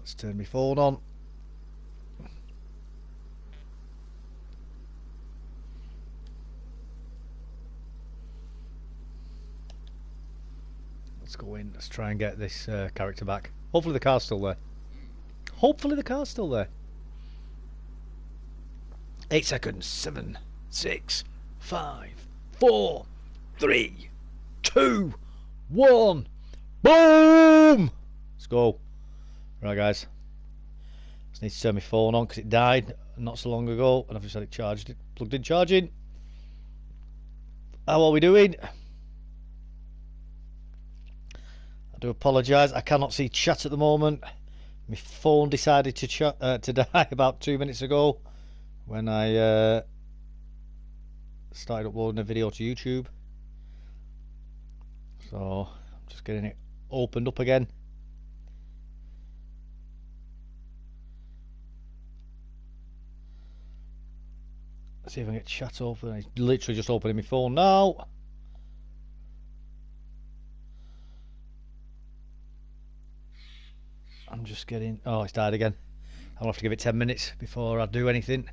Let's turn my phone on. Let's go in. Let's try and get this character back. Hopefully the car's still there. Hopefully the car's still there. 8 seconds. 7, 6, 5, 4, 3, 2, 1. Boom! Let's go. Right, guys. Just need to turn my phone on because it died not so long ago, and I've just had it charged. It plugged in charging. How are we doing? I do apologise. I cannot see chat at the moment. My phone decided to die about 2 minutes ago when I started uploading a video to YouTube. So I'm just getting it opened up again. Let's see if I can get chat open. It's literally just opening my phone now. I'm just getting... Oh, it's died again. I'll have to give it 10 minutes before I do anything.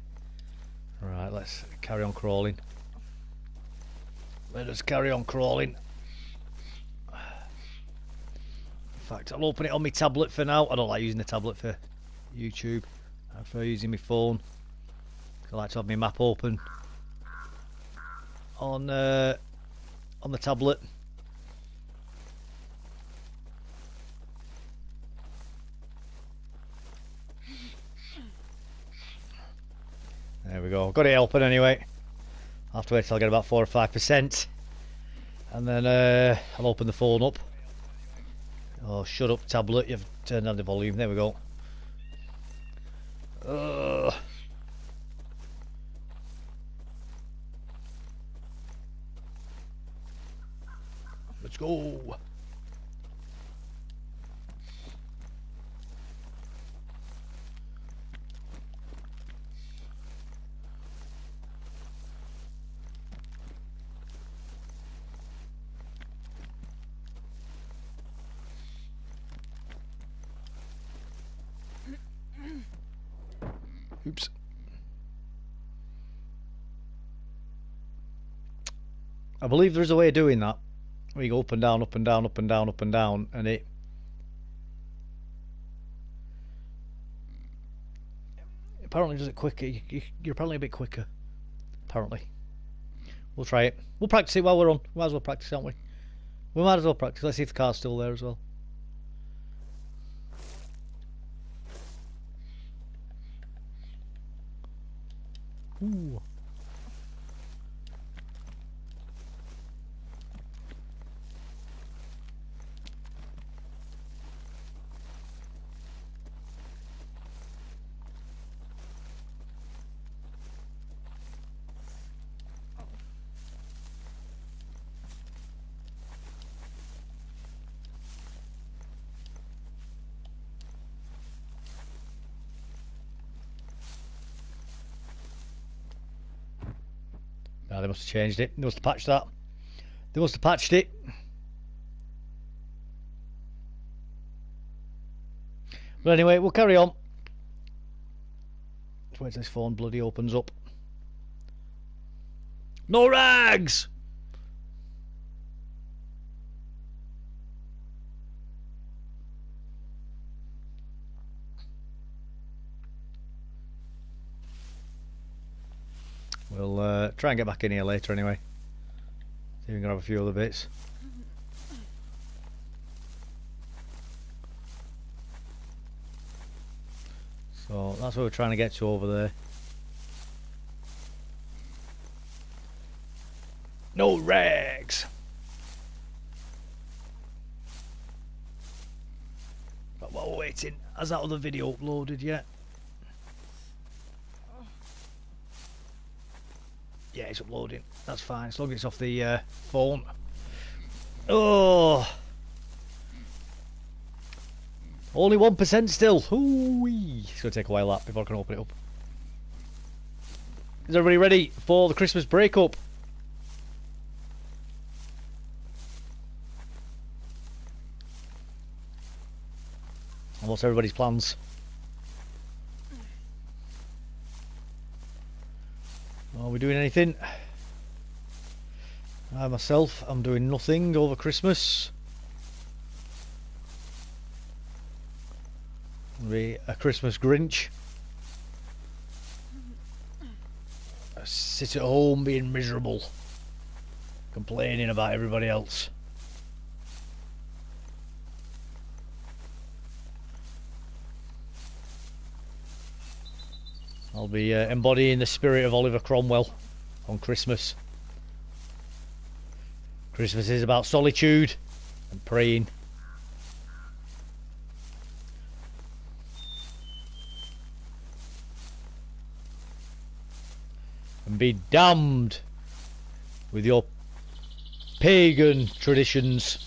Right, let's carry on crawling. Let us carry on crawling. In fact, I'll open it on my tablet for now. I don't like using the tablet for YouTube. I prefer using my phone. I like to have my map open on the tablet. There we go. Got it open anyway. I'll have to wait till I get about 4 or 5%, and then I'll open the phone up. Oh, shut up, tablet! You've turned down the volume. There we go. Let's go. Oops. I believe there's a way of doing that. We go up and down, up and down, up and down, up and down, and it... apparently does it quicker. You're apparently a bit quicker. Apparently. We'll try it. We'll practice it while we're on. We might as well practice, aren't we? We might as well practice. Let's see if the car's still there as well. Ooh. They must have changed it. They must have patched that. They must have patched it. But anyway, we'll carry on. Let's wait till this phone bloody opens up. No rags! We'll try and get back in here later anyway. See if we can have a few other bits. So that's what we're trying to get to over there. No rags! But while we're waiting, has that other video uploaded yet? Yeah, it's uploading. That's fine, as long as it's off the phone. Oh! Only 1% still. Ooh-wee. It's going to take a while that before I can open it up. Is everybody ready for the Christmas breakup? And what's everybody's plans? Are we doing anything? I myself am doing nothing over Christmas. I'll be a Christmas Grinch. I sit at home being miserable, complaining about everybody else. I'll be embodying the spirit of Oliver Cromwell on Christmas. Christmas is about solitude and praying. And be damned with your pagan traditions.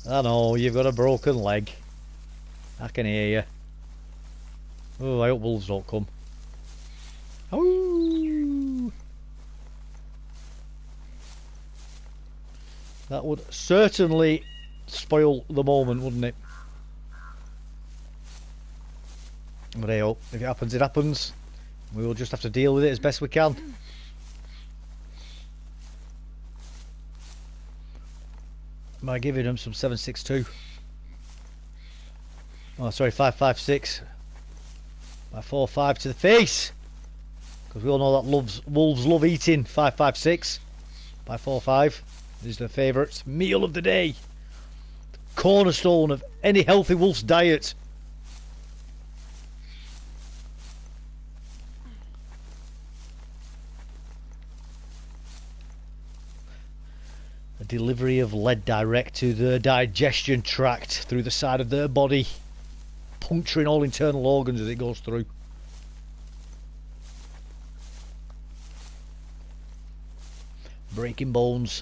I know, you've got a broken leg. I can hear you. Oh, I hope wolves don't come. Oh, that would certainly spoil the moment, wouldn't it? But hey, oh, if it happens, it happens. We will just have to deal with it as best we can. Am I giving them some 762? Oh, sorry, 556. By 4-5 to the face. Because we all know that wolves love eating. 556. By 4-5. This is the favourite meal of the day. The cornerstone of any healthy wolf's diet. A delivery of lead direct to the digestion tract through the side of their body, puncturing all internal organs as it goes through. Breaking bones.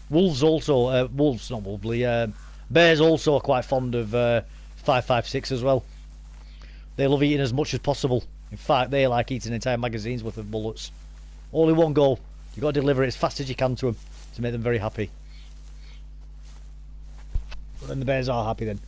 Wolves also, wolves, not wolfly, bears also are quite fond of 556 as well. They love eating as much as possible. In fact, they like eating entire magazines worth of bullets. All in one go. You've got to deliver it as fast as you can to them to make them very happy. But then the bears are happy then.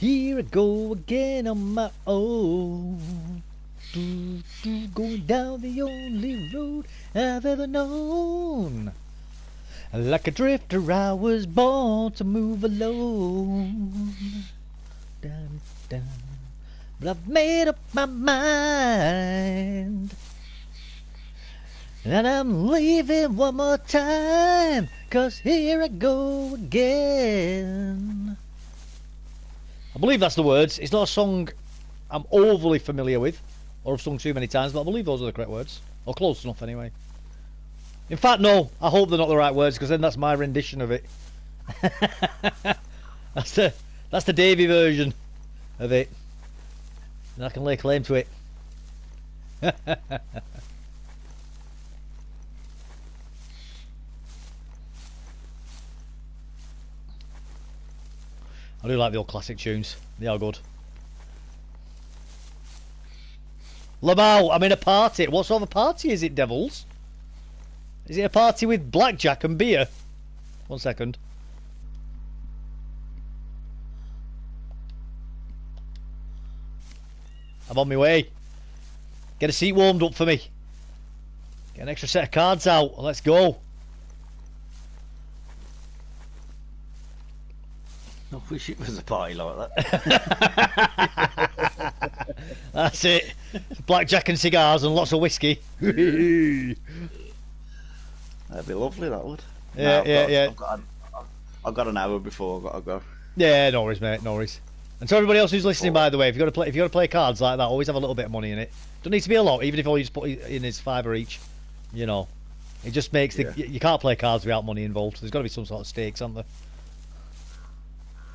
Here I go again on my own, going down the only road I've ever known. Like a drifter I was born to move alone. Dun, dun. But I've made up my mind, and I'm leaving one more time, 'cause here I go again. I believe that's the words. It's not a song I'm overly familiar with, or I've sung too many times, but I believe those are the correct words. Or close enough, anyway. In fact, no. I hope they're not the right words, because then that's my rendition of it. That's the Davey version of it. And I can lay claim to it. I do like the old classic tunes. They are good. Lamau, I'm in a party. What sort of a party is it, Devils? Is it a party with blackjack and beer? 1 second. I'm on my way. Get a seat warmed up for me. Get an extra set of cards out. Let's go. I wish it was a party like that. That's it. Blackjack and cigars and lots of whiskey. That'd be lovely, that would. Yeah, yeah. I've got an hour before I've got to go. Yeah, no worries, mate. No worries. And to everybody else who's listening, by the way, if you're gonna play cards like that, always have a little bit of money in it. Don't need to be a lot, even if all you just put in is £5 each. You know, It just makes you can't play cards without money involved. There's got to be some sort of stakes, aren't there?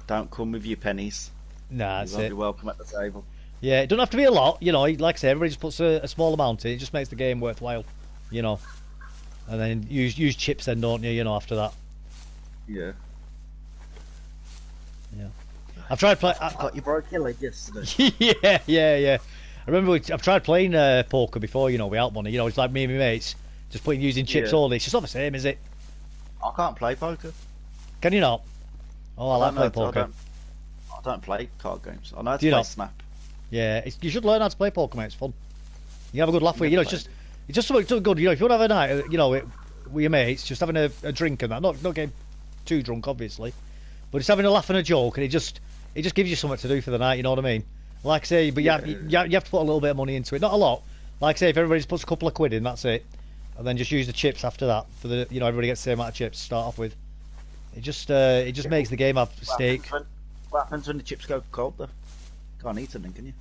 Don't come with your pennies. Nah, that's You won't it. be welcome at the table. Yeah, it doesn't have to be a lot. You know, like I say, everybody just puts a small amount in. It just makes the game worthwhile. You know, and then use chips then, don't you? You know, after that. Yeah. Yeah. I've tried play. I got you broke your leg yesterday. yeah. I remember I've tried playing poker before. You know, without money. You know, it's like me and my mates just using chips only. It's just not the same, is it? I can't play poker. Can you not? Oh, I like playing poker. I don't play card games. I know how to Do you play not? Snap. Yeah, you should learn how to play poker, mate. It's fun. You have a good laugh with it. You know, it's just something good. You know, if you want to have a night, you know, with your mates, just having a drink and that. Not getting too drunk, obviously, but just having a laugh and a joke, and it just gives you something to do for the night. You know what I mean? Like I say, but you have to put a little bit of money into it. Not a lot. Like I say, if everybody just puts a couple of quid in, that's it, and then just use the chips after that for the. You know, everybody gets the same amount of chips to start off with. It just makes the game have stake. What happens when the chips go cold though? Can't eat them, then, can you?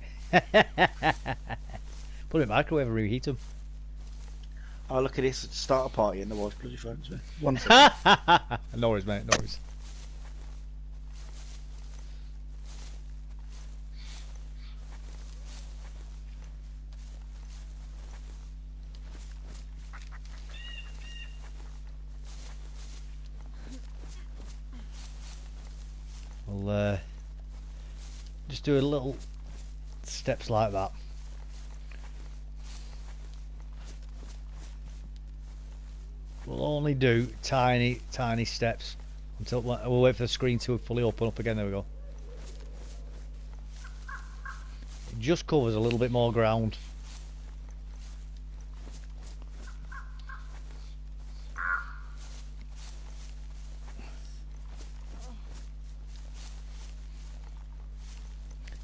Put it in the microwave and reheat them. Oh, look at this. Start a party and the wife bloody phones me. One second. No worries, mate. No worries. We'll just do a little steps like that. We'll only do tiny steps until we'll wait for the screen to fully open up again. There we go. It just covers a little bit more ground.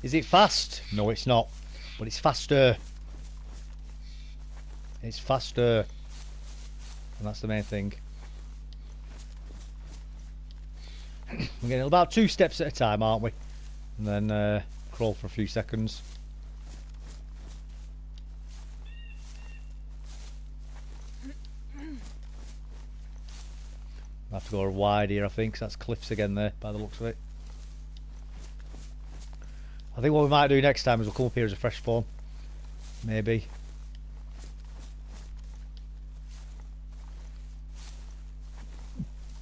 Is it fast? No, it's not. But it's faster. It's faster. And that's the main thing. We're getting about 2 steps at a time, aren't we? And then crawl for a few seconds. I have to go wide here, I think, 'cause that's cliffs again there, by the looks of it. I think what we might do next time is we'll come up here as a fresh spawn. Maybe.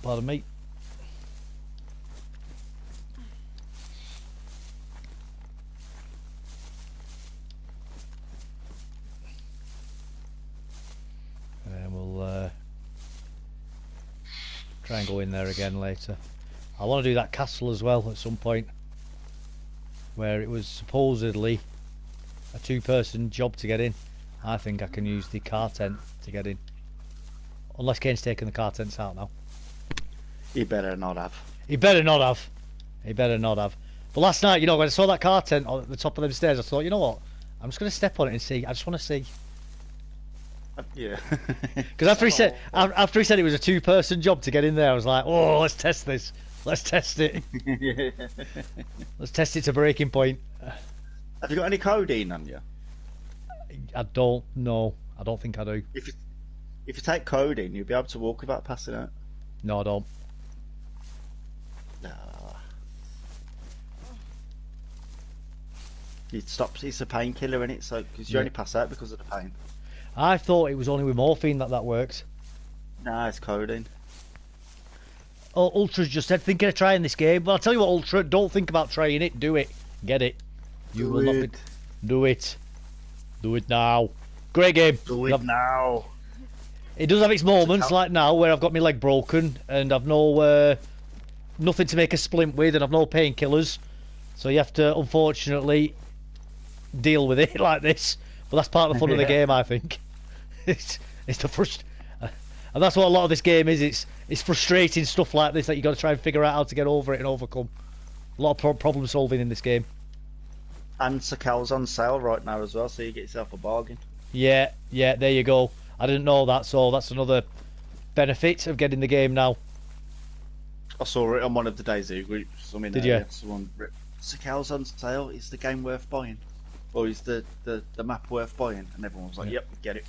Pardon me. And we'll try and go in there again later. I want to do that castle as well at some point, where it was supposedly a 2-person job to get in. I think I can use the car tent to get in. Unless Kane's taken the car tents out now. He better not have. He better not have. He better not have. But last night, you know, when I saw that car tent at the top of them stairs, I thought, you know what? I'm just going to step on it and see. I just want to see. Yeah. Because after he said it was a 2-person job to get in there, I was like, oh, let's test this. Let's test it. Let's test it to breaking point. Have you got any codeine on you? I don't know. I don't think I do. If you take codeine, you'll be able to walk without passing out. No, I don't. It stops. It's a painkiller in it, so because you only pass out because of the pain. I thought it was only with morphine that works. Nah, it's codeine. Oh, Ultra's just said thinking of trying this game. Well, I'll tell you what, Ultra, don't think about trying it. Do it. Get it. You will not be... Do it. Do it now. Great game. Do it now. It does have its moments, like now, where I've got my leg broken and I've no nothing to make a splint with, and I've no painkillers. So you have to, unfortunately, deal with it like this. But that's part of the fun of the game, I think. It's the first, and that's what a lot of this game is. It's frustrating stuff like this that you got to try and figure out how to get over it and overcome. A lot of problem solving in this game. And Sakal's on sale right now as well, so you get yourself a bargain. Yeah, there you go. I didn't know that, so that's another benefit of getting the game now. I saw it on one of the DayZ groups. Did you? Someone, Sakal's on sale. Is the game worth buying? Or is the map worth buying? And everyone was like, "Yep, get it."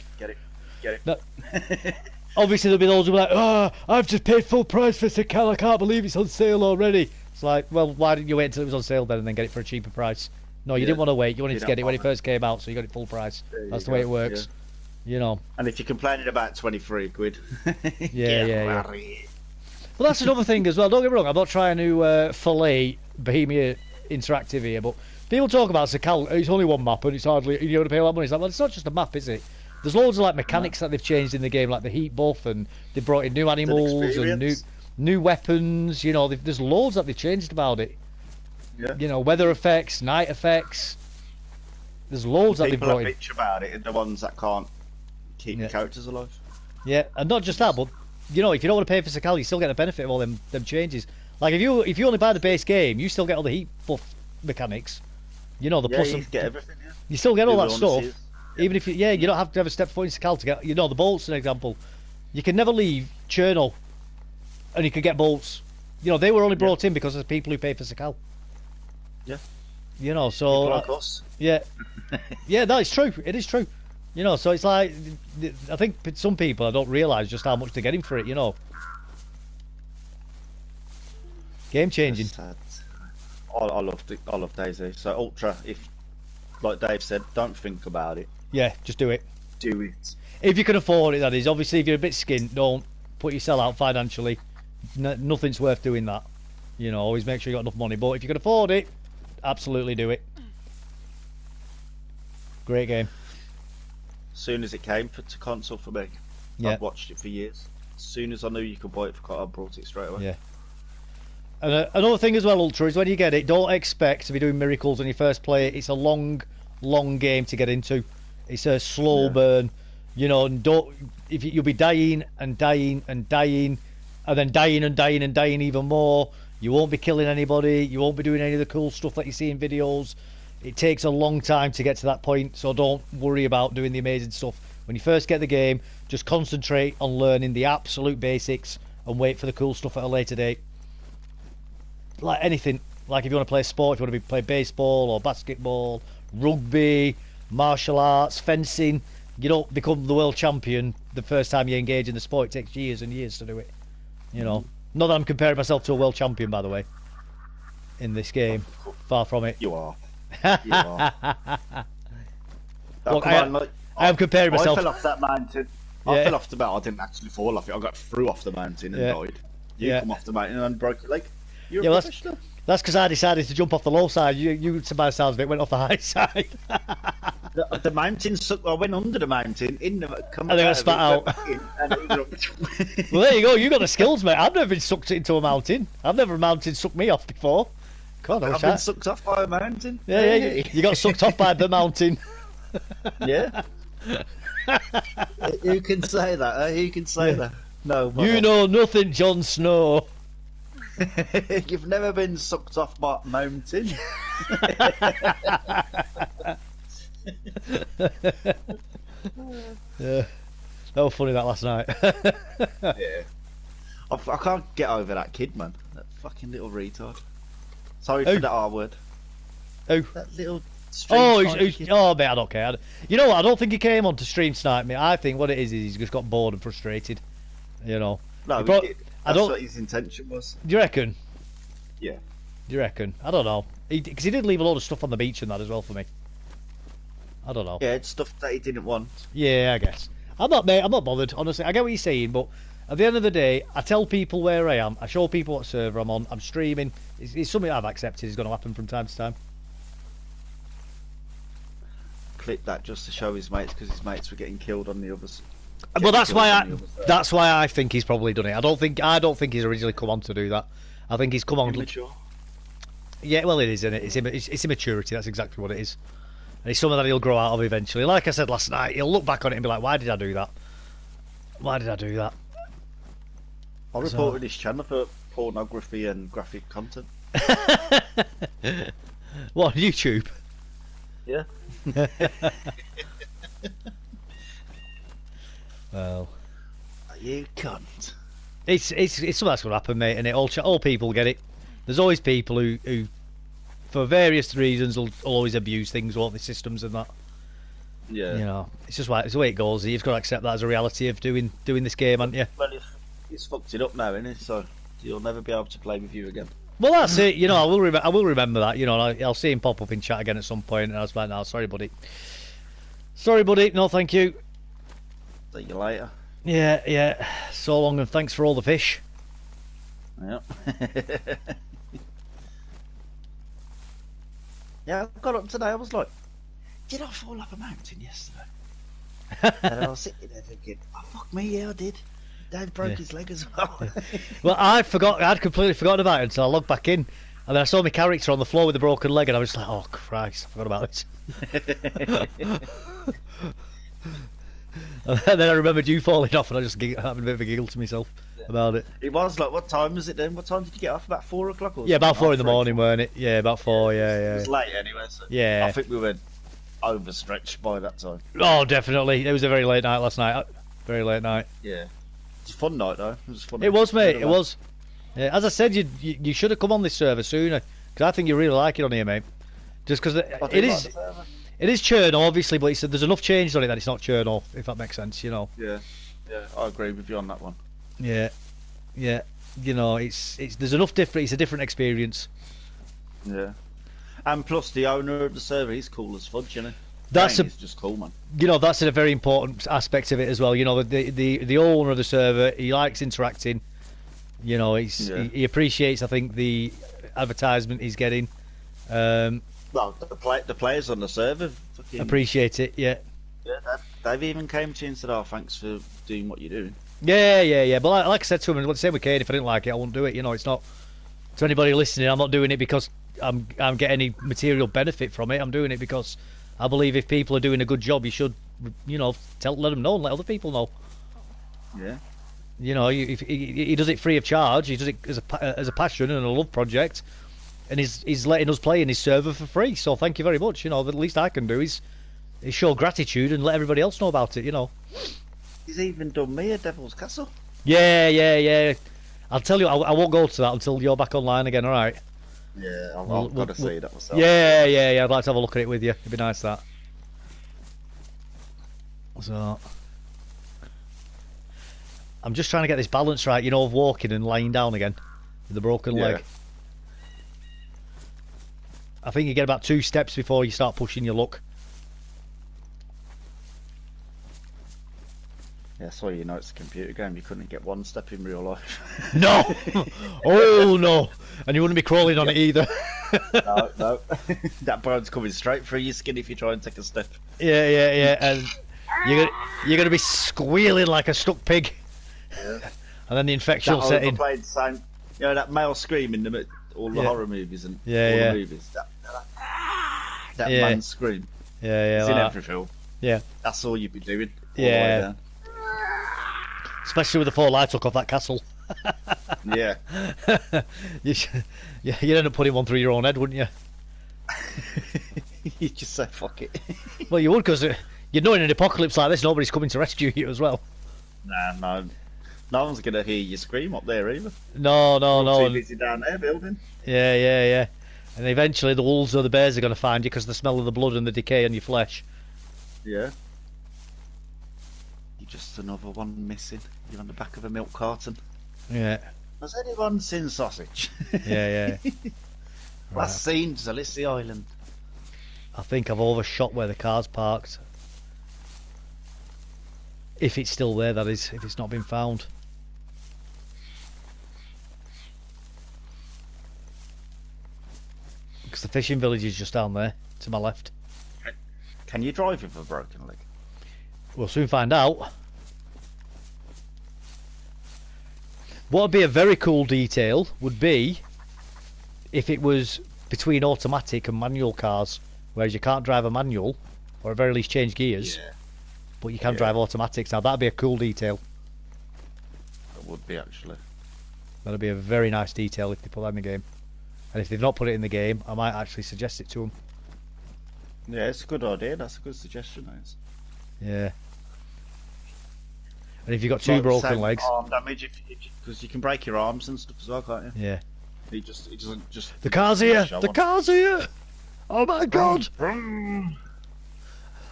No. obviously there'll be those who will be like, oh, I've just paid full price for Sakal, I can't believe it's on sale already. It's like, well, why didn't you wait until it was on sale then and then get it for a cheaper price? No, you didn't want to wait. You wanted to get it when it first came out, so you got it full price. That's the way it works. You know. And if you're complaining about 23 quid, yeah. Well, that's another thing as well. Don't get me wrong. I'm not trying to fillet Bohemia Interactive here, but people talk about Sakal. It's only one map, and it's hardly you got to pay a lot of money. It's like, well, it's not just a map, is it? There's loads of like mechanics that they've changed in the game, like the heat buff, and they brought in new animals and new weapons. You know, there's loads that they've changed about it. Yeah. You know, weather effects, night effects. There's loads that they've brought in. People bitch about it, and the ones that can't keep the characters alive. Yeah, and not just that, but you know, if you don't want to pay for Sakal, you still get the benefit of all them changes. Like if you only buy the base game, you still get all the heat buff mechanics. You know, the plus. You get everything. Yeah. You still get all that stuff. Even if you don't have to have a step foot in Sakal to get, you know, the bolts, an example. You can never leave Cherno, and you can get bolts. You know, they were only brought in because of the people who pay for Sakal. Yeah. You know, so like us. Yeah, yeah, that is true. It is true. You know, so it's like I think some people don't realise just how much they're getting for it. You know, game changing. I love DayZ. So Ultra, if like Dave said, don't think about it. Yeah, just do it. Do it. If you can afford it, that is. Obviously, if you're a bit skint, don't put yourself out financially. Nothing's worth doing that. You know, always make sure you got enough money. But if you can afford it, absolutely do it. Great game. As soon as it came to console for me, I've watched it for years. As soon as I knew you could buy it for console, I brought it straight away. Yeah. And another thing as well, Ultra, is when you get it, don't expect to be doing miracles when you first play it. It's a long game to get into. It's a slow burn, you know. And you'll be dying and dying and dying, and then dying and dying and dying even more. You won't be killing anybody. You won't be doing any of the cool stuff that you see in videos. It takes a long time to get to that point, so don't worry about doing the amazing stuff. When you first get the game, just concentrate on learning the absolute basics and wait for the cool stuff at a later date. Like anything, like if you want to play sport, if you want to play baseball or basketball, rugby, martial arts, fencing, you don't become the world champion the first time you engage in the sport. It takes years and years to do it. You know, not that I'm comparing myself to a world champion, by the way, in this game. Far from it. You are. You are. Look, I am comparing myself. I fell off that mountain. I fell off the mountain. I didn't actually fall off it. I got through off the mountain and died. You come off the mountain and broke your leg. You're a professional. That's because I decided to jump off the low side. You by the sounds of it, went off the high side. the mountain sucked. I went under the mountain, and then got spat out. Well, there you go. You got the skills, mate. I've never been sucked into a mountain. I've never a mountain sucked me off before. God, I've been sucked off by a mountain. Yeah. You got sucked off by the mountain. Yeah. Who can say that? Who can say that? No. You know nothing, Jon Snow. You've never been sucked off by a mountain. Yeah, that was funny that last night. Yeah, I can't get over that kid, man. That fucking little retard. Sorry for the R word. Who? That little. Oh, mate, I don't care. You know what? I don't think he came on to stream snipe me. I think what it is he's just got bored and frustrated. You know. No, he did. That's what his intention was. Do you reckon? Yeah. Do you reckon? I don't know. Because he did leave a load of stuff on the beach and that as well for me. I don't know. Yeah, it's stuff that he didn't want. Yeah, I guess. I'm not bothered, honestly. I get what you're saying, but at the end of the day, I tell people where I am. I show people what server I'm on. I'm streaming. It's something I've accepted is going to happen from time to time. Clip that just to show his mates because his mates were getting killed on the others. Well, that's why I think he's probably done it. I don't think he's originally come on to do that. I think he's come on. Immature. Yeah, well, it is, isn't it? It's immaturity. That's exactly what it is. And it's something that he'll grow out of eventually. Like I said last night, he'll look back on it and be like, "Why did I do that? Why did I do that?" I reported his channel for pornography and graphic content. What, on YouTube? Yeah. Well, you cunt. It's something that's going to happen, mate, and all people get it. There's always people who for various reasons, will always abuse things, won't they? Systems and that. Yeah. You know, it's just it's the way it goes. You've got to accept that as a reality of doing this game, haven't you? Well, he's fucked it up now, isn't he? So he'll never be able to play with you again. Well, that's it. You know, I will remember that. You know, I'll see him pop up in chat again at some point, and I was like, "No, sorry, buddy. Sorry, buddy. No, thank you. See you later." Yeah, yeah. So long, and thanks for all the fish. Yeah. Yeah, I got up today. I was like, "Did I fall up a mountain yesterday?" And I was sitting there thinking, "Oh fuck me, yeah, I did." Dave broke his leg as well. Well, I'd completely forgotten about it until I logged back in, and then I saw my character on the floor with a broken leg, and I was like, "Oh Christ, I forgot about this." And then I remembered you falling off, and I just having a bit of a giggle to myself about it. It was like, what time was it then? What time did you get off? About 4 o'clock? Or yeah, about 4 in the 3, morning, 4. weren't it? Yeah, about 4. Yeah. It was late anyway. So yeah. I think we were overstretched by that time. Oh, definitely. It was a very late night last night. Very late night. Yeah. It's a fun night though. It was fun. It was, mate. It was. Yeah, as I said, you should have come on this server sooner, because I think you really like it on here, mate. Just because it is churn, obviously, but there's enough changes on it that it's not churn off, if that makes sense, you know. Yeah, I agree with you on that one. Yeah. You know, there's enough different. It's a different experience. Yeah, and plus the owner of the server, he's cool as fudge, you know. That's he's just cool, man. You know, that's a very important aspect of it as well. You know, the owner of the server, he likes interacting. You know, he appreciates, I think, the advertisement he's getting. Well, the players on the server fucking appreciate it. Yeah. Yeah, they've even came to you and said, "Oh, thanks for doing what you're doing." Yeah. But like I said to him, the same with Kane, if I didn't like it, I wouldn't do it. You know, it's not to anybody listening. I'm not doing it because I'm getting any material benefit from it. I'm doing it because I believe if people are doing a good job, you should, you know, let them know and let other people know. Yeah. You know, if he does it free of charge, he does it as a passion and a love project, and he's letting us play in his server for free. So thank you very much. You know, the least I can do is show gratitude and let everybody else know about it. You know. He's even done me a Devil's Castle. Yeah. I'll tell you, I won't go to that until you're back online again. All right. Yeah, I've got to see that myself. Yeah. I'd like to have a look at it with you. It'd be nice that. So, I'm just trying to get this balance right, you know, of walking and lying down again with the broken leg. I think you get about 2 steps before you start pushing your luck. Yeah, so you know it's a computer game. You couldn't get 1 step in real life. No! Oh no! And you wouldn't be crawling on it either. No. That bone's coming straight through your skin if you try and take a step. Yeah. And you're gonna be squealing like a stuck pig. Yeah. And then the infection will set in. Played the same, you know, that male scream in all the horror movies and all the movies. That man scream. Yeah. It's in every film. Yeah. That's all you'd be doing. Yeah. Especially with the 4 lights took off that castle. Yeah. You'd end up putting one through your own head, wouldn't you? You'd just say, fuck it. Well, you would, because you know in an apocalypse like this, nobody's coming to rescue you as well. Nah, no one's going to hear you scream up there either. No. Too busy down there building. Yeah. And eventually the wolves or the bears are going to find you because the smell of the blood and the decay on your flesh. Yeah. You're just another one missing. You're on the back of a milk carton. Yeah. Has anyone seen Sausage? Yeah. Last seen Zalissi Island. I think I've overshot where the car's parked. If it's still there, that is. If it's not been found. Because the fishing village is just down there, to my left. Can you drive with a broken leg? We'll soon find out. What would be a very cool detail would be if it was between automatic and manual cars, whereas you can't drive a manual, or at very least change gears, but you can drive automatics. Now that'd be a cool detail. It would be, actually. That'd be a very nice detail if they put that in the game. And if they've not put it in the game, I might actually suggest it to them. Yeah, it's a good idea. That's a good suggestion, that is. Yeah. And if you've got 2 broken legs, arm damage, because you can break your arms and stuff as well, can't you? Yeah. It doesn't just. The car's here! The car's here! Oh my god!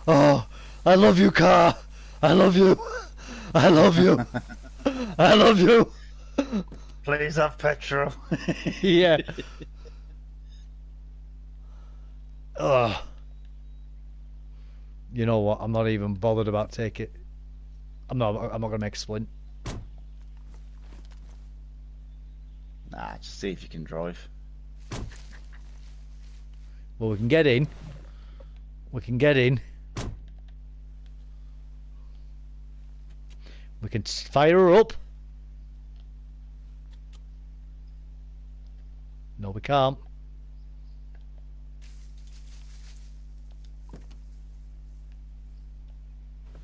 Oh, I love you, car. I love you. I love you. I love you. Please have petrol. Yeah. Oh. You know what? I'm not even bothered about taking it. I'm not gonna make a splint. Nah, just see if you can drive. Well, we can get in. We can get in. We can fire her up. No, we can't.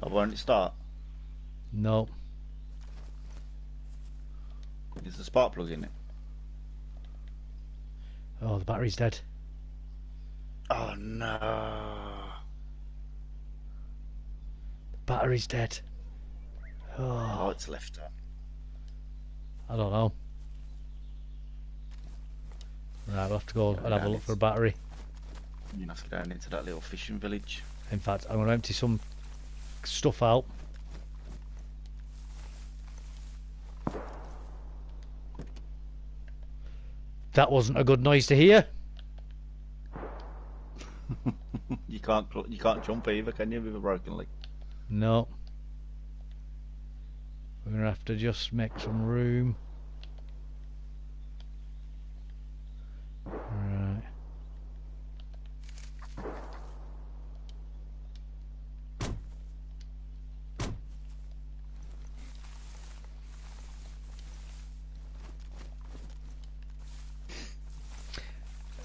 Oh, won't it start? No. Is the spark plug in it? Oh, the battery's dead. Oh no. The battery's dead. Oh, Lights left on. I don't know. Right, we'll have to go and have a look for a battery. You have to go down into that little fishing village. In fact, I'm going to empty some stuff out. That wasn't a good noise to hear. You can't jump either, can you, with a broken leg? No. We're going to have to just make some room. Right.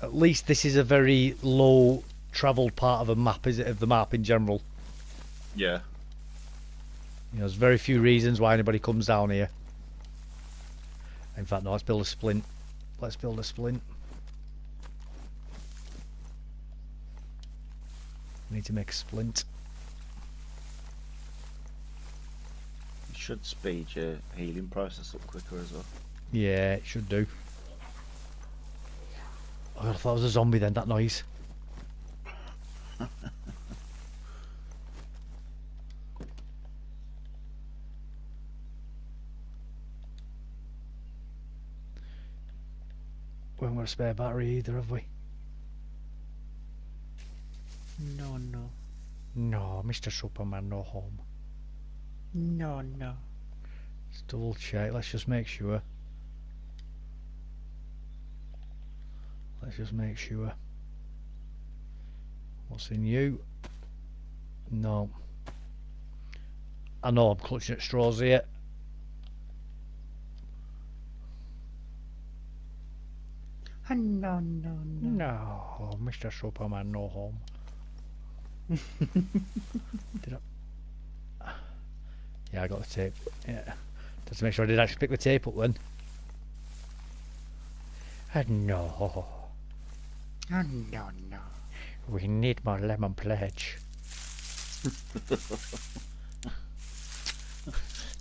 At least this is a very low travelled part of a map, is it, of the map in general? Yeah. You know, there's very few reasons why anybody comes down here. In fact, no, let's build a splint. Let's build a splint. We need to make a splint. You should speed your healing process up quicker as well. Yeah, it should do. Oh, I thought it was a zombie then, that noise. We haven't got a spare battery either, have we? No, no. No, Mr. Superman, no home. No, no. Let's double check, let's just make sure. Let's just make sure. What's in you? No. I know I'm clutching at straws here. No, no, no. No, Mr. Superman, no home. Did I? Yeah, I got the tape. Yeah. Just to make sure I did actually pick the tape up then. No. Oh, no, no. We need more lemon pledge.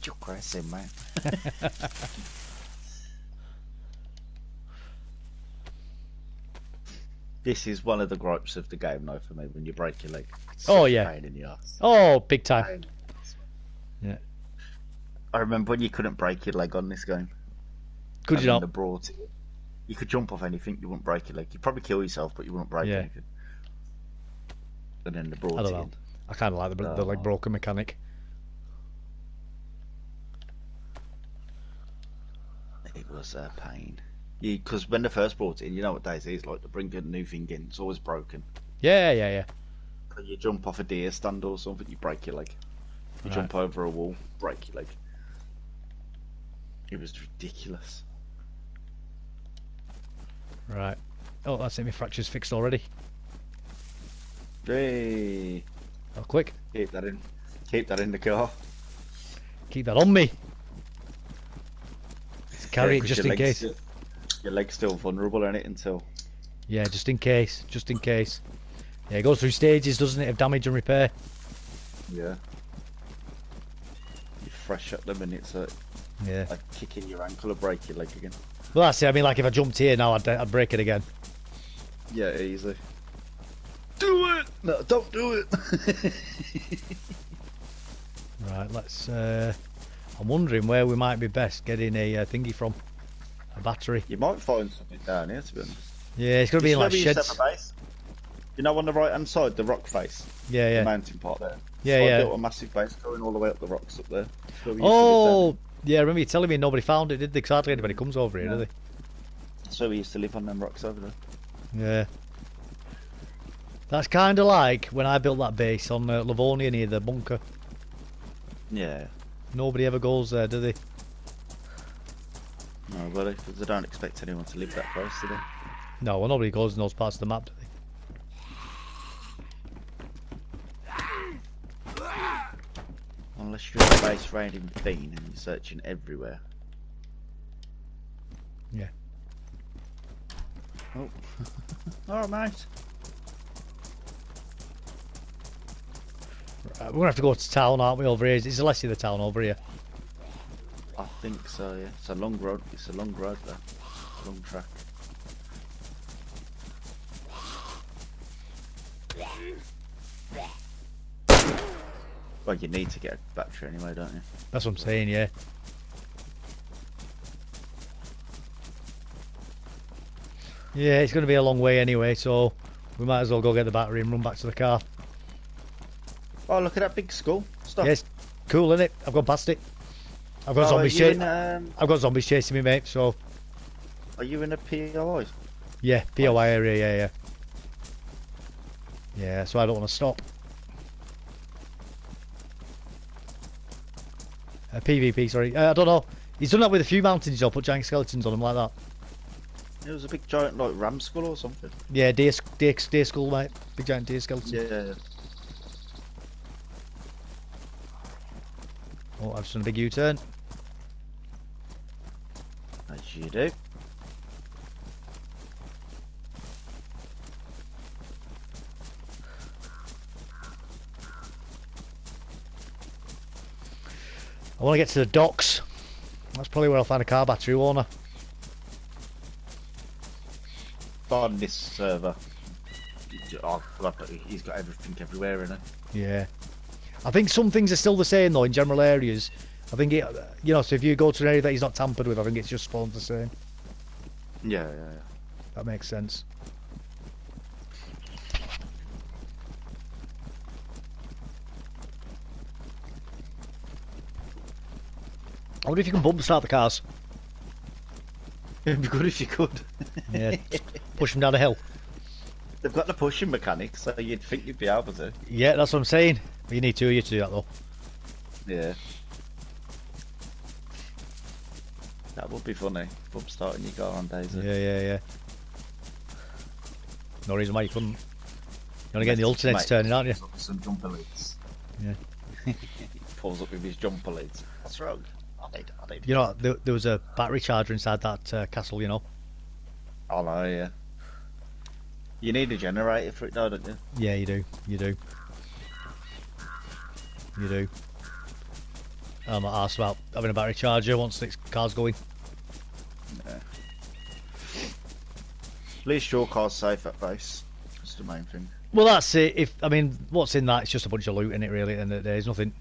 You're crazy, man. This is one of the gripes of the game, though, for me, when you break your leg. It's Oh, such a yeah. pain in the arse. Oh, big time. Yeah. I remember when you couldn't break your leg on this game. Could you not? You could jump off anything, you wouldn't break your leg. You'd probably kill yourself, but you wouldn't break anything. And then they brought I it don't know. in. I kind of like the like broken mechanic. It was a pain. Because when they first brought it in, you know what DayZ is like. They bring a new thing in, it's always broken. Yeah. But you jump off a deer stand or something, you break your leg. You jump over a wall, break your leg. It was ridiculous. Right. Oh, that's it. My fracture's fixed already. Hey. Oh, quick. Keep that in. Keep that in the car. Keep that on me. Carry it just in case. Your leg's still vulnerable, isn't it, until... Yeah, just in case. Just in case. Yeah, it goes through stages, doesn't it, of damage and repair? Yeah. You're fresh at them and it's like kicking your ankle or break your leg again. Well, that's it. I mean, like, if I jumped here now, I'd break it again. Yeah, easy. Do it! No, don't do it. Right, let's. I'm wondering where we might be best getting a thingy from. A battery. You might find something down here, to be honest. Yeah, it's gonna be in like sheds. You know, on the right hand side, the rock face. Yeah, yeah. The mountain part there. Yeah, so yeah. I built a massive base going all the way up the rocks up there. Oh, yeah. I remember you telling me nobody found it, did they? 'Cause hardly anybody comes over here, do they? That's where we used to live, on them rocks over there. Yeah. That's kind of like when I built that base on Livonia near the bunker. Yeah. Nobody ever goes there, do they? No, well, they don't expect anyone to live that close, do they? No, well, nobody goes in those parts of the map, do they? Unless you're in a base raiding Fiend and you're searching everywhere. Yeah. Oh. Alright, mate. Right, we're gonna have to go to town, aren't we, over here? Is Alessia the town over here? I think so, yeah. It's a long road. It's a long road there. It's a long track. Well, you need to get a battery anyway, don't you? That's what I'm saying, yeah. Yeah, it's going to be a long way anyway, so we might as well go get the battery and run back to the car. Oh, look at that big skull. Stop. Yes, cool, isn't it? I've gone past it. I've got zombies chasing. I've got zombies chasing me, mate. So. Are you in a POI? Yeah, POI area. Yeah, yeah. Yeah, so I don't want to stop. PvP, sorry. I don't know. He's done that with a few mountains. He'll put giant skeletons on them like that. It was a big giant, like, ram skull or something. Yeah, deer skull, mate. Big giant deer skeleton. Yeah. Oh, I've just done a big U-turn. As you do. I want to get to the docks. That's probably where I'll find a car battery, won't I? On this server. Oh, he's got everything everywhere in it. Yeah. I think some things are still the same though in general areas. I think it, you know, so if you go to an area that he's not tampered with, I think it's just spawned the same. Yeah. That makes sense. I wonder if you can bump start the cars. It'd be good if you could. Yeah, push them down a hill. They've got the pushing mechanics, so you'd think you'd be able to. Yeah, that's what I'm saying. But you need two of you to do that though. Yeah. That would be funny. Bump starting your car on DayZ. Yeah. No reason why you couldn't. You want to get the alternates turning, aren't you? Some jumper leads. Yeah. He pulls up with his jumper leads. What's wrong? I need. You know, there was a battery charger inside that castle, you know. Oh no, yeah. You need a generator for it though, don't you? Yeah, you do. I'm not arsed about having a battery charger once this car's going. Yeah. At least your car's safe at base. That's the main thing. Well, that's it. I mean, what's in that? It's just a bunch of loot in it, really, and there's nothing.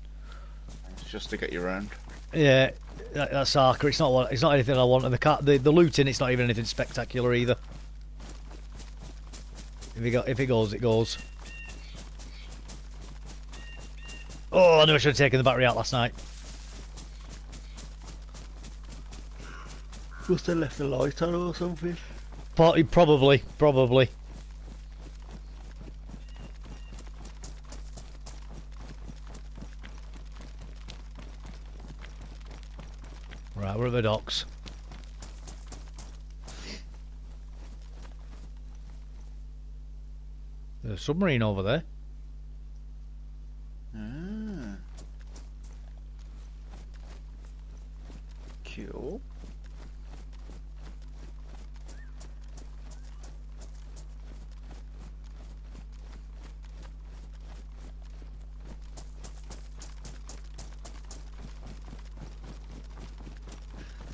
It's just to get you around. Yeah, that's Arca. It's not anything I want, and the loot in it's not even anything spectacular either. If it goes, it goes. Oh, I knew I should have taken the battery out last night. Must have left the light on or something. Probably. Right, we're at the docks. There's a submarine over there. Ah. Cool.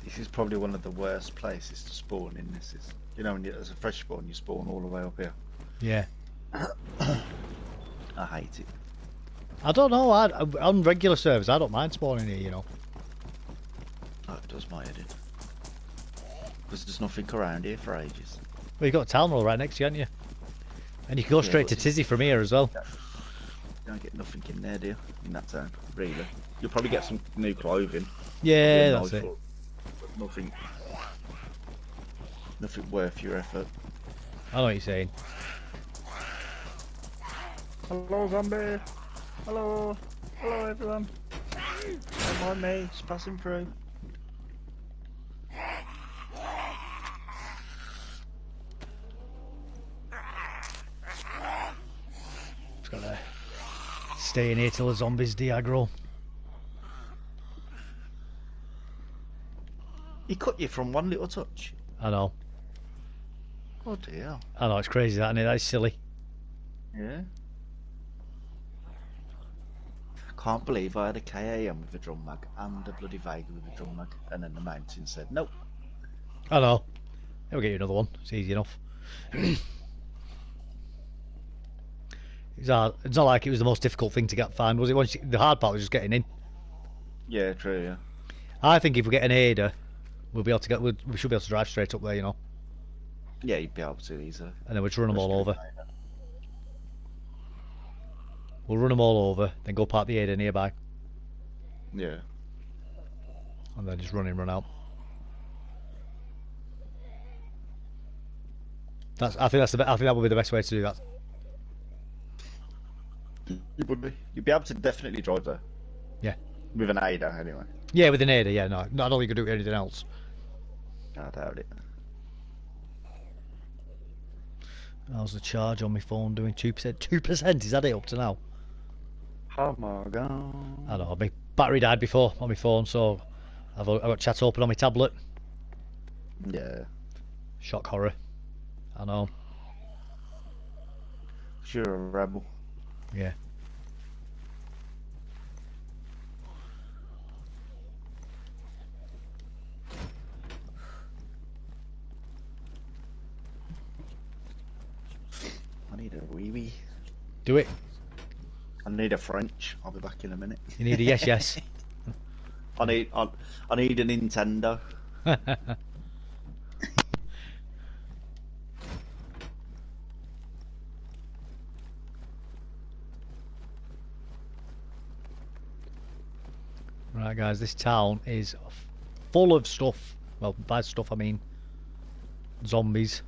This is probably one of the worst places to spawn in. You know, when as a fresh spawn, you spawn all the way up here. Yeah. I hate it. I don't know. On regular servers, I don't mind spawning here, you know. Oh, it does my head in. Because there's nothing around here for ages. Well, you've got a town hall right next to you, haven't you? And you can go straight to Tizzy from here as well. You don't get nothing in there, do you? In that town, really. You'll probably get some new clothing. Yeah, that's it. But nothing worth your effort. I know what you're saying. Hello, zombie. Hello. Hello, everyone. Don't mind me, just passing through. Just gotta stay in here till the zombies de-aggro. He cut you from one little touch. I know. Oh dear. I know, it's crazy that, isn't it? That's silly. Yeah. Can't believe I had a KAM with a drum mag and a bloody Vega with a drum mag, and then the mountain said nope. I know. We'll get you another one. It's easy enough. It's not like it was the most difficult thing to find, was it? The hard part was just getting in. Yeah, true. Yeah. I think if we get an Ada, we'll be able to we should be able to drive straight up there, you know. Yeah, you'd be able to easily. And then we'll just run them all over. We'll run them all over, then go park the Ada nearby. Yeah. And then just run in, run out. I think that would be the best way to do that. You would be. You'd be able to definitely drive there. Yeah. With an Ada, anyway. Yeah, with an Ada, yeah, no. I don't think you could do anything else. I doubt it. How's the charge on my phone doing? 2%? 2%? Is that it up to now? Oh my god. I know, my battery died before on my phone, so I've got chat open on my tablet. Yeah. Shock horror. I know. You're a rebel. Yeah. I need a wee. Do it. I need a French. I'll be back in a minute. You need a yes. I need a Nintendo. Right, guys, this town is full of stuff. Well, by stuff I mean zombies.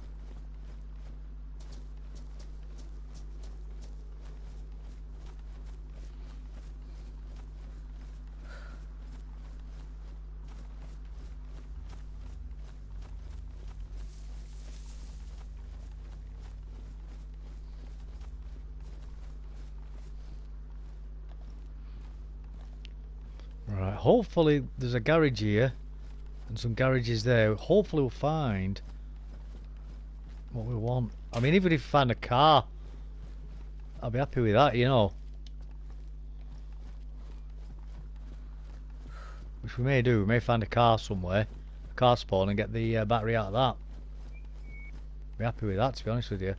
Right, hopefully there's a garage here and some garages there. Hopefully we'll find what we want. I mean, even if we find a car, I'll be happy with that, you know. Which we may do. We may find a car somewhere, a car spawn, and get the battery out of that. Be happy with that, to be honest with you.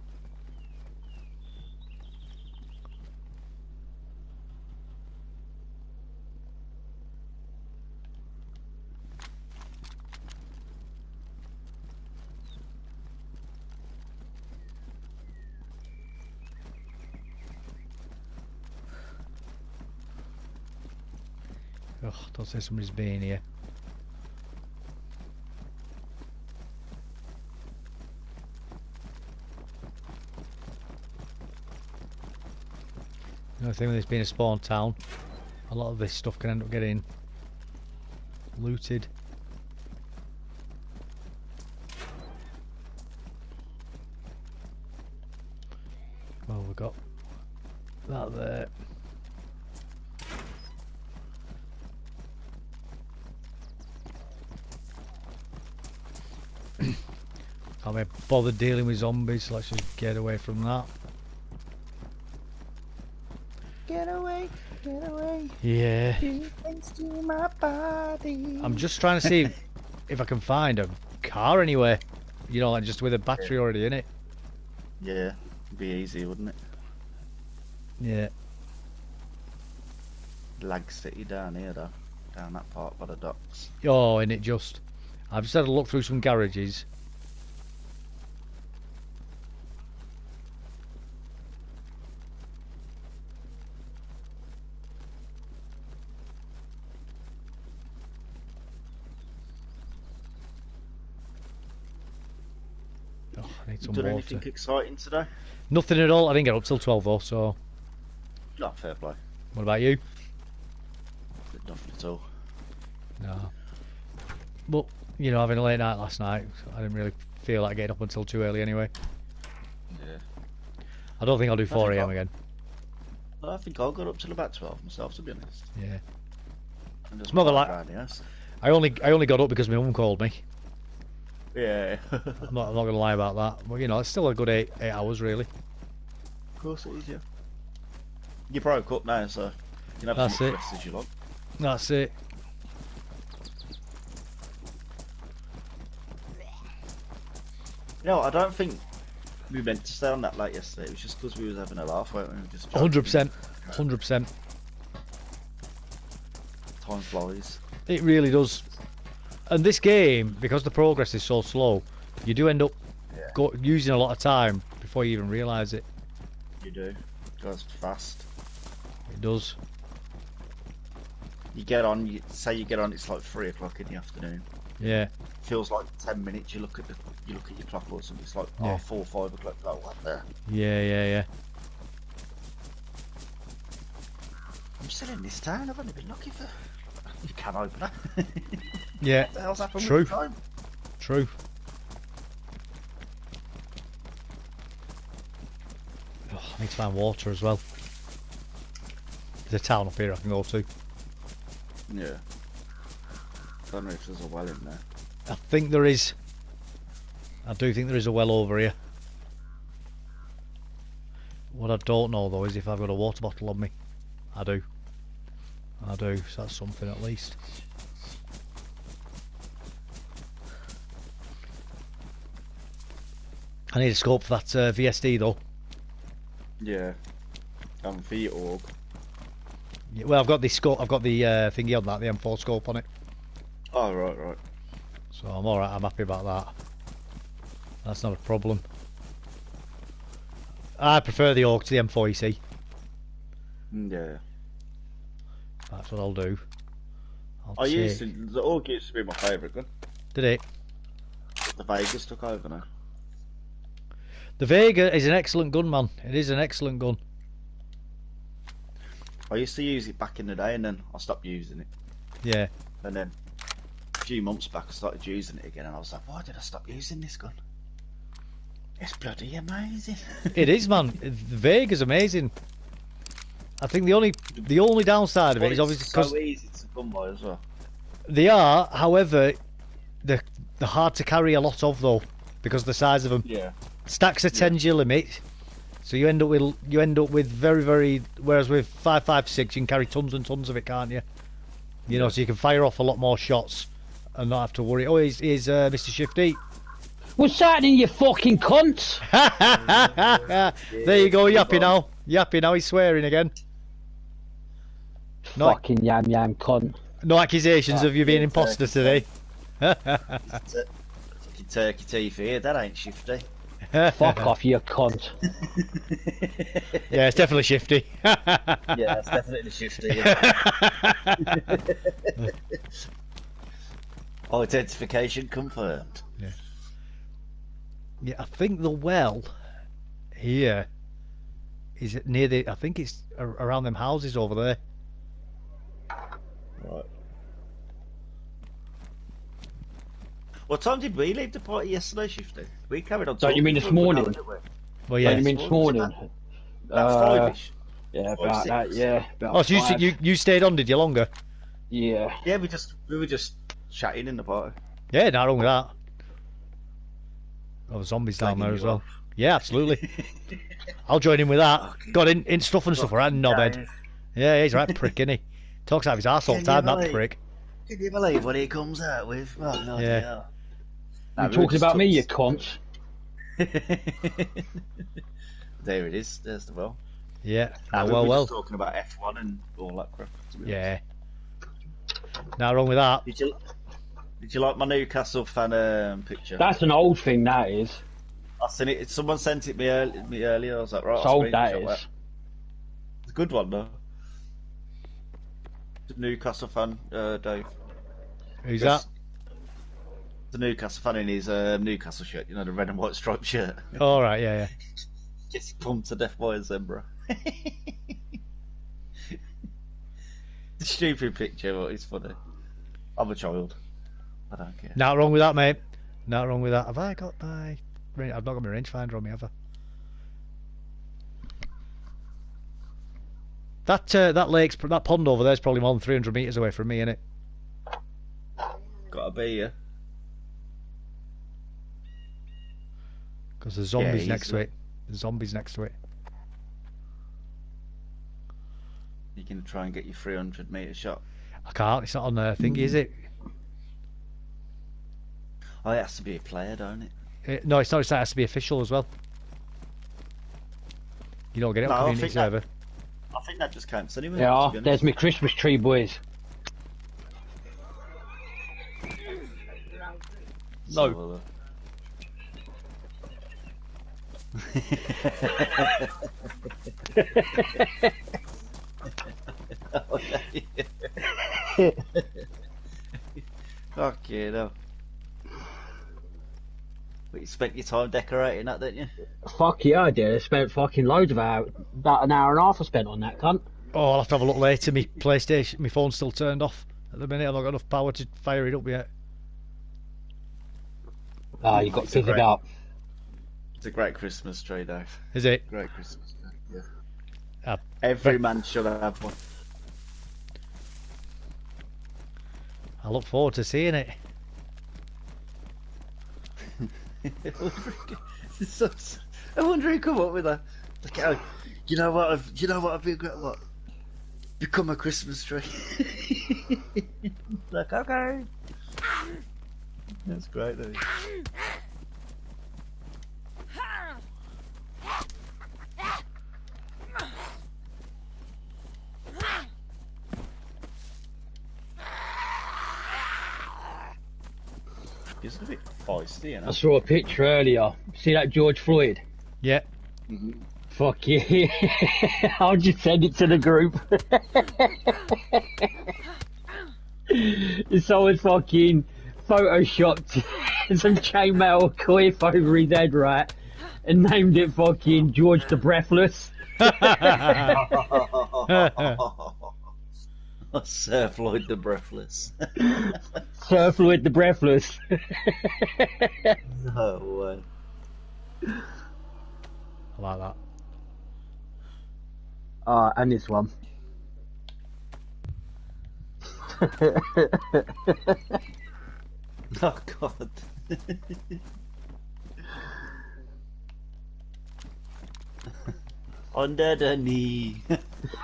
Ugh, don't say somebody's been here. The only thing with this being a spawn town, a lot of this stuff can end up getting looted. Well, we've got that there. Can't be bothered dealing with zombies, so let's just get away from that. Get away, get away. Yeah. Thanks to my body. I'm just trying to see if I can find a car anywhere. You know, like just with a battery already in it. Yeah, it'd be easy, wouldn't it? Yeah. Lag City down here though. Down that part by the docks. Oh, and it just... I've just had a look through some garages. Oh, I need some Done water. anything exciting today? Nothing at all. I didn't get up till 12 though, so... Not fair play. What about you? Nothing at all. No. But, you know, having a late night last night, I didn't really feel like getting up until too early anyway. Yeah. I don't think I'll do 4 AM I- again. I think I got up till about 12 myself, to be honest. Yeah. And just More than walked like- around the house. I only got up because my mum called me. Yeah. I'm not gonna lie about that. But you know, it's still a good 8 hours really. Of course it is, yeah. You broke up now, so you can have That's as much it. rest as you like. That's it. You know, I don't think we meant to stay on that late yesterday. It was just because we was having a laugh, weren't we? We were just joking. 100%. 100%. Time flies. It really does. And this game, because the progress is so slow, you do end up using a lot of time before you even realise it. You do. It goes fast. It does. You get on, say you get on, it's like 3 o'clock in the afternoon. Yeah. Feels like 10 minutes. You look at your clock or something. It's like Yeah. 4, 5 o'clock. Like what there? Yeah. I'm still in this town. I've only been looking for. You can open it. Yeah. What the hell's happened True. with the time? True. Oh, I need to find water as well. There's a town up here I can go to. Yeah. Don't know if there's a well in there. I think there is. I do think there is a well over here. What I don't know though is if I've got a water bottle on me. I do. So that's something at least. I need a scope for that VSD though. Yeah. For your org. Yeah, well, I've got the scope. I've got the thingy on that, the M4 scope on it. Oh, right. So I'm alright. I'm happy about that. That's not a problem. I prefer the AUG to the M4, you see. Yeah. That's what I'll do. The org used to be my favourite gun. Did it? The Vegas took over now. The Vega is an excellent gun, man. It is an excellent gun. I used to use it back in the day, and then I stopped using it. Yeah. And then a few months back, I started using it again, and I was like, "Why did I stop using this gun? It's bloody amazing." It is, man. The Vega's amazing. I think the only downside of it is obviously because so easy to come by as well. they are. However, they're hard to carry a lot of though because of the size of them. Yeah. Stacks of 10's your limit, so you end up with very, very. Whereas with 5.56 you can carry tons and tons of it, can't you? You know, so you can fire off a lot more shots and not have to worry. Oh, here's Mr. Shifty. What's happening, you fucking cunt? There you go, yappy now. Yappy now. He's swearing again. No, Fucking yam cunt. no accusations of you being imposter today. Fucking turkey teeth here, that ain't shifty. Fuck off, you cunt. Yeah, it's definitely Shifty. Yeah, that's definitely shifty. Yeah. Identification confirmed. Yeah, I think the well here is near the. I think it's around them houses over there. Right. What time did we leave the party yesterday, Shifty? We carried on. Don't you mean talking this for an hour, morning? didn't we? Well, yeah. Don't you mean this morning? About five-ish. Yeah, Five, about that, six. yeah. About Oh, so five. you stayed on, did you, longer? Yeah. Yeah, we were just chatting in the party. Yeah, not wrong with that. Oh, zombies down there Slagging as you well. off. Yeah, absolutely. I'll join in with that. Fucking Got in stuff and stuff, right? Knobhead. Dave. Yeah, he's a right prick, isn't he? Talks out of his arse all the Can you time, that believe- prick. Can you believe what he comes out with? Oh, bloody Yeah. hell. You're we were talking just about me, you talking- cunt. There it is. There's the well. Yeah. Nah, Oh, we well, were well. just talking about F1 and all that crap. To be Yeah. Not wrong with that. honest. Did you like my Newcastle fan picture? That's an old thing, that is. I seen it. Someone sent it me earlier. I was like, right, It's I'll old, that screenshot is. It's a good one though. The Newcastle fan, Dave. Who's that? The Newcastle fan in his Newcastle shirt, you know, the red and white striped shirt. All right, yeah, yeah. Gets pumped to death by a zebra. Stupid picture, but it's funny. I'm a child. I don't care. Not wrong with that, mate. Not wrong with that. Have I got my... I've not got my rangefinder on me, have I? That pond over there is probably more than 300 metres away from me, innit? Gotta be, yeah. Because there's zombies Yeah, next to it. There's zombies next to it. You can try and get your 300-metre shot. I can't. It's not on the thingy, is it? Oh, it has to be a player, don't it? No, it's not. It has to be official as well. You don't get it No, on I community think that- server. I think that just counts anyway. Yeah, to be honest. there's my Christmas tree, boys. So, okay, no. But you spent your time decorating that, didn't you? Fuck yeah, I did. I spent fucking loads of hours. About an hour and a half I spent on that, cunt. Oh, I'll have to have a look later. My PlayStation, my phone's still turned off at the minute. I've not got enough power to fire it up yet. Ah, you got It's a figured great- out. It's a great Christmas tree, Dave. Is it? Great Christmas tree, yeah. Ah, Every man should have one. I look forward to seeing it. I wonder who come up with that. Like, oh, you know what? I've been what? Become a Christmas tree. Like, okay. That's great, though. It's a bit feisty, you know. I saw a picture earlier. See that George Floyd? Yeah. Fuck yeah. I'll just send it to the group. Someone fucking photoshopped some chainmail coif over his head, right? And named it fucking George the Breathless. Sir Floyd the Breathless. Sir Floyd the Breathless. No way. I like that. And this one. Oh God. Under the knee.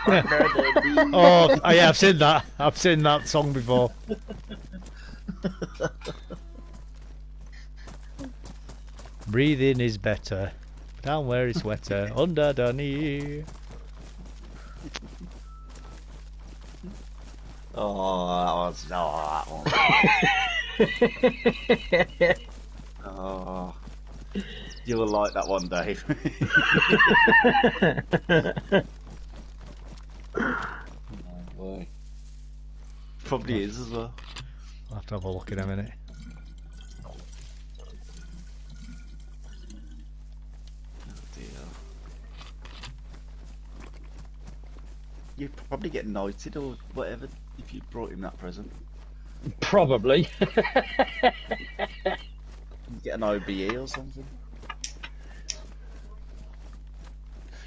Under the knee. Oh, yeah, I've seen that. I've seen that song before. Breathing is better. Down where it's wetter. Under the knee. Oh, that one. Oh, you will like that one, Dave. Oh, boy. Probably is as well. I'll have to have a look in a minute. Oh dear. You'd probably get knighted or whatever if you brought him that present. Probably. You'd get an OBE or something.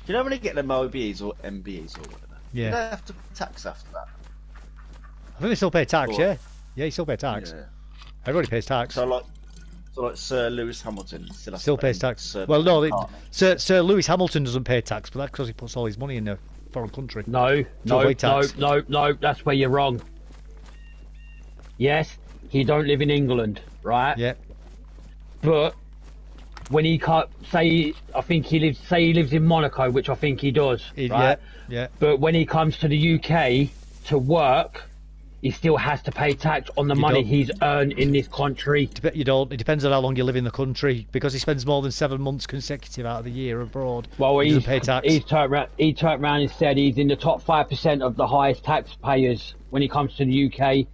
You know when you get them OBEs or MBEs or whatever? You Yeah. don't have to pay tax after that. I think they still pay tax, Or- yeah? Yeah, you still pay tax. Yeah. Everybody pays tax. So like Sir Lewis Hamilton still has Still to pay pays tax. Sir Well, no, McCartney. Sir Lewis Hamilton doesn't pay tax, but that's because he puts all his money in a foreign country. No, avoid tax. no, that's where you're wrong. Yes, he don't live in England, right? Yeah. But when he can't say, I think he lives. Say he lives in Monaco, which I think he does. Right? Yeah. But when he comes to the UK to work, he still has to pay tax on the money he's earned in this country. You don't. It depends on how long you live in the country, because he spends more than 7 months consecutive out of the year abroad. Well, he doesn't pay tax. He turned around and said he's in the top 5% of the highest taxpayers when he comes to the UK.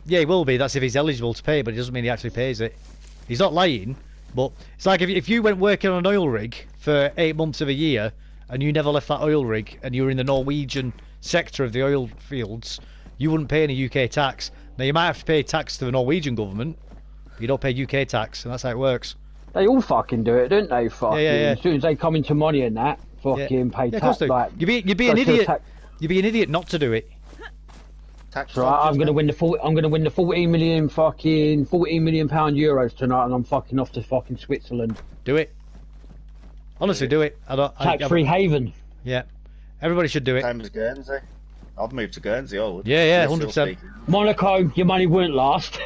Yeah, he will be. That's if he's eligible to pay, but it doesn't mean he actually pays it. He's not lying, but it's like if you went working on an oil rig for 8 months of a year and you never left that oil rig and you were in the Norwegian sector of the oil fields, you wouldn't pay any UK tax. Now, you might have to pay tax to the Norwegian government, but you don't pay UK tax, and that's how it works. They all fucking do it, don't they? Fucking. Yeah. As soon as they come into money and that, fucking pay tax. Like, you'd be an idiot. You'd be an idiot not to do it. Tax right, I'm gonna win the 14 million pound euros tonight, and I'm fucking off to fucking Switzerland. Do it. Honestly, do it. Tax-free haven. Yeah, everybody should do it. Same as Guernsey. I've moved to Guernsey. I would. Yeah, 100%. Monaco, your money won't last.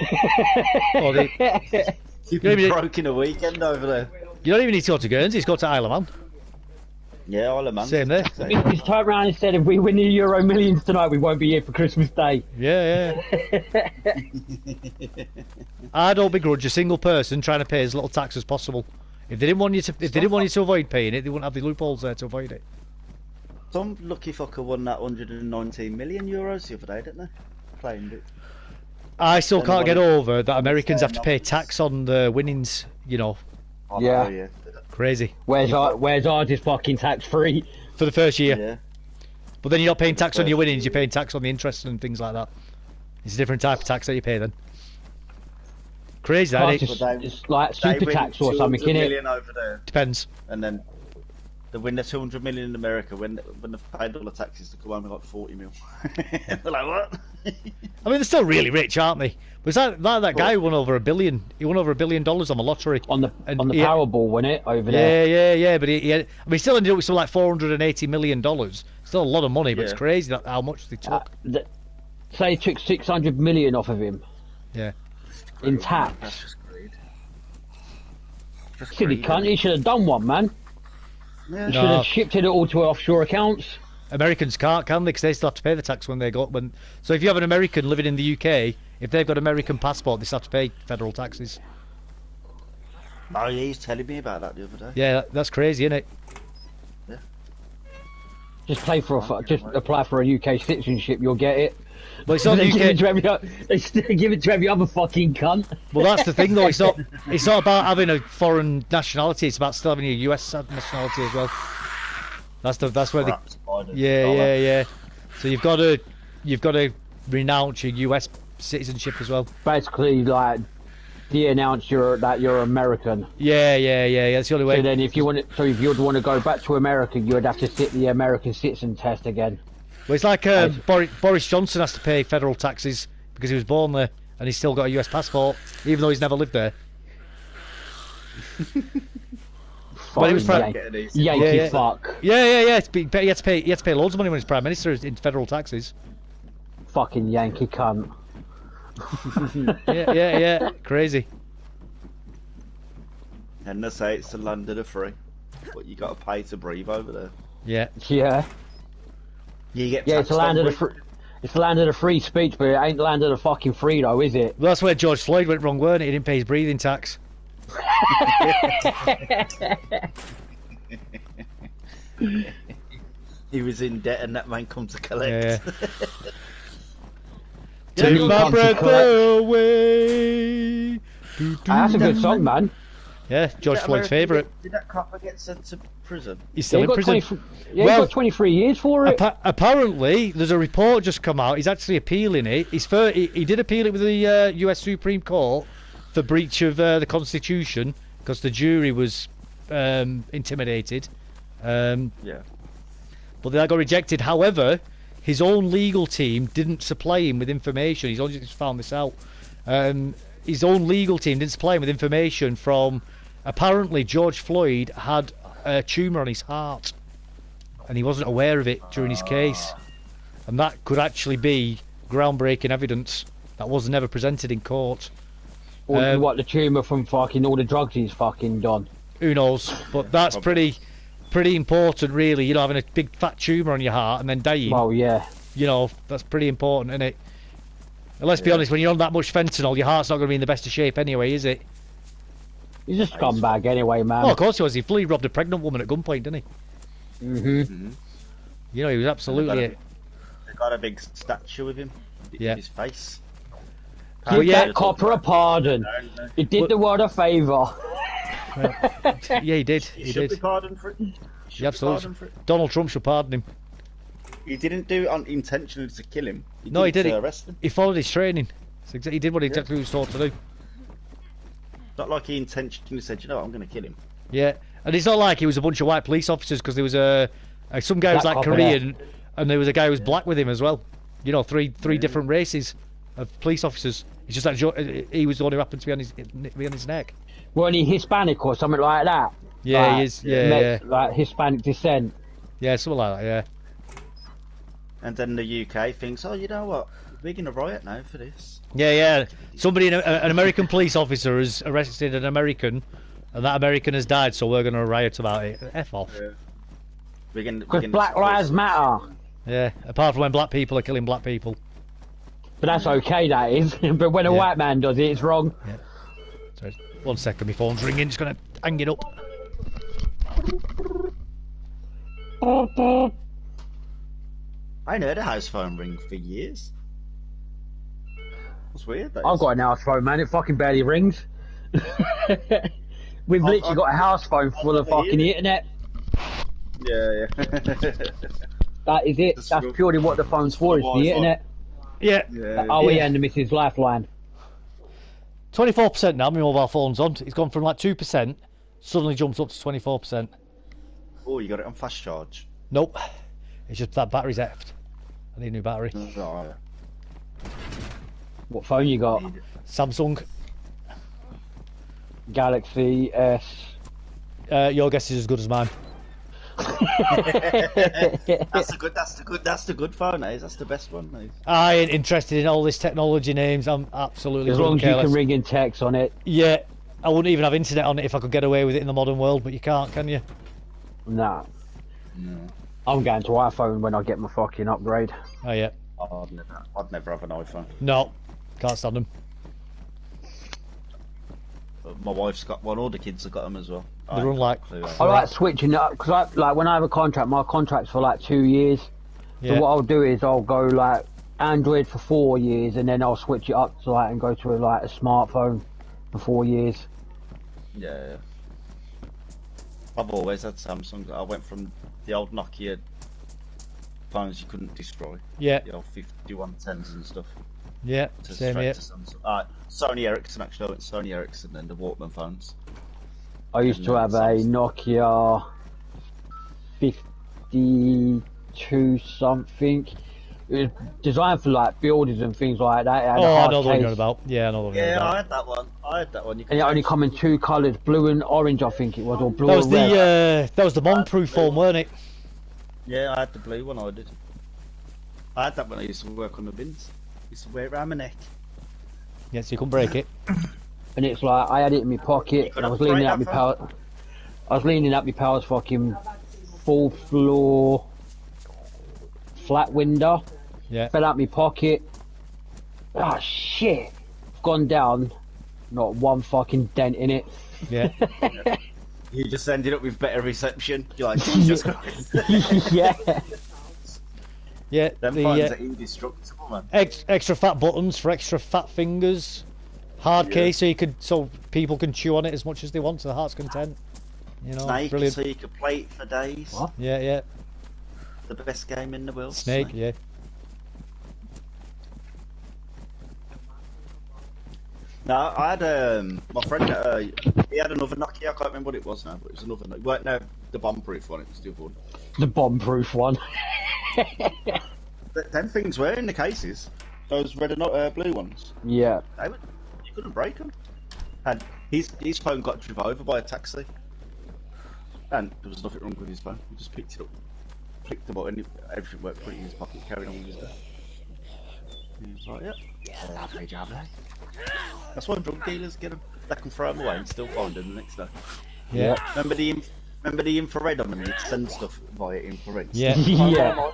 You'd be broke in a weekend over there. You don't even need to go to Guernsey. Just go to Isle of Man. Yeah, Isle of Man. Same there. He's turned around and said, if we win the Euro Millions tonight, we won't be here for Christmas Day. Yeah. I don't begrudge a single person trying to pay as little tax as possible. If they didn't want you to avoid paying it, they wouldn't have the loopholes there to avoid it. Some lucky fucker won that 119 million euros the other day, didn't they? Claimed it. I still can't get over that Americans have to pay tax on the winnings, you know. Oh, yeah. Crazy. Where's ours is fucking tax-free. For the first year. Yeah. But then you're not paying tax on your winnings, you're paying tax on the interest and things like that. It's a different type of tax that you pay then. Crazy, that it's like super tax or something, innit? Over there. Depends. And then they win the 200 million in America when they paid all the taxes to come home with like 40 mil. They're like, what? I mean, they're still really rich, aren't they? Was that guy who won over $1 billion? He won over $1 billion on the lottery. On the Powerball, wasn't it, over there? Yeah. But he still ended up with something like $480 million. Still a lot of money, but it's crazy how much they took. Say they took 600 million off of him. Yeah. In tax. That's just greed. Silly cunt, he should have done one, man. Yeah. He should have shipped it all to offshore accounts. Americans can't, can they? Because they still have to pay the tax when they go. So if you have an American living in the UK, if they've got an American passport, they still have to pay federal taxes. Oh, yeah, he's telling me about that the other day. Yeah, that's crazy, isn't it? Yeah. Just apply for a UK citizenship, you'll get it. Well, it's not they UK. They still give it to every other fucking cunt. Well, that's the thing, though. It's not about having a foreign nationality. It's about still having a US nationality as well. That's where they. Yeah. So you've got to renounce your US citizenship as well. Basically, like, de-announce that you're American. Yeah. That's the only way. So then, if you'd want to go back to America, you would have to sit the American citizen test again. Well, it's like Boris Johnson has to pay federal taxes because he was born there and he's still got a US passport, even though he's never lived there. But he was Yankee fuck. Yeah. He had to pay loads of money when he's prime minister in federal taxes. Fucking Yankee cunt. Yeah. Crazy. And they say it's the land of the free, but you got to pay to breathe over there. Yeah. You get it's the land of the free speech, but it ain't the land of the fucking free, though, is it? Well, that's where George Floyd went wrong, weren't it? He didn't pay his breathing tax. He was in debt, and that man come to collect. Yeah. Take my breath away. That's a good song, man. Yeah, George Floyd's favourite. Did that copper get sent to prison? He's still in prison. He got 23 years for it. Apparently, there's a report just come out. He's actually appealing it. He did appeal it with the US Supreme Court for breach of the Constitution because the jury was intimidated. Yeah. But that got rejected. However, his own legal team didn't supply him with information. He's only just found this out. His own legal team didn't supply him with information from... Apparently, George Floyd had a tumour on his heart, and he wasn't aware of it during his case. And that could actually be groundbreaking evidence that was never presented in court. Or what, the tumour from fucking all the drugs he's fucking done? Who knows? But that's pretty important, really. You know, having a big fat tumour on your heart and then dying. Well, yeah. You know, that's pretty important, isn't it? And let's be honest, when you're on that much fentanyl, your heart's not going to be in the best of shape anyway, is it? He's a scumbag anyway, man. Oh, of course he was. He fully robbed a pregnant woman at gunpoint, didn't he? Mm-hmm. You know, he was absolutely... They got a big statue of him. Yeah. His face. Give that copper a pardon. He did the world a favour. Yeah, he did. He should did. be pardoned for it. Yeah, absolutely. Donald Trump should pardon him. He didn't do it intentionally to kill him. No, he did it. Arrest him. He followed his training. He did what exactly he was taught to do. Not like he intentionally said, you know what, I'm going to kill him. Yeah, and it's not like he was a bunch of white police officers, because there was some guy who was Black like copper, Korean, and there was a guy who was black with him as well. You know, three different races of police officers. It's just that he was the one who happened to be on his neck. Weren't he Hispanic or something like that? Yeah, like, he is. Yeah. Like Hispanic descent. Yeah, something like that. Yeah. And then the UK thinks, oh, you know what, we're going to riot now for this. Yeah. Somebody, an American police officer has arrested an American, and that American has died, so we're going to riot about it. F off. Yeah. Because Black Lives Matter. Yeah, apart from when black people are killing black people. But that's okay, that is. But when a white man does it, it's wrong. Yeah. Sorry, 1 second, my phone's ringing, just going to hang it up. I ain't heard a house phone ring for years. That's weird. I've got an house phone, man. It fucking barely rings. We've literally got a house phone full of fucking internet. Yeah. That is it. That's purely what the phone's for, is the internet. Yeah. And the Mrs. Lifeline. 24% now, my mobile phone's on. It's gone from like 2%, suddenly jumped up to 24%. Oh, you got it on fast charge? Nope. It's just that battery's effed. I need a new battery. Oh. What phone you got? Samsung. Galaxy S. Your guess is as good as mine. That's the good phone, eh? That's the best one, eh? I ain't interested in all this technology names. I'm absolutely as long as you careless. can ring and text on it. Yeah, I wouldn't even have internet on it if I could get away with it in the modern world, but you can't, can you? Nah. No. I'm going to iPhone when I get my fucking upgrade. Oh yeah. Oh, I'd never have an iPhone. No, can't stand them. My wife's got one. All the kids have got them as well. They run like. I like switching it up because when I have a contract, my contract's for like 2 years. Yeah. So what I'll do is I'll go like Android for 4 years, and then I'll switch it up to like and go to like a smartphone for 4 years. Yeah. I've always had Samsung. I went from the old Nokia phones you couldn't destroy. Yeah. The old 5110s and stuff. Yeah. Same here. To Samsung. Sony Ericsson, actually. I went Sony Ericsson and the Walkman phones. I used to have a Nokia 52 something. It was designed for like buildings and things like that. It had a hard I know what case. you're on about. Yeah, I know what you're on about. I had that one. And it only come in 2 colours, blue and orange, I think it was, or blue That was and red. that was the bomb-proof phone, weren't it? Yeah, I had the blue one. I did. I had that when I used to work on the bins. Used to wear it around my neck. Yeah, so you couldn't break it. And it's like I had it in my pocket, and I was leaning out my power. I was leaning out my power's fucking 4th floor flat window. Yeah. Fell out my pocket. Ah shit! Gone down. Not one fucking dent in it. Yeah. You just ended up with better reception. You're like, Jesus Christ. Yeah. Yeah. Them phones are indestructible, man. Extra fat buttons for extra fat fingers. Hard case so people can chew on it as much as they want to their heart's content. You know, Snake, brilliant. so you could play it for days. What? Yeah. The best game in the world. Snake, yeah. No, I had my friend. He had another Nokia. I can't remember what it was now, but it was another Nokia. Well, no, the bomb-proof one. It was the other one. The bomb-proof one. Them things were in the cases. Those red and blue ones. Yeah. You couldn't break them. And his phone got driven over by a taxi. And there was nothing wrong with his phone. He just picked it up, clicked the button, everything worked, put it in his pocket, carried on with his day. He was like, yeah, lovely job, eh? That's why drug dealers get them. They can throw them away and still find them the next day. Yeah. Remember the infrared on them? You'd send stuff via infrared. Yeah. Yeah.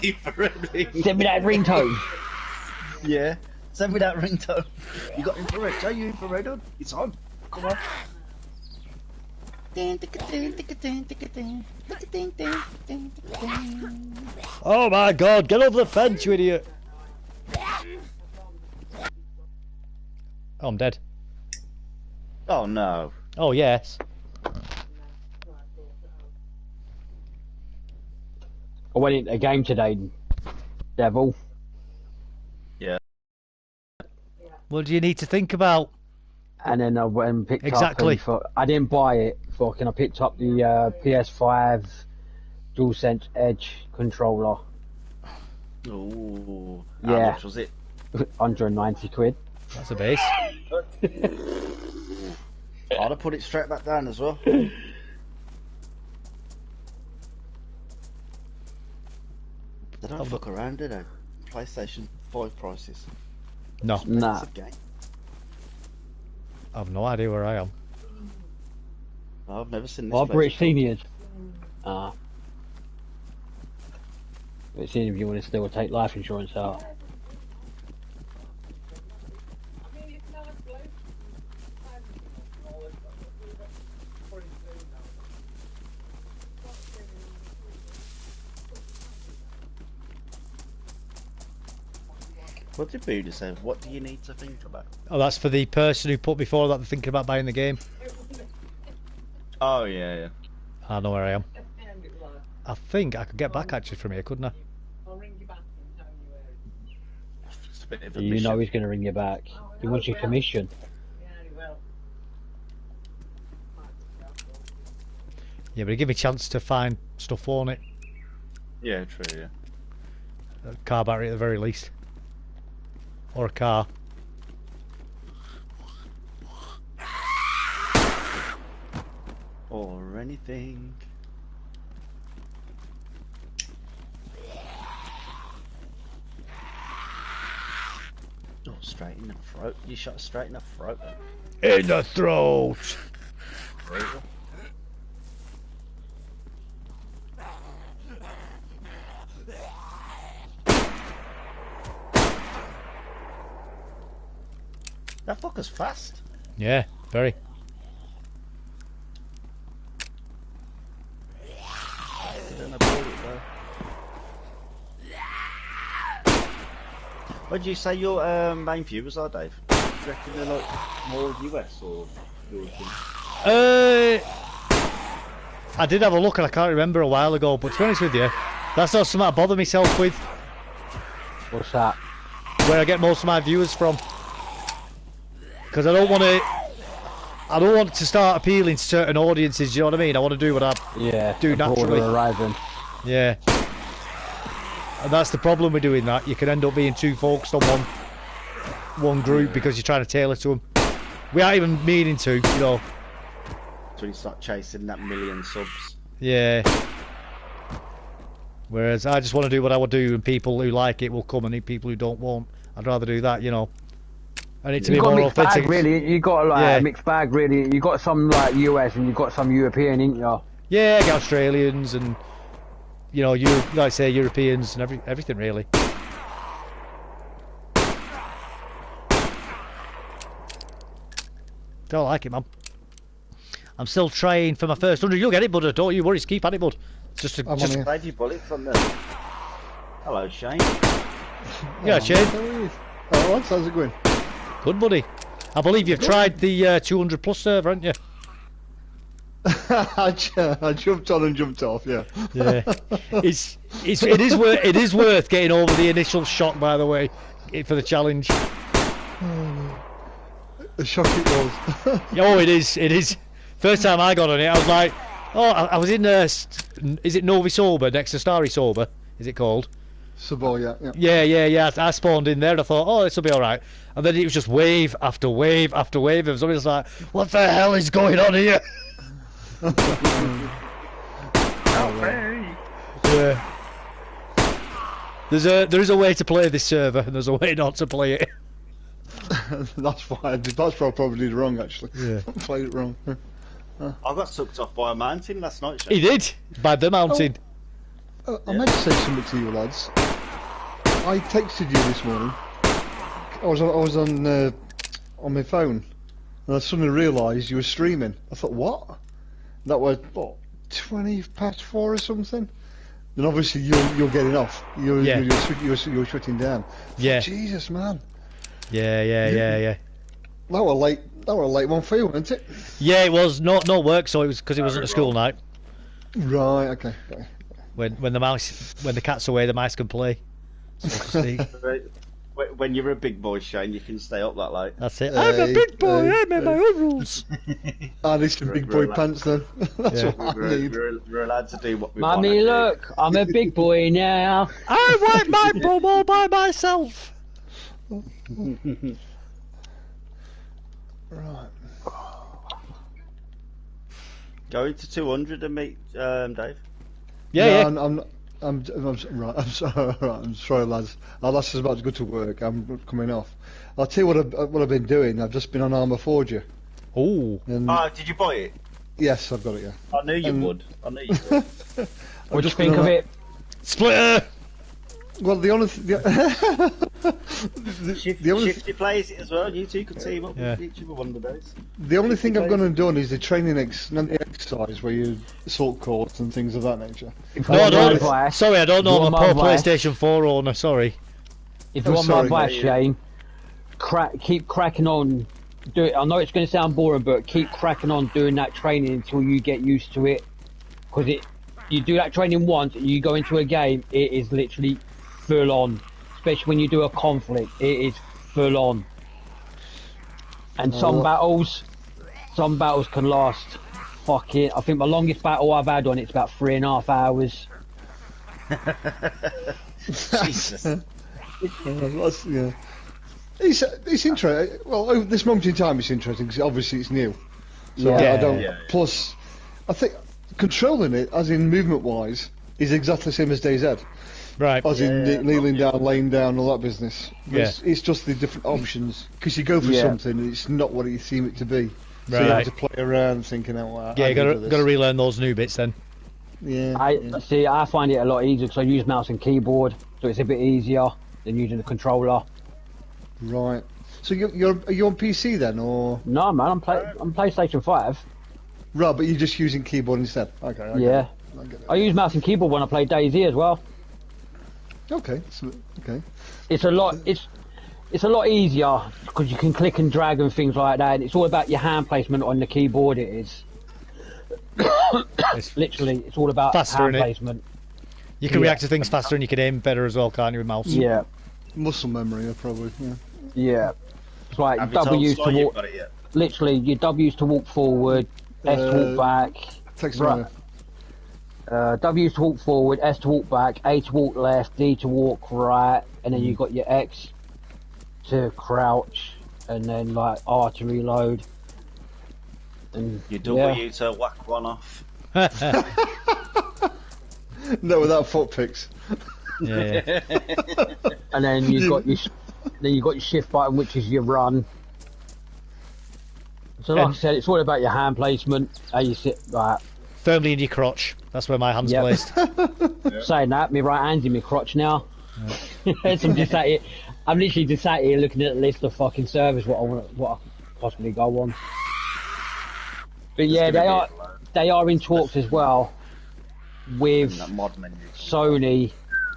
Infrared ring. Send me that ringtone. Yeah. Send me that ringtone. You got infrared? Are you infrared on? It's on. Come on. Oh my god, get over the fence, you idiot! Oh, I'm dead. Oh no. Oh, yes. I went into a game today, devil. Yeah. What do you need to think about? And then I went and picked Exactly. up. I didn't buy it. Fucking, I picked up the PS5 DualSense Edge controller. Ooh. Yeah. How much was it? 190 quid. That's a base. I'd have put it straight back down as well. They don't fuck around, do they? PlayStation 5 prices. No, Nah. It's a game. I have no idea where I am. I've never seen this. Well, place British before. seniors. But seeing if you want to still take life insurance out. What did Buddha say? What do you need to think about? Oh, that's for the person who put before that they're thinking about buying the game. Oh yeah, yeah. I know where I am. I think I could get back actually from here, couldn't I? It's a bit of a You mission. know he's going to ring you back. He wants your commission. Yeah, but it give me a chance to find stuff, won't it? Yeah, true. Yeah. A car battery at the very least. Or a car. Or anything. Oh, straight in the throat. You shot straight in the throat. In the throat! That fucker's fast. Yeah, very. Don't avoid it though. What did you say your main viewers are, Dave? Do you reckon they're like more US or European? I did have a look and I can't remember a while ago, but to be honest with you, that's not something I bother myself with. What's that? Where I get most of my viewers from. Because I don't want to. I don't want to start appealing to certain audiences. You know what I mean? I want to do what I do naturally. Horizon. Yeah. And that's the problem with doing that. You can end up being too focused on one group because you're trying to tailor to them. We aren't even meaning to, you know. So you start chasing that million subs. Yeah. Whereas I just want to do what I would do, and people who like it will come, and people who don't won't. I'd rather do that, you know. I need to be You got a more mixed authentic. bag, really. You got like a mixed bag, really. You got some like US and you got some European, ain't you? Yeah, I get Australians and you know, like I say, Europeans and everything really. Don't like it, man. I'm still trying for my first 100. You'll get it, bud. Don't you worry. Just keep at it, bud. It's just Save your bullets on there. Hello, Shane. Yeah, Shane. Oh, lads, how's it going? Good, buddy. I believe you've tried the 200 plus server, haven't you? I jumped on and jumped off, yeah. Yeah. It is worth getting over the initial shock, by the way, for the challenge. The shock it was. Oh, it is. First time I got on it, I was like, oh, I was in is it Novi Sober next to Starry Sober? Is it called? Sabor, yeah. Yeah. I spawned in there and I thought, oh, this will be alright. And then it was just wave after wave after wave. It was always like, what the hell is going on here? Yeah. There is a way to play this server, and there's a way not to play it. That's why that's why I probably did wrong, actually. Yeah. Played it wrong. I got sucked off by a mountain last night. Shane. He did by the mountain. I meant to say something to you lads. I texted you this morning. I was on my phone, and I suddenly realised you were streaming. I thought, what? That was what, 4:20 or something. Then obviously you're getting off. You're shutting down. Yeah. Jesus, man. Yeah. That were late. That were a late one for you, wasn't it? Yeah, it was not work, so it was because it wasn't a school night. Right. Okay. When the cat's away, the mice can play. So to speak. When you're a big boy, Shane, you can stay up that late. That's it. I'm a big boy. I'm in my own rules. I need some big boy pants then. That's what I need. We're allowed to do what we want. Mummy, look, I'm a big boy now. I wipe my bum all by myself. Right. Going to 200 and meet Dave. Yeah. I'm right. I'm sorry. Right, I'm sorry, lads. Our lass is about to go to work. I'm coming off. I'll tell you what I've been doing. I've just been on Armour Forger. Oh. Did you buy it? Yes, I've got it. Yeah. I knew you would. What do you think of it? Splitter. Well, the only Shifty plays it as well. You two could team up with each other one of the days. The only thing I've gone and done is the training exercise where you assault courts and things of that nature. No, I don't. Sorry, I don't know. I'm a poor PlayStation 4 owner. Sorry. If you want my advice, Shane, keep cracking on. Do it. I know it's going to sound boring, but keep cracking on doing that training until you get used to it. Because you do that training once, you go into a game, it is literally full on. Especially when you do a conflict, it is full on. And some battles can last. Fucking, I think my longest battle I've had on it's about 3.5 hours. Jesus. Yeah. It's interesting. Well, at this moment in time, it's interesting because obviously it's new. So I don't. Plus, I think controlling it, as in movement-wise, is exactly the same as DayZ. Right. As in kneeling down, laying down, all that business. It's just the different options because you go for something and it's not what you seem it to be. So you have to play around thinking, "Oh, you got to relearn those new bits then." Yeah. I find it a lot easier because I use mouse and keyboard, so it's a bit easier than using the controller. Right. So are you on PC then, or? No, man, I'm PlayStation 5. Right, but you're just using keyboard instead. Okay. I use mouse and keyboard when I play DayZ as well. Okay. Okay. It's a lot easier because you can click and drag and things like that. And it's all about your hand placement on the keyboard. It is. Literally, it's all about hand placement. You can react to things faster and you can aim better as well, can't you, with mouse? Yeah. Muscle memory, probably. Yeah. It's like W's to walk. Literally, your W's to walk forward, S to walk back. Right. W to walk forward, S to walk back, A to walk left, D to walk right, and then you got your X to crouch, and then like R to reload. And your W to whack one off. No, without foot picks. Yeah. And then you got your shift button, which is your run. So like I said, it's all about your hand placement, how you sit right. Firmly in your crotch. That's where my hand's placed. Saying that, my right hand's in my crotch now. So I'm literally just sat here looking at the list of fucking servers what I could possibly go on. But yeah, they are in talks as well with Sony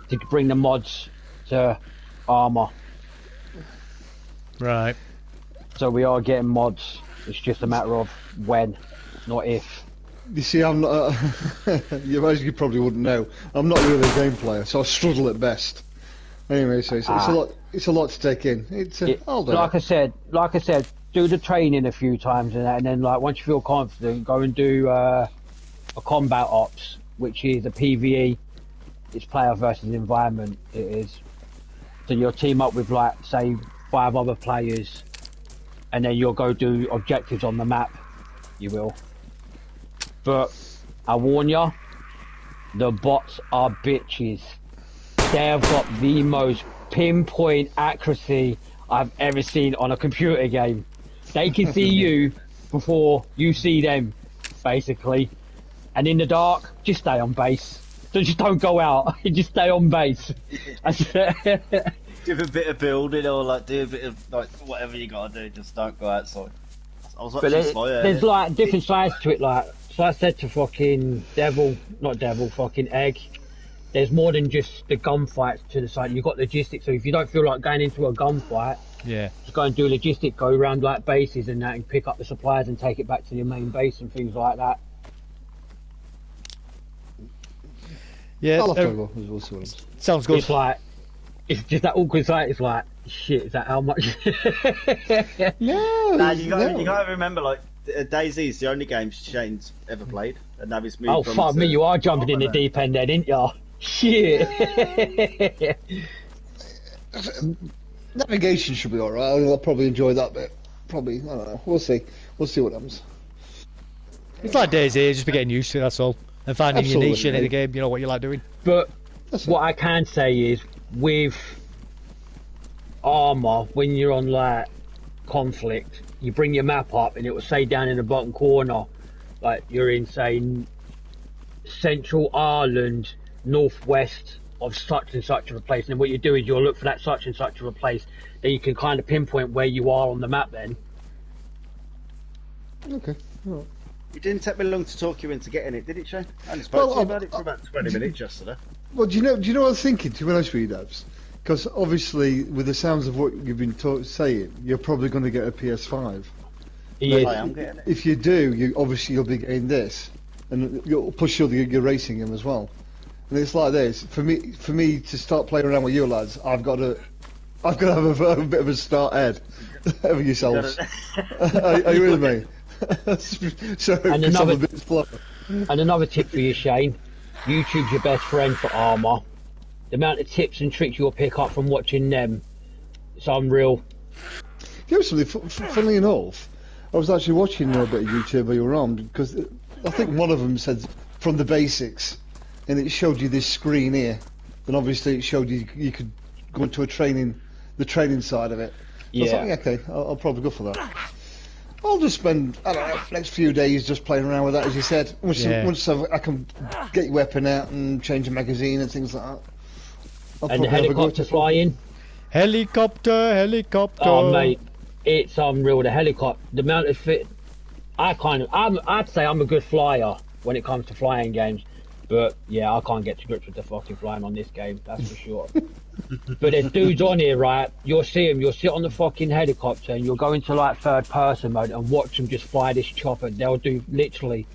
to bring the mods to Armour. Right. So we are getting mods. It's just a matter of when, not if. You see, I'm not. As you probably wouldn't know, I'm not really a game player, so I struggle at best. Anyway, so it's a lot. It's a lot to take in. Like I said, do the training a few times and then like once you feel confident, go and do a combat ops, which is a PvE. It's player versus environment. It is. So you'll team up with like say 5 other players, and then you'll go do objectives on the map. You will. But I warn ya, the bots are bitches. They have got the most pinpoint accuracy I've ever seen on a computer game. They can see you before you see them. basically. And in the dark, just stay on base. So just don't go out. Just stay on base. Do a bit of building or like do a bit of like whatever you gotta do. Just don't go outside. I was watching there's like different sides to it. Like so, I said to fucking fucking Egg. There's more than just the gunfights to the side. You've got logistics. So if you don't feel like going into a gunfight, just go and do logistics. Go around like bases and that, and pick up the supplies and take it back to your main base and things like that. Yeah, sounds good. It's like, it's just that awkward sight. It's like, shit, is that how much? No, you gotta remember, like, DayZ is the only game Shane's ever played, and now he's moved. Oh fuck me, you are jumping in the deep end then, ain't ya? Shit. Navigation should be alright. I'll probably enjoy that bit. Probably, I don't know. We'll see. We'll see what happens. It's like DayZ, just be getting used to it, that's all. And finding your niche in the game, you know what you like doing. But what I can say is, with armour, when you're on like conflict, you bring your map up and it will say down in the bottom corner, like you're in, say, Central Ireland, northwest of such and such of a place. And what you do is you'll look for that such and such of a place. Then you can kind of pinpoint where you are on the map then. Okay. All right. It didn't take me long to talk you into getting it, did it, Shane? I only spoke to you about it for about 20 minutes yesterday. Well, do you know what I was thinking, to be honest with you, Dabs? Because obviously, with the sounds of what you've been saying, you're probably going to get a PS5. Yeah. I am getting it. If you do, you'll be getting this, and you'll push your racing game as well. And it's like this. For me to start playing around with you lads, I've got to have a bit of a start ahead of yourselves. Are you with me? So, and another tip for you, Shane. YouTube's your best friend for armour. The amount of tips and tricks you'll pick up from watching them, it's unreal. You know something, funnily enough, I was actually watching a bit of YouTube while you were on, because I think one of them said from the basics, and it showed you this screen here, and obviously it showed you could go into the training side of it. So I was like, okay, I'll probably go for that. I'll just spend, I don't know, next few days just playing around with that, as you said. Once I can get your weapon out and change a magazine and things like that. And the helicopter flying? Helicopter. Oh, mate, it's unreal. The helicopter, the amount of fit. I'd say I'm a good flyer when it comes to flying games. But yeah, I can't get to grips with the fucking flying on this game, that's for sure. But there's dudes on here, right? You'll see them, you'll sit on the fucking helicopter and you'll go into like third person mode and watch them just fly this chopper. They'll literally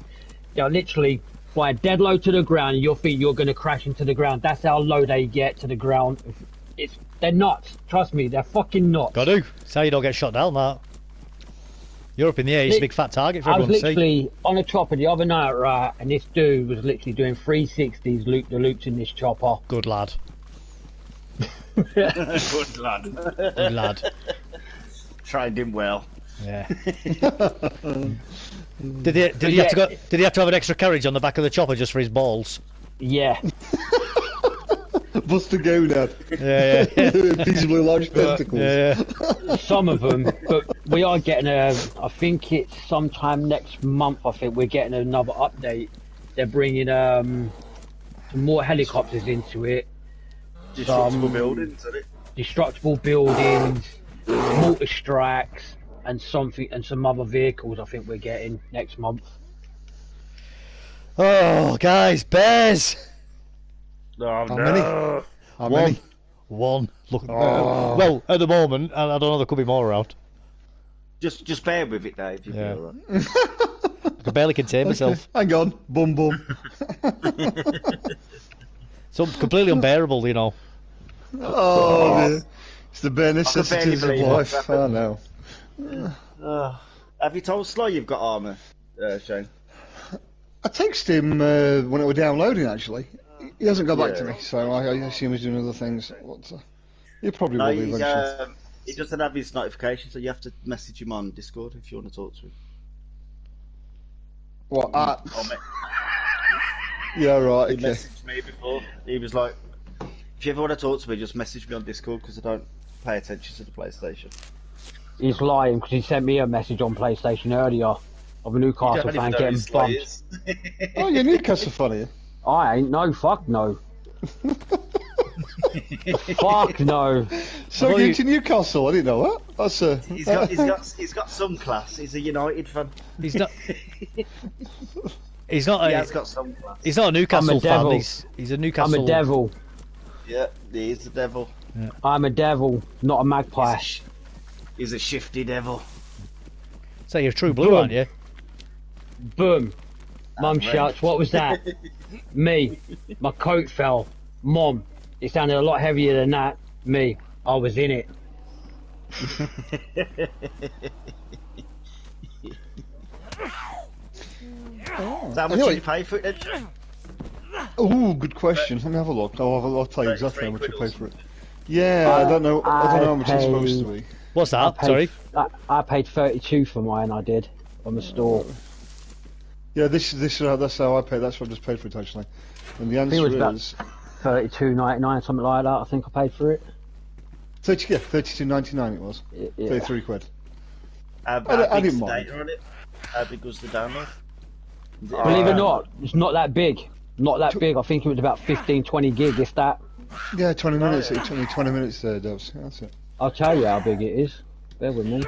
fly dead low to the ground and you'll think you're going to crash into the ground. That's how low they get to the ground. They're nuts, trust me, they're fucking nuts. Gotta do, that's how you don't get shot down, that. You're up in the air, it's a big fat target for everyone to see. I was literally on a chopper the other night, right, and this dude was literally doing 360s loop-the-loops in this chopper. Good lad. Good lad. Good lad. Trained him well. Yeah. Did he have to have an extra carriage on the back of the chopper just for his balls? Yeah. Bust a goonad. Yeah. Feasibly large tentacles. Yeah. Some of them, but we are getting I think it's sometime next month, I think we're getting another update. They're bringing some more helicopters into it. Destructible buildings, isn't it? Destructible buildings, mortar strikes, and some other vehicles I think we're getting next month. Oh, guys, bears! Oh, How many? How many? One. Look. Well, at the moment, and I don't know, there could be more around. Just bear with it, Dave. You'll be all right. I can barely contain myself. Hang on, bum. So completely unbearable, you know. Oh, man. It's the bare necessities of life. I know. Have you told Sly you've got armour, Shane? I texted him when it was downloading, actually. He hasn't got back to me, so I assume he's doing other things. He probably will be eventually. He doesn't have his notifications, so you have to message him on Discord if you want to talk to him. What? Yeah, right, He okay. messaged me before. He was like, if you ever want to talk to me, just message me on Discord because I don't pay attention to the PlayStation. He's lying because he sent me a message on PlayStation earlier of a Newcastle fan getting bumped. Oh, you're Newcastle fan, are you? I ain't. No, fuck no. Fuck no. So you're into Newcastle? I didn't know that. That's a. He's got some class. He's a United fan. He's not. He's not. He has got some class. He's not a Newcastle fan. He's a Newcastle. I'm a devil. Yeah, he is the devil. Yeah. I'm a devil, not a magpie. He's a shifty devil. So you're true blue, aren't you? Boom. Mum shouts, what was that? Me. My coat fell. Mom. It sounded a lot heavier than that. Me. I was in it. So how much did you pay for it then? Oh, good question. Let me have a look. I'll tell you exactly how much I paid for it. Yeah, I don't know. I don't know how much it's supposed to be. What's that? Sorry. I paid 32 for mine. I did on the store. Yeah, that's how I paid. That's what I just paid for it actually. And the answer is $32.99, something like that. I think I paid for it. $32.99 it was. Yeah. 33 quid. How I big's didn't the mind. data on it? How big was the download? Believe it or not, it's not that big. Not that big. I think it was about 15, 20 gig, if that. Yeah, 20 minutes. It took me 20 minutes there, Devs. Yeah, that's it. I'll tell you how big it is. Bear with me.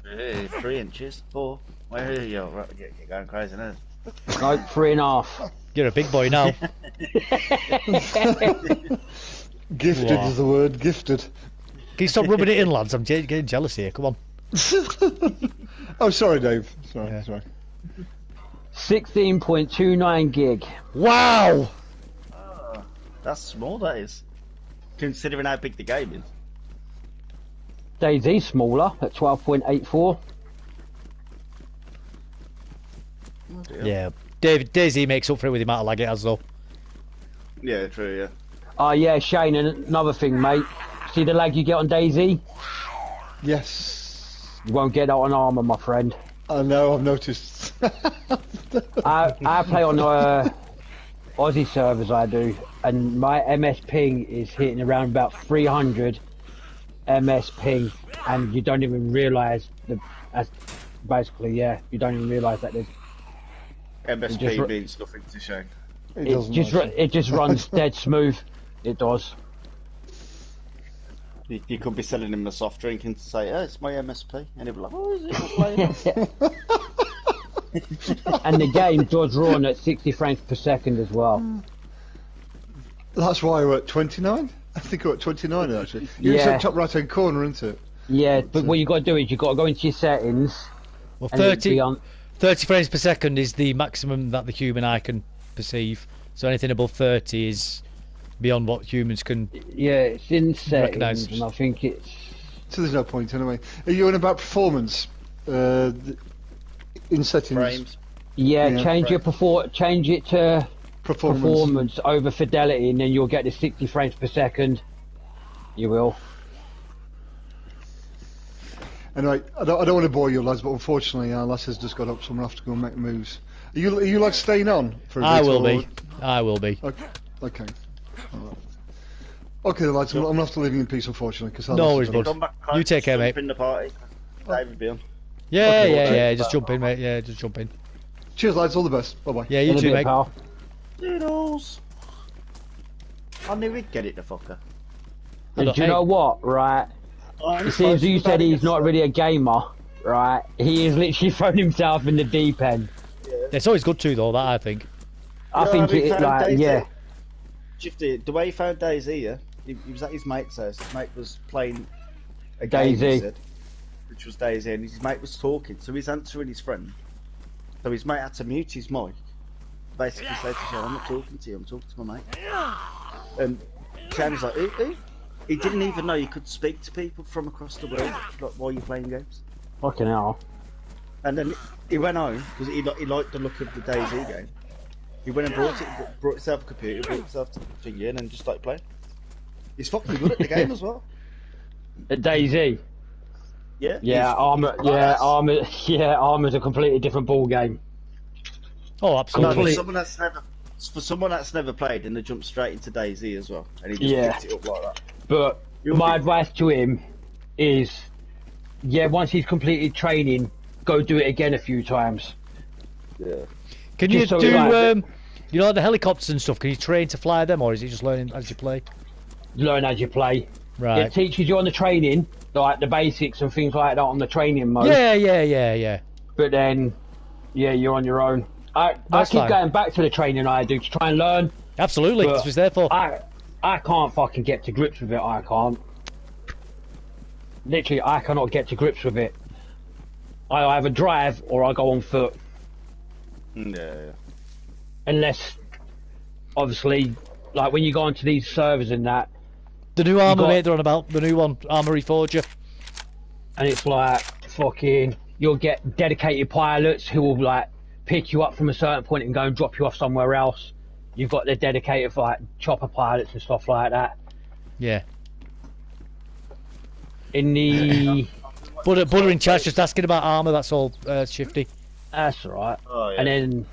Hey, 3 inches, 4. Where are you? Right, you're going crazy now. No, 3.5. You're a big boy now. Gifted is the word. Gifted. Can you stop rubbing it in, lads? I'm getting jealous here. Come on. Oh, sorry, Dave. Sorry. Yeah. Sorry. 16.29 gig. Wow. That's small, that is. Considering how big the game is. DayZ smaller at 12.84. Yeah. DayZ makes up for it with the amount of lag it has, though. Yeah, true, yeah. Oh yeah, Shane, and another thing, mate. See the lag you get on DayZ? Yes. You won't get that on Armour, my friend. I know, I've noticed. I play on Aussie servers, I do, and my MS ping is hitting around about 300 MS ping, and you don't even realise basically, yeah, you don't even realise that there's. MSP means nothing to Shane. It just runs dead smooth. It does. You could be selling him a soft drink and say, "Oh, it's my MSP," and he'll be like, "Oh, is it? What's playing?" And the game does run at 60 frames per second as well. That's why we're at 29? I think we're at 29 actually. You're in the top right hand corner, isn't it? Yeah, but what you got to do is you got to go into your settings. Well, 30 frames per second is the maximum that the human eye can perceive. So anything above 30 is beyond what humans can. Yeah, it's in settings, recognise. and I think it's. So there's no point anyway. Are you on about performance? In settings. Frames. Yeah, change it to Performance over fidelity, and then you'll get the 60 frames per second. You will. Anyway, I don't want to bore you lads, but unfortunately our lass has just got up, so I'm going to have to go and make moves. Are you like staying on for a bit? I will be. I will be. Okay. Right. Okay, lads, I'm going to have to leave you in peace, unfortunately. Cause No worries, bud. You take care, mate. In the party. David be on. Yeah. Just jump in, mate. Yeah, just jump in. Cheers, lads. All the best. Bye bye. Yeah, you too, mate. Pal. Doodles. I knew he'd get it, the fucker. And do you know what, right? It seems you said he's not really a gamer, right? He is literally thrown himself in the deep end. It's always good too, though, that I think. I think it's like, DayZ? yeah. Shifty, the way he found DayZ, yeah? He was at his mate's house. His mate was playing a game, DayZ. he said, which was DayZ, and his mate was talking, so he's answering his friend. So his mate had to mute his mic. Basically said to Shane, "I'm not talking to you, I'm talking to my mate." And Shane was like, "Who?" He didn't even know you could speak to people from across the world like, while you're playing games. Fucking hell. And then he went home because he liked the look of the DayZ game. He went and brought himself a computer, brought himself to the thingy, and then just started playing. He's fucking good at the game as well. At DayZ? Yeah. Yeah, Armour's a completely different ball game. Oh, absolutely. For someone that's never played, and they jump straight into DayZ as well, and he just picks it up like that. But my advice to him is, once he's completed training, go do it again a few times. Yeah. Can you do you know the helicopters and stuff? Can you train to fly them, or is it just learning as you play? Learn as you play. Right. It teaches you on the training, like the basics and things like that on the training mode. Yeah. But then, yeah, you're on your own. I keep going back to the training I do to try and learn. Absolutely, that's what it's there for. I can't fucking get to grips with it. I can't. Literally, I cannot get to grips with it. I either drive or I go on foot. Yeah. Unless, obviously, like when you go onto these servers and that. The new armour, mate, they're on about the new one, Armory Forger. And it's like, fucking, you'll get dedicated pilots who will, like, pick you up from a certain point and go and drop you off somewhere else. You've got the dedicated, like, chopper pilots and stuff like that. Yeah. In the... Butter in chat's just asking about armour, that's all, Shifty. That's alright. Oh, yeah. And then,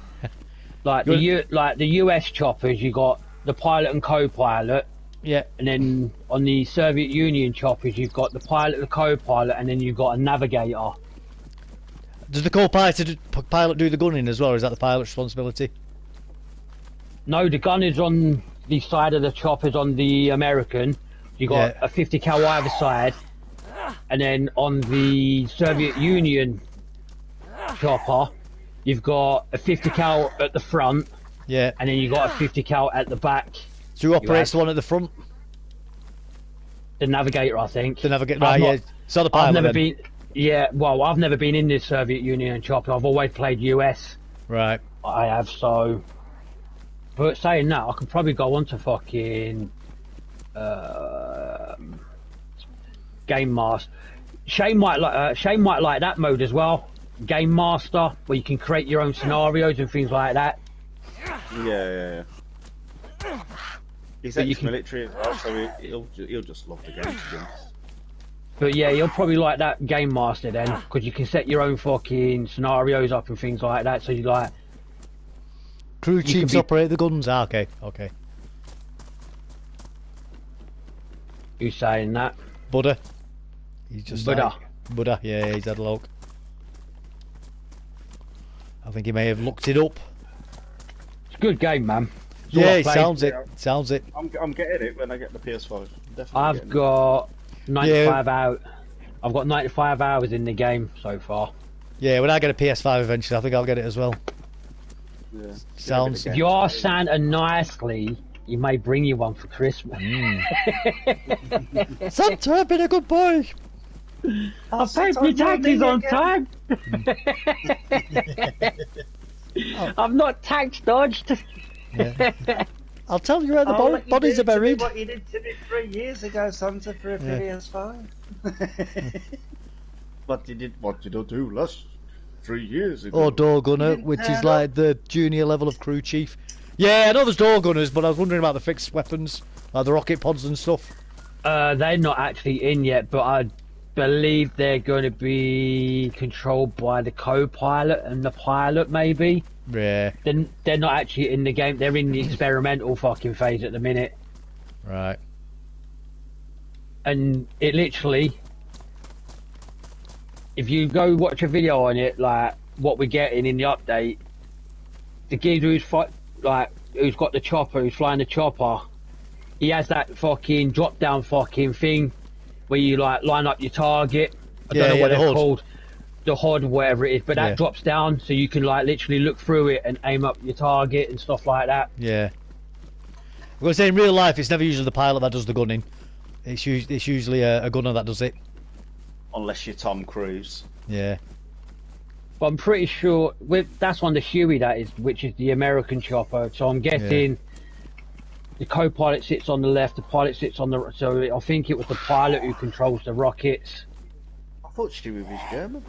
like, the US choppers, you got the pilot and co-pilot. Yeah. And then on the Soviet Union choppers, you've got the pilot, the co-pilot, and then you've got a navigator. Does the co-pilot do the gunning as well, or is that the pilot's responsibility? No, the gun is on the side of the choppers on the American. You got a 50 cal either side, and then on the Soviet Union chopper, you've got a 50 cal at the front. Yeah. And then you got a 50 cal at the back. So who operates the one at the front? The navigator, I think. The navigator, right? Yeah. So the pilot. I've never been. Yeah, well, I've never been in the Soviet Union chopper. I've always played US. Right. I have, so. But saying that, I could probably go on to fucking Game Master. Shane might like that mode as well. Game Master, where you can create your own scenarios and things like that. Yeah. He's ex-military as well, so he'll just love the game, to be honest. But yeah, you'll probably like that Game Master then, because you can set your own fucking scenarios up and things like that. So you like crew chiefs operate the guns. Okay. Who's saying that? Buddha. He's just Buddha. Buddha. Yeah, he's had a look. I think he may have looked it up. It's a good game, man. Yeah, it sounds it. Sounds it. I'm getting it when I get the PS5. I've got 95 hours. I've got 95 hours in the game so far. Yeah, when I get a PS5 eventually, I think I'll get it as well. Yeah. Sounds. If you are Santa nicely, he may bring you one for Christmas. Santa, I've been a good boy. I've paid my taxes on time. I'm not tax dodged. Yeah. I'll tell you where the bodies are buried. What you did to me 3 years ago, Santa, for a PS5. What did I do last 3 years ago? Or door gunner, which is like the junior level of crew chief. Yeah, I know there's door gunners, but I was wondering about the fixed weapons, like the rocket pods and stuff. They're not actually in yet, but I believe they're going to be controlled by the co-pilot and the pilot, maybe. Yeah. They're not actually in the game. They're in the experimental fucking phase at the minute. Right. And it literally, if you go watch a video on it, like what we're getting in the update, the geezer who's got the chopper, who's flying the chopper, he has that fucking drop down fucking thing where you like line up your target. I don't know what it's called. The HUD, whatever it is, but that drops down so you can like literally look through it and aim up your target and stuff like that. Yeah. I'm going to say in real life it's never usually the pilot that does the gunning. It's usually a gunner that does it. Unless you're Tom Cruise. Yeah. But I'm pretty sure that's on the Huey, that is, which is the American chopper. So I'm guessing the co-pilot sits on the left, the pilot sits on the right. So I think it was the pilot who controls the rockets. I thought Stewie was German.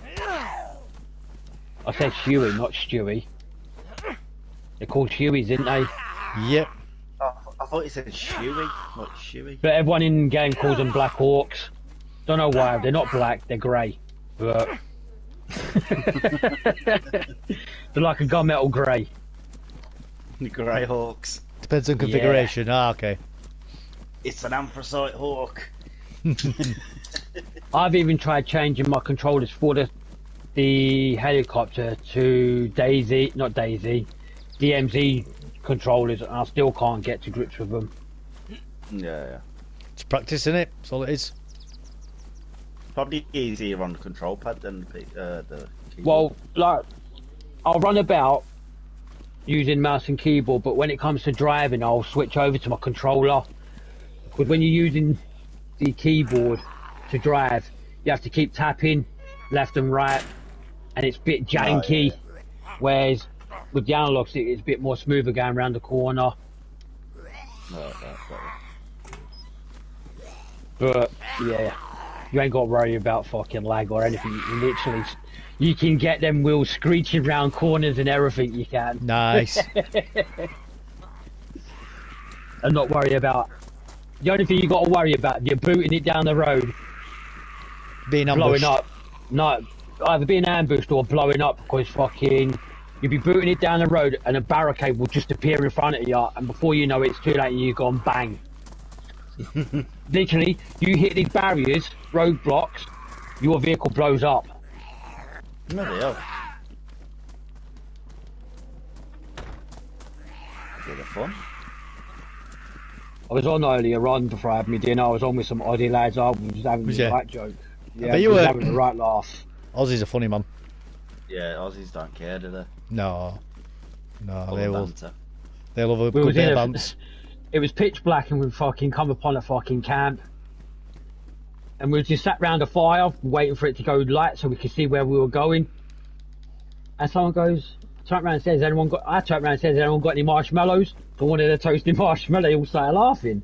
I said Huey, not Stewie. They're called Hueys, isn't they? Yep. I thought you said Stewie, not Stewie. But everyone in the game calls them Black Hawks. Don't know why. They're not black, they're grey. But they're like a gunmetal grey. The Grey Hawks. Depends on configuration. Ah, okay. It's an anthracite hawk. I've even tried changing my controllers for the the helicopter to DayZ, not DayZ, DMZ controllers, and I still can't get to grips with them. Yeah. It's practice, isn't it? That's all it is. Probably easier on the control pad than the keyboard. Well, like, I'll run about using mouse and keyboard, but when it comes to driving, I'll switch over to my controller. Because when you're using the keyboard to drive, you have to keep tapping left and right, and it's a bit janky. Whereas with the analogs, it's a bit more smoother going around the corner. But yeah, you ain't got to worry about fucking lag or anything. You literally, you can get them wheels screeching round corners and everything you can. Nice. And not worry about. The only thing you got to worry about, you're booting it down the road, Being ambushed. blowing up. No, either being ambushed or blowing up, because fucking you'll be booting it down the road and a barricade will just appear in front of you, and before you know it, it's too late and you've gone bang. Literally, you hit these barriers, roadblocks, your vehicle blows up. Bloody hell. Bit of fun. I was on earlier on before I had my dinner. I was on with some Aussie lads. I was having the right joke. Yeah, you was were having the right laugh. Aussies are funny, man. Yeah, Aussies don't care, do they? No, Full they of will. banter. They love a We good was bit in of a- bounce. It was pitch black and we fucking come upon a fucking camp. And we just sat round a fire waiting for it to go light so we could see where we were going. And someone goes, turned around and says, I turned around and says, anyone got any marshmallows? So one of the toasted marshmallows, they all started laughing.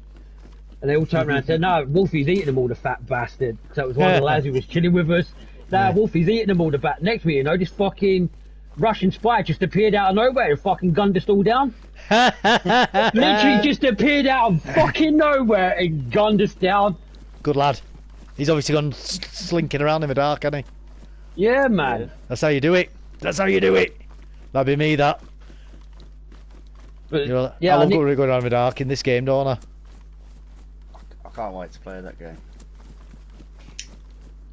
And they all turned around and said, no, Wolfie's eating them all, the fat bastard. So it was one of the lads who was chilling with us. Nah, Wolfie's eating them all, the bat. Next week, you know, this fucking Russian spy just appeared out of nowhere and fucking gunned us all down. Literally just appeared out of fucking nowhere and gunned us down. Good lad. He's obviously gone slinking around in the dark, hasn't he? Yeah, man. That's how you do it. That's how you do it. That'd be me, that. But, You know, yeah, I love going around in the dark in this game, don't I? I can't wait to play that game.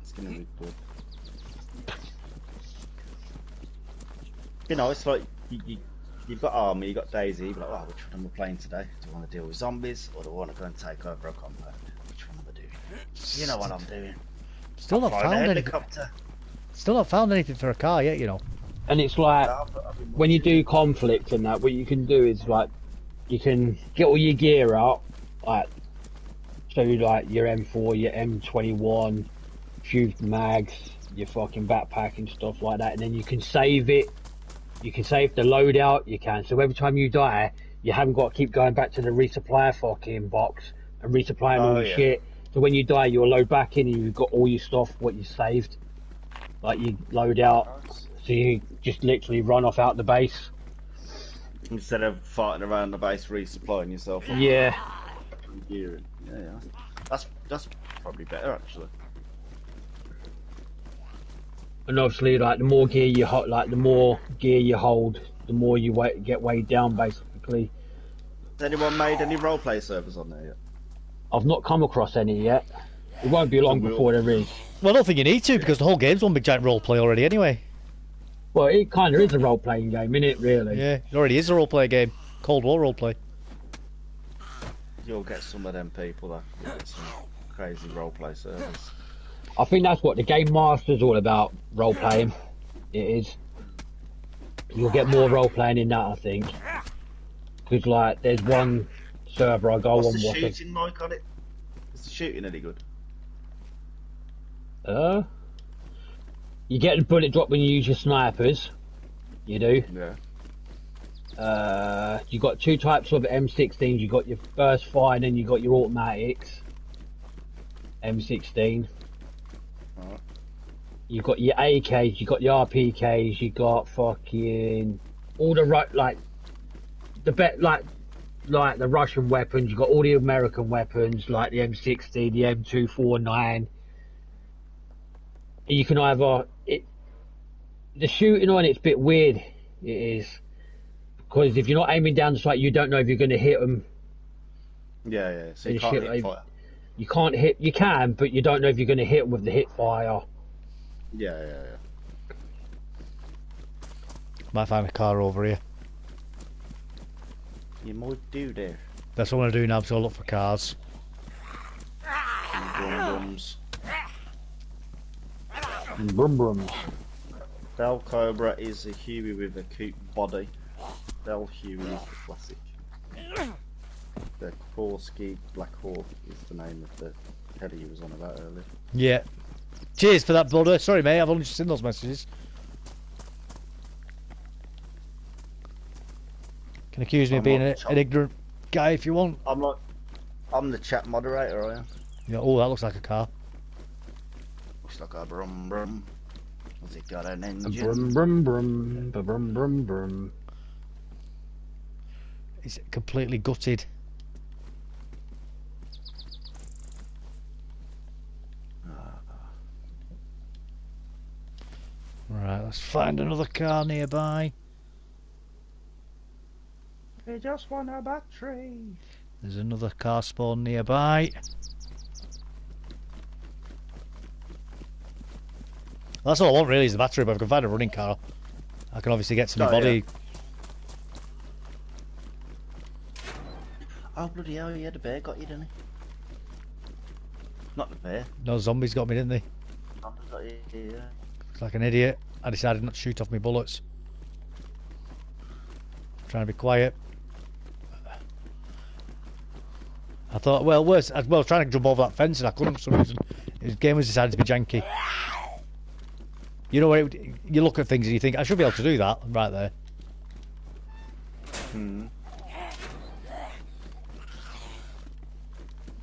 It's gonna be good. You know, it's like you've got Army, you've got DayZ, you're like, oh, which one am I playing today? Do I want to deal with zombies or do I want to go and take over a compound? Which one am I doing? You know what I'm doing. Still not Flying found a anything. helicopter. Still not found anything for a car yet, you know. and it's like, I've been when you do conflict and that, what you can do is like, you can get all your gear out, like, so like your M4, your M21, fused mags, your fucking backpack and stuff like that, and then you can save it. You can save the loadout, you can. So every time you die, you haven't got to keep going back to the resupply fucking box and resupplying all your shit. So when you die, you'll load back in and you've got all your stuff, what you saved. Like you load out, so you just literally run off out the base. Instead of fighting around the base, resupplying yourself. Yeah. Gear. Yeah. That's probably better actually. And obviously, like the more gear you hold, the more the more you get weighed down, basically. Has anyone made any roleplay servers on there yet? I've not come across any yet. It won't be long before there is. Well, I don't think you need to, because the whole game's one big giant roleplay already anyway. Well, it kind of is a role-playing game, isn't it, really? Yeah, it already is a roleplay game. Cold War roleplay. You'll get some of them people that will get some crazy roleplay servers. I think that's what the Game Master's all about, role-playing. It is. You'll get more role-playing in that, I think. Because, like, there's one server I go What's on... the shooting like on it? Is the shooting any good? You get the bullet drop when you use your snipers. You do. Yeah. You got two types of M16s. You got your burst fire, and then you got your automatics. M16. Alright. You got your AKs. You got your RPKs. You got fucking all the like the Russian weapons. You got all the American weapons like the M60, the M249. You can either the shooting on it's a bit weird. It is because if you're not aiming down the sight, you don't know if you're going to hit them. Yeah. So you can't hit fire. You can't hit. You can, but you don't know if you're going to hit them with the hit fire. Yeah. Might find a car over here. You might do there. That's what I'm gonna do now, so I'll look for cars. Brum-brums. Brum brums. Bell Cobra is a Huey with a coupe body. Bell Huey is the classic. The Korsky Black Hawk is the name of the heli you was on about earlier. Yeah. Cheers for that, brother. Sorry, mate. I've only just seen those messages. Can accuse me of being an ignorant guy if you want. I'm the chat moderator, I am. Yeah. Oh, that looks like a car. Looks like a brum brum. Has it got an engine? Brum brum brum. Brum brum brum. It's completely gutted. Right, let's find another car nearby. They just want a battery. There's another car spawn nearby. That's all I want really is the battery, but if I can find a running car, I can obviously get to my body. Yeah. Oh bloody hell, yeah, the bear got you, didn't he? Not the bear. No, zombies got me, didn't they? Zombies got you, yeah. It's like an idiot. I decided not to shoot off my bullets. Trying to be quiet. I thought, well, worse. I was trying to jump over that fence and I couldn't for some reason. The game was decided to be janky. You know where you look at things and you think, I should be able to do that right there. Hmm.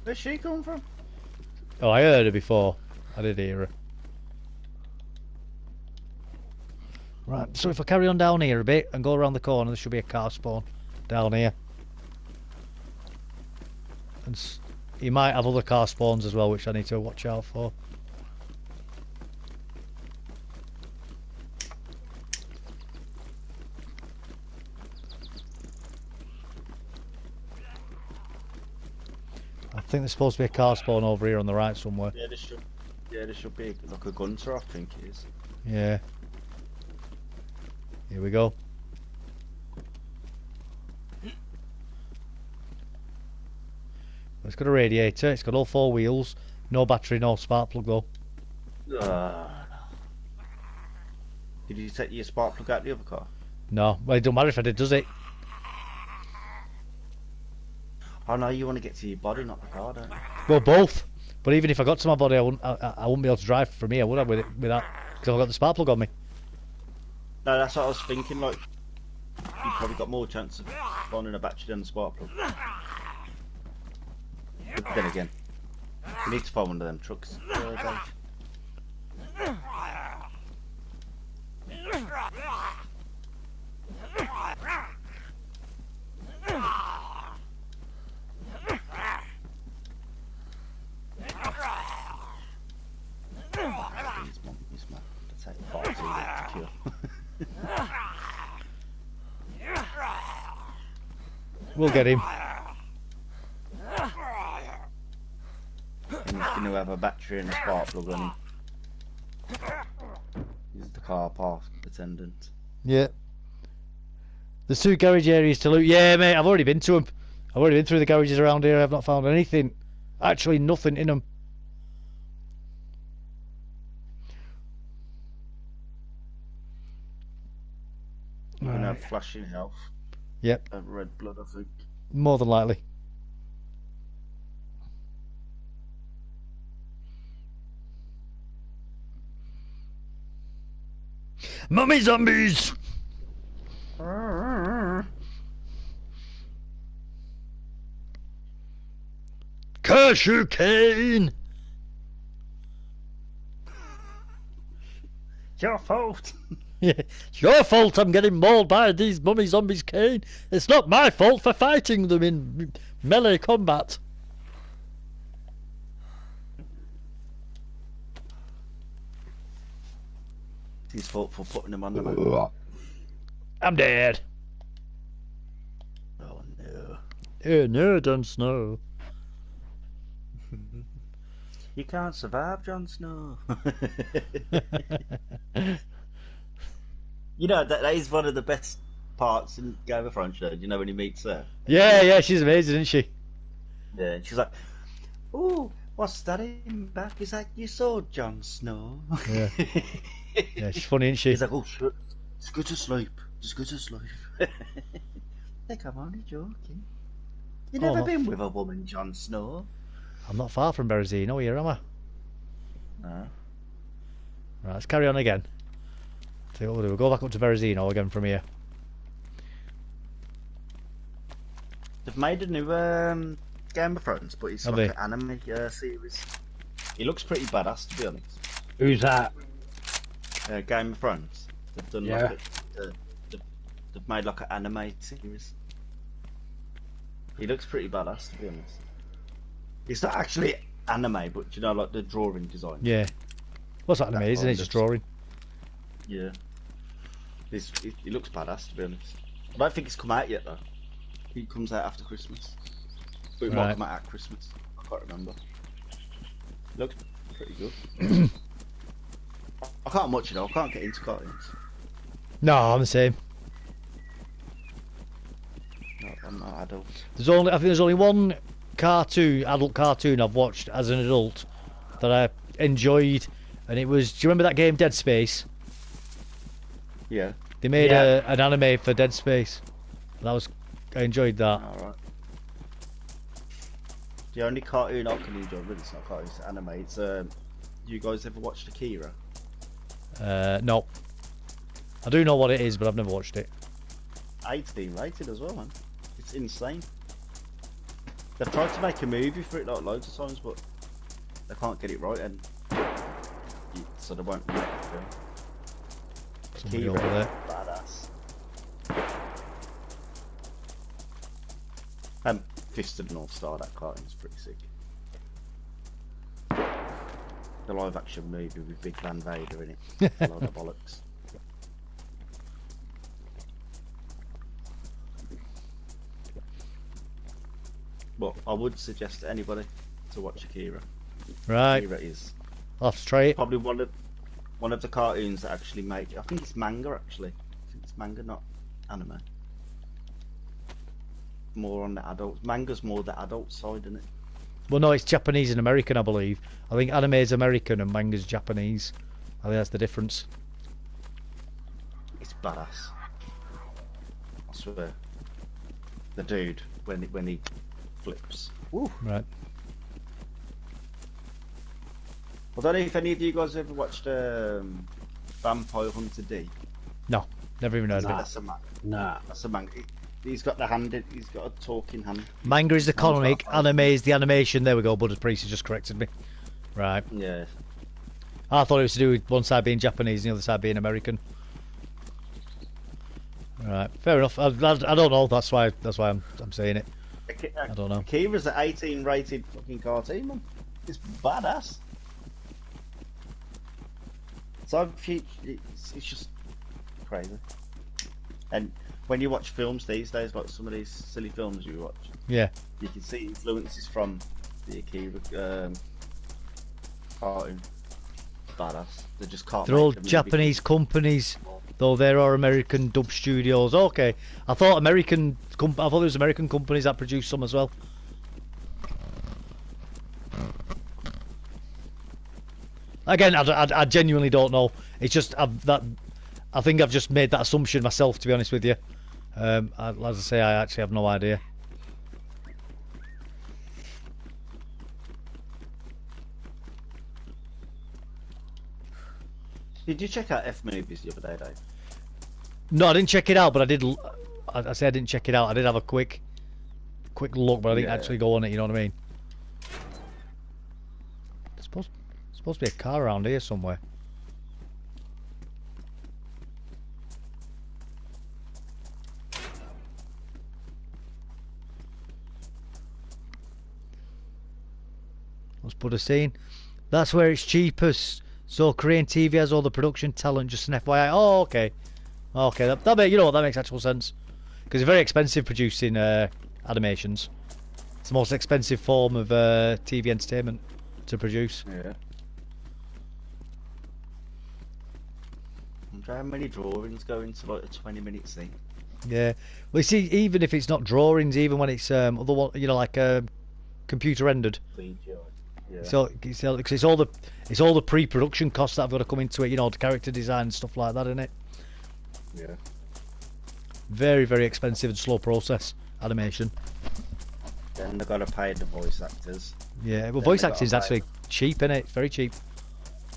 Where's she come from? Oh, I heard her before. I did hear her. Right, so if I carry on down here a bit and go around the corner, there should be a car spawn down here. And he might have other car spawns as well, which I need to watch out for. I think there's supposed to be a car spawn over here on the right somewhere. Yeah, there should be like a gunter, I think it is. Yeah. Here we go. It's got a radiator, it's got all four wheels, no battery, no spark plug though. Did you take your spark plug out the other car? No, well it don't matter if I did, does it? Oh no, you want to get to your body, not the car, don't you? Well, both. But even if I got to my body, I wouldn't be able to drive from here, would I, with that? Because I've got the spark plug on me. No, that's what I was thinking, like, you probably got more chance of finding a battery than the spark plug. But then again, we need to find one of them trucks. We'll get him. And he's going to have a battery and a spark plug on him. He's the car park attendant. Yeah. There's two garage areas to loot. Yeah, mate, I've already been to them. I've already been through the garages around here. I've not found anything. Actually, nothing in them. You're going to have flashing health. Yep. And red blood, I think. More than likely. Mummy zombies! Curse you, Kane! It's your fault! Yeah, it's your fault I'm getting mauled by these mummy zombies, Kane. It's not my fault for fighting them in melee combat. It's his fault for putting them on the map. I'm dead. Oh no. Oh no, Jon Snow. You can't survive, Jon Snow. You know, that is one of the best parts in Game of Thrones, you know, when he meets her. Yeah, she's amazing, isn't she? Yeah, and she's like, "Oh, what's that in back? Is that your sword, Jon Snow?" Yeah. Yeah, she's funny, isn't she? He's like, "Oh, shit. Just go to sleep. Just go to sleep." Like, I'm only joking. You've never been with a woman, Jon Snow. I'm not far from Berezino here, am I? No. Right, let's carry on again. See what we'll do. We'll go back up to Berezino again from here. They've made a new Game of Thrones, but it's like an anime series. He looks pretty badass, to be honest. Who's that? Game of Thrones. They've done like they've made like an anime series. He looks pretty badass, to be honest. It's not actually anime, but you know, like the drawing design. Yeah. What's anime, isn't it? Just drawing. Yeah. He looks badass, to be honest. I don't think it's come out yet, though. He comes out after Christmas. But it might come out at Christmas. I can't remember. Looks pretty good. I can't watch it though. I can't get into cartoons. No, I'm the same. No, I'm not adult. I think there's only one adult cartoon I've watched as an adult that I enjoyed, and it was. Do you remember that game Dead Space? Yeah. They made an anime for Dead Space. I enjoyed that. Alright. The only cartoon I can enjoy, really, it's not cartoon, it's anime. It's you guys ever watched Akira? No. I do know what it is, but I've never watched it. 18 rated as well, man. It's insane. They've tried to make a movie for it like loads of times, but they can't get it right, and so they won't make the film. Somebody over there. Badass. Fist of the North Star, that cartoon's pretty sick. The live action movie with Big Van Vader in it. A load of bollocks. But I would suggest to anybody to watch Akira. Right. Akira is I'll have to try it. probably one of the cartoons that actually make. I think it's manga actually. I think it's manga, not anime. More on the adult. Manga's more the adult side, isn't it? Well, no, it's Japanese and American, I believe. I think anime is American and manga's Japanese. I think that's the difference. It's badass. I swear. The dude when he flips. Woo. Right. I don't know if any of you guys ever watched Vampire Hunter D. No, never even heard of it. That's a manga. Nah. That's a manga. He's got the hand. He's got a talking hand. Manga is the comic, anime is the animation. There we go. Buddha's Priest has just corrected me. Right. Yeah. I thought it was to do with one side being Japanese and the other side being American. Right. Fair enough. I don't know. That's why I'm saying it. I don't know. Akira's an 18 rated fucking cartoon, man. It's badass. So it's just crazy. And when you watch films these days, like some of these silly films you watch, Yeah. you can see influences from the Akira cartoon. Badass. They just can't. They're all Japanese companies, though there are American dub studios. Okay, I thought there was American companies that produce some as well. Again, I genuinely don't know. It's just I think I've just made that assumption myself, to be honest with you. As I say, I actually have no idea. Did you check out F Movies the other day, Dave? No, I didn't check it out, but I did. I say I didn't check it out. I did have a quick look, but I didn't actually go on it. You know what I mean? There's supposed to be a car around here somewhere. Let's put a scene. That's where it's cheapest. So Korean TV has all the production talent. Just an FYI. Oh, okay. Okay, that you know what, that makes actual sense. Because it's very expensive producing animations. It's the most expensive form of TV entertainment to produce. Yeah. I'm how many drawings go into like a 20-minute scene? Yeah. Well, you see, even if it's not drawings, even when it's other one, you know, like computer rendered. Yeah. So it's all the pre-production costs that have got to come into it. You know, the character design and stuff like that, isn't it? Yeah. Very, very expensive and slow process animation. Then they got to pay the voice actors. Yeah. Well, Then voice they gotta acting is pay- actually cheap, isn't it? Very cheap.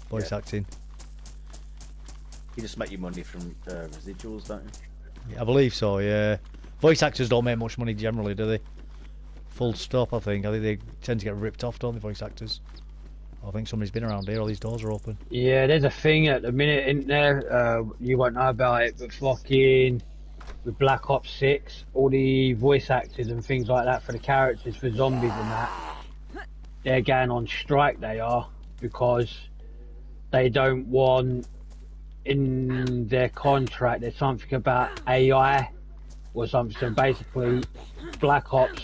Voice Yeah. acting. You just make your money from residuals, don't you? Yeah, I believe so. Yeah. Voice actors don't make much money generally, do they? Full stop. I think they tend to get ripped off, don't they? Voice actors. I think somebody's been around here. All these doors are open. Yeah, there's a thing at the minute in there. You won't know about it, but fucking with Black Ops 6, all the voice actors and things like that for the characters for zombies and that, they're going on strike. They are, because they don't want in their contract. There's something about AI or something. So basically, Black Ops,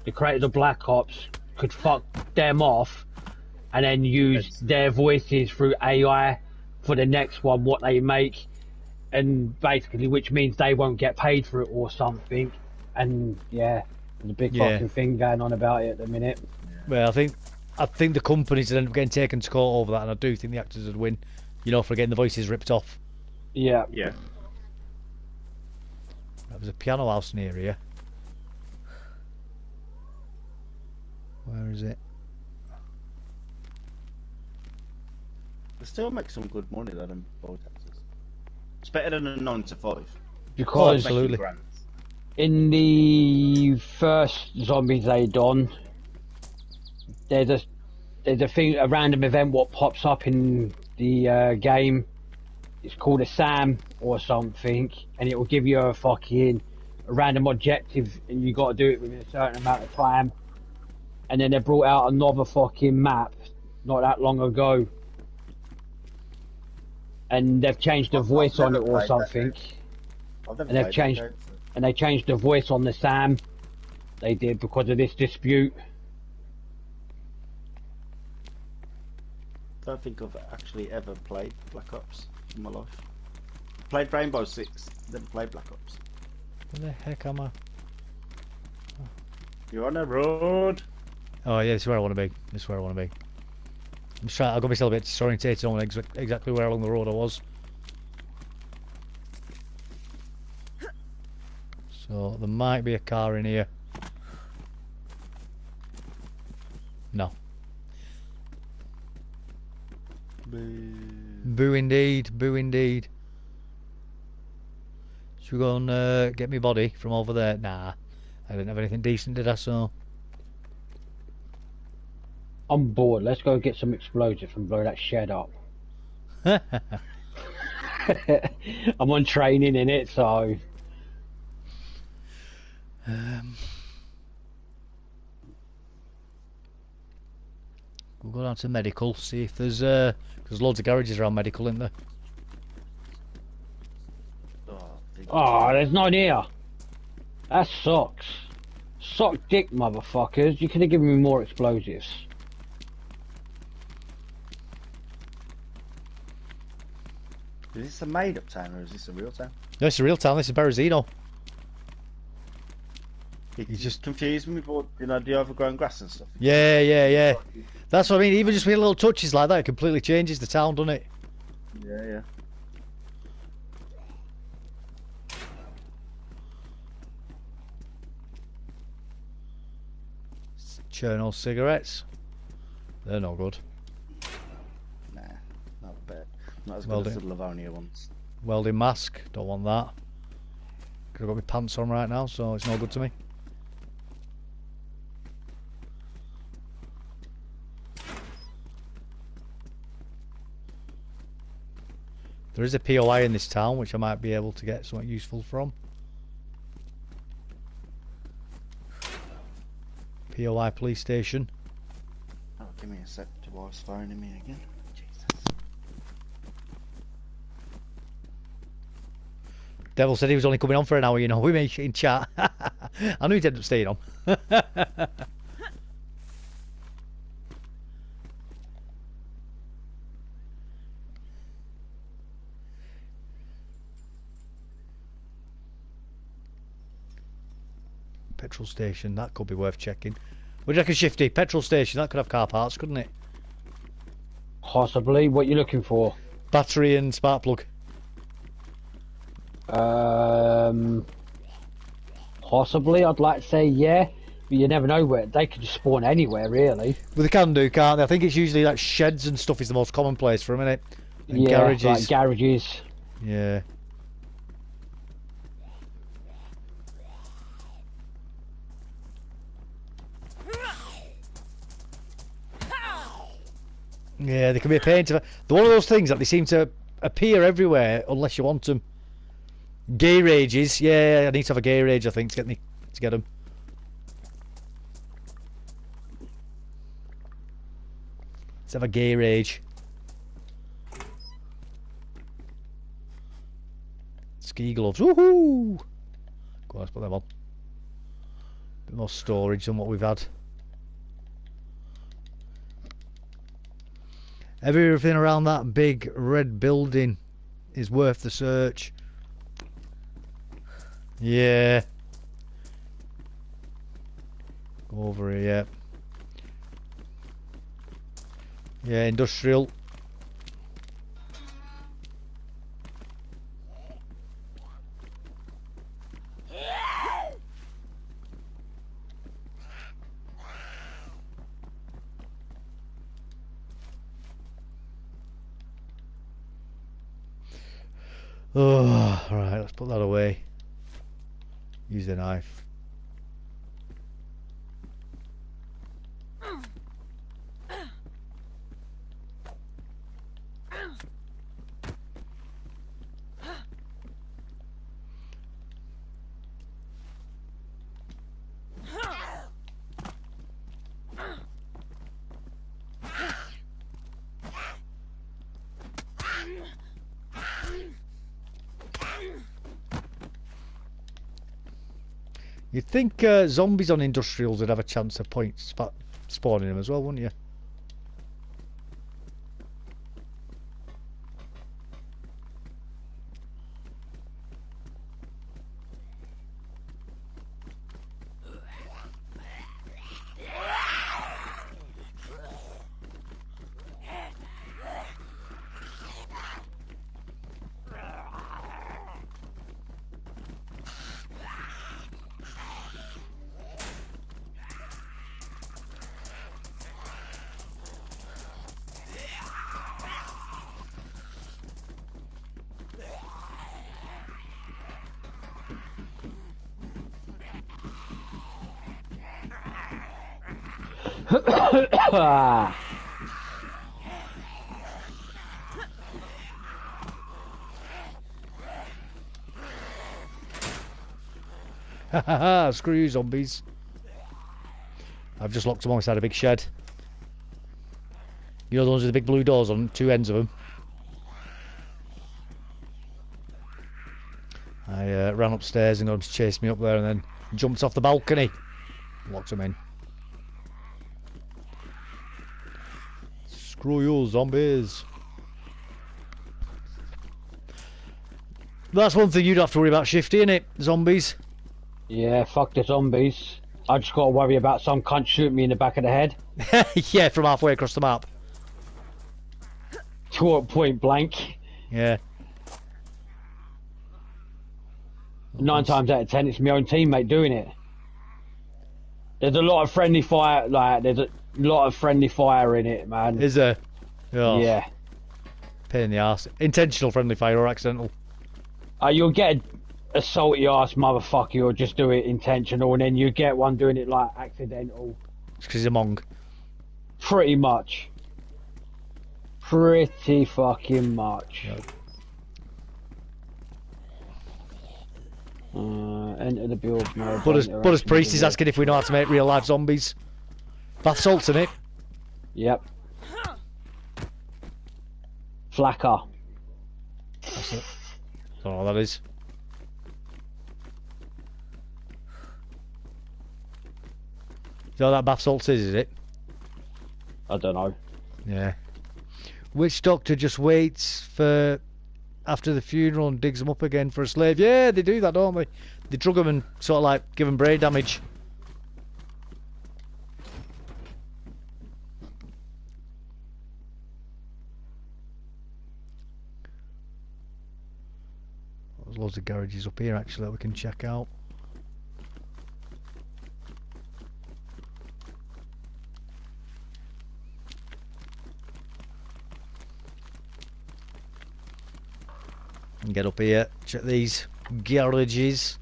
the creators of Black Ops could fuck them off and then use their voices through AI for the next one, what they make, and basically, which means they won't get paid for it or something. And yeah, there's a big fucking thing going on about it at the minute. Well, I think the companies would end up getting taken to court over that, and I do think the actors would win. You know, for getting the voices ripped off. Yeah. Yeah. There's a piano house near here. Where is it? They still make some good money, though, them voice actors. It's better than a 9 to 5. Because absolutely. in the first zombies they done, there's a thing, a random event what pops up in the game. It's called a SAM or something, and it will give you a random objective, and you got to do it within a certain amount of time. And then they brought out another fucking map not that long ago, and they've changed the voice on it or something. And they've changed, and they changed the voice on the SAM. They did, because of this dispute. I don't think I've actually ever played Black Ops in my life. Played Rainbow Six, never played Black Ops. Where the heck am I? You're on a road. Oh yeah, this is where I want to be. This is where I want to be. I got myself a bit disorientated on exactly where along the road I was. So there might be a car in here. No. Boo indeed, boo indeed. Should we go and get me body from over there? Nah, I didn't have anything decent, did I? So I'm bored. Let's go get some explosives and blow that shed up. I'm on training in it, so. We'll go down to medical, see if there's loads of garages around medical, isn't there? Oh, there's none here. That sucks. Suck dick, motherfuckers. You could have given me more explosives. Is this a made-up town or is this a real town? No, it's a real town. This is Berezino. He's just confused me with all, the overgrown grass and stuff. Yeah. That's what I mean. Even just with little touches like that, it completely changes the town, doesn't it? Yeah. Cherno cigarettes. They're no good. Nah, not bad. Not as Well good as done. the Livonia ones. Welding mask. Don't want that. I've got my pants on right now, so it's no good to me. There is a POI in this town, which I might be able to get something useful from. POI police station. Oh, give me a sec to wife's phoning me again. Jesus. Devil said he was only coming on for an hour, we made in chat. I knew he'd end up staying on. Petrol station, that could be worth checking. What do you reckon, Shifty? Petrol station, that could have car parts, couldn't it? Possibly. What you looking for? Battery and spark plug. Possibly. I'd like to say yeah, but you never know where they could just spawn anywhere, really. Well, they can do, can't they? I think it's usually like sheds and stuff is the most common place for a minute. And yeah, garages. like garages. Yeah. Yeah, they can be a pain to... They're one of those things that they seem to appear everywhere unless you want them. Garages, yeah, I need to have a garage, I think, to get them. Let's have a garage. Ski gloves, woohoo! Go on, let's put them on. Bit more storage than what we've had. Everything around that big red building is worth the search. Yeah. Go over here, yeah. Yeah, industrial. Oh, alright, let's put that away. Use the knife. You'd think zombies on industrials would have a chance of spawning them as well, wouldn't you? Haha, screw you zombies. I've just locked them inside a big shed. You know the ones with the big blue doors on two ends of them? I ran upstairs and got them to chase me up there and then jumped off the balcony. Locked them in. Screw you, zombies. That's one thing you'd have to worry about, Shifty, innit? Zombies. Yeah, fuck the zombies. I just got to worry about some cunt shooting me in the back of the head. Yeah, from halfway across the map. Point blank. Yeah. 9 times out of 10, it's my own teammate doing it. There's a lot of friendly fire, there's a lot of friendly fire in it, man. Is there? Oh. Yeah. Pain in the arse. Intentional friendly fire or accidental? You'll get a salty ass motherfucker or just do it intentional, and then you get one doing it like accidental. It's because he's a Mong. Pretty much. Pretty fucking much. Yep. Enter the build mode. Butters Priest is asking if we know how to make real life zombies. Bath salts in it. Yep. Flacker. That's it. Don't know what that is. Is that what that bath salts is it? I don't know. Yeah. Witch doctor just waits for after the funeral and digs them up again for a slave. Yeah, they do that, don't they? They drug them and sort of like give them brain damage. There's loads of garages up here actually that we can check out. And get up here, check these garages.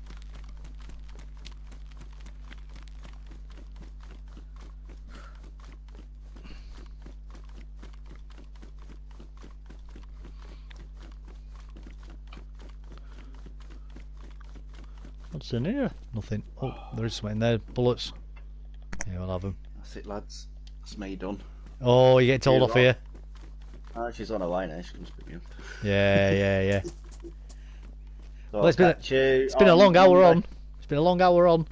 What's in here? Nothing. Oh, there is something in there. Bullets. Yeah, we'll have them. That's it, lads. That's me done. Oh, you get told off here. Oh, she's on her way now. She can pick me up. Yeah. So Well, it's been a long hour on. It's been a long hour on.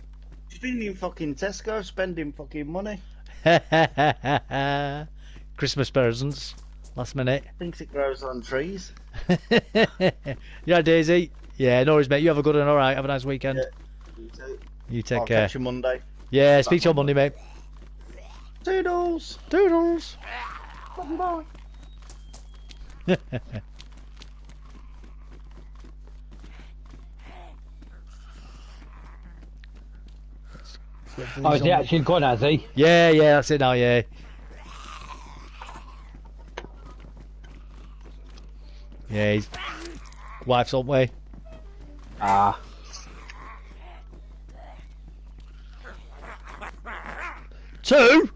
She's been in fucking Tesco spending fucking money. Christmas presents. Last minute. Thinks it grows on trees. Yeah, DayZ. Yeah, no worries, mate. You have a good one. Alright, have a nice weekend. Yeah, you too. You take I'll care. catch you Monday. Yeah, speak to you on Monday, mate. Toodles. Doodles. Bye. Oh, is he actually gone, has he? Yeah, that's it now, yeah. Yeah, his wife's on way. Ah. Two?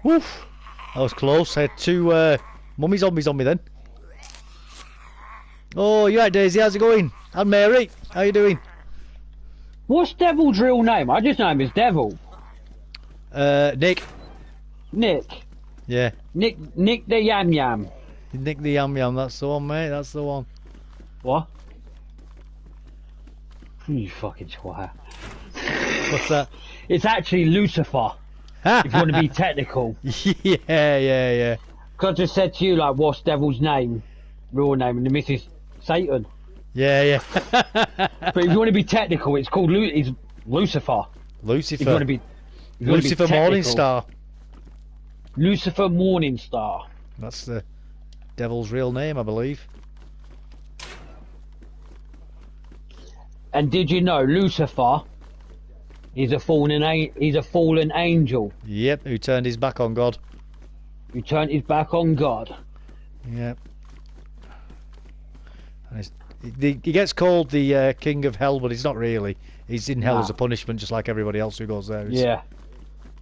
Woof. That was close. I had two mummy zombies on me then. Oh, you right, DayZ? How's it going? And Mary, how you doing? What's Devil's real name? I just know him as Devil. Nick. Nick. Yeah. Nick the Yam Yam. Nick the Yam Yam, that's the one, mate. That's the one. What? You fucking twat. What's that? It's actually Lucifer. If you want to be technical. Yeah. Because I just said to you, like, what's Devil's name? Real name, and the missus Satan. Yeah. But if you want to be technical, it's called it's Lucifer. Lucifer. If you want to be Lucifer Morningstar. Lucifer Morningstar. That's the devil's real name, I believe. And did you know Lucifer is a fallen angel? Yep, who turned his back on God. Who turned his back on God. Yep. And he gets called the king of hell, but he's not really. He's in hell as a punishment, just like everybody else who goes there. Yeah.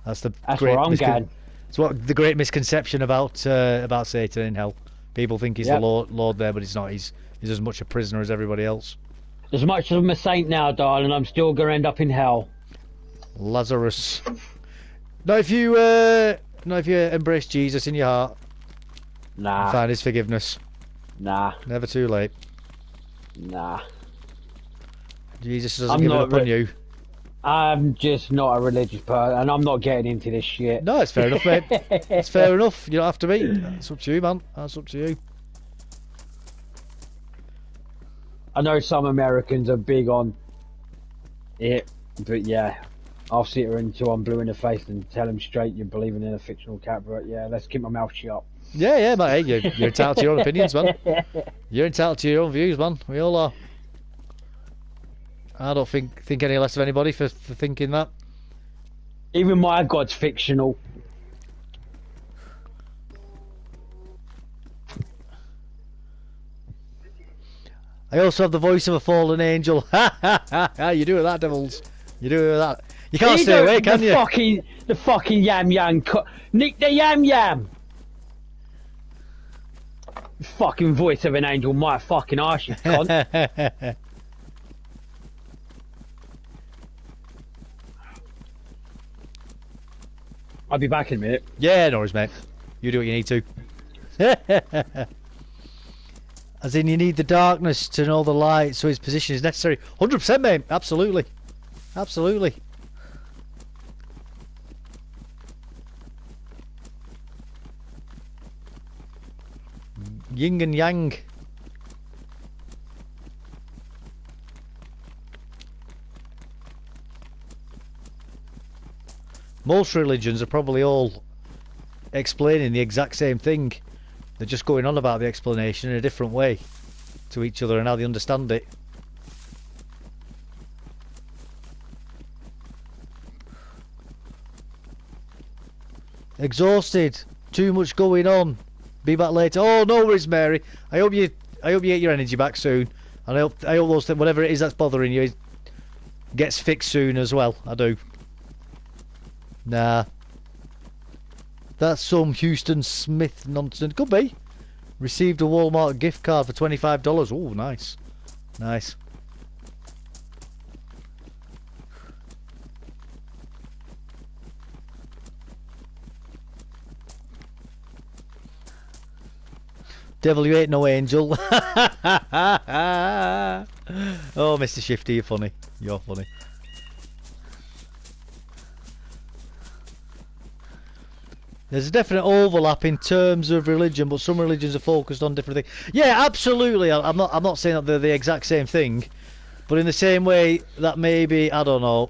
That's where I'm going. It's what the great misconception about Satan in hell. People think he's the Lord there, but he's not. He's as much a prisoner as everybody else. As much as I'm a saint now, darling, I'm still going to end up in hell. Lazarus. Not if you embrace Jesus in your heart. Nah. And find his forgiveness. Nah. Never too late. Nah. Jesus doesn't give it up on you. I'm just not a religious person, and I'm not getting into this shit. No, it's fair enough, mate. It's fair enough. You don't have to be. It's up to you, man. That's up to you. I know some Americans are big on it, but yeah, I'll sit here until I'm blue in the face and tell them straight you're believing in a fictional cat, but yeah, let's keep my mouth shut. Yeah, mate. Hey, you're entitled to your own opinions, man. You're entitled to your own views, man. We all are. I don't think any less of anybody for thinking that. Even my God's fictional. I also have the voice of a fallen angel. You do with that, devils. You do with that. You can't stay away, can you? The fucking Yam Yam. Nick the Yam Yam. Fucking voice of an angel, my fucking arse, you cunt. I'll be back in a minute. Yeah, no worries, mate. You do what you need to. As in, you need the darkness to know the light, so his position is necessary. 100%, mate. Absolutely. Absolutely. Yin and yang. Most religions are probably all explaining the exact same thing. They're just going on about the explanation in a different way to each other and how they understand it. Exhausted. Too much going on. Be back later. Oh, no worries, Mary. I hope you get your energy back soon. And I hope those things, whatever it is that's bothering you, gets fixed soon as well. I do. Nah. That's some Houston Smith nonsense. Could be. Received a Walmart gift card for $25. Oh, nice. Nice. Devil, you ain't no angel. Oh, Mr. Shifty, you're funny. You're funny. There's a definite overlap in terms of religion, but some religions are focused on different things. Yeah, absolutely. I'm not saying that they're the exact same thing, but in the same way that maybe, I don't know,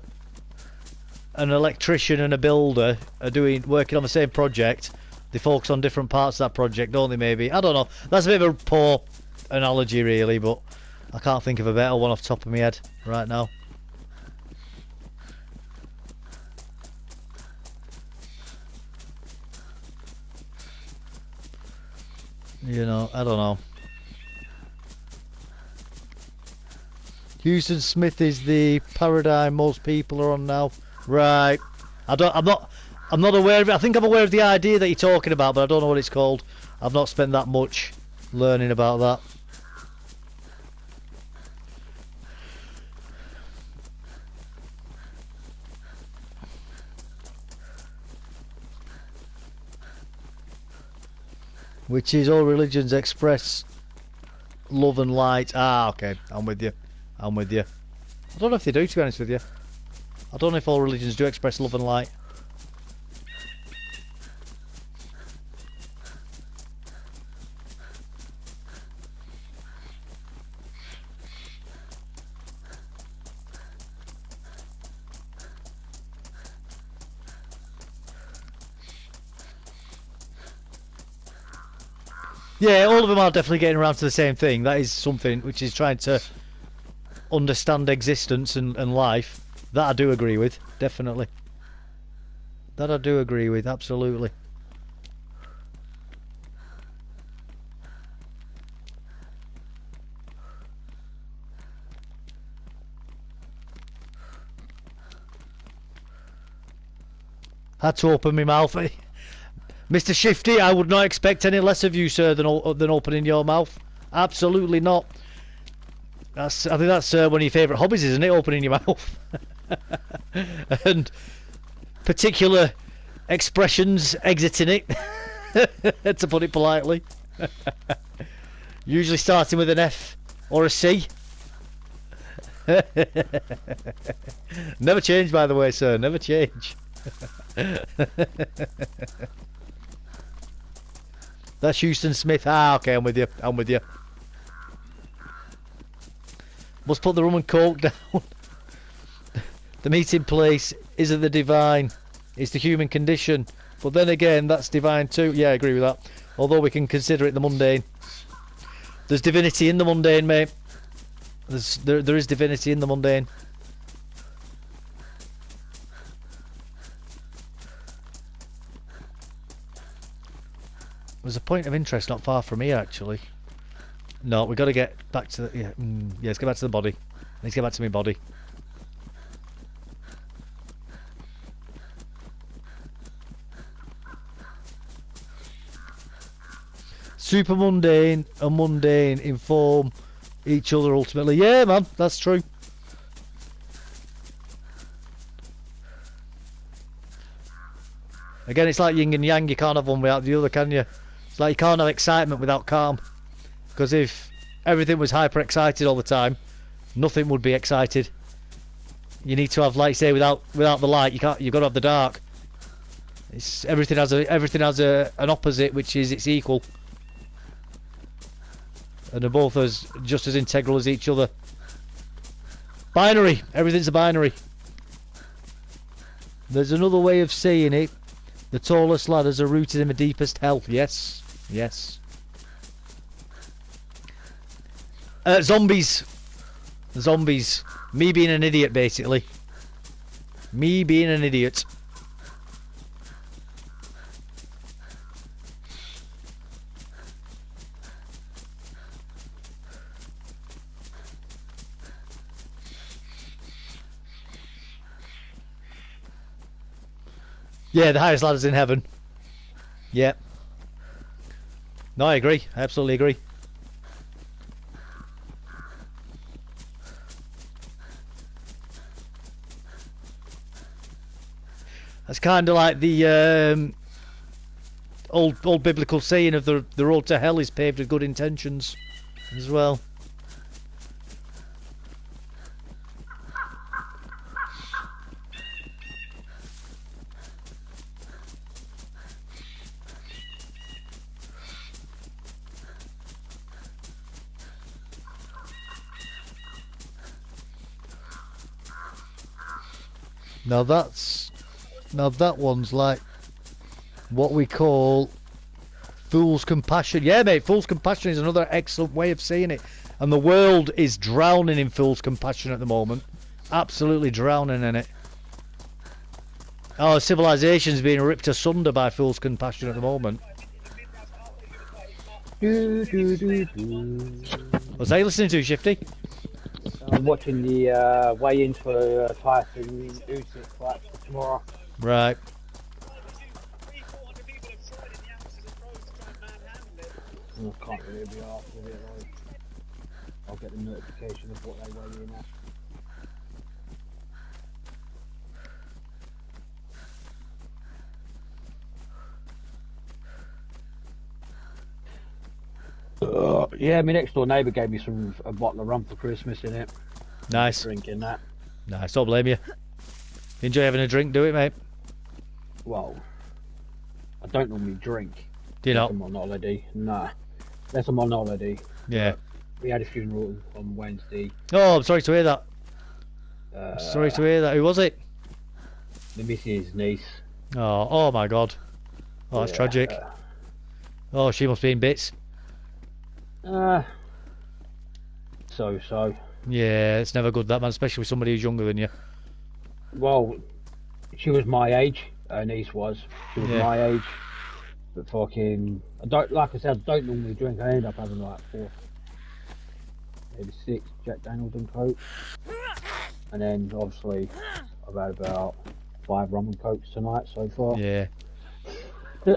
an electrician and a builder are working on the same project. They focus on different parts of that project, don't they, maybe? I don't know. That's a bit of a poor analogy, really, but I can't think of a better one off the top of my head right now. You know, I don't know. Houston Smith is the paradigm most people are on now. Right. I'm not aware of it. I think I'm aware of the idea that you're talking about, but I don't know what it's called. I've not spent that much learning about that. Which is all religions express love and light. Ah, okay. I'm with you. I'm with you. I don't know if they do, to be honest with you. I don't know if all religions do express love and light. Yeah, all of them are definitely getting around to the same thing. That is something which is trying to understand existence and life. That I do agree with, definitely. That I do agree with, absolutely. Had to open my mouth. Mr. Shifty, I would not expect any less of you, sir, than opening your mouth. Absolutely not. I think that's one of your favourite hobbies, isn't it? Opening your mouth. And particular expressions exiting it, to put it politely. Usually starting with an F or a C. Never change, by the way, sir. Never change. That's Houston Smith. Ah, okay, I'm with you. I'm with you. Must put the rum and coke down. The meeting place isn't the divine. It's the human condition. But then again, that's divine too. Yeah, I agree with that. Although we can consider it the mundane. There's divinity in the mundane, mate. There is divinity in the mundane. There's a point of interest not far from here, actually. No, we've got to get back to the... Yeah, let's get back to the body. Let's get back to my body. Super mundane and mundane inform each other ultimately. Yeah, man, that's true. Again, it's like yin and yang. You can't have one without the other, can you? It's like you can't have excitement without calm. Because if everything was hyper excited all the time, nothing would be excited. You need to have, like, say, without the light, you've got to have the dark. Everything has an opposite, which is its equal. And they're both just as integral as each other. Binary. Everything's a binary. There's another way of saying it. The tallest ladders are rooted in the deepest hell. Yes. Yes. Zombies. Zombies. Me being an idiot, basically. Me being an idiot. Yeah, the highest ladders in heaven. Yep. No, I agree. I absolutely agree. That's kind of like the old biblical saying of the road to hell is paved with good intentions as well. Now that one's like what we call fool's compassion. Yeah, mate, fool's compassion is another excellent way of saying it. And the world is drowning in fool's compassion at the moment. Absolutely drowning in it. Our civilization's being ripped asunder by fool's compassion at the moment. What's that you listening to, Shifty? I'm watching the weigh-ins for Tyson Usyk fight for tomorrow. Right. I can't really be asked with it. I'll get the notification of what they weigh in at. Yeah, my next door neighbour gave me a bottle of rum for Christmas in it. Nice. Drinking that. Nice, don't blame you. Enjoy having a drink, do it, mate. Well, I don't normally drink. Do you not? Unless I'm on holiday. Nah. Unless I'm on holiday. Yeah. We had a funeral on Wednesday. Oh, I'm sorry to hear that. Sorry to hear that. Who was it? The missus' niece. Oh my God. Oh, that's tragic. Oh, she must be in bits. So. Yeah, it's never good, that, man, especially with somebody who's younger than you. Well, she was my age. Her niece was. She was my age. But fucking, like I said, I don't normally drink. I end up having like 4, maybe 6 Jack Daniels and Coke. And then obviously I've had about 5 rum and Cokes tonight so far. Yeah. I'm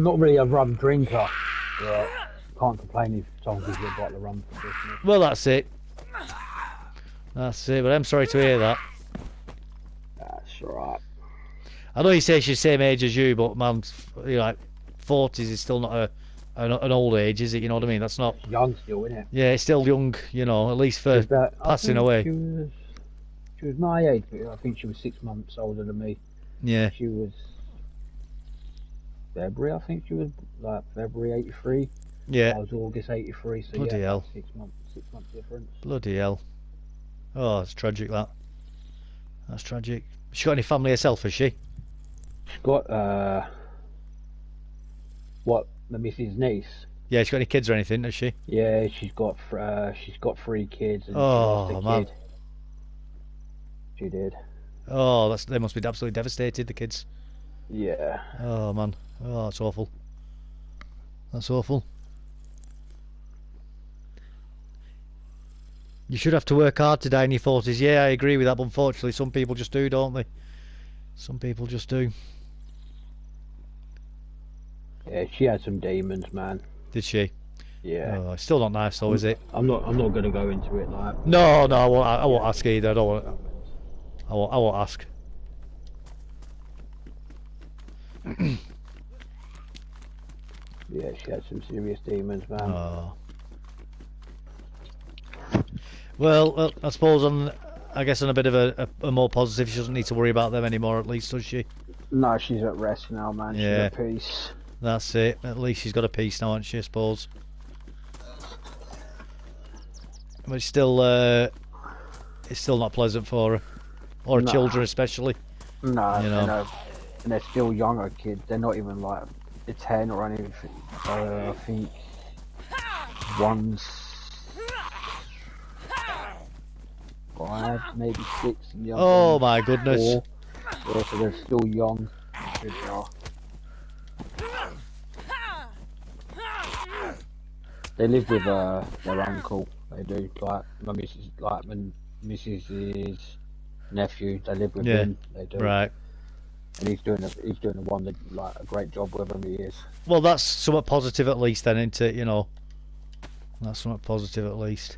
not really a rum drinker. Yeah. Can't complain if someone gives you a bottle of rum for Christmas. Well, that's it. That's it, but I'm sorry to hear that. That's right. I know you say she's the same age as you, but man, you know, like 40s is still not an old age, is it? You know what I mean? That's not young still, isn't it? Yeah, it's still young, you know, at least for passing away. She was my age, but I think she was 6 months older than me. Yeah. She was February, I think she was like February 83. Yeah. I was August 83, so bloody hell. 6 months difference. Bloody hell. Oh, it's tragic, that. That's tragic. She got any family herself, has she? She's got what, the missus' niece? Yeah, she got any kids or anything, has she? Yeah, she's got 3 kids and oh, she lost a man. kid. She did. Oh, they must be absolutely devastated, the kids. Yeah. Oh man. Oh, that's awful. That's awful. You should have to work hard to die in your 40s. Yeah, I agree with that, but unfortunately some people just do, don't they? Some people just do. Yeah, she had some demons, man. Did she? Yeah. Oh, it's still not nice though, is it? I'm not gonna go into it like. No, I won't ask either. I won't ask. Yeah, she had some serious demons, man. Oh. Well, I suppose I guess on a bit of a more positive, she doesn't need to worry about them anymore, at least, does she? No, she's at rest now, man. Yeah. She's at peace. That's it. At least she's got a peace now, hasn't she, I suppose? But it's still not pleasant for her. or children especially. No, you know. And they're still younger kids. They're not even like 10 or anything. I think one's 5, maybe 6. And the other Oh my goodness! 4. Yeah, so they're still young. They live with their uncle. They do, like my missus, like my missus's nephew. They live with him. They do. Right. And he's doing the one that, like, a great job with them. He is. Well, that's somewhat positive at least, then, isn't it? You know, that's somewhat positive at least.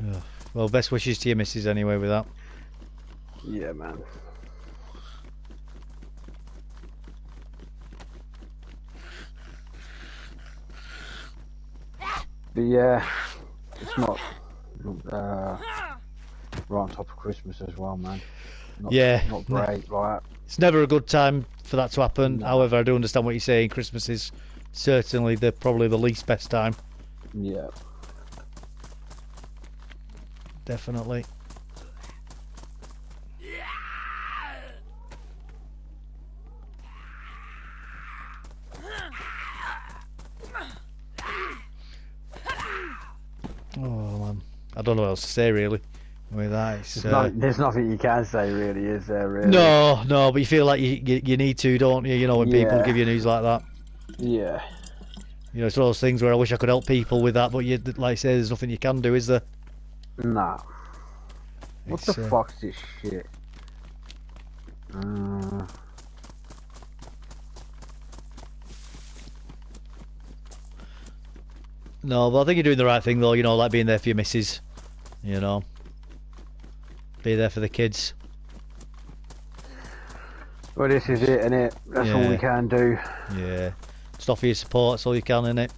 Yeah. Well, best wishes to your missus anyway with that. Yeah, man. But yeah, it's not right on top of Christmas as well, man. Not great, right? It's never a good time for that to happen. No. However, I do understand what you're saying. Christmas is certainly probably the least best time. Yeah. Definitely. Oh man, I don't know what else to say really. With that, there's nothing you can say really, is there? Really? No, but you feel like you need to, don't you? You know, when people give you news like that. Yeah. You know, it's one of those things where I wish I could help people with that, but like I say, there's nothing you can do, is there? Nah. What the fuck's this shit? No, but I think you're doing the right thing though, you know, like being there for your missus, you know. Be there for the kids. Well, this is it, innit? That's all we can do. Yeah. Just offer your support, that's all you can, innit?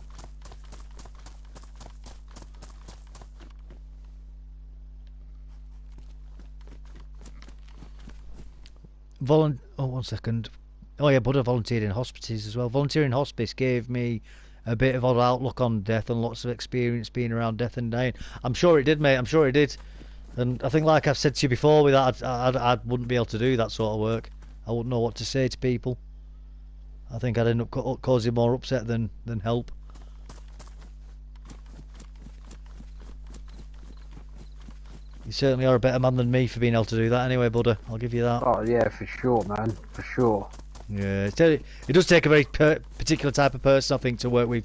Oh, 1 second. Oh yeah, but I volunteered in hospices as well. Volunteering in hospice gave me a bit of an outlook on death and lots of experience being around death and dying. I'm sure it did, mate. I'm sure it did. And I think, like I've said to you before, with that, I wouldn't be able to do that sort of work. I wouldn't know what to say to people. I think I'd end up causing more upset than help. You certainly are a better man than me for being able to do that anyway, buddy. I'll give you that. Oh, yeah, for sure, man. For sure. Yeah, it does take a very particular type of person, I think, to work with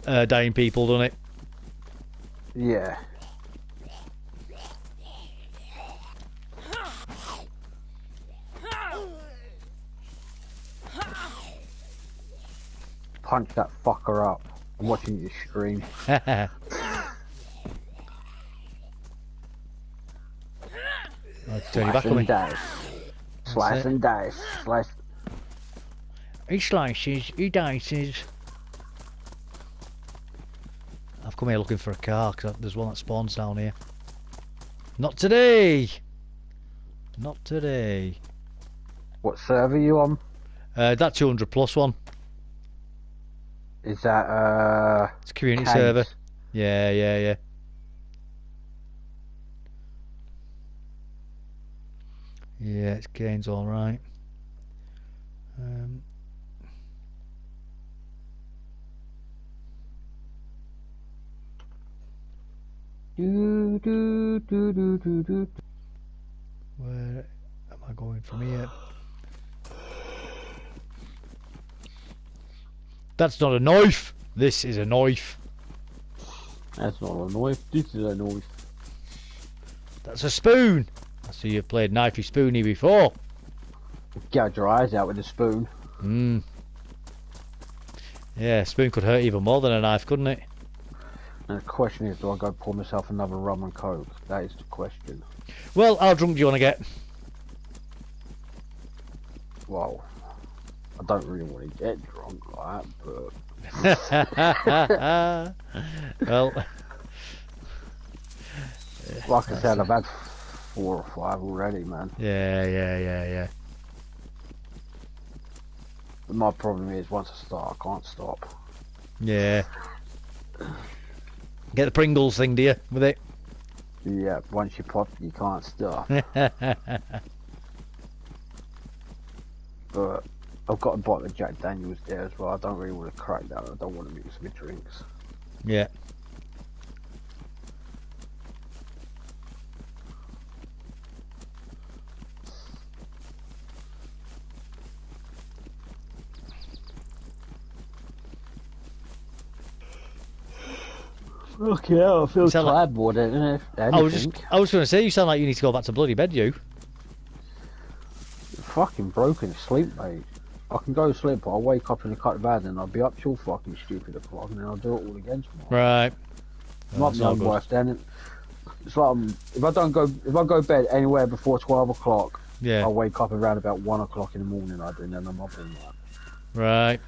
dying people, doesn't it? Yeah. Punch that fucker up. I'm watching you scream. Turn you back on me. Slice and dice. Slice. He slices, he dices. I've come here looking for a car because there's one that spawns down here. Not today! Not today. What server are you on? That 200 plus one. Is that it's a community Canes? server. Yeah. Yeah, it's Canes, alright. Where am I going from here? That's not a knife! This is a knife. That's not a knife, this is a knife. That's a spoon! I see you've played knifey spoony before. Gouge your eyes out with a spoon. Yeah, a spoon could hurt even more than a knife, couldn't it? And the question is, do I go pour myself another rum and coke? That is the question. Well, how drunk do you want to get? Well, I don't really want to get drunk like but... that, well... like I said, I've had 4 or 5 already, man. Yeah. But my problem is, once I start, I can't stop. Yeah. Get the Pringles thing, do you, with it? Yeah, once you pop, you can't stop. But I've got a bottle of Jack Daniels there as well. I don't really want to crack that. I don't want to mix with drinks. Yeah. Okay, I feel tired more than anything. I was going to say, you sound like you need to go back to bloody bed, you. Fucking broken sleep, mate. I can go to sleep, but I'll wake up in a cut of bed and I'll be up till fucking stupid o'clock, and then I'll do it all again tomorrow. Right. Not my worst then. It's like if I go to bed anywhere before 12 o'clock, yeah, I'll wake up around about 1 o'clock in the morning. I do, and then I'm up all night. Right.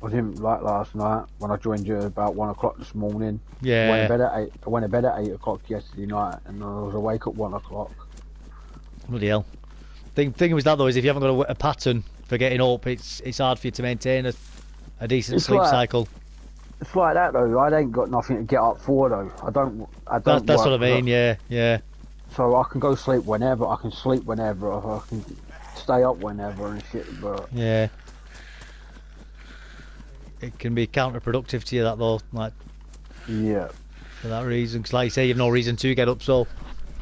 I didn't like last night when I joined you about 1 o'clock this morning. Yeah. I went to bed at 8 o'clock yesterday night, and I was awake at 1 o'clock. Bloody hell. Thing with that though is if you haven't got a pattern for getting up, it's hard for you to maintain a decent sleep cycle. It's like that though. I ain't got nothing to get up for though. I don't. That's what I mean. Yeah. So I can go sleep whenever. I can sleep whenever. I can stay up whenever and shit. But yeah. It can be counterproductive to you, that though, like. Yeah. For that reason, because like you say, you've no reason to get up. So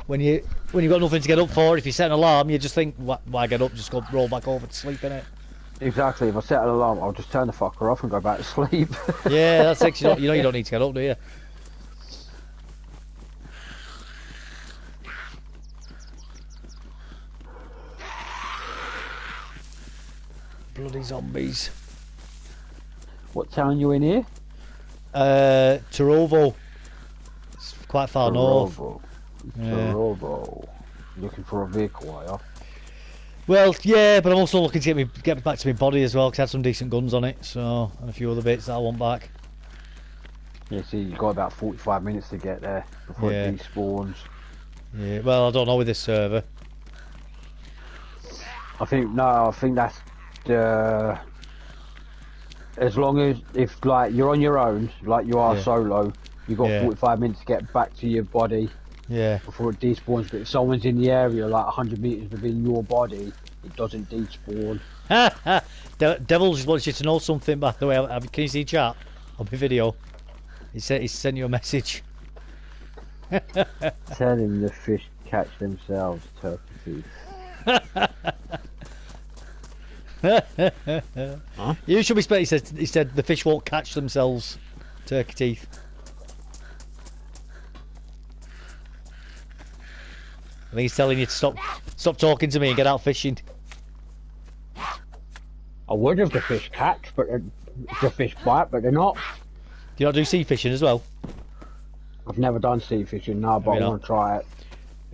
when you've got nothing to get up for, if you set an alarm, you just think, why get up? Just go roll back over to sleep, innit? Exactly. If I set an alarm, I'll just turn the fucker off and go back to sleep. Yeah, that's it. You know you don't need to get up, do you? Bloody zombies. What town you in here? Torovo. It's quite far north. Torovo. Looking for a vehicle, are you? Well, yeah, but I'm also looking to get back to my body as well, because I had some decent guns on it, so, and a few other bits that I want back. Yeah, see, you've got about 45 minutes to get there before it despawns. Yeah, well, I don't know with this server. I think that's the... As long as, if like you're on your own, like you are solo, you've got 45 minutes to get back to your body before it despawns. But if someone's in the area, like 100 meters within your body, it doesn't despawn. Devil just wants you to know something, by the way. Can you see chat on my video? He sent you a message. Tell him the fish catch themselves, turkey. Huh? You should be expecting. He said the fish won't catch themselves, turkey teeth. I think he's telling you to stop talking to me and get out fishing. I would if the fish catch, but the fish bite, but they're not. Do you not do sea fishing as well? I've never done sea fishing, no, but I want to try it.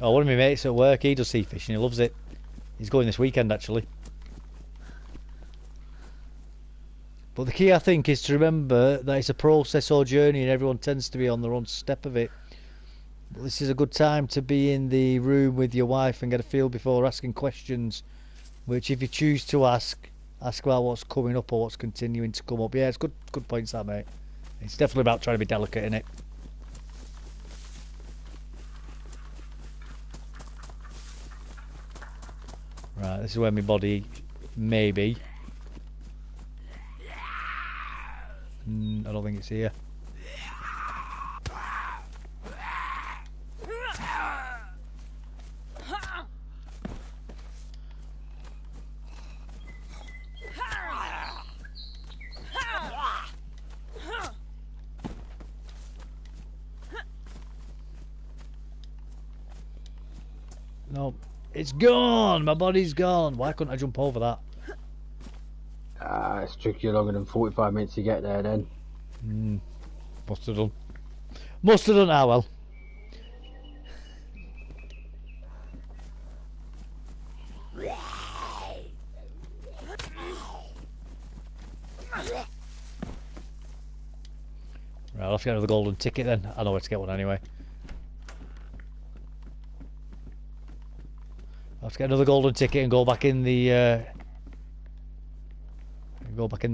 Oh, one of my mates at work, he does sea fishing. He loves it. He's going this weekend actually. But the key, I think, is to remember that it's a process or journey and everyone tends to be on their own step of it. But this is a good time to be in the room with your wife and get a feel before asking questions, which if you choose to ask about what's coming up or what's continuing to come up. Yeah, it's good points that, mate. It's definitely about trying to be delicate, innit? Right, this is where my body may be. I don't think it's here. No, it's gone! My body's gone! Why couldn't I jump over that? It's took you longer than 45 minutes to get there then. Must have done. Must have done, well. Right, I'll have to get another golden ticket then. I know where to get one anyway. I'll have to get another golden ticket and go back in the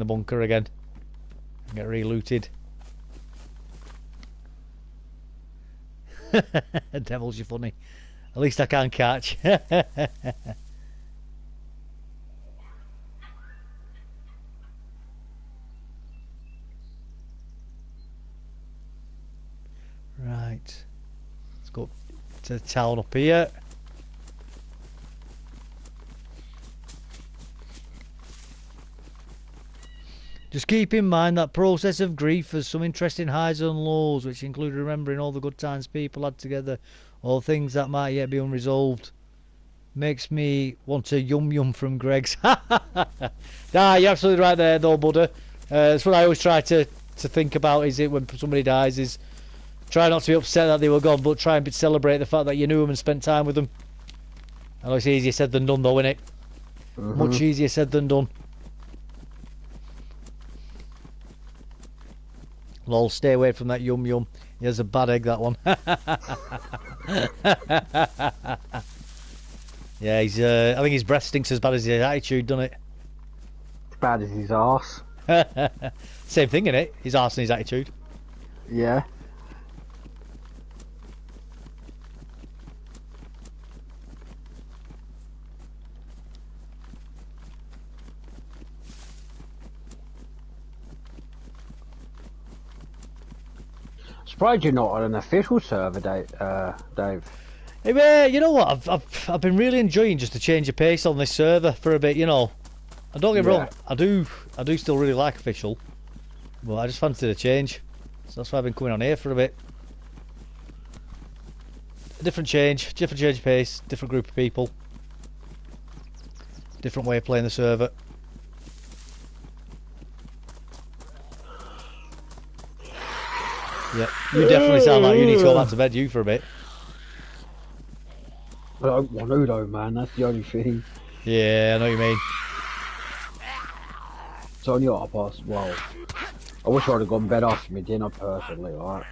bunker again. Get re-looted. Devils, you're funny. At least I can catch. Right. Let's go to the town up here. Just keep in mind that process of grief has some interesting highs and lows, which include remembering all the good times people had together, all things that might yet be unresolved. Makes me want to yum from Greg's. Nah, you're absolutely right there, though, Buddha. That's what I always try to think about, is it when somebody dies, is try not to be upset that they were gone, but try and celebrate the fact that you knew them and spent time with them. I know it's easier said than done, though, innit? Much easier said than done. Lol, stay away from that yum. He has a bad egg, that one. Yeah, he's. I think his breath stinks as bad as his attitude, doesn't it? As bad as his arse. Same thing, innit? His arse and his attitude. Yeah. Surprised you're not on an official server, Dave. Hey, you know what? I've been really enjoying just the change of pace on this server for a bit. You know, and don't get me wrong, I do still really like official, but I just fancied a change, so that's why I've been coming on here for a bit. A different change of pace, different group of people, different way of playing the server. Yeah, you definitely sound like you need to go back to bed, you, for a bit. I don't want to though, man, that's the only thing. Yeah, I know what you mean. It's only 12:30. Well, I wish I'd have gone bed after my dinner personally, alright?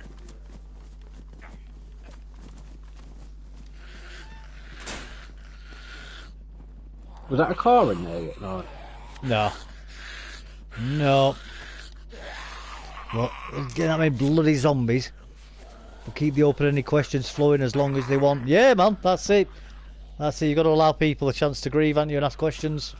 Was that a car in there yet? No. No. Well, get that many bloody zombies. We'll keep the open-ended questions flowing as long as they want. Yeah, man, that's it. That's it. You've got to allow people a chance to grieve, haven't you, and ask questions.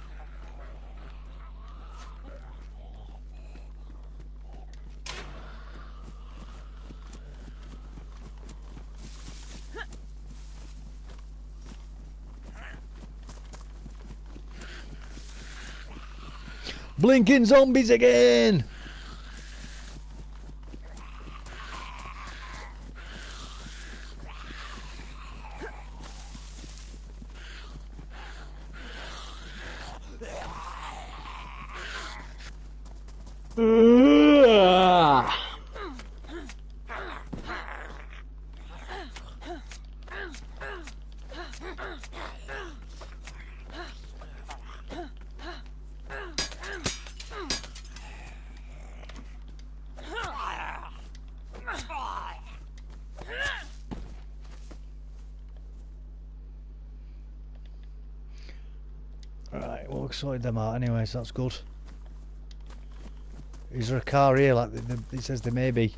Blinking zombies again! Right, well, we've sorted them out anyway, so that's good. Is there a car here? Like it says there may be.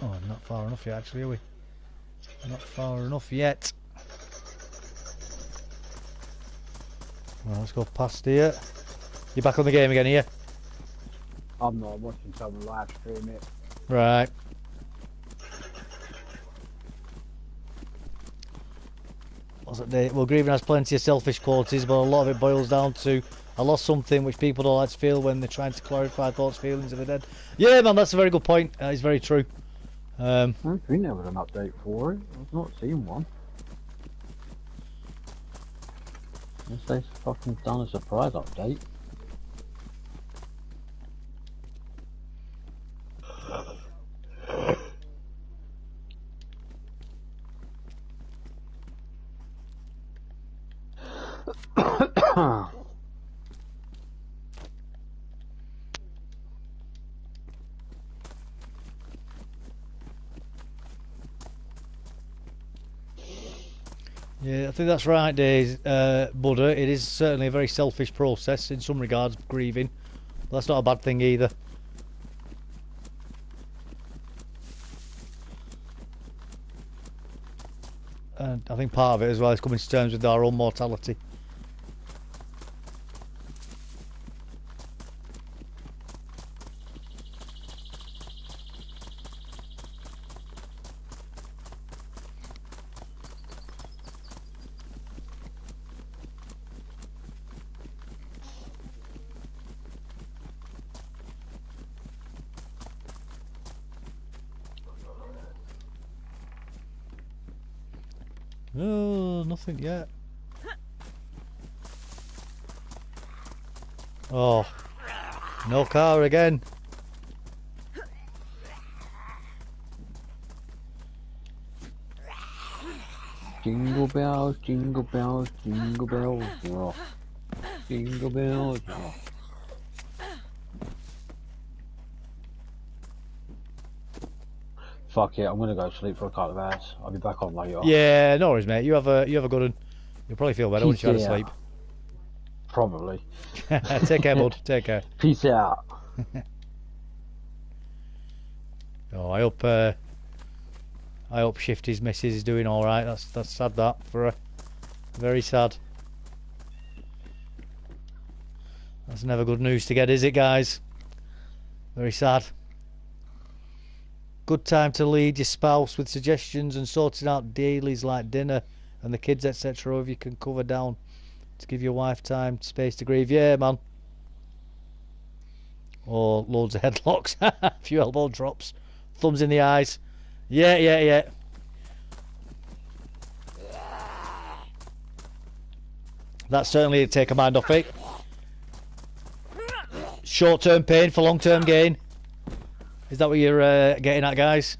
Oh, not far enough yet, actually, are we? Not far enough yet. Well, let's go past here. You're back on the game again, here? I'm not watching someone live stream it. Right. Well, grieving has plenty of selfish qualities, but a lot of it boils down to I lost something which people don't like to feel when they're trying to clarify thoughts, feelings of the dead. Yeah, man, that's a very good point. That is very true. I don't think there was an update for it. I've not seen one. Unless they've fucking done a surprise update. Yeah, I think that's right, Buddha. It is certainly a very selfish process in some regards, grieving. But that's not a bad thing either. And I think part of it as well is coming to terms with our own mortality. No, nothing yet. Oh, no car again. Jingle bells, jingle bells, jingle bells, rock. Jingle bells, rock. Fuck it, I'm gonna go to sleep for a couple of hours. I'll be back on later. Yeah, no worries, mate. You have a good one. You'll probably feel better once you had a sleep. Probably. Take care, bud. Take care. Peace out. Oh, I hope Shifty's missus is doing all right. That's sad, that, for her. Very sad. That's never good news to get, is it, guys? Very sad. Good time to lead your spouse with suggestions and sorting out dailies like dinner and the kids, etc. If you can cover down to give your wife time, space to grieve. Yeah, man. Or loads of headlocks. A few elbow drops. Thumbs in the eyes. Yeah, yeah, yeah. That's certainly to take a mind off it. Short-term pain for long-term gain. Is that what you're getting at, guys?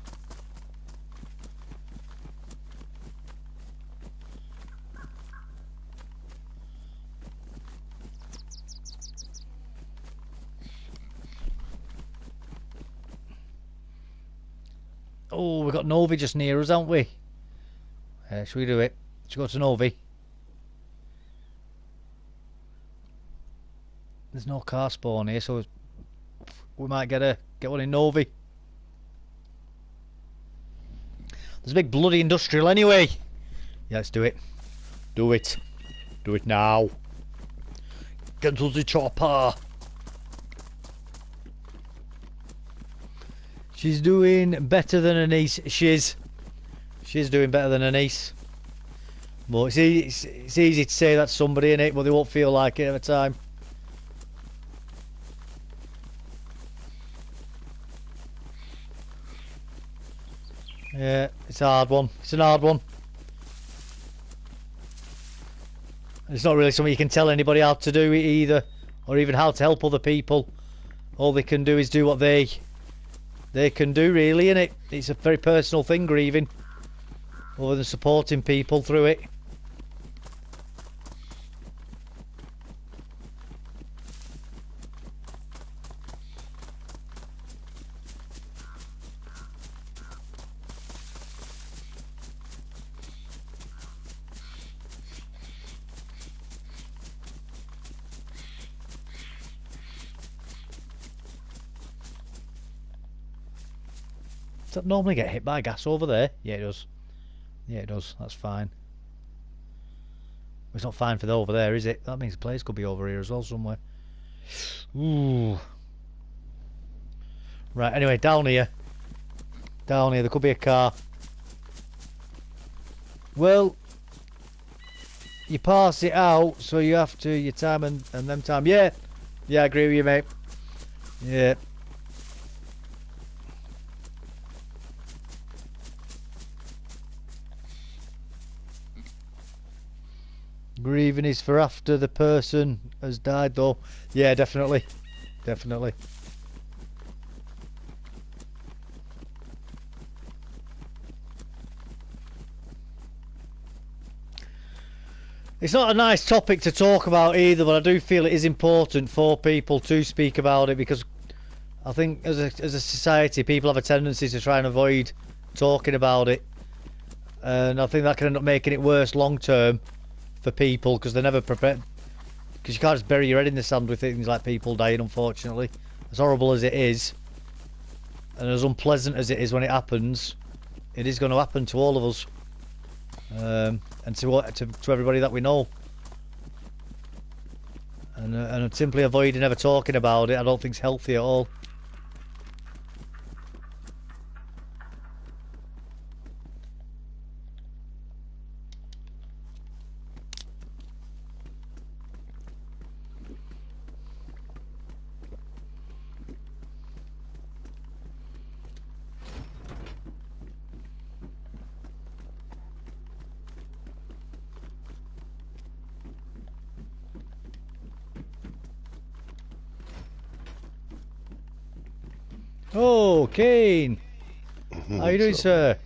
Oh, we've got Novi just near us, haven't we? Should we do it? Should we go to Novi? There's no car spawn here, so we might get one in Novi. There's a big bloody industrial anyway. Yeah, let's do it. Do it. Do it now. Get to the chopper. She's doing better than her niece. She's doing better than her niece. But it's easy to say that's somebody in it, but they won't feel like it at the time. Yeah, it's a hard one. It's an hard one. It's not really something you can tell anybody how to do either, or even how to help other people. All they can do is do what they can do, really, innit? It's a very personal thing, grieving, other than supporting people through it. Does that normally get hit by gas over there? Yeah, it does. Yeah, it does. That's fine. It's not fine for the over there, is it? That means the place could be over here as well somewhere. Ooh. Right, anyway, down here. Down here, there could be a car. Well, you pass it out, so you have to, your time and them time. Yeah. Yeah, I agree with you, mate. Yeah. Grieving is for after the person has died, though. Yeah, definitely. Definitely. It's not a nice topic to talk about either, but I do feel it is important for people to speak about it, because I think as a society, people have a tendency to try and avoid talking about it. and I think that can end up making it worse long term for people because they're never prepared. Because you can't just bury your head in the sand with things like people dying, unfortunately. As horrible as it is, and as unpleasant as it is when it happens, it is going to happen to all of us, and to everybody that we know. And simply avoiding ever talking about it, I don't think is healthy at all. Oh, Kane! How you doing, sir?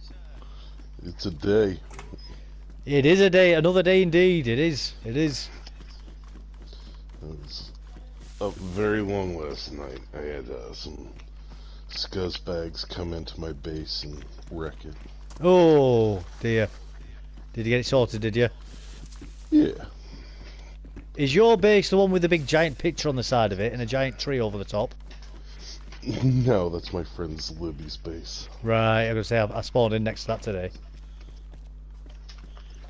It's a day. It is a day, another day indeed. It is. It is. It was up very long last night. I had some scuzzbags come into my base and wreck it. Oh dear. Did you get it sorted? Did you? Yeah. Is your base the one with the big giant picture on the side of it and a giant tree over the top? No, that's my friend's Libby's base. Right, I was gonna say I spawned in next to that today.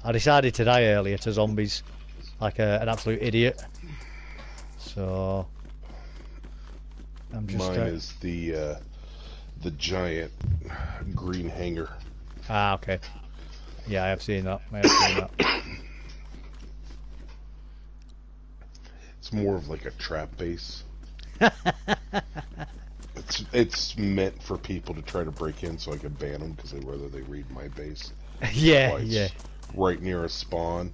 I decided to die earlier to zombies, like an absolute idiot. So I'm just. Mine is the giant green hanger. Ah, okay. Yeah, I have seen that. I have seen that. It's more of like a trap base. It's meant for people to try to break in, so I can ban them because whether they read my base. Yeah, yeah. Right near a spawn,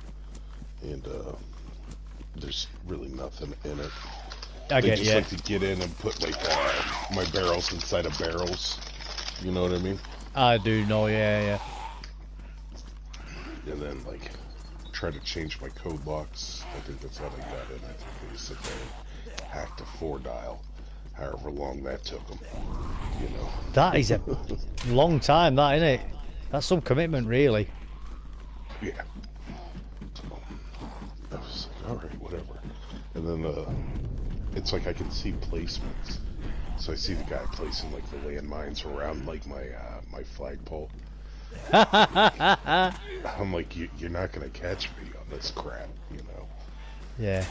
and there's really nothing in it. They just like to get in and put like my barrels inside of barrels. You know what I mean? I do know, yeah. And then like try to change my code locks. I think that's how they got in. I think they sit there and hacked a 4-dial. However long that took them, you know. That is a long time, that, isn't it? That's some commitment, really. Yeah. So, I was like, alright, whatever. And then, it's like I can see placements. So I see the guy placing, like, the landmines around, like, my flagpole. I'm like, you're not gonna catch me on this crap, you know? Yeah.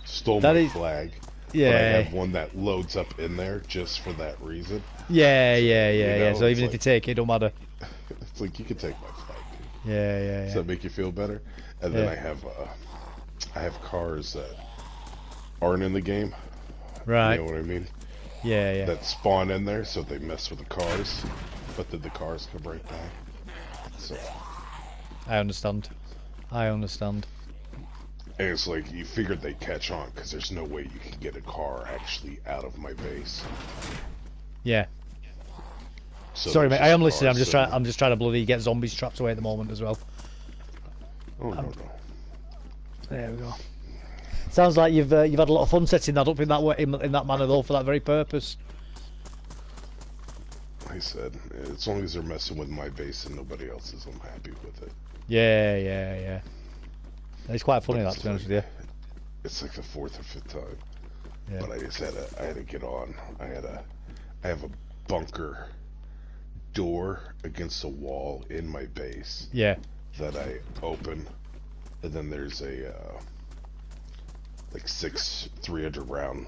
Stole my flag. Yeah. But I have one that loads up in there just for that reason. Yeah. So even like, if you take it, it don't matter. It's like, you can take my flag, dude. Yeah. Does that make you feel better? And then I have cars that aren't in the game. Right. You know what I mean? Yeah. That spawn in there, so they mess with the cars, but then the cars come right back. So. I understand. And it's like, you figured they'd catch on, because there's no way you can get a car actually out of my base. Yeah. So sorry, mate. I am listening. I'm just trying to bloody get zombies trapped away at the moment as well. Oh no. There we go. Sounds like you've had a lot of fun setting that up in that way, in that manner though, for that very purpose. Like I said, as long as they're messing with my base and nobody else's, I'm happy with it. Yeah. It's quite funny, that, to be honest with you. It's like the 4th or 5th time. Yeah. But I had to get on. I have a bunker door against a wall in my base. Yeah. That I open, and then there's a like 6 300 round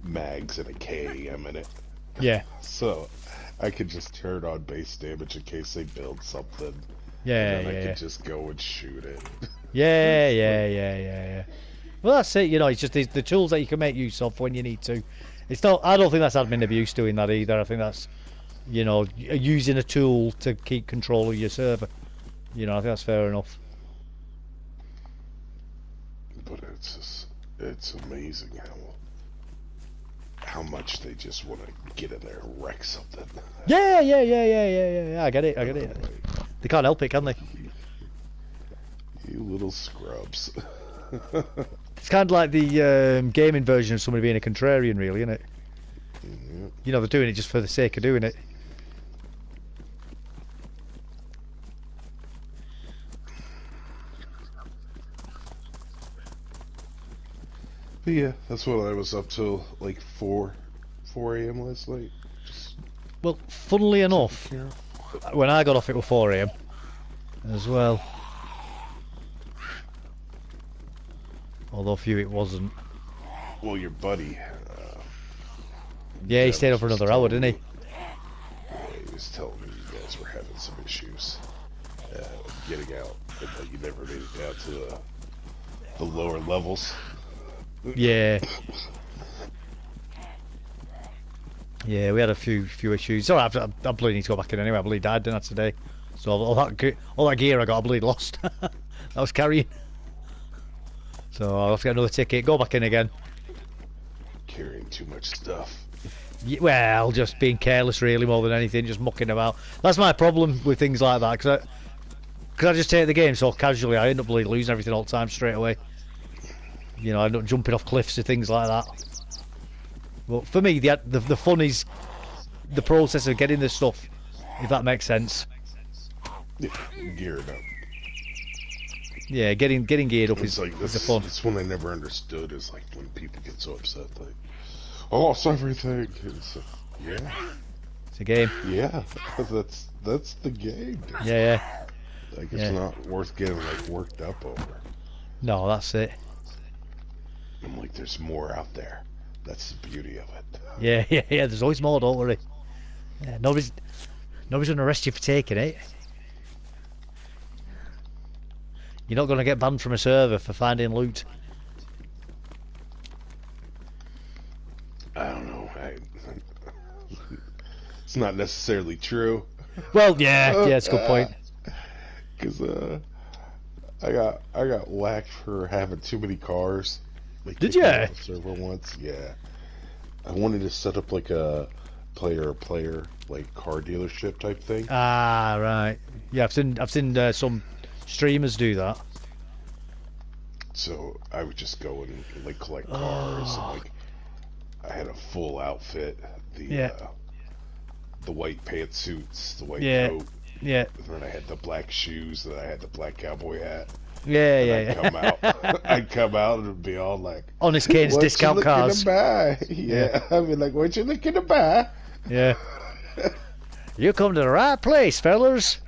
mags and a KAM in it. Yeah. So I could just turn on base damage in case they build something. Yeah. And then I could just go and shoot it. Yeah. Well, that's it. You know, it's just the tools that you can make use of when you need to. It's not. I don't think that's admin abuse doing that either. I think that's, you know, using a tool to keep control of your server. You know, I think that's fair enough. But it's amazing how much they just want to get in there and wreck something. Yeah. I get it. They can't help it, can they? You little scrubs. It's kind of like the gaming version of somebody being a contrarian, really, isn't it? Mm-hmm. You know, they're doing it just for the sake of doing it. But yeah, that's what I was up till like 4 a.m. last night. Just Well, funnily enough, when I got off it was 4 a.m. as well. Although for you it wasn't. Well, your buddy. Yeah, he stayed up for another hour, didn't he? Yeah, he was telling me you guys were having some issues getting out, and that you never made it down to the lower levels. Yeah. Yeah, we had a few issues. So I bloody need to go back in anyway. I bloody died, didn't I, today? So all that gear I got, I bloody lost. I was carrying. So I'll have to get another ticket, go back in again. Carrying too much stuff. Well, just being careless really more than anything, just mucking about. That's my problem with things like that, because I just take the game so casually, I end up bloody losing everything all the time straight away. You know, I end up jumping off cliffs and things like that. But for me, the fun is the process of getting the stuff, if that makes sense. Yeah, geared up. Yeah, getting geared up is like, the fun. That's one I never understood, is like when people get so upset, like, I lost everything. It's yeah. It's a game. Yeah, that's the game. Dude. Yeah. Like, it's not worth getting like worked up over. No, that's it. I'm like, there's more out there. That's the beauty of it. Yeah. There's always more, don't worry. Yeah, nobody's gonna arrest you for taking it. You're not gonna get banned from a server for finding loot. I don't know. It's not necessarily true. Well, yeah, it's a good point. Because I got whacked for having too many cars. Like, did you? Server once, yeah. I wanted to set up like a player like car dealership type thing. Ah, right. Yeah, I've seen some streamers do that. So I would just go and like collect cars, and like I had a full outfit. The white pantsuits, the white coat. Yeah. And then I had the black shoes, and I had the black cowboy hat. Yeah. I'd come out and it'd be all like, Honest Kane's discount cars. Yeah. I'd be like, what you looking to buy? Yeah. You come to the right place, fellas.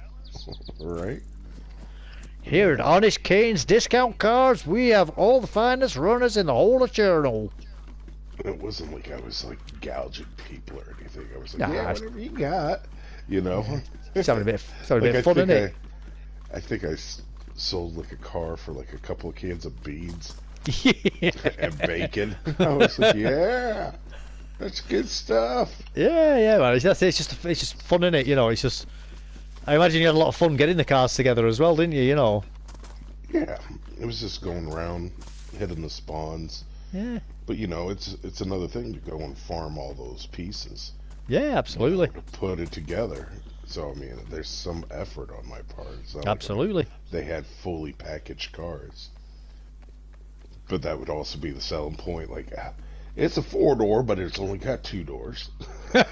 Right. Here at Honest Kane's Discount Cars, we have all the finest runners in the whole of Chernobyl. It wasn't like I was like gouging people or anything. I was like, whatever you got, you know. It's having a bit of fun, isn't it? I think I sold like a car for like a couple of cans of beans and bacon. I was like, yeah, that's good stuff. Yeah, man. It's just fun, isn't it? You know, it's just. I imagine you had a lot of fun getting the cars together as well, didn't you? You know. Yeah, it was just going around, hitting the spawns. Yeah. But you know, it's another thing to go and farm all those pieces. Yeah, absolutely. You know, to put it together. So I mean, there's some effort on my part. Absolutely. Like they had fully packaged cars, but that would also be the selling point. Like, it's a 4-door, but it's only got 2 doors. Yeah,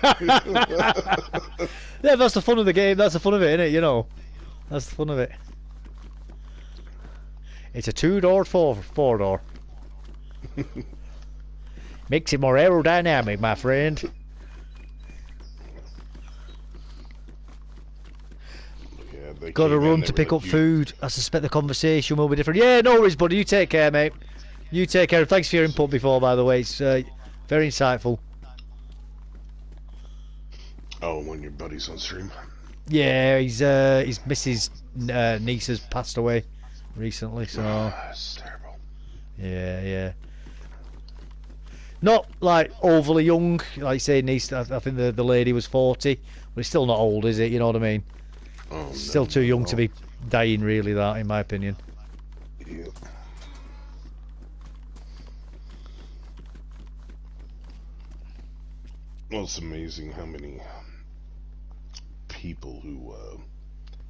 that's the fun of the game. That's the fun of it, isn't it? You know, that's the fun of it. It's a 2-door, 4-door. Makes it more aerodynamic, my friend. Yeah, got to run to pick up food. I suspect the conversation will be different. Yeah, no worries, buddy. You take care, mate. You take care. Thanks for your input before, by the way. It's very insightful. Oh, when your buddy's on stream? Yeah, his missus' niece has passed away recently, so. That's terrible. Yeah. Not like overly young, like say niece. I think the lady was 40, but it's still not old, is it? You know what I mean? Oh, still too young to be dying, really. That, in my opinion. Yeah. Well, it's amazing how many people who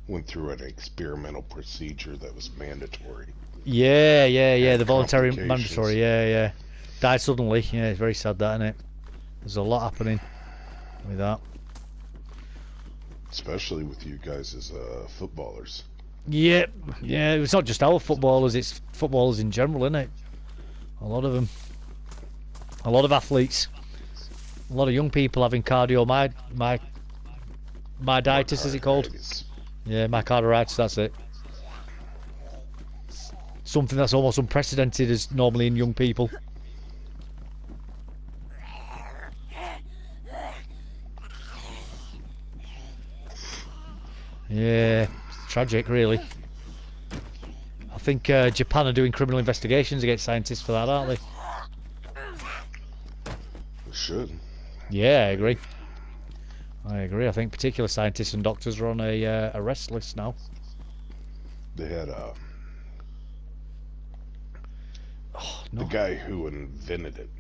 went through an experimental procedure that was mandatory. Yeah. The voluntary mandatory. Yeah. Died suddenly. Yeah, it's very sad, that, isn't it? There's a lot happening with that. Especially with you guys as footballers. Yeah. It's not just our footballers; it's footballers in general, isn't it? A lot of them. A lot of athletes, a lot of young people having myocarditis, is it called? Yeah, myocarditis, that's it. Something that's almost unprecedented is normally in young people. Yeah, it's tragic, really. I think Japan are doing criminal investigations against scientists for that, aren't they? They should. Yeah, I agree. I think particular scientists and doctors are on a arrest list now. They had the guy who invented it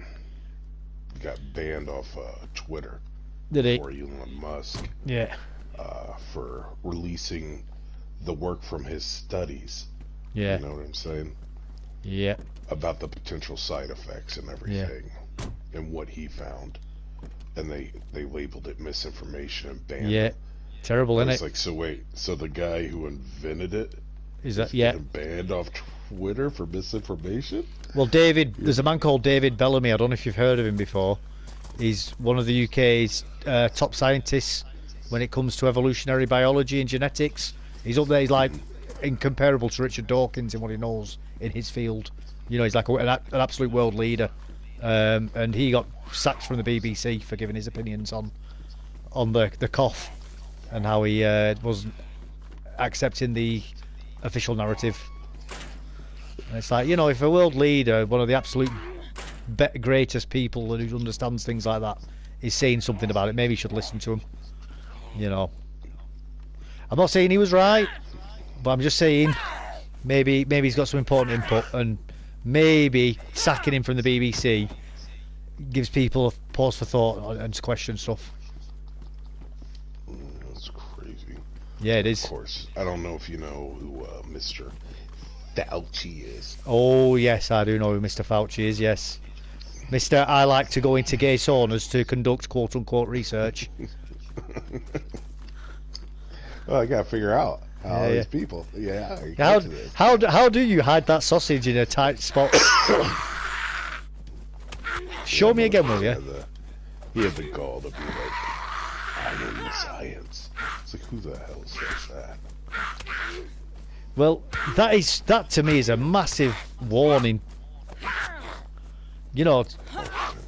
got banned off Twitter. Did he? For Elon Musk. Yeah. For releasing the work from his studies. Yeah. You know what I'm saying? Yeah. About the potential side effects and everything, and what he found, and they labeled it misinformation and banned it. Terrible, isn't it? It's like, so wait, so the guy who invented it is that getting banned off Twitter for misinformation? Well, there's a man called David Bellamy. I don't know if you've heard of him before. He's one of the UK's top scientists when it comes to evolutionary biology and genetics. He's up there. He's like incomparable to Richard Dawkins in what he knows in his field. You know, he's like an absolute world leader. And he got sacked from the BBC for giving his opinions on the cough and how he wasn't accepting the official narrative. And it's like, you know, if a world leader, one of the absolute greatest people who understands things like that, is saying something about it, maybe you should listen to him. You know, I'm not saying he was right, but I'm just saying maybe he's got some important input, and maybe sacking him from the BBC gives people a pause for thought and to question stuff. That's crazy. Yeah, it is. Of course. I don't know if you know who Mr. Fauci is. Oh, yes, I do know who Mr. Fauci is, yes. Mr. I like to go into gay saunas to conduct quote-unquote research. Well, I gotta figure out how these people. How do you hide that sausage in a tight spot? Show me again, will you? He had the gall to be like, I know science. It's like, who the hell says that? Well, that to me is a massive warning. You know,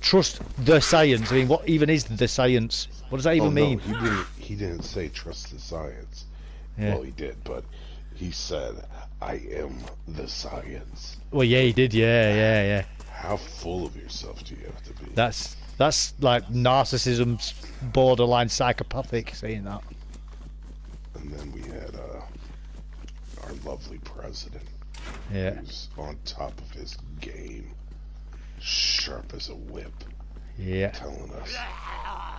trust the science. I mean, what even is the science? What does that even mean? He didn't say trust the science. Yeah. Well, he did, but he said, I am the science. Well, yeah, he did. Yeah. How full of yourself do you have to be? That's like narcissism's borderline psychopathic saying that. And then we had our lovely president. Yeah. Who's on top of his game, sharp as a whip. Yeah. Telling us,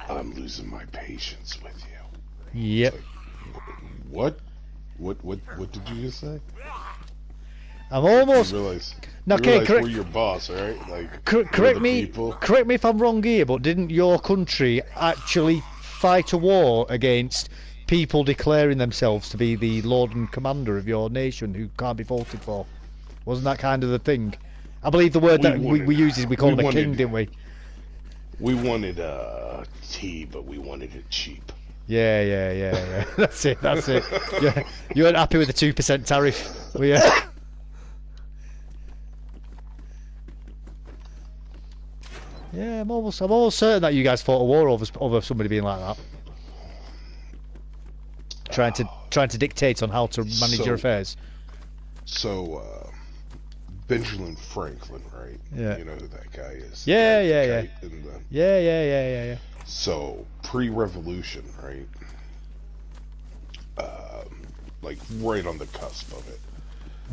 I'm losing my patience with you. Yep. Like, what did you just say? I'm almost. You realize correct. we're your boss, right? Like, correct me if I'm wrong here, but didn't your country actually fight a war against people declaring themselves to be the lord and commander of your nation who can't be voted for? Wasn't that kind of the thing? I believe the word we use is we call him a king, didn't we? We wanted tea, but we wanted it cheap. Yeah. That's it. Yeah. You weren't happy with the 2% tariff, were you? Yeah, I'm almost certain that you guys fought a war over somebody being like that, trying to dictate on how to manage your affairs. So, Benjamin Franklin, right? Yeah. You know who that guy is? Yeah. Yeah. So, pre-revolution, right? Like right on the cusp of it.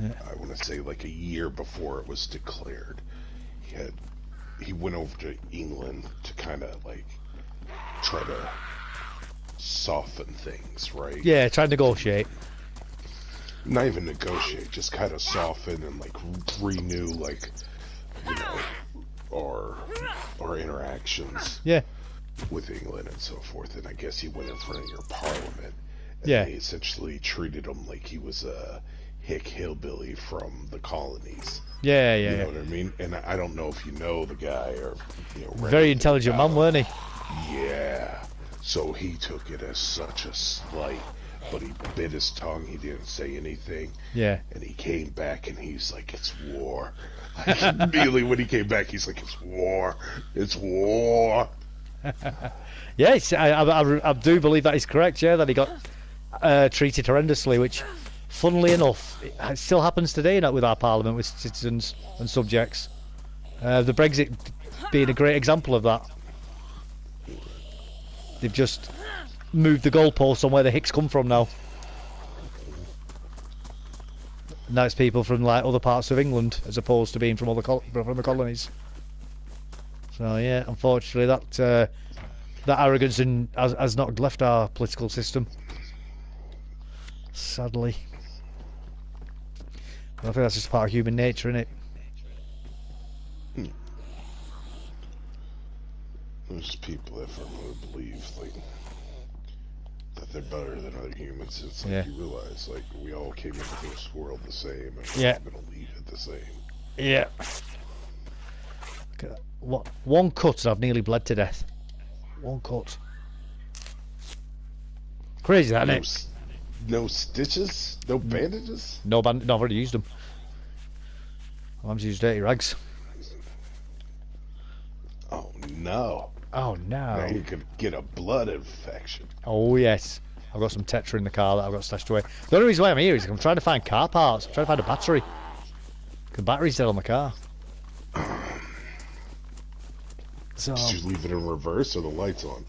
Yeah. I want to say like a year before it was declared. He went over to England to kind of like try to soften things, right? Yeah, try to negotiate. Not even negotiate, just kind of soften and like renew, like, you know, our interactions. Yeah. With England and so forth. And I guess he went in front of your parliament. And yeah. They essentially treated him like he was hick hillbilly from the colonies. Yeah, You know what I mean? And I don't know if you know the guy or very intelligent man, weren't he? Yeah. So he took it as such a slight, but he bit his tongue. He didn't say anything. Yeah. And he came back and he's like, "It's war." Like, immediately when he came back, he's like, "It's war. It's war." Yes, I do believe that is correct. Yeah, that he got treated horrendously, which, funnily enough, it still happens today with our parliament, with citizens and subjects. The Brexit being a great example of that. They've just moved the goalposts on where the hicks come from now. Now it's people from like other parts of England as opposed to being from from the colonies. So yeah, unfortunately that arrogance has not left our political system. Sadly. I think that's just part of human nature, isn't it? There's people that firmly believe that they're better than other humans. It's like you realize we all came into this world the same, and we're all gonna leave it the same. Yeah. What? One cut and I've nearly bled to death. One cut. Crazy that, isn't it? No stitches? No bandages? No, I've already used them. I'm just used dirty rags. Oh no. Oh no. Now you could get a blood infection. Oh yes. I've got some Tetra in the car that I've got stashed away. The only reason why I'm here is I'm trying to find car parts. I'm trying to find a battery. The battery's dead on the car. So, did you leave it in reverse or the lights on?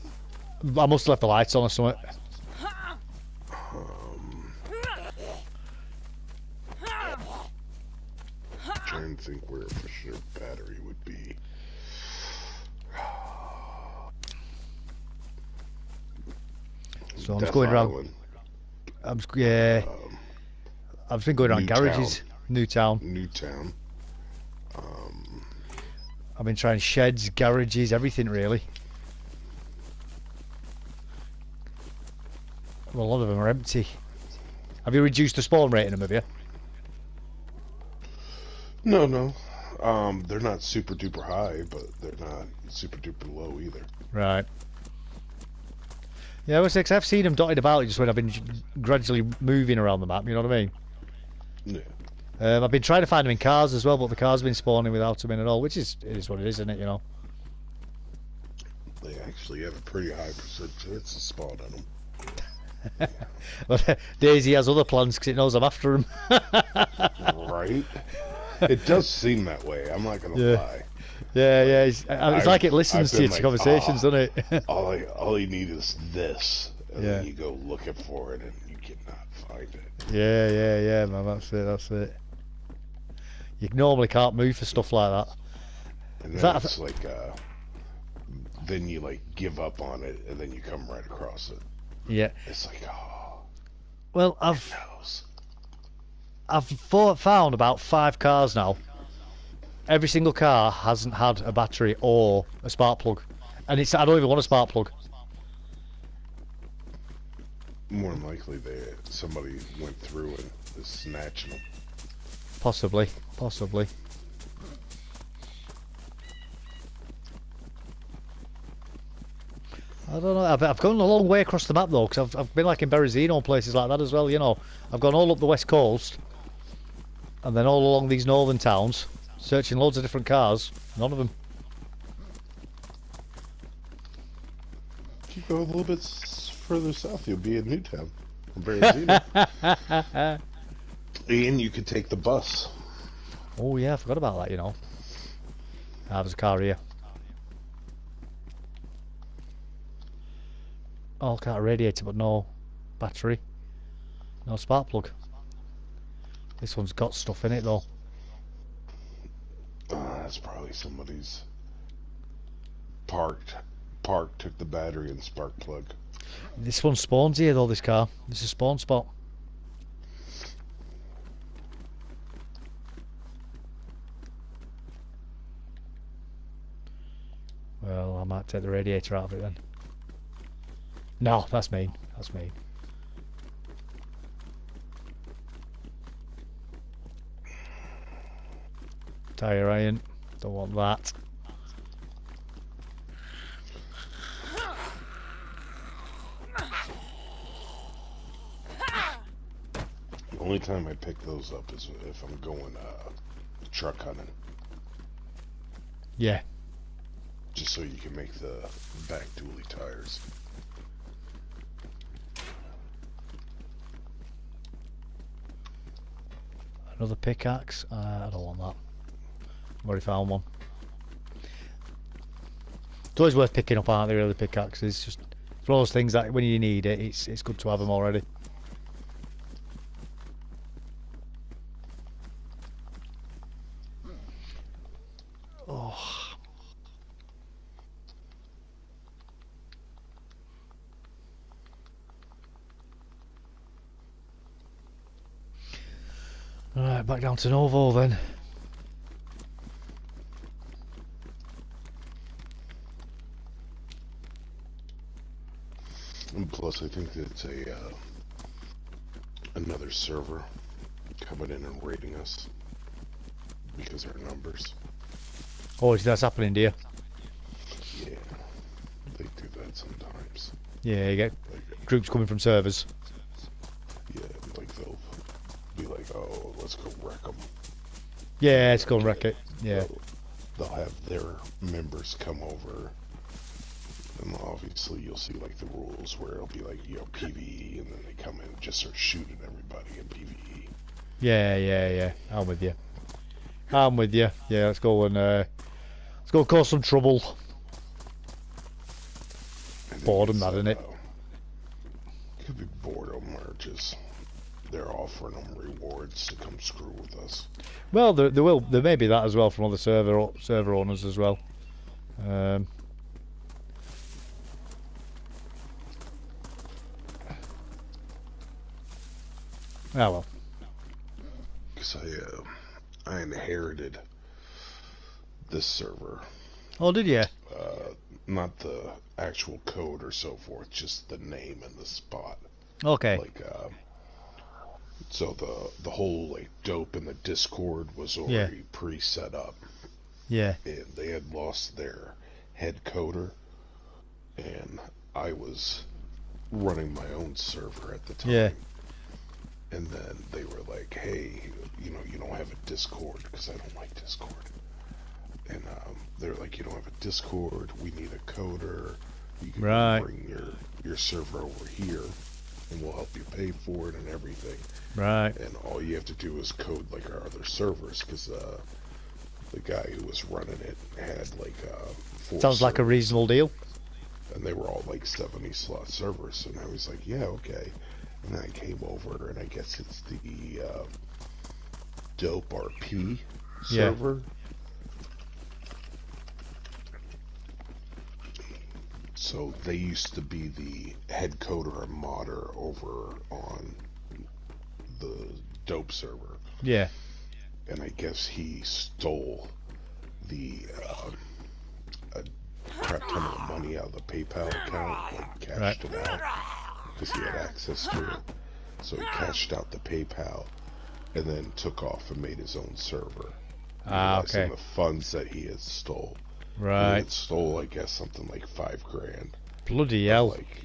I must have left the lights on or something. I'm trying to think where for sure battery would be. So I'm just going around. I've been going around garages. Newtown. I've been trying sheds, garages, everything really. Well, a lot of them are empty. Have you reduced the spawn rate in them, have you? No. They're not super duper high, but they're not super duper low either. Right. Yeah, because I've seen them dotted about just when I've been gradually moving around the map, you know what I mean? Yeah. I've been trying to find them in cars as well, but the cars have been spawning without them in at all, which is what it is, isn't it, you know? They actually have a pretty high percentage chance to spawn on them. But DayZ has other plans because it knows I'm after him. Right? It does seem that way, I'm not going to lie. Yeah. It's like it listens to your conversations, doesn't it? all you need is this, and then you go looking for it, and you cannot find it. Yeah, man, that's it. You normally can't move for stuff like that. And then it's like, then you like give up on it, and then you come right across it. Yeah. It's like, well, I've found about 5 cars now. Every single car hasn't had a battery or a spark plug, and I don't even want a spark plug. More than likely, somebody went through and is snatching them. Possibly. I don't know. I've gone a long way across the map though, because I've been like in Berezino and places like that as well. You know, I've gone all up the west coast, and then all along these northern towns, searching loads of different cars. None of them. If you go a little bit further south, you'll be in Newtown, Berezino. And you could take the bus. Oh yeah, I forgot about that. You know, there's a car here. All car radiator, but no battery, no spark plug. This one's got stuff in it though. That's probably somebody's parked, took the battery and spark plug. This one spawns here though, this car. This is a spawn spot. Well, I might take the radiator out of it then. No, that's mean. That's mean. Tire iron. Don't want that. The only time I pick those up is if I'm going truck hunting. Yeah. Just so you can make the back dually tires. Another pickaxe? I don't want that. I've already found one. It's always worth picking up, aren't they, really, pickaxes? Just for those things that when you need it, it's good to have them already. Oh. Alright, back down to Novo then. And plus, I think it's another server coming in and raiding us because of our numbers. Oh, that's happening, dear. Yeah, they do that sometimes. Yeah, you get groups coming from servers. Yeah, like they'll be like, "Oh, let's go wreck them." Yeah, let's go and wreck it. Yeah. They'll have their members come over. And obviously you'll see like the rules where it'll be like, you know, PvE, and then they come in and just start shooting everybody in PvE. Yeah. I'm with you. Yeah, let's go and cause some trouble. Boredom, that, isn't it? Could be boredom or just they're offering them rewards to come screw with us. Well, there may be that as well from other server owners as well. Ah, well. Because I inherited this server. Oh, did you? Not the actual code or so forth, just the name and the spot. Okay. Like, so the whole like dope in the Discord was already pre-set up. Yeah. And they had lost their head coder, and I was running my own server at the time. Yeah. And then they were like, "Hey, you know, you don't have a Discord," because I don't like Discord. And they're like, "You don't have a Discord. We need a coder. You can bring your server over here, and we'll help you pay for it and everything." Right. And all you have to do is code like our other servers, because the guy who was running it had like 4 Sounds like a reasonable deal. And they were all like 70 slot servers, and I was like, "Yeah, okay." And I came over, and I guess it's the Dope RP server. So they used to be the head coder and modder over on the Dope server. Yeah. And I guess he stole the a crap ton of money out of the PayPal account and cashed it out. Because he had access to it. So he cashed out the PayPal and then took off and made his own server. Okay. The funds that he had stole. Right. He had stole, I guess, something like $5,000. Bloody hell. Like,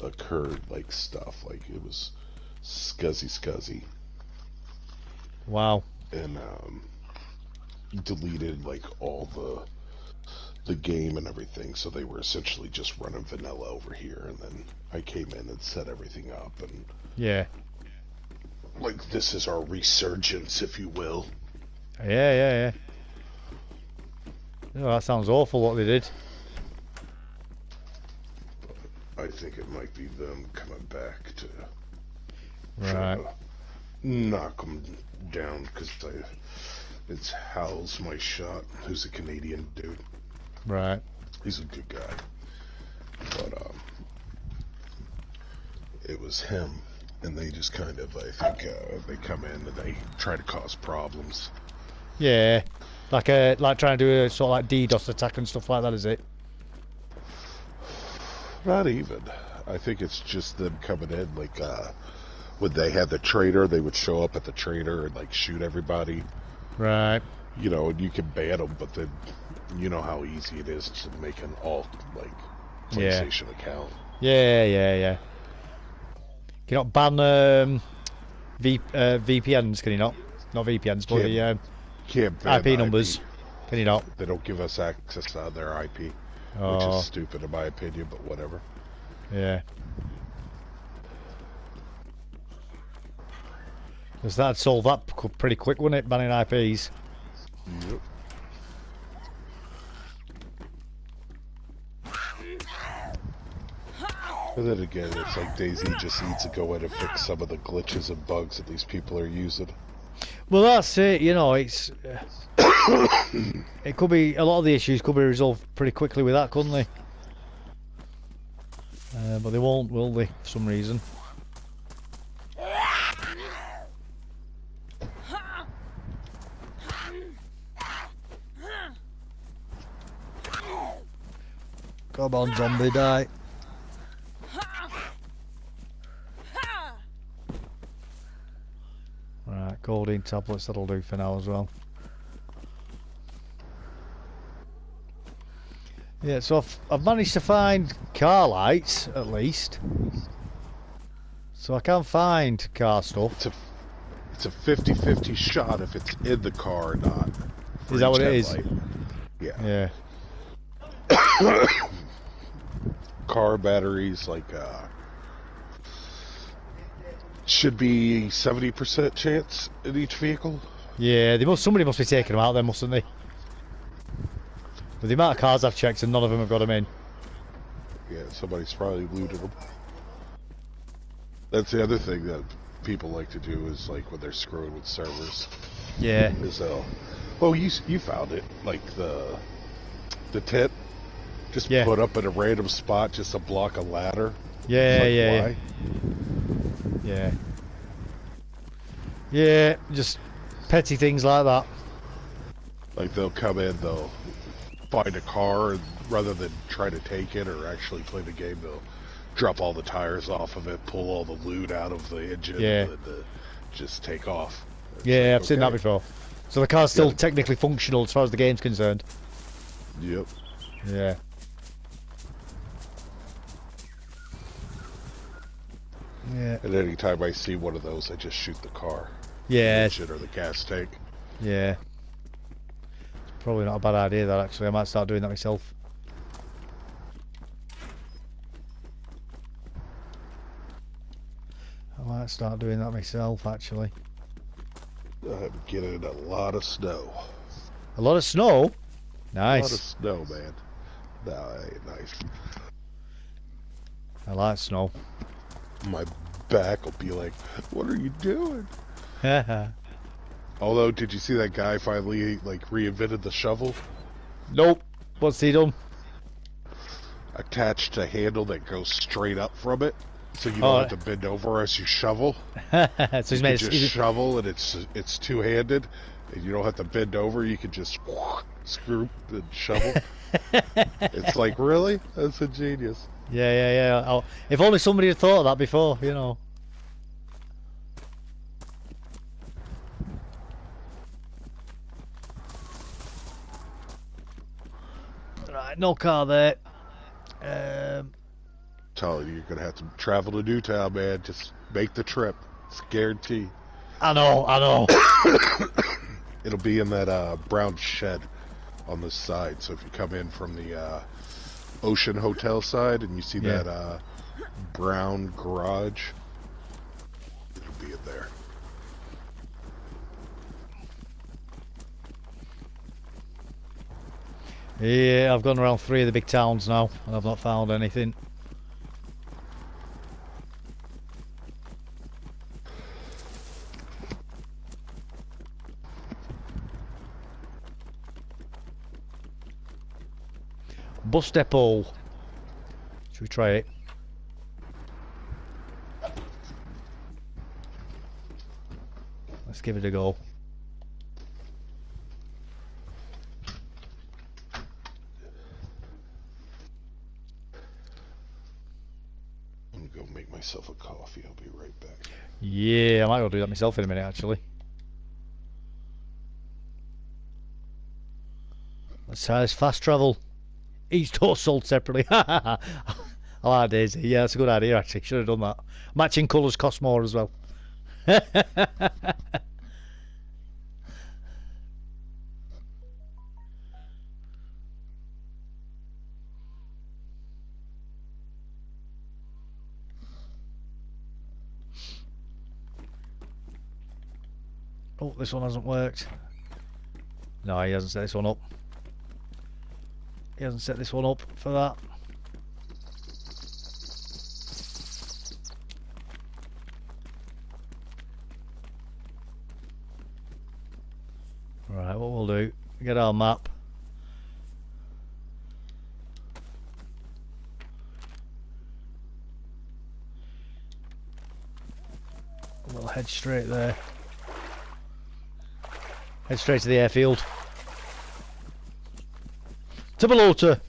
occurred, like, stuff. Like, it was scuzzy. Wow. And, deleted, like, all the game and everything, so they were essentially just running vanilla over here, and then I came in and set everything up, and like, this is our resurgence, if you will. Yeah. Oh, that sounds awful what they did. But I think it might be them coming back to knock them down, because it's Hal's my shot, who's a Canadian dude. Right. He's a good guy. But, it was him, and they just kind of, I think, they come in and they try to cause problems. Yeah. Like trying to do a sort of like DDoS attack and stuff like that, is it? Not even. I think it's just them coming in, like, when they had the trader, they would show up at the trader and, like, shoot everybody. Right. You know, and you can ban them, but then you know how easy it is to make an alt, like, PlayStation account. Yeah. Can you not ban VPNs, can you not? Not VPNs, but the can't ban IP numbers. IP. Can you not? They don't give us access to their IP, which is stupid in my opinion, but whatever. Yeah. Because that'd solve that pretty quick, wouldn't it, banning IPs? Yep. And then again, it's like DayZ just needs to go in and fix some of the glitches and bugs that these people are using. Well, that's it. You know, it's it could be a lot of the issues could be resolved pretty quickly with that, couldn't they? But they won't, will they? For some reason. Come on, zombie, die. Right, codeine tablets, that'll do for now as well. Yeah, so I've managed to find car lights, at least. So I can find car stuff. It's a 50-50 shot if it's in the car or not. Is that what it is? Yeah. Yeah. Car batteries, like, should be 70% chance in each vehicle. Yeah, somebody must be taking them out there, mustn't they? With the amount of cars I've checked and none of them have got them in. Yeah, somebody's probably looted them. That's the other thing that people like to do is, like, when they're screwing with servers. Yeah. Is, well, you found it. Like, the tent. Just put up in a random spot just to block a ladder. Yeah. Yeah, just petty things like that. Like, they'll come in, they'll find a car, and rather than try to take it or actually play the game, they'll drop all the tires off of it, pull all the loot out of the engine, and just take off. Yeah, I've seen that before. So the car's still technically functional as far as the game's concerned. Yep. Yeah. Yeah. And any time I see one of those, I just shoot the car. Yeah. Or the gas tank. Yeah. It's probably not a bad idea, that, actually. I might start doing that myself. Actually. I'm getting a lot of snow. A lot of snow? Nice. A lot of snow, man. That ain't nice. I like snow. My back will be like, what are you doing? Although, did you see that guy finally, like, reinvented the shovel? Nope. What's he done? Attached a handle that goes straight up from it, so you don't have to bend over as you shovel. So he's made just shovel, and it's two-handed, and you don't have to bend over. You can just screw and shovel. It's like, really? That's ingenious. Yeah. If only somebody had thought of that before, you know. Right, no car there. Telling you, you're gonna have to travel to Newtown, man. Just make the trip. It's a guarantee. I know. It'll be in that brown shed on this side. So if you come in from the Ocean Hotel side and you see that brown garage, it'll be in there. Yeah, I've gone around 3 of the big towns now and I've not found anything. Bus depot. Should we try it? Let's give it a go. I'm gonna go make myself a coffee. I'll be right back. Yeah, I might go do that myself in a minute, actually. Let's try this fast travel. Each door sold separately. I like DayZ. Yeah, that's a good idea actually. Should have done that. Matching colours cost more as well. Oh, this one hasn't worked. No, he hasn't set this one up. He hasn't set this one up for that. Right, what we'll do, get our map. We'll head straight there. Head straight to the airfield. To Balota.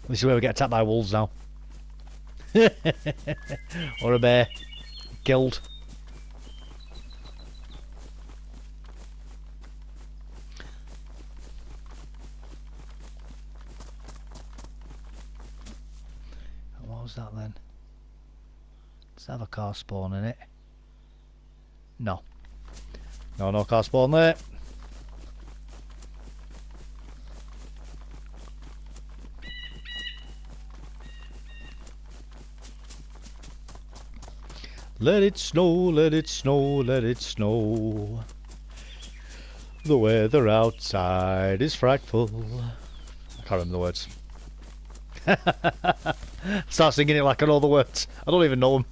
This is where we get attacked by wolves now. Or a bear. Killed. What was that then? Does it have a car spawn in it? No. No car spawn there. Let it snow, let it snow, let it snow. The weather outside is frightful. I can't remember the words. Start singing it like I know the words. I don't even know them.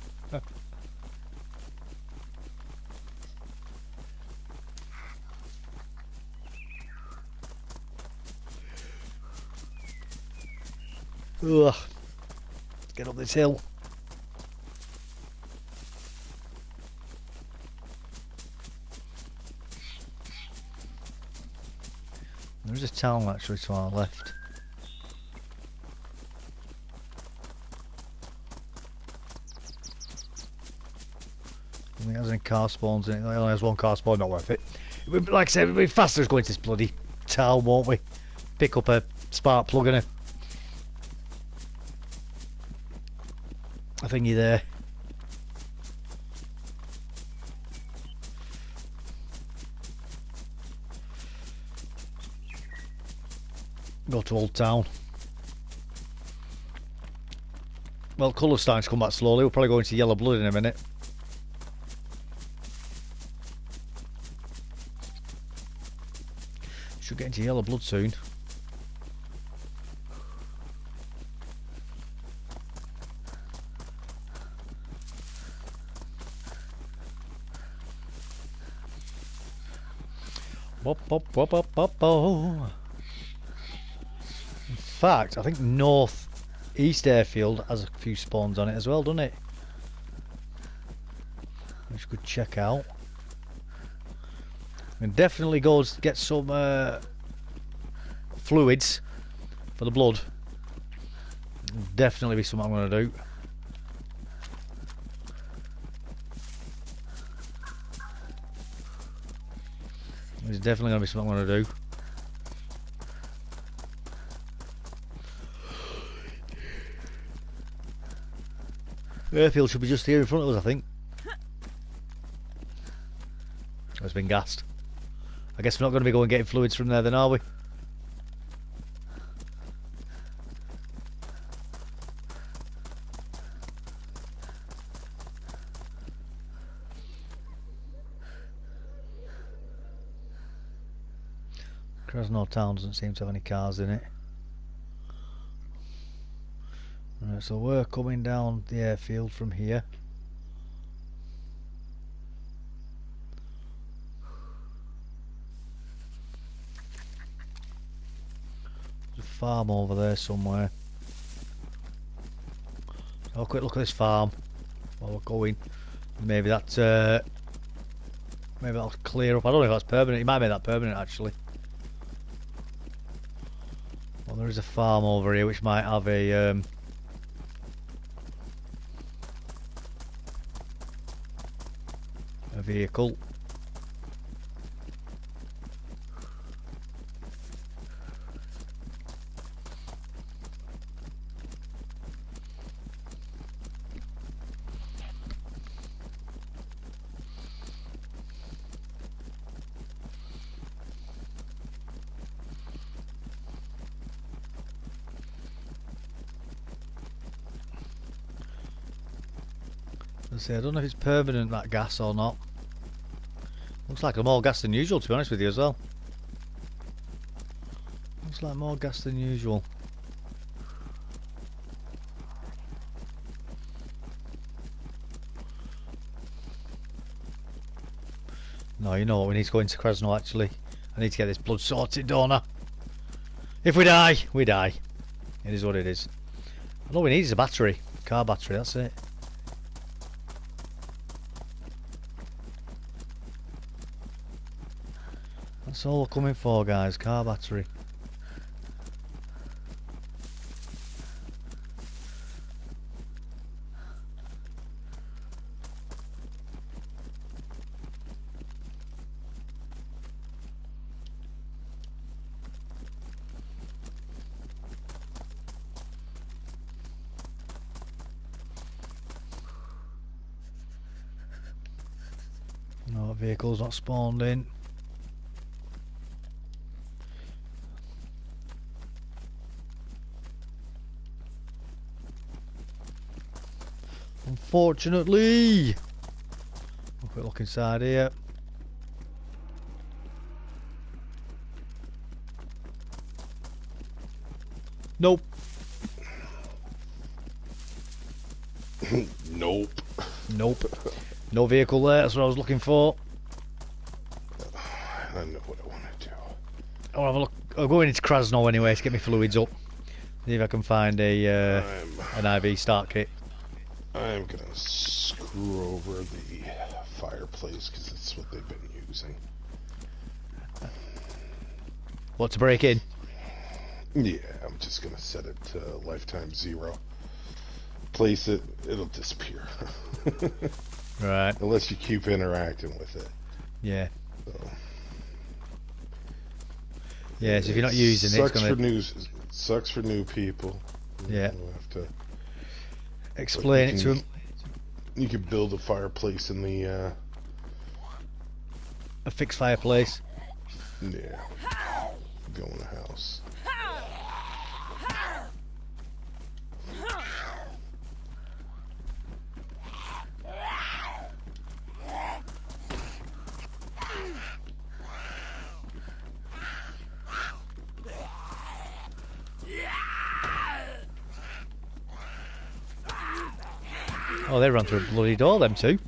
Ugh. Let's get up this hill. There's a town actually to our left. I think it has any car spawns in it. It only has one car spawn, not worth it. Like I said, we'll be faster as going to this bloody town, won't we? Pick up a spark plug and a thingy there. Go to Old Town. Well, colour's starting to come back slowly. We'll probably go into yellow blood in a minute. Should get into yellow blood soon. Bop, bop, bop, bop, bop, bop. In fact, I think North East Airfield has a few spawns on it as well, doesn't it? Which we could check out. And definitely go get some fluids for the blood. Definitely be something I'm going to do. There's definitely going to be something I'm going to do. The airfield should be just here in front of us, I think. It's been gassed. I guess we're not going to be going getting fluids from there then, are we? Krasnodar town doesn't seem to have any cars in it. Right, so we're coming down the airfield from here. There's a farm over there somewhere. Have a quick look at this farm while we're going. Maybe that maybe that'll clear up. I don't know if that's permanent. It might make that permanent actually. Well, there is a farm over here which might have a vehicle. I don't know if it's permanent, that gas, or not. Looks like more gas than usual, to be honest with you, as well. Looks like more gas than usual. No, you know what, we need to go into Krasno, actually. I need to get this blood sorted, don't I? If we die, we die. It is what it is. All we need is a battery. Car battery, that's it. That's all we're coming for, guys. Car battery. No, vehicle's not spawned in. Unfortunately. Have a quick look inside here. Nope. Nope. Nope. No vehicle there, that's what I was looking for. I know what I want to do. I'll have a look. I'm going into Krasno anyway to get my fluids up. See if I can find a an IV start kit. I'm gonna screw over the fireplace because it's what they've been using. What, to break in? Yeah, I'm just gonna set it to lifetime 0. Place it, it'll disappear. Right. Unless you keep interacting with it. Yeah. So. Yeah, so if you're not using it, it's gonna... Sucks for new people. Yeah. You'll have to explain it to them. You could build a fireplace in the a fixed fireplace. Yeah. Go in the house. Oh, they run through a bloody door, them two.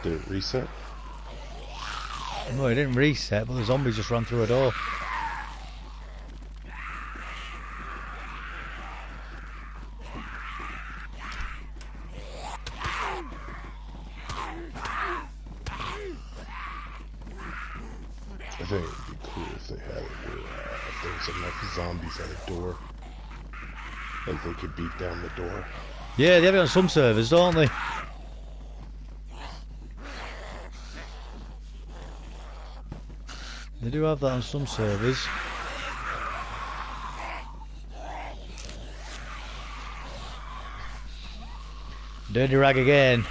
Did it reset? No, it didn't reset, but the zombies just ran through a door. I think it'd be cool if they had it where if there was enough zombies at a door, like they could beat down the door. Yeah, they have it on some servers, don't they? They do have that on some servers. Dirty rag again.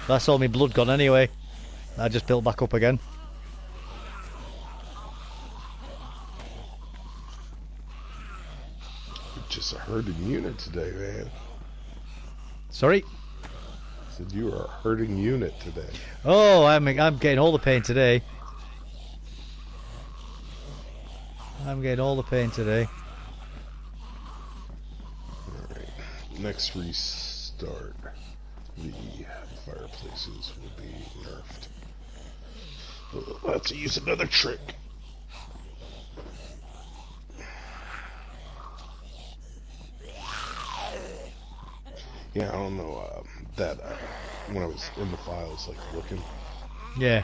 That's all my blood gone anyway. I just built back up again. Just a hurting unit today, man. Sorry? I said you are a hurting unit today. Oh, I'm getting all the pain today. I'm getting all the pain today. Alright. Next restart, the fireplaces will be nerfed. Let's use another trick. Yeah, I don't know that when I was in the files, like looking. Yeah.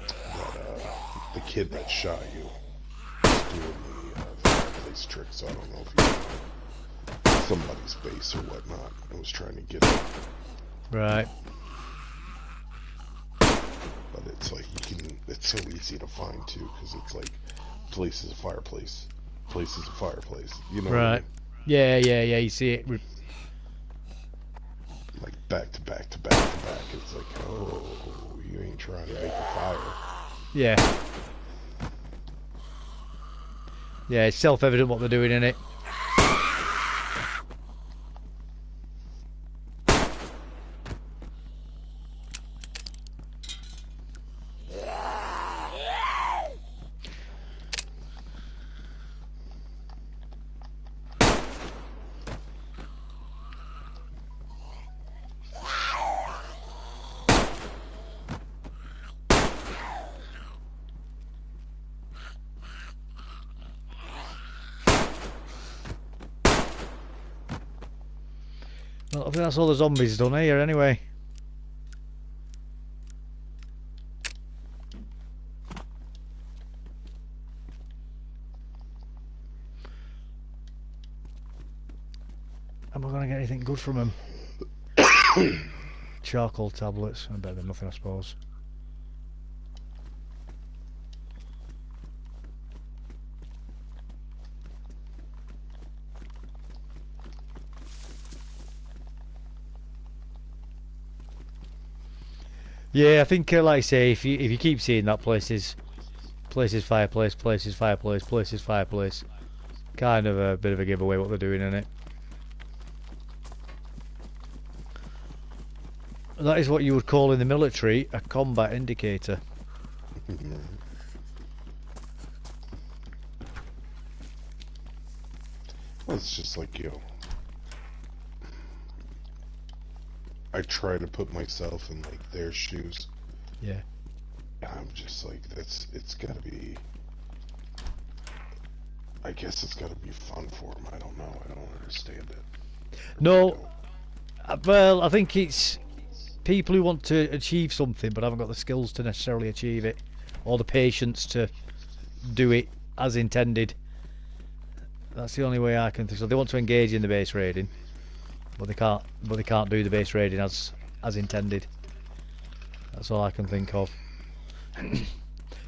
That the kid that shot you was doing the fireplace trick, so I don't know if he was somebody's base or whatnot and was trying to get it. Right. But it's like it's so easy to find too, because it's like place is a fireplace, place is a fireplace. You know. Right. What I mean? Yeah. You see it. Like back to back to back to back. It's like, oh, you ain't trying to make a fire. Yeah. Yeah, it's self-evident what they're doing in it. Well, I think that's all the zombies done here anyway. Am I going to get anything good from them? Charcoal tablets. Better than nothing, I suppose. Yeah, I think, like I say, if you keep seeing that places fireplace, places fireplace, places fireplace, kind of a bit of a giveaway what they're doing in it. That is what you would call in the military a combat indicator. It's just like, you know, I try to put myself in like their shoes. Yeah. And I'm just like, it's gotta be, I guess it's gotta be fun for them. I don't know. I don't understand it. No. Well, I think it's people who want to achieve something but haven't got the skills to necessarily achieve it, or the patience to do it as intended. That's the only way I can think. So they want to engage in the base raiding, but they can't. But they can't do the base raiding as intended. That's all I can think of.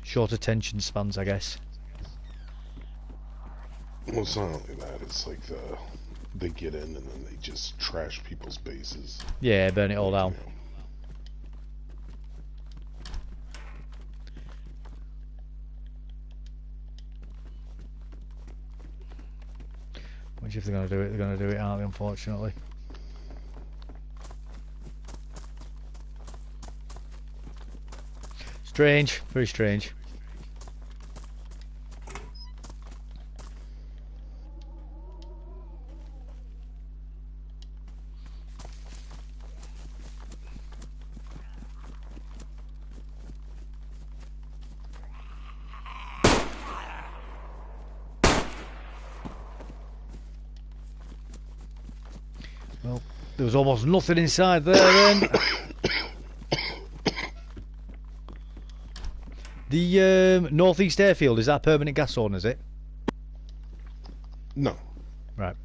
Short attention spans, I guess. Well, it's not only that. It's like they get in and then they just trash people's bases. Yeah, burn it all down. You know. Which, if they're going to do it, they're going to do it, aren't they, unfortunately? Strange, very strange. Well, there was almost nothing inside there then. The northeast airfield, is that a permanent gas zone, is it? No. Right.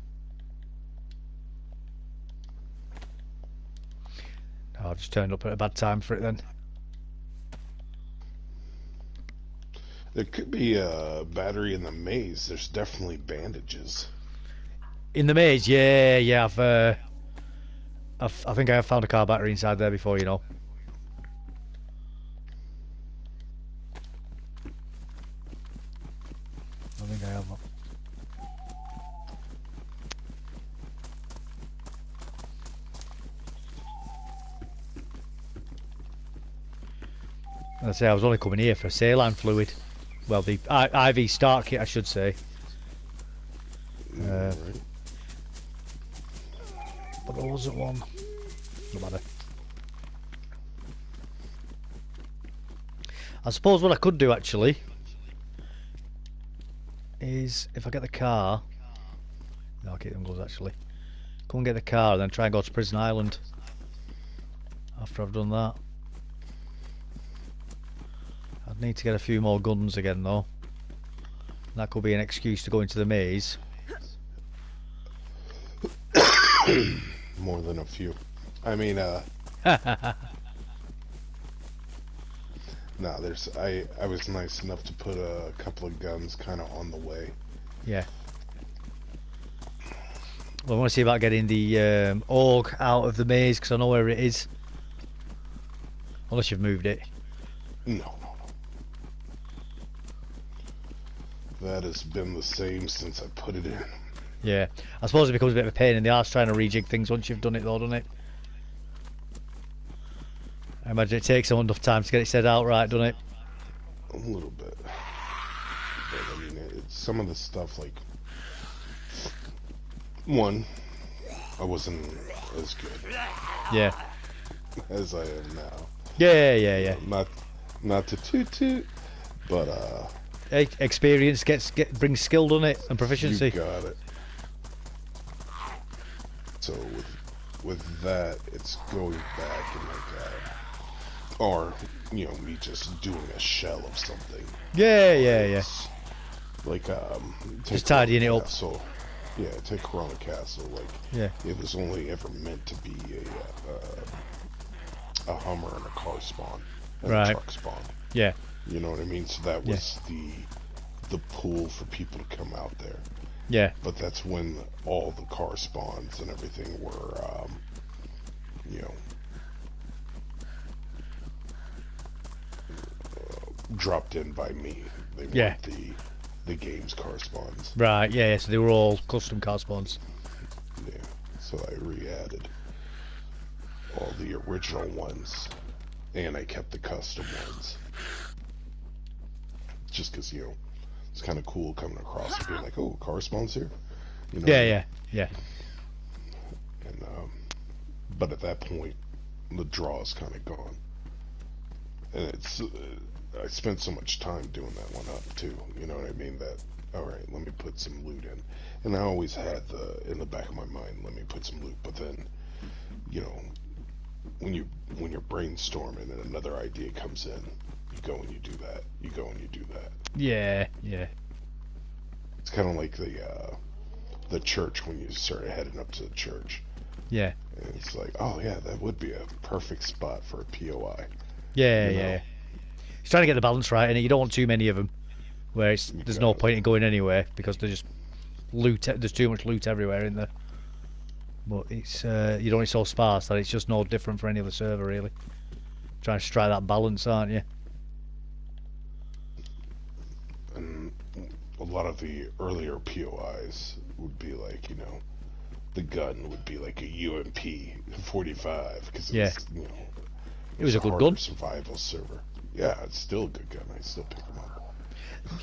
I just turned up at a bad time for it then. There could be a battery in the maze. There's definitely bandages. In the maze, yeah. I think I have found a car battery inside there before, you know. I think I have one. I say I was only coming here for saline fluid. Well, the IV start kit, I should say. Right. But there wasn't one. No matter. I suppose what I could do actually is if I get the car. No, I'll keep them gloves actually. Go and get the car and then try and go to Prison Island. After I've done that. I'd need to get a few more guns again though. That could be an excuse to go into the maze. More than a few. I mean, no, I was nice enough to put a couple of guns kind of on the way. Yeah. Well, I want to see about getting the org out of the maze because I know where it is. Unless you've moved it. No. That has been the same since I put it in. Yeah. I suppose it becomes a bit of a pain in the arse trying to rejig things once you've done it though, doesn't it? I imagine it takes enough time to get it set out right, doesn't it? A little bit. But I mean, it's some of the stuff like... One, I wasn't as good. Yeah. As I am now. Yeah. Not to toot, but experience brings skill, doesn't it, and proficiency. You got it. So with that, it's going back and or me just doing a shell of something. Yeah. Like just tidying it up. Yeah, take Corona Castle. Like it was only ever meant to be a Hummer and a car spawn, and a truck spawn. Yeah. You know what I mean? So that was the pool for people to come out there. Yeah. But that's when all the car spawns and everything were, dropped in by me. They weren't the game's car spawns. Right, yeah, so they were all custom car spawns. Yeah, so I re-added all the original ones, and I kept the custom ones. Just because, it's kind of cool coming across and being like, oh, car spawns here? Yeah. And, but at that point, the draw is kind of gone. And it's... I spent so much time doing that one up too, you know what I mean, that alright, let me put some loot in. And I always had in the back of my mind, let me put some loot, but then, when you're brainstorming and another idea comes in, you go and you do that, you go and you do that. Yeah. It's kind of like the church when you start heading up to the church. Yeah. And it's like, oh yeah, that would be a perfect spot for a POI. Yeah. It's trying to get the balance right, and you don't want too many of them, where there's no point in going anywhere because they just loot. There's too much loot everywhere in there. But it's you don't. It's so sparse that it's just no different for any other server really. Trying to strike that balance, aren't you? And a lot of the earlier POIs would be like, the gun would be like a UMP 45 because it was a good gun. Survival server. Yeah, it's still a good gun. I still pick them up.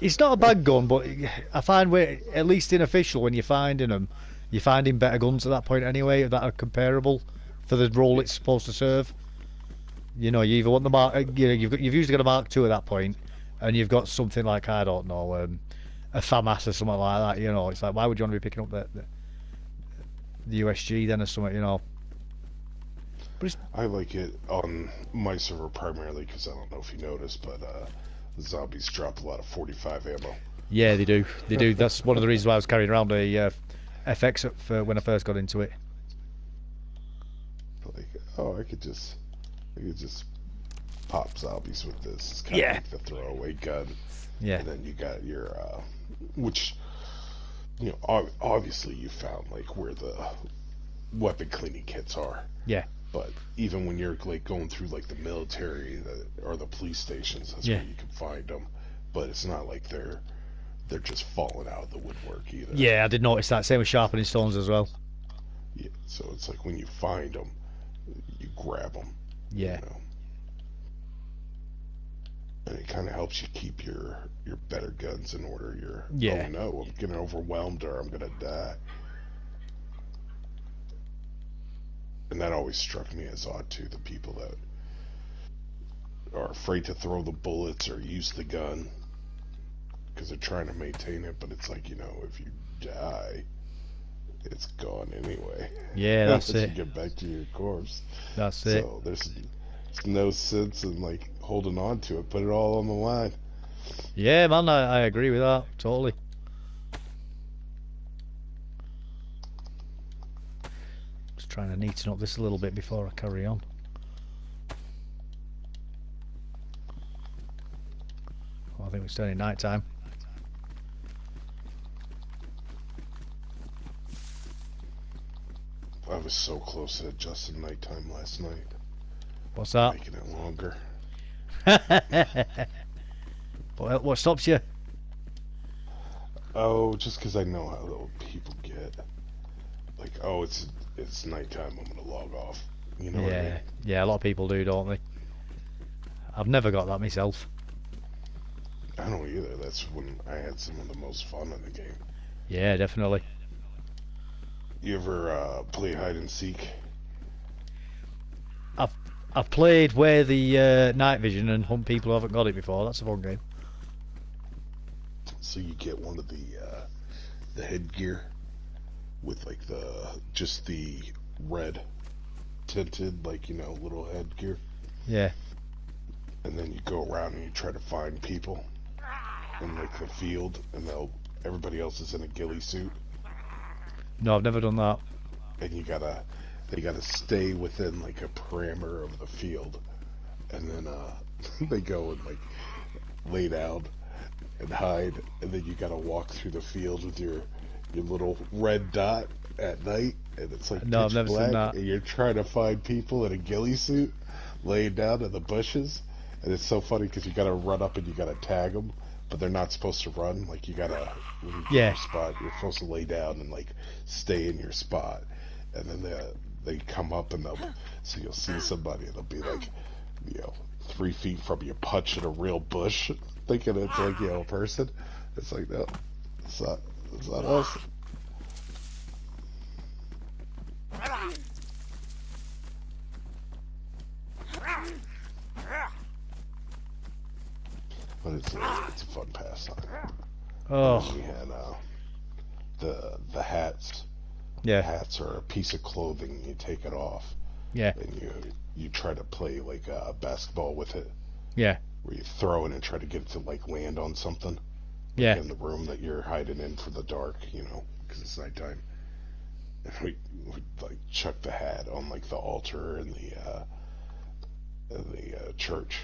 It's not a bad gun, but I find at least in official, when you're finding them, you're finding better guns at that point anyway that are comparable for the role it's supposed to serve. You either want the Mark, you've usually got a Mark II at that point, and you've got something like, I don't know, a FAMAS or something like that. It's like, why would you want to be picking up the USG then or something? But I like it on my server primarily because I don't know if you noticed, but the zombies drop a lot of 45 ammo. Yeah, they do. That's one of the reasons why I was carrying around a FX for when I first got into it. Like, I could just pop zombies with this. It's kind of like the throwaway gun. Yeah. And then you got your, which, obviously you found like where the weapon cleaning kits are. Yeah. But even when you're like going through like the military or the police stations, that's where you can find them. But it's not like they're just falling out of the woodwork either. Yeah, I did notice that. Same with sharpening stones as well. Yeah, so it's like when you find them, you grab them. Yeah. And it kind of helps you keep your better guns in order. Oh no, I'm getting overwhelmed or I'm gonna die. And that always struck me as odd too, the people that are afraid to throw the bullets or use the gun because they're trying to maintain it, but it's like, if you die, it's gone anyway. Yeah, that's Unless it. you get back to your corpse. That's it. So there's no sense in like holding on to it. Put it all on the line. Yeah, man, I agree with that totally. Just trying to neaten up this a little bit before I carry on. Well, I think it's turning night time. I was so close to adjusting nighttime last night. What's that? Making it longer. What stops you? Oh, just because I know how little people get. Like, oh, it's nighttime, I'm gonna log off. You know what I mean? Yeah, a lot of people do, don't they? I've never got that myself. I don't either. That's when I had some of the most fun in the game. Yeah, definitely. You ever play hide and seek? I've played where the night vision and hunt people who haven't got it before. That's a fun game. So you get one of the headgear with like just the red tinted, like, you know, little headgear. Yeah. And then you go around and you try to find people in like the field, and everybody else is in a ghillie suit. No, I've never done that. And they gotta stay within like a parameter of the field, and then they go and like lay down and hide, and then you gotta walk through the field with your little red dot at night, and it's like no, pitch I've never black, seen that. and you're trying to find people in a ghillie suit laying down in the bushes, and it's so funny because you gotta run up and you gotta tag them, but they're not supposed to run. Like, you gotta, when you get your spot, you're supposed to lay down and like stay in your spot, and then they come up and so you'll see somebody and they'll be like, you know, 3 feet from you, punching a real bush, thinking it's like, you know, a person. It's like, no, it's not us. But it's a fun pastime. Oh. We had the hats. Yeah. Hats are a piece of clothing. You take it off. Yeah. And you try to play like basketball with it. Yeah. Where you throw it and try to get it to like land on something. Like yeah. In the room that you're hiding in for the dark, you know, because it's nighttime. And we like chuck the hat on like the altar in the church.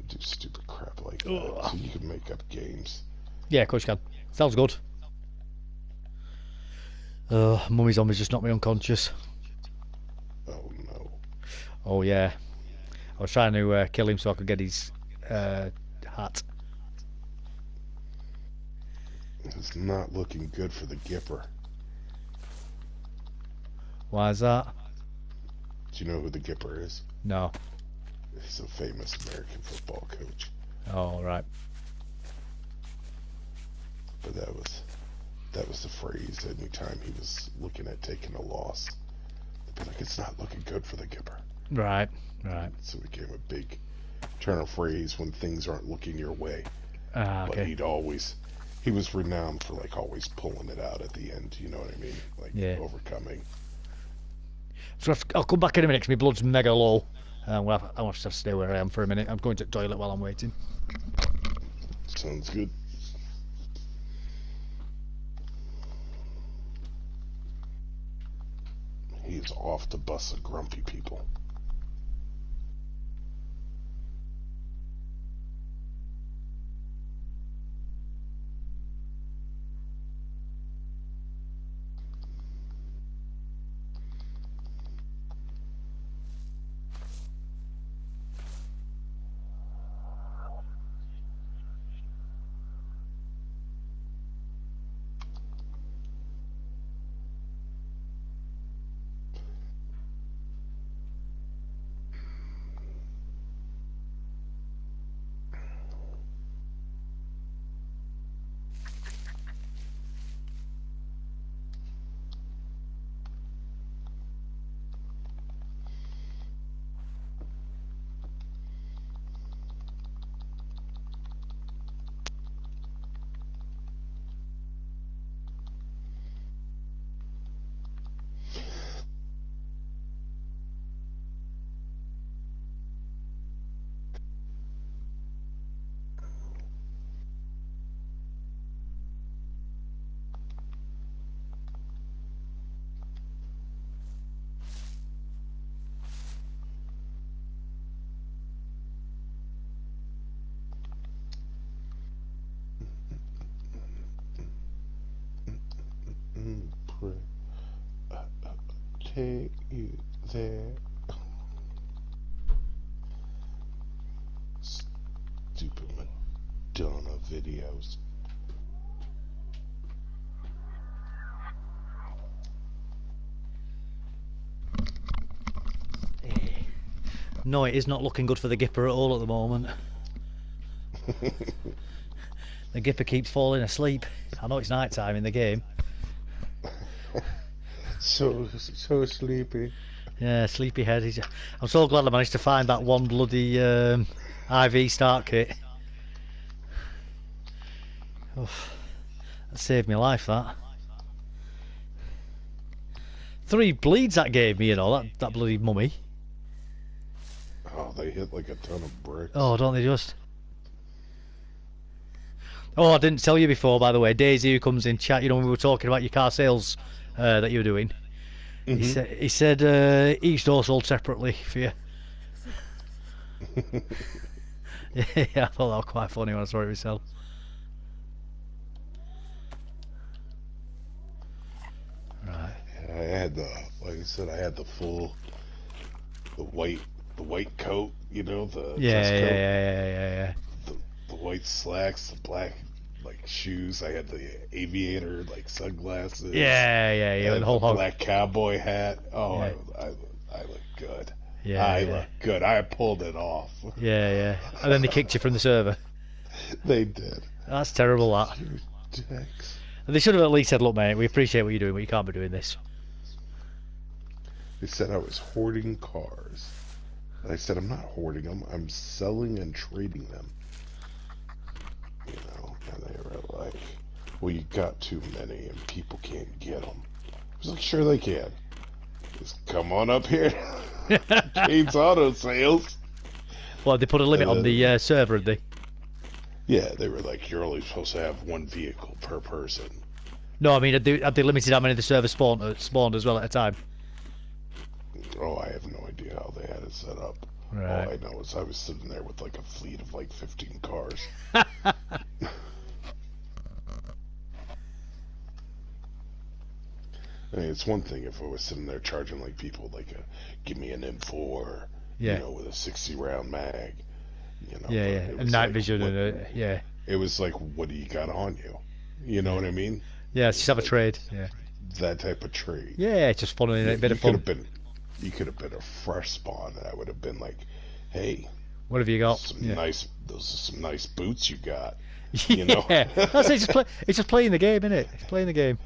Do stupid crap like that. Ugh. So you can make up games. Yeah, of course you can. Sounds good. Mummy Zombie's just knocked me unconscious. Oh no. Oh yeah. I was trying to kill him so I could get his hat. It's not looking good for the Gipper. Why is that? Do you know who the Gipper is? No. He's a famous American football coach. Oh, right. But that was the phrase. Anytime he was looking at taking a loss, they'd be like, "It's not looking good for the Gipper." Right. So it became a big turn of phrase when things aren't looking your way. Okay. But he was renowned for like always pulling it out at the end. You know what I mean? Like overcoming. So I'll come back in a minute because my blood's mega low. I'll have to stay where I am for a minute. I'm going to the toilet while I'm waiting. Sounds good. He's off to bust the grumpy people. take you there. Stupid Madonna videos. No, it is not looking good for the Gipper at all at the moment. The Gipper keeps falling asleep. I know it's night time in the game. So sleepy. Yeah, sleepy head. I'm so glad I managed to find that one bloody IV start kit. Oh, that saved my life, that. 3 bleeds that gave me, you know, that bloody mummy. Oh, they hit like a ton of bricks. Oh, don't they just? Oh, I didn't tell you before, by the way. DayZ, who comes in chat, you know, when we were talking about your car sales that you were doing. Mm-hmm. He said each door sold separately for you. Yeah, I thought that was quite funny when I saw it myself. Right. I had like I said, I had the white coat, you know, the dress coat. Yeah. The white slacks, the black like shoes. I had the aviator like sunglasses. Yeah. The whole black cowboy hat. Oh, yeah. I look good. Yeah, I look good. I pulled it off. Yeah. And then they kicked you from the server. They did. That's terrible. That. They should have at least said, "Look, mate, we appreciate what you're doing, but you can't be doing this." They said I was hoarding cars. And I said, I'm not hoarding them. I'm selling and trading them. You know, and they were like, well, you got too many and people can't get them. I was like, sure they can. Just come on up here. Kane's Auto Sales. Well, they put a limit on the server, did they? Yeah, they were like, you're only supposed to have 1 vehicle per person. No, I mean, have they limited how many the server spawned as well at a time? Oh, I have no idea how they had it set up. Right. All I know is I was sitting there with like a fleet of like 15 cars. I mean, it's one thing if I was sitting there charging like people like give me an M4, you know, with a 60 round mag, you know. Yeah. And night vision and It was like, what do you got on you? You know what I mean? Yeah, it's just have a trade. Yeah. That type of trade. Yeah, it's just fun, a bit of fun. You could have been a fresh spawn, and I would have been like, "Hey, what have you got? Those are some nice boots you got." You know? That's it. It's just playing the game, isn't it? It's playing the game.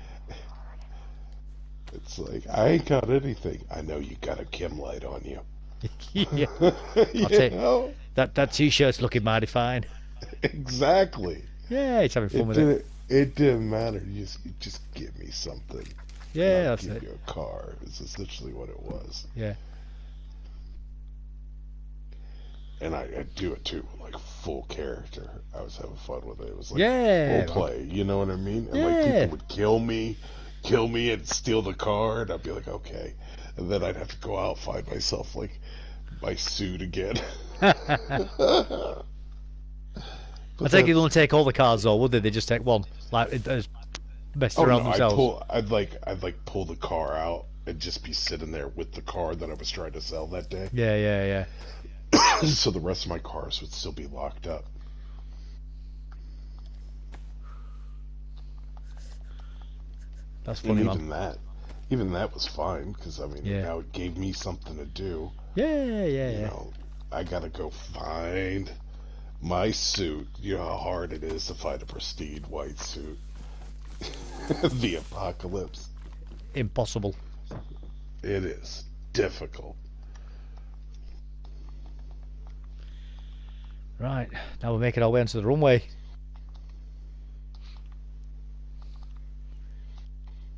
It's like I ain't got anything. I know you got a chem light on you. Yeah. I'll tell you, that t-shirt's looking mighty fine. Exactly. Yeah, it's having fun with it. It didn't matter. You just give me something. Yeah, that's give it. you a car. It's essentially what it was. Yeah. And I do it too, like full character. I was having fun with it. It was like role play. You know what I mean? And like people would kill me and steal the car, and I'd be like, okay. And then I'd have to go out, find myself like my suit again. I think you wouldn't take all the cars though, would they? They just take one, like messed around themselves. I'd like pull the car out and just be sitting there with the car that I was trying to sell that day. Yeah. So the rest of my cars would still be locked up. That's funny, and even that was fine because I mean now it gave me something to do. Yeah. You know, I gotta go find my suit. You know how hard it is to find a pristine white suit. The apocalypse. Impossible. It is difficult. Right, now we're making our way onto the runway.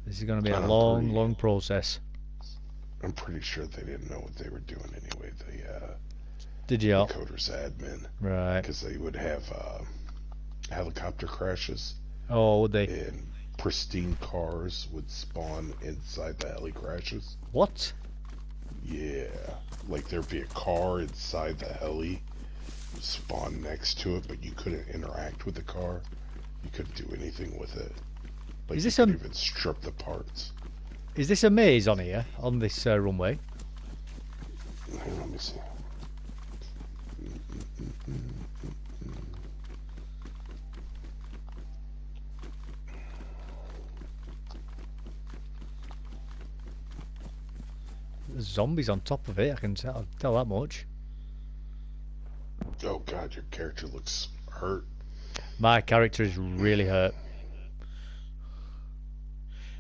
This is going to be a long process. I'm pretty sure they didn't know what they were doing anyway. Did you? The coders admin. Right. Because they would have helicopter crashes. Oh, would they? And pristine cars would spawn inside the heli crashes. What? Yeah. Like there'd be a car inside the heli, spawn next to it, but you couldn't interact with the car. You couldn't do anything with it. Like, is this you couldn't even strip the parts. Is this a maze on here, on this runway? Let me see. There's zombies on top of it, I can tell that much. Oh god, your character looks hurt. My character is really hurt.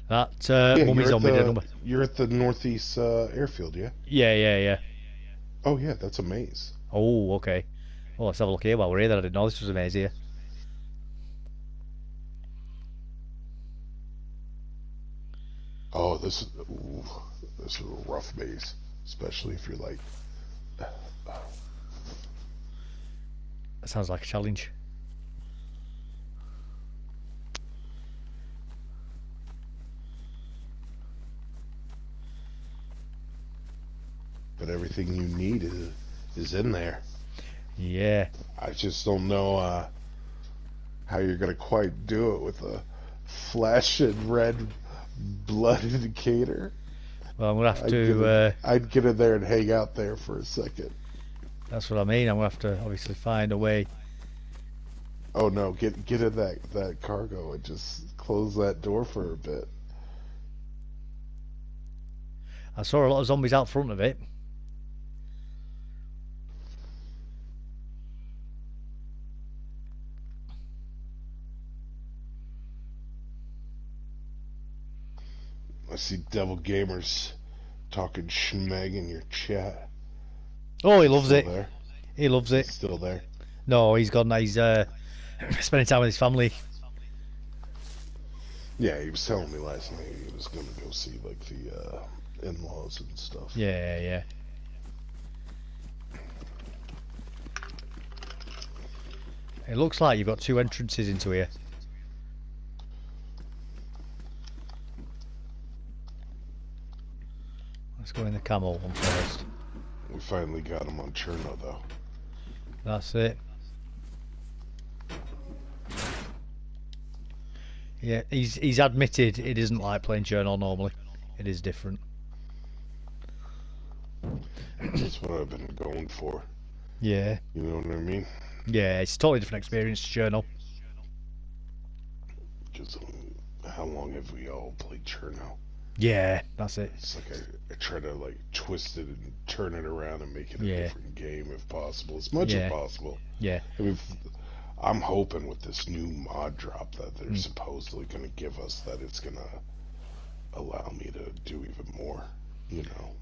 That mummy zombie did number. You're at the northeast airfield, yeah? Yeah. Oh yeah, that's a maze. Oh, okay. Well, let's have a look here while we're here. I didn't know this was a maze here. Oh, this is a rough maze, especially if you're like. That sounds like a challenge. But everything you need is in there. Yeah. I just don't know how you're gonna quite do it with a flashing red blood indicator. Well, I'm gonna have to. I'd get in there and hang out there for a second. That's what I mean. I'm gonna have to obviously find a way. Oh no! Get in that cargo and just close that door for a bit. I saw a lot of zombies out front of it. I see Devil Gamers talking schmeg in your chat. Oh, he loves Still it. There? He loves it. Still there? No, he's gone. He's spending time with his family. Yeah, he was telling me last night he was gonna go see like the in-laws and stuff. Yeah. It looks like you've got two entrances into here. Let's go in the camel one first. We finally got him on Cherno though. That's it. Yeah, he's admitted it isn't like playing Journal normally. It is different. That's what I've been going for. Yeah. You know what I mean? Yeah, it's a totally different experience to Journal. Because how long have we all played Cherno? Yeah, that's it. It's like I try to like twist it and turn it around and make it a different game if possible, as much as possible. Yeah. I mean, I'm hoping with this new mod drop that they're supposedly going to give us that it's going to allow me to do even more, you know.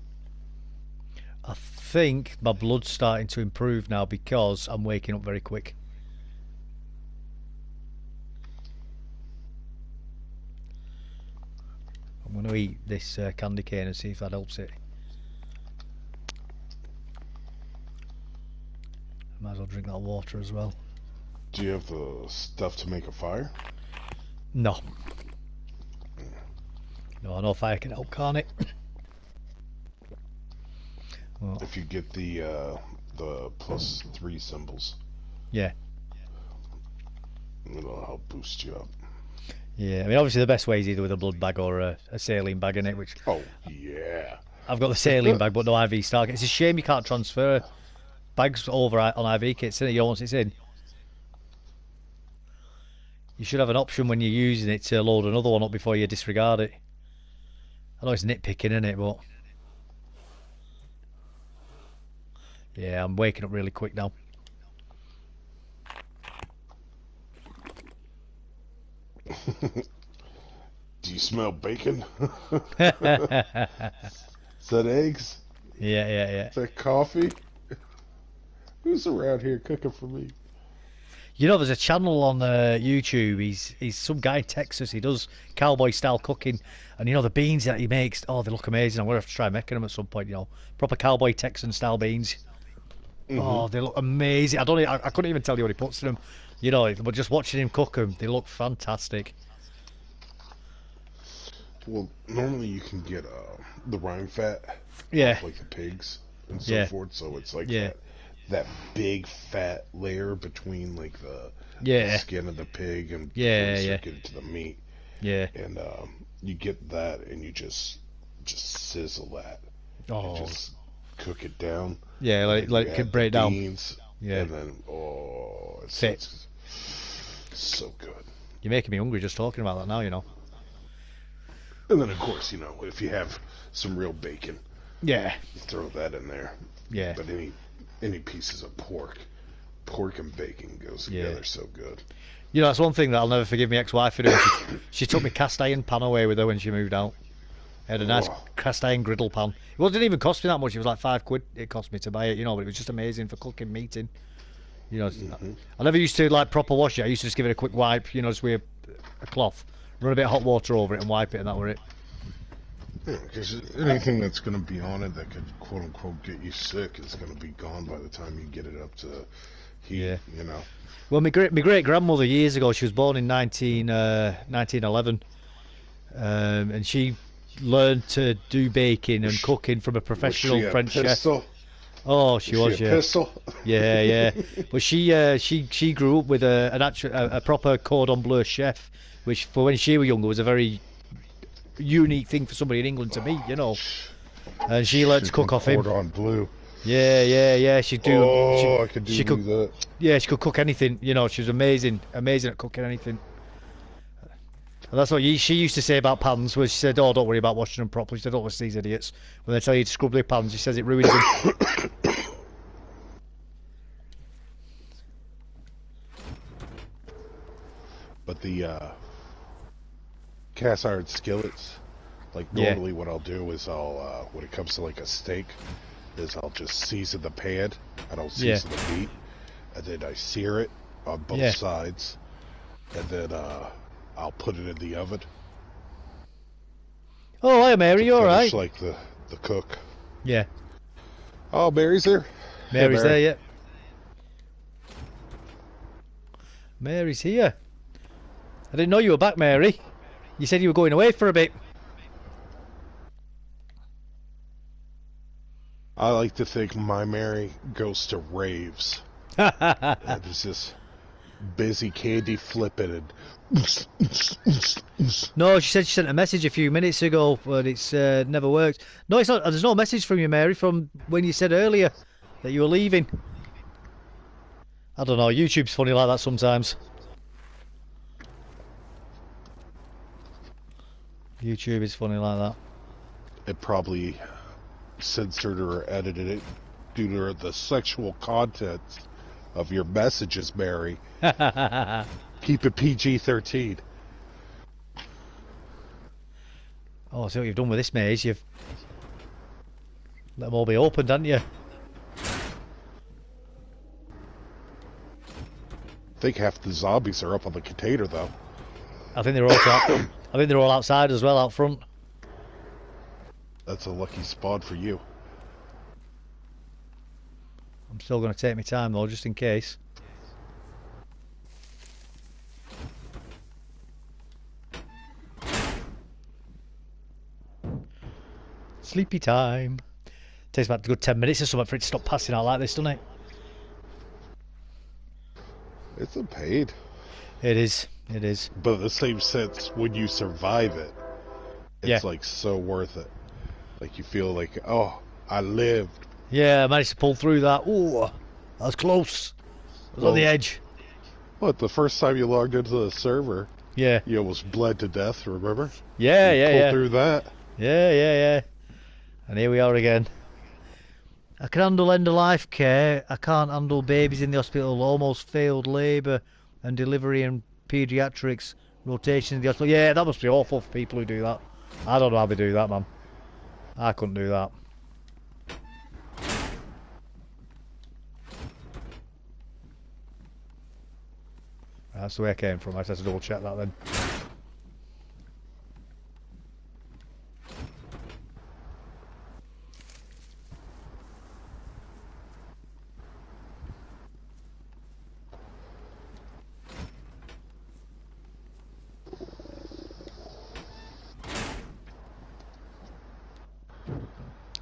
I think my blood's starting to improve now because I'm waking up very quick. I'm going to eat this candy cane and see if that helps it. Might as well drink that water as well. Do you have the stuff to make a fire? No. No, I know fire can help, can't it? Well, if you get the +3 symbols. Yeah. It'll help boost you up. Yeah, I mean, obviously the best way is either with a blood bag or a saline bag in it, which... Oh, yeah. I've got the saline bag, but no IV Starkit. It's a shame you can't transfer bags over on IV kits, isn't it? You know, once it's in. You should have an option when you're using it to load another one up before you disregard it. I know it's nitpicking, isn't it, but... Yeah, I'm waking up really quick now. Do you smell bacon? Is that eggs? Yeah. Is that coffee? Who's around here cooking for me? You know, there's a channel on YouTube. He's some guy in Texas. He does cowboy style cooking, and you know the beans that he makes. Oh, they look amazing. I'm gonna have to try making them at some point. You know, proper cowboy Texan style beans. Oh, they look amazing. I couldn't even tell you what he puts in them. You know, but just watching him cook them, they look fantastic. Well, normally you can get the rind fat, Yeah, like the pigs and so forth. So it's like that big fat layer between like the skin of the pig and get into the meat. Yeah, and you get that and you just just sizzle that. Oh. And just cook it down. Yeah, let it break down. Beans, yeah. And then, it's so good. You're making me hungry just talking about that now, you know. And then, of course, you know, if you have some real bacon, yeah, you throw that in there. Yeah. But any pieces of pork and bacon goes together so good. You know, that's one thing that I'll never forgive my ex-wife for doing. She took my cast iron pan away with her when she moved out. I had a nice cast iron griddle pan. It didn't even cost me that much. It was like £5 it cost me to buy it, you know, but it was just amazing for cooking meat in. You know, I never used to like proper wash it. I used to just give it a quick wipe, you know, just with a cloth, run a bit of hot water over it and wipe it, and that were it. Yeah, because anything that's going to be on it that could quote unquote get you sick is going to be gone by the time you get it up to heat. You know. Well, my great grandmother years ago, she was born in 1911, and she learned to do baking and cooking from a professional French chef. Oh, she was, yeah. Pistol? Yeah. But she grew up with a proper cordon bleu chef, which for when she was younger was a very unique thing for somebody in England to meet, you know. And she learned to cook off him. Cordon bleu. Yeah. She'd do. I could do that. Yeah, she could cook anything. You know, she was amazing at cooking anything. And that's what she used to say about pans. Where she said, "Oh, don't worry about washing them properly." She said, "Don't listen to these idiots when they tell you to scrub their pans." She says it ruins them. But the cast iron skillets, like normally what I'll do is I'll when it comes to like a steak, is I'll just season the pan. I don't season the meat, and then I sear it on both sides, and then I'll put it in the oven. Oh, hi Mary, you alright? Like the cook. Yeah. Oh, Mary's there. Mary's there, yeah. Mary's here. I didn't know you were back, Mary. You said you were going away for a bit. I like to think my Mary goes to raves. And is just busy candy flipping and... No, she said she sent a message a few minutes ago, but it's never worked. No, it's not. There's no message from you, Mary, from when you said earlier that you were leaving. I don't know. YouTube's funny like that sometimes. YouTube is funny like that. It probably censored or edited it due to the sexual content of your messages, Mary. Keep it PG-13. Oh, see what you've done with this maze. You've let them all be opened, haven't you? I think half the zombies are up on the container, though. I think they're all I think they're all outside as well, out front. That's a lucky spawn for you. I'm still going to take my time though, just in case. Sleepy time. Takes about a good 10 minutes or something for it to stop passing out like this, doesn't it? It's a pain. It is. It is. But in the same sense, when you survive it, it's like so worth it. Like you feel like, oh, I lived. Yeah, I managed to pull through that. Oh, that was close. I was on the edge. What, the first time you logged into the server, you almost bled to death, remember? Yeah, pulled through that. Yeah. And here we are again. I can handle end-of-life care. I can't handle babies in the hospital, almost failed labour and delivery and paediatrics, rotation in the hospital. Yeah, that must be awful for people who do that. I don't know how they do that, man. I couldn't do that. That's the way I came from. I just had to double check that then.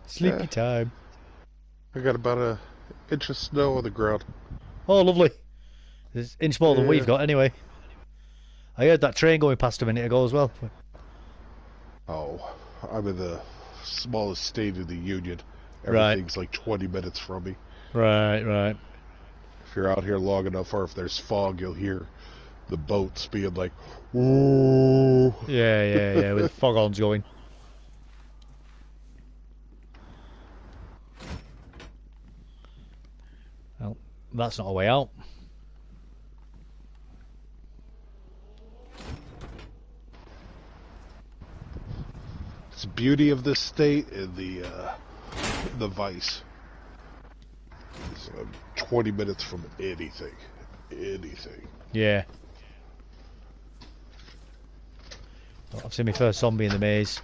Sleepy time. I got about an inch of snow on the ground. Oh, lovely. It's an inch more than we've got anyway. I heard that train going past a minute ago as well. Oh, I'm in the smallest state of the union. Right. Everything's like 20 minutes from me. Right, right. If you're out here long enough, or if there's fog, you'll hear the boats being like, "Ooh." Yeah, with fog horns going. Well, that's not a way out. It's the beauty of this state and the vice. It's 20 minutes from anything. Anything. Yeah. Well, I've seen my first zombie in the maze.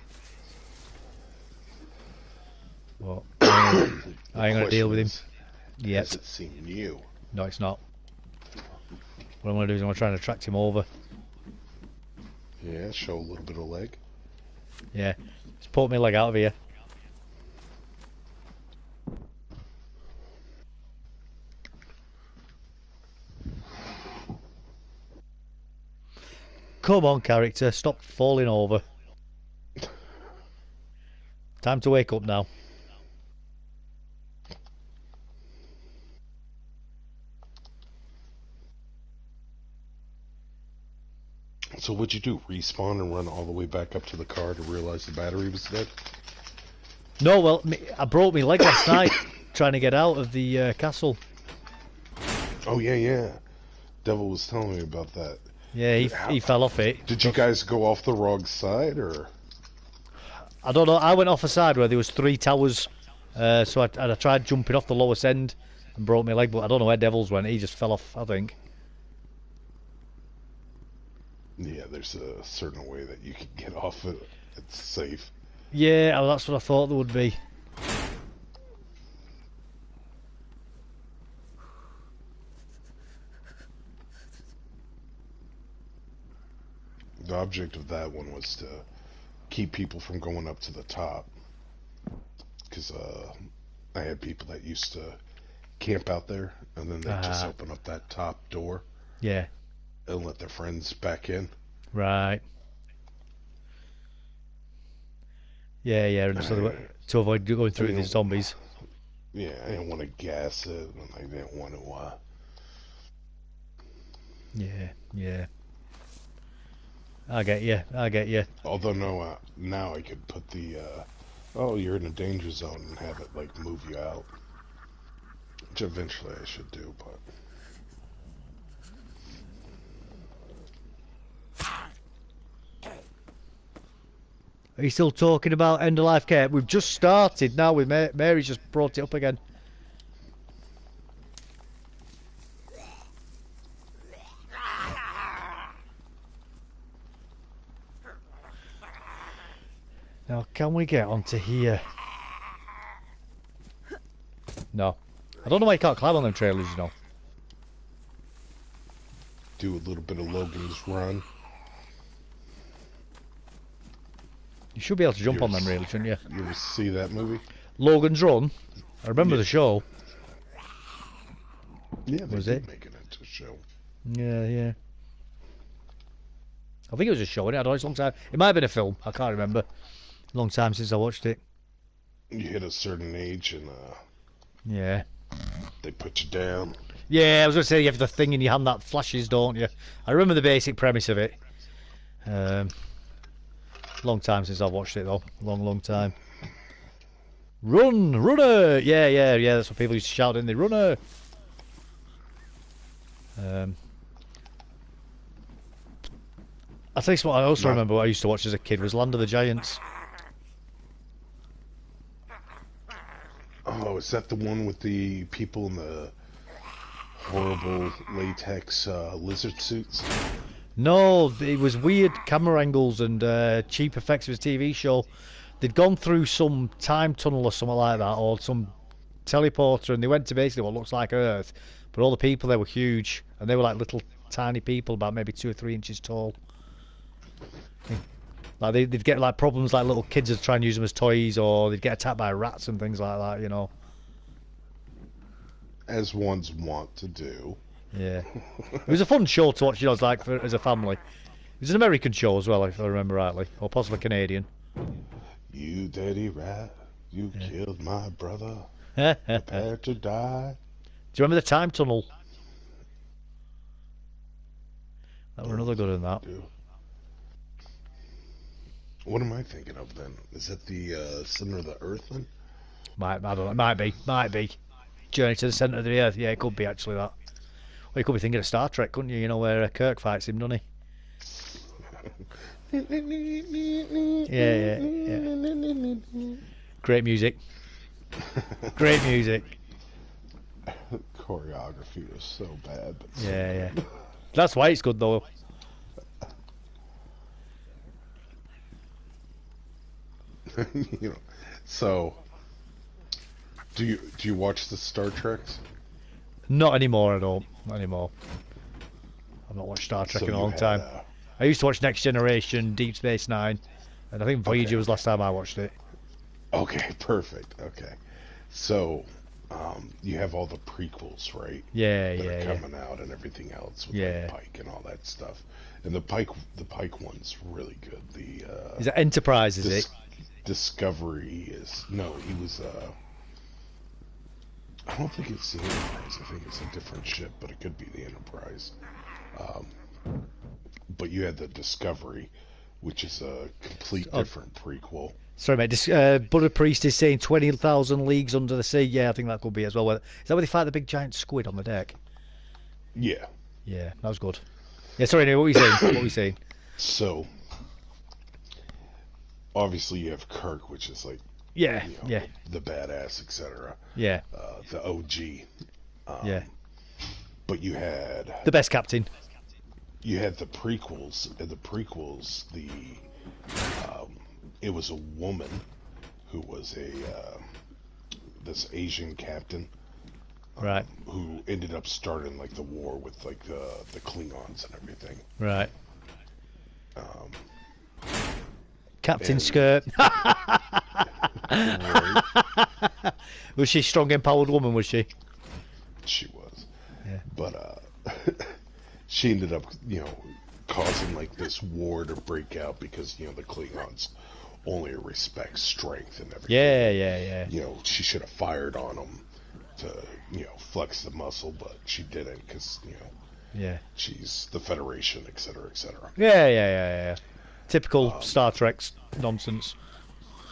Well, I ain't gonna deal with him. Yet. Has it seen you? No, it's not. What I'm gonna do is I'm gonna try and attract him over. Yeah, show a little bit of leg. Yeah. Just put my leg out of here. Come on, character, stop falling over. Time to wake up now. So what'd you do? Respawn and run all the way back up to the car to realize the battery was dead? No, well, I broke my leg last night trying to get out of the castle. Oh, yeah. Devil was telling me about that. Yeah, he fell off it. Did you guys go off the wrong side, or? I don't know. I went off a side where there was 3 towers, so I tried jumping off the lowest end and broke my leg, but I don't know where Devils went. He just fell off, I think. Yeah, there's a certain way that you can get off it. It's safe. Yeah, well, that's what I thought there would be. The object of that one was to keep people from going up to the top. Because I had people that used to camp out there, and then they'd just open up that top door. Yeah. And let their friends back in. Right. Yeah, so to avoid going through these zombies. Yeah, I didn't want to gas it, and I didn't want to... Yeah. I get you. Although now I could put the, oh, you're in a danger zone and have it, like, move you out. Which eventually I should do, but... Are you still talking about end of life care? We've just started now with Mary's just brought it up again. Now, can we get onto here? No. I don't know why you can't climb on them trailers, you know. Do a little bit of Logan's Run. You should be able to jump on them, really, shouldn't you? You ever see that movie? Logan's Run? I remember the show. Yeah, they was did it? make it into a show. Yeah. I think it was a show, innit? I don't know, it's a long time. It might have been a film. I can't remember. Long time since I watched it. You hit a certain age and yeah, they put you down. Yeah, I was going to say you have the thing in your hand that flashes, don't you? I remember the basic premise of it. Long time since I've watched it though. Long time. Runner! Yeah. That's what people used to shout in the runner. I think what I also remember what I used to watch as a kid was Land of the Giants. Oh, is that the one with the people in the horrible latex lizard suits? No, it was weird camera angles and cheap effects of his TV show. They'd gone through some time tunnel or something like that, or some teleporter, and they went to basically what looks like Earth, but all the people there were huge, and they were like little tiny people, about maybe 2 or 3 inches tall. Like they'd get like problems, like little kids would try and use them as toys, or they'd get attacked by rats and things like that, you know. As ones want to do. Yeah, it was a fun show to watch, you know, like as a family. It was an American show as well, if I remember rightly, or possibly Canadian. You dirty rat, you killed my brother. Prepare to die. Do you remember the time tunnel? That were another good in that. What am I thinking of then? Is it the center of the Earth then? I don't know. Might be. Journey to the centre of the Earth. Yeah, it could be actually that. Well, you could be thinking of Star Trek, couldn't you? You know where Kirk fights him, doesn't he? Yeah. Great music. Great music. Choreography was so bad. But so yeah. That's why it's good though. You know, so do you watch the Star Treks? Not anymore. I don't. Not anymore. I've not watched Star Trek in a long time. I used to watch Next Generation, Deep Space Nine, and I think Voyager was last time I watched it. Okay, perfect. Okay, so you have all the prequels, right? Yeah, that are coming out and everything else with like Pike and all that stuff. And the Pike one's really good. The is it Enterprise? Is it? Discovery is he was I don't think it's the Enterprise. I think it's a different ship, but it could be the Enterprise. But you had the Discovery, which is a complete different prequel. Sorry, mate. Butter Priest is saying 20,000 leagues under the sea. Yeah, I think that could be as well. Is that where they fight the big giant squid on the deck? Yeah. Yeah, that was good. Yeah, sorry, what were you saying? What were you saying? So, obviously you have Kirk, which is like, the badass, etc. Yeah. The OG. But you had the best captain. You had the prequels, and it was a woman who was this Asian captain, right? Who ended up starting like the war with like the Klingons and everything, right? Captain Skirt. Was she a strong, empowered woman? Was she? She was. Yeah. But she ended up, causing like this war to break out because the Klingons only respect strength and everything. Yeah. She should have fired on them to flex the muscle, but she didn't because she's the Federation, etc., etc. Yeah. Typical Star Trek nonsense.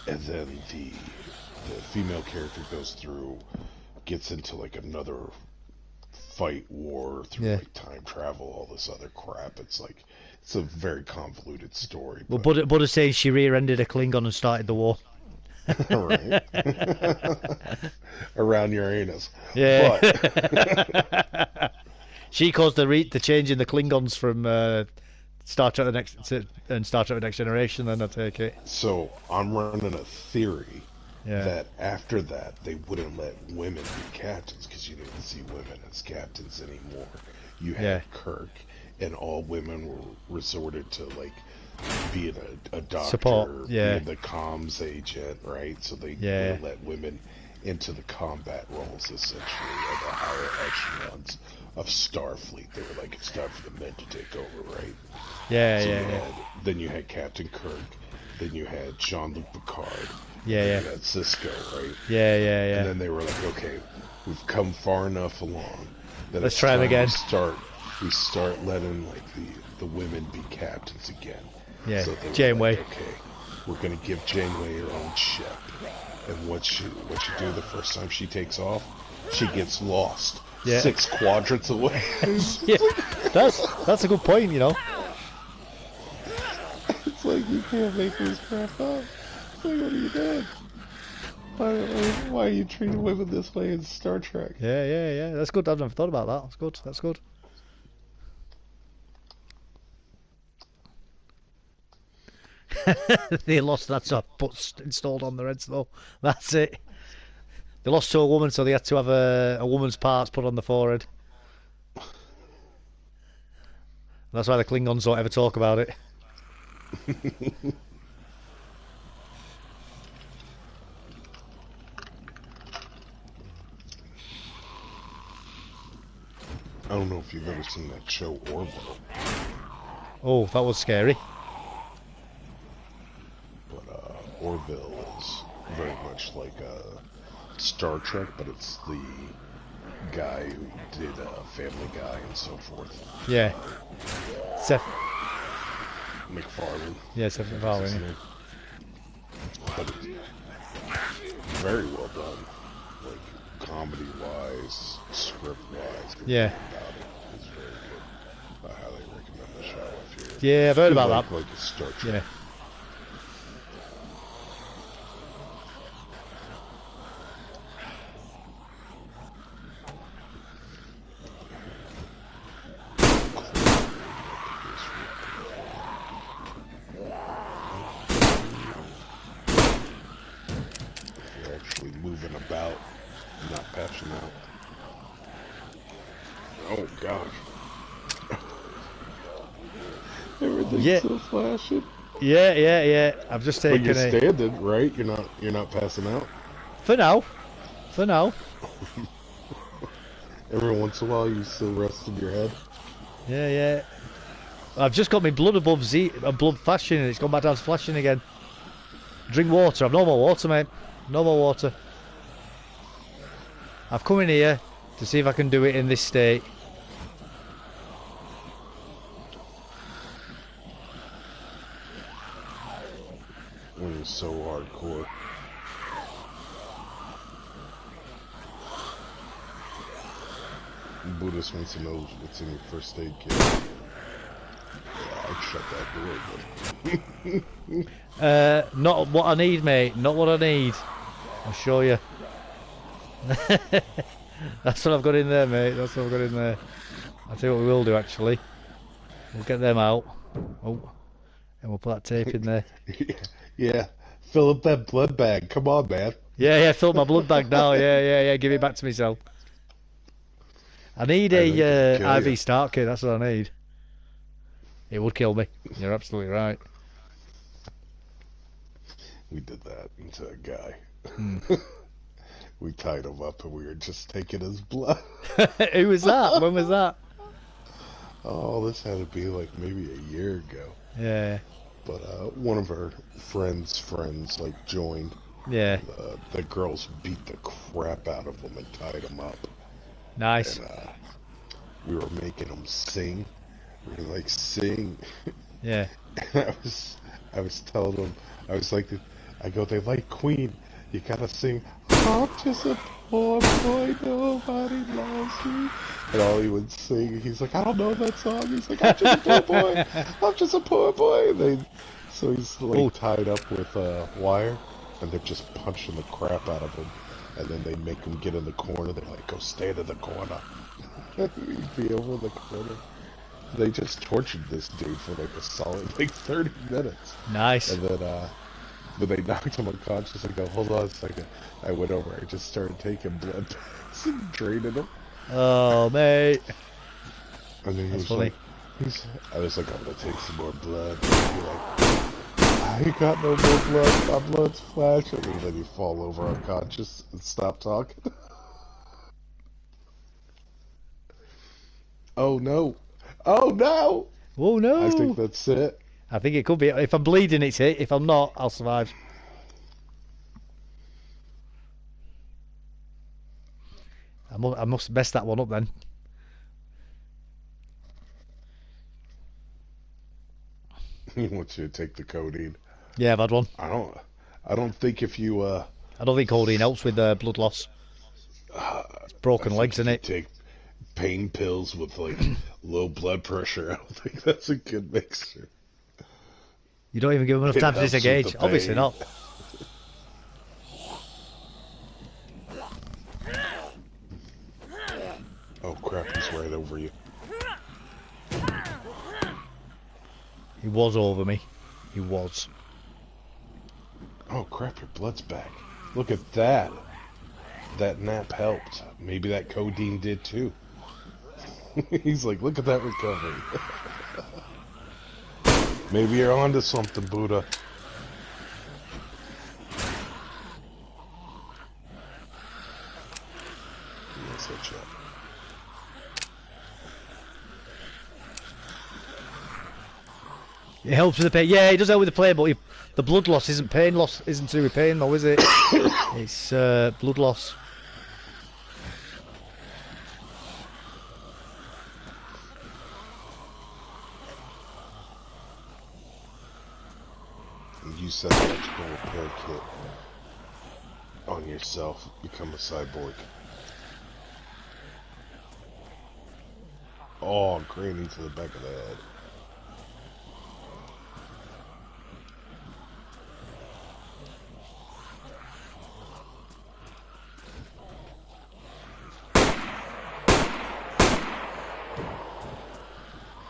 And then the female character gets into like another fight war through like time travel, all this other crap. It's a very convoluted story. Well, Buddha saying she rear-ended a Klingon and started the war. Right. Around Uranus. Yeah. But... she caused the change in the Klingons from Star Trek Star Trek: The Next Generation. Then I take it. So I'm running a theory that after that they wouldn't let women be captains because you didn't see women as captains anymore. You had Kirk, and all women were resorted to like being a doctor, support, being the comms agent, right? So they wouldn't let women into the combat roles, essentially, or the higher echelons of Starfleet. They were like, it's time for the men to take over, right? Then you had Captain Kirk. Then you had Jean-Luc Picard. You had Cisco, right? Yeah. And then they were like, okay, we've come far enough along that let's try it again. We start letting like the women be captains again. Yeah, so Janeway. Like, okay, we're gonna give Janeway her own ship. And what she do the first time she takes off? She gets lost 6 quadrants away. Yeah, that's a good point, It's like, you can't make this crap up. It's like, what are you doing? Why are you treating women this way in Star Trek? Yeah. That's good. I've never thought about that. That's good. They lost. That's a put installed on their heads though. That's it. They lost to a woman, so they had to have a woman's parts put on the forehead. That's why the Klingons don't ever talk about it. I don't know if you've ever seen that show Orville. Oh, that was scary. But Orville is very much like Star Trek, but it's the guy who did Family Guy and so forth. Yeah. Seth MacFarlane. Yeah, Seth MacFarlane. But it's very well done. Like, comedy-wise, script-wise. Yeah. About it. It's very good. I highly recommend the show if you Yeah, I've heard about that. Like a Star Trek. Yeah. Moving about, not passing out. Oh gosh. Everything's so flashing. Yeah. I've just taken But you're standing, right? You're not passing out? For now. Every once in a while you still rest in your head? Yeah. I've just got my blood above blood flashing and it's gone back down to flashing again. Drink water. I've no more water, mate. No more water. I've come in here to see if I can do it in this state. It is so hardcore. Buddhist wants to know what's in your first aid kit. Yeah, I'd shut that door, but... Not what I need, mate. Not what I need. I'll show you. That's what I've got in there, mate. That's what I've got in there. I'll tell you what we will do, actually. We'll get them out. Oh. And we'll put that tape in there. Yeah. Fill up that blood bag. Come on, man. Yeah. Fill my blood bag now. Yeah. Give it back to myself. I need a IV start kit. That's what I need. It would kill me. You're absolutely right. We did that to a guy. We tied him up and we were just taking his blood. Who was that? When was that? Oh, this had to be like maybe a year ago. Yeah. But one of our friends like joined. Yeah. The girls beat the crap out of him and tied him up. Nice. And we were making him sing. We were like, sing. Yeah. And I was telling them, I was like, they like Queen. You gotta sing, I'm just a poor boy, nobody loves me. And all he would sing, he's like, I don't know that song. He's like, I'm just a poor boy. I'm just a poor boy. So he's like tied up with wire, and they're just punching the crap out of him. And then they make him get in the corner. They're like, go stand in the corner. He'd be over in the corner. They just tortured this dude for like a solid 30 minutes. Nice. And then when they knocked him unconscious, I go, hold on a second. I went over. I just started taking blood and draining him. Oh, mate. And then he That's was funny. like, I was like, I'm gonna take some more blood. And he'd be like, I ain't got no more blood. My blood's flashing. And then he'd fall over unconscious and stop talking. Oh no. Oh no! Oh no! I think that's it. I think it could be. If I'm bleeding, it's it. If I'm not, I'll survive. I must mess that one up then. He wants you to take the codeine. Yeah, I've had one. I don't think if you I don't think codeine helps with blood loss. It's broken legs, isn't it? Take pain pills with like low blood pressure. I don't think that's a good mixture. You don't even give them enough time to disengage. Obviously not. Oh crap, he's right over you. He was over me. He was. Oh crap, your blood's back. Look at that. That nap helped. Maybe that codeine did too. He's like, look at that recovery. Maybe you're onto something, Buddha. Yes, that's it. It helps with the pain. Yeah, it does help with the pain, but the blood loss isn't pain loss. Isn't to do with pain, though, is it? It's blood loss. You said electrical repair kit on yourself. Become a cyborg. Oh, granny to the back of the head.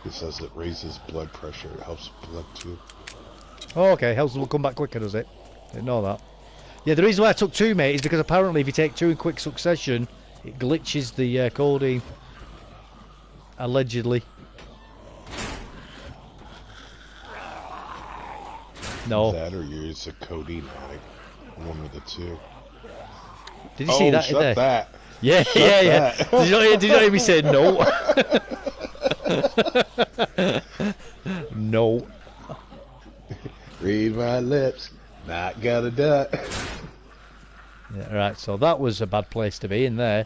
It says it raises blood pressure. It helps blood too. Oh, okay. Helps them come back quicker, does it? Didn't know that. Yeah, the reason why I took 2, mate, is because apparently if you take 2 in quick succession, it glitches the codeine. Allegedly. No. That or you're just a codeine addict. One of the two. Did you see that? Shut that. Yeah, Shut yeah. that. Did you not hear me say no? No. Read my lips. Not gonna do. Yeah, right, so that was a bad place to be in there.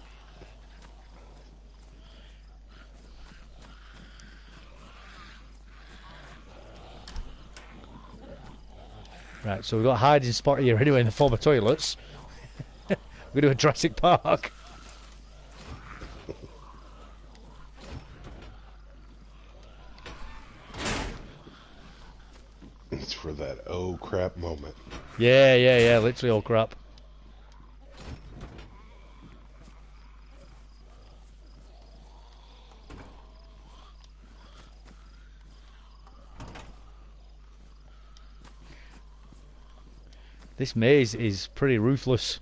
Right, so we've got a hiding spot here anyway in the former toilets. We're doing Jurassic Park. It's for that oh crap moment. Yeah, literally oh crap. This maze is pretty ruthless.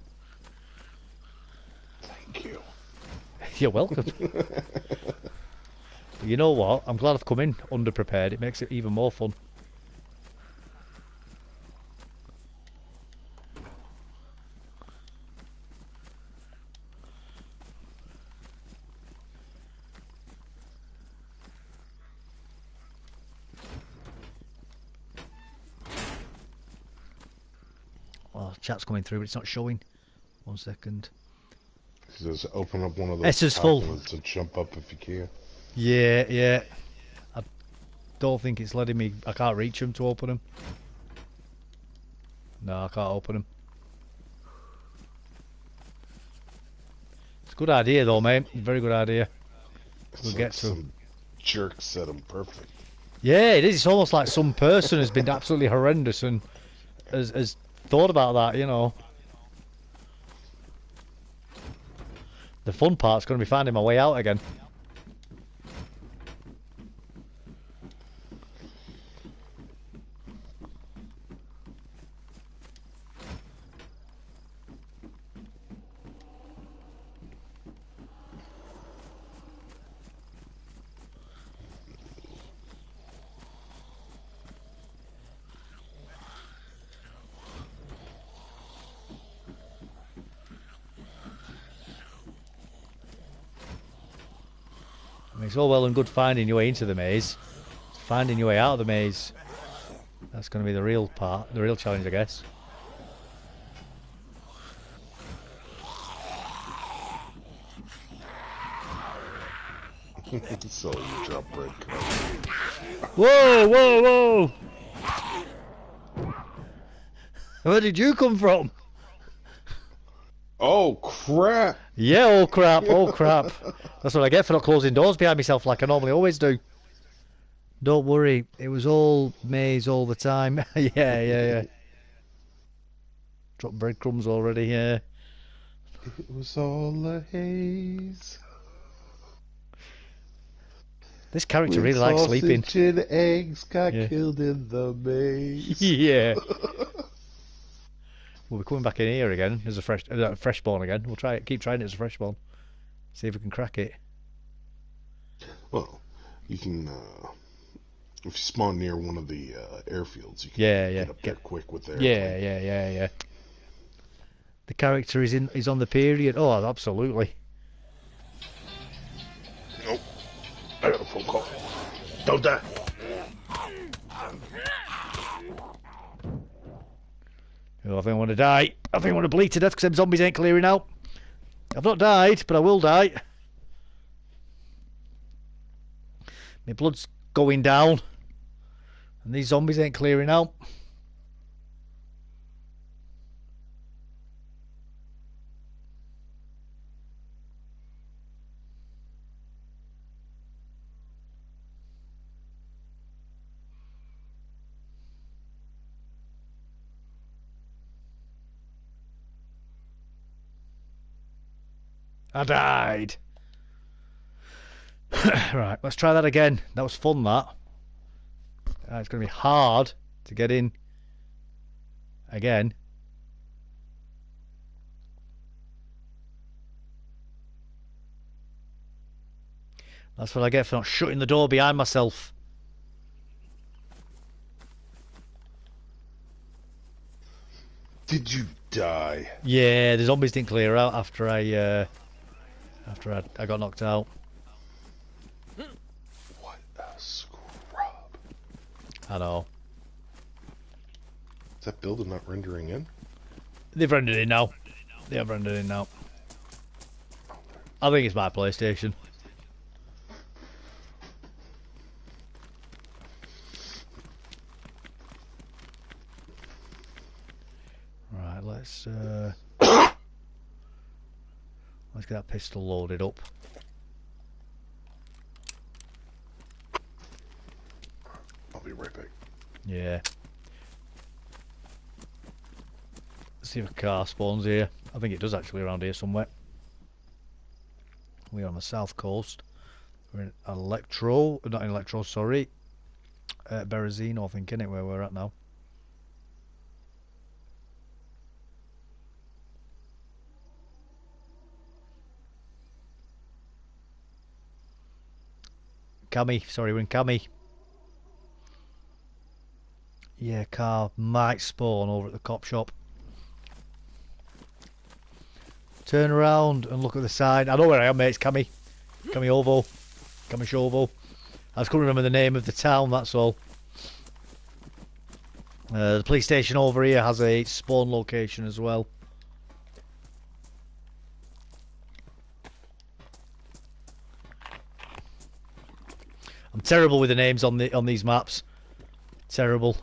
Thank you. You're welcome. You know what? I'm glad I've come in underprepared. It makes it even more fun. Oh, chat's coming through, but it's not showing. 1 second. Just open up one of those It's full. ones to jump up if you can. Yeah. I don't think it's letting me. I can't reach them to open them. No, I can't open them. It's a good idea though, mate. Very good idea. We'll get to some jerk set them perfect. Yeah, it is. It's almost like some person has been absolutely horrendous and has thought about that, you know. The fun part's going to be finding my way out again. It's all well and good finding your way into the maze. Finding your way out of the maze. That's going to be the real part, the real challenge, I guess. So you drop breadcrumbs. Whoa! Where did you come from? Oh crap! Yeah, oh crap. That's what I get for not closing doors behind myself like I normally always do. Don't worry, it was all maze all the time. Yeah. Dropped breadcrumbs already, yeah. It was all a haze. This character really likes sleeping. Sausage and eggs got killed in the maze. Yeah. We'll be coming back in here again as a fresh spawn again. We'll keep trying it as a fresh spawn. See if we can crack it. Well, you can if you spawn near one of the airfields, you can get up there quick with the airplane. Yeah. The character is on the period. Oh, absolutely. Nope. I got a phone call. Don't die. I think I want to die. I think I want to bleed to death because them zombies ain't clearing out. I've not died, but I will die. My blood's going down. And these zombies ain't clearing out. I died. Right, let's try that again. That was fun, that. It's going to be hard to get in again. That's what I get for not shutting the door behind myself. Did you die? Yeah, the zombies didn't clear out after I got knocked out. What a scrub. I know. Is that building not rendering in? They've rendered in now. They have rendered in now. I think it's my PlayStation. Right, let's get that pistol loaded up. I'll be right back. Yeah. Let's see if a car spawns here. I think it does actually around here somewhere. We're on the south coast. We're in Electro, not in Electro, sorry. Berezino, I think, isn't it, where we're at now? Cami, sorry, we're in Cami. Yeah, car might spawn over at the cop shop. Turn around and look at the sign. I know where I am, mate. It's Cami. Cami Ovo. Cami Shovo. I just couldn't remember the name of the town, that's all. The police station over here has a spawn location as well. I'm terrible with the names on these maps. Terrible.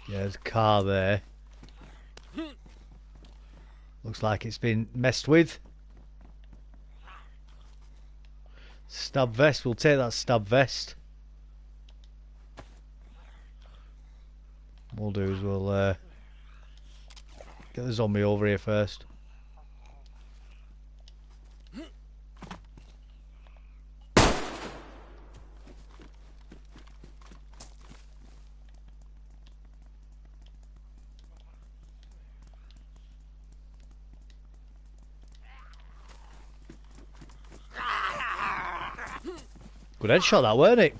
Yeah, there's a car there. Looks like it's been messed with. Stab vest, we'll take that stab vest. What we'll do is we'll get the zombie over here first. Good headshot that, weren't it?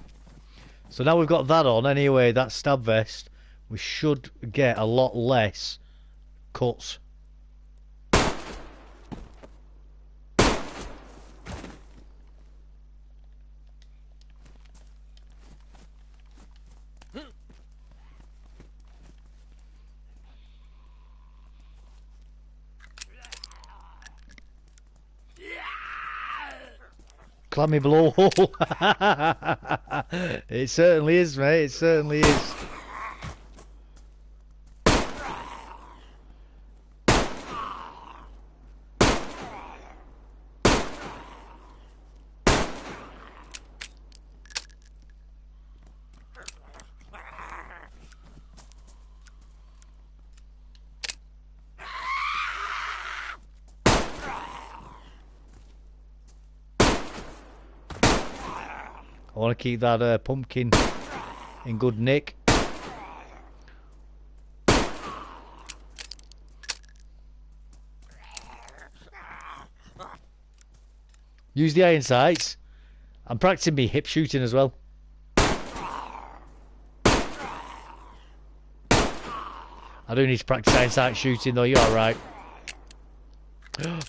So now we've got that on anyway, that stab vest, we should get a lot less cuts. Clammy blowhole. It certainly is, mate. It certainly is. I want to keep that pumpkin in good nick. Use the iron sights. I'm practicing me hip shooting as well. I do need to practice hindsight shooting though, you're alright. The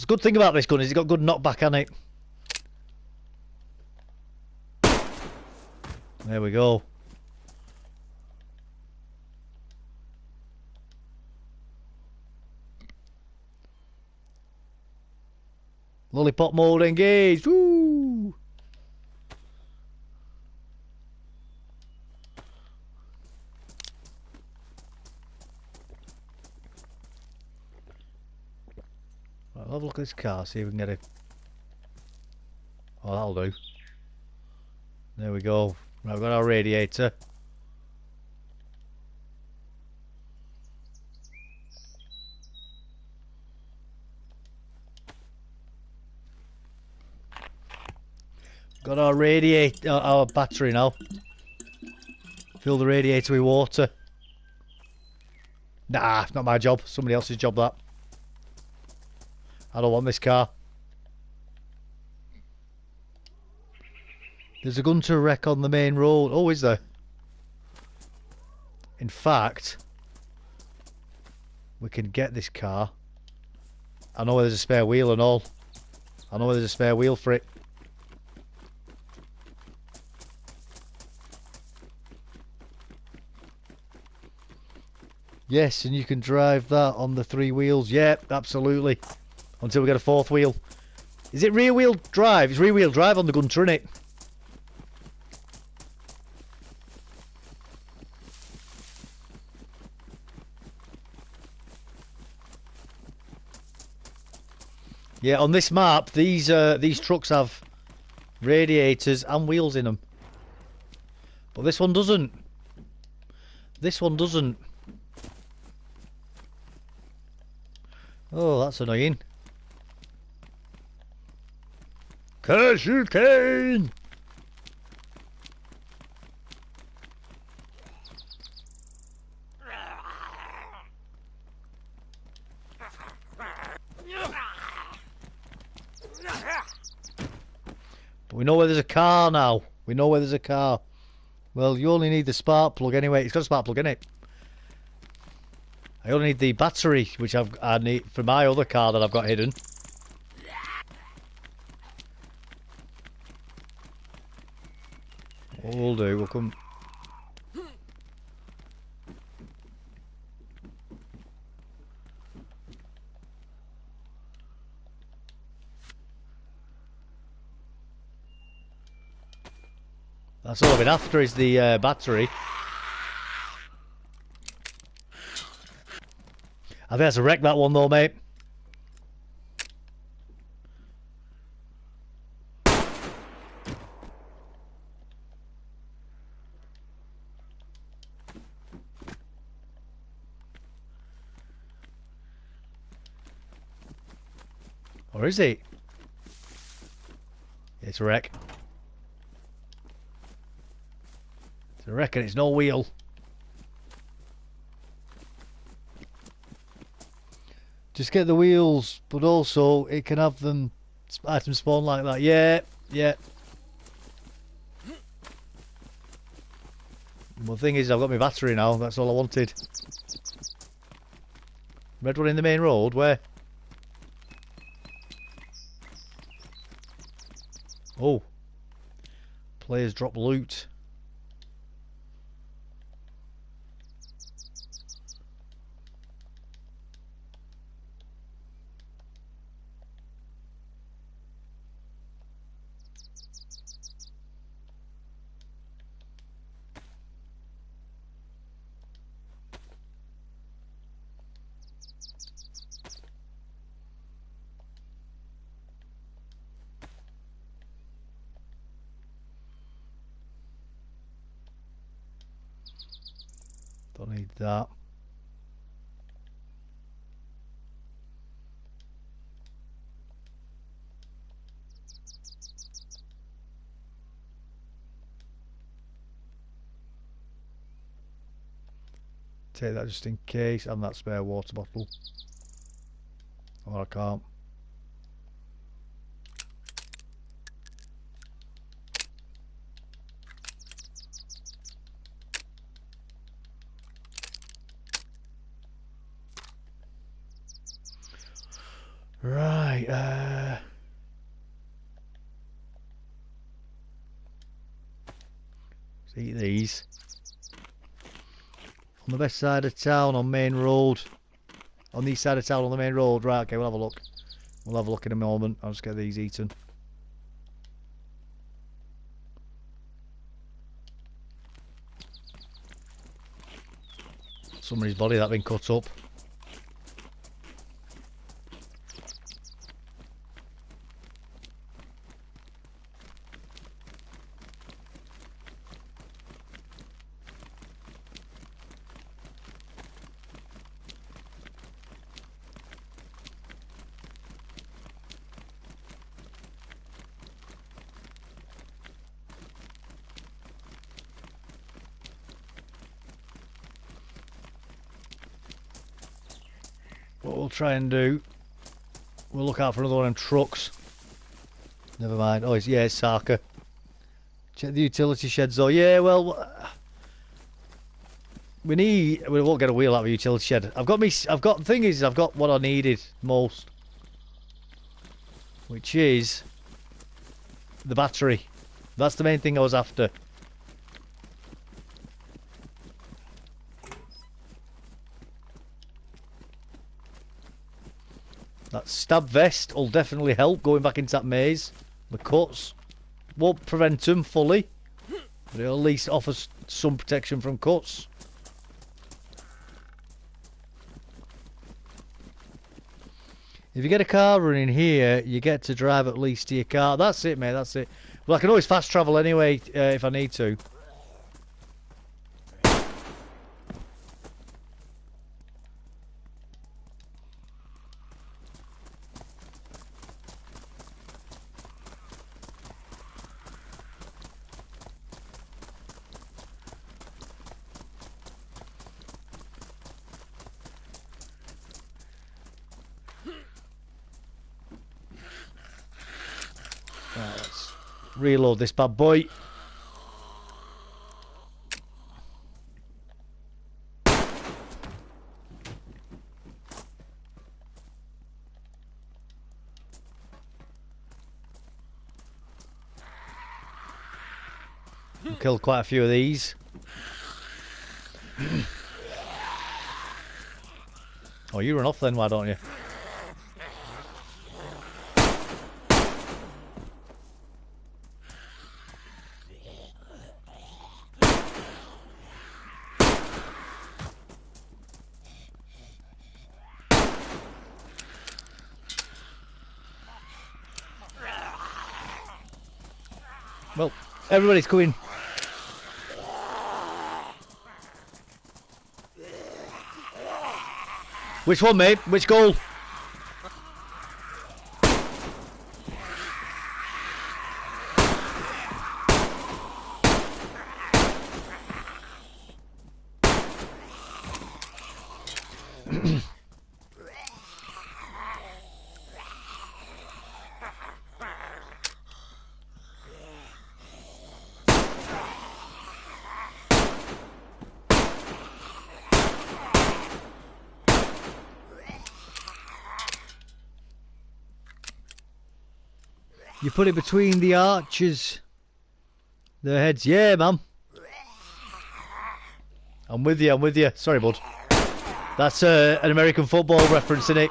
good thing about this gun is it's got good knockback on it. There we go. Lollipop mode engaged. Woo! Right, I'll have a look at this car, see if we can get it. Oh, that'll do. There we go. Right, we've got our radiator. Got our radiator, our battery now. Fill the radiator with water. Nah, not my job. Somebody else's job, that. I don't want this car. There's a gunter wreck on the main road. Oh, is there? In fact, we can get this car. I know where there's a spare wheel and all. I know where there's a spare wheel for it. Yes, and you can drive that on the 3 wheels. Yep, absolutely. Until we get a 4th wheel. Is it rear wheel drive? It's rear wheel drive on the gunter, isn't it? Yeah, on this map, these trucks have radiators and wheels in them. But this one doesn't. This one doesn't. Oh, that's annoying. Curse you, Kane! But we know where there's a car now. We know where there's a car. Well, you only need the spark plug anyway. It's got a spark plug in it. I only need the battery, which I need for my other car that I've got hidden. We'll do. We'll come. That's all I've been after is the battery. I think that's a wreck, that one though, mate. Or is it? It's a wreck. It's a wreck and it's no wheel. Just get the wheels, but also it can have them item spawn like that. Yeah, yeah. Well, the thing is, I've got my battery now. That's all I wanted. Red one in the main road. Where? Oh. Players drop loot. Don't need that. Take that just in case, and that spare water bottle. Or I can't. Right, let's eat these. On the best side of town, on main road. On the east side of town, on the main road. Right, okay, we'll have a look. We'll have a look in a moment. I'll just get these eaten. Somebody's body that been cut up. What we'll try and do, we'll look out for another one of them trucks. Never mind. Oh, it's Sarker. Check the utility sheds though. Yeah, well, we won't get a wheel out of a utility shed. The thing is, I've got what I needed most, which is the battery. That's the main thing I was after. That stab vest will definitely help going back into that maze. The cuts won't prevent them fully, but it'll at least offer some protection from cuts. If you get a car running here, you get to drive at least to your car. That's it, mate, that's it. Well, I can always fast travel anyway if I need to. Right, let's reload this bad boy. Killed quite a few of these. Oh, you run off then, why don't you? Well, everybody's coming. Which one, mate? Which goal? You put it between the archers. Their heads. Yeah, man. I'm with you, I'm with you. Sorry, bud. That's an American football reference, isn't it?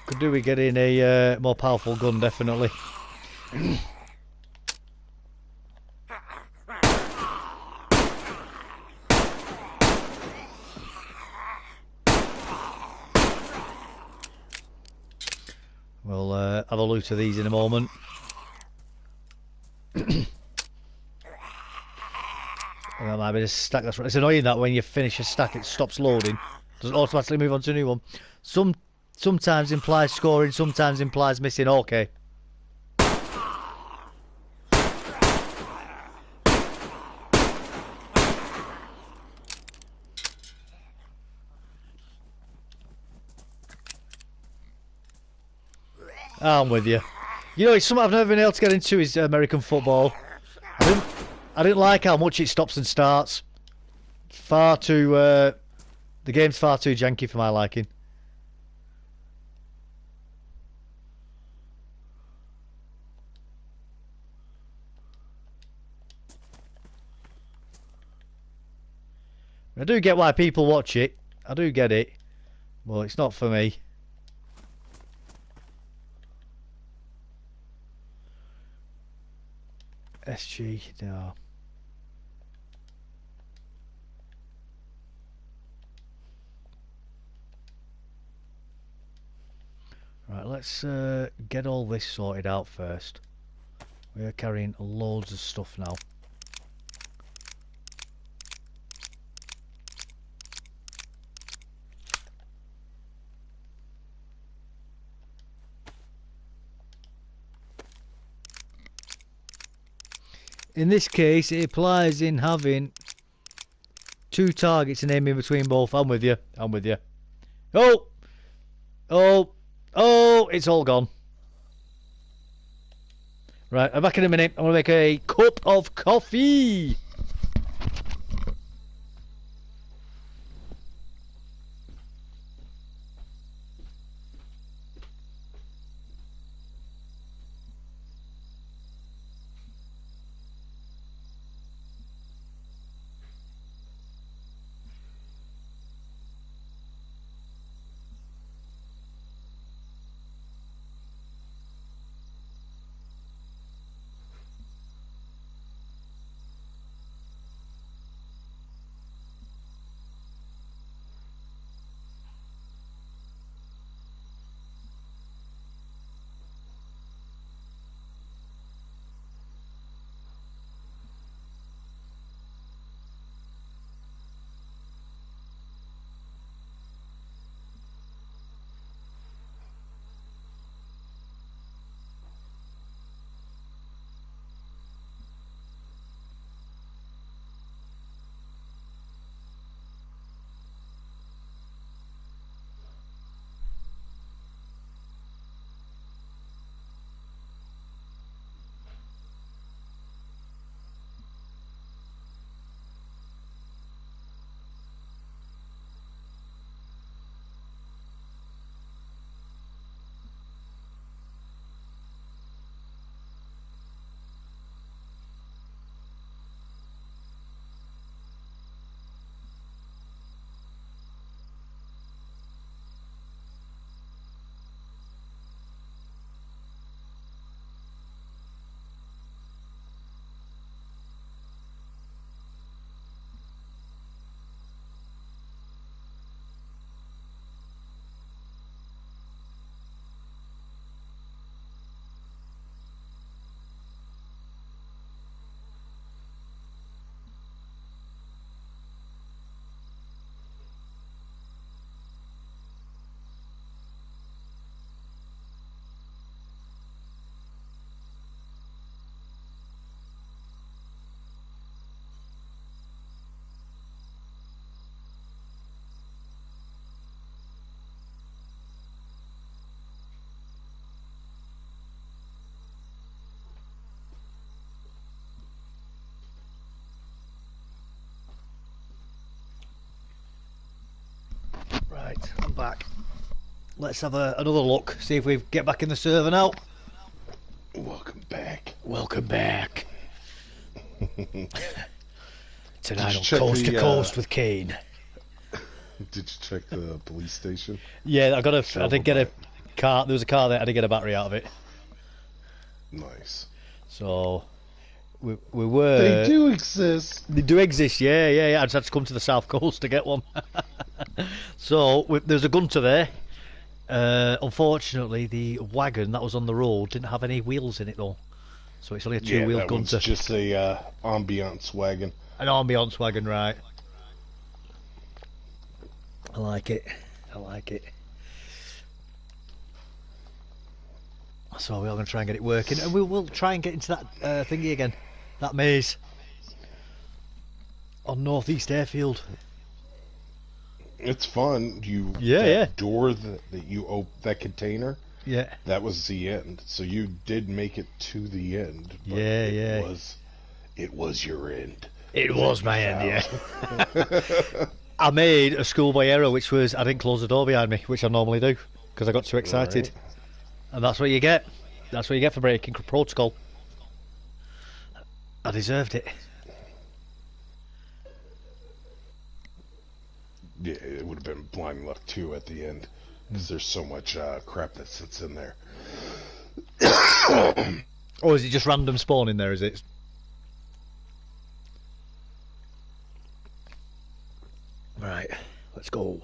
Could do with getting a more powerful gun, definitely. We'll have a loot of these in a moment. That might be a stack. That's right. It's annoying that when you finish a stack, it stops loading. Doesn't automatically move on to a new one. Sometimes implies scoring, sometimes implies missing. Okay. I'm with you. You know, it's something I've never been able to get into is American football. I didn't like how much it stops and starts. Far too. The game's far too janky for my liking. I do get why people watch it. I do get it. Well, it's not for me. SG, no. Right, let's get all this sorted out first. We're carrying loads of stuff now. In this case, it applies in having 2 targets and aiming between both. I'm with you. I'm with you. Oh! Oh! Oh! It's all gone. Right, I'm back in a minute. I'm going to make a cup of coffee. Right, I'm back. Let's have another look, see if we get back in the server now. Welcome back. Welcome back. Tonight on Coast to Coast with Kane. Did you check the police station? Yeah, I did get a car. There was a car there. I did get a battery out of it. Nice. So we were. They do exist. They do exist. Yeah. I just had to come to the south coast to get one. So there's a gunter there. Unfortunately, the wagon that was on the road didn't have any wheels in it though, so it's only a two-wheel gunter. Just a ambiance wagon. An ambiance wagon, right? I like it. I like it. So we are going to try and get it working, and we'll try and get into that thingy again, that maze on North East Airfield. It's fun. Yeah. Door that you open, that container. Yeah. That was the end. So you did make it to the end. But It was your end. It was my end. Yeah. I made a schoolboy error, which was I didn't close the door behind me, which I normally do because I got too excited. Right. And that's what you get. That's what you get for breaking protocol. I deserved it. Yeah, it would have been blind luck too at the end because there's so much crap that sits in there. Or is it just random spawn in there? Is it? Right, let's go.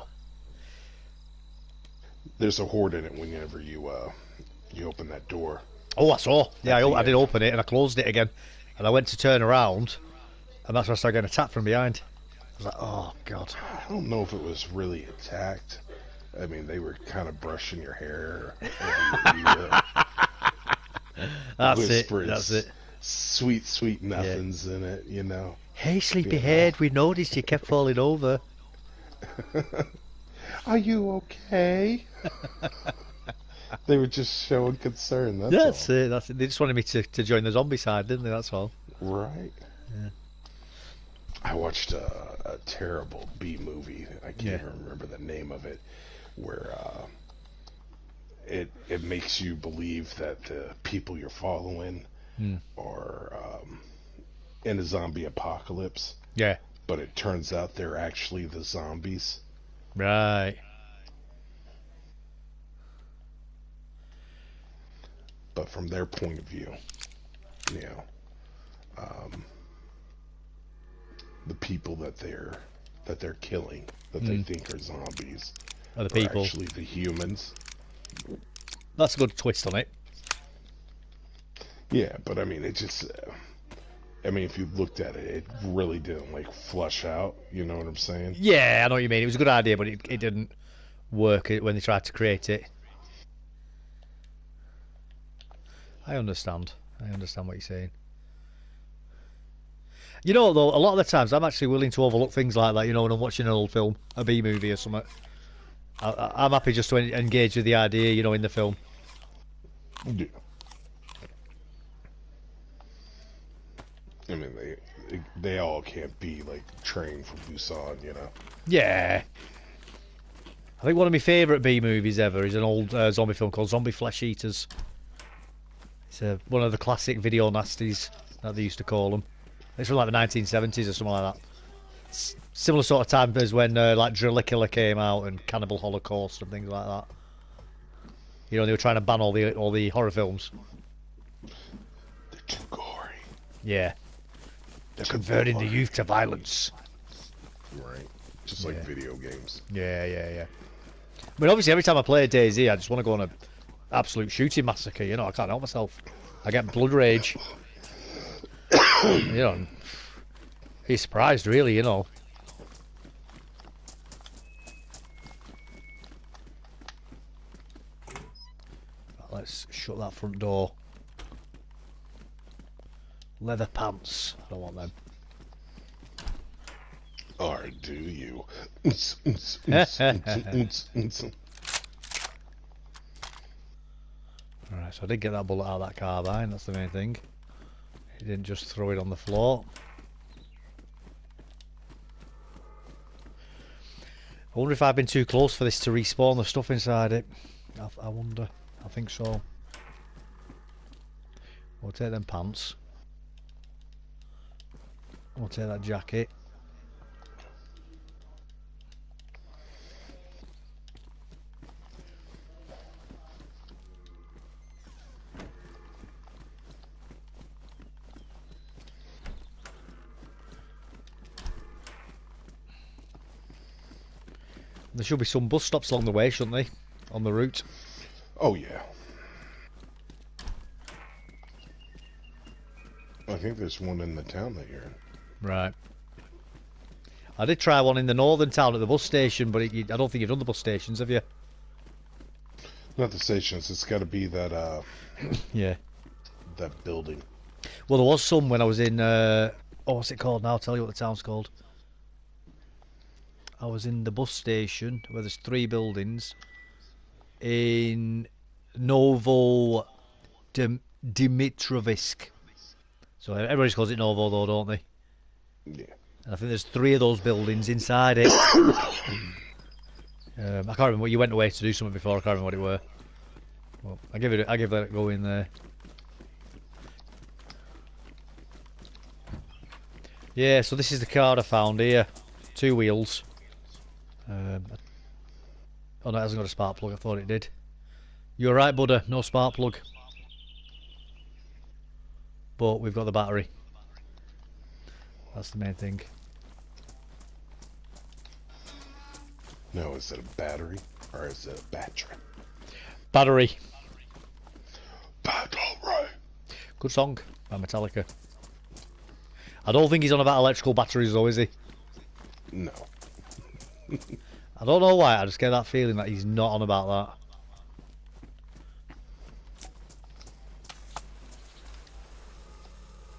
There's a horde in it whenever you open that door. Oh, I saw. Yeah, I did open it and I closed it again, and I went to turn around, and that's when I started getting attacked from behind. I was like, oh god. I don't know if it was really attacked. I mean, they were kind of brushing your hair. That's it. That's it. Sweet nothings in it, you know. Hey, sleepyhead, we noticed you kept falling over. Are you okay? They were just showing concern. That's it. That's it. They just wanted me to join the zombie side, didn't they? That's all. Right. Yeah. I watched a terrible B movie. I can't remember the name of it, where it makes you believe that the people you're following are in a zombie apocalypse. Yeah. But it turns out they're actually the zombies. Right. But from their point of view, you know, the people that they're killing, that they think are zombies, are the people actually the humans. That's a good twist on it. Yeah, but I mean, it just. I mean, if you looked at it, it really didn't, like, flush out. You know what I'm saying? Yeah, I know what you mean. It was a good idea, but it didn't work when they tried to create it. I understand. I understand what you're saying. You know, though, a lot of the times I'm actually willing to overlook things like that, you know, when I'm watching an old film, a B movie or something. I'm happy just to engage with the idea, you know, in the film. Yeah. I mean, they all can't be, like, trained from Busan, you know? Yeah. I think one of my favourite B movies ever is an old zombie film called Zombie Flesh Eaters. It's one of the classic video nasties that they used to call them. It's from like the 1970s or something like that. It's similar sort of time as when like Driller Killer came out and Cannibal Holocaust and things like that. You know, they were trying to ban all the horror films. They're too gory. Yeah. They're converting the youth to violence. Right. Just like video games. Yeah. I mean, obviously, every time I play DayZ, I just want to go on an absolute shooting massacre, you know, I can't help myself. I get blood rage. You know, he's surprised, really, you know. Let's shut that front door. Leather pants. I don't want them. Or do you? Alright, so I did get that bullet out of that carbine, that's the main thing. He didn't just throw it on the floor. I wonder if I've been too close for this to respawn the stuff inside it. I wonder. I think so. We'll take them pants. We'll take that jacket. There should be some bus stops along the way, shouldn't they? On the route. Oh, yeah. I think there's one in the town that you're in. Right. I did try one in the northern town at the bus station, but I don't think you've done the bus stations, have you? Not the stations. It's got to be that. Yeah. That building. Well, there was some when I was in. Oh, what's it called now? I'll tell you what the town's called. I was in the bus station where there's 3 buildings in Novo Dimitrovisk. So everybody calls it Novo, though, don't they? Yeah. And I think there's 3 of those buildings inside it. I can't remember. You went away to do something before. I can't remember what it were. Well, I give that a go in there. Yeah. So this is the card I found here. 2 wheels. Oh no, it hasn't got a spark plug. I thought it did. You're right, Buddha. No spark plug. But we've got the battery. That's the main thing. No, is it a battery or is it a battery? Battery. Battery. Good song by Metallica. I don't think he's on about electrical batteries though, is he? No. I don't know why, I just get that feeling that he's not on about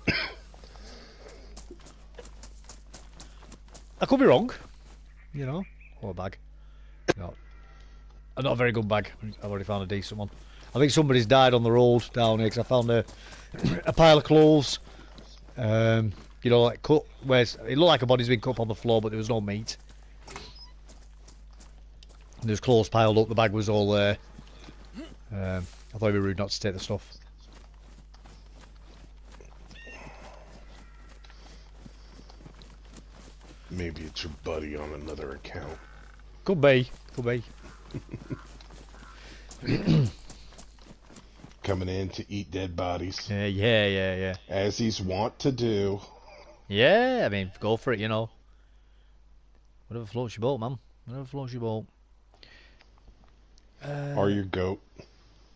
that. I could be wrong, you know. Oh, a bag. No. Not a very good bag. I've already found a decent one. I think somebody's died on the road down here because I found a pile of clothes. You know, like cut. Where it looked like a body's been cut up on the floor, but there was no meat. There's clothes piled up. The bag was all there. I thought it'd be rude not to take the stuff. Maybe it's your buddy on another account. Could be. Could be. Coming in to eat dead bodies. Yeah. As he's wont to do. Yeah, I mean, go for it, you know. Whatever floats your boat, man. Whatever floats your boat. Are your goat?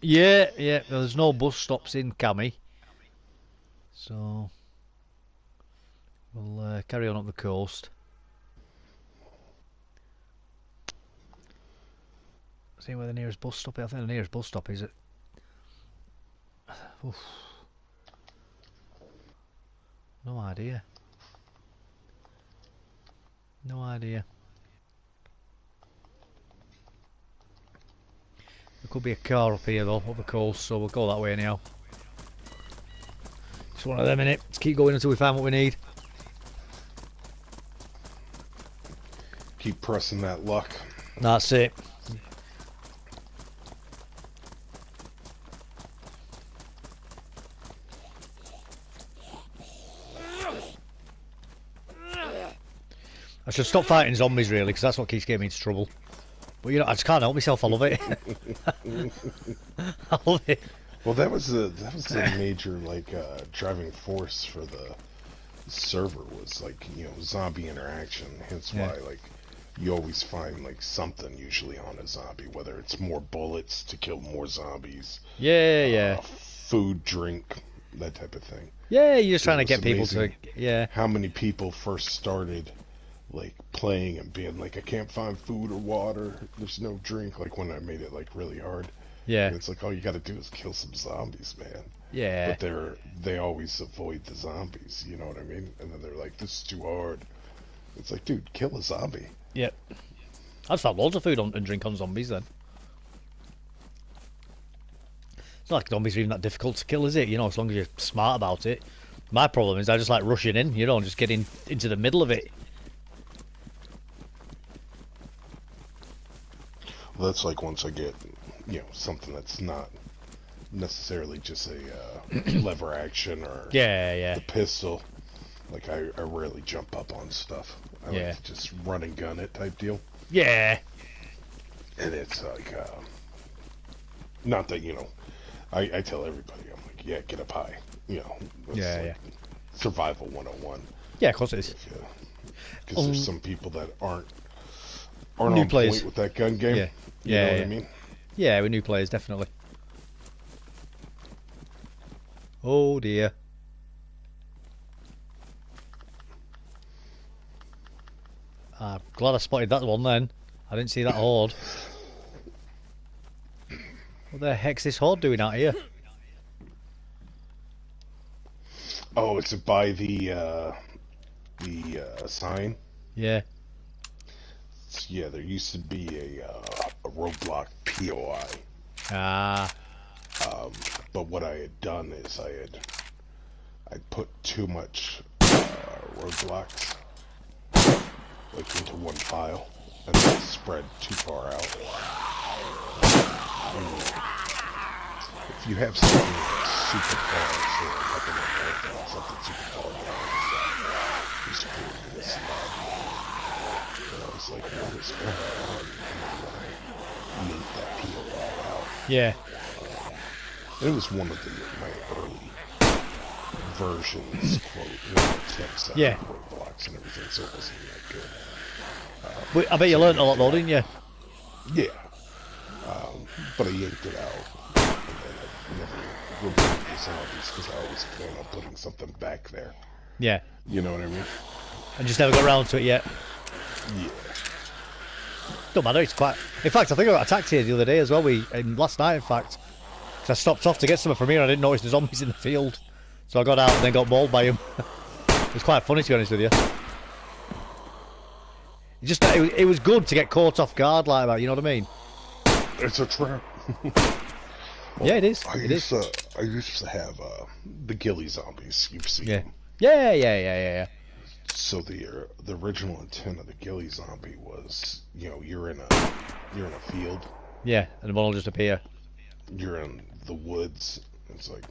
Yeah. There's no bus stops in Cami. So, we'll carry on up the coast. See where the nearest bus stop is. I think the nearest bus stop is at... Oof. No idea. No idea. There could be a car up here though, up the coast, so we'll go that way anyhow. Just one of them, innit? Let's keep going until we find what we need. Keep pressing that luck. That's it. I should stop fighting zombies really, because that's what keeps getting me into trouble. But you know, I just can't help myself. I love it. I love it. Well, that was the major like driving force for the server was like, you know, zombie interaction. Hence why like you always find like something usually on a zombie, whether it's more bullets to kill more zombies. Yeah. Food, drink, that type of thing. Yeah, you're just trying to get people to How many people first started like playing and being like, I can't find food or water, there's no drink, like when I made it like really hard. Yeah. And it's like all you gotta do is kill some zombies, man. Yeah. But they always avoid the zombies, you know what I mean? And then they're like, this is too hard. It's like, dude, kill a zombie. Yep. I've found loads of food and drink on zombies then. It's not like zombies are even that difficult to kill, is it? You know, as long as you're smart about it. My problem is I just like rushing in, you know, and just getting into the middle of it. Well, that's like once I get, you know, something that's not necessarily just a lever action or the pistol. Like I rarely jump up on stuff. I like to just run and gun it type deal. Yeah. And it's like, not that, you know, I tell everybody, I'm like, yeah, get up high. You know, like survival 101. Yeah, of course it is. Because there's some people that aren't new on players. point with that gun game. You know what I mean? Yeah, we're new players, definitely. Oh dear. I'm glad I spotted that one then. I didn't see that horde. What the heck's this horde doing out here? Oh, it's by the sign? Yeah. Yeah, there used to be a roadblock POI. Ah. But what I had done is I'd put too much roadblocks like into one file, and then spread too far out. If you have something that's super far, so like something super far down, just create this and I was like, what is going on? And then I that POI out. Yeah. It was one of my early versions, quote, text out yeah. roadblocks and everything, so it wasn't that good. I bet you learned a lot though, didn't you? Yeah. But I yanked it out. And then I never removed the zombies because I always plan on putting something back there. Yeah. You know what I mean? I just never got around to it yet. Yeah. Don't matter, it's quite... In fact, I think I got attacked here the other day as well, last night in fact. Because I stopped off to get something from here and I didn't notice the zombies in the field. So I got out and then got mauled by him. It was quite funny to be honest with you. It was good to get caught off guard like that, you know what I mean? It's a trap. Well, yeah, it is. I used to have the ghillie zombies. You've seen them. Yeah. So the original intent of the ghillie zombie was, you're in a field. Yeah, and the one will just appear. You're in the woods. It's like,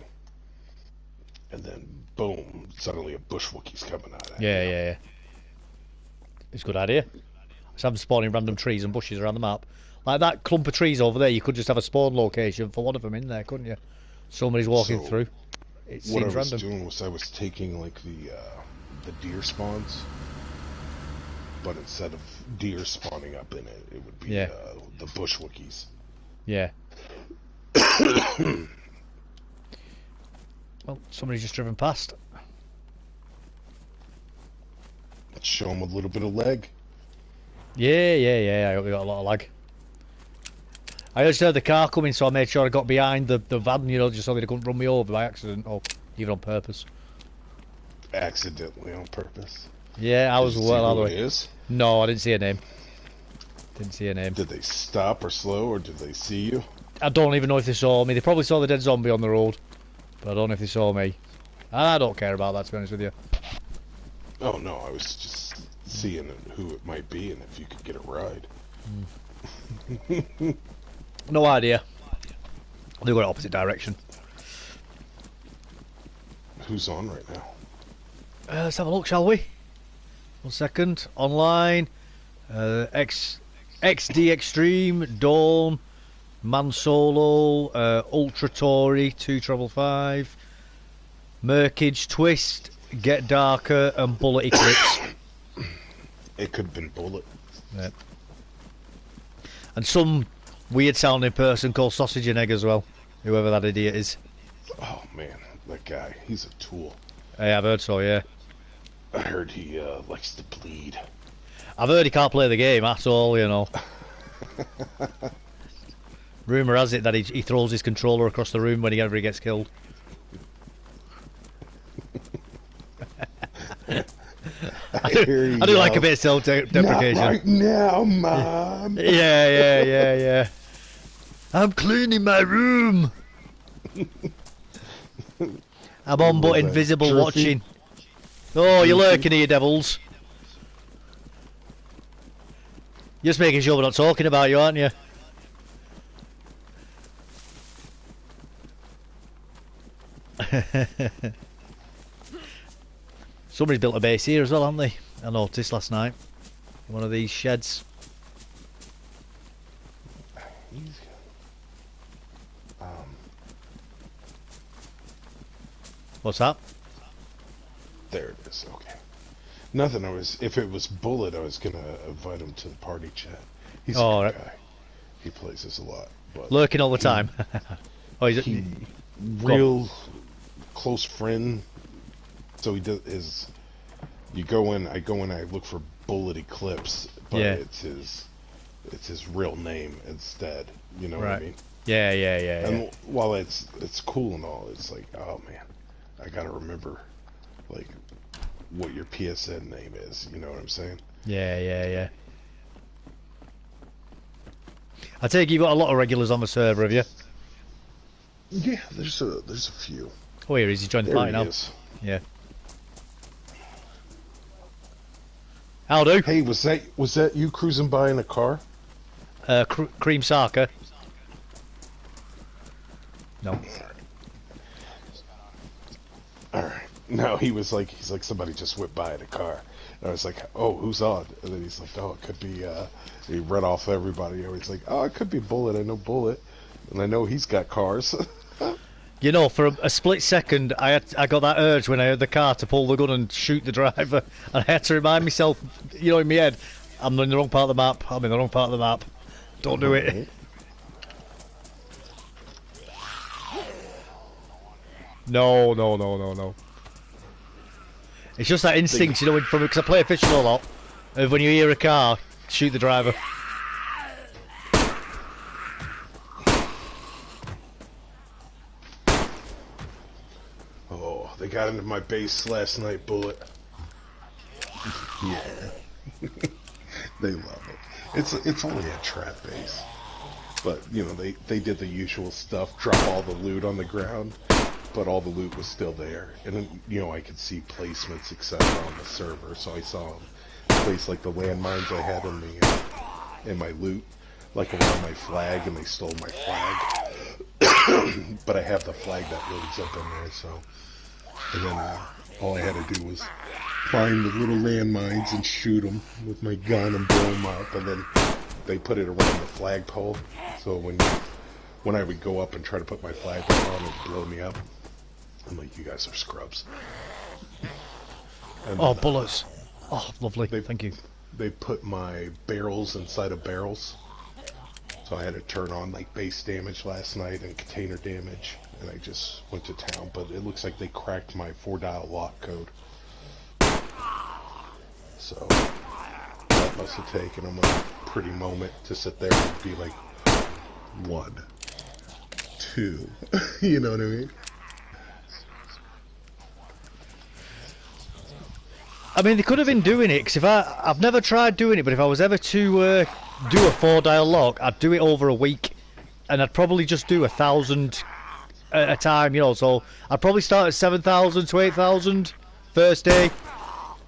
and then boom, suddenly a bush wookie's coming out. Yeah. It's a good idea. Just have them spawning random trees and bushes around the map. Like that clump of trees over there, you could just have a spawn location for one of them in there, couldn't you? Somebody's walking through. It seems random. What I was doing was I was taking like the deer spawns, but instead of deer spawning up in it, it would be the bush wookiees. Yeah. Well, somebody's just driven past. Let's show them a little bit of leg. Yeah. I hope we got a lot of lag. I just heard the car coming, so I made sure I got behind the van, just so they couldn't run me over by accident or even on purpose. Accidentally on purpose? Yeah, I was well out of the way. Is? No, I didn't see a name. Did they stop or slow, or did they see you? I don't even know if they saw me. They probably saw the dead zombie on the road, but I don't know if they saw me. I don't care about that, to be honest with you. Oh no, I was just seeing who it might be and if you could get a ride. No idea. They go opposite direction. Who's on right now? Let's have a look, shall we? 1 second. Online. XD Extreme, Dawn, Man Solo, Ultra Tory, 255, Merkage, Twist, Get Darker, and Bullet Eclipse. It could have been Bullet. Yeah. And some weird sounding person called Sausage and Egg as well, whoever that idiot is. Oh man, that guy, he's a tool. Hey, I've heard so, yeah. I heard he likes to bleed. I've heard he can't play the game at all, Rumour has it that he throws his controller across the room whenever he gets killed. I do like a bit of self-deprecation. Not right now, Mom. Yeah. I'm cleaning my room. I'm on but invisible watching. Oh, you're lurking here, devils. Just making sure we're not talking about you, aren't you? Somebody's built a base here as well, haven't they? I noticed last night. One of these sheds. What's that? There it is, okay. Nothing, if it was Bullet, I was gonna invite him to the party chat. He's a good guy. He plays this a lot. But lurking all the time. Oh, he's real close friend. So he does You go in. I go in. I look for Bullet Eclipse, but Yeah. it's his real name instead. You know what I mean? Yeah. And while it's cool and all, it's like, oh man, I gotta remember like what your PSN name is. You know what I'm saying? Yeah. I take you've got a lot of regulars on the server, have you? Yeah, there's a few. Oh, here he's joined the There party he now. is. Yeah. How'll do? Hey, was that you cruising by in a car? Cream Sarker. No. Alright. No, he's like somebody just whipped by in a car. And I was like, oh, who's on? And then he's like, oh, it could be, he read off everybody. And he's like, oh, it could be Bullet. I know Bullet. And I know he's got cars. You know, for a split second, I got that urge when I heard the car to pull the gun and shoot the driver. And I had to remind myself, you know, in my head, I'm in the wrong part of the map. I'm in the wrong part of the map. Don't do it. No. It's just that instinct, you know, because I play fishing a lot. Of when you hear a car, shoot the driver. Oh, they got into my base last night, Bullet. Yeah. They love it. It's only a trap base. But, you know, they did the usual stuff, drop all the loot on the ground, but all the loot was still there. And then, you know, I could see placements, etc. on the server, so I saw them place like the landmines I had in my loot, like around my flag, and they stole my flag. But I have the flag that loads up in there, so... And then all I had to do was find the little landmines and shoot them with my gun and blow them up, and then they put it around the flagpole, so when I would go up and try to put my flag back on, it'd blow me up. I'm like, you guys are scrubs. And oh, bullets. Oh, lovely. Thank you. They put my barrels inside of barrels, so I had to turn on like base damage last night and container damage, and I just went to town, but it looks like they cracked my 4-dial lock code. So that must have taken them a pretty moment to sit there and be like, 1, 2, you know what I mean? I mean, they could have been doing it, because I've never tried doing it, but if I was ever to do a 4-dial lock, I'd do it over a week, and I'd probably just do 1,000 at a time, you know, so I'd probably start at 7,000 to 8,000 first day,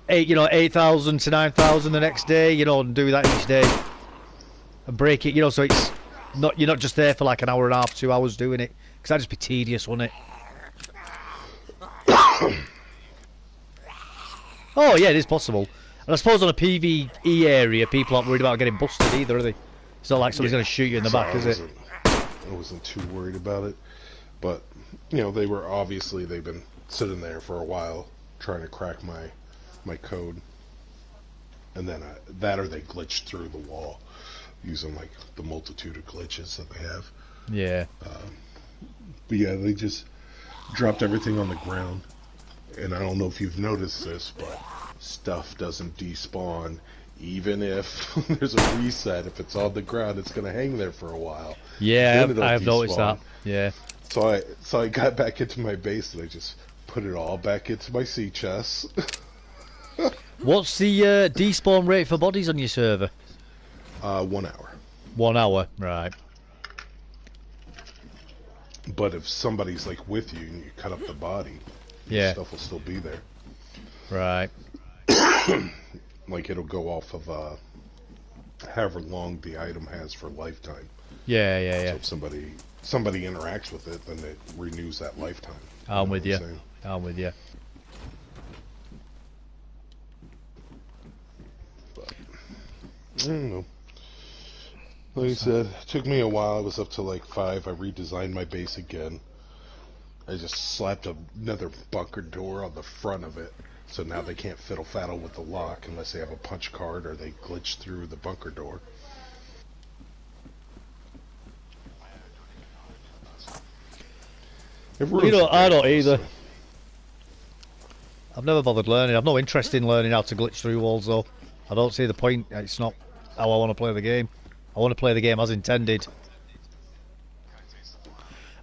8,000 to 9,000 the next day, you know, and do that each day, and break it, you know, so it's not, you're not just there for like an hour and a half, 2 hours doing it, because that'd just be tedious, wouldn't it? Oh yeah, it is possible. And I suppose on a PvE area, people aren't worried about getting busted either, are they? It's not like somebody's going to shoot you in the back, is it? I wasn't too worried about it. But, you know, they've been sitting there for a while trying to crack my code. And then that or they glitched through the wall using, like, the multitude of glitches that they have. Yeah. But yeah, they just dropped everything on the ground. And I don't know if you've noticed this, but stuff doesn't despawn. Even if there's a reset, if it's on the ground, it's going to hang there for a while. Yeah, I've noticed that. Yeah. So I got back into my base and I just put it all back into my sea chest. What's the despawn rate for bodies on your server? 1 hour. 1 hour, right. But if somebody's like with you and you cut up the body, yeah, stuff will still be there. Right. Like it'll go off of however long the item has for lifetime. Yeah. So if somebody interacts with it, then it renews that lifetime. I'm with you. I'm with you. But, I don't know. Like I said, it took me a while. I was up to like 5. I redesigned my base again. I just slapped another bunker door on the front of it. So now they can't fiddle-faddle with the lock unless they have a punch card or they glitch through the bunker door. You know, I don't either. I've never bothered learning. I've no interest in learning how to glitch through walls, though. I don't see the point. It's not how I want to play the game. I want to play the game as intended.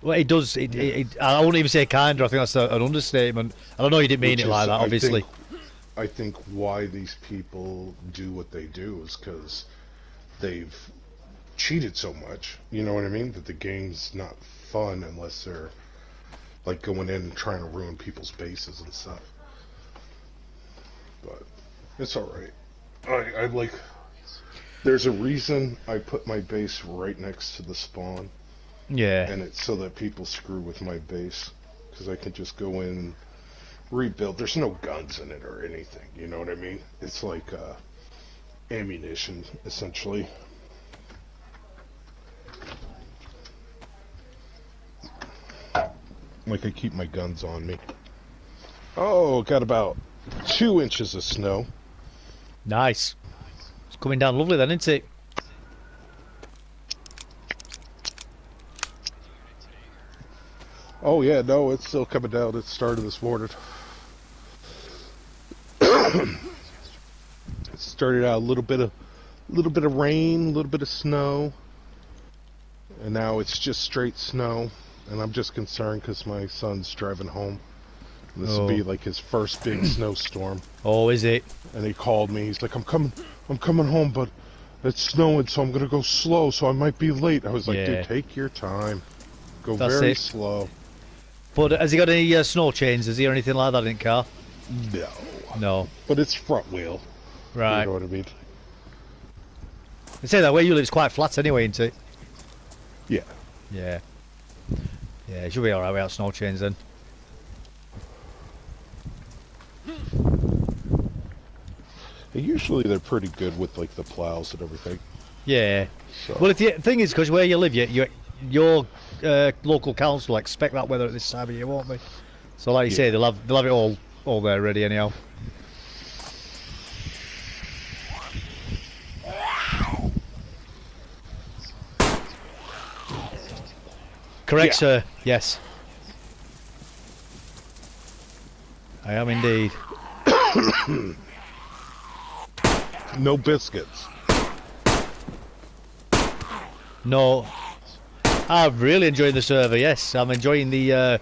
Well, it does. I wouldn't even say kinder. I think that's an understatement. And I know you didn't mean it like that, obviously. I think why these people do what they do is because they've cheated so much. You know what I mean? That the game's not fun unless they're like going in and trying to ruin people's bases and stuff. But it's all right. I like. There's a reason I put my base right next to the spawn. Yeah. And it's so that people screw with my base, because I can just go in and rebuild. There's no guns in it or anything. You know what I mean? It's like ammunition, essentially. Like I keep my guns on me. Oh, got about 2 inches of snow. Nice. It's coming down lovely then, isn't it? Oh yeah, no, it's still coming down. It started this morning. It started out a little bit of rain, a little bit of snow, and now it's just straight snow. And I'm just concerned because my son's driving home. And this will be like his first big snowstorm. Oh, is it? And he called me. He's like, I'm coming home, but it's snowing, so I'm gonna go slow, so I might be late. I was like, dude, take your time. Go very slow. But has he got any snow chains? Is he or anything like that in car? No. No. But it's front wheel. Right. You know what I mean? They say that where you live is quite flat anyway, isn't it? Yeah. Yeah. Yeah, it should be alright without snow chains then. Usually they're pretty good with like the plows and everything. Yeah. So. Well, the thing is, because where you live, your local council expect that weather at this time of year, won't they? So, like you say, they'll have it all there ready anyhow. Correct, sir. Yes. I am indeed. No biscuits. No. I'm really enjoying the server, yes. I'm enjoying the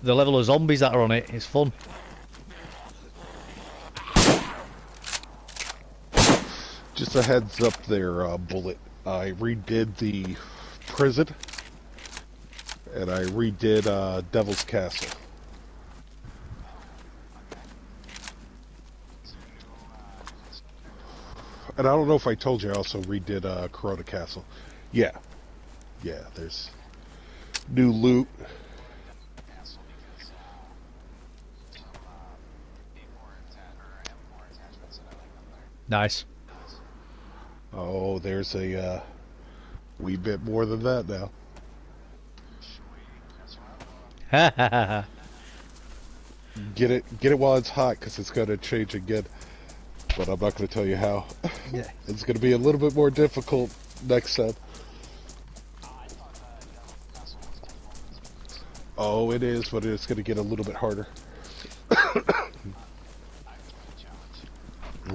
level of zombies that are on it. It's fun. Just a heads up there, Bullet. I redid the prison. And I redid Devil's Castle. And I don't know if I told you, I also redid Corona Castle. Yeah. Yeah, there's new loot. Nice. Oh, there's a wee bit more than that now. Get it while it's hot, because it's going to change again. But I'm not going to tell you how. Yeah. It's going to be a little bit more difficult next set. Oh, it is, but it's going to get a little bit harder.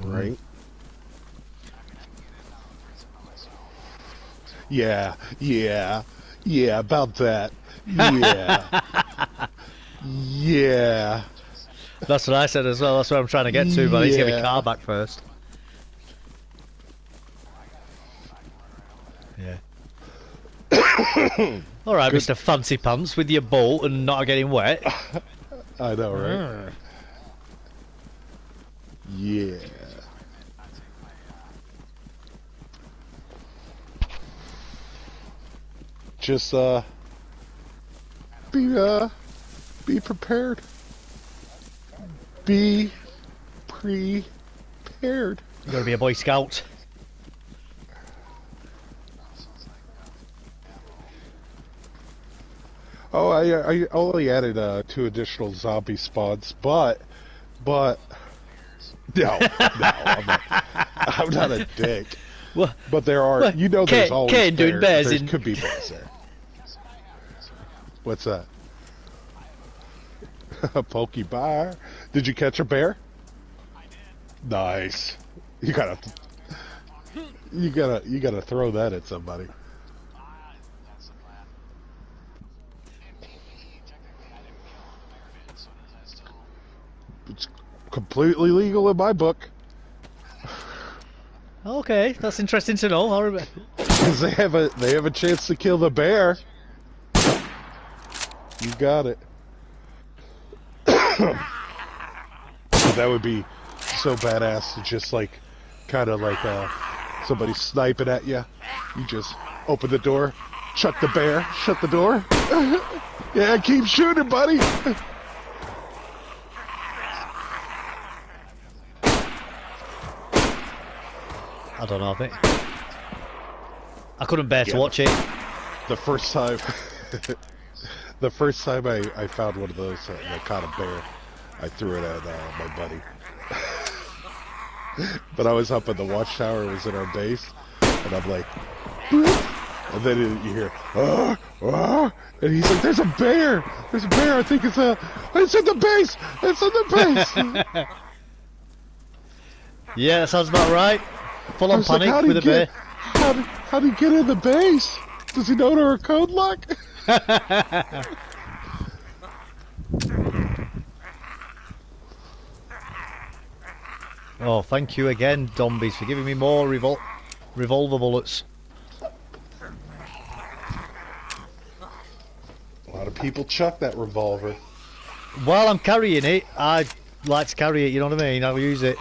Right? Yeah, about that. Yeah. Yeah. That's what I said as well. That's what I'm trying to get to, but I need to get my car back first. Yeah. Alright, Mr. Fancy Pants, with your boat and not getting wet. I know, right? Yeah. Just, be prepared. Be prepared. You gotta be a Boy Scout. Oh, I only added 2 additional zombie spawns, but no, I'm not a dick. Well, but there are, there's always bears. There could be bears there. What's that? A pokey bar? Did you catch a bear? Nice. You gotta throw that at somebody. It's completely legal in my book. Okay, that's interesting to know. I'll remember. Because they have a chance to kill the bear. You got it. That would be so badass to just like, kind of like somebody sniping at you. You just open the door, chuck the bear, shut the door. Yeah, keep shooting, buddy. I don't know, I think I couldn't bear to watch it. The first time I found one of those, I caught a bear, I threw it at my buddy. But I was up in the watchtower, it was in our base, and I'm like, and then you hear, and he's like, there's a bear, I think it's in the base, it's in the base. Yeah, that sounds about right. Full on panic like, with a bear. How'd he get in the base? Does he know our code lock? Oh, thank you again, Dombies, for giving me more revolver bullets. A lot of people chuck that revolver. While I'm carrying it, I like to carry it, you know what I mean? I'll use it.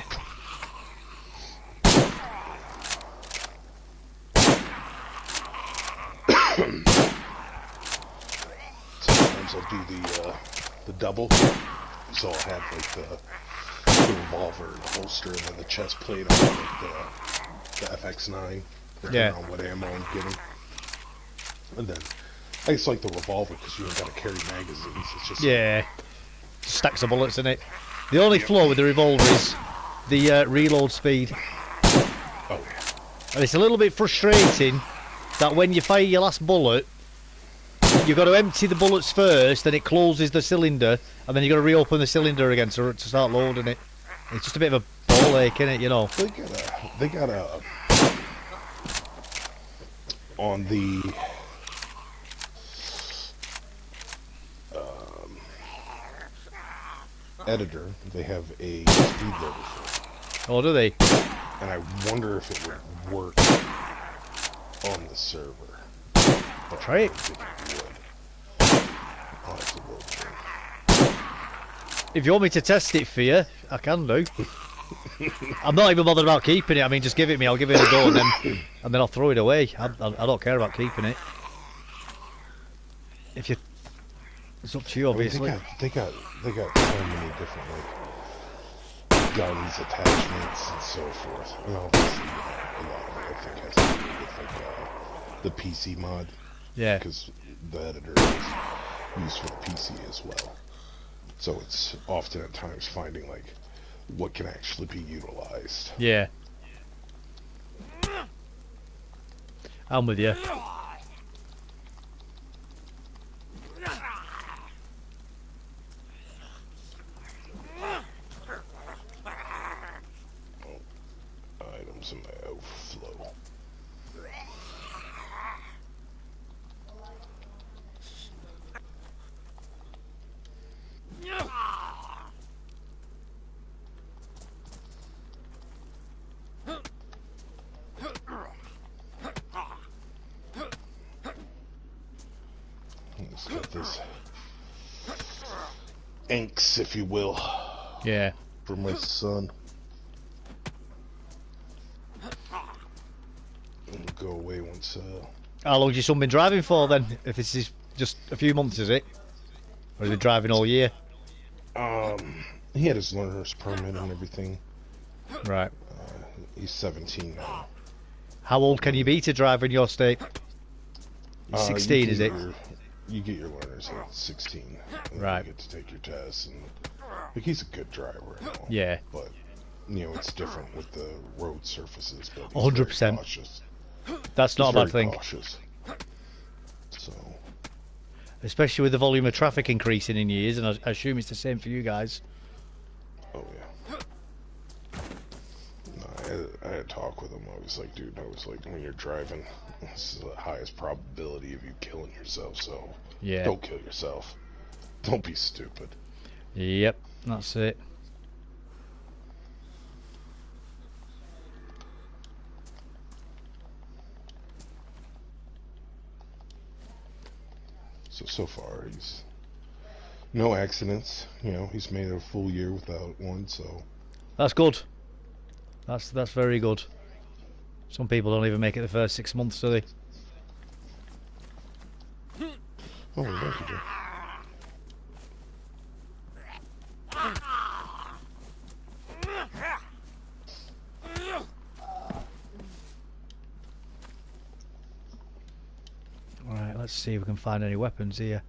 Sometimes I'll do the double. So I'll have like the revolver and the holster and then the chest plate on like the FX9. Yeah. On what ammo I'm getting. And then I just like the revolver because you don't gotta carry magazines. It's just stacks of bullets in it. The only flaw with the revolver is the reload speed. Oh yeah. And it's a little bit frustrating that when you fire your last bullet, you've got to empty the bullets first, then it closes the cylinder, and then you've got to reopen the cylinder again to start loading it. It's just a bit of a ball ache, isn't it, you know? They got a on the editor, they have a speed loader for it. Oh, do they? And I wonder if it would work on the server. I'll try it. I'll have to load it in. If you want me to test it for you, I can do. I'm not even bothered about keeping it. I mean, just give it me. I'll give it a go, and then I'll throw it away. I don't care about keeping it. It's up to you, obviously. They got so many different like guns, attachments, and so forth. And obviously, a lot of it I think has to do with like the PC mod. Yeah. Because the editor is used for the PC as well. So it's often at times finding like what can actually be utilized. Yeah. I'm with you. Items in my overflow. Let's get this inks, if you will. Yeah. For my son. It'll go away once. How long has your son been driving for then? If this is just a few months, is it? Or has he been driving all year? He had his learner's permit and everything. Right. He's 17 now. How old can you be to drive in your state? 16, is it? You get your learners at 16. And right. You get to take your tests, and like he's a good driver and all. Yeah. But you know it's different with the road surfaces. But 100%. Cautious. That's not a bad thing. Cautious. So. Especially with the volume of traffic increasing in years, and I assume it's the same for you guys. I had a talk with him. I was like, dude, when you're driving, this is the highest probability of you killing yourself, so yeah. Don't kill yourself. Don't be stupid. Yep, that's it. So far, he's no accidents. You know, he's made a full year without one, so that's good. That's very good. Some people don't even make it the first 6 months, do they? Oh, thank you, Joe. Alright, let's see if we can find any weapons here.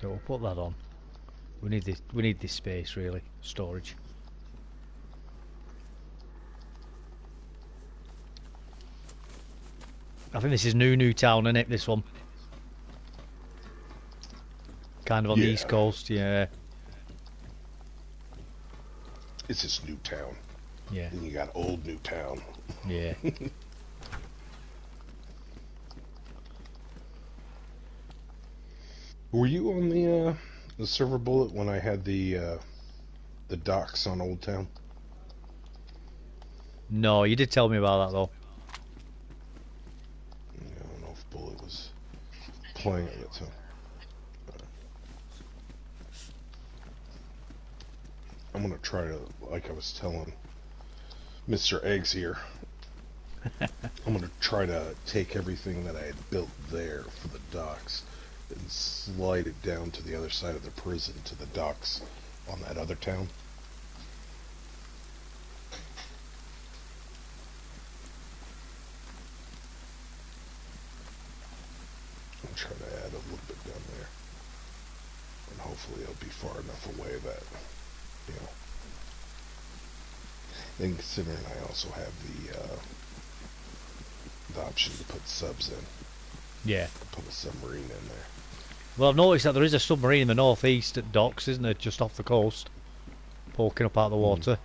So we'll put that on. We need this space really. Storage. I think this is New Town, isn't it, this one? Kind of on the East Coast, yeah. It's just New Town. Yeah. Then you got Old New Town. Yeah. Were you on the server bullet when I had the docks on Old Town? No, you did tell me about that though. I don't know if Bullet was playing it yet, so. I'm gonna try to, like I was telling Mr. Eggs here, I'm gonna try to take everything that I had built there for the docks and slide it down to the other side of the prison to the docks on that other town. I'm trying to add a little bit down there, and hopefully it'll be far enough away that, you know. And considering I also have the option to put subs in. Yeah. Put a submarine in there. Well, I've noticed that there is a submarine in the northeast at docks, isn't there, just off the coast, poking up out of the water.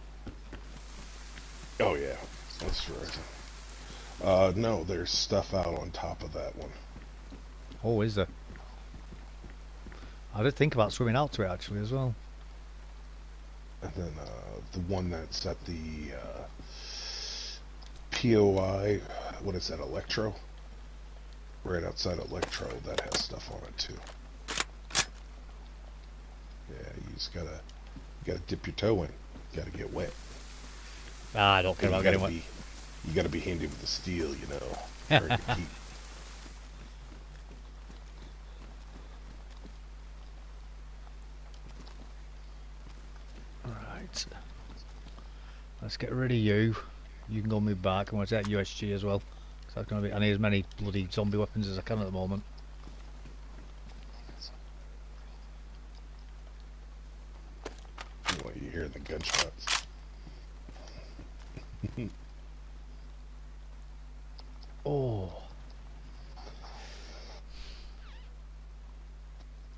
Oh yeah, that's right. No, there's stuff out on top of that one. Oh, is there? I did think about swimming out to it actually as well. And then the one that's at the POI, what is that, Electro? Right outside Electro, that has stuff on it too. Yeah, you just gotta dip your toe in. Gotta get wet. I don't care about getting wet. You gotta be handy with the steel, you know. Hard to keep. Right. Let's get rid of you. You can go move back. I want to take USG as well. So that's gonna be. I need as many bloody zombie weapons as I can at the moment. Well, you hear the gunshots. Oh.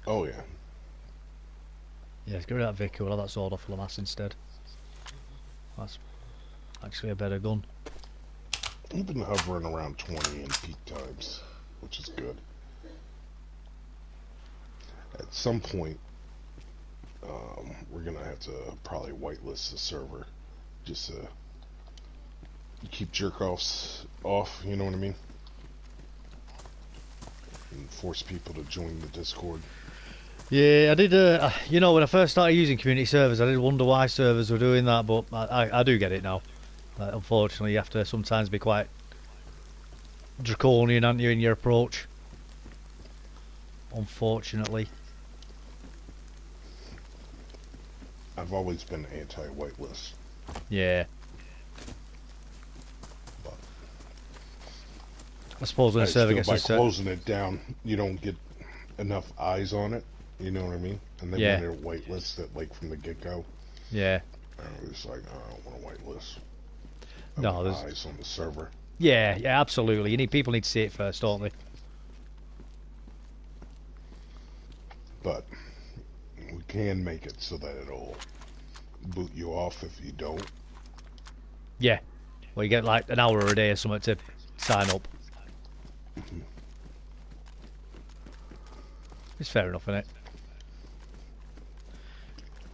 Oh yeah. Yeah, let's get rid of that Vicky. We'll have that sword off Lamass instead. That's actually a better gun. I've been hovering around 20 in peak times, which is good. At some point, we're gonna have to probably whitelist the server, just to keep jerk-offs off, you know what I mean? And force people to join the Discord. Yeah, I did, you know, when I first started using community servers, I did wonder why servers were doing that, but I do get it now. Unfortunately, you have to sometimes be quite draconian, aren't you, in your approach? Unfortunately. I've always been anti-whitelist. Yeah. But I suppose when a server gets by closing it down, you don't get enough eyes on it. You know what I mean? And then when they're whitelisted, like from the get-go. Yeah. It's like, I don't want to whitelist. No, there's eyes on the server. Yeah, absolutely. People need to see it first, don't they? but we can make it so that it'll boot you off if you don't. Yeah. Well, you get like an hour a day or something to sign up. It's fair enough, isn't it?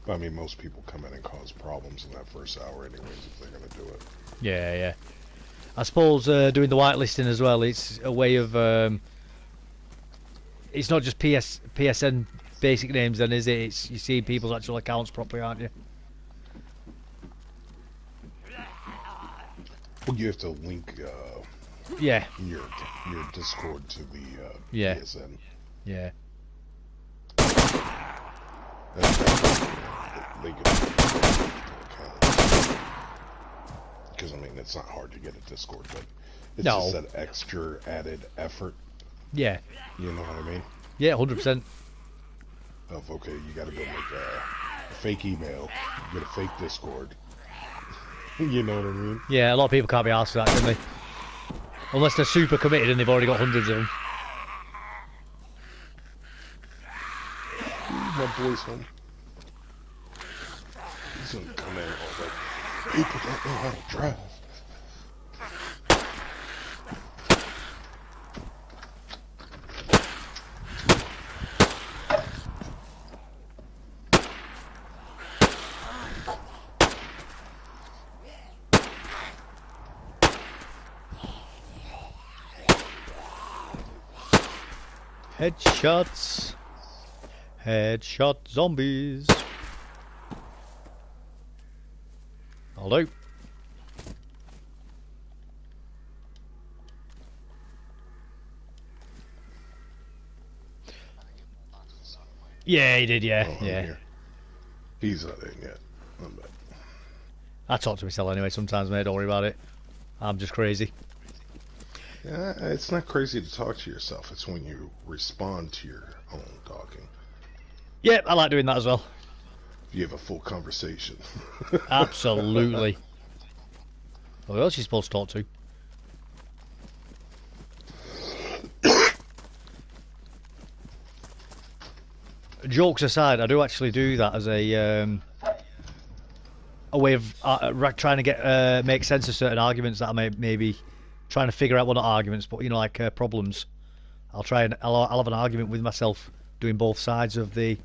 I mean, most people come in and cause problems in that first hour anyways if they're going to do it. Yeah, yeah. I suppose doing the whitelisting as well, it's a way of... it's not just PSN basic names then, is it? It's, you see people's actual accounts properly, aren't you? Well, you have to link yeah. your Discord to the yeah. PSN. Yeah. Because, I mean, it's not hard to get a Discord, but it's no. just that extra added effort. Yeah. You know what I mean? Yeah, 100%. Of, okay, you gotta go make a fake email, get a fake Discord. You know what I mean? Yeah, a lot of people can't be asked for that, can they? Unless they're super committed and they've already got hundreds of them. My boy's home. He's gonna come in all like, people don't know how to drive. Headshots. Headshot zombies. Hello. Yeah, he did, yeah. Oh, yeah. He's not in yet. I talk to myself anyway sometimes, mate, don't worry about it. I'm just crazy. Yeah, it's not crazy to talk to yourself. It's when you respond to your own talking. Yeah, I like doing that as well. You have a full conversation. Absolutely. Well, who else are you supposed to talk to? Jokes aside, I do actually do that as a way of trying to get make sense of certain arguments that I may be trying to figure out. Well, not arguments, but you know, like problems. I'll have an argument with myself, doing both sides of the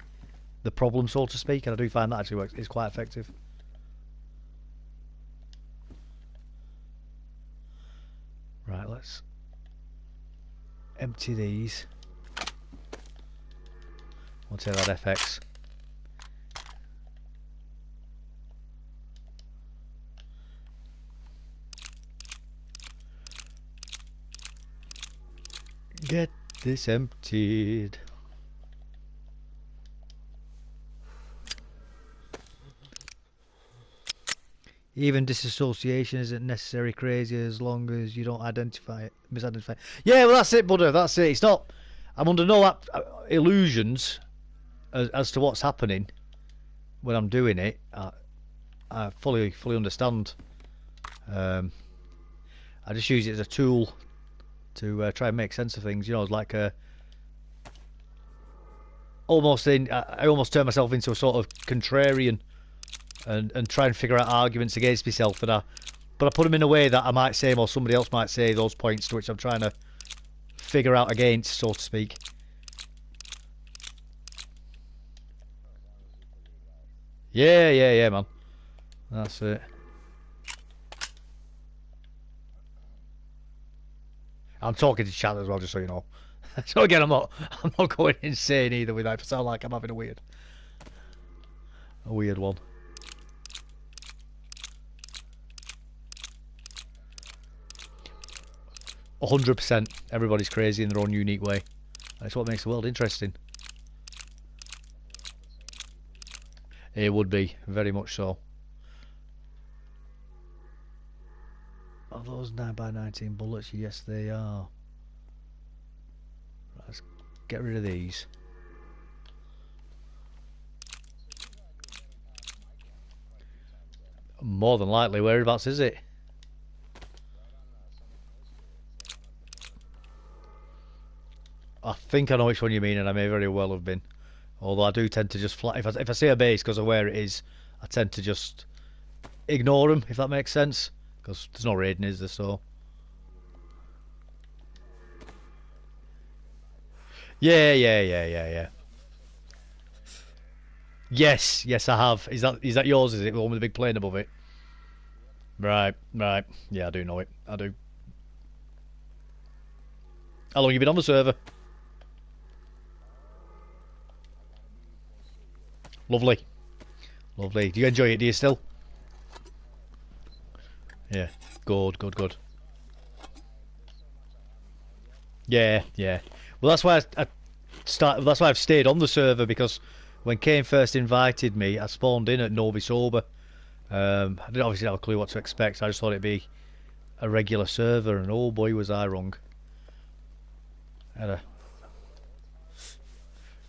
problem, so to speak, and I do find that actually works. It's quite effective. Right, let's empty these. I'll take that FX. Get this emptied. Even disassociation isn't necessarily crazy as long as you don't misidentify it. Yeah, well that's it, Buddha, that's it. It's not... I'm under no illusions as to what's happening when I'm doing it. I fully understand. I just use it as a tool to try and make sense of things. You know, like I almost turn myself into a sort of contrarian and try and figure out arguments against myself, but I put them in a way that I might say, or somebody else might say, those points to which I'm trying to figure out against, so to speak. Yeah, man. That's it. I'm talking to chat as well, just so you know. So again, I'm not going insane either with that. I sound like I'm having a weird one. 100%. Everybody's crazy in their own unique way. That's what makes the world interesting. It would be, very much so. Are those 9x19 bullets? Yes, they are. Let's get rid of these. More than likely. Whereabouts is it? I think I know which one you mean, and I may very well have been. Although I do tend to just flat. If I see a base because of where it is, I tend to just ignore them. If that makes sense, because there's no raiding, is there? So. Yeah. Yes, I have. Is that yours? Is it the one with the big plane above it? Right. Yeah, I do know it. I do. How long have you been on the server? Lovely. Do you enjoy it? Do you still? Yeah. Good. Yeah. Well, that's why that's why I've stayed on the server, because when Kane first invited me, I spawned in at Novi Sober. I didn't obviously have a clue what to expect. I just thought it'd be a regular server, and oh boy, was I wrong.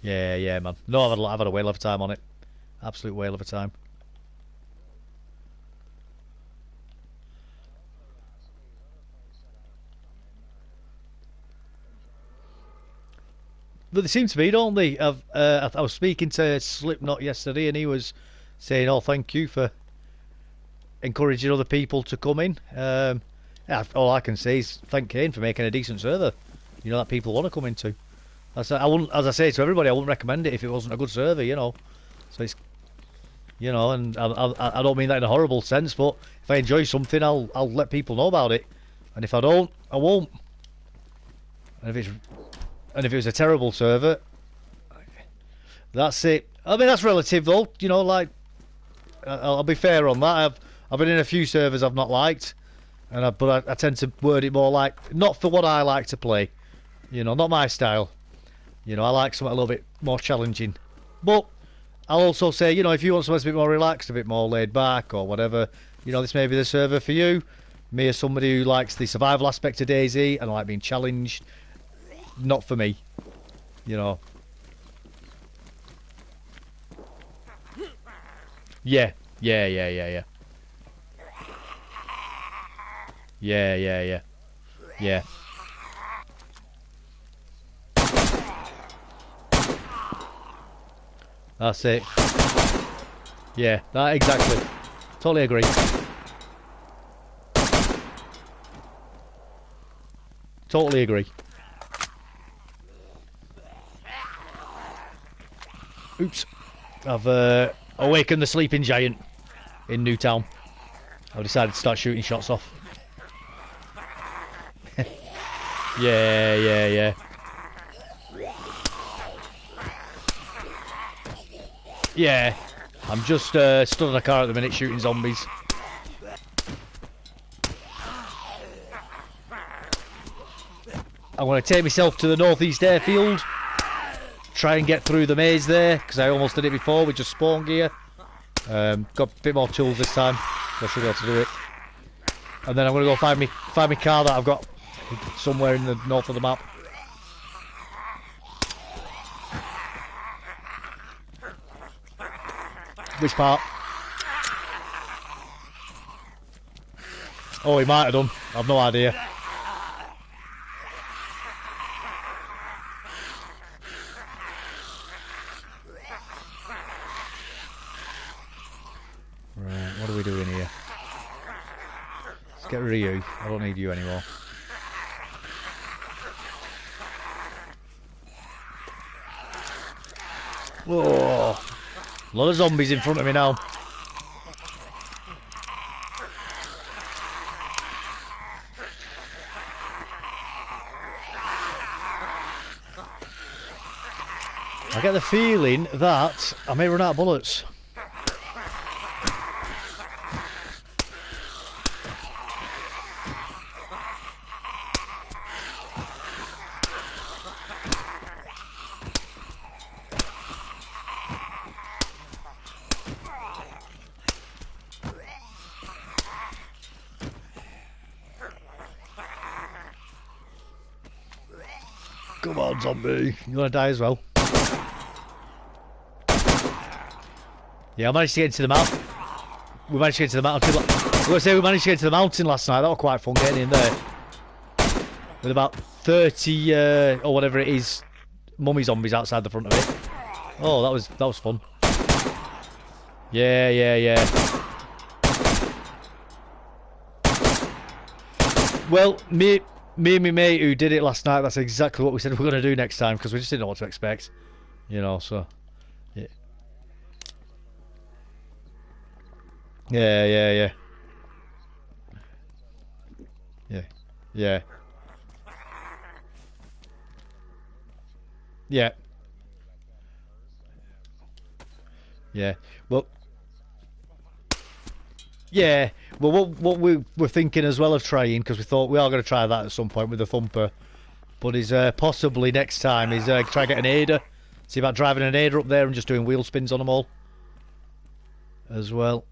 Yeah, man. No, I've had a whale of a time on it. Absolute whale of a time. But they seem to be, don't they? I was speaking to Slipknot yesterday, and he was saying, "Oh, thank you for encouraging other people to come in." All I can say is thank Kane for making a decent server. You know, that people want to come into. I wouldn't, as I say to everybody, I wouldn't recommend it if it wasn't a good server. You know, so it's, you know, and I don't mean that in a horrible sense, but if I enjoy something, I'll let people know about it, and if I don't, I won't. And if it was a terrible server, that's it. I mean, that's relative though. You know, like I'll be fair on that. I've been in a few servers I've not liked, but I tend to word it more like not for what I like to play. You know, not my style. You know, I like something a little bit more challenging. But I'll also say, you know, if you want something a bit more relaxed, a bit more laid back or whatever, you know, this may be the server for you. Me as somebody who likes the survival aspect of DayZ and I like being challenged, not for me. You know. Yeah. Yeah. That's it. Yeah, that exactly. Totally agree. Totally agree. Oops. I've awakened the sleeping giant in Newtown. I've decided to start shooting shots off. Yeah. Yeah, I'm just stood in a car at the minute shooting zombies. I want to take myself to the northeast airfield, try and get through the maze there, because I almost did it before with just spawn gear. Got a bit more tools this time, so I should be able to do it. And then I'm going to go find my car that I've got somewhere in the north of the map. Which part? Oh, he might have done. I've no idea. Right, what are we doing here? Let's get rid of you. I don't need you anymore. Whoa! A lot of zombies in front of me now. I get the feeling that I may run out of bullets. Come on, zombie. You want to die as well? Yeah, I managed to get into the mountain. We managed to get into the mountain. I was going to say we managed to get into the mountain last night. That was quite fun getting in there. With about 30, or whatever it is, mummy zombies outside the front of it. Oh, that was fun. Yeah, yeah, yeah. Well, me and my mate who did it last night, that's exactly what we said we were going to do next time, because we just didn't know what to expect. You know, so... Yeah, yeah, yeah, yeah. Yeah, yeah. Yeah. Yeah. Well... Yeah. Well, what we were thinking as well of trying, because we thought we are going to try that at some point with the thumper, but is possibly next time is try and get an aider. See about driving an aider up there and just doing wheel spins on them all. As well.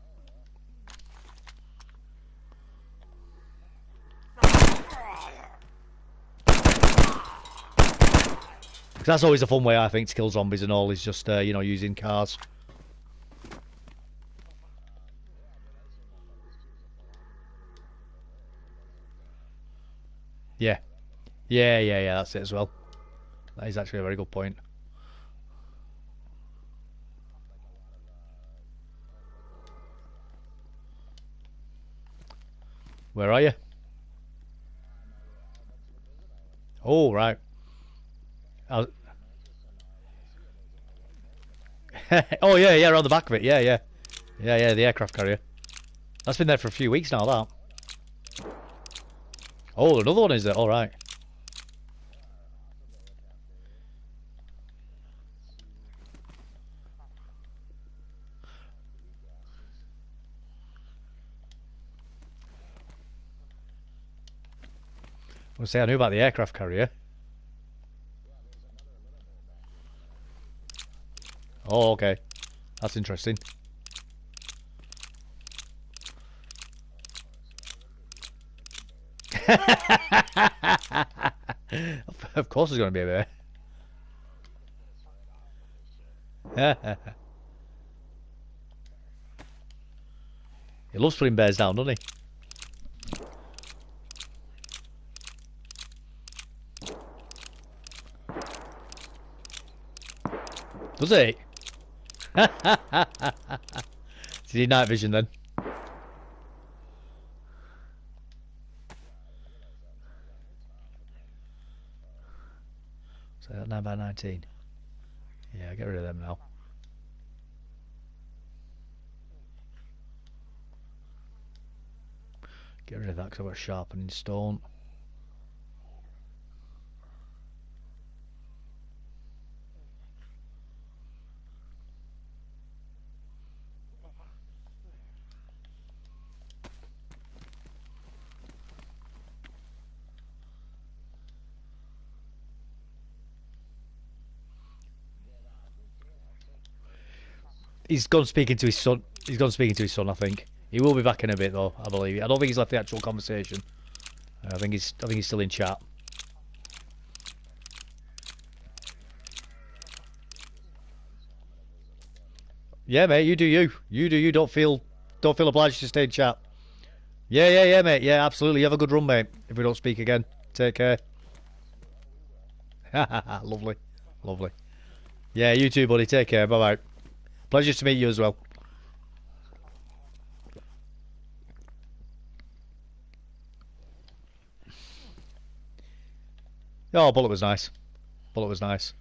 That's always a fun way, I think, to kill zombies and all, is just, you know, using cars. Yeah. Yeah, yeah, yeah, that's it as well. That is actually a very good point. Where are you? Oh, right. Oh, yeah, yeah, around the back of it. Yeah, yeah. Yeah, yeah, the aircraft carrier. That's been there for a few weeks now, that. Oh, another one is there? All right. I was say I knew about the aircraft carrier. Oh, okay. That's interesting. Of course there's going to be a bear. He loves putting bears down, doesn't he? Does he? Did he night vision then? So that 9 by 19. Yeah, get rid of them now. Get rid of that because I've got sharpening stone. He's gone speaking to his son. He's gone speaking to his son, I think. He will be back in a bit though, I believe. I don't think he's left the actual conversation. I think he's still in chat. Yeah, mate, you do you. You do you. Don't feel obliged to stay in chat. Yeah, yeah, yeah, mate. Yeah, absolutely. You have a good run, mate. If we don't speak again, take care. Lovely, lovely. Yeah, you too, buddy. Take care. Bye bye. Pleasure to meet you as well. Oh, bullet was nice. Bullet was nice.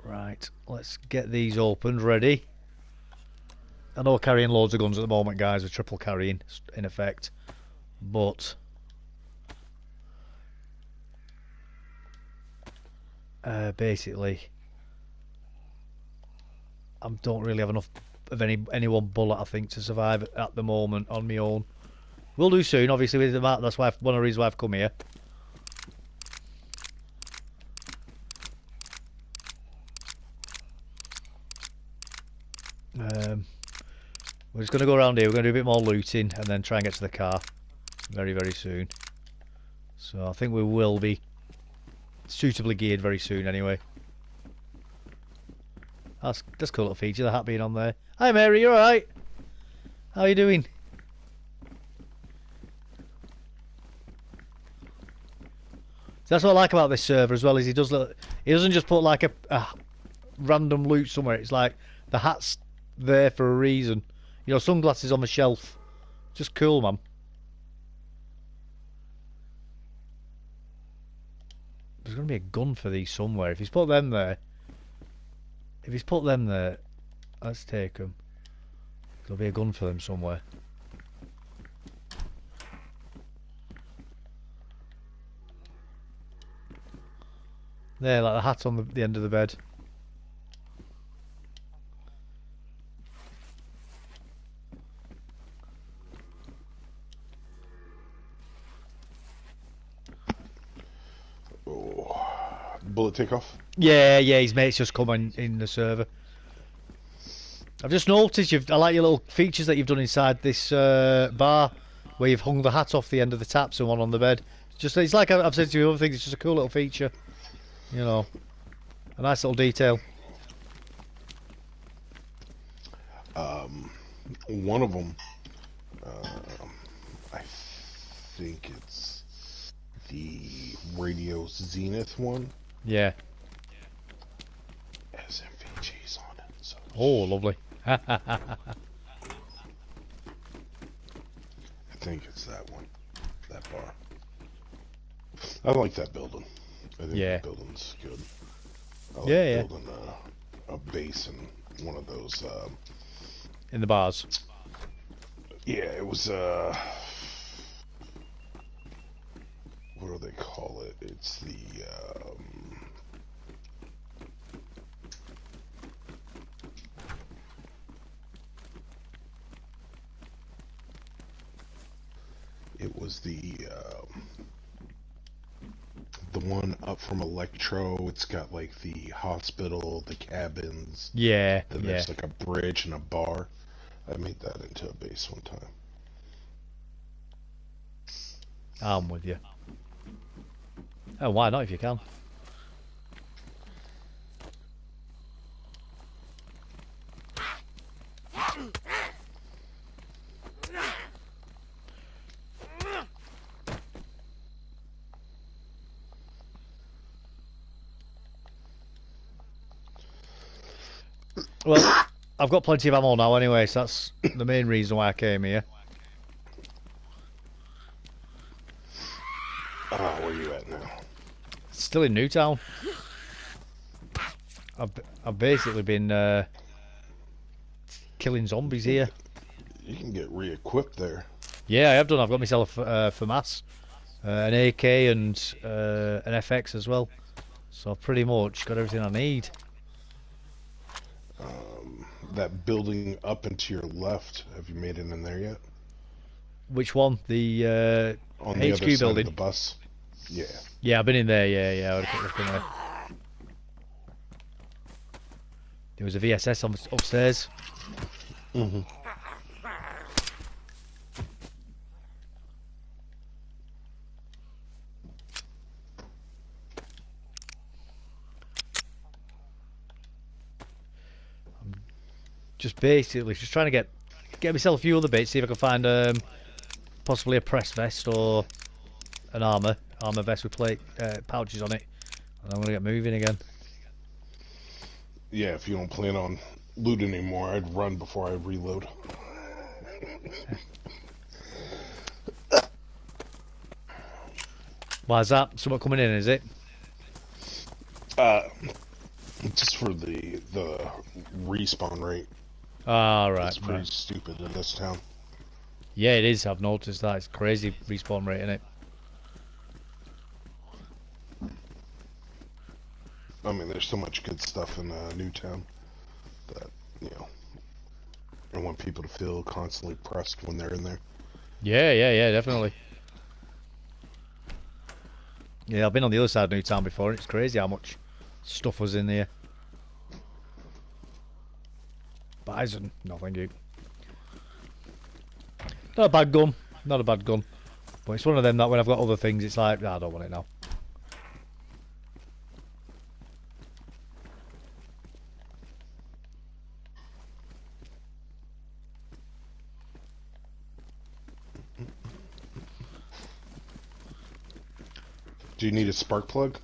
Right, let's get these opened, ready. I know we're carrying loads of guns at the moment, guys. We're triple carrying, in effect. But... basically... I don't really have enough of any one bullet, I think, to survive at the moment on my own. We'll do soon, obviously, with the map. That's why one of the reasons why I've come here. We're just going to go around here. We're going to do a bit more looting and then try and get to the car very, very soon. So I think we will be suitably geared very soon anyway. That's a cool little feature, the hat being on there. Hi Mary, you alright? How are you doing? That's what I like about this server as well. Is he doesn't just put like a random loot somewhere. It's like the hat's there for a reason. You know, sunglasses on the shelf. Just cool, man. There's going to be a gun for these somewhere. If he's put them there... let's take them. There'll be a gun for them somewhere. There, like the hat on the end of the bed. Bullet takeoff? Yeah, his mate's just come in the server. I've just noticed I like your little features that you've done inside this bar, where you've hung the hat off the end of the taps and one on the bed. It's like I've said to you other things, it's just a cool little feature. You know, a nice little detail. One of them, I think it's the Radio Zenith one. Yeah. Has MVGs on it. So oh, lovely. I think it's that one. That bar. I like that building. I think that building's good. I like building a base in one of those. In the bars. Yeah, it was. What do they call it? It's the. It was the one up from Electro. It's got like the hospital, the cabins. Yeah. Then there's like a bridge and a bar. I made that into a base one time. I'm with you. Oh, why not if you can? Well, I've got plenty of ammo now anyway, so that's the main reason why I came here. Oh, where are you at now? Still in Newtown. I've basically been killing zombies here. You can get re-equipped there. Yeah, I have done. I've got myself a FAMAS, an AK and an FX as well. So I've pretty much got everything I need. That building up and to your left, have you made it in there yet? Which one? The on HQ the other side building? of the bus. Yeah. Yeah, I've been in there. Yeah. I've been there. There was a VSS upstairs. Mm-hmm. Just basically just trying to get myself a few other bits, see if I can find possibly a press vest or an armor vest with plate pouches on it, and I'm gonna get moving again. Yeah, if you don't plan on looting anymore, I'd run before I reload. Why is that? Someone coming in, is it? Just for the respawn rate. Ah, right. It's pretty stupid in this town. Yeah, it is. I've noticed that. It's crazy respawn rate, isn't it? I mean, there's so much good stuff in Newtown that, you know, I want people to feel constantly pressed when they're in there. Yeah, definitely. Yeah, I've been on the other side of Newtown before. It's crazy how much stuff was in there. Bison, no thank you. Not a bad gun, but it's one of them that when I've got other things, it's like, I don't want it now. Do you need a spark plug?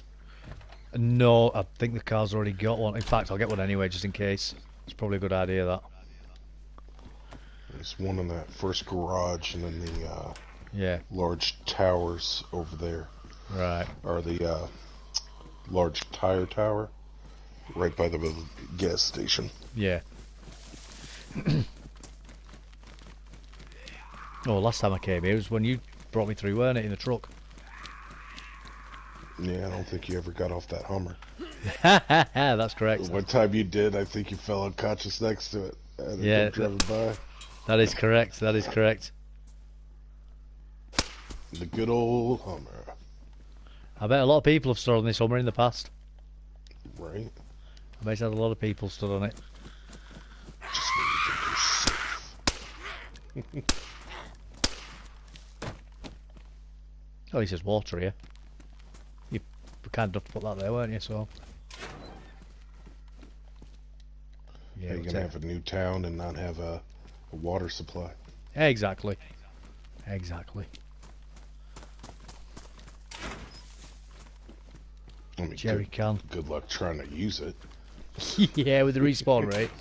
No, I think the car's already got one. In fact, I'll get one anyway, just in case. It's probably a good idea, that. There's one in that first garage, and then the large towers over there. Right. Or the large tire tower right by the gas station. Yeah. Oh, last time I came here was when you brought me through, weren't it, in the truck? Yeah, I don't think you ever got off that Hummer. That's correct. One time you did, I think you fell unconscious next to it. Yeah, driving by. That is correct. That is correct. The good old Hummer. I bet a lot of people have stood on this Hummer in the past. Right. I bet it's had a lot of people stood on it. Just when you think you're safe. Oh, he says water here. You were kind enough to put that there, weren't you? So. Yeah, you're gonna have a new town and not have a water supply. Exactly. Exactly. I mean, Jerry can. Good luck trying to use it. Yeah, with the respawn rate.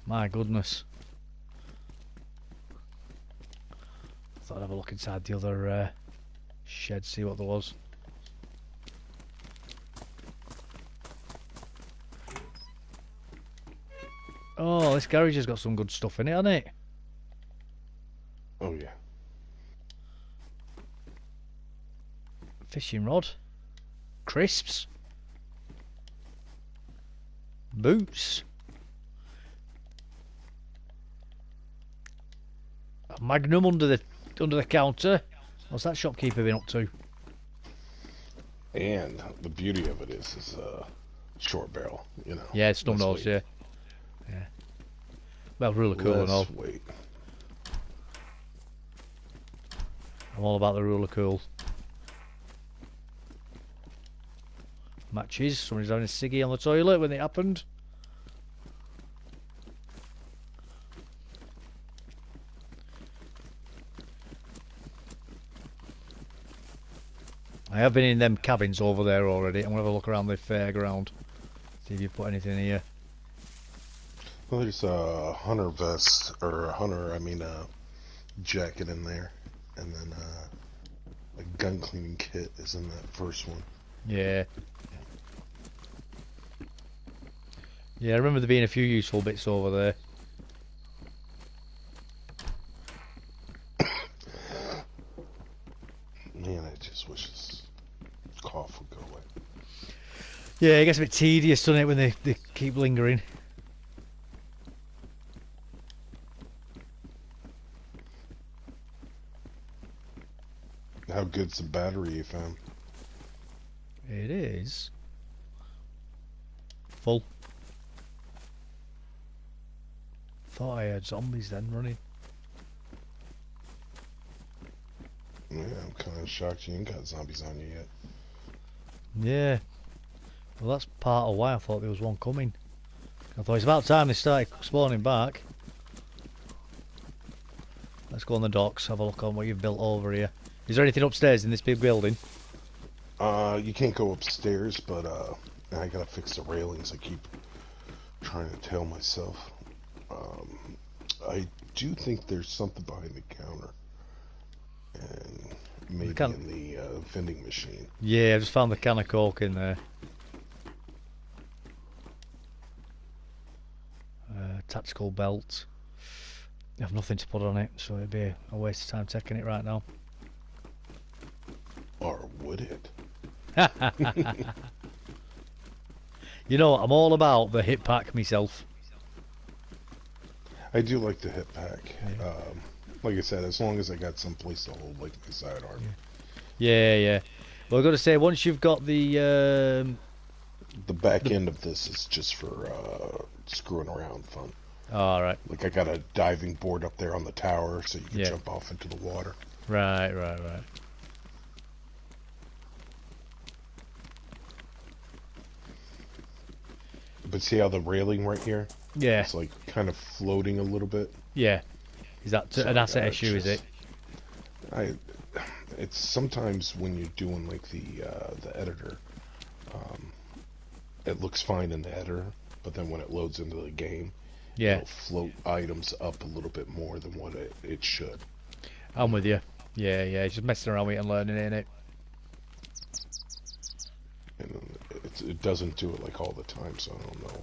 My goodness. Thought I'd have a look inside the other shed, see what there was. Oh, this garage has got some good stuff in it, hasn't it? Oh, yeah. Fishing rod. Crisps. Boots. A Magnum under the counter. What's that shopkeeper been up to? And the beauty of it is short barrel, you know. Yeah, it's nose, yeah. Yeah. Well, really cool and all. Wait. I'm all about the rule of cool. Matches. Somebody's having a ciggy on the toilet when it happened. I have been in them cabins over there already. I'm going to have a look around the fairground. See if you put anything here. Well, there's a hunter vest, or a hunter, jacket in there. And then a gun cleaning kit is in that first one. Yeah. Yeah, I remember there being a few useful bits over there. Man, I just wish this cough would go away. Yeah, it gets a bit tedious, doesn't it, when they keep lingering. How good's the battery you found? It is full. Thought I heard zombies then running. Yeah, I'm kind of shocked you ain't got zombies on you yet. Yeah. Well, that's part of why I thought there was one coming. I thought it's about time they started spawning back. Let's go on the docks, have a look on what you've built over here. Is there anything upstairs in this big building? You can't go upstairs, but I gotta fix the railings. I keep trying to tell myself. I do think there's something behind the counter, and maybe in the vending machine. Yeah, I just found the can of Coke in there. Tactical belt. I have nothing to put on it, so it'd be a waste of time taking it right now. Or would it? You know, I'm all about the hip pack myself. I do like the hip pack. Yeah. Like I said, as long as I got some place to hold, like my sidearm. Yeah, yeah. Well, I've got to say, once you've got the back end of this is just for screwing around fun. All right. Like I got a diving board up there on the tower, so you can jump off into the water. Right. But see how the railing right here? Yeah. It's like kind of floating a little bit. Yeah. Is that an asset issue, is it? it's sometimes when you're doing like the editor, it looks fine in the editor, but then when it loads into the game, it'll float items up a little bit more than what it should. I'm with you. Yeah, just messing around with it and learning it, innit? And it doesn't do it like all the time, so I don't know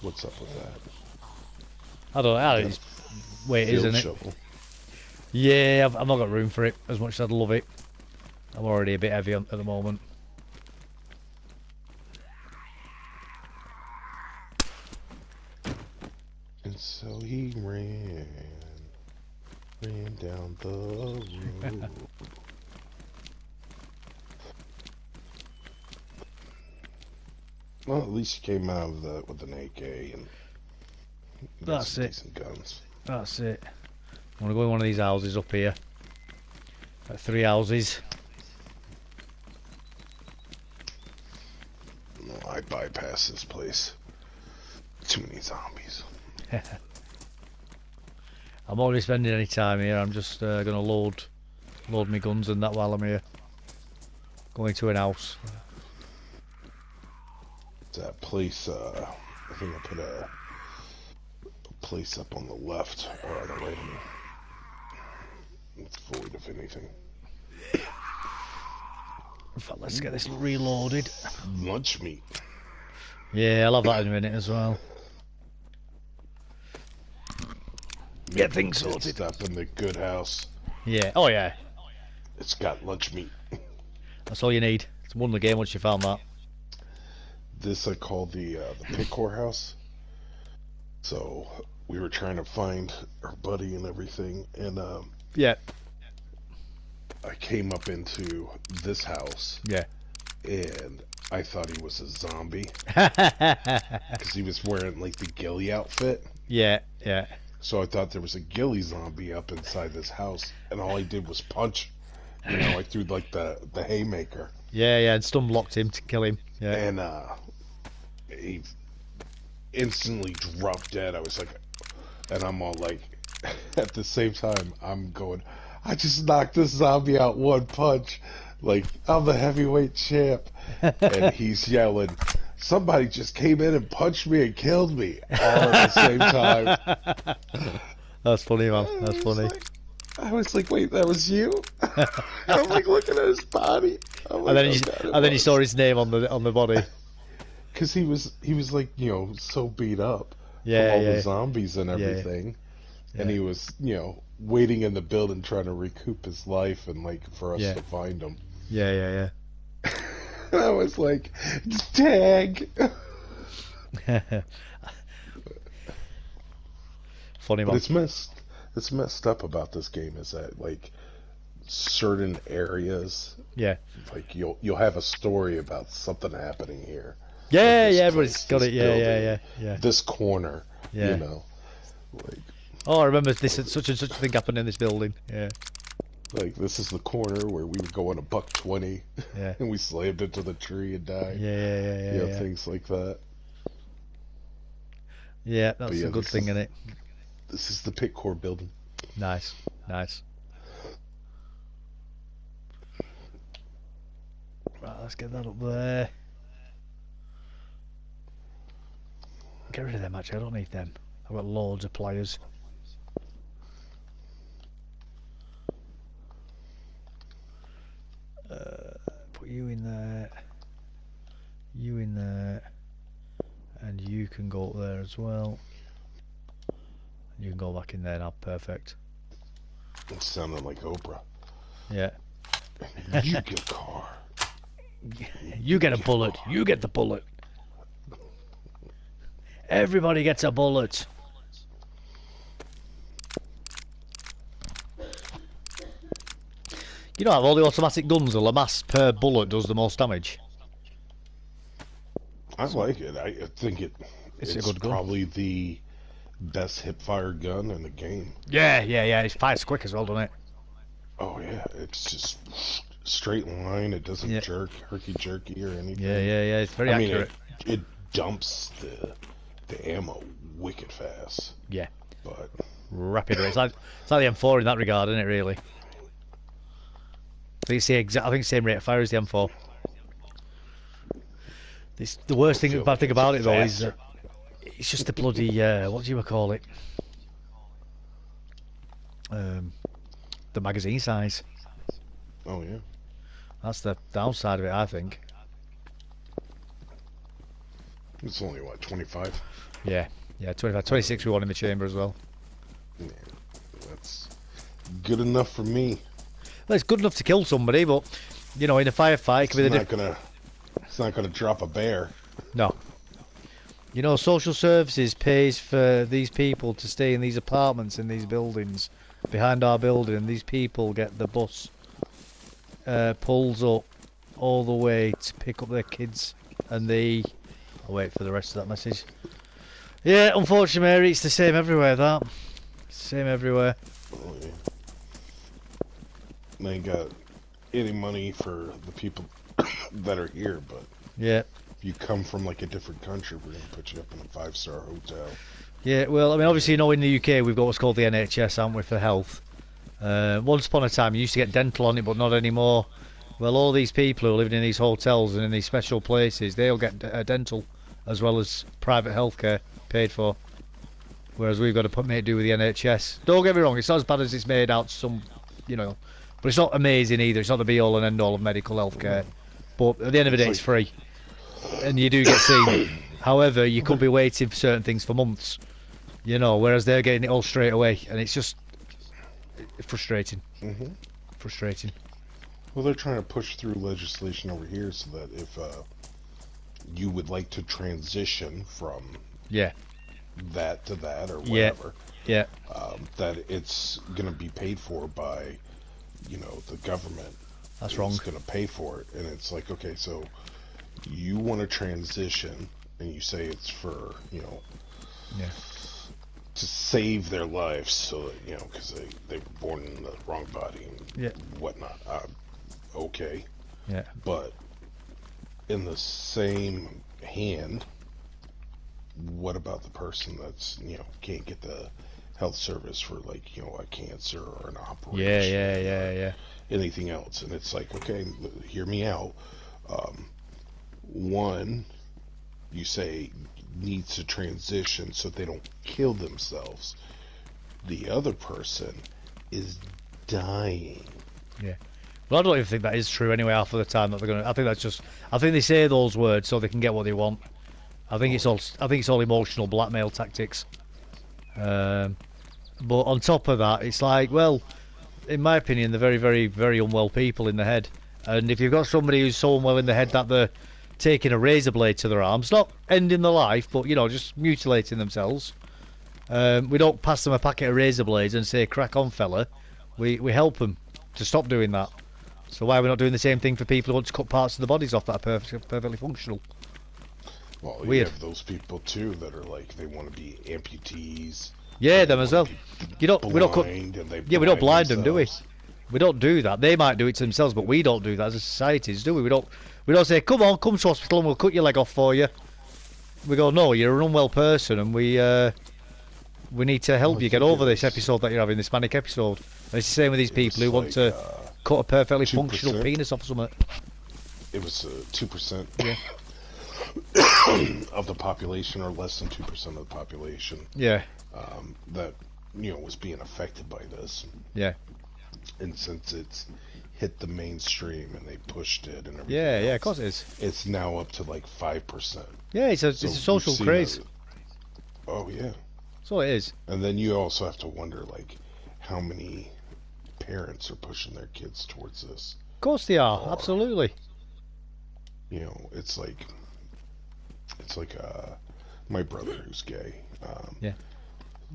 what's up with that. I don't know. It's the way it is, isn't it? Shovel. Yeah, I've not got room for it as much as I'd love it. I'm already a bit heavy at the moment. And so he ran down the road. Well, at least he came out of that with an AK and that's it. Decent guns. That's it. I want to go in one of these houses up here. Like 3 houses. No, I bypass this place. Too many zombies. I'm already spending any time here. I'm just going to load my guns and that while I'm here. Going to an house. That place, I think I put a place up on the left or on the right. It's void of anything. In fact, let's get this reloaded. Lunch meat. Yeah, I'll have that in a minute as well. Get things sorted. Stuff in the good house. Yeah. Oh yeah. It's got lunch meat. That's all you need. It's won the game once you found that. This I call the pig whorehouse. So we were trying to find our buddy and everything, and yeah, I came up into this house. Yeah. And I thought he was a zombie because he was wearing like the ghillie outfit. Yeah. So I thought there was a ghillie zombie up inside this house, and all I did was punch. You know, I threw like the haymaker. Yeah, and stun blocked him to kill him. Yeah. And he instantly dropped dead. I was like, and I'm all like, at the same time, I'm going, I just knocked this zombie out one punch. Like, I'm the heavyweight champ. And he's yelling, somebody just came in and punched me and killed me all at the same time. That's funny, man. That's funny. I was like, wait, that was you? I'm like looking at his body. Like, and then you saw his name on the body. Because he was like, you know, so beat up from all the zombies and everything. Yeah. And he was, you know, waiting in the building trying to recoup his life and like for us to find him. Yeah. And I was like, tag. Funny, man. But it's messed up about this game is that like certain areas, like you'll have a story about something happening here. Yeah, like everybody's got it. Yeah. This corner, you know, like. Oh, I remember this. Such and such a thing happened in this building. Yeah. Like this is the corner where we were going $1.20. Yeah. And we slammed into the tree and died. Yeah. You know, things like that. Yeah, that's a good thing, isn't it? This is the pit core building. Nice. Right, let's get that up there. Get rid of them, actually. I don't need them. I've got loads of pliers. Put you in there. You in there. And you can go up there as well. You can go back in there now. Perfect. It sounded like Oprah. Yeah. You get a car. You get a bullet. You get the bullet. Everybody gets a bullet. You know how all the automatic guns, the Lamas per bullet does the most damage? I like it. I think it's a good gun. Probably the best hip-fire gun in the game. Yeah. It fires quick as well, doesn't it? Oh, yeah. It's just straight line. It doesn't jerk, herky-jerky or anything. Yeah. It's very accurate. It dumps the ammo wicked fast. Yeah. But rapid rate. It's like the M4 in that regard, isn't it, really? think it's I think same rate of fire as the M4. The worst thing, bad thing about it though is that it's just the bloody what do you call it? The magazine size. Oh yeah. That's the downside of it, I think. It's only what, 25? Yeah, 25, 26 we want in the chamber as well. Yeah, that's good enough for me. Well, it's good enough to kill somebody, but you know, in a firefight, it's not gonna drop a bear. No. You know, social services pays for these people to stay in these apartments in these buildings behind our building, and these people get the bus pulls up all the way to pick up their kids, and I'll wait for the rest of that message. Yeah, unfortunately, Mary, it's the same everywhere. Same everywhere. Oh, yeah. They ain't got any money for the people that are here, but yeah, if you come from like a different country, we're gonna put you up in a 5-star hotel. Yeah, well, I mean, obviously, you know, in the UK we've got what's called the NHS, haven't we, for health. Once upon a time, you used to get dental on it, but not anymore. Well, all these people who are living in these hotels and in these special places, they'll get dental as well as private healthcare paid for. Whereas we've got to make do with the NHS. Don't get me wrong, it's not as bad as it's made out. You know, but it's not amazing either. It's not the be-all and end-all of medical healthcare. But at the end of the day, it's free, and you do get seen. However, you could be waiting for certain things for months. You know, whereas they're getting it all straight away, and it's just frustrating. Frustrating. Well, they're trying to push through legislation over here so that if you would like to transition from that to that or whatever, that it's going to be paid for by, you know, the government. That's wrong. It's going to pay for it, and it's like, okay, so you want to transition, and you say it's for, you know, to save their lives, so that, you know, because they were born in the wrong body and whatnot. Okay. Yeah. But in the same hand, what about the person that's, you know, can't get the health service for, like, you know, a cancer or an operation? Yeah. Anything else? And it's like, okay, hear me out. One, you say needs to transition so they don't kill themselves. The other person is dying. Yeah. Well, I don't even think that is true anyway. Half of the time that they're gonna, I think they say those words so they can get what they want. I think it's all emotional blackmail tactics. But on top of that, it's like, well, in my opinion, they're very, very, very unwell people in the head. And if you've got somebody who's so unwell in the head that they're taking a razor blade to their arms, not ending their life, but, you know, just mutilating themselves, we don't pass them a packet of razor blades and say, crack on, fella. We help them to stop doing that. So why are we not doing the same thing for people who want to cut parts of the bodies off that are perfectly functional? Well, Weird. You have those people too that are like, they want to be amputees. Yeah, them as well. We don't blind them, do we? We don't do that. They might do it to themselves, but we don't do that as a society, do we? We don't say, come on, come to hospital and we'll cut your leg off for you. We go, no, you're an unwell person, and we need to help you get over this episode that you're having, this manic episode. And it's the same with these people who want to cut a perfectly 2%. Functional penis off something. It was 2% of the population, or less than 2% of the population. Yeah. That, you know, was being affected by this. Yeah. And since it's hit the mainstream and they pushed it and everything of course it is. It's now up to like 5%. Yeah, it's a social craze. Oh yeah. So it is. And then you also have to wonder, like, how many parents are pushing their kids towards this. Of course they are, absolutely. You know, it's like my brother who's gay.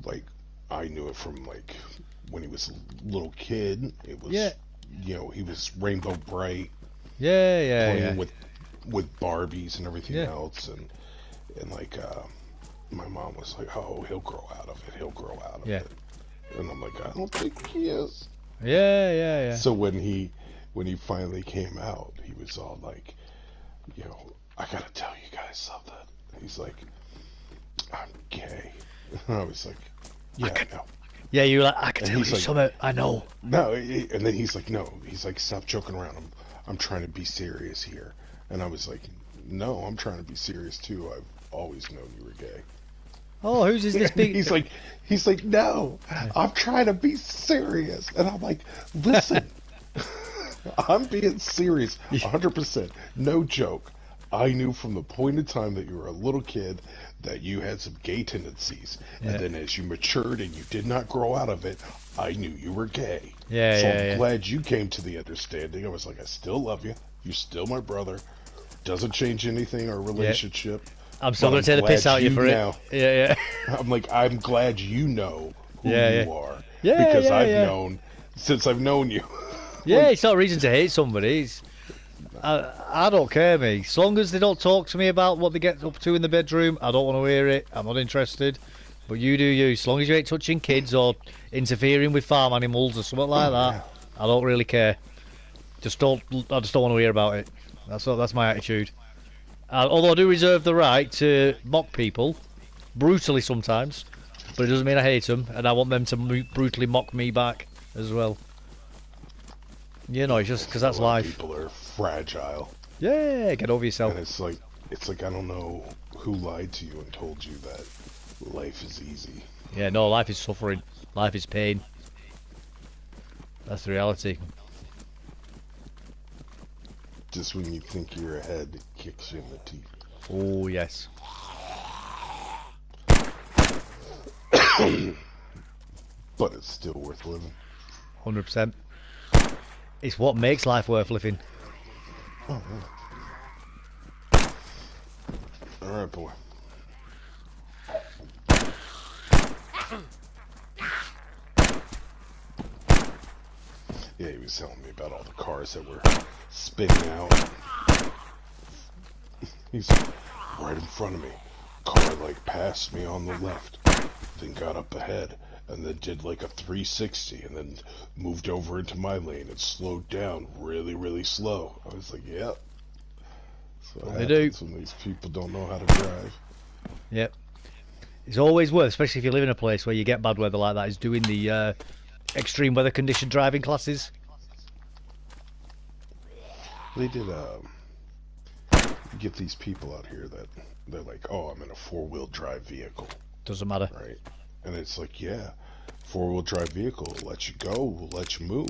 Like, I knew it from, like, when he was a little kid. It was, you know, he was rainbow bright. Playing with Barbies and everything else, and like, my mom was like, "Oh, he'll grow out of it. He'll grow out of it." And I'm like, "I don't think he is." Yeah. So when he finally came out, he was all like, "You know, I gotta tell you guys something." He's like, "I'm gay." And I was like, "Yeah, I know." Yeah, you're like, I can tell you something. I know. No, and then he's like, no. He's like, stop joking around. I'm trying to be serious here. And I was like, no, I'm trying to be serious too. I've always known you were gay. Oh, who's is this big? He's like, no, I'm trying to be serious. And I'm like, listen, I'm being serious, 100%, no joke. I knew from the point in time that you were a little kid that you had some gay tendencies. Yeah. And then as you matured and you did not grow out of it, I knew you were gay. Yeah, so I'm glad you came to the understanding. I was like, I still love you. You're still my brother. Doesn't change anything, our relationship. Yeah. I'm still going to take the piss out of you for now, it. Yeah, yeah. I'm like, I'm glad you know who you are. Yeah, because I've known, since I've known you. Yeah, it's not a reason to hate somebody. I don't care, me. As long as they don't talk to me about what they get up to in the bedroom, I don't want to hear it. I'm not interested. But you do you. As long as you ain't touching kids or interfering with farm animals or something like that, I don't really care. I just don't want to hear about it. That's my attitude. Although I do reserve the right to mock people, brutally sometimes, but it doesn't mean I hate them, and I want them to brutally mock me back as well. You know, it's just because that's life. People are fragile. Yeah, get over yourself. And it's like I don't know who lied to you and told you that life is easy. Yeah, no, life is suffering. Life is pain. That's the reality. Just when you think you're ahead, it kicks you in the teeth. Oh, yes. But it's still worth living. 100%. It's what makes life worth living. Oh, yeah. Alright, boy. Yeah, he was telling me about all the cars that were spinning out. He's right in front of me. Car like passed me on the left, then got up ahead, and then did like a 360, and then moved over into my lane and slowed down really, really slow. I was like, yep. So they do. When these people don't know how to drive. Yep. It's always worth, especially if you live in a place where you get bad weather like that, is doing the extreme weather condition driving classes. They did get these people out here that they're like, oh, I'm in a 4-wheel drive vehicle. Doesn't matter. Right. And it's like, yeah, 4-wheel drive vehicle will let you go, will let you move.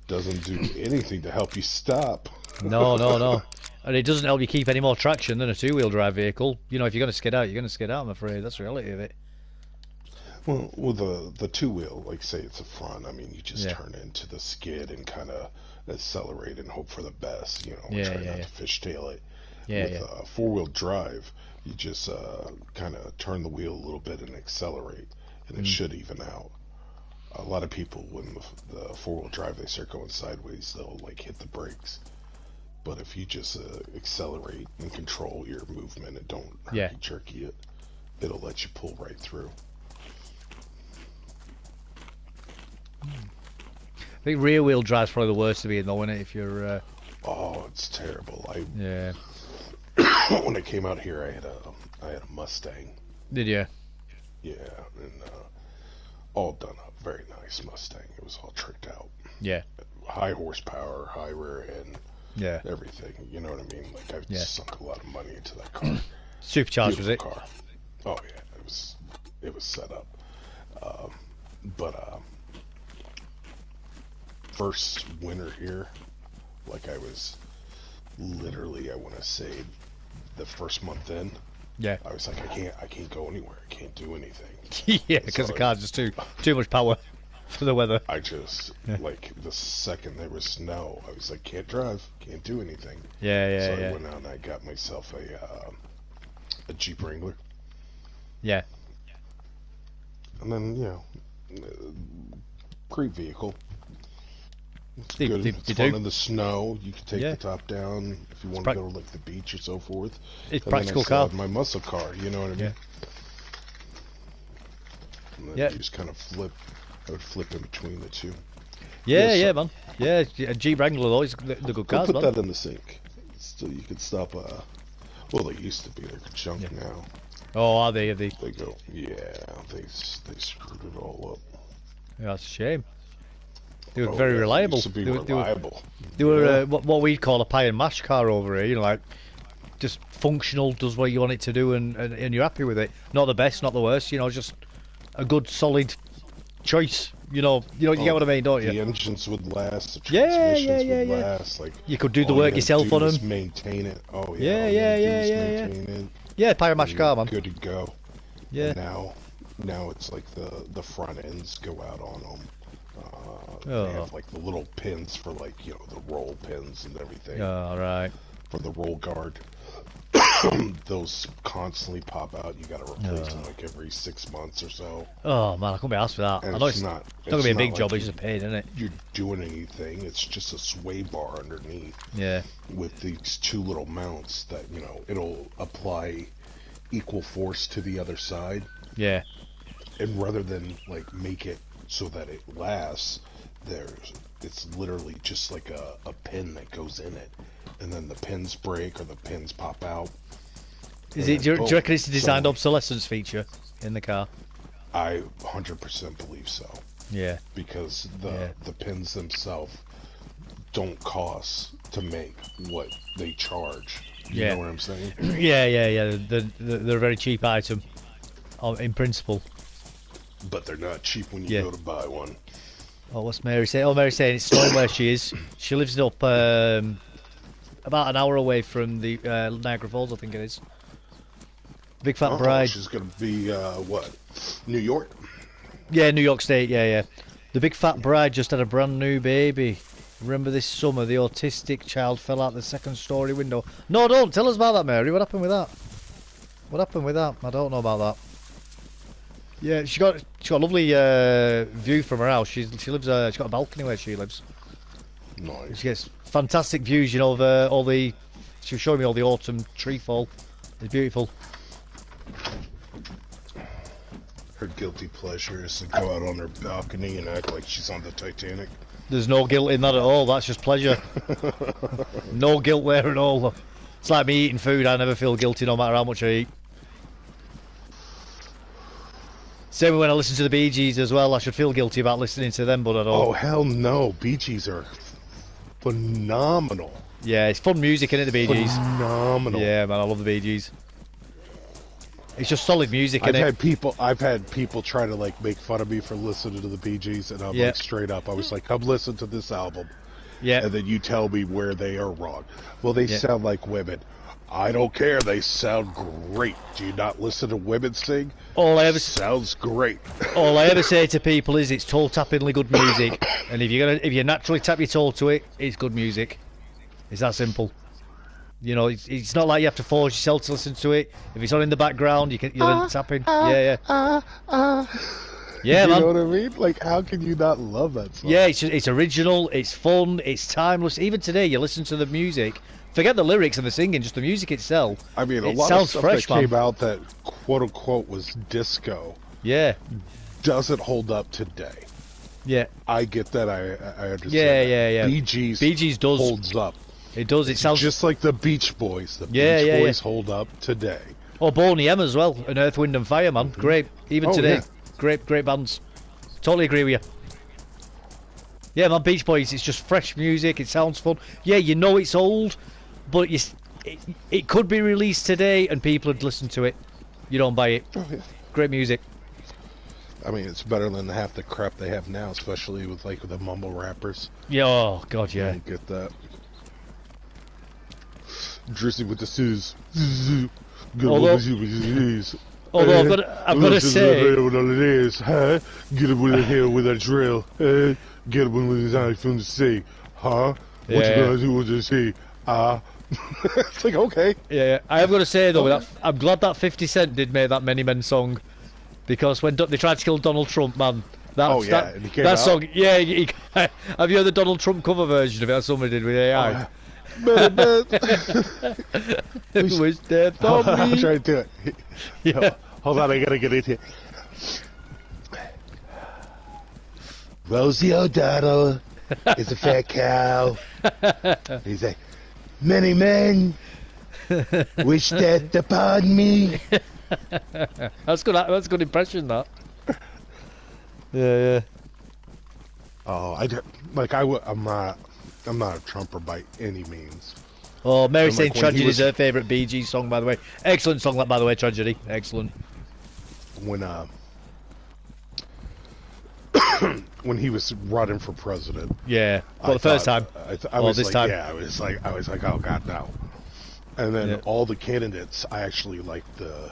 Doesn't do anything to help you stop. No. And it doesn't help you keep any more traction than a 2-wheel drive vehicle. You know, if you're going to skid out, you're going to skid out, I'm afraid. That's the reality of it. Well, with the 2-wheel, like say it's a front, I mean, you just turn into the skid and kind of accelerate and hope for the best, you know, try not to fishtail it. With 4-wheel drive, you just kind of turn the wheel a little bit and accelerate, and it should even out. A lot of people, when the 4-wheel drive, they start going sideways, they'll like hit the brakes. But if you just accelerate and control your movement and don't herky-jerky it, it'll let you pull right through. I think rear wheel drive's probably the worst to be in, though, isn't it? If you're oh, it's terrible. Yeah. When I came out here, I had a Mustang. Did you? Yeah, and all done up, very nice Mustang. It was all tricked out. Yeah. High horsepower, high rear end. Yeah. Everything. You know what I mean? Like I've sunk a lot of money into that car. Supercharged, was it? Car. Oh yeah, it was set up. But first winter here, like I was literally, I want to say, the first month in. Yeah. I was like, I can't go anywhere. I can't do anything. Yeah, because the car's just too much power for the weather. I just like the second there was snow, I was like, can't drive, can't do anything. Yeah. So I went out and I got myself a Jeep Wrangler. Yeah. And then great vehicle. It's good. It's fun in the snow. You can take the top down if you want to go to like the beach or so forth. It's a practical car. My muscle car, you know what I mean? And then you just kind of flip. I would flip in between the two. Yeah, man. Yeah, a Jeep Wrangler though is the good cars, put man. that in the sink. Still, you could stop. Well, they used to be. They're junk now. Oh, are they? They go. Yeah, they screwed it all up. Yeah, that's a shame. They were very reliable. Used to be reliable. They were what we'd call a pie and mash car over here. You know, like just functional, does what you want it to do, and you're happy with it. Not the best, not the worst. You know, just a good solid choice. You get what I mean, don't you? The engines would last. The transmissions would last. Like you could do the work yourself on them. Maintain it. Oh yeah. Yeah, pie and mash car, man. Good to go. Yeah. And now it's like the front ends go out on them. They have like the little pins for like the roll pins and everything. Oh, right. For the roll guard. Those constantly pop out. You gotta replace them like every 6 months or so. Oh man, I couldn't be asked for that. And I know it's not gonna be a big job. It's just a pain, isn't it? You're doing anything. It's just a sway bar underneath. Yeah. With these two little mounts that it'll apply equal force to the other side. Yeah. And rather than like make it so that it lasts, it's literally just like a pin that goes in it, and then the pins break or the pins pop out. Do you reckon it's a designed obsolescence feature in the car? I 100% believe so. Yeah. Because the pins themselves don't cost to make what they charge. You know what I'm saying? Yeah. They're a very cheap item, in principle. But they're not cheap when you go to buy one. Oh, what's Mary saying? Oh, Mary's saying it's snowing where she is. She lives up about an hour away from the Niagara Falls, I think it is. Big Fat Bride. She's going to be, what, New York? Yeah, New York State, yeah. The Big Fat Bride just had a brand new baby. Remember this summer, the autistic child fell out the second-story window. No, don't. Tell us about that, Mary. What happened with that? I don't know about that. Yeah, she got a lovely view from her house. She lives. She's got a balcony where she lives. Nice. She gets fantastic views. Of all the. She was showing me all the autumn tree fall. It's beautiful. Her guilty pleasure is to go out on her balcony and act like she's on the Titanic. There's no guilt in that at all. That's just pleasure. No guilt there at all. It's like me eating food. I never feel guilty no matter how much I eat. Same when I listen to the Bee Gees as well. I should feel guilty about listening to them, but I don't. Oh, hell no. Bee Gees are phenomenal. Yeah, it's fun music, isn't it, the Bee Gees? Phenomenal. Yeah, man, I love the Bee Gees. It's just solid music, I've had people try to like make fun of me for listening to the Bee Gees, and I'm like straight up. I was like, come listen to this album. Yeah. And then you tell me where they are wrong. Well, they sound like women. I don't care. They sound great. Do you not listen to women sing? Sounds great. All I ever say to people is it's toe-tappingly good music, and if you naturally tap your toe to it, it's good music. It's that simple. It's not like you have to force yourself to listen to it. If it's on in the background, you're tapping. Yeah, man. You know what I mean? Like, how can you not love that song? Yeah, it's original, it's fun, it's timeless. Even today, you listen to the music. Forget the lyrics and the singing, just the music itself. I mean, a lot of stuff that came out that quote-unquote was disco doesn't hold up today. Yeah. I get that, I understand Yeah. Bee Gees holds up. It does, it sounds... just like the Beach Boys. The Beach Boys hold up today. Oh, Boney M as well, and Earth, Wind and Fire, man. Great, even today. Yeah. Great bands. Totally agree with you. Yeah, man, Beach Boys, it's just fresh music, it sounds fun. Yeah, it's old, but it could be released today and people would listen to it. You don't buy it. Oh, yeah. Great music. I mean, it's better than half the crap they have now, especially with the mumble rappers. Yeah, oh, God, yeah. I don't get that. Drizzy with the Suze. Although I've got to say... Get him with here with a drill. Get him with his eye from the sea. Huh? What you gonna do with the sea? It's like, okay. Yeah, I have got to say, though, I'm glad that 50 Cent did make that Many Men song. Because when they tried to kill Donald Trump, man... That song... Yeah, have you heard the Donald Trump cover version of it that somebody did with AI? Wish death on me. I'm trying to do it. Yeah. Hold on, I gotta get in here. Rosie O'Donnell is a fat cow. He's like, many men wish death upon me. That's good. That's a good impression. That. Yeah. Oh, I'm not a Trumper by any means. Oh, Mary And, saying like, when Tragedy he was- is her favourite Bee Gees song, by the way. Excellent song, that, by the way, Tragedy. Excellent. When when he was running for president. Yeah. Well, the first time. I was this like, time. yeah, I was like, oh god, no. And then all the candidates, I actually liked a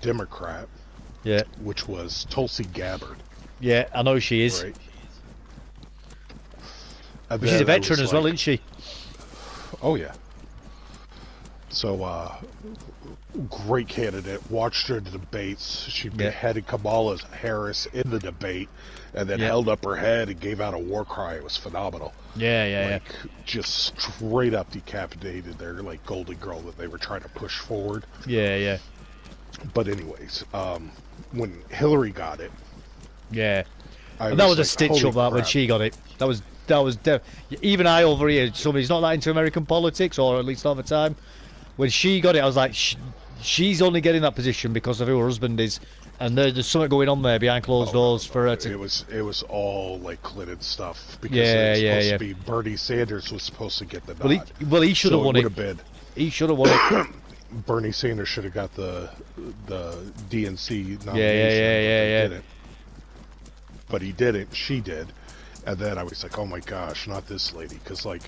Democrat. Yeah. Which was Tulsi Gabbard. Yeah, I know she is. Right. But she's a veteran as well, isn't she? Oh yeah. So, great candidate. Watched her in the debates. She beheaded Kamala Harris in the debate, and then held up her head and gave out a war cry. It was phenomenal. Yeah. Just straight up decapitated their like golden girl that they were trying to push forward. Yeah. But anyways, when Hillary got it, and that was a stitch up that when she got it. That was even I over here. Somebody's not that into American politics, or at least not at the time. When she got it, I was like, she's only getting that position because of who her husband is, and there's something going on there behind closed doors for her to. It was all like Clinton stuff because it was supposed to be Bernie Sanders was supposed to get the nod. Well, he should have won it. He should have won it. Bernie Sanders should have got the DNC nomination. Yeah. Didn't. But he didn't. She did, and then I was like, oh my gosh, not this lady, because like.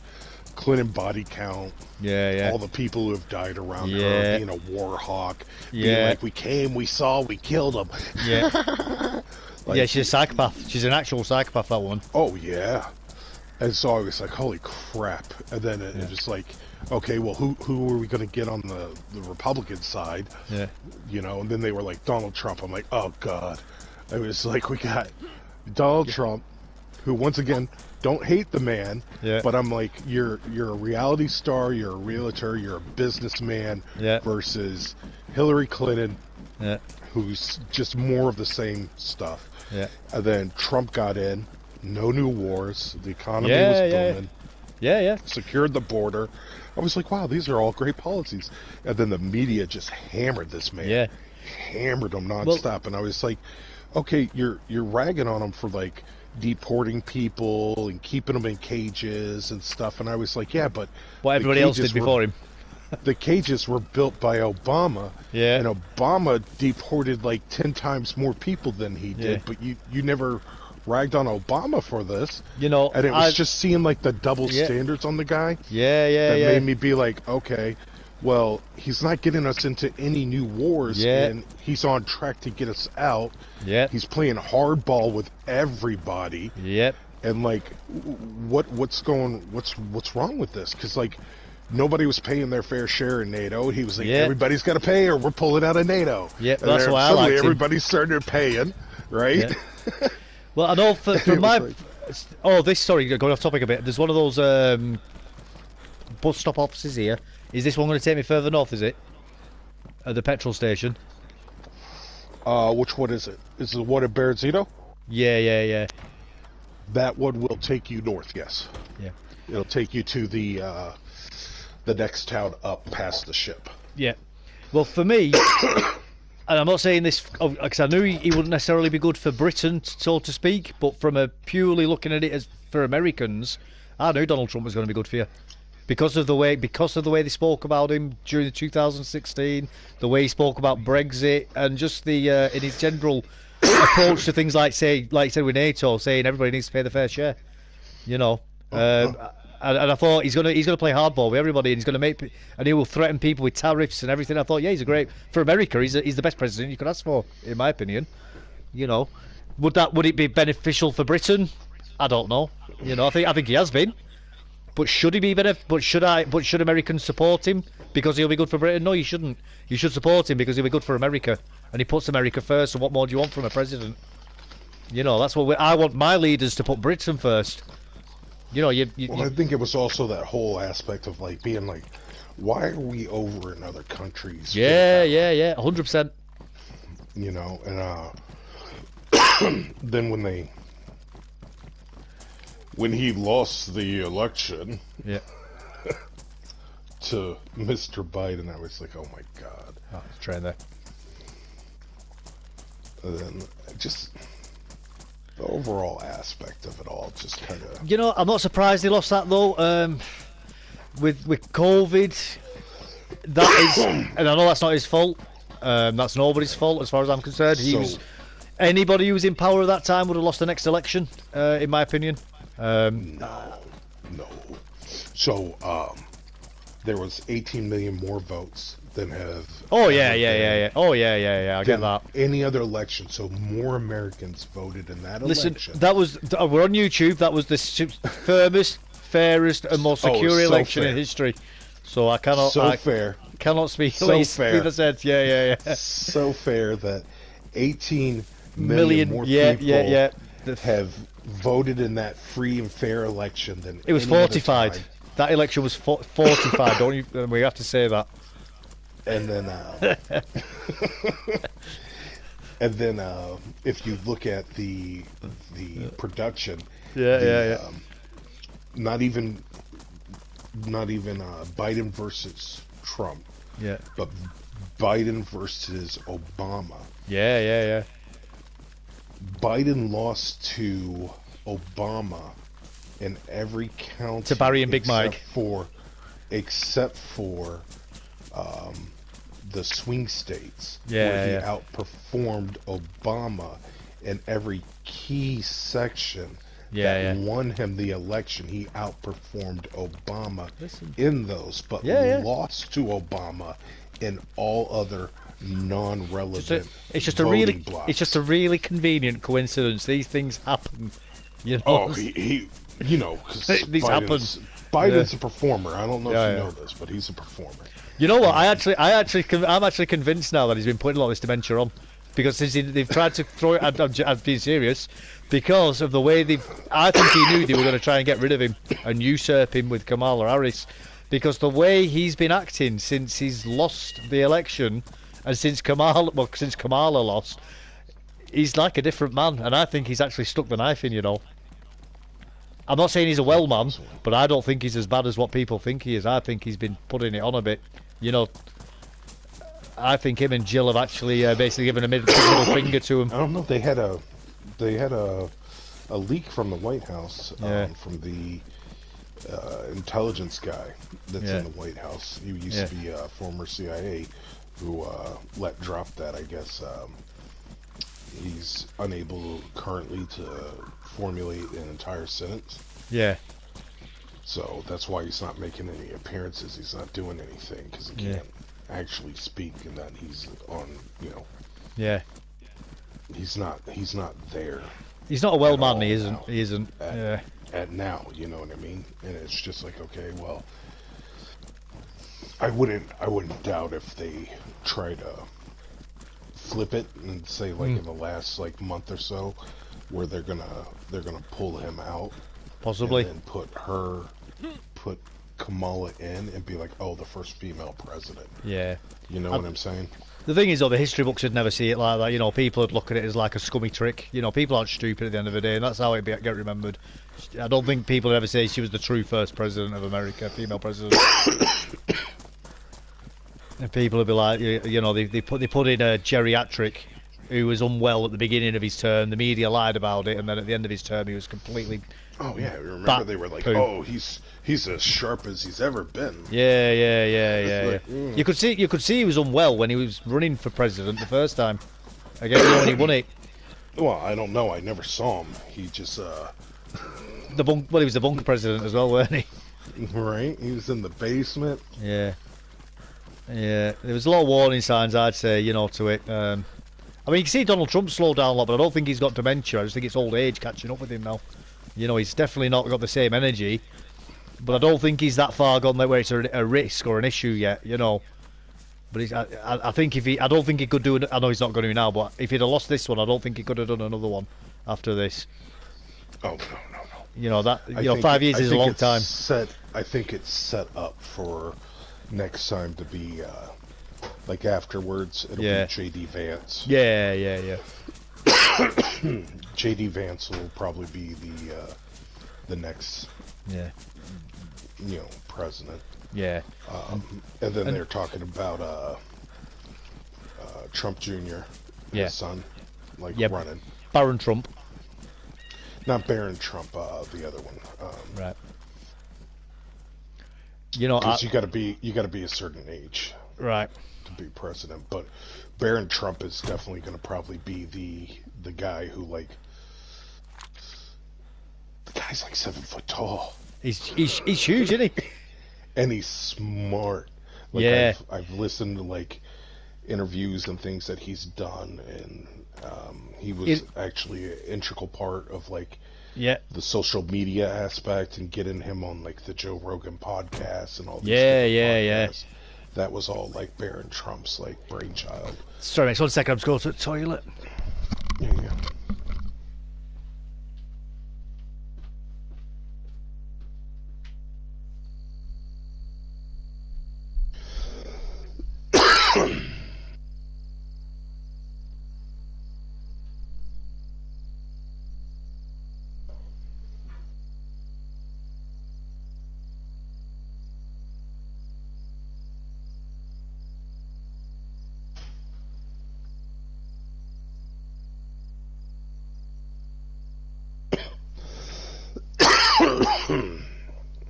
Clinton body count, all the people who have died around her, being a war hawk, being like, we came, we saw, we killed them. Like, she's a psychopath. She's an actual psychopath, that one. Oh, yeah. And so I was like, holy crap. And then it was like, okay, well, who are we going to get on the Republican side? Yeah. You know, and then they were like, Donald Trump. I'm like, oh, God. It was like, we got Donald Trump, who, once again, don't hate the man, but I'm like, you're a reality star, you're a realtor, you're a businessman, versus Hillary Clinton, who's just more of the same stuff. And then Trump got in, no new wars, the economy was booming, secured the border. I was like, wow, these are all great policies. And then the media just hammered this man, hammered him nonstop, and I was like, okay, you're ragging on him for like deporting people and keeping them in cages and stuff, and I was like, yeah, but what everybody else did before him. The cages were built by Obama, and Obama deported like 10 times more people than he did, but you never ragged on Obama for this, you know, and it was just seeing like the double standards on the guy, that made me be like, okay, well, he's not getting us into any new wars, and he's on track to get us out. He's playing hardball with everybody. And like, what's wrong with this? Because like, nobody was paying their fair share in NATO. He was like, everybody's got to pay, or we're pulling out of NATO. That's why I liked him. Everybody started paying, right? Well, I know for my going off topic a bit. There's one of those bus stop offices here. Is this one going to take me further north, is it? At the petrol station? Which one is it? Is it the one at Berezino? Yeah. That one will take you north, yes. Yeah. It'll take you to the next town up past the ship. Yeah. Well, for me, and I'm not saying this because I knew he wouldn't necessarily be good for Britain, so to speak, but from a purely looking at it as for Americans, I knew Donald Trump was going to be good for you. Because of the way they spoke about him during the 2016, the way he spoke about Brexit, and just the in his general approach to things like you said with NATO, saying everybody needs to pay the fair share, you know. And I thought he's gonna play hardball with everybody, and he's gonna and he will threaten people with tariffs and everything. I thought, he's a great for America. He's the best president you could ask for, in my opinion. You know, would it be beneficial for Britain? I don't know. You know, I think he has been. But should he be better? But should Americans support him because he'll be good for Britain? No, you shouldn't. You should support him because he'll be good for America, and he puts America first. And what more do you want from a president? You know, that's what I want my leaders to put Britain first. You know, I think it was also that whole aspect of like being like, why are we over in other countries? Yeah, 100%. You know, and then when he lost the election to Mr. Biden, I was like, oh my god. Oh, it's trying there. And then just the overall aspect of it all just kind of... You know, I'm not surprised they lost that though. With COVID, that is, and I know that's not his fault. That's nobody's fault as far as I'm concerned. Anybody who was in power at that time would have lost the next election, in my opinion. No. So there was 18 million more votes than have. Oh yeah. Oh yeah. I get that. Any other election, so more Americans voted in that election. Listen, that was we're on YouTube. That was the firmest, fairest, and most secure election in history. So I cannot. Fair. Cannot speak. So fair. Yeah. So fair that 18 million more people have voted in that free and fair election than it was fortified. That election was fortified. Don't you? We have to say that. And then, if you look at the production, not even Biden versus Trump, but Biden versus Obama. Yeah. Biden lost to Obama in every county to Barry and Big Mike, except for the swing states, where he outperformed Obama in every key section that won him the election. He outperformed Obama in those, but lost to Obama in all other non-relevant. It's just a really convenient coincidence. These things happen. You know? Oh, he you know, because these happen. Biden's a performer. I don't know if you know this, but he's a performer. You know what? I'm actually convinced now that he's been putting a lot of this dementia on, because they've tried to throw it. I'm being serious, because of the way I think he knew they were going to try and get rid of him and usurp him with Kamala Harris, because the way he's been acting since he's lost the election and since Kamala lost, he's like a different man, and I think he's actually stuck the knife in. You know. I'm not saying he's a well man, but I don't think he's as bad as what people think he is. I think he's been putting it on a bit. You know, I think him and Jill have actually basically given a middle finger to him. I don't know. They had a leak from the White House from the intelligence guy that's in the White House. He used to be a former CIA who let drop that. I guess he's unable currently to formulate an entire sentence. Yeah. So that's why he's not making any appearances. He's not doing anything because he can't actually speak, and that he's on. You know. Yeah. He's not there. He's not a well man. He isn't. Now. He isn't. At now, you know what I mean. And it's just like, okay, well, I wouldn't doubt if they try to flip it and say like in the last like month or so, where they're gonna pull him out, possibly, and then put Kamala in and be like, oh, the first female president. Yeah, you know what I'm saying. The thing is, though, the history books would never see it like that. You know, people would look at it as like a scummy trick. You know, people aren't stupid at the end of the day, and that's how it get remembered. I don't think people would ever say she was the true first president of America, female president. And people would be like, you know, they put in a geriatric who was unwell at the beginning of his term. The media lied about it, and then at the end of his term, he was completely. Oh yeah, remember they were like, oh, he's as sharp as he's ever been. Yeah. Like, You could see he was unwell when he was running for president the first time. Again, when he won it. Well, I don't know. I never saw him. He just he was the bunker president as well, wasn't he? Right. He was in the basement. Yeah. There was a lot of warning signs, I'd say, you know, to it. I mean, you can see Donald Trump slow down a lot, but I don't think he's got dementia. I just think it's old age catching up with him now. You know, he's definitely not got the same energy, but I don't think he's that far gone where it's a risk or an issue yet, you know. But I think I don't think he could do it. I know he's not going to now, but if he'd have lost this one, I don't think he could have done another one after this. Oh, no. You know, 5 years is a long time. I think it's set up for next time to be, like afterwards, it'll be J.D. Vance. Yeah. J.D. Vance will probably be the next, you know, president. Yeah. And then they're talking about Trump Jr. His son, running. Baron Trump. Not Barron Trump, the other one. Right. You know, because you got to be a certain age, right, to be president. But Barron Trump is definitely going to probably be the guy who, like, the guy's like 7 foot tall. He's huge, isn't he? And he's smart. Like, yeah. I've listened to, like, interviews and things that he's done, and he was actually an integral part of, like, the social media aspect and getting him on, like, the Joe Rogan podcast and all these podcasts. That was all, like, Barron Trump's, like, brainchild. Sorry, mate, 1 second, I'm just going to the toilet. Yeah.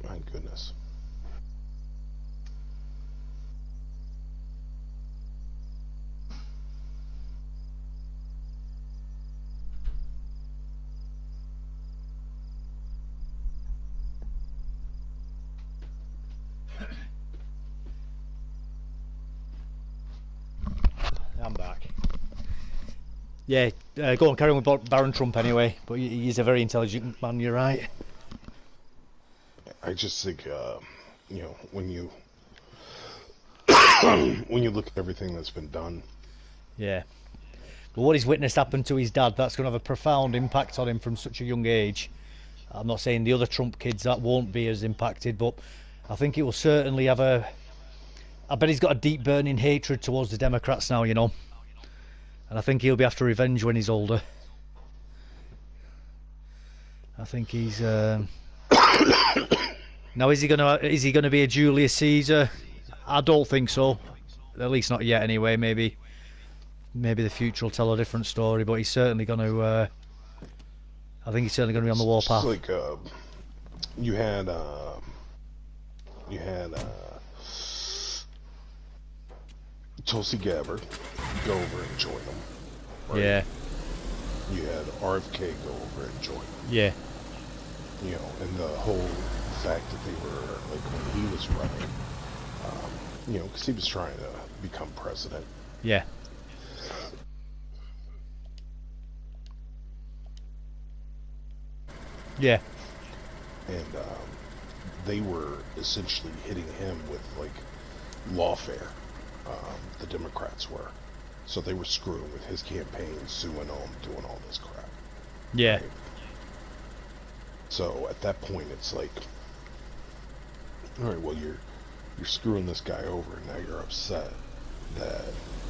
My goodness. I'm back. Yeah, go on, carry on with Barron Trump anyway, but he's a very intelligent man, you're right. I just think, you know, when you when you look at everything that's been done. Yeah. But what he's witnessed happen to his dad, that's going to have a profound impact on him from such a young age. I'm not saying the other Trump kids that won't be as impacted, but I think it will certainly have a... I bet he's got a deep burning hatred towards the Democrats now, you know. And I think he'll be after revenge when he's older. I think he's... Now, is he gonna be a Julius Caesar? I don't think so. At least not yet, anyway. Maybe the future will tell a different story. But he's certainly going to. I think he's certainly going to be on the warpath. Like you had Tulsi Gabbard go over and join him. Right? Yeah. You had RFK go over and join him. Yeah. You know, and the whole fact that they were, like, when he was running, you know, because he was trying to become president. Yeah. Yeah. And they were essentially hitting him with, like, lawfare. The Democrats were. So they were screwing with his campaign, suing him, doing all this crap. Yeah. Right? So at that point, it's like, all right, well, you're screwing this guy over, and now you're upset that,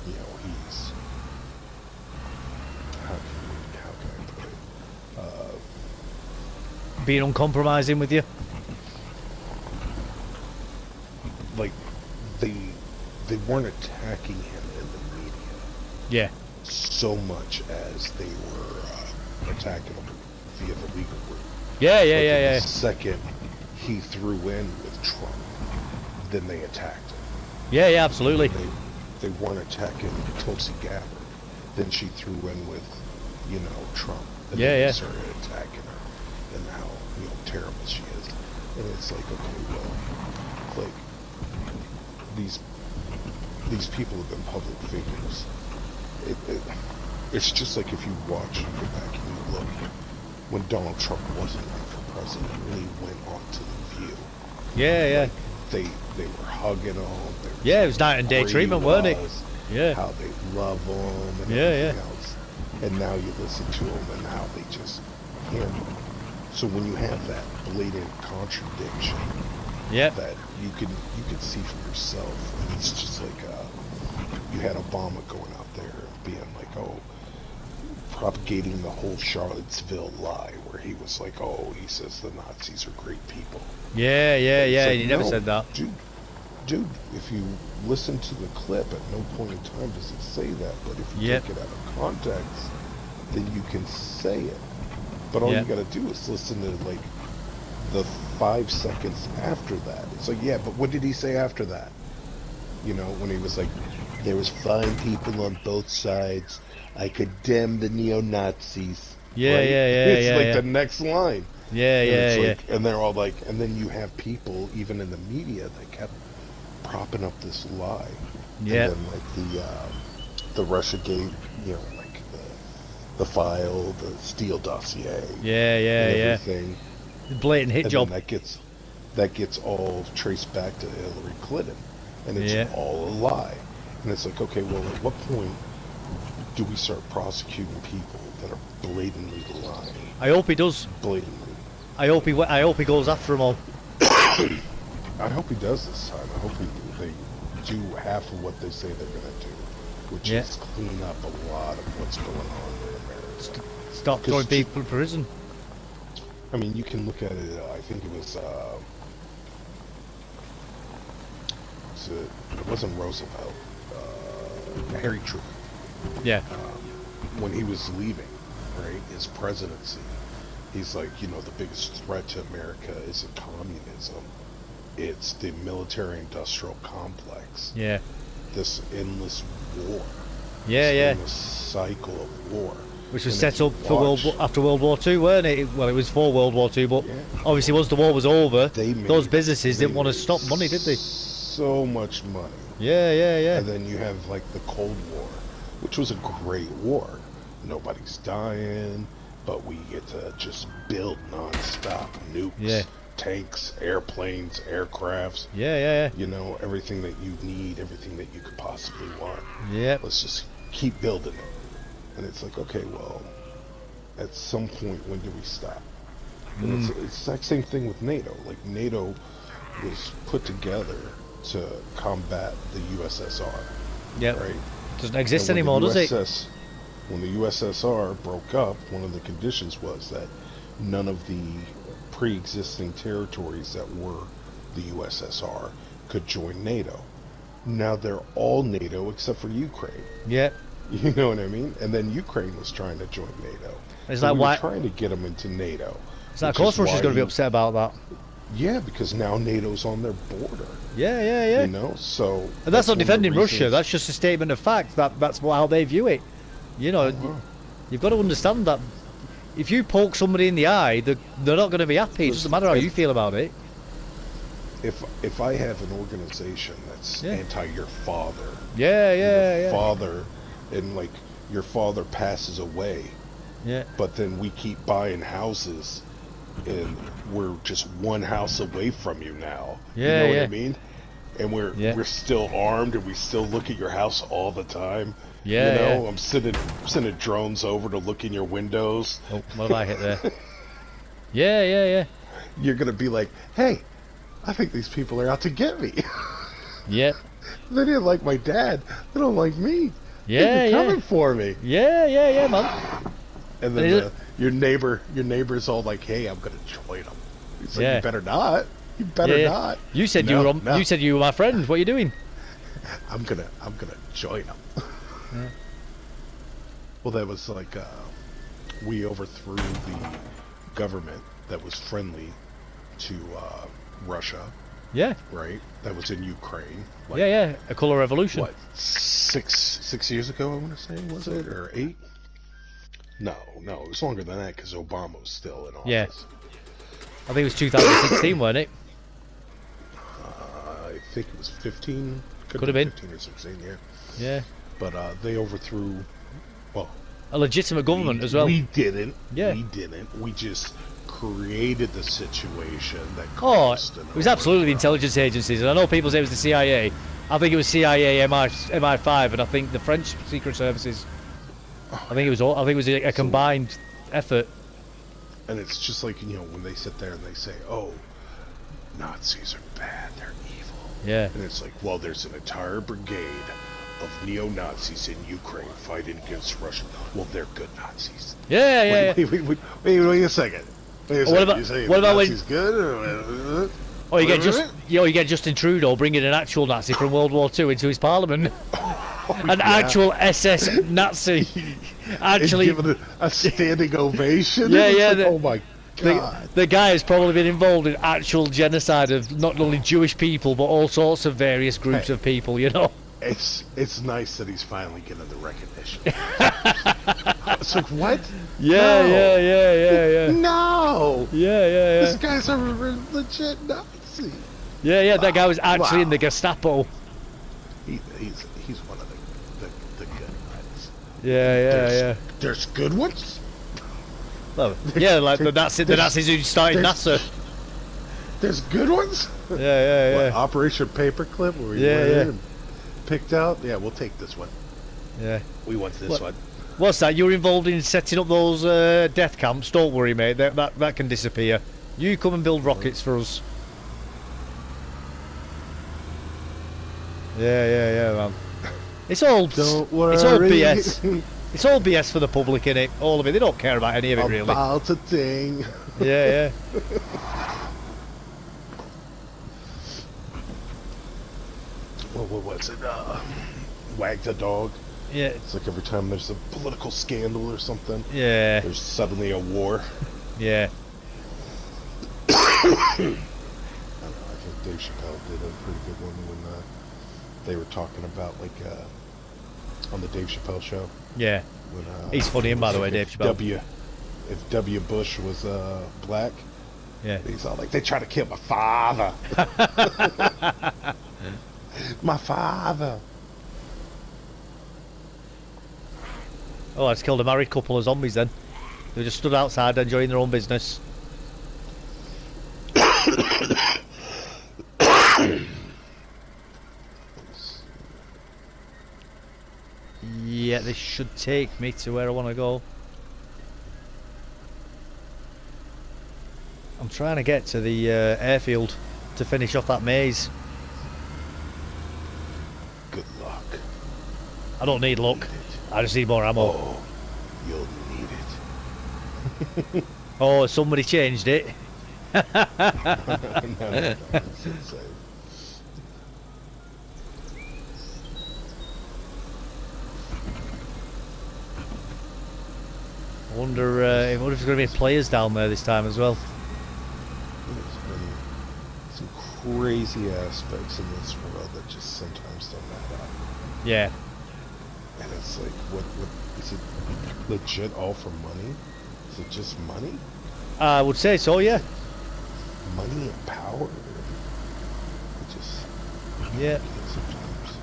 you know, he's, how can I put it? Being uncompromising with you. Like, they weren't attacking him in the media. Yeah. So much as they were attacking him via the legal route. Yeah. The second he threw in with Trump, then they attacked him. Yeah, absolutely. They weren't attacking Tulsi Gabbard. Then she threw in with, you know, Trump. And then they started attacking her and how, you know, terrible she is. And it's like, okay, well, like, these people have been public figures. It's just like if you watch, you go back and you look, when Donald Trump wasn't running for president, when he went on to The View. Yeah. Like, they were hugging him. It was night and day treatment, weren't it? Yeah. How they love him and everything else. And now you listen to him and how they just hammer him. So when you have that blatant contradiction, that you can see for yourself, and it's just like you had Obama going out there and being like, oh, propagating the whole Charlottesville lie, where he was like, oh, he says the Nazis are great people. Yeah. Like, He never said that. Dude, if you listen to the clip, at no point in time does it say that. But if you take it out of context, then you can say it. But all you gotta do is listen to like the 5 seconds after that. It's like, yeah, but what did he say after that? You know, when he was like, there was fine people on both sides. I condemn the neo-Nazis. Yeah, right? yeah, It's yeah, like yeah. the next line. Yeah, yeah, Like, and they're all like, and then you have people, even in the media, that kept propping up this lie. Yeah. And then like the Russiagate, you know, like the file, the Steele dossier. Yeah, yeah, and yeah. everything. Blatant hit and job. Then that gets all traced back to Hillary Clinton, and it's all a lie. And it's like, okay, well, at what point do we start prosecuting people that are blatantly lying? I hope he does. Blatantly. I hope he goes after them all. I hope he does this time. I hope they do half of what they say they're going to do, which is clean up a lot of what's going on in America. Stop throwing people in prison. I mean, you can look at it. I think it was. It wasn't Roosevelt. Harry Truman. Yeah. When he was leaving, right, his presidency, he's like, you know, the biggest threat to America isn't communism, it's the military-industrial complex. Yeah. This endless war. Yeah, this endless cycle of war. Which was set up for after World War II, weren't it? Well, it was for World War II, but obviously once the war was over, those businesses didn't want to stop money, did they? So much money. Yeah, yeah, yeah. And then you have like the Cold War, which was a great war. Nobody's dying, but we get to just build non-stop nukes, tanks, airplanes, aircrafts. Yeah, yeah, yeah. You know, everything that you need, everything that you could possibly want. Yeah. Let's just keep building it. And it's like, okay, well, at some point, when do we stop? And it's the exact same thing with NATO. Like, NATO was put together to combat the USSR. Yeah. Right? Doesn't exist anymore, does it? When the USSR broke up, one of the conditions was that none of the pre-existing territories that were the USSR could join NATO. Now they're all NATO except for Ukraine. Yeah. You know what I mean? And then Ukraine was trying to join NATO. Is that why? Trying to get them into NATO. So of course Russia's going to be upset about that. Yeah, because now NATO's on their border. Yeah, yeah, yeah. You know, so. And that's not defending Russia. That's just a statement of fact. That's how they view it. You know, you've got to understand that if you poke somebody in the eye, they're not going to be happy. It doesn't matter how you feel about it. If I have an organization that's anti your father. Yeah, yeah, yeah. Father. And like your father passes away, but then we keep buying houses, and we're just one house away from you now. Yeah, you know what I mean? And we're still armed, and we still look at your house all the time. Yeah, you know, I'm sending drones over to look in your windows. Oh, what have I hit there? Yeah, yeah, yeah. You're gonna be like, hey, I think these people are out to get me. Yeah. They didn't like my dad. They don't like me. Yeah, They're coming for me. Yeah, yeah, yeah, man. And then your neighbor's all like, "Hey, I'm gonna join them." He's like, "You better not. You better not." You said you said you were my friend. What are you doing? I'm gonna join them. Yeah. Well, that was like we overthrew the government that was friendly to Russia. Yeah. Right. That was in Ukraine. Like, yeah. A color revolution. What? Six years ago, I want to say, was it, or 8? No, it was longer than that because Obama was still in office. Yeah. I think it was 2016, wasn't it? I think it was 15. Could have been 15 or 16. Yeah. Yeah. But they overthrew. Well, a legitimate government as well. We didn't. Yeah. We didn't. We just created the situation that caused it was absolutely the intelligence agencies, and I know people say it was the CIA. I think it was CIA, MI5, and I think the French secret services. I think it was a combined effort. And it's just like, you know, when they sit there and they say, "Oh, Nazis are bad; they're evil." Yeah. And it's like, well, there's an entire brigade of neo-Nazis in Ukraine fighting against Russia. Well, they're good Nazis. Yeah. Wait a second. What about when he's good? You get Justin Trudeau bringing an actual Nazi from World War II into his parliament. An actual SS Nazi. Actually, given a standing ovation. Yeah, yeah. Like, oh my god. The guy has probably been involved in actual genocide of not only Jewish people but all sorts of various groups of people. You know. It's nice that he's finally getting the recognition. It's like, what? Yeah, no. yeah. No. Yeah. This guy's a legit Nazi. Yeah. That guy was actually in the Gestapo. He's one of the good ones. Yeah. There's good ones. Well, yeah, like the Nazis who started NASA. There's good ones. Yeah. What, Operation Paperclip? Where you went in and picked out. Yeah, we'll take this one. Yeah. We want this one. What's that? You were involved in setting up those death camps. Don't worry, mate. That can disappear. You come and build rockets for us. Yeah, man. It's all BS. It's all BS for the public, innit? All of it. They don't care about any of it, really. About a thing. Yeah. What's it? Wag the dog. Yeah. It's like every time there's a political scandal or something. Yeah. There's suddenly a war. Yeah. I don't know, I think Dave Chappelle did a pretty good one when they were talking about, like, on the Dave Chappelle show. Yeah. When, he's funny, by the way, Dave Chappelle. If W. Bush was black, yeah, he's all like, they try to kill my father. My father. Oh, I just killed a married couple of zombies then. They just stood outside enjoying their own business. Yeah, this should take me to where I want to go. I'm trying to get to the airfield to finish off that maze. Good luck. I don't need luck. I just need more ammo. Oh, you'll need it. Oh, somebody changed it. No, it's insane. I wonder if there's going to be players down there this time as well. There's been some crazy aspects in this world that just sometimes don't matter. Yeah. And it's like, what is it legit all for money? Is it just money? I would say so, yeah. Money and power? It just... Yeah. Sometimes.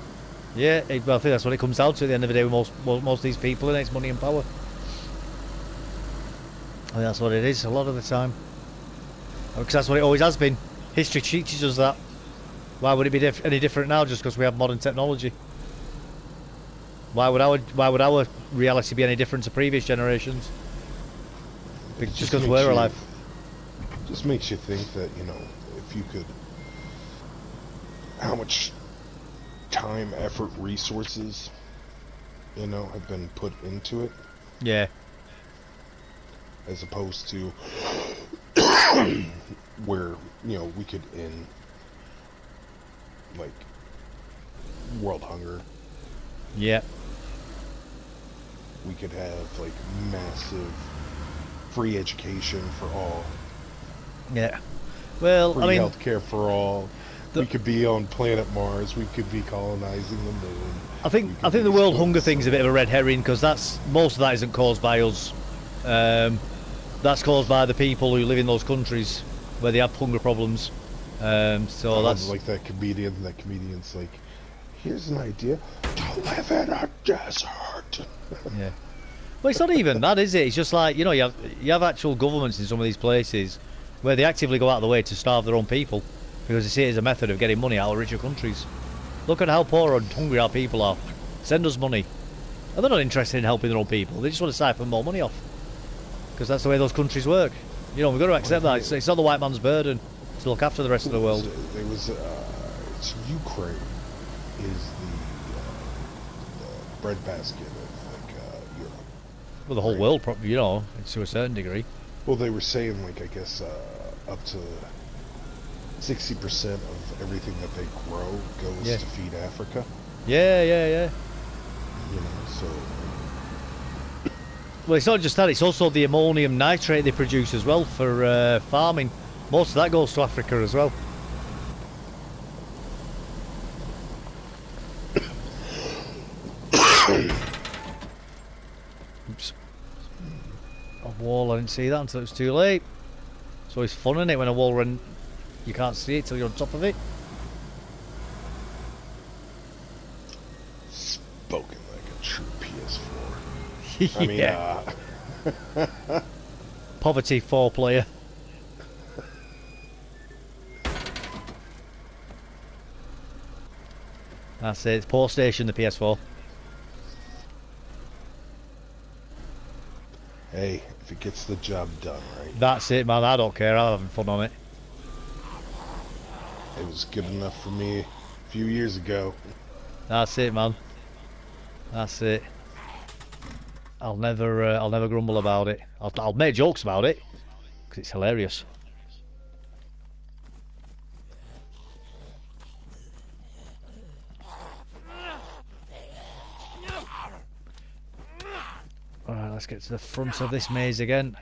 Yeah, well, I think that's what it comes down to at the end of the day with most of these people, and it's money and power. I think that's what it is a lot of the time. Because that's what it always has been. History teaches us that. Why would it be any different now just because we have modern technology? Why would our reality be any different to previous generations? Just because we're alive. Just makes you think that, you know, if you could... How much time, effort, resources, you know, have been put into it. Yeah. As opposed to where, you know, we could end, like, world hunger. Yeah. We could have, like, massive free education for all. Yeah. Well, free I mean... healthcare for all. We could be on planet Mars. We could be colonizing the moon. I think the world hunger thing's a bit of a red herring because most of that isn't caused by us. That's caused by the people who live in those countries where they have hunger problems. So that's like that comedian. That comedian's like, here's an idea to live in a desert. Yeah. Well, it's not even that, is it? It's just like, you know, you have actual governments in some of these places where they actively go out of the way to starve their own people because they see it as a method of getting money out of richer countries. Look at how poor and hungry our people are. Send us money. And they're not interested in helping their own people. They just want to siphon more money off. Because that's the way those countries work. You know, we've got to accept that. It's not the white man's burden to look after the rest of the world. It's Ukraine is the breadbasket of, like, Europe. Well, the whole world, you know, to a certain degree. Well, they were saying, like, I guess, up to 60% of everything that they grow goes to feed Africa. Yeah. You know, so... Well, it's not just that, it's also the ammonium nitrate they produce as well for farming. Most of that goes to Africa as well. Oops. A wall, I didn't see that until it was too late. It's always fun, isn't it, when a wall run, you can't see it till you're on top of it. Spoken like a true PS4. Yeah. I mean, Poverty 4 player. That's it, it's Port Station, the PS4. hey, if it gets the job done, right? That's it, man, I don't care, I'm having fun on it. It was good enough for me a few years ago. That's it, man. That's it. I'll never grumble about it. I'll make jokes about it because it's hilarious. Alright, let's get to the front of this maze again.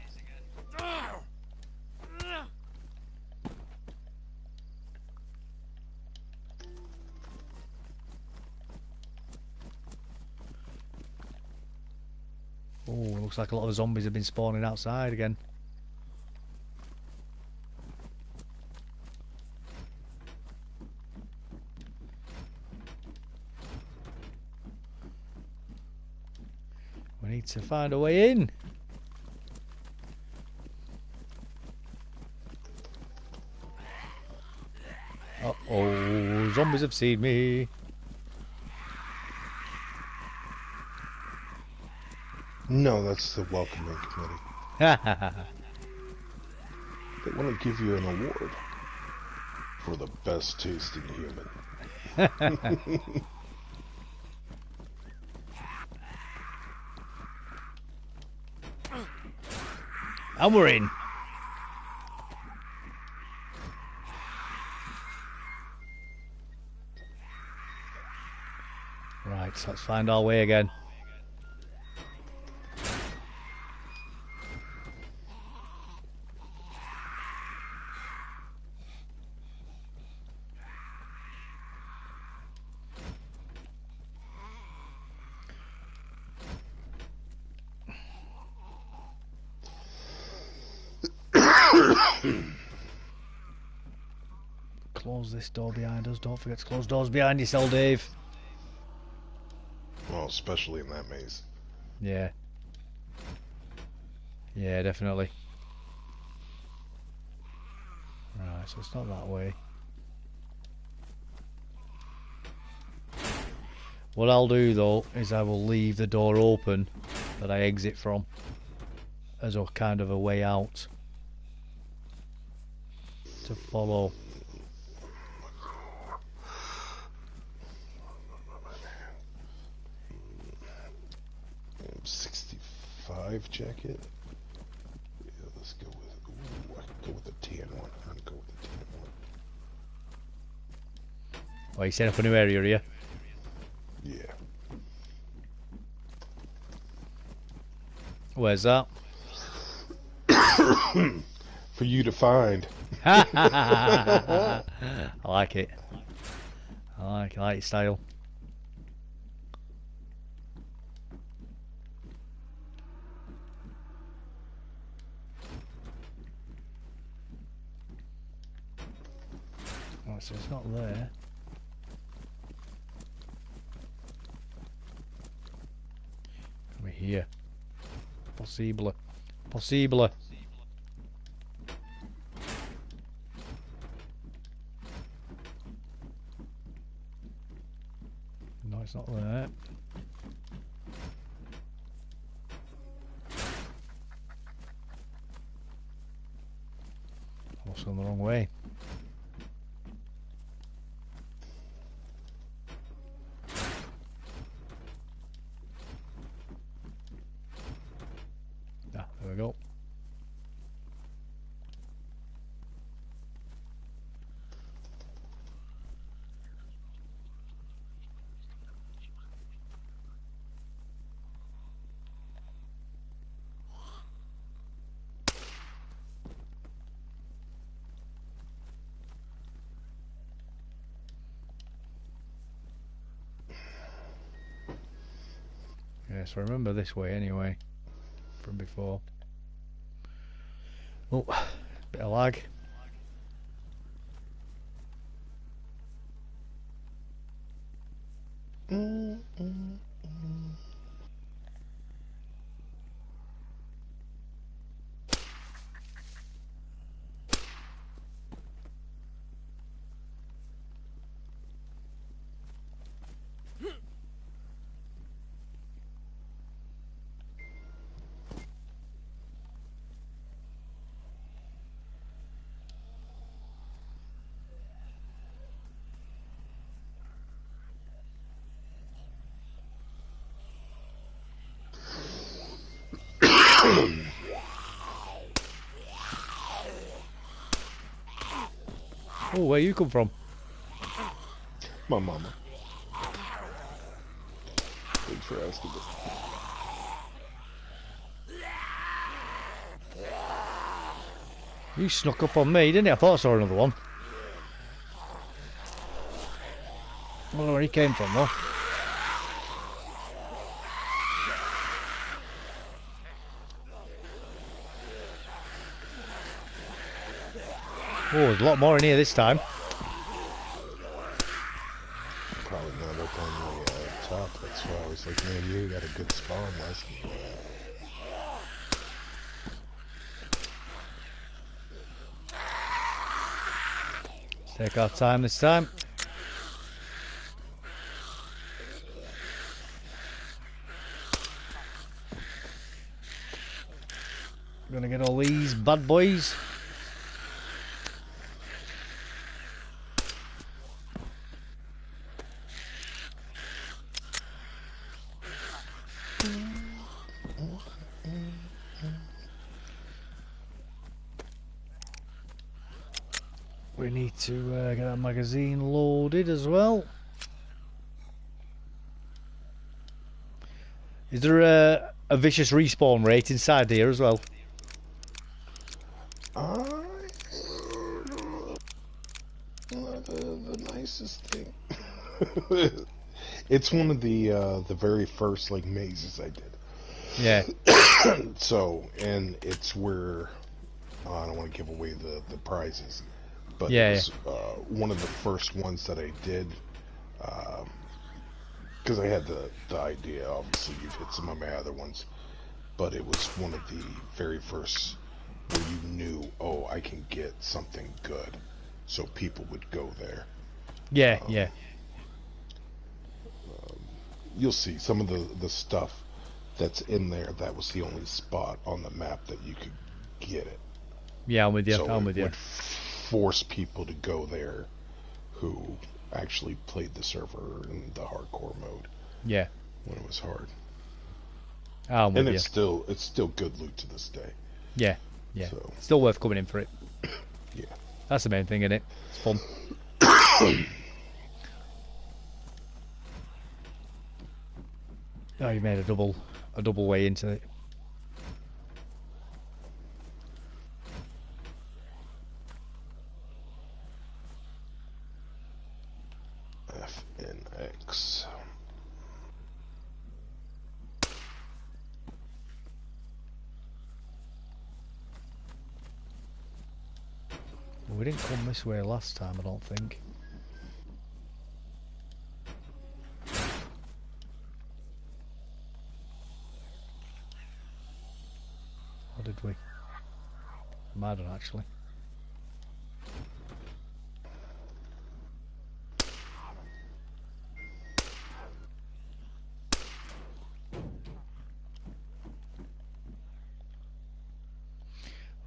Oh, looks like a lot of zombies have been spawning outside again. We need to find a way in. Uh-oh, zombies have seen me. No, that's the welcoming committee. They want to give you an award for the best tasting human. And we're in. Right, so let's find our way again. Close this door behind us. Don't forget to close doors behind yourself, Dave. Well, especially in that maze. Yeah. Yeah, definitely. Right, so it's not that way. What I'll do though is I will leave the door open that I exit from as a kind of a way out to follow. 65 jacket. Yeah, let's go with. Ooh, I can go with the tan one. I'm gonna go with the tan one. Oh, you setting up a new area here? Yeah. Where's that? For you to find. I like it. I like your style. Oh, so it's not there. Come here. Possible. Possible. No, it's not there. Also gone the wrong way. Ah, there we go. so I remember this way anyway from before. Oh, bit of lag. Oh, where you come from? My mama. Thanks for asking. You snuck up on me, didn't you? I thought I saw another one. I don't know where he came from though. Oh, there's a lot more in here this time. Probably not up on the top. That's why I was like, man, you got a good spawn last night. Take our time this time. Gonna get all these bad boys. We need to get that magazine loaded as well. Is there a vicious respawn rate inside here as well? Not the nicest thing. It's one of the very first like mazes I did. Yeah. So, and it's where I don't want to give away the prizes, but yeah, it was one of the first ones that I did. Because I had the idea. Obviously, you've hit some of my other ones, but it was one of the very first where you knew, oh, I can get something good, so people would go there. Yeah, yeah. You'll see some of the stuff that's in there. That was the only spot on the map that you could get it. Yeah, I'm with you. So I'm with you. Would force people to go there who actually played the server in the hardcore mode. Yeah. When it was hard. I'm with and you. It's still good loot to this day. Yeah, yeah. So. Still worth coming in for it. Yeah. That's the main thing, isn't it? It's fun. Oh, you made a double way into it. FNX. We didn't come this way last time, I don't think. Or did we? I don't actually.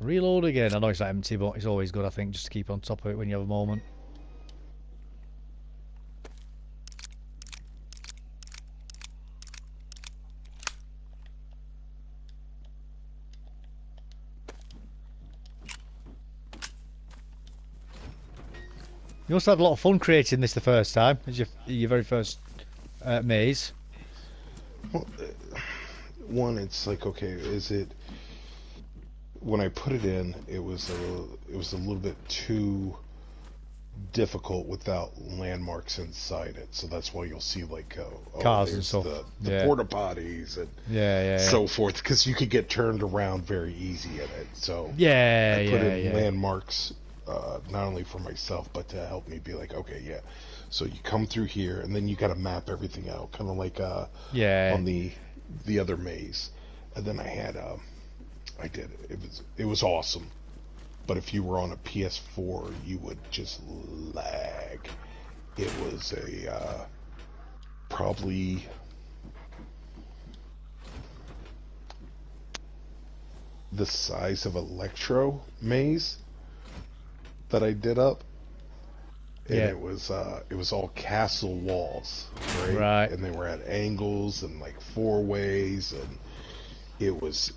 Reload again. I know it's not empty, but it's always good, I think, just to keep on top of it when you have a moment. You also had a lot of fun creating this the first time, as your very first maze. Well, one, it's like, okay, is it? When I put it in, it was a little bit too difficult without landmarks inside it. So that's why you'll see like cars and stuff, the porta potties and so forth, because you could get turned around very easy in it. So I put in landmarks not only for myself but to help me be like, okay, so you come through here and then you got to map everything out, kind of like on the other maze. And then I had it was awesome. But if you were on a PS4, you would just lag. It was probably the size of Electro maze that I did up. And it was all castle walls, right? And they were at angles and like 4 ways, and it was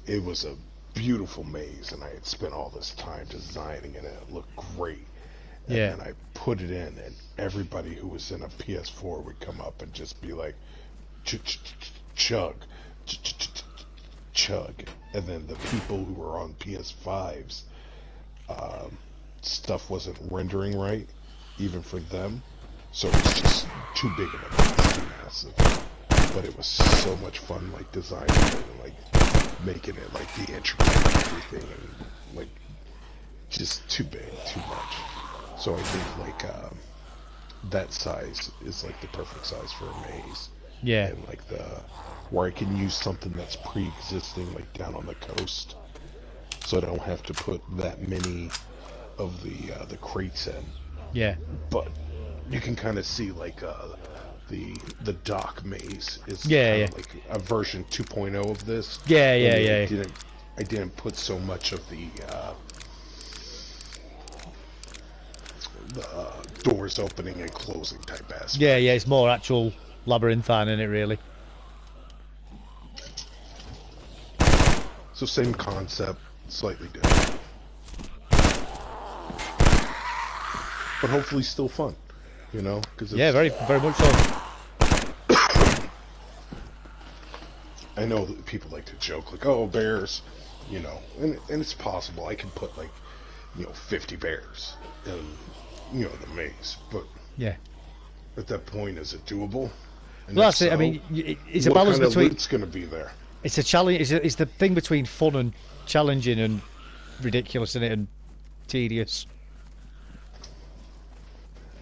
a beautiful maze, and I had spent all this time designing it, and it looked great. And then I put it in, and everybody who was in a PS4 would come up and just be like, chug, chug. And then the people who were on PS5s, stuff wasn't rendering right, even for them. So it was just too big of a mess, too massive. But it was so much fun, like, designing it and, like, making it, like, the intricate and everything, and, like, just too big, too much. So I think, like, that size is, like, the perfect size for a maze. Yeah. And, like, where I can use something that's pre-existing, like, down on the coast, so I don't have to put that many of the crates in. Yeah. But you can kind of see, like, the dock maze is like a version 2.0 of this. I didn't put so much of the doors opening and closing type aspect. Yeah, it's more actual labyrinthine, isn't it, really? So same concept, slightly different. But hopefully still fun, you know? Very, very much so. I know that people like to joke, like, oh, bears, you know, and it's possible. I can put, like, 50 bears in, the maze, but at that point, is it doable? And well, that's it. I mean, it's a balance between. What kind of loot's going to be there? It's a challenge. It's the thing between fun and challenging and ridiculous, isn't it, and tedious.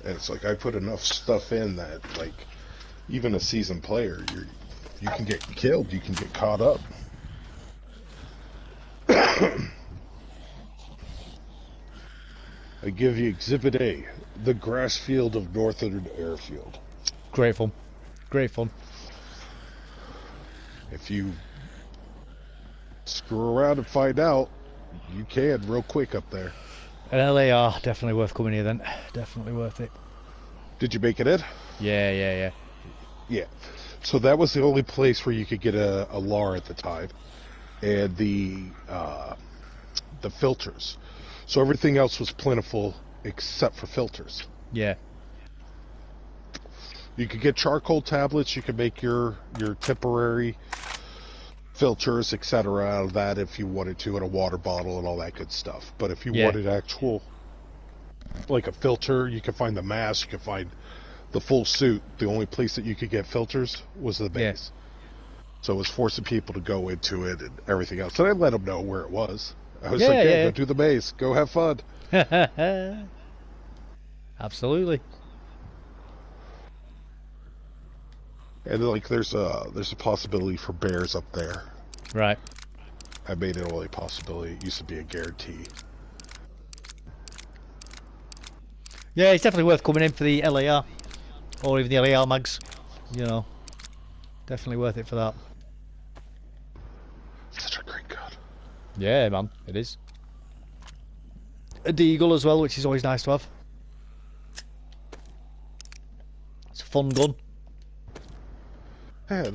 And it's like I put enough stuff in that, like, even a seasoned player, you can get killed, you can get caught up. I give you Exhibit A, the grass field of Northern Airfield. Great fun. Great fun. If you screw around and find out, you can real quick up there. And LAR, definitely worth coming here then. Definitely worth it. Did you make it in? Yeah. Yeah. So that was the only place where you could get a LAR at the time. And the filters. So everything else was plentiful except for filters. Yeah. You could get charcoal tablets, you could make your temporary filters, etc. out of that if you wanted to, in a water bottle and all that good stuff. But if you wanted actual, like a filter, you could find the mask, you could find the full suit. The only place that you could get filters was the base. So it was forcing people to go into it and everything else. And I let them know where it was. I was like, hey, go do the base, go have fun. Absolutely. And like, there's a possibility for bears up there. Right. I made it only a possibility. It used to be a guarantee. Yeah, it's definitely worth coming in for the LAR, or even the LAR mags. You know, definitely worth it for that. Such a great gun. Yeah, man, it is. A Deagle as well, which is always nice to have. It's a fun gun. Yeah,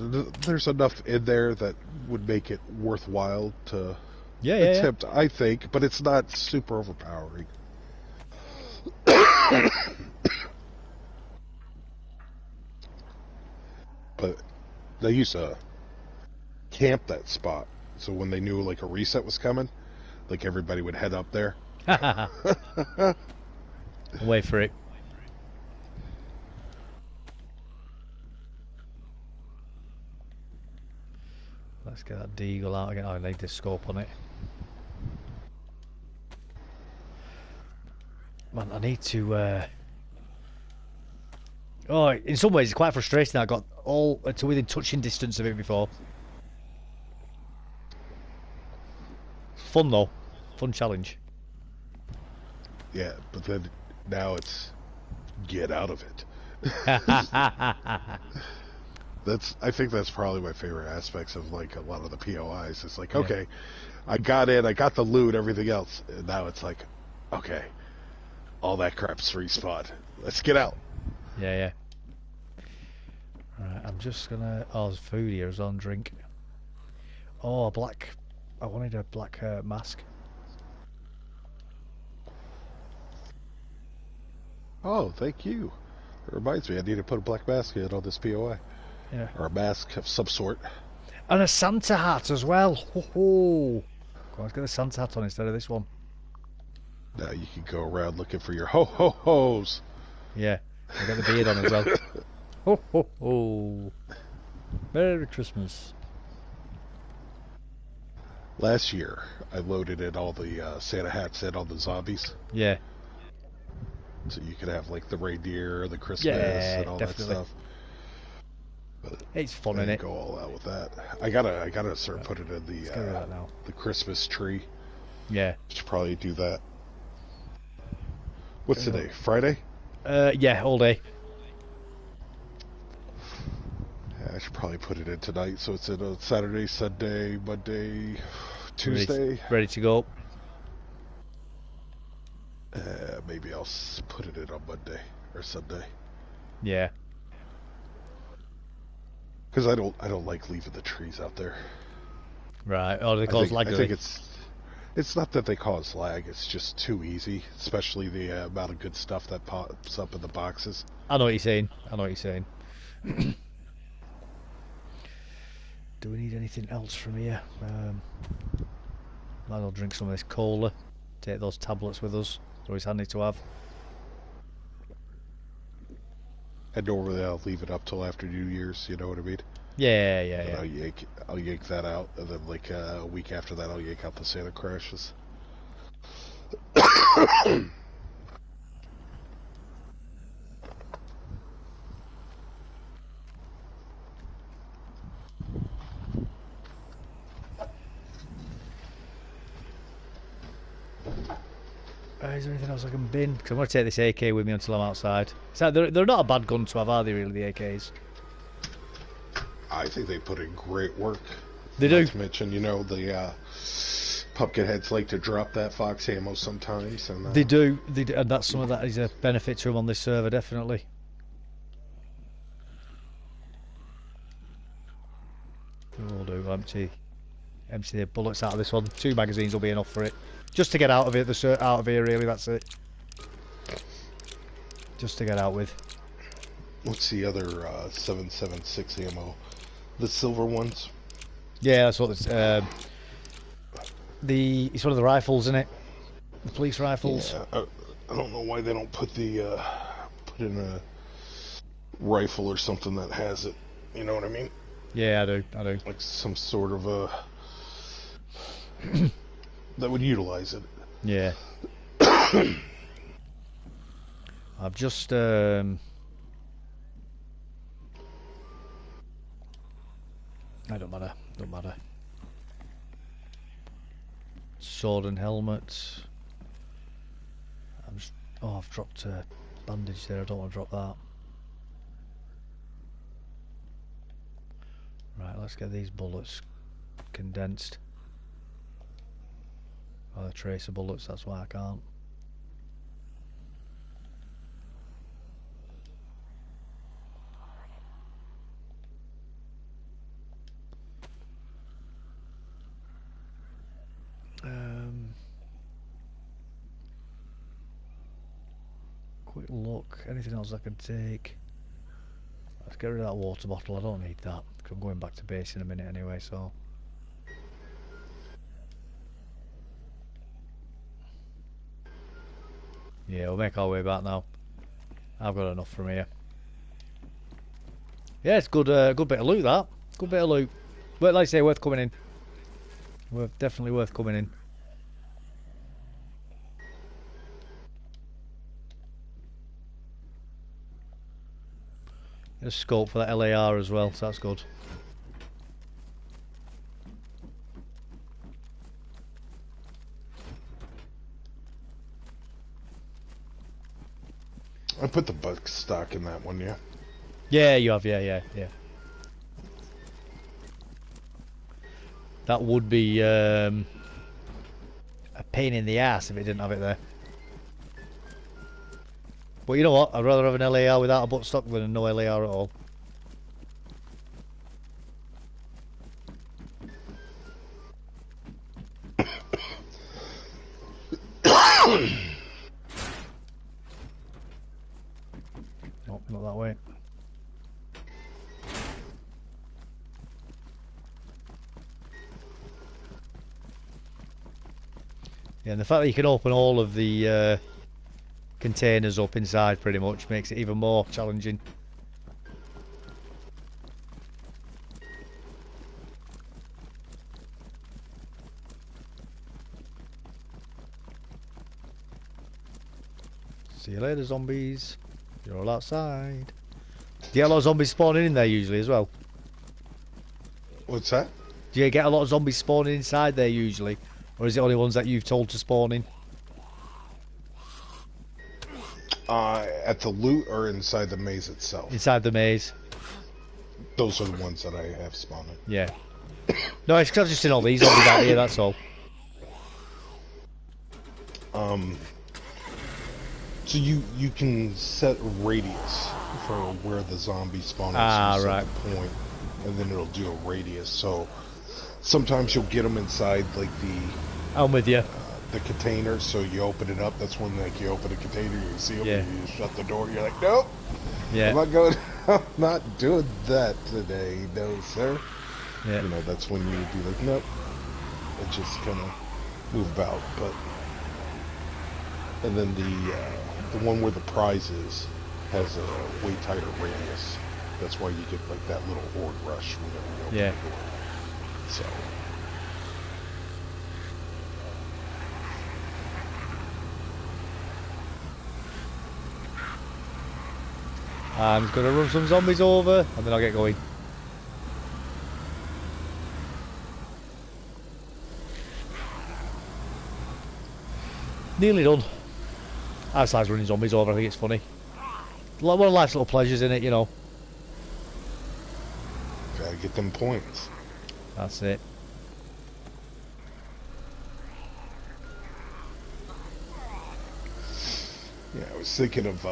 there's enough in there that would make it worthwhile to attempt, I think, but it's not super overpowering. But they used to camp that spot, so when they knew like a reset was coming, like everybody would head up there. Wait for it. Let's get that deagle out again. Oh, I need the scope on it. Man, I need to... Oh, in some ways it's quite frustrating. I got all to within touching distance of it before. Fun though. Fun challenge. Yeah, but then now it's get out of it. I think that's probably my favorite aspects of like a lot of the POIs. It's like, okay, I got in, I got the loot, everything else. And now it's like, okay, all that crap's respawned. Let's get out. Yeah. Right, I'm just gonna... Oh, there's food here as well, and drink. Oh, a black... I wanted a black mask. Oh, thank you. It reminds me, I need to put a black mask in on this POI. Yeah. Or a mask of some sort. And a Santa hat as well. Ho ho! Go on, let's get the Santa hat on instead of this one. Now you can go around looking for your ho-ho-hos. Yeah, I got the beard on as well. Ho ho ho! Merry Christmas. Last year, I loaded in all the Santa hats in on the zombies. Yeah. So you could have like the reindeer, the Christmas, and all definitely. that stuff. But it's fun, innit? Go all out with that. I gotta start putting in the Christmas tree. Yeah. Should probably do that. What's today? Friday? Yeah, all day. Yeah, I should probably put it in tonight, so it's in on Saturday, Sunday, Monday, Tuesday. Ready to go. Maybe I'll put it in on Monday or Sunday. Yeah. Because I don't like leaving the trees out there. Right. Oh, they cause lag. I think it's not that they cause lag. It's just too easy, especially the amount of good stuff that pops up in the boxes. I know what you're saying. Do we need anything else from here? Might as well drink some of this cola. Take those tablets with us. It's always handy to have. And normally I'll leave it up till after New Year's, you know what I mean? Yeah. I'll yank that out, and then like a week after that I'll yank out the Santa Crashes. Is there anything else I can bin? Because I'm going to take this AK with me until I'm outside. So they're not a bad gun to have, are they, really, the AKs? I think they put in great work. They do. Not to mention, you know, the pumpkinheads like to drop that fox ammo sometimes. And They do, and that's some of that is a benefit to them on this server, definitely. We'll do empty the bullets out of this one. 2 magazines will be enough for it. Just to get out of it, out of here, really. That's it. Just to get out with. What's the other 7.76 ammo? The silver ones. Yeah, that's what it's. It's one of the rifles, isn't it? The police rifles. Yeah, I don't know why they don't put in a rifle or something that has it. You know what I mean? Yeah, I do. Like some sort of a that would utilize it. Yeah. I've just I don't matter. Sword and helmet. I've dropped a bandage there. I don't want to drop that. Right, let's get these bullets condensed. Oh, the tracer bullets, that's why I can't. Quick look, anything else I can take? Let's get rid of that water bottle, I don't need that. I'm going back to base in a minute anyway, so. Yeah, we'll make our way back now. I've got enough from here. Yeah, it's good. Good bit of loot. That good bit of loot. But like I say, worth coming in. Definitely worth coming in. There's scope for that LAR as well, so that's good. I put the buck stock in that one, yeah. Yeah, you have, yeah. That would be a pain in the ass if it didn't have it there. But you know what? I'd rather have an LAR without a butt stock than no LAR at all. Nope, not that way. Yeah, and the fact that you can open all of the containers up inside pretty much makes it even more challenging. See you later, zombies. You're all outside. Do you get a lot of zombies spawning in there usually as well? What's that? Do you get a lot of zombies spawning inside there usually? Or is it only ones that you've told to spawn in? At the loot or inside the maze itself? Inside the maze. Those are the ones that I have spawned in. Yeah. No, it's because I've just seen all these zombies out here, that's all. So you can set a radius for where the zombie spawn is. Ah, so you right. set the point, and then it'll do a radius. So sometimes you'll get them inside like I'm with you. the container. So you open it up. That's when like you open a container, you see them, Yeah. and you shut the door. You're like, nope, Yeah. I'm not going. I'm not doing that today, no sir. Yeah. You know, that's when you be like, nope, and just kind of move about. But and then the one where the prize is has a way tighter radius. That's why you get like that little horde rush whenever you open Yeah. the door. So I'm just going to run some zombies over and then I'll get going. Nearly done. I just like running zombies over, I think it's funny. One of life's little pleasures in it, you know. gotta get them points. That's it. Yeah, I was thinking of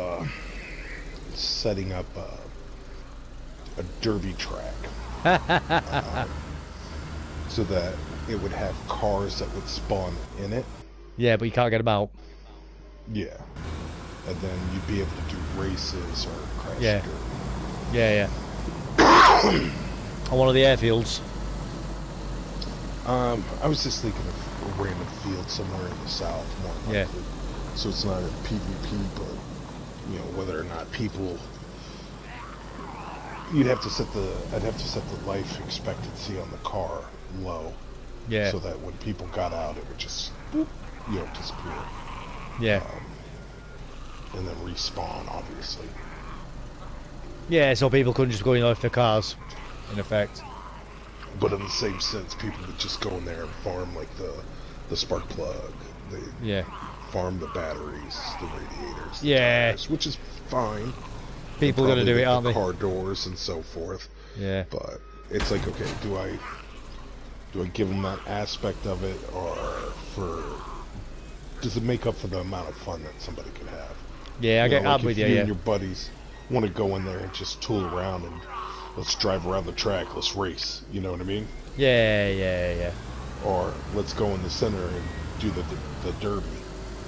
setting up a derby track so that it would have cars that would spawn in it. Yeah, but you can't get them out. Yeah. And then you'd be able to do races or crash Yeah. derby. Yeah. On one of the airfields. I was just thinking of a random field somewhere in the south, more Yeah. likely. So it's not a PvP, but you know whether or not people. I'd have to set the life expectancy on the car low. Yeah. So that when people got out, it would just, boop, disappear. Yeah. And then respawn, obviously. Yeah, so people couldn't just go in off their cars, in effect. But in the same sense, people would just go in there and farm like the spark plug. They farm the batteries, the radiators, the tires, which is fine. People are going to do it, aren't the they? car doors and so forth. Yeah. But it's like, okay, do I give them that aspect of it, or does it make up for the amount of fun that somebody could have? Yeah, I'm with you. If you Yeah. and your buddies want to go in there and just tool around and let's drive around the track, let's race. You know what I mean? Yeah. Or let's go in the center and do the derby.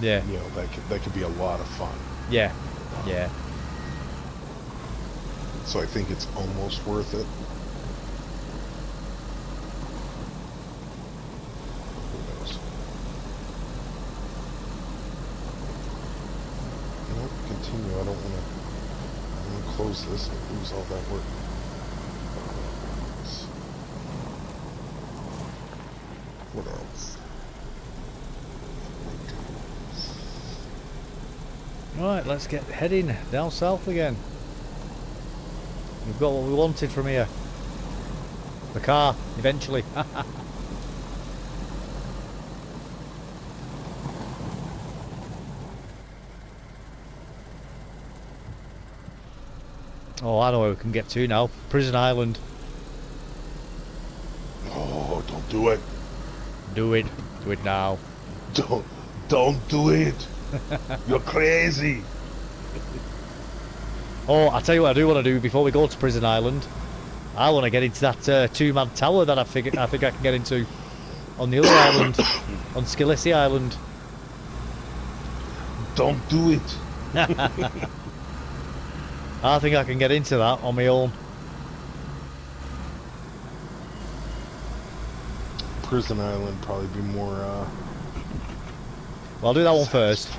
Yeah. You know, that could be a lot of fun. Yeah. So I think it's almost worth it. Who knows? Nope, continue. I don't want to close this and lose all that work. What else? Right, let's get heading down south again. We've got what we wanted from here. The car, eventually. Oh, I know where we can get to now. Prison Island. Oh, don't do it. Do it. Do it now. Don't do it. You're crazy. Oh, I'll tell you what I do want to do before we go to Prison Island. I want to get into that two-man tower that I think I can get into on the other island, on Skillisy Island. Don't do it. I think I can get into that on my own. Prison Island probably be more Well, I'll do that one first.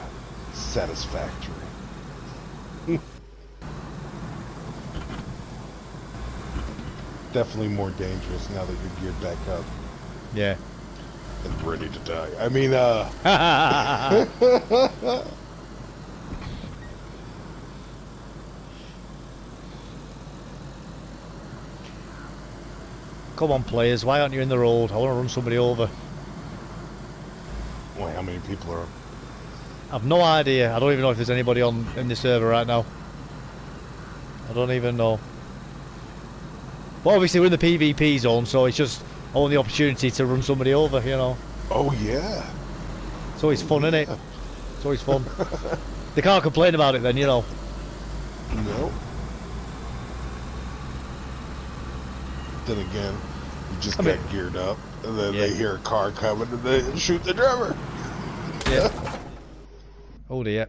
Satisfactory. Definitely more dangerous now that you're geared back up. Yeah. And ready to die. I mean, Come on, players. Why aren't you in the road? I want to run somebody over. Wait, how many people are? I've no idea. I don't even know if there's anybody in the server right now. I don't even know. But obviously we're in the PvP zone, so it's just only the opportunity to run somebody over, you know. Oh yeah. It's always fun, isn't it? It's always fun. They can't complain about it then, you know. No. Then again, you just get geared up, and then they hear a car coming, and they shoot the driver. Yeah. Oh dear.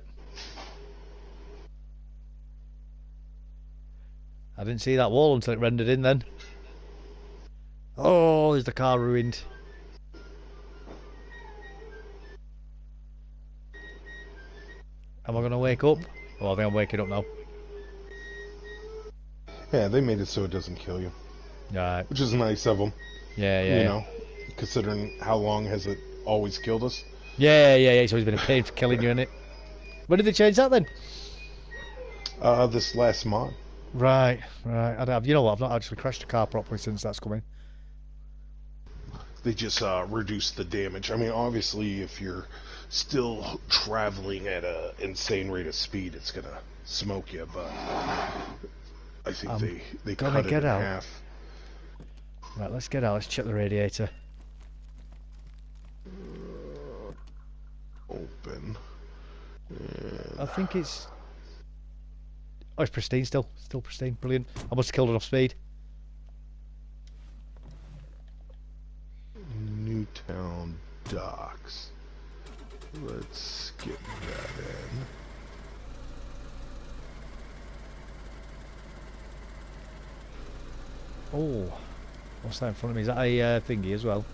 I didn't see that wall until it rendered in then. Oh, is the car ruined? Am I going to wake up? Oh, I think I'm waking up now. Yeah, they made it so it doesn't kill you. Right. Which is nice of them. Yeah, yeah. You know, considering how long has it always killed us. Yeah, yeah, yeah. It's always been a pain for killing you, innit? When did they change that then? This last mod. Right, right. You know what? I've not actually crashed a car properly since that's coming. They just reduce the damage. I mean, obviously, if you're still traveling at an insane rate of speed, it's gonna smoke you. But I think they cut it in half. Right, let's get out. Let's check the radiator. Open. And I think it's... Oh, it's pristine still. Still pristine. Brilliant. I must have killed enough speed. Newtown Docks. Let's get that in. Oh, what's that in front of me? Is that a thingy as well?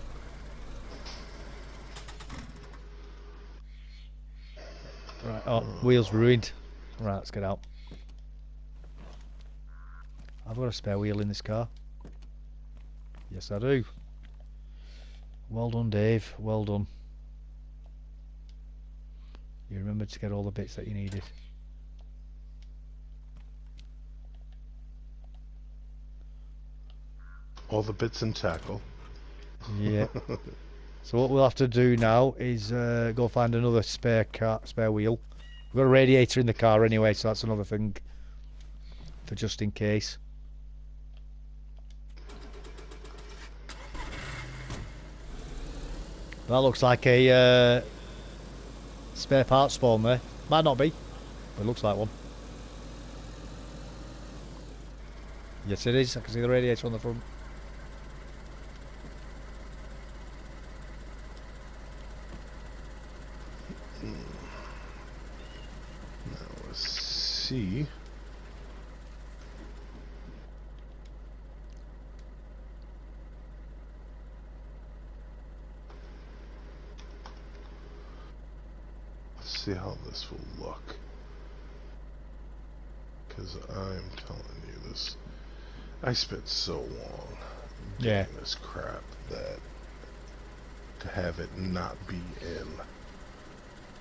Right, oh, wheels ruined. Right, let's get out. I've got a spare wheel in this car. Yes, I do. Well done, Dave. Well done. You remembered to get all the bits that you needed. All the bits and tackle. Yeah. So what we'll have to do now is go find another spare wheel. We've got a radiator in the car anyway, so that's another thing for just in case. That looks like a spare parts spawn there. Might not be, but it looks like one. Yes, it is. I can see the radiator on the front. Now let's see. Let's see how this will look. Because I'm telling you this. I spent so long doing this crap that to have it not be in.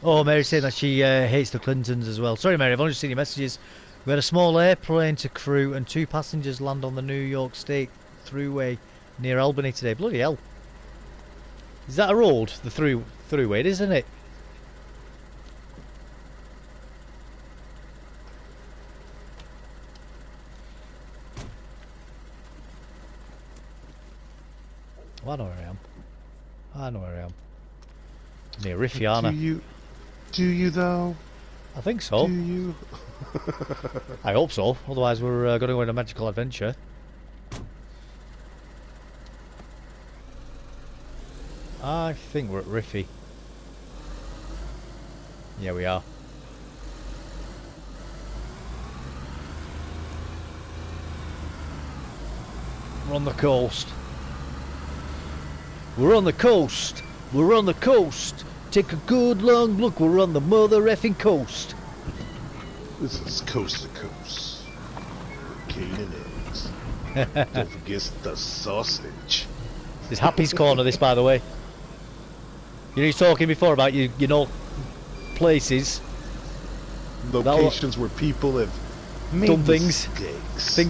Oh, Mary's saying that she hates the Clintons as well. Sorry, Mary, I've only just seen your messages. We had a small airplane to crew and 2 passengers land on the New York State Thruway near Albany today. Bloody hell. Is that a road? The Thruway, isn't it? Oh, I know where I am. I know where I am. Near Riffiana. Do you though? I think so. Do you? I hope so. Otherwise, we're going to go on a magical adventure. I think we're at Riffy. Yeah, we are. We're on the coast. We're on the coast. We're on the coast. Take a good long look. We're on the mother effing coast. This is coast to coast. Cane and eggs. Don't forget the sausage. It's Happy's Corner, this, by the way. You know, he's talking before about you know, places, locations where people have made done things.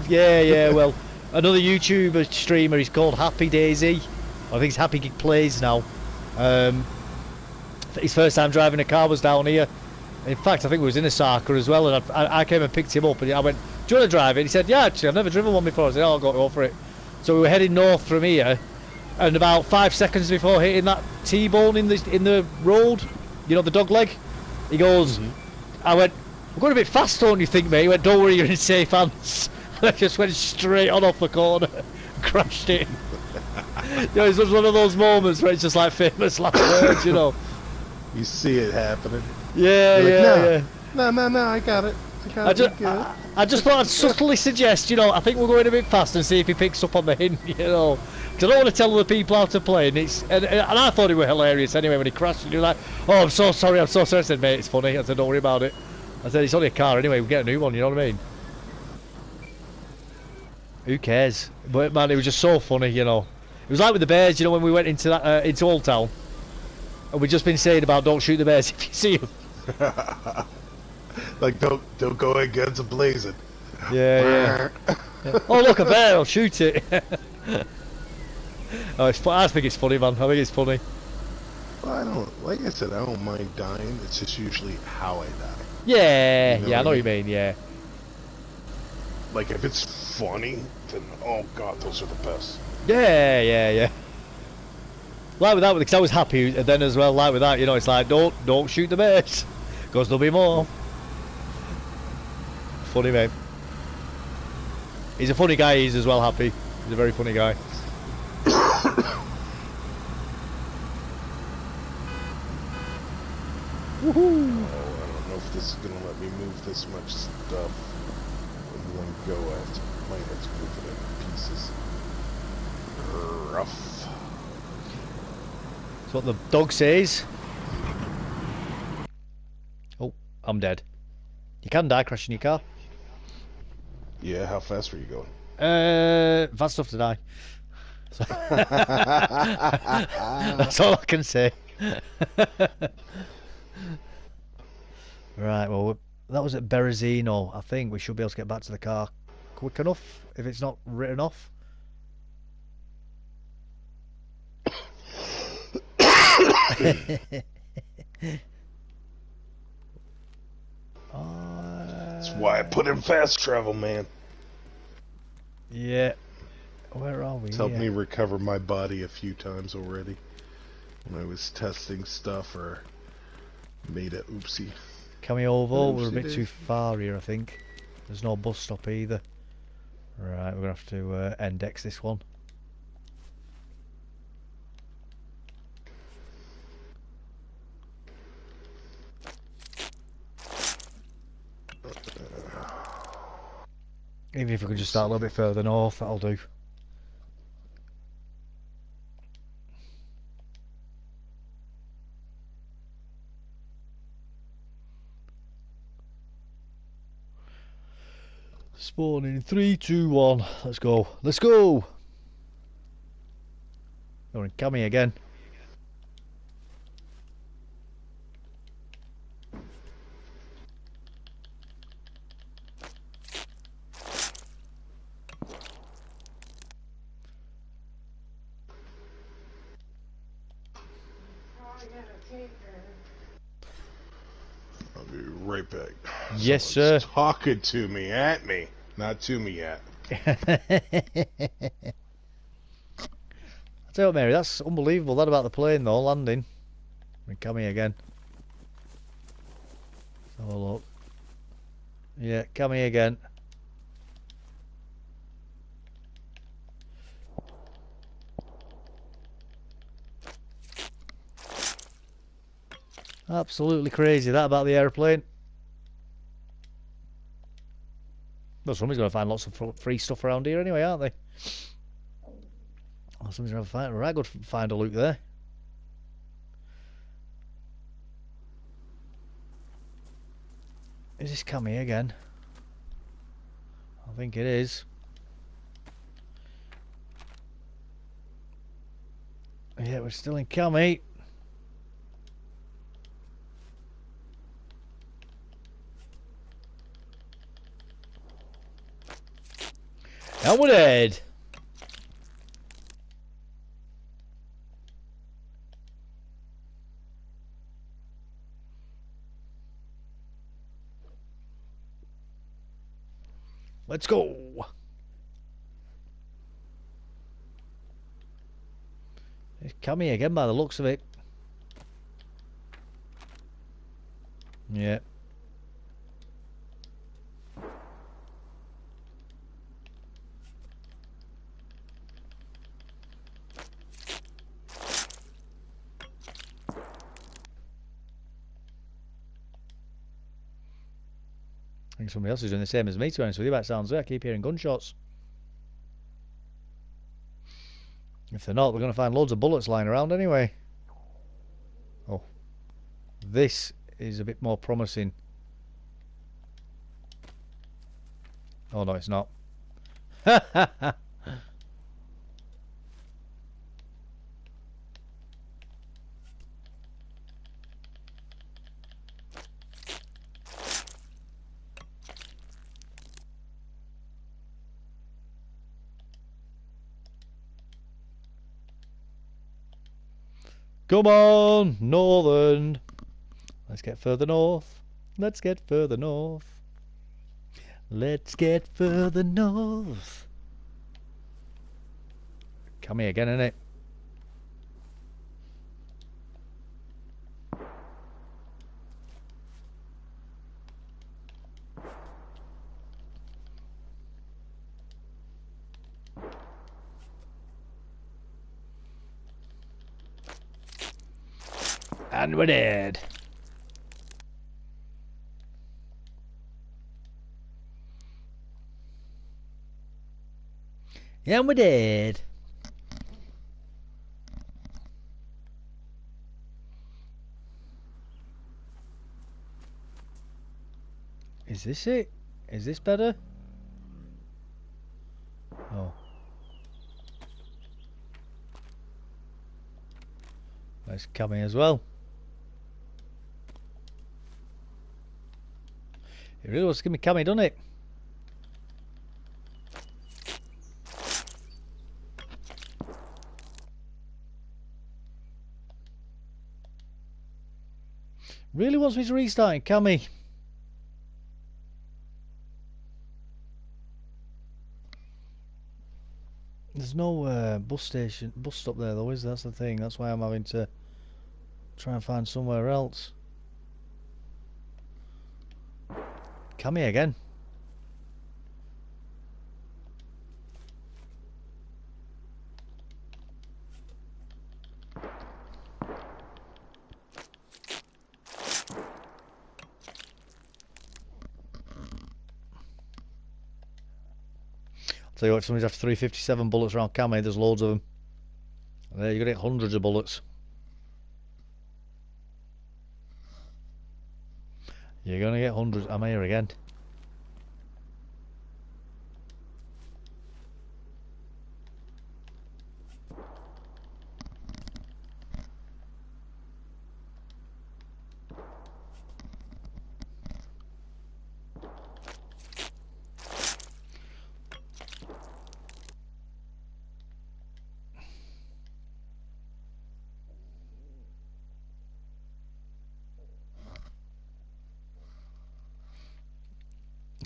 Yeah. Well, another YouTuber streamer. He's called Happy DayZ. I think it's Happy Gig Plays now. His first time driving a car was down here. In fact, I think it was in Osaka as well, and I came and picked him up, and I went, "Do you want to drive it?" He said, "Yeah, actually, I've never driven one before." I said, "Oh, I'll go for it." So we were heading north from here, and about 5 seconds before hitting that T-bone in the road, you know, the dog leg, he goes, I went, "We're going a bit fast, don't you think, mate?" He went, "Don't worry, you're in safe hands." And I just went straight on off the corner, crashed it. You know, it's just one of those moments where it's just like famous last words, you know. You see it happening. Yeah. No, I got it. I just thought I'd subtly suggest, you know, I think we're going a bit fast and see if he picks up on the hint, you know. Because I don't want to tell other people how to play, and I thought it was hilarious anyway when he crashed, and he was like, "Oh, I'm so sorry." I said, "Mate, it's funny." I said, "Don't worry about it." I said, "It's only a car anyway, we'll get a new one," you know what I mean? Who cares? But man, it was just so funny, you know. It was like with the bears, you know, when we went into that into Old Town, and we'd just been saying about don't shoot the bears if you see them. Like don't go against a blazing. Yeah. Oh, look, a bear! I'll shoot it. Oh, I think it's funny, man. I think it's funny. Well, like I said, I don't mind dying. It's just usually how I die. Yeah, you know yeah, I know what you mean. Yeah. Like if it's funny, then oh god, those are the best. Yeah. Like with that, because I was happy then as well. Like with that, you know, it's like don't shoot the bears, because there'll be more. Funny, mate. He's a funny guy. He's as well happy. He's a very funny guy. Woohoo! Oh, I don't know if this is gonna let me move this much stuff in one go. Might have to move it in pieces. Rough. That's what the dog says. Oh, I'm dead. You can die crashing your car. Yeah, how fast were you going? Fast enough to die. So that's all I can say. Right, well, that was at Berezino. I think we should be able to get back to the car quick enough if it's not written off. That's why I put in fast travel, man. Yeah. Where are we? It's helped me recover my body a few times already. When I was testing stuff or made a oopsie. Can we over? We're a bit too far here, I think. There's no bus stop either. Right, we're going to have to index this one. Even if we could just start a little bit further north, that'll do. Spawning 3, 2, 1. Let's go. Let's go! We're in Cammy again. I'll be right back. Yes, Someone's sir. talking to me, at me. Not to me yet. I tell you what, Mary, that's unbelievable, that about the plane, though, landing. Come here again. Let's have a look. Yeah, come here again. Absolutely crazy, that about the airplane. Well, somebody's going to find lots of free stuff around here anyway, aren't they? Oh, somebody's going to find a right good find a loot there. Is this Cammy again? I think it is. Yeah, we're still in Cammy. And we're dead. Let's go. It's Cammy again by the looks of it. Yeah. I think somebody else is doing the same as me, to be honest with you. That sounds like I keep hearing gunshots. If they're not, we're going to find loads of bullets lying around anyway. Oh. This is a bit more promising. Oh no, it's not. Come on, Northern. Let's get further north. Let's get further north. Let's get further north. Come here again, innit? And we're dead. Yeah, and we're dead. Is this it? Is this better? Oh. That's coming as well. It really was gonna be coming, doesn't it? Really wants me to restart it, can he? There's no bus stop there though, is there? That's the thing. That's why I'm having to try and find somewhere else. Come here again. Tell you what, if somebody's after 357 bullets around Cammy, there's loads of them. There, you're gonna get hundreds of bullets. You're gonna get hundreds. I'm here again.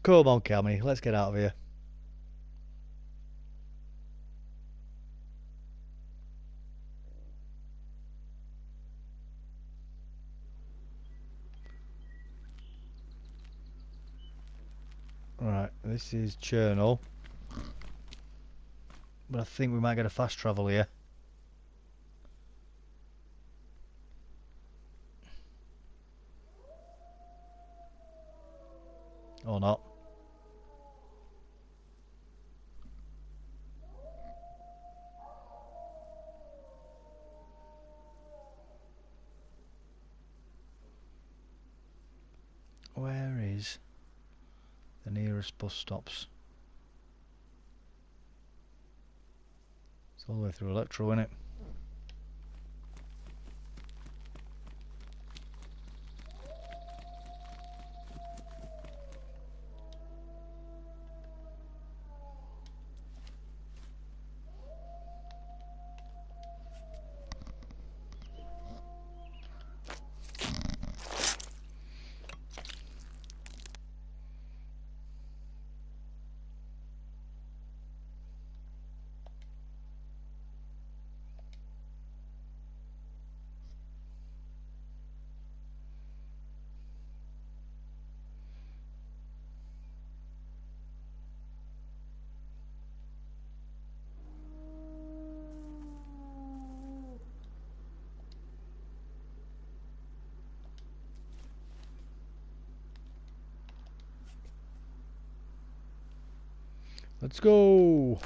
Come on, Cammy, let's get out of here. Right, this is Cherno. But I think we might get a fast travel here. Or not. Where is the nearest bus stops? It's all the way through Electro, isn't it? Let's go!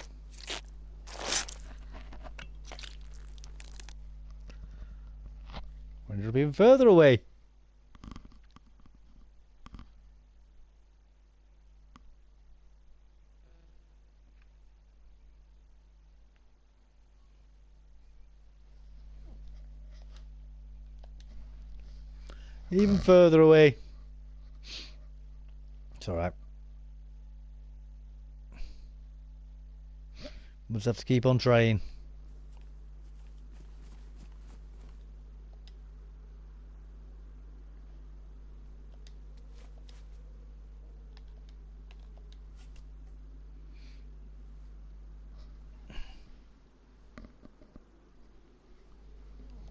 Wonder if we're even further away. Even further away. It's alright. We'll just have to keep on trying.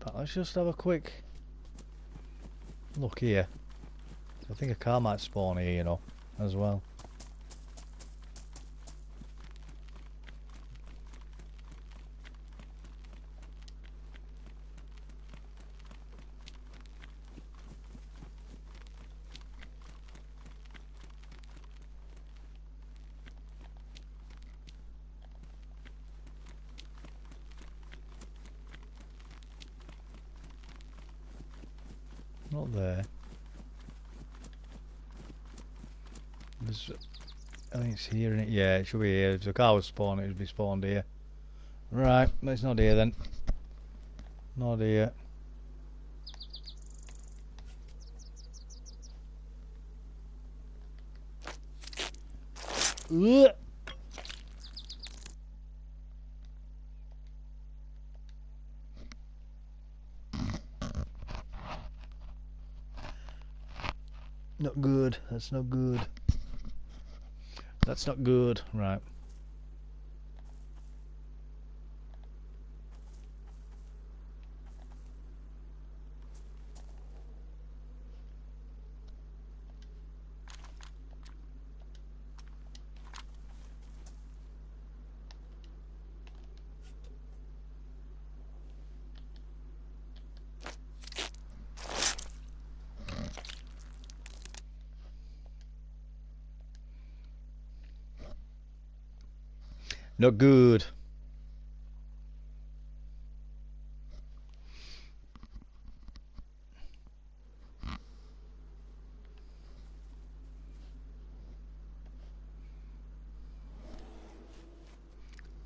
But let's just have a quick look here. I think a car might spawn here, you know, as well. Not there. There's, I think it's here, isn't it? Yeah, it should be here. If the car was spawned, it would be spawned here. Right, it's not here then. Not here. Ugh. Not good. That's not good. That's not good. Right. Not good.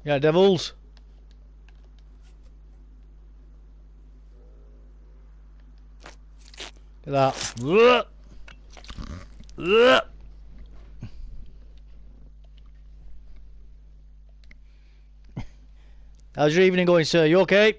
Yeah, devils. Look at that. Ugh. How's your evening going, sir? You okay?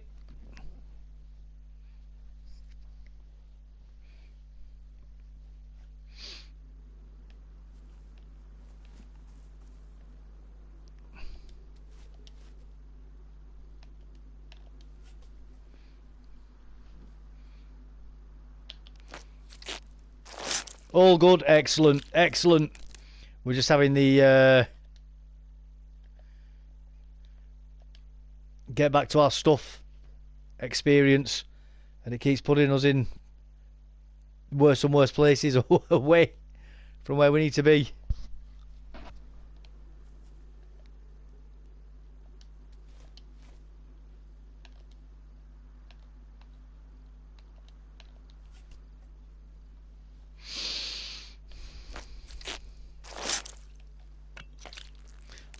All good. Excellent. Excellent. We're just having the get back to our stuff experience, and it keeps putting us in worse and worse places away from where we need to be.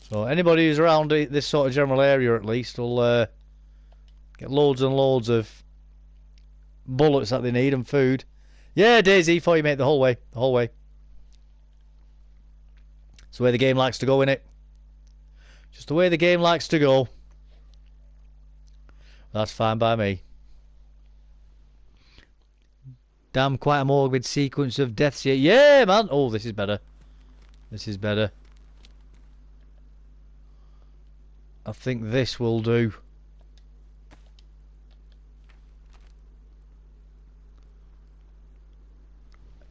So anybody who's around this sort of general area at least will get loads and loads of bullets that they need and food. Yeah, DayZ, before you make the whole way. The whole way. It's the way the game likes to go, innit? Just the way the game likes to go. That's fine by me. Damn, quite a morbid sequence of deaths here. Yeah, man! Oh, this is better. This is better. I think this will do.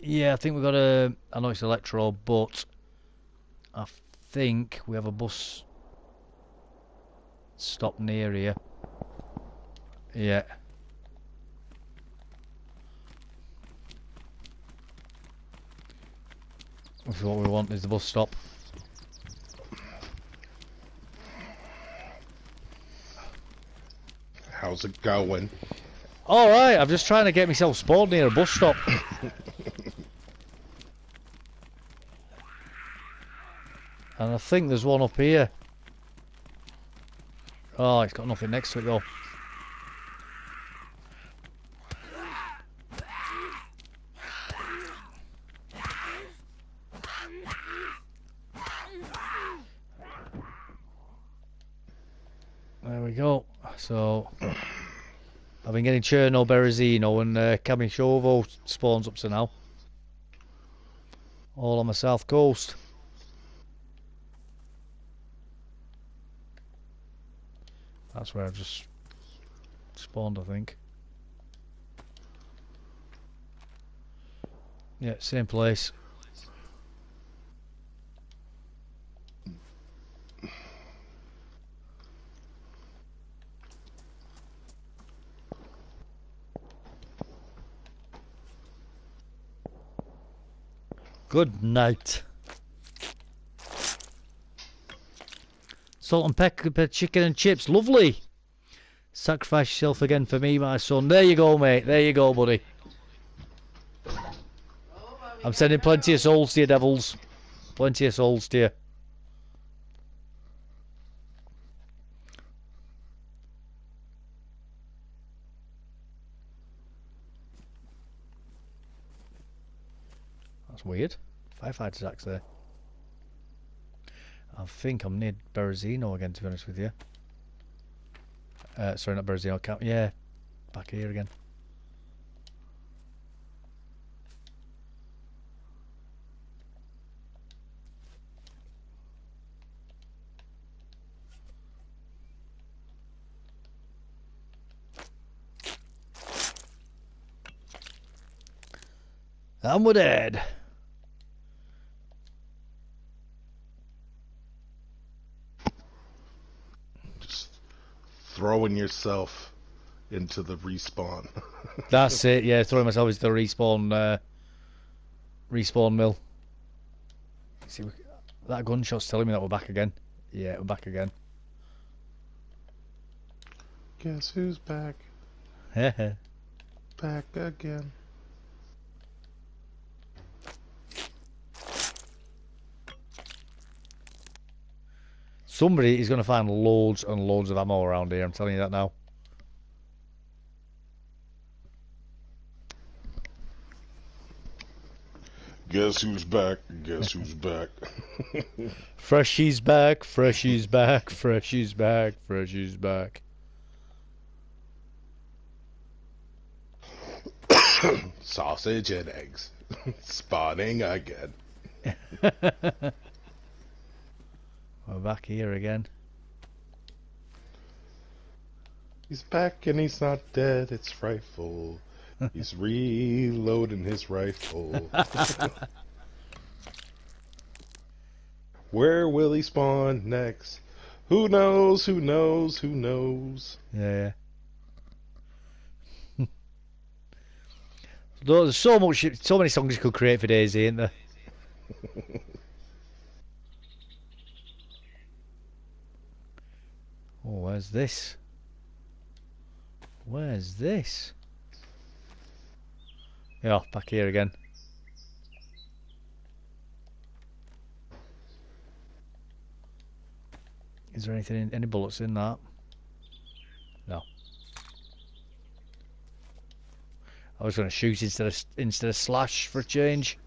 Yeah, I think we've got a... I know it's electro, but I think we have a bus stop near here. Yeah. Which is what we want, is the bus stop. How's it going? Alright, I'm just trying to get myself spawned near a bus stop. And I think there's one up here. Oh, it's got nothing next to it though. There we go. So I've been getting Cherno, Berezino and Camishovo spawns up to now. All on the south coast. That's where I've just spawned, I think. Yeah, same place. Good night. Salt and pepper chicken and chips. Lovely. Sacrifice yourself again for me, my son. There you go, mate. There you go, buddy. I'm sending plenty of souls to you, devils. Plenty of souls to you. That's weird. Firefighter's axe there. I think I'm near Berezino again, to be honest with you. Sorry, not Berezino. Yeah, back here again. And we're dead. Throwing yourself into the respawn. That's it, yeah, throwing myself into the respawn mill. See, that gunshot's telling me that we're back again. Yeah, we're back again. Guess who's back? Back again. Somebody is going to find loads and loads of ammo around here, I'm telling you that now. Guess who's back? Guess who's back? Freshy's back, Freshy's back, Freshy's back, Freshy's back. Sausage and eggs. Spawning again. We're back here again. He's back and he's not dead, it's frightful. He's reloading his rifle. Where will he spawn next? Who knows? Who knows? Who knows? Yeah. There's so many songs you could create for DayZ, ain't there? Oh, where's this? Where's this? Yeah, back here again. Is there any bullets in that? No. I was going to shoot instead of slash for a change.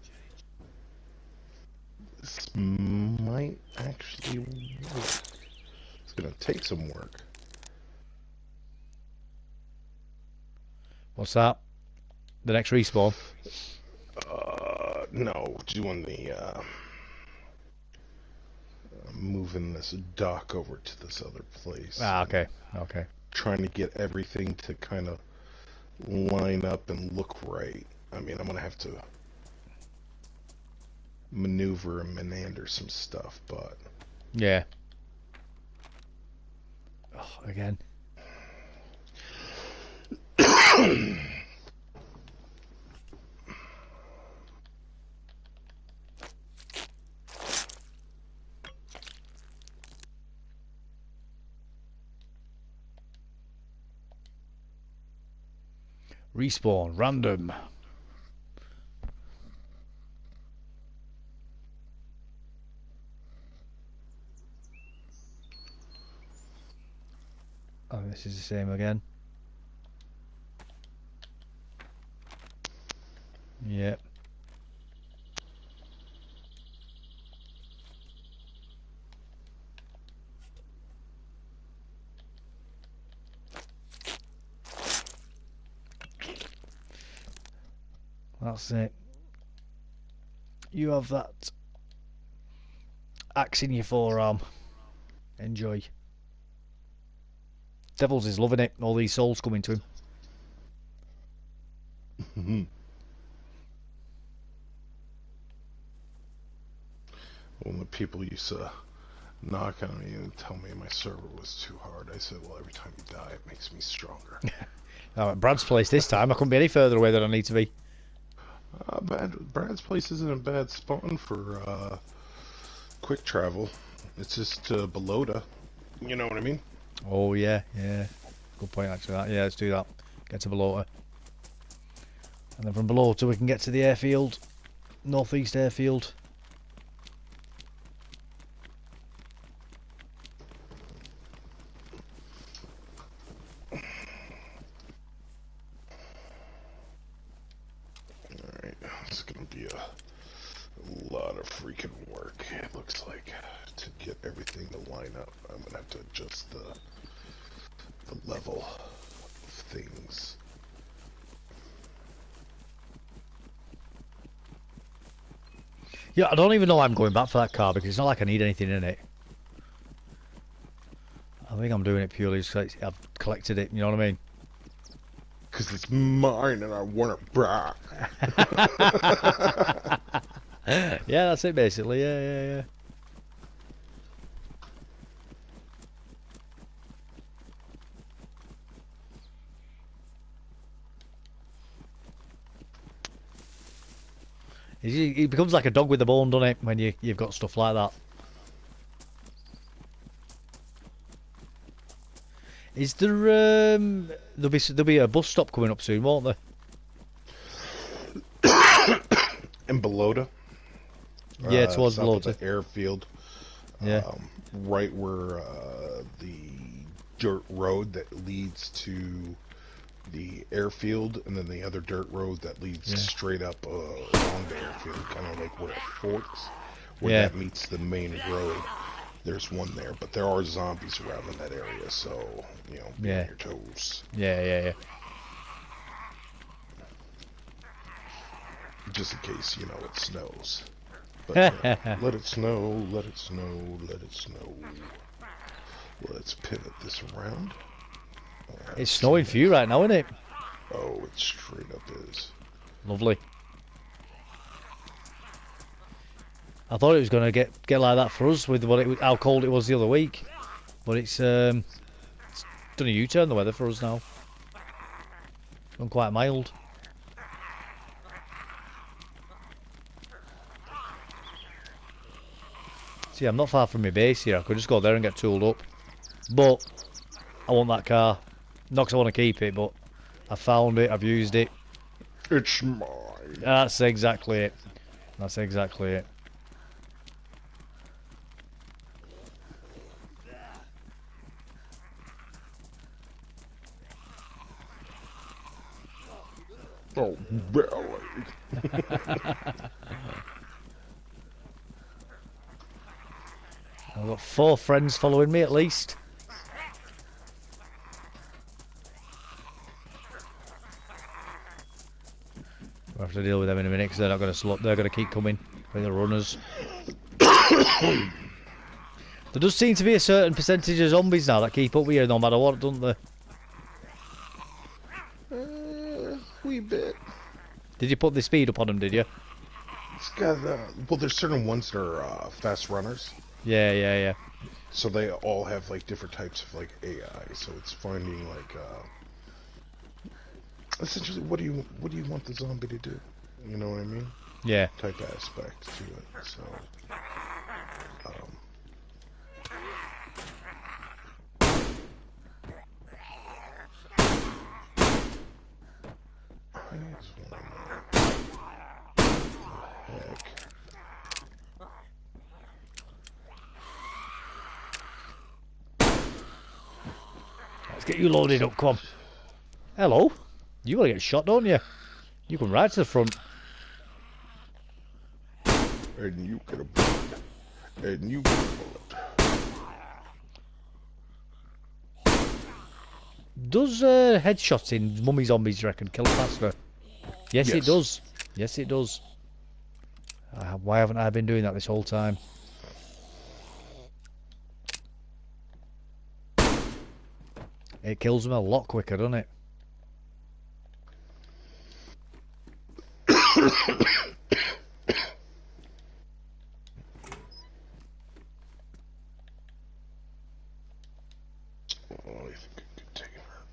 This might actually work. It's going to take some work. What's that? The next respawn? No, doing the moving this dock over to this other place. Ah, okay. Trying to get everything to kind of line up and look right. I mean, I'm gonna have to maneuver and meander some stuff, but yeah. Oh, again. Respawn, random. Oh, this is the same again. Yep. That's it. You have that axe in your forearm. Enjoy. Devils is loving it. All these souls coming to him. When the people used to knock on me and tell me my server was too hard, I said, well, every time you die, it makes me stronger. Oh, at Brad's place this time. I couldn't be any further away than I need to be. Brad's place isn't a bad spawn for quick travel. It's just Belota. You know what I mean? Oh, yeah. Good point, actually. That. Yeah, let's do that. Get to Belota. And then from Belota we can get to the airfield. Northeast airfield. Alright, it's gonna be a lot of freaking work, it looks like, to get everything to line up. I'm gonna have to adjust the level of things. Yeah, I don't even know why I'm going back for that car, because it's not like I need anything in it. I think I'm doing it purely because I've collected it, you know what I mean? Because it's mine and I want it back. Yeah, that's it basically, yeah. It becomes like a dog with a bone, doesn't it, when you've got stuff like that. Is there there'll be a bus stop coming up soon, won't there? In Belota. Yeah, towards Belota. The airfield. Yeah. Right where the dirt road that leads to the airfield, and then the other dirt road that leads straight up along the airfield, kind of like where it forks, where that meets the main road. There's one there, but there are zombies around in that area, so, you know, be on your toes. Yeah. Just in case, you know, it snows. But, let it snow, let it snow, let it snow. Let's pivot this around. It's snowing for you right now, isn't it? Oh, it straight up is. Lovely. I thought it was going to get like that for us with how cold it was the other week, but it's done a U-turn the weather for us now. Gone quite mild. See, I'm not far from my base here. I could just go there and get tooled up, but I want that car. Not because I want to keep it, but I found it. I've used it. It's mine. That's exactly it. That's exactly it. Oh, really? I've got 4 friends following me at least. We'll have to deal with them in a minute because they're not going to slow. They're going to keep coming. They're runners. There does seem to be a certain percentage of zombies now that keep up with you no matter what, don't there? Wee bit. Did you put the speed up on them, did you? It's got, well, there's certain ones that are fast runners. Yeah, yeah, yeah. So they all have like different types of like AI. So it's finding like essentially what do you want the zombie to do? You know what I mean? Yeah. Type aspect to it. So Let's get you loaded up, come on. Hello? You want to get shot, don't you? You come right to the front. and you get a bullet. And you get a bullet. Does headshots in mummy zombies, you reckon, kill faster? Yes, Yes. it does. Yes, it does. Why haven't I been doing that this whole time? It kills them a lot quicker, doesn't it?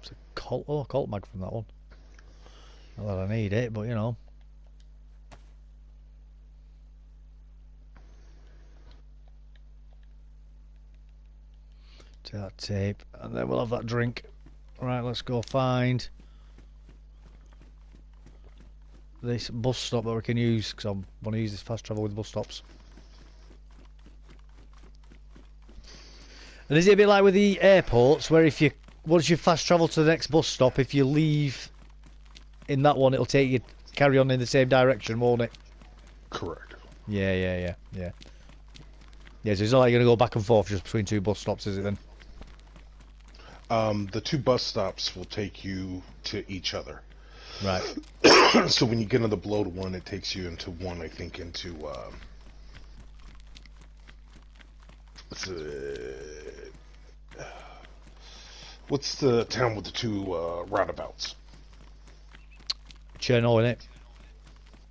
It's a Colt mag from that one. Not that I need it, but you know. Take that tape, and then we'll have that drink. Right, let's go find this bus stop that we can use, because I want to use this fast travel with bus stops. And is it a bit like with the airports, where if you once you fast travel to the next bus stop, if you leave in that one, it'll take you carry on in the same direction, won't it? Correct. Yeah. Yeah, so it's not like you're going to go back and forth just between 2 bus stops, is it then? The 2 bus stops will take you to each other. Right. So when you get on the below one, it takes you into one, I think, into what's the town with the 2 roundabouts? Cherno, innit?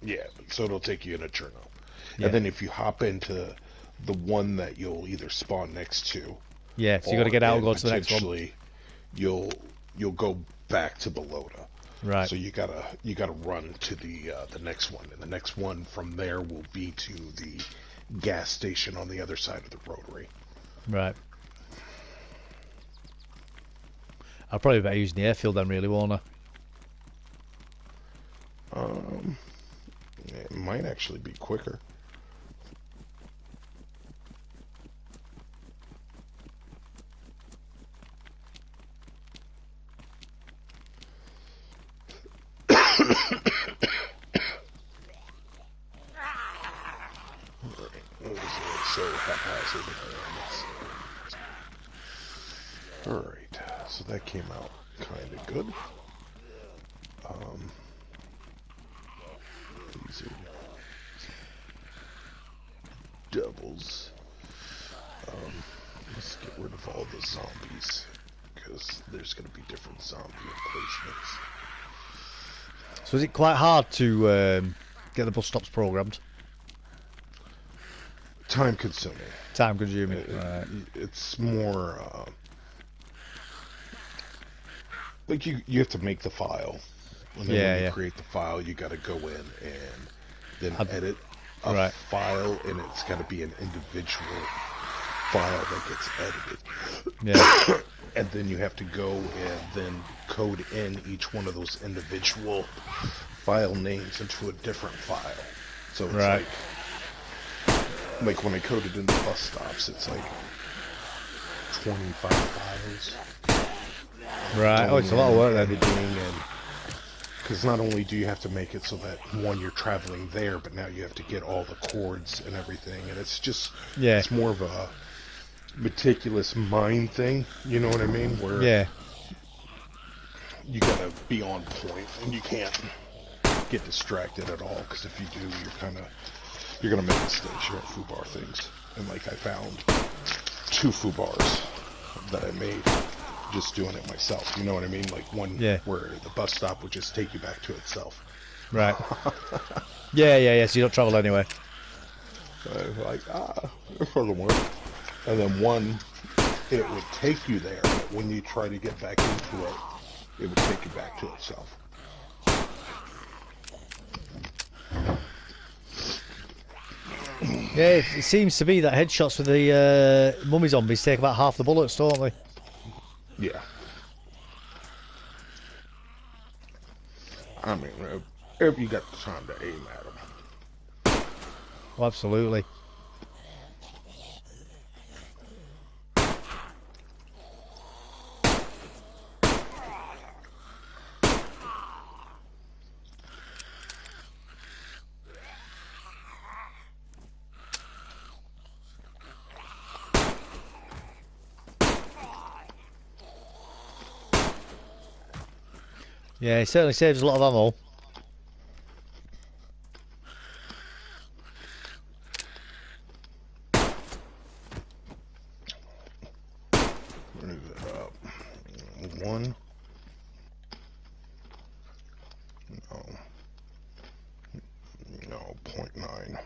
Yeah, so it'll take you in a Cherno. Yeah. And then if you hop into the one that you'll either spawn next to, Yeah, so you got to get out and go to the next one. potentially you'll go back to Belota. Right. So you gotta run to the next one, and the next one from there will be to the gas station on the other side of the rotary. Right. I'll probably better using the airfield then, really, won't I? It might actually be quicker. Alright, so that came out kind of good. These are devils. Let's get rid of all the zombies, because there's going to be different zombie emplacements. So is it quite hard to get the bus stops programmed? Time consuming. Time consuming. Right. It's more like you have to make the file, and then when you create the file, you got to go in and then edit a file, and it's got to be an individual file that gets edited. Yeah. And then you have to go and then code in each one of those individual file names into a different file. So it's like when I coded in the bus stops, it's like 25 files. Right. Oh, it's a lot of work then. Editing, and because not only do you have to make it so that one, you're traveling there, but now you have to get all the chords and everything, and it's just it's more of a meticulous mind thing. You know what I mean? Where you gotta be on point, and you can't get distracted at all. Because if you do, you're gonna make mistakes. You're at foobar things, and like I found 2 foobars that I made just doing it myself. You know what I mean? Like one where the bus stop would just take you back to itself. Right. Yeah. So you don't travel anywhere. Like it doesn't work. And then one, it would take you there, but when you try to get back into it, it would take you back to itself. Yeah, it seems to be that headshots with the mummy zombies take about half the bullets, don't they? Yeah. I mean, if you got the time to aim at them. Oh, absolutely. Yeah, it certainly saves a lot of ammo. Move it up. 1. No, 0.9.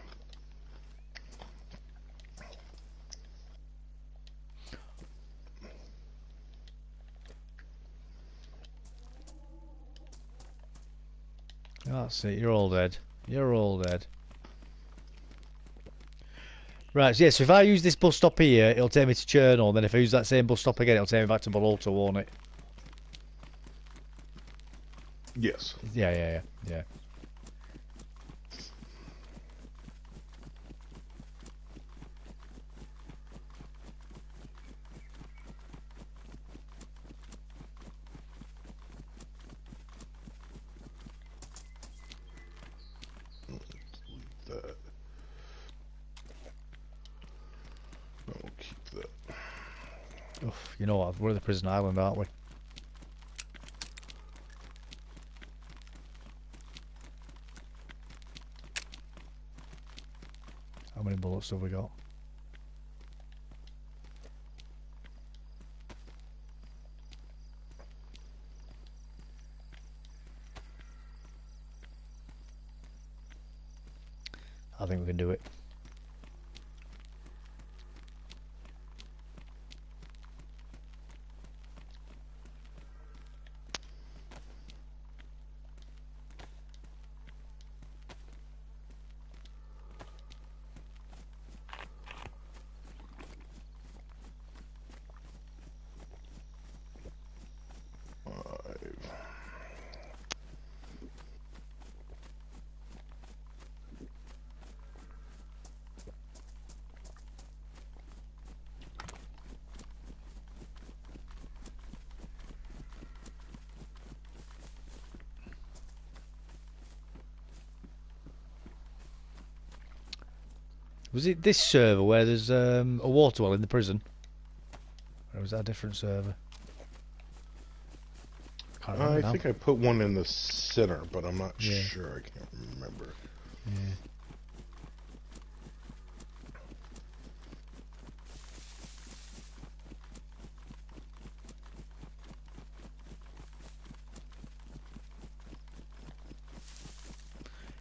That's it, you're all dead. You're all dead. Right, so so if I use this bus stop here, it'll take me to Chernow, then if I use that same bus stop again, it'll take me back to Balota, won't it? Yes. Yeah. That. I'll keep that. Oof, you know what, we're at the prison island, aren't we? How many bullets have we got? I think we can do it. Was it this server where there's a water well in the prison? Or was that a different server? I think I put one in the center, but I'm not sure. I can't remember. Yeah.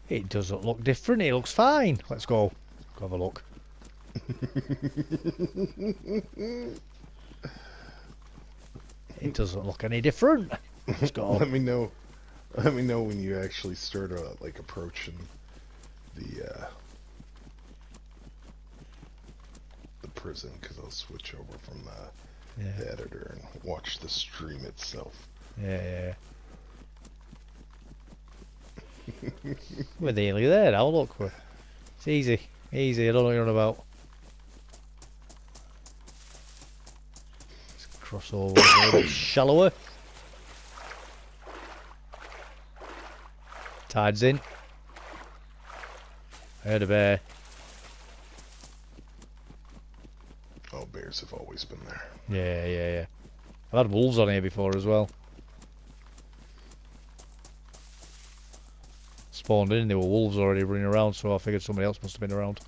It doesn't look different. It looks fine. Let's go. Go have a look. It doesn't look any different. Let's go. Let me know. Let me know when you actually start like approaching the prison, because I'll switch over from the editor and watch the stream itself. Yeah. We're nearly there now. Look, it's easy. Easy. I don't know what you're on about. Let's cross over a little bit shallower. Tide's in. I heard a bear. Oh, bears have always been there. Yeah. I've had wolves on here before as well. Spawned in, there were wolves already running around, so I figured somebody else must have been around.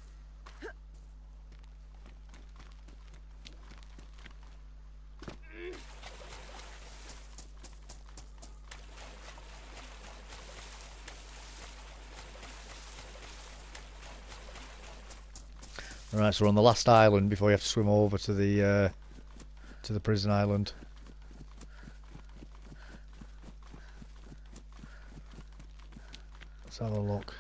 Right, so we're on the last island before you have to swim over to the prison island. Let's have a look.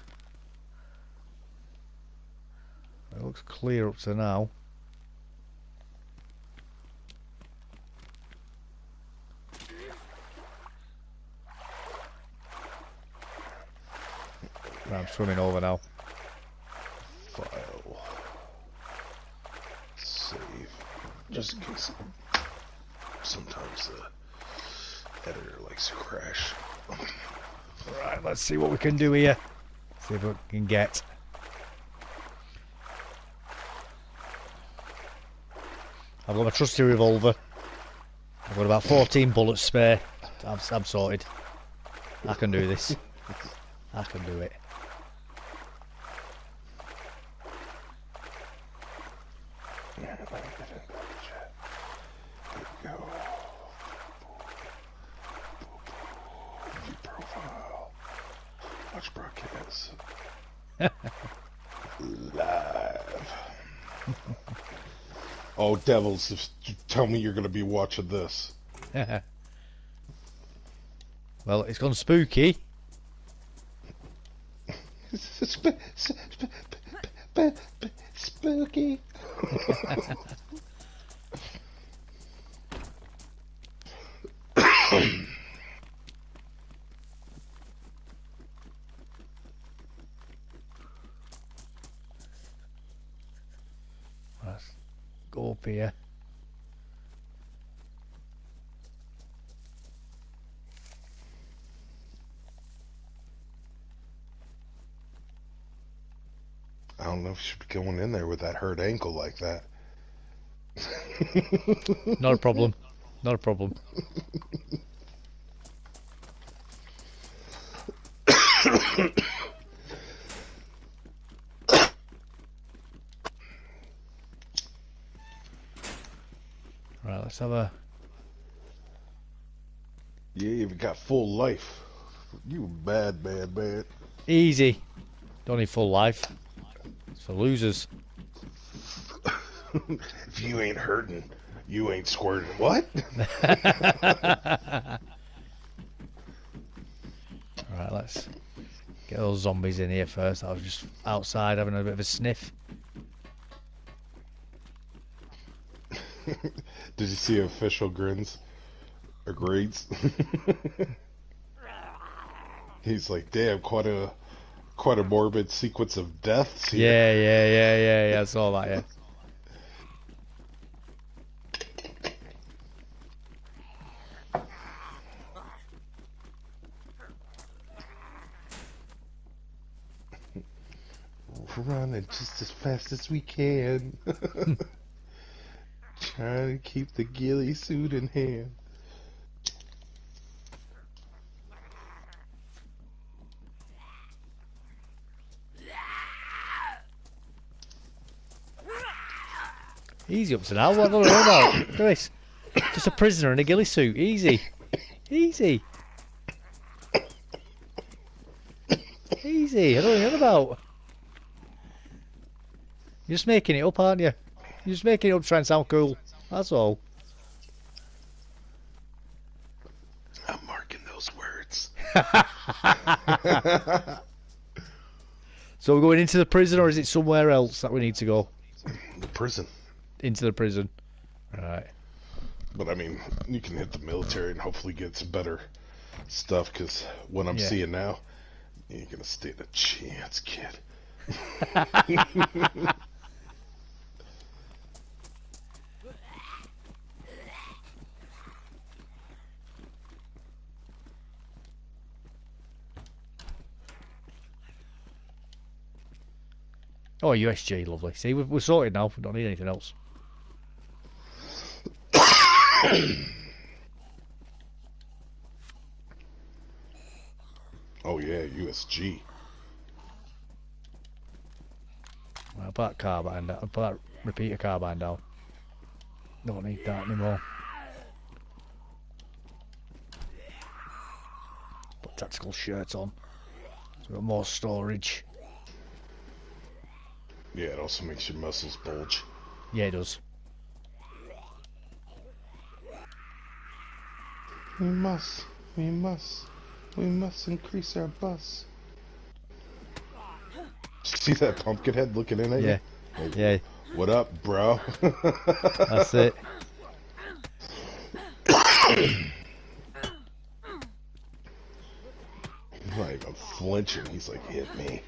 It looks clear up to now. Right, I'm swimming over now. File. Save. Just in case. Sometimes the editor likes to crash. Right, let's see what we can do here. See if we can get. I've got my trusty revolver. I've got about 14 bullets spare. I'm sorted. I can do this. I can do it. Watch broadcast. Live. Oh, devils, tell me you're going to be watching this. Well, it's gone spooky. Spooky. Let's go up here. I don't know if you should be going in there with that hurt ankle like that. Not a problem. Not a problem. Right, let's have a... Yeah, you've got full life. You bad. Easy. Don't need full life. It's for losers. If you ain't hurting, you ain't squirting. What? Alright, let's get those zombies in here first. I was just outside having a bit of a sniff. Did you see official grins? Or grades? He's like, damn, quite a morbid sequence of deaths here. Yeah, I saw that, yeah. We're running just as fast as we can. Trying to keep the ghillie suit in hand. Easy up to now. What do I know about? Look at this. Just a prisoner in a ghillie suit. Easy. Easy. Easy. I don't know what about. You're just making it up, aren't you? You're just making it up to try and sound cool. That's all. I'm marking those words. So we're going into the prison, or is it somewhere else that we need to go? The prison. Into the prison. Right. But I mean, you can hit the military and hopefully get some better stuff, because what I'm seeing now, you ain't gonna stand a chance, kid. Oh, USG, lovely. See, we're sorted now. We don't need anything else. Oh yeah, USG. Well, put that carbine down. Put that repeater carbine down. Don't need that anymore. Put tactical shirts on. So we've got more storage. Yeah, it also makes your muscles bulge. Yeah, it does. We must increase our bus. See that pumpkin head looking in at you? Like, yeah. What up, bro? That's it. He's not even flinching. He's like, hit me.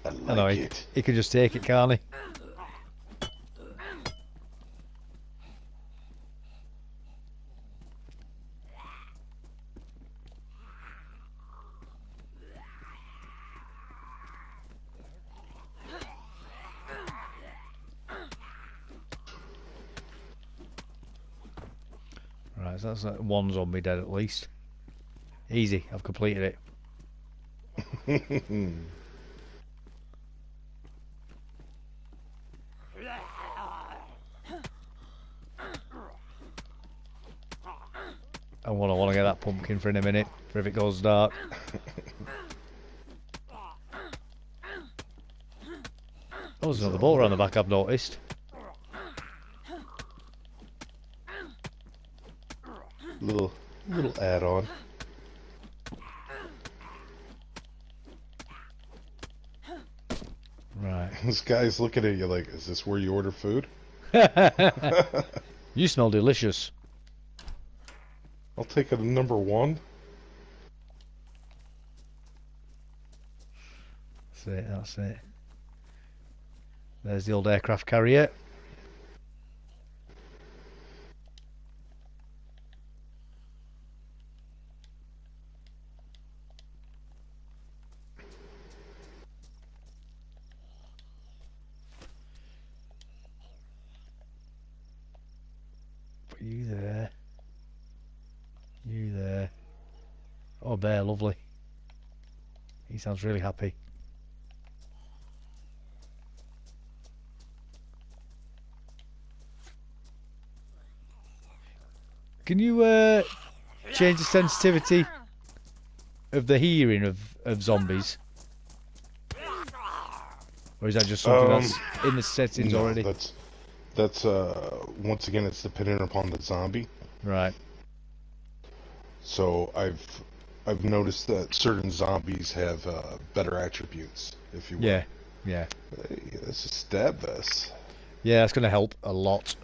I know, it. He can just take it, can't he? Right, so that's like one zombie dead at least. Easy, I've completed it. I want to get that pumpkin for in a minute, for if it goes dark. Oh, there's another boat around the back I've noticed. Little add-on. Right. This guy's looking at you like, is this where you order food? You smell delicious. I'll take it a number one. That's it. There's the old aircraft carrier. Put you there. You there. Oh, bear, lovely. He sounds really happy. Can you change the sensitivity of the hearing of zombies? Or is that just something that's in the settings already? That's once again, it's dependent upon the zombie. Right. So I've noticed that certain zombies have better attributes, if you will. Yeah. Hey, let's just stab this. Yeah, that's going to help a lot.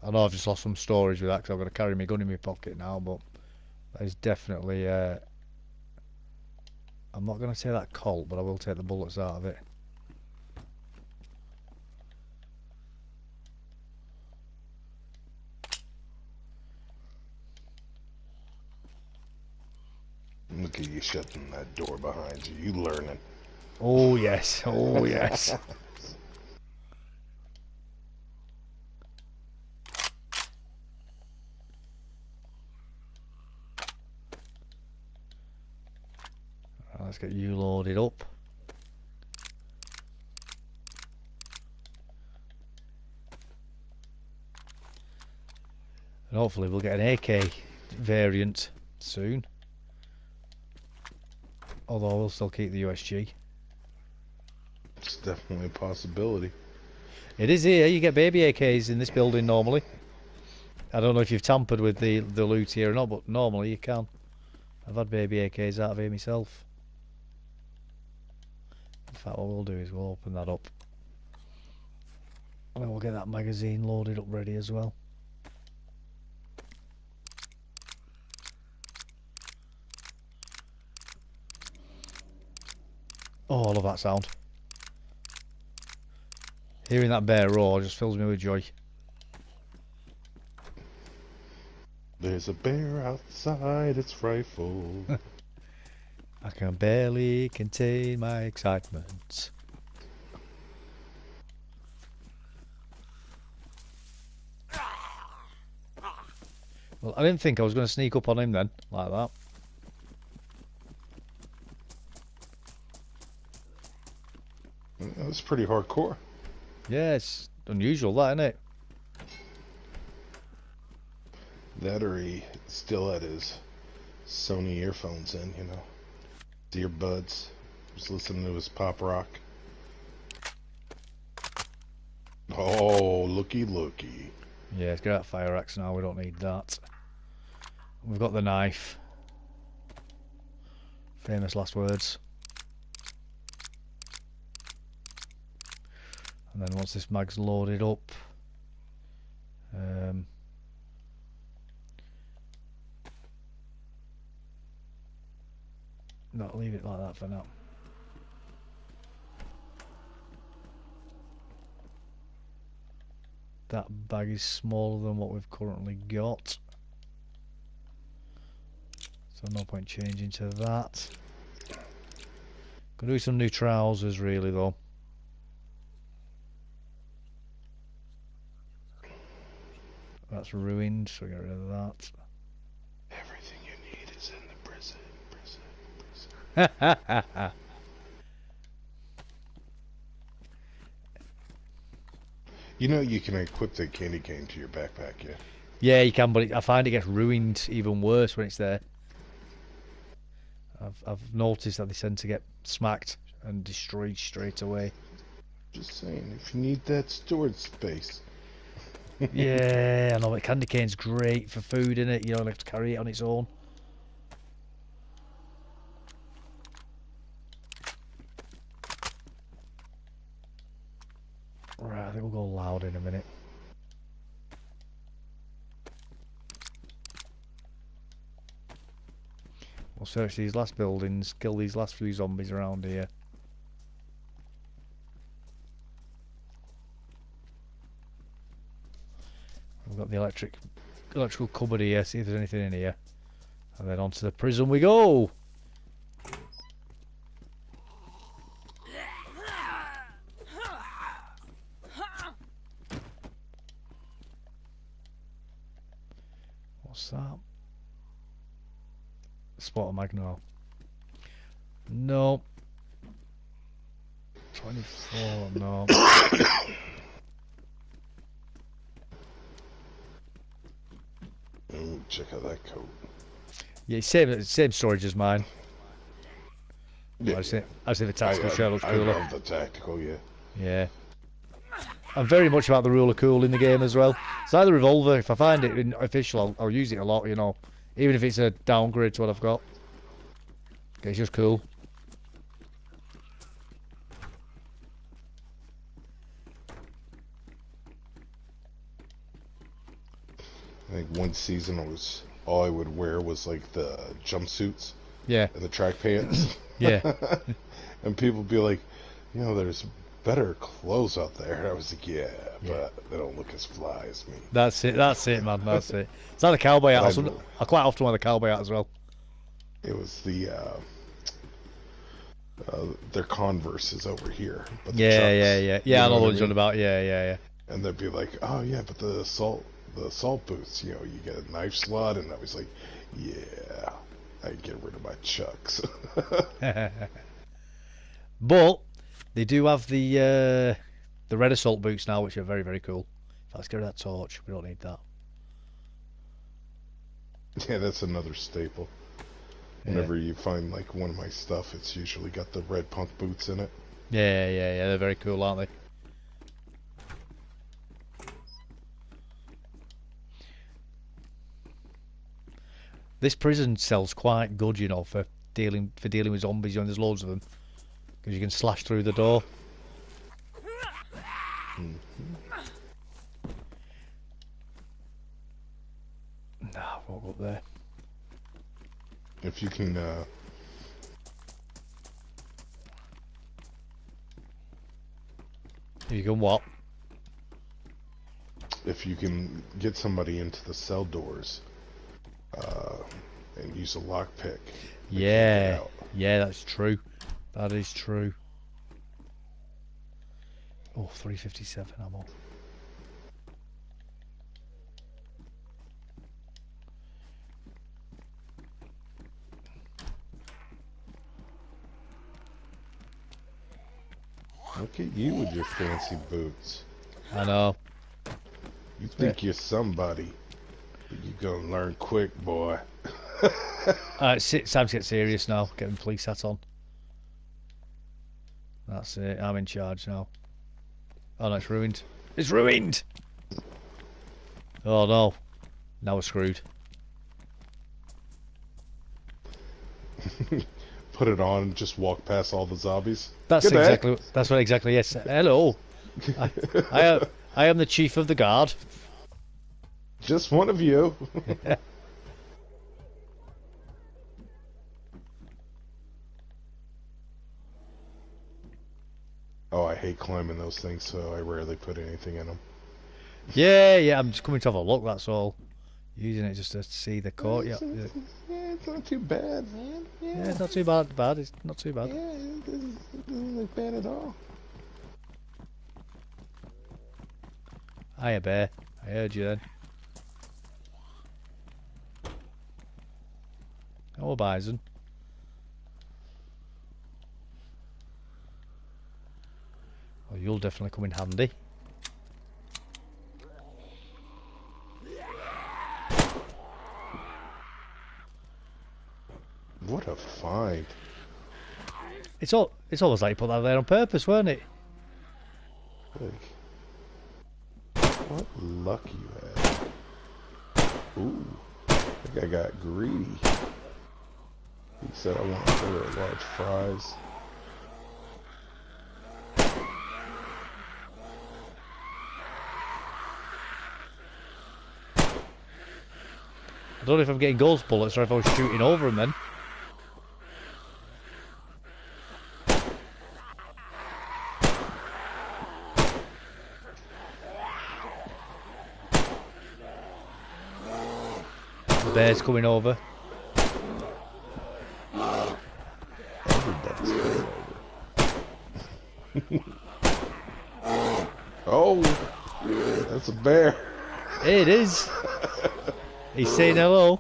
I know I've just lost some storage with that because I've got to carry my gun in my pocket now, but that is definitely... I'm not going to say that Colt, but I will take the bullets out of it. Look at you shutting that door behind you. You learning. Oh, yes. Oh, yes. Let's get you loaded up. And hopefully we'll get an AK variant soon. Although we'll still keep the USG. It's definitely a possibility. It is here. You get baby AKs in this building normally. I don't know if you've tampered with the loot here or not, but normally you can. I've had baby AKs out of here myself. In fact, what we'll do is we'll open that up. And then we'll get that magazine loaded up ready as well. Oh, I love that sound. Hearing that bear roar just fills me with joy. There's a bear outside, it's frightful. I can barely contain my excitement. Well, I didn't think I was going to sneak up on him then, like that. That was pretty hardcore. Yeah, it's unusual, that, isn't it? That or he still had his Sony earphones in, you know. Earbuds. Just listening to his pop rock. Oh, looky. Yeah, let's get that fire axe now, we don't need that. We've got the knife. Famous last words. And then once this mag's loaded up, no, leave it like that for now. That bag is smaller than what we've currently got, so no point changing to that. Gonna do some new trousers really though. That's ruined, so get rid of that. Everything you need is in the prison. You know you can equip the candy cane to your backpack, yeah? Yeah, you can, but I find it gets ruined even worse when it's there. I've noticed that they tend to get smacked and destroyed straight away. Just saying, if you need that storage space. Yeah, I know, but candy cane's great for food, innit? You don't have to carry it on its own. Right, I think we'll go loud in a minute. We'll search these last buildings, kill these last few zombies around here. We've got the electrical cupboard here, see if there's anything in here. And then onto the prison we go! What's that? Spot a Magno. No. 24, no. Ooh, check out that coat. Yeah, same storage as mine. Yeah, I see the tactical shell looks cooler. I love the tactical, yeah. Yeah. I'm very much about the rule of cool in the game as well. It's like the revolver. If I find it official, I'll use it a lot, you know. Even if it's a downgrade to what I've got. Okay, it's just cool. I think one season all I would wear was like the jumpsuits. Yeah. And the track pants. Yeah. And people would be like, you know, there's better clothes out there. And I was like, yeah, but they don't look as fly as me. That's it, man, that's it. It's like the cowboy hat. I quite often wear the cowboy hat as well. It was the, their Converses over here. But the Chucks, yeah, I know what you're on about, yeah. And they'd be like, oh yeah, but the assault boots, you know, you get a knife slot, and I was like, yeah, I get rid of my Chucks. But they do have the red assault boots now, which are very, very cool. Let's get rid of that torch. We don't need that. Yeah, that's another staple. Whenever you find like one of my stuff, it's usually got the red punk boots in it. Yeah. They're very cool, aren't they? This prison cell's quite good, you know, for dealing with zombies. You know, there's loads of them because you can slash through the door. No, I won't go up there. If you can, You can what? if you can get somebody into the cell doors, and use a lockpick. Yeah, that's true. That is true. Oh, 357 ammo. Look at you with your fancy boots. I know. You think you're somebody, but you're gonna learn quick, boy. It's time to get serious now. Getting police hat on. That's it. I'm in charge now. Oh no, it's ruined. It's ruined! Oh no. Now we're screwed. Put it on and just walk past all the zombies. That's Good day. exactly. That's what exactly. Yes. Hello. I am the chief of the guard. Just one of you. Oh, I hate climbing those things, so I rarely put anything in them. Yeah. I'm just coming to have a look. That's all. Using it just to see the court. Yeah. It's not too bad, man. Yeah, it's not too bad. It's not too bad. Yeah, it doesn't look bad at all. Hiya, bear. I heard you then. Oh, bison. Oh, you'll definitely come in handy. What a find. It's almost like you put that there on purpose, weren't it? Like, what luck you had. Ooh, that guy got greedy. He said, I want very large fries. I don't know if I'm getting ghost bullets or if I was shooting over them then. The bear's coming over. Everybody's coming over. Oh, that's a bear. It is. He's saying hello.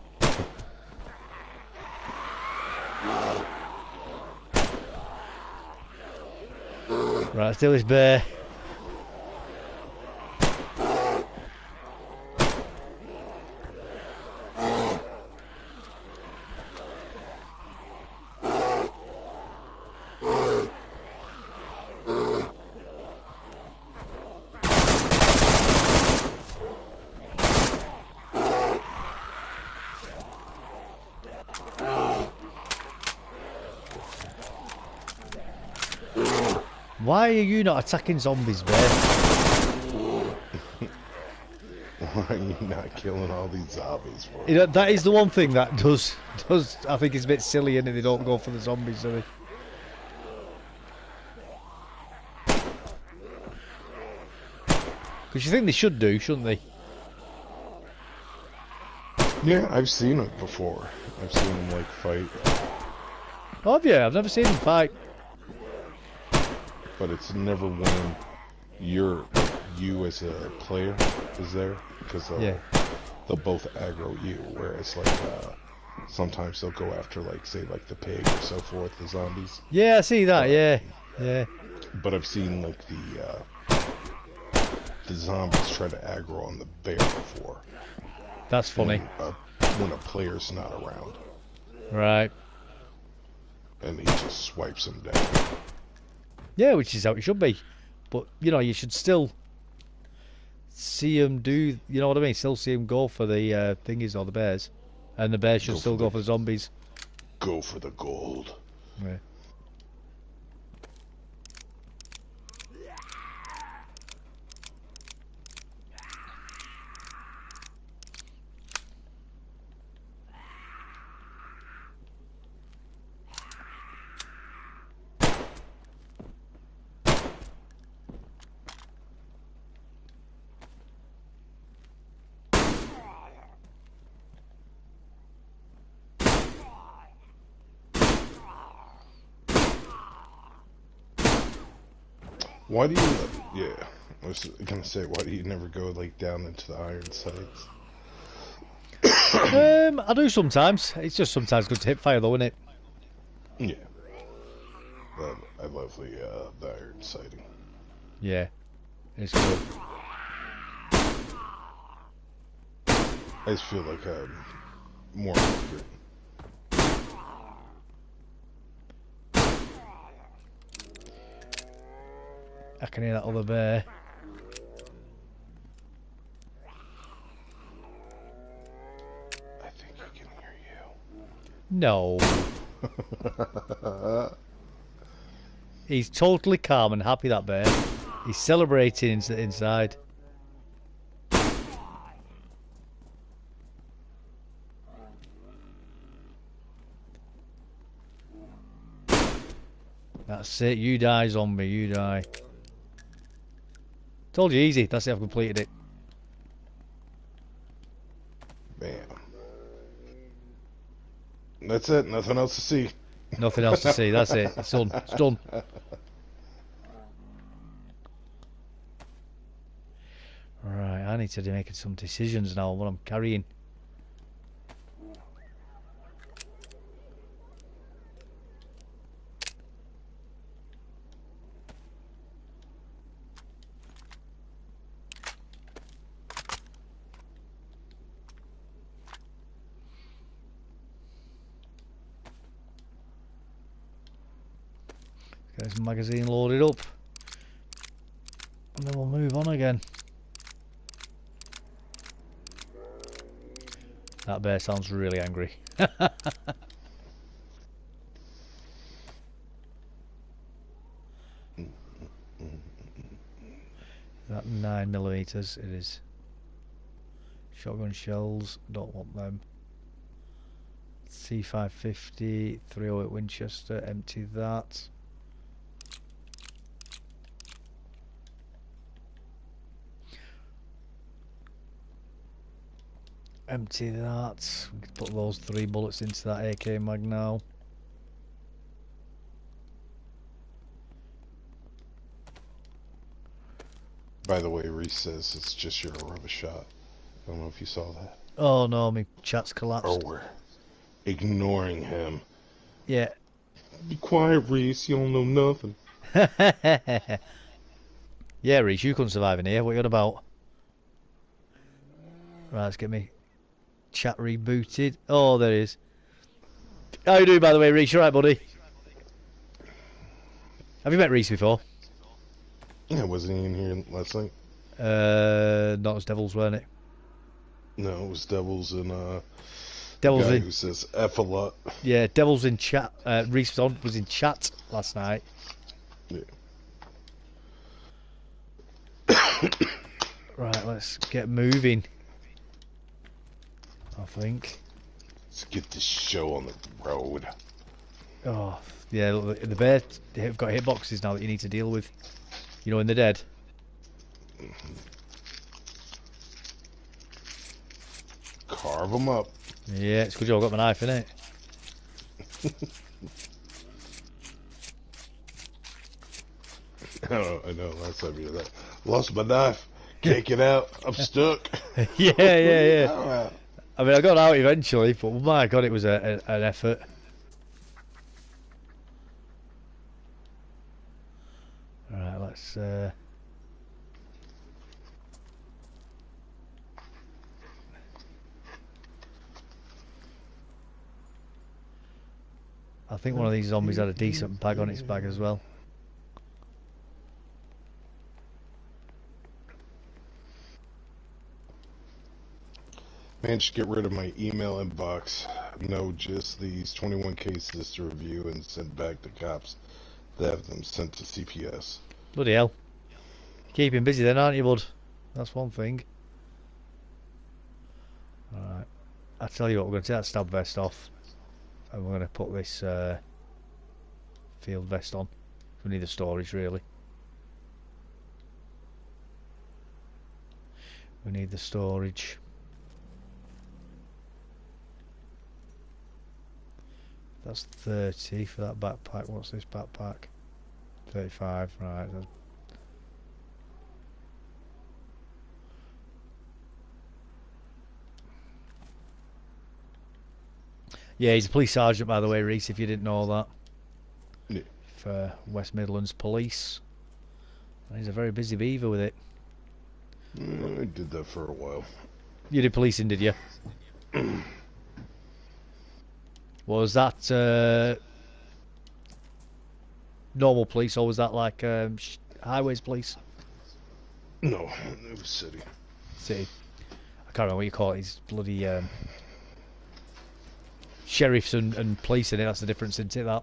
Right, let's do this bear. Why are you not attacking zombies, bear? Why are you not killing all these zombies for? You know, that is the one thing that does I think it's a bit silly, and they don't go for the zombies, do they? Because you think they should do, shouldn't they? Yeah, I've seen it before. I've seen them like fight. Oh, have you? I've never seen them fight. But it's never when you as a player is there, because they'll both aggro you, whereas like sometimes they'll go after like say like the pig or so forth, the zombies. Yeah, I see that. Yeah. But I've seen like the zombies try to aggro on the bear before. That's funny. When a player's not around. Right. And he just swipes him down. Yeah, which is how it should be. But, you know, you should still see him do, you know what I mean? Still see him go for the thingies or the bears. And the bears should still go for the zombies. Go for the gold. Yeah. Why do you, yeah, I was gonna say, why do you never go, like, down into the iron sights? I do sometimes. It's just sometimes good to hip fire though, isn't it? Yeah. I love the iron sighting. Yeah. It's good. I just feel like I'm more accurate. I can hear that other bear. I think I can hear you. No. He's totally calm and happy, that bear. He's celebrating inside. That's it. You die, zombie. You die. Told you, easy. That's it. I've completed it. Bam. That's it. Nothing else to see. Nothing else to see. That's it. It's done. It's done. Right. I need to be making some decisions now on what I'm carrying. Get this magazine loaded up. And then we'll move on again. That bear sounds really angry. That 9mm, it is. Shotgun shells, don't want them. C550, 308 Winchester, empty that. Empty that. We can put those 3 bullets into that AK mag now. By the way, Reese says it's just your rubber shot. I don't know if you saw that. Oh no, my chat's collapsed. Or we're ignoring him. Yeah. Be quiet, Reese. You don't know nothing. Yeah, Reese, you couldn't survive in here. What are you on about? Right, let's get me chat rebooted. Oh, there he is. How you doing, by the way, Reese? You alright, buddy? Have you met Reese before? Yeah, wasn't he in here last night? Not as Devils, weren't it? No, it was Devils and Devils guy in. who says F a lot. Yeah, Devils in chat. Reese was in chat last night. Yeah. Right, let's get moving. I think. Let's get this show on the road. Oh, yeah, look, the bear have got hitboxes now that you need to deal with. You know, in the dead. Carve them up. Yeah, it's good job I got my knife in it. I know, last time you did that. Lost my knife. Can't get out. I'm stuck. yeah. I mean, I got out eventually, but my God, it was an effort. Alright, let's... I think one of these zombies had a decent bag on its back as well. Managed to get rid of my email inbox. No, just these 21 cases to review and send back to cops. They have them sent to CPS. Bloody hell. Keeping busy then, aren't you, bud? That's one thing. Alright. I'll tell you what, we're going to take that stab vest off. And we're going to put this field vest on. We need the storage, really. We need the storage. That's 30 for that backpack. What's this backpack? 35, right. Yeah, he's a police sergeant, by the way, Reese, if you didn't know that. Yeah. For West Midlands Police. And he's a very busy beaver with it. I did that for a while. You did policing, did you? Was that normal police, or was that like highways police? No, it was city. City. I can't remember what you call it. These bloody sheriffs and police in it. That's the difference, isn't it? That.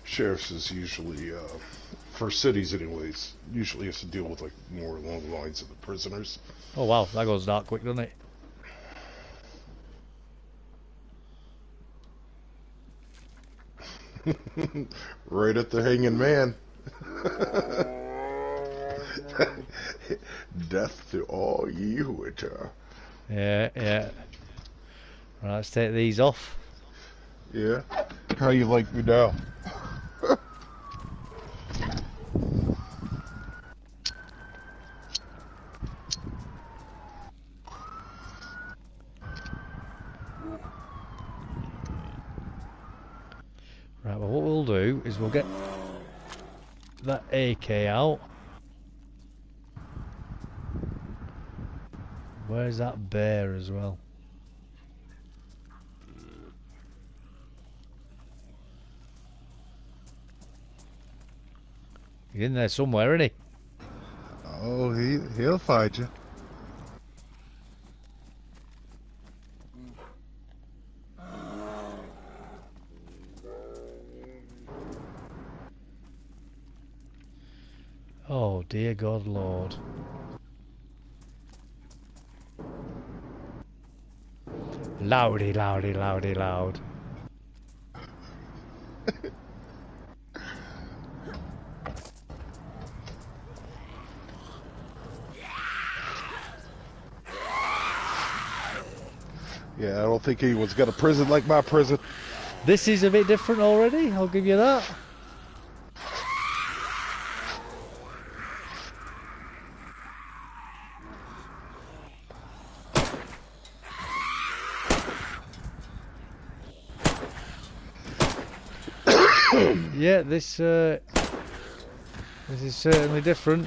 Sheriffs is usually, for cities anyways, usually has to deal with like more along the lines of the prisoners. Oh wow, that goes dark quick, doesn't it? Right at the hanging man. Death to all ye who enter. Yeah, yeah. Right, let's take these off. Yeah. How you like me now? Right, well what we'll do is we'll get that AK out. Where's that bear as well? He's in there somewhere, isn't he? Oh, he'll find you. Oh dear God Lord. Loudy, loudy, loudy, loud. Yeah, I don't think anyone's got a prison like my prison. This is a bit different already, I'll give you that. Yeah, this is certainly different.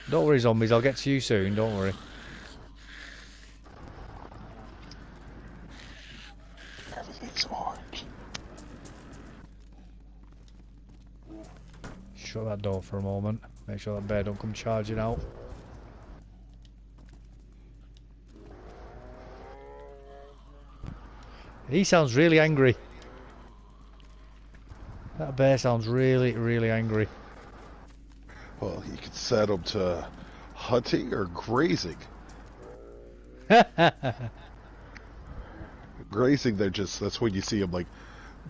Don't worry, zombies, I'll get to you soon, don't worry. Everything's orange. Shut that door for a moment. Make sure that bear don't come charging out. He sounds really angry. That bear sounds really, really angry. Well, you could set them to hunting or grazing. Grazing, that's when you see them like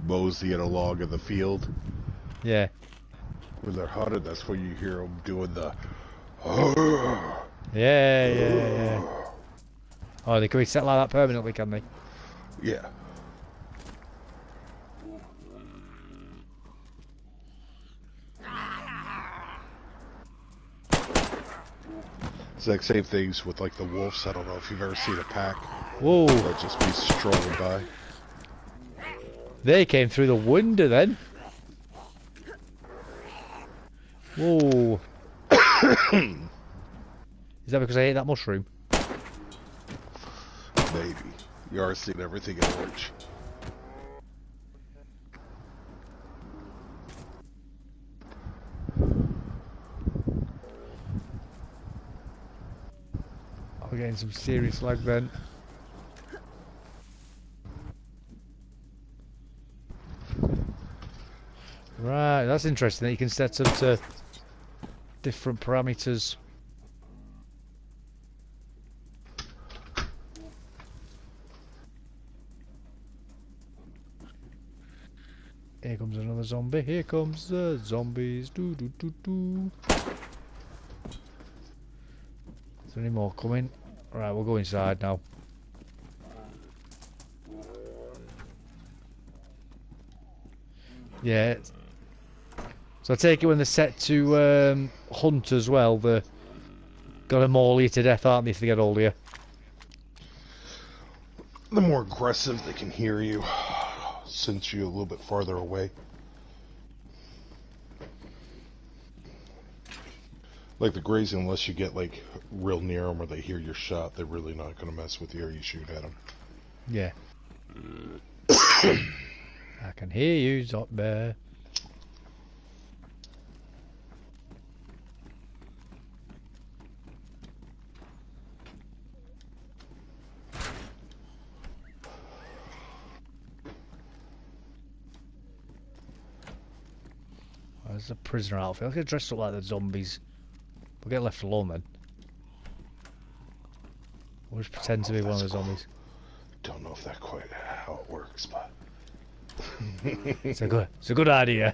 moseying along in the field. Yeah. When they're hunted, that's when you hear them doing the... Yeah. Oh, they can be set like that permanently, can they? Yeah. Exact same things with like the wolves. I don't know if you've ever seen a pack. Whoa. They'll just be strolling by. They came through the window then. Whoa. Is that because I ate that mushroom? Maybe. You are seeing everything in orange. I'm getting some serious lag then. Right, that's interesting that you can set them to different parameters. Here comes another zombie. Here comes the zombies. Do do do do. Is there any more coming? Right, we'll go inside now. Yeah. So I take it when they're set to hunt as well, they're gonna maul you to death, aren't they, if they get hold of you? The more aggressive they can hear you, sense you a little bit farther away. Like the grazing, unless you get like real near them or they hear your shot, they're really not going to mess with you or you shoot at them. Yeah. I can hear you, Zombie. There's a prisoner outfit. I'll get dressed up like the zombies. We'll get left alone then. We'll just pretend to be one of the zombies. Don't know if that's quite how it works, but it's a good idea.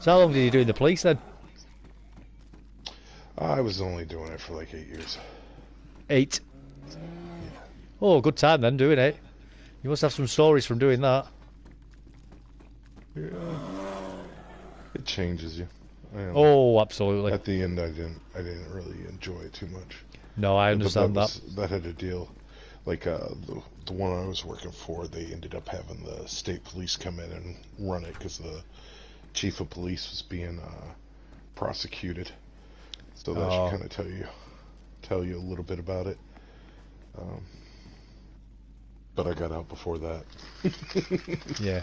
So how long did you do in the police then? I was only doing it for like 8 years. 8? Yeah. Oh, good time then doing it. You must have some stories from doing that. Yeah. It changes you. Oh, absolutely. At the end, I didn't really enjoy it too much. No, I understand that. That had a deal. Like the one I was working for, they ended up having the state police come in and run it because the chief of police was being prosecuted. So that should kind of tell you a little bit about it. But I got out before that. Yeah.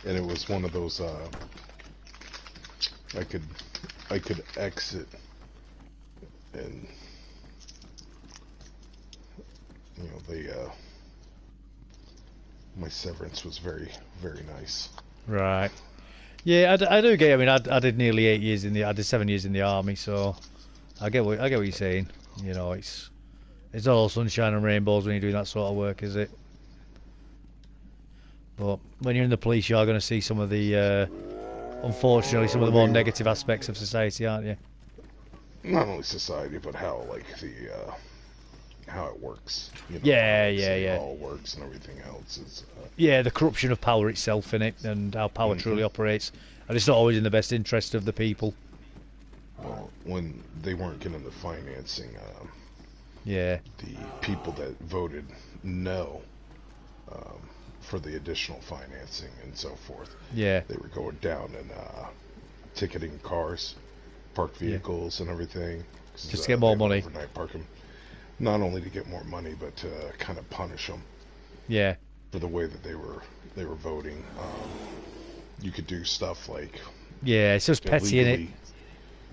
And it was one of those I could exit and you know my severance was very, very nice. Right. Yeah, I do get. I mean, I did nearly 8 years I did 7 years in the army, so I get what you're saying. You know, it's not all sunshine and rainbows when you're doing that sort of work, is it? But when you're in the police, you are going to see some of the, unfortunately, some of the more negative aspects of society, aren't you? Not only society, but how how it works. You know, yeah. It all works and everything else is. Yeah, the corruption of power itself in it, and how power truly operates, and it's not always in the best interest of the people. Well, when they weren't getting the financing, the people that voted no for the additional financing and so forth, they were going down and ticketing cars, parked vehicles, and everything. Just to get more money. Overnight parking, not only to get more money, but to kind of punish them. Yeah. For the way that they were voting. You could do stuff like. Yeah, it's just petty, innit?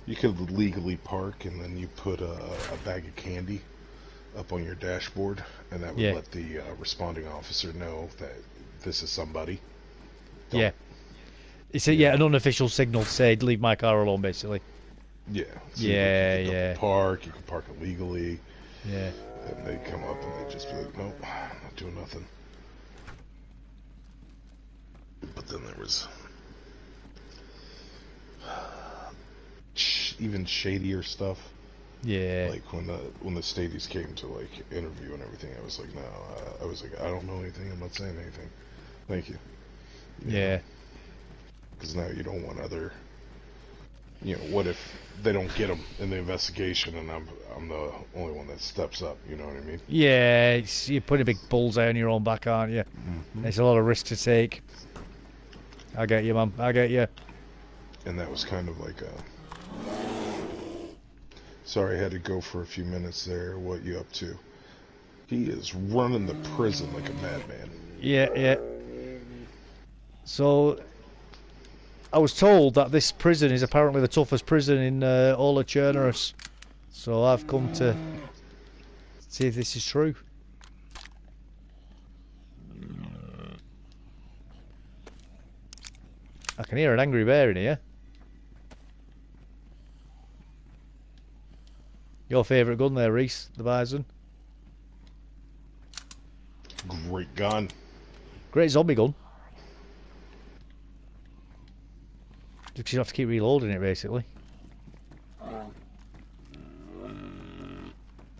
You could legally park, and then you put a bag of candy up on your dashboard, and that would let the responding officer know that this is somebody. It's an unofficial signal to say, leave my car alone, basically. Yeah. So you can park, you can park illegally. Yeah. And they come up and they just be like, nope, not doing nothing. But then there was even shadier stuff. Yeah. Like when the stadies came to like interview and everything, I was like, no, I don't know anything. I'm not saying anything. Thank you. Yeah. Because now you don't want other. You know, what if they don't get them in the investigation and I'm the only one that steps up? You know what I mean? Yeah, you're putting a big bullseye on your own back, aren't you? Mm-hmm. It's a lot of risk to take. I get you, man. I get you. And that was kind of like Sorry, I had to go for a few minutes there. What you up to? He is running the prison like a madman. Yeah, yeah. So, I was told that this prison is apparently the toughest prison in all of Chernobyl. So I've come to see if this is true. I can hear an angry bear in here. Your favourite gun there, Reese, the Bison. Great gun. Great zombie gun. Just you have to keep reloading it, basically.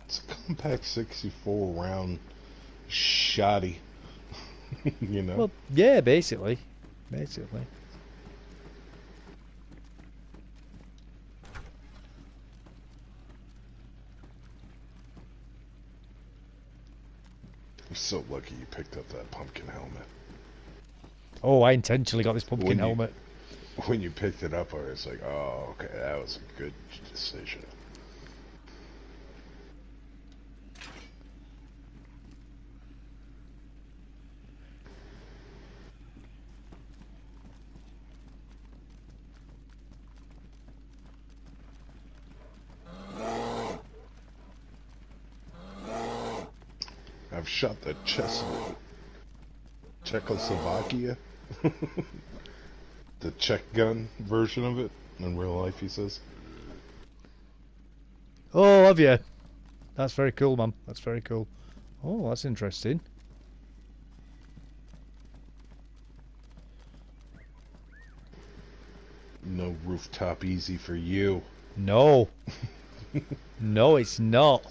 It's a compact 64 round shoddy. You know? Well, yeah, basically. Basically. You're so lucky you picked up that pumpkin helmet. Oh, I intentionally got this pumpkin helmet. When you picked it up, I was like, oh, okay, that was a good decision. I've shot the Czechoslovakia. The Czech gun version of it in real life, he says. Oh, have you? That's very cool, man. That's very cool. Oh, that's interesting. No rooftop easy for you. No. No, it's not.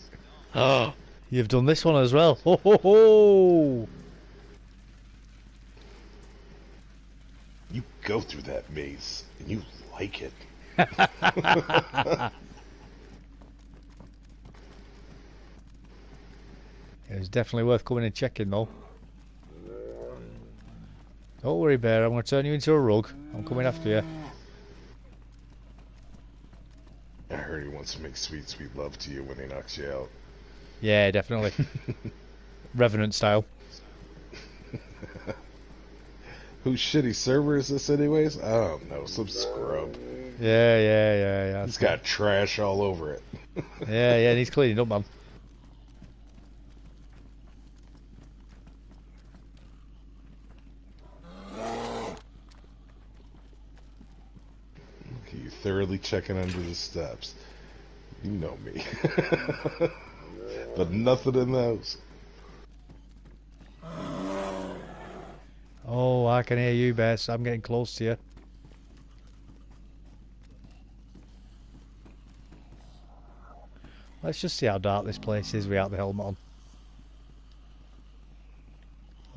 Oh, you've done this one as well. Ho ho ho! You go through that maze, and you like it. It was definitely worth coming and checking, though. Don't worry, Bear. I'm going to turn you into a rug. I'm coming after you. I heard he wants to make sweet, sweet love to you when he knocks you out. Yeah, definitely. Revenant style. Whose shitty server is this anyways? I don't know, some scrub. Yeah. He's got trash all over it. Yeah, and he's cleaning up, man. You thoroughly checking under the steps. You know me. But nothing in those. Oh, I can hear you, Bess. I'm getting close to you. Let's just see how dark this place is without the helmet on.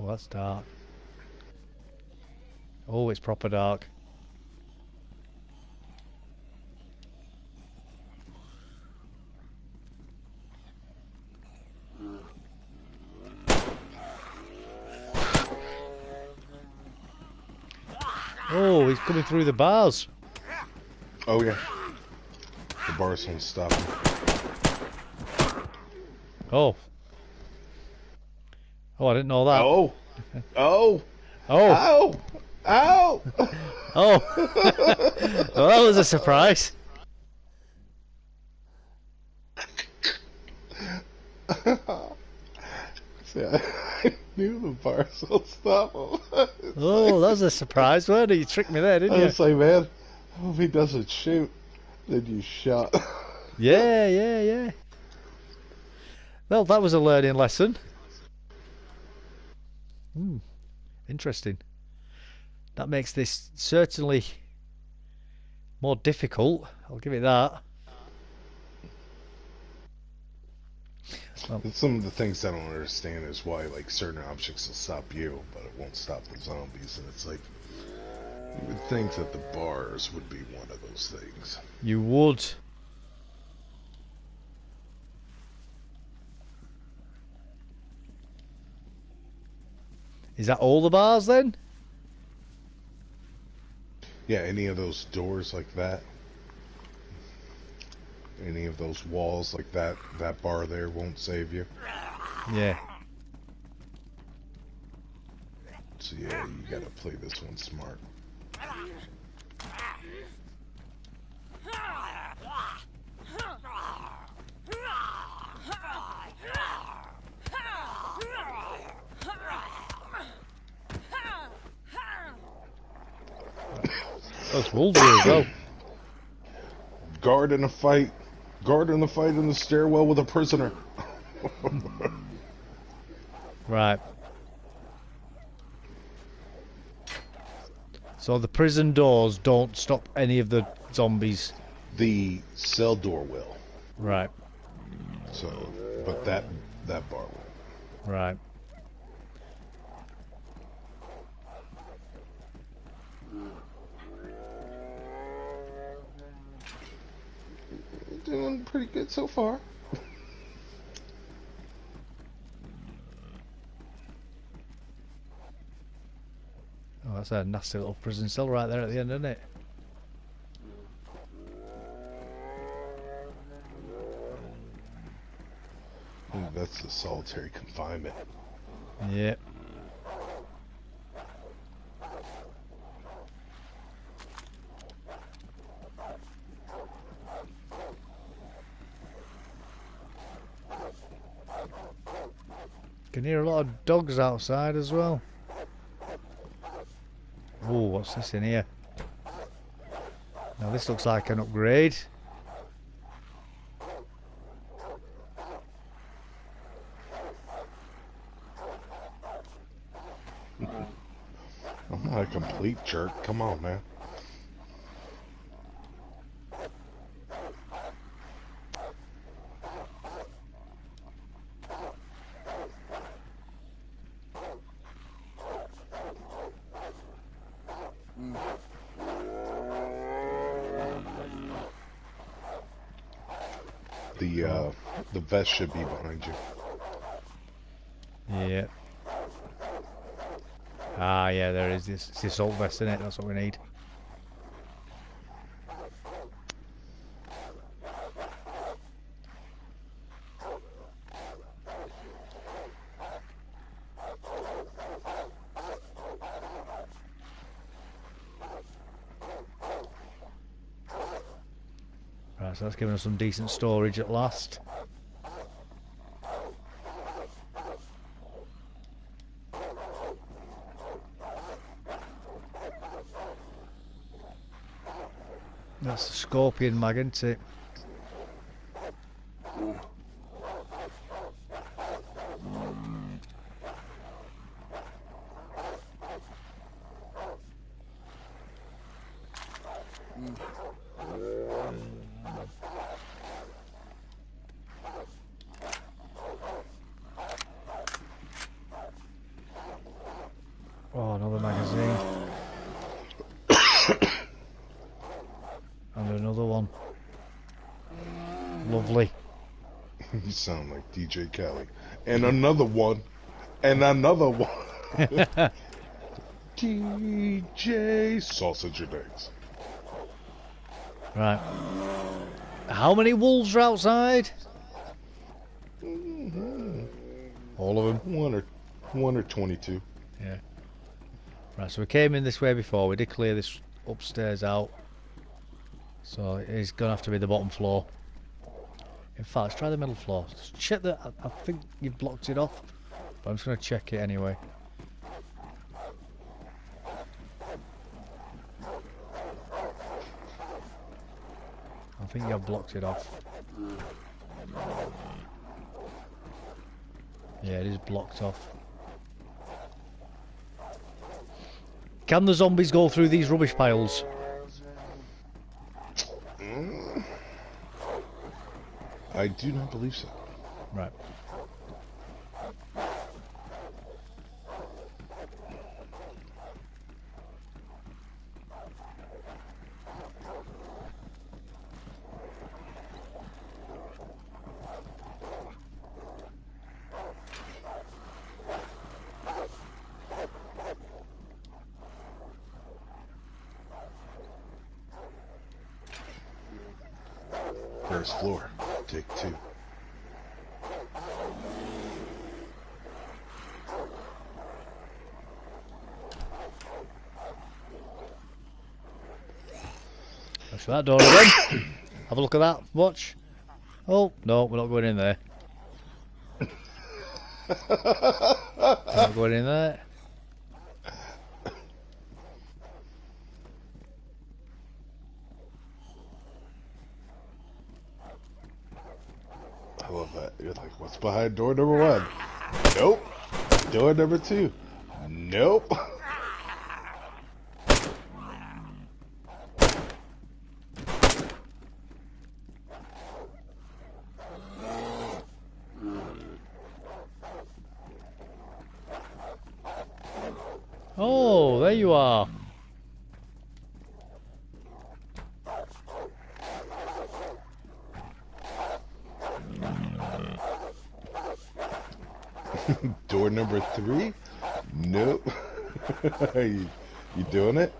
Oh, that's dark. Oh, it's proper dark. Oh, he's coming through the bars. Oh, yeah. The bars won't stop him. Oh. Oh, I didn't know that. Oh. Oh. Oh. Ow. Ow. Oh. Well, that was a surprise. See, I knew the bars will stop him. Oh, that was a surprise, wasn't it? You tricked me there, didn't you? I was like, man, I hope he doesn't shoot. Then you shot. Yeah. Well, that was a learning lesson. Interesting. That makes this certainly more difficult. I'll give it that. Well, Some of the things I don't understand is why, like, certain objects will stop you, but it won't stop the zombies. And it's like, you would think that the bars would be one of those things. you would. Is that all the bars then? Yeah, any of those doors like that. any of those walls, like that bar there won't save you. Yeah. So yeah, you gotta play this one smart. That's wolves here as well. Guard in the fight in the stairwell with a prisoner. Right. So the prison doors don't stop any of the zombies. The cell door will. Right. So, but that bar will. Right. Doing pretty good so far. Oh, that's a nasty little prison cell right there at the end, isn't it? That's the solitary confinement. Yep. Can hear a lot of dogs outside as well. Oh, what's this in here? Now this looks like an upgrade. I'm not a complete jerk. Come on, man. The vest should be behind you. Yeah. Ah, yeah, there is this. It's the assault vest, isn't it? That's what we need. Right, so that's giving us some decent storage at last. That's the scorpion mag, isn't it? Oh, another magazine. And another one. Lovely. You sound like DJ Kelly. And another one. And another one. DJ Sausage and Eggs. Right. How many wolves are outside? All of them. One or 22. Yeah. Right, so we came in this way before. We did clear this upstairs out. So it's going to have to be the bottom floor. In fact, let's try the middle floor. Just check that. I think you've blocked it off. But I'm just going to check it anyway. I think you have blocked it off. Yeah, it is blocked off. Can the zombies go through these rubbish piles? I do not believe so. Right. first floor. Take 2. Watch that door again. Have a look at that. Watch. Oh, no, we're not going in there. We're not going in there. I love that. You're like, what's behind door number 1? Nope. Door number 2. Nope. Oh, there you are. Door number 3? Nope. you doing it?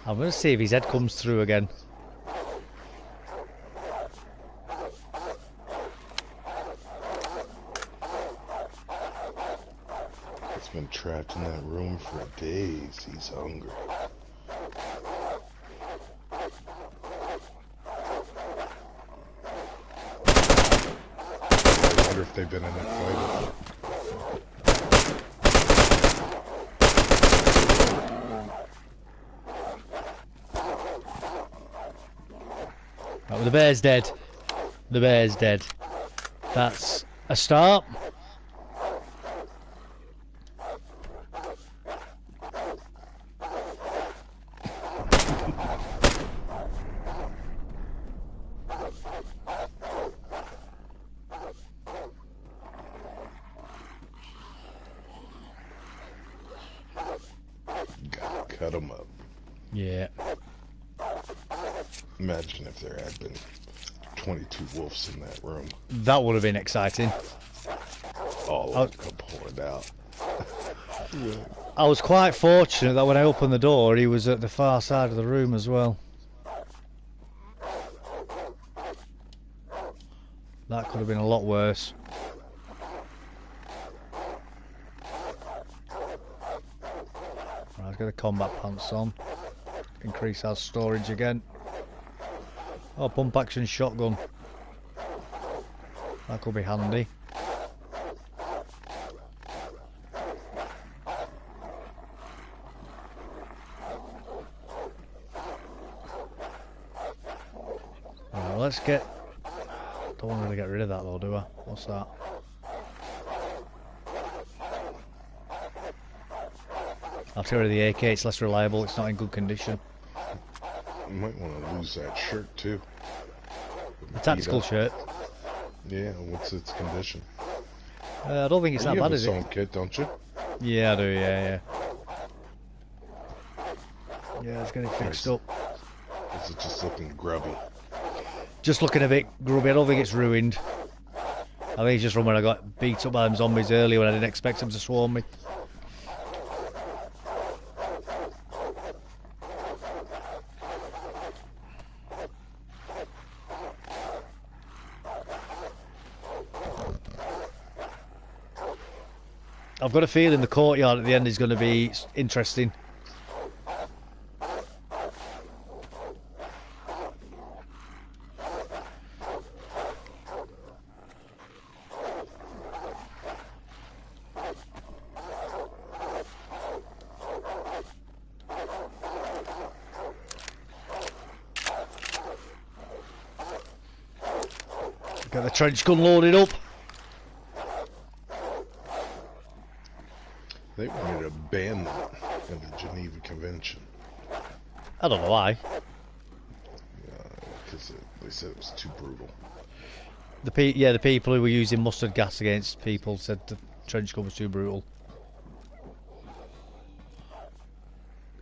I'm going to see if his head comes through again. He's been trapped in that room for days. He's hungry. I wonder if they've been in a fight. Right, well, the bear's dead. The bear's dead. That's a start. Cut him up. Yeah. Imagine if there had been 22 wolves in that room. That would have been exciting. All of them come pouring out. I was quite fortunate that when I opened the door, he was at the far side of the room as well. That could have been a lot worse. Right, let's get the combat pants on. Increase our storage again. Oh, pump action shotgun. That could be handy. Right, let's get... Don't want to get rid of that though, do I? What's that? I'll get rid of the AK, it's less reliable, it's not in good condition. You might want to lose that shirt too. The tactical shirt? Yeah, what's its condition? I don't think it's that bad, is it? You have a sewn kit, don't you? Yeah, I do, yeah. Yeah, let's get it fixed up. Is it just looking grubby? Just looking a bit grubby, I don't think it's ruined. I think it's just from when I got beat up by them zombies earlier when I didn't expect them to swarm me. I've got a feeling the courtyard at the end is going to be interesting. Get the trench gun loaded up. They wanted to ban that in the Geneva Convention. I don't know why. Because they said it was too brutal. The people who were using mustard gas against people said the trench gun was too brutal.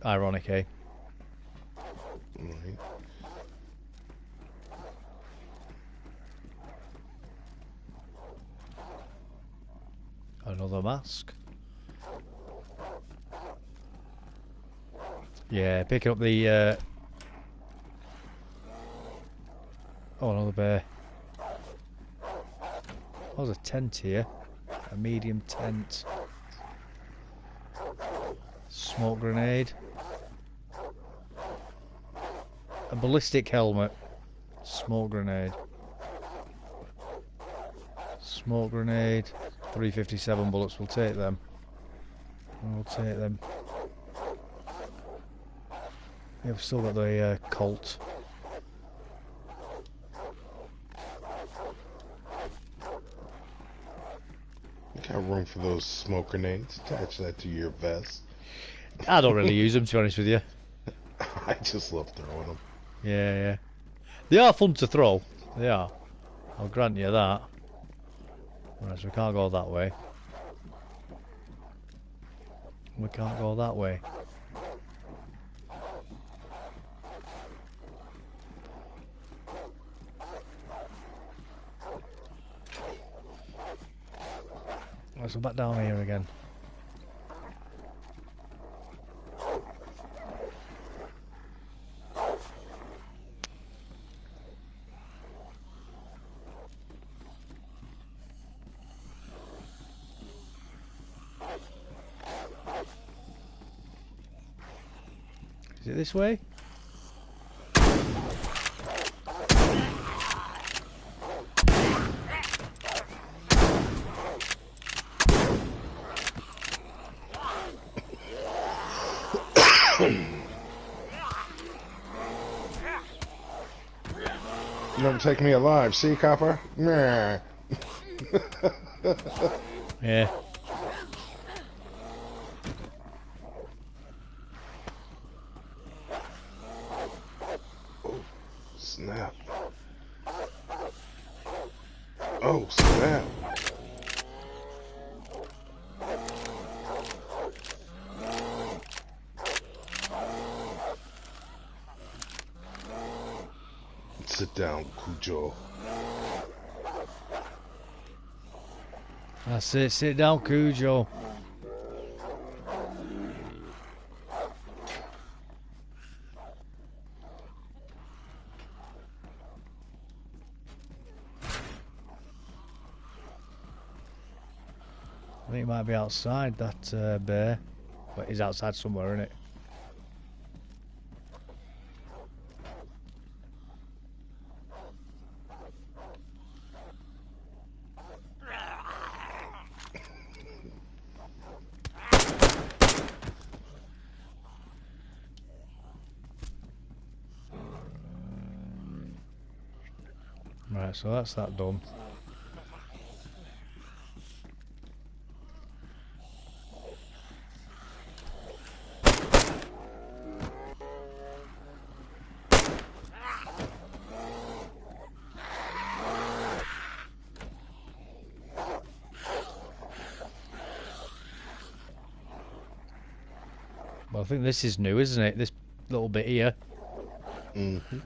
Ironic, eh? Right. Another mask. Yeah, picking up the Oh, another bear. Oh, there's a tent here. A medium tent. Smoke grenade. A ballistic helmet. Smoke grenade. Smoke grenade. 357 bullets. We'll take them. We'll take them. Yeah, we've still got the Colt. You got room for those smoke grenades. Attach that to your vest. I don't really use them, to be honest with you. I just love throwing them. Yeah, yeah. They are fun to throw. They are. I'll grant you that. Right, so we can't go that way. We can't go that way. Let's go back down here again. Is it this way? You don't take me alive, see, copper? Meh. Yeah. Oh, snap. Oh, snap. Sit down, Cujo. That's it, sit down, Cujo. I think it might be outside, that bear. But he's outside somewhere, isn't it? Right, so that's that done. Well, I think this is new, isn't it? This little bit here. Mm-hmm.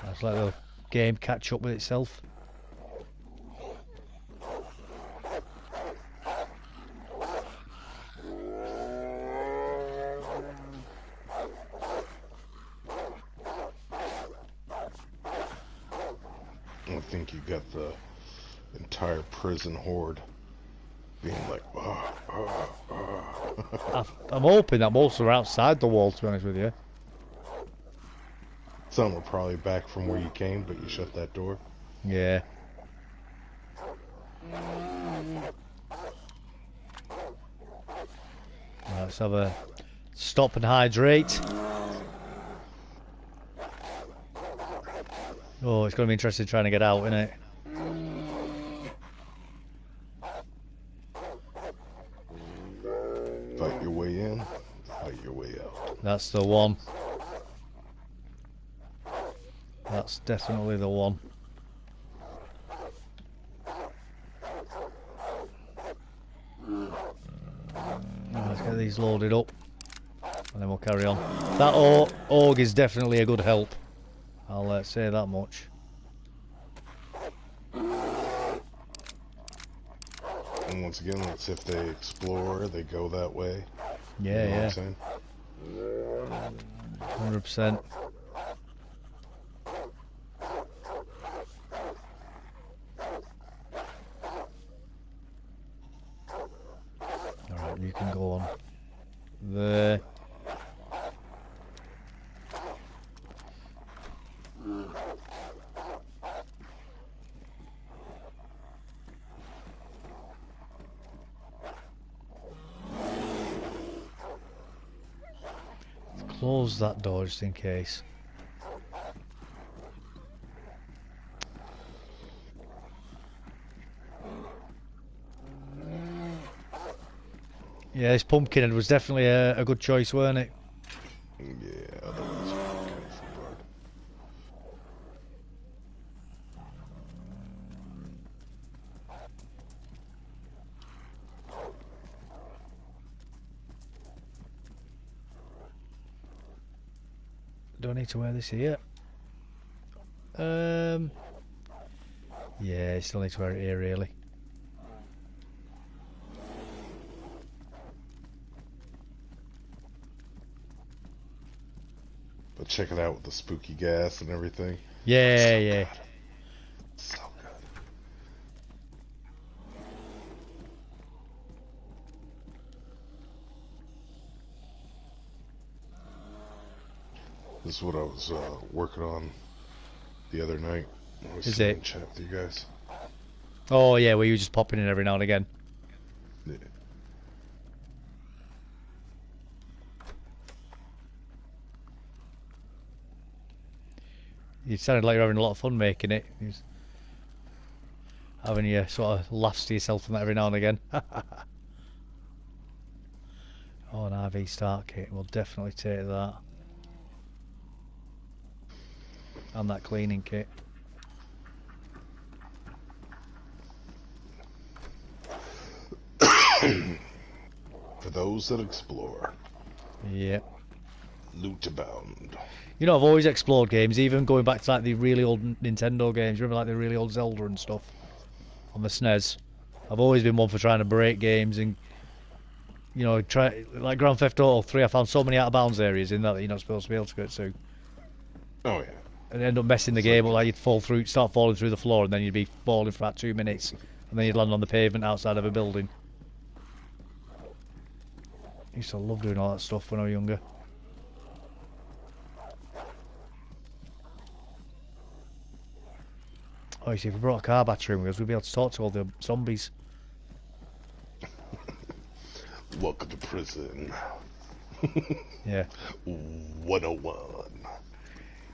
Let's let the game catch up with itself. I think you got the entire prison horde being like, I'm hoping that most are outside the wall, to be honest with you. Some are probably back from where you came, but you shut that door. Yeah. Let's have a stop and hydrate. Oh, it's going to be interesting trying to get out, isn't it? Fight your way in, fight your way out. That's the one. That's definitely the one. Let's get these loaded up and then we'll carry on. That AUG is definitely a good help. I'll say that much. And once again, that's if they explore, they go that way. Yeah, you know yeah. What I'm saying? 100%. Alright, you can go on. There. Close that door just in case. Yeah, this pumpkin was definitely a good choice, weren't it? Yeah, that was kind of fun. Do I need to wear this here? Yeah, I still need to wear it here, really. But check it out with the spooky gas and everything. Yeah, yeah. So good. This is what I was working on the other night. I was Is it? chat with you guys. Oh, yeah, were you just popping in every now and again? Yeah. You sounded like you're having a lot of fun making it. You're having your sort of laughs to yourself and that every now and again. Oh, an RV start kit. We'll definitely take that. And that cleaning kit. For those that explore. Yep. Loot abound. You know, I've always explored games, even going back to like the really old Nintendo games. Remember like the really old Zelda and stuff on the SNES? I've always been one for trying to break games and, you know, try like Grand Theft Auto 3. I found so many out of bounds areas in that you're not supposed to be able to go to. Oh yeah. And end up messing the game up. Like you'd start falling through the floor, and then you'd be falling for about 2 minutes, and then you'd land on the pavement outside of a building. I used to love doing all that stuff when I was younger. Oh, you see, if we brought a car battery with us, we'd be able to talk to all the zombies. Welcome to prison. Yeah. 101.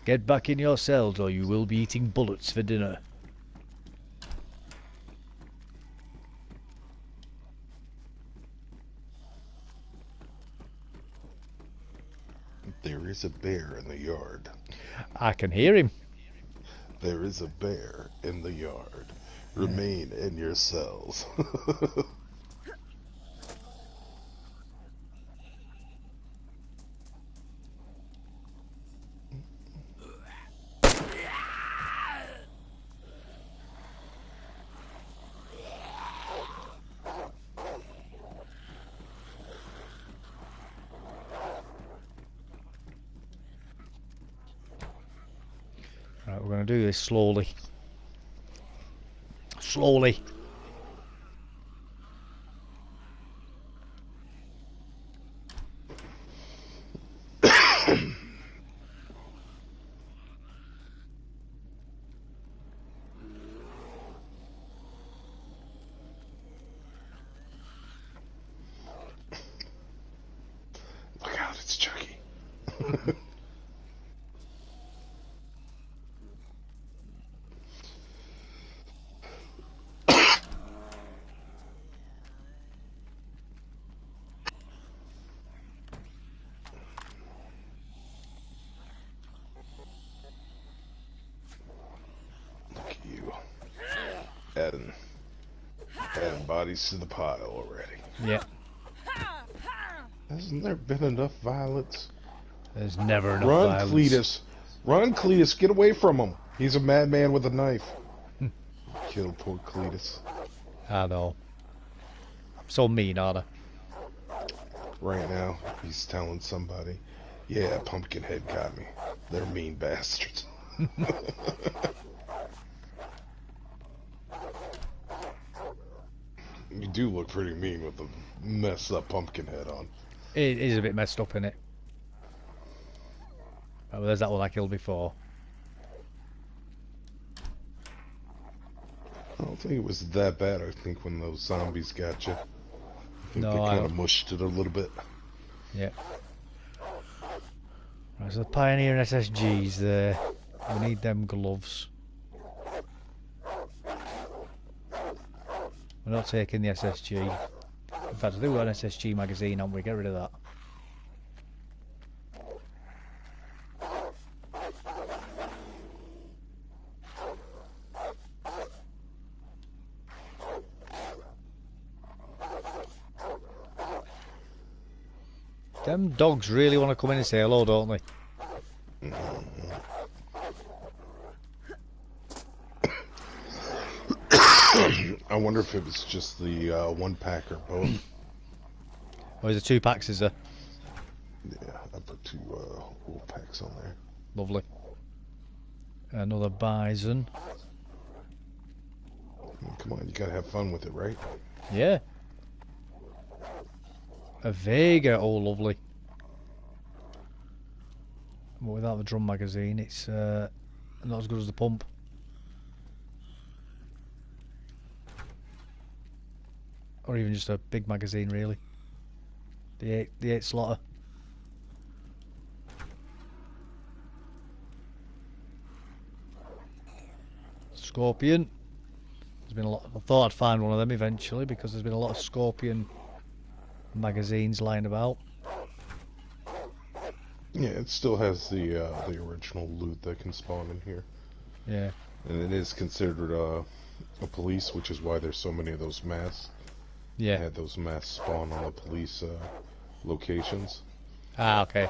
Get back in your cells or you will be eating bullets for dinner. There is a bear in the yard. I can hear him. There is a bear in the yard. Remain in your cells. Right, we're going to do this slowly. Slowly. Look out, it's Chucky. Adding bodies to the pile already. Yeah. Hasn't there been enough violence? There's never enough Run, violence. Cletus. Run, Cletus. Get away from him. He's a madman with a knife. Kill poor Cletus. I know. So mean, are they? Right now, he's telling somebody, yeah, Pumpkinhead got me. They're mean bastards. You do look pretty mean with the messed up Pumpkinhead on. It is a bit messed up, innit? Oh, well, there's that one I killed before. I don't think it was that bad. I think when those zombies got you, I think No, they kind of mushed it a little bit. Yeah. Right, so the Pioneer and SSGs there. We need them gloves. We're not taking the SSG. In fact, I do got an SSG magazine on. We get rid of that. Them dogs really want to come in and say hello, don't they? I wonder if it was just the one pack or both. Or is it 2 packs, is there? Yeah, I put 2 whole packs on there. Lovely. Another bison. Come on, you gotta have fun with it, right? Yeah. A Vega, oh lovely. But without the drum magazine, it's not as good as the pump. Or even just a big magazine, really. The 8 slaughter. Scorpion. There's been a lot. I thought I'd find one of them eventually because there's been a lot of Scorpion magazines lying about. Yeah, it still has the original loot that can spawn in here. Yeah. And it is considered a police, which is why there's so many of those masks. Yeah. They had those masks spawn on the police locations. Ah, okay.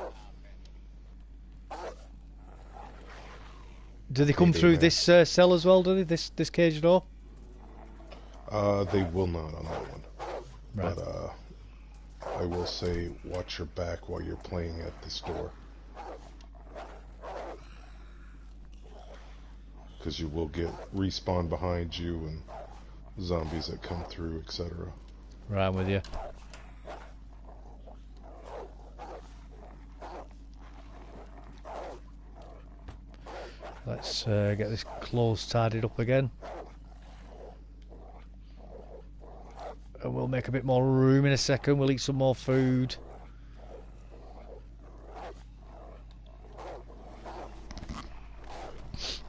Do they come through this cell as well, do they? This cage door? They will not on that one. Right. But I will say, watch your back while you're playing at this door. Because you will get respawn behind you and zombies that come through, etc. Right, I'm with you. Let's get this clothes tidied up again. And we'll make a bit more room in a second. We'll eat some more food.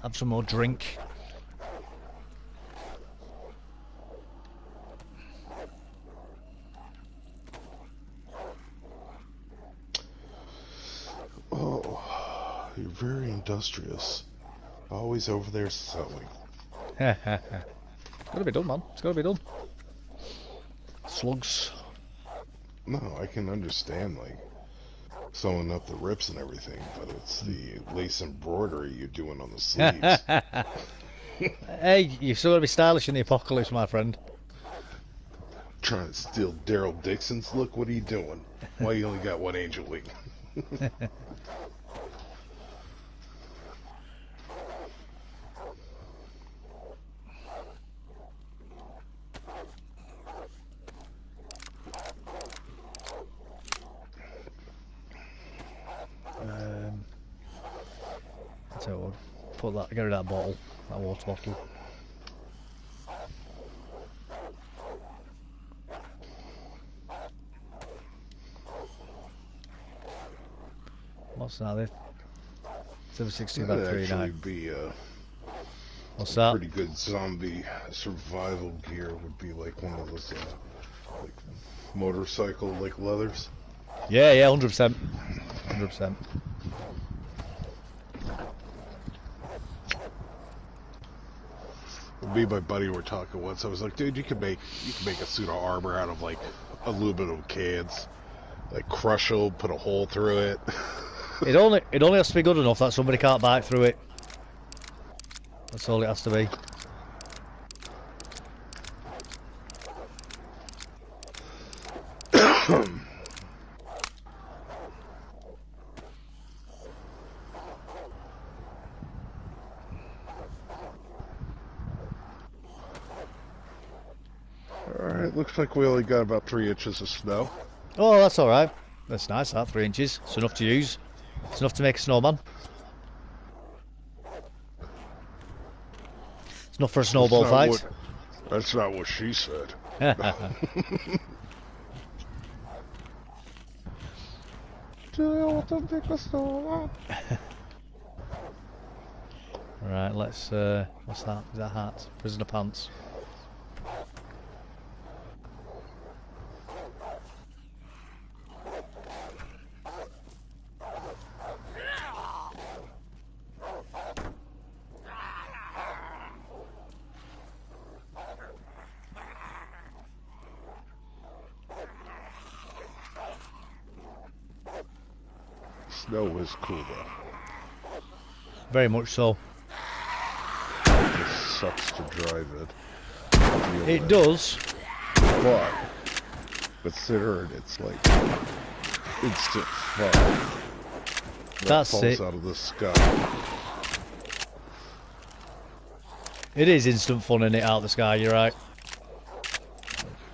Have some more drink. Oh, you're very industrious. Always over there selling. It's gotta be done, man. It's gotta be done. Slugs. No, I can understand, like, sewing up the rips and everything, but it's the lace embroidery you're doing on the sleeves. Hey, you've still gotta be stylish in the apocalypse, my friend. Trying to steal Daryl Dixon's look? What are you doing? Why you only got one angel wing? So we'll put that, get rid of that bottle, that water bottle. What's that then? 760 about That'd 39. actually be What's that? pretty good zombie survival gear. Would be like one of those like motorcycle like leathers. Yeah, 100%. 100%. Me and my buddy were talking once. I was like, dude, you can make a suit of armor out of like aluminum cans, like crush them, put a hole through it. It only has to be good enough that somebody can't bite through it. That's all it has to be. looks like we only got about 3 inches of snow. Oh, that's alright. That's nice, that 3 inches. It's enough to use. It's enough to make a snowman. It's enough for a snowball fight. That's not what she said. Right, let's what's that? Is that hat? Prisoner pants. Snow is cool though. Very much so. It just sucks to drive it. It does. But considering it's like instant fun. That's falls it. Out of the sky. It is instant fun in it out of the sky, you're right.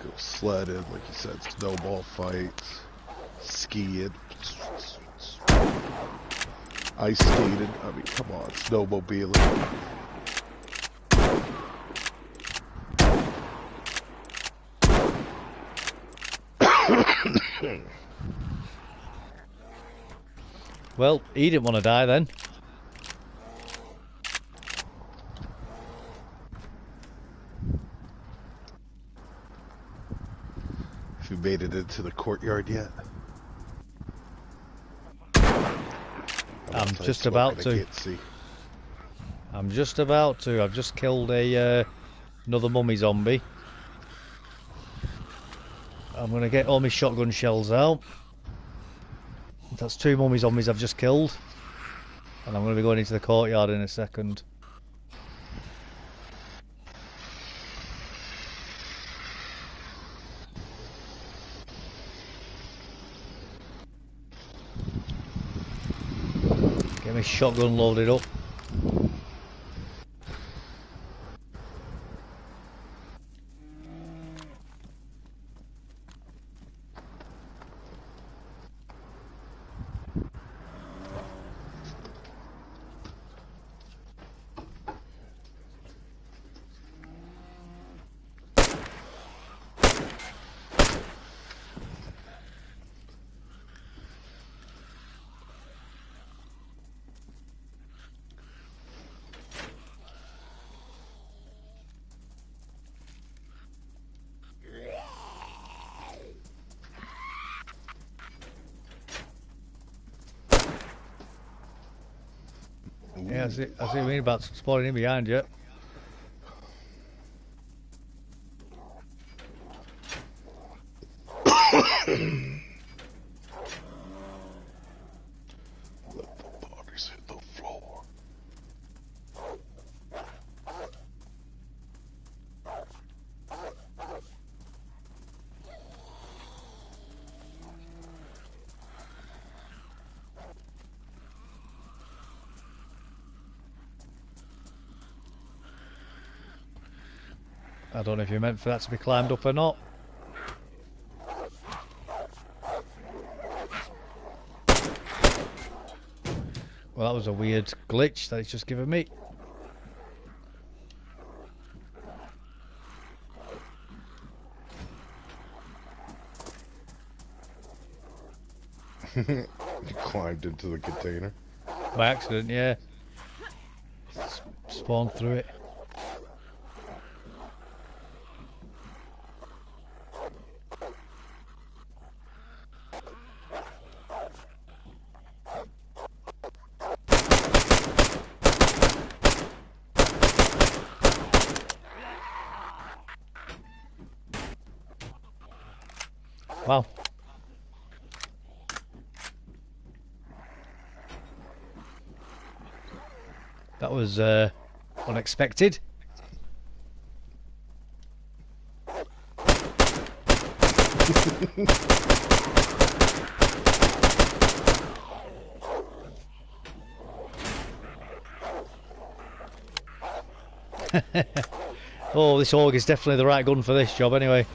Go sledding, like you said, snowball fights, skiing. Ice skating, I mean, come on, snowmobiling. Well, he didn't want to die then. Have you made it into the courtyard yet? I'm just about to. I'm just about to. I've just killed a another mummy zombie. I'm gonna get all my shotgun shells out. That's 2 mummy zombies I've just killed, and I'm gonna be going into the courtyard in a second. Get my shotgun loaded up. Yeah, I see what you mean about spawning in behind you. Let the bodies hit the floor. I don't know if you're meant for that to be climbed up or not. Well, that was a weird glitch that it's just given me. You climbed into the container. By accident, yeah. Spawned through it. Wow. That was unexpected. Oh, this AUG is definitely the right gun for this job anyway.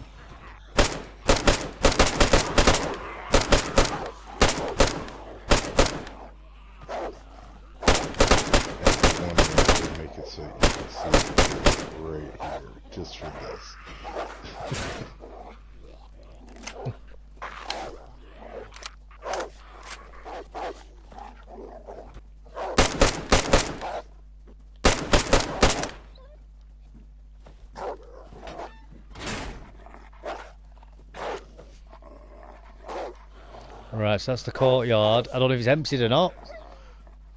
Right, so that's the courtyard. I don't know if it's emptied or not.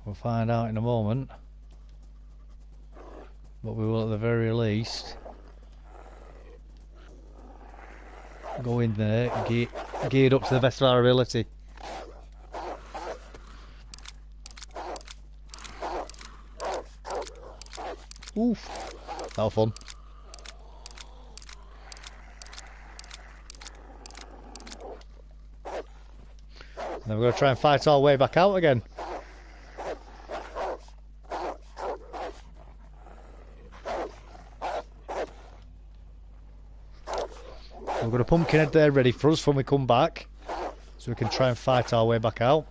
We'll find out in a moment. But we will at the very least go in there, geared up to the best of our ability. Oof, that was fun. And then we're going to try and fight our way back out again. We've got a pumpkin head there ready for us when we come back, so we can try and fight our way back out.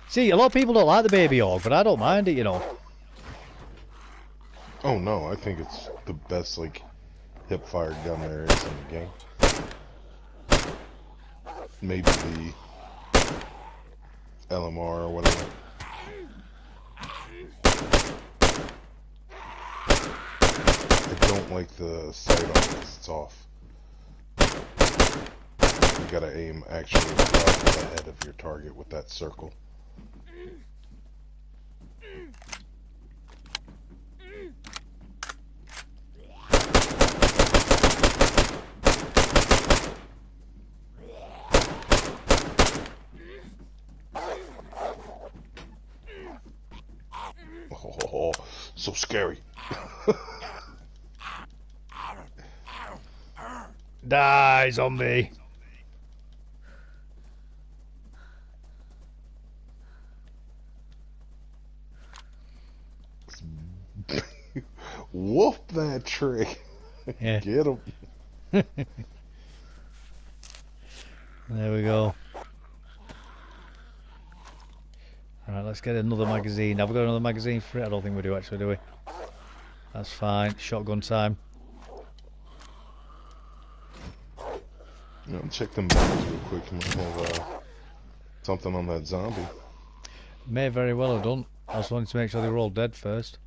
See, a lot of people don't like the baby orc, but I don't mind it, you know. Oh no, I think it's the best, like, hip-fire gun there is in the game. Maybe the LMR or whatever. I don't like the sight on it because it's off. You gotta aim actually above the head of your target with that circle. Oh, so scary. Die, zombie. Whoop that trick. Yeah. Get him. There we go. Alright, let's get another magazine. Have we got another magazine for it? I don't think we do actually, do we? That's fine. Shotgun time. Check them bombs real quick and have something on that zombie. May very well have done. I was wanting to make sure they were all dead first.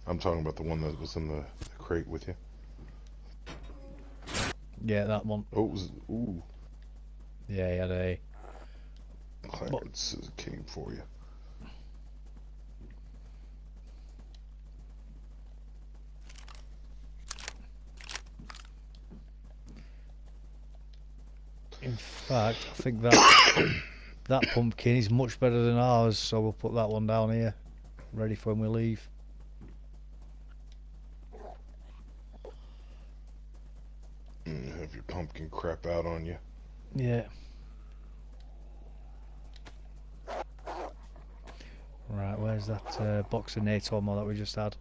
I'm talking about the one that was in the crate with you. Yeah, that one. Oh, it was, ooh. Yeah, he had a... Clarence came for you. In fact, I think that that pumpkin is much better than ours, so we'll put that one down here, ready for when we leave. Have your pumpkin crap out on you. Yeah. Right, where's that box of NATO ammo that we just had?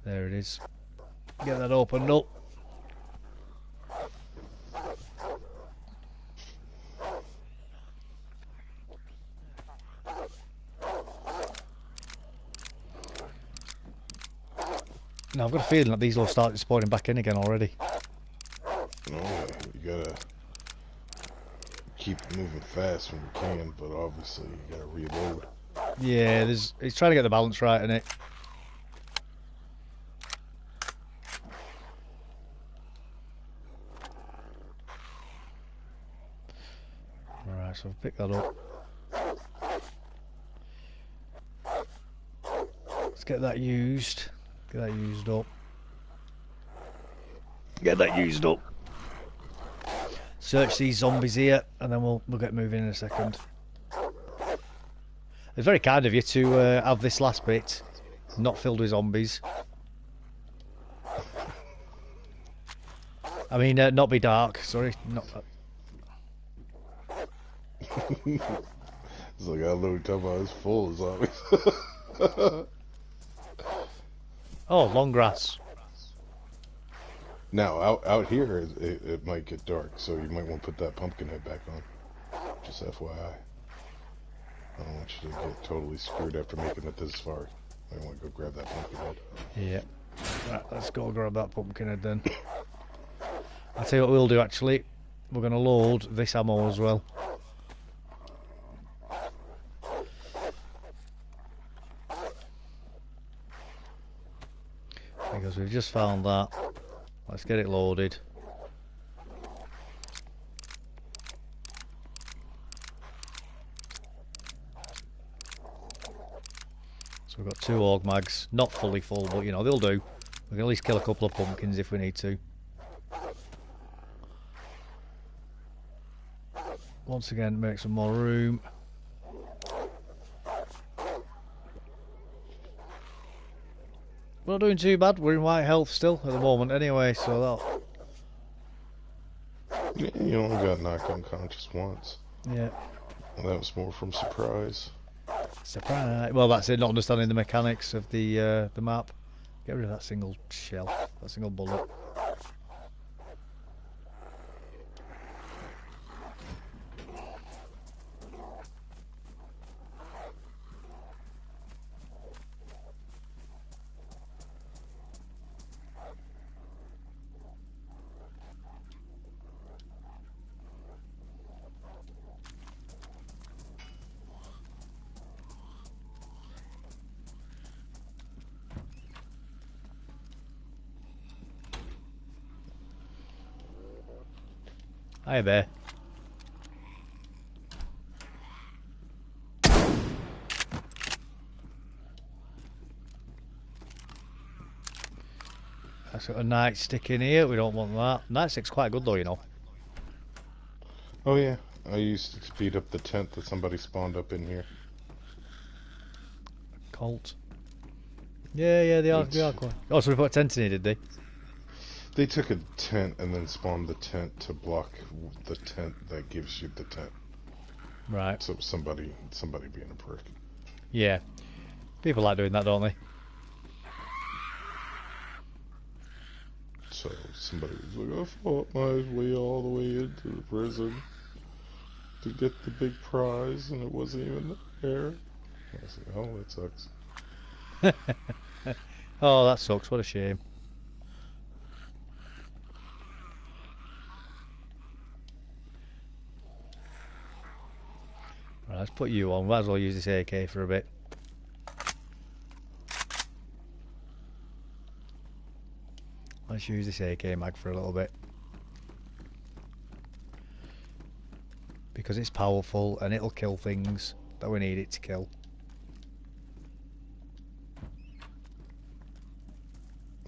There it is. Get that opened up. Now I've got a feeling that these will start spawning back in again already. No, you gotta keep moving fast when you can, but obviously you gotta reload. Yeah, he's trying to get the balance right, isn't it? Alright, so I've picked that up. Let's get that used. Get that used up. Get that used up. Search these zombies here, and then we'll get moving in a second. It's very kind of you to have this last bit not filled with zombies. I mean, not be dark. Sorry, not. It's like I literally talking about it's full of zombies. Oh, long grass. Now, out here, it might get dark, so you might want to put that pumpkin head back on. Just FYI. I don't want you to get totally screwed after making it this far. I want to go grab that pumpkin head. Yeah. Right, let's go grab that pumpkin head then. I'll tell you what we'll do actually. We're going to load this ammo as well. Because we've just found that. Let's get it loaded. So we've got 2 org mags, not fully full, but you know, they'll do. We can at least kill a couple of pumpkins if we need to. Once again, make some more room. We're not doing too bad, we're in white health still at the moment anyway, so that... Yeah, you only got knocked unconscious once. Yeah. And that was more from surprise. Surprise! Well, that's it, not understanding the mechanics of the map. Get rid of that single shell, that single bullet. Hi there. That's got a nightstick in here, we don't want that. Nightstick's quite good though, you know. Oh yeah, I used to speed up the tent that somebody spawned up in here. Colt. Yeah, they are quite... Oh, so we put a tent in here, did they? They took a tent and then spawned the tent to block the tent that gives you the tent. Right. So somebody being a prick. Yeah. People like doing that, don't they? So somebody was like, I fought my way all the way into the prison to get the big prize and it wasn't even there. I was like, oh, that sucks. Oh, that sucks, what a shame. Right, let's put you on. Might as well use this AK for a bit. Let's use this AK mag for a little bit. Because it's powerful and it'll kill things that we need it to kill.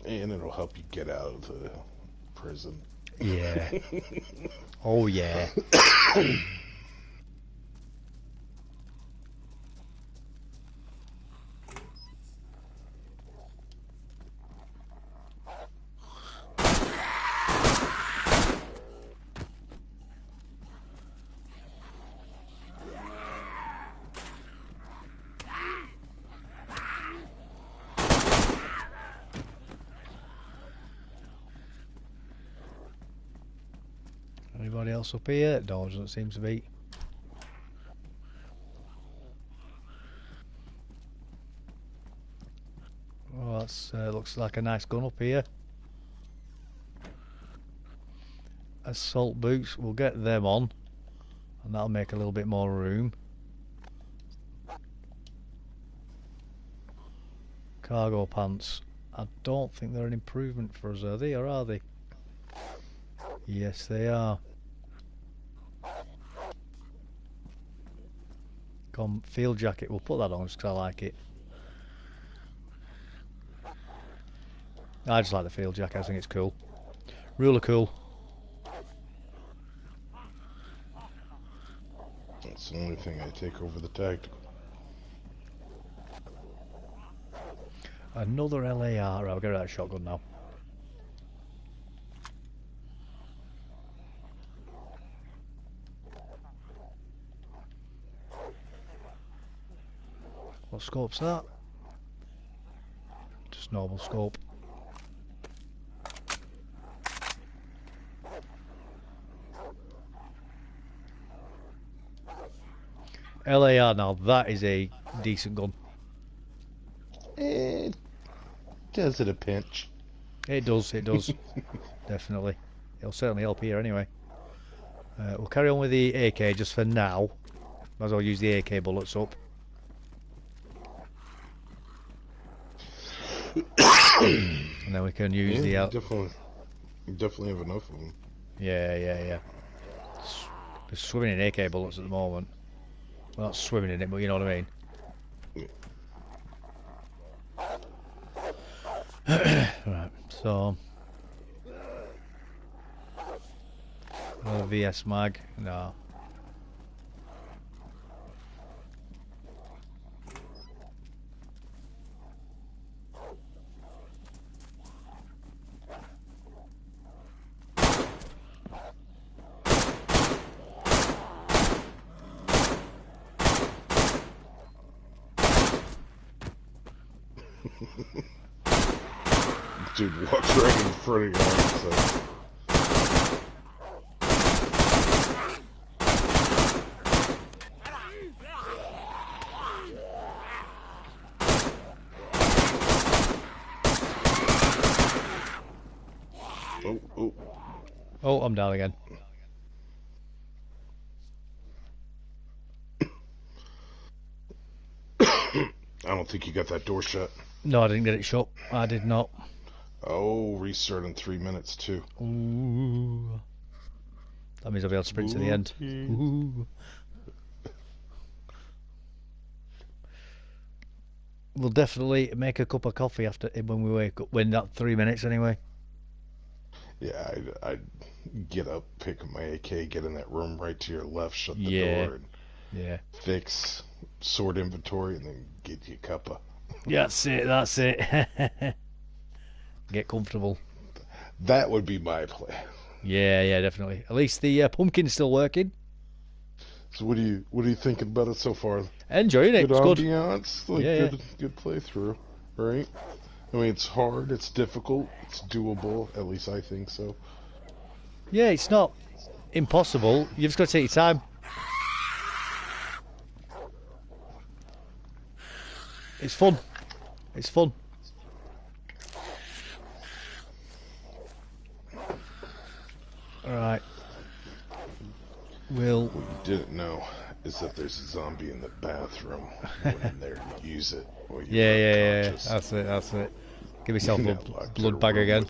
And it'll help you get out of the prison. Yeah. Oh yeah. Anybody else up here? No, doesn't seem to be. Oh, that's looks like a nice gun up here. Assault boots, we'll get them on, and that'll make a little bit more room. Cargo pants. I don't think they're an improvement for us, are they? Or are they? Yes, they are. Field jacket, we'll put that on just because I like it. I just like the field jacket, I think it's cool. Ruler cool. That's the only thing I take over the tactical. Another LAR, I'll get rid of that shotgun now. What scope's that? Just normal scope. LAR now, that is a decent gun. It does it a pinch. It does, definitely. It'll certainly help here anyway. We'll carry on with the AK just for now. Might as well use the AK bullets up. and then we can use the out. You definitely have enough of them. Yeah. We're swimming in AK bullets at the moment. We're not swimming in it, but you know what I mean. Right, so another VS mag. No. Dude walks right in front of you. So. Oh, I'm down again. I don't think you got that door shut. No, I didn't get it shut. I did not. Oh, restart in 3 minutes too. Ooh. That means I'll be able to sprint to the end. Ooh. We'll definitely make a cup of coffee after when we wake up. When that 3 minutes anyway. Yeah, I'd get up, pick up my AK, get in that room right to your left, shut the door, and fix, sort inventory, and then get you a cuppa. Yeah, that's it. Get comfortable. That would be my plan. Yeah, definitely. At least the pumpkin's still working. So what are you thinking about it so far? Enjoying it. Good It's ambiance, good. Good playthrough, right? I mean, it's hard, it's difficult, it's doable. At least I think so. Yeah, it's not impossible. You've just got to take your time. It's fun. It's fun. Alright. What you didn't know is that there's a zombie in the bathroom. Went in there to use it. Yeah. That's it. Give yourself a blood bag again.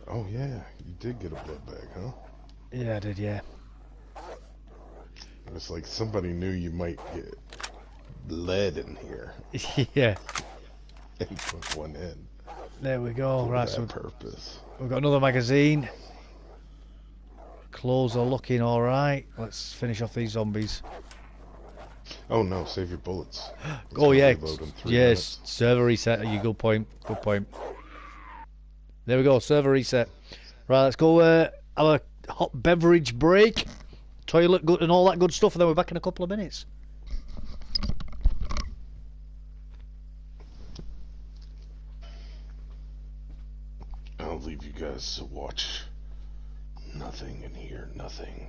Oh yeah, you did get a blood bag, huh? Yeah, I did, yeah. It's like somebody knew you might get lead in here. Yeah. And put one in. There we go. For right, that so purpose. We've got another magazine. Clothes are looking alright. Let's finish off these zombies. Oh no, save your bullets. Oh yeah, yes, server reset. Good point. There we go, server reset. Right, let's go have a hot beverage break, toilet good and all that good stuff, and then we're back in a couple of minutes. I'll leave you guys to watch nothing and hear nothing.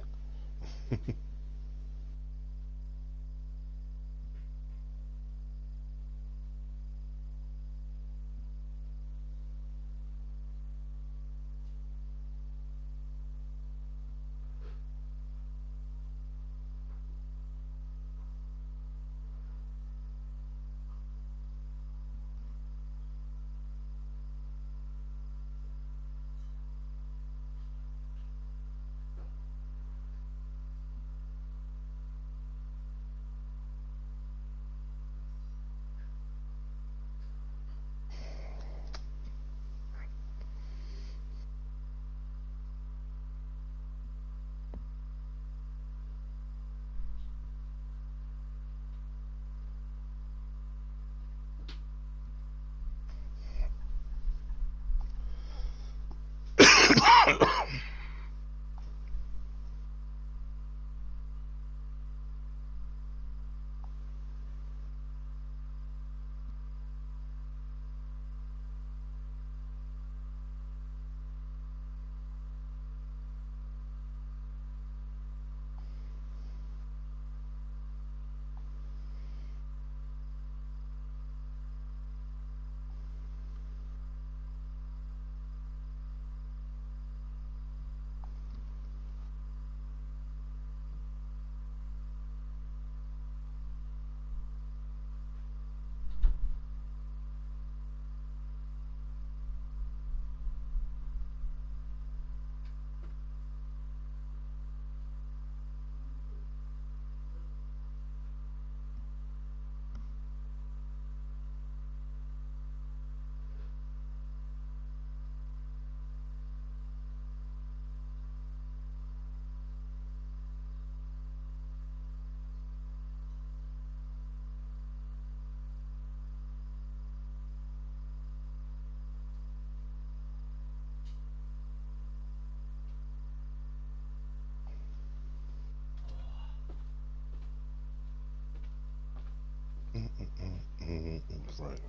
Right.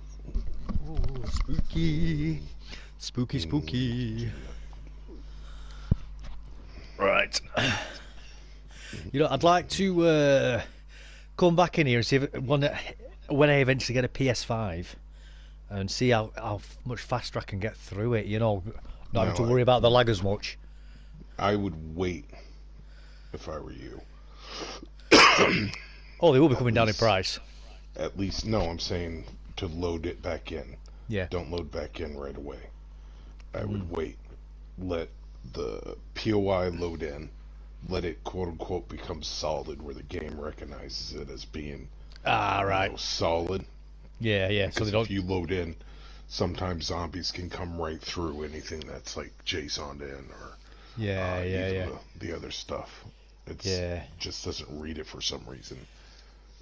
Ooh, spooky. Spooky, spooky. Right. You know, I'd like to come back in here and see if when I eventually get a PS5 and see how much faster I can get through it, you know, not having to worry about the lag as much. I would wait if I were you. Oh, they will be coming down in price. At least, no, I'm saying to load it back in. Yeah. Don't load back in right away. I would wait. Let the POI load in. Let it quote unquote become solid, where the game recognizes it as being right, solid. Yeah. Because so they don't. If you load in, sometimes zombies can come right through anything that's like JSON in or the other stuff. It just doesn't read it for some reason.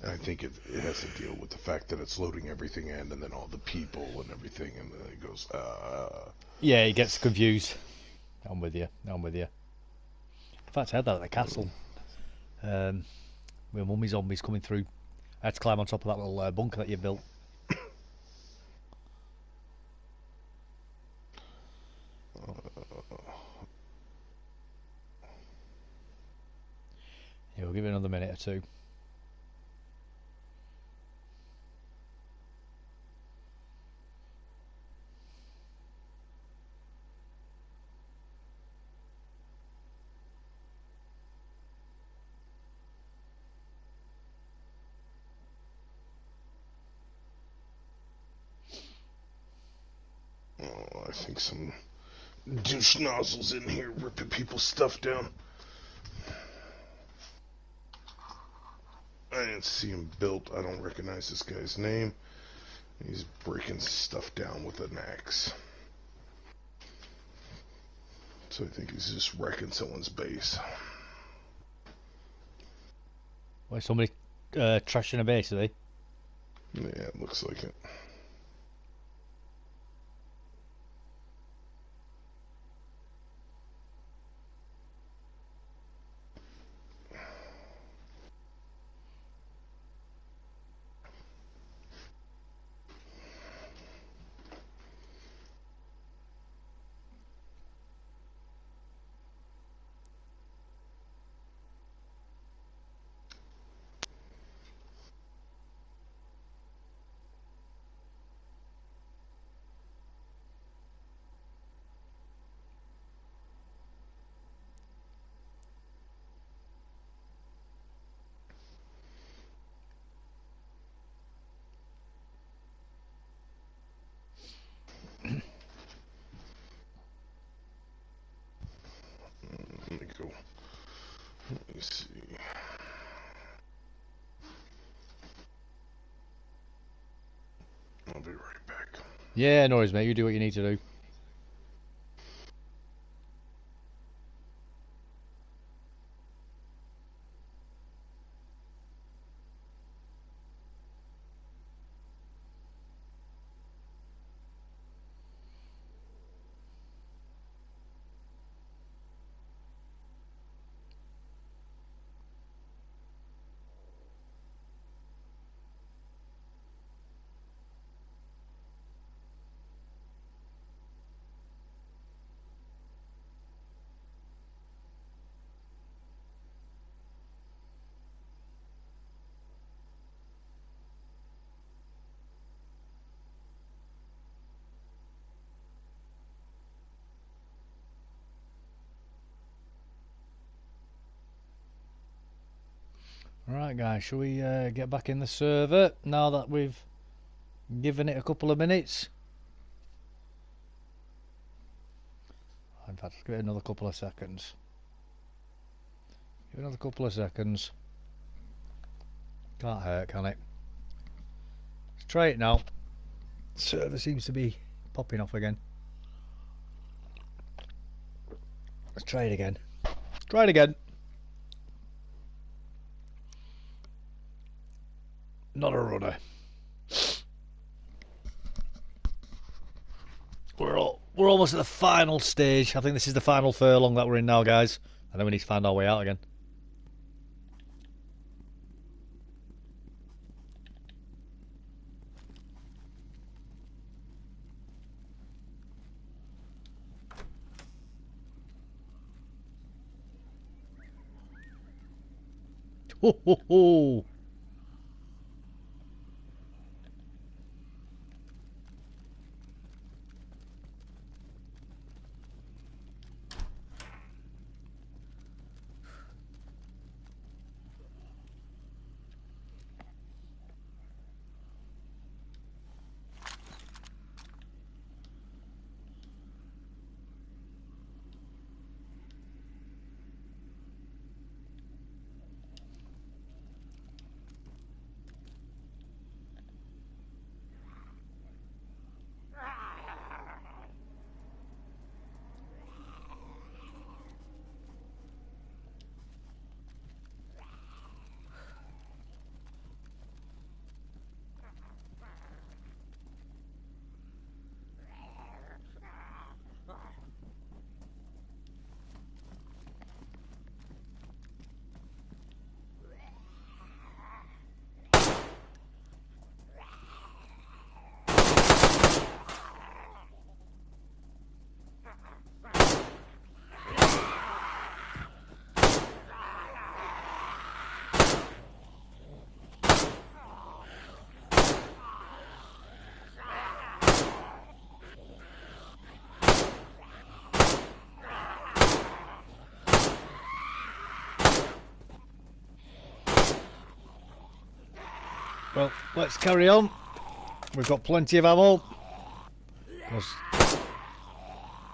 And I think it has to deal with the fact that it's loading everything in, and then all the people and everything, and then it goes. Yeah, it gets confused. I'm with you. In fact, I had that at the castle. With mummy zombies coming through. I had to climb on top of that little bunker that you built. Yeah, we'll give it another minute or two. Oh, I think some douche nozzles in here ripping people's stuff down. I didn't see him built. I don't recognize this guy's name. He's breaking stuff down with an axe. So I think he's just wrecking someone's base. Why, somebody trashing a base, are they? Yeah, it looks like it. Let me go. Let me see. I'll be right back. Yeah, no worries, mate. You do what you need to do. Alright guys, shall we get back in the server now that we've given it a couple of minutes? In fact, give it another couple of seconds. Give it another couple of seconds. Can't hurt, can it? Let's try it now. Server seems to be popping off again. Let's try it again. Try it again. Not a runner. We're almost at the final stage. I think this is the final furlong that we're in now, guys. And then we need to find our way out again. Ho ho ho! Well, let's carry on. We've got plenty of ammo.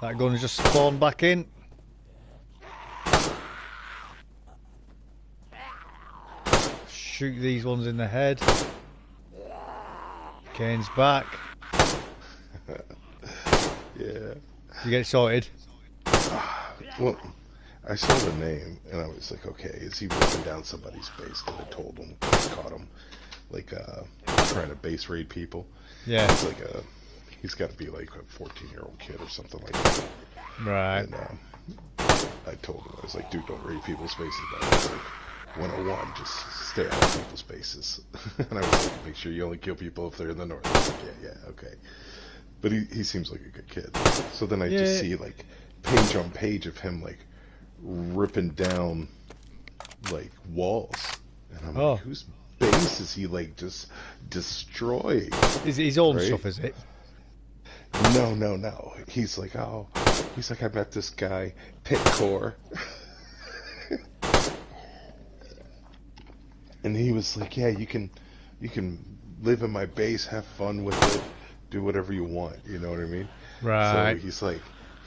That gun has just spawned back in. Shoot these ones in the head. Kane's back. Yeah. You get it sorted? Well, I saw the name and I was like, okay, is he ripping down somebody's base? Because I told him, caught him, like trying to base raid people. Yeah. He's like he's got to be like a 14-year-old kid or something like that. Right. And I told him, I was like, dude, don't raid people's bases. I was like, 101, just stay out of people's bases. And I was like, make sure you only kill people if they're in the north. I was like, yeah, okay. But he seems like a good kid. So then I just see like page on page of him like ripping down like walls, and I'm like, whose base is he like just destroying? Is it his own stuff? Is it? No. He's like, I met this guy, Pitcore. And he was like, yeah, you can live in my base, have fun with it, do whatever you want, you know what I mean? Right. So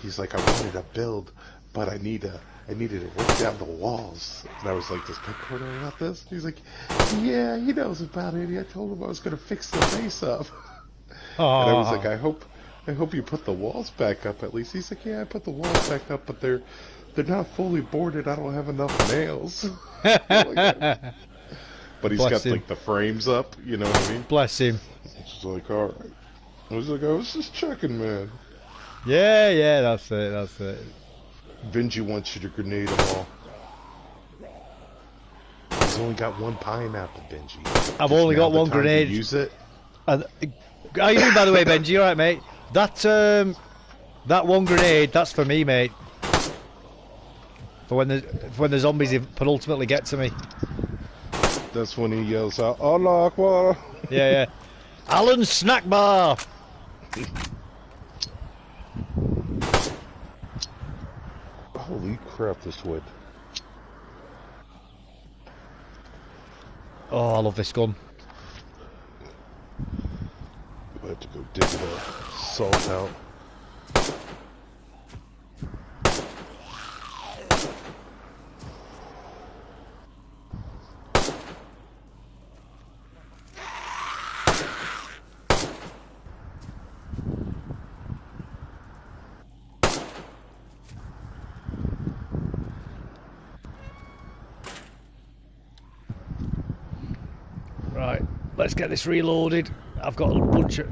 he's like, I wanted to build, but I needed to rip down the walls. And I was like, does Pitcore know about this? He's like, yeah, he knows about it. I told him I was gonna fix the base up. And I was like, I hope you put the walls back up at least. He's like, yeah, I put the walls back up, but they're not fully boarded. I don't have enough nails. But he's got like the frames up, you know what I mean? Bless him. It's like, all right. I was like, I was just checking, man. Yeah, that's it. Benji wants you to grenade them all. He's only got one pineapple, Benji. I've only got one grenade. Use it. How you doing, by the way, Benji? You alright, mate? That one grenade, that's for me, mate. For when the zombies ultimately get to me. That's when he yells out, Allah Akbar! Yeah. Alan's snack bar! Holy crap, this wood. Oh, I love this gun. We have to go dig the salt out. Right, let's get this reloaded. I've got a bunch of...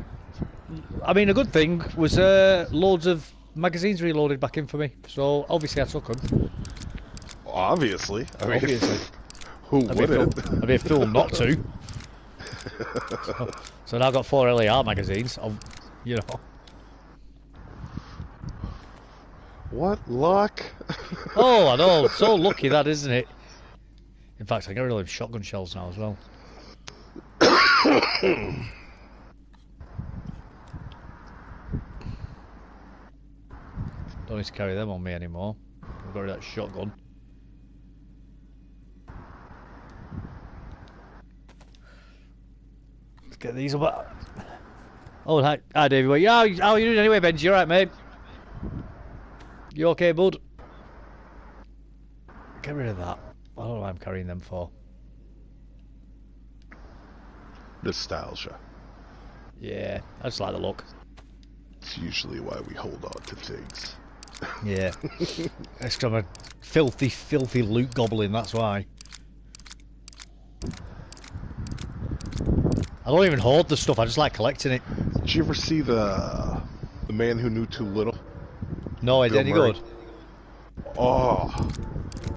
I mean, a good thing was loads of magazines reloaded back in for me. So, obviously I took them. Obviously. I mean, obviously. Who wouldn't? I'd be a fool not to. So now I've got 4 LAR magazines. You know. What luck? Oh, I know. So lucky that, isn't it? In fact, I get rid of shotgun shells now as well. Don't need to carry them on me anymore. I've got rid of that shotgun. Let's get these up. Oh, hi, Davey. How are you doing anyway, Benji? You alright, mate? You okay, bud? Get rid of that. I don't know why I'm carrying them for. Nostalgia. Yeah, I just like the look. It's usually why we hold on to things. Yeah. It's from a filthy, filthy loot goblin, that's why. I don't even hoard the stuff, I just like collecting it. Did you ever see the Man Who Knew Too Little? No, is it any good? Oh,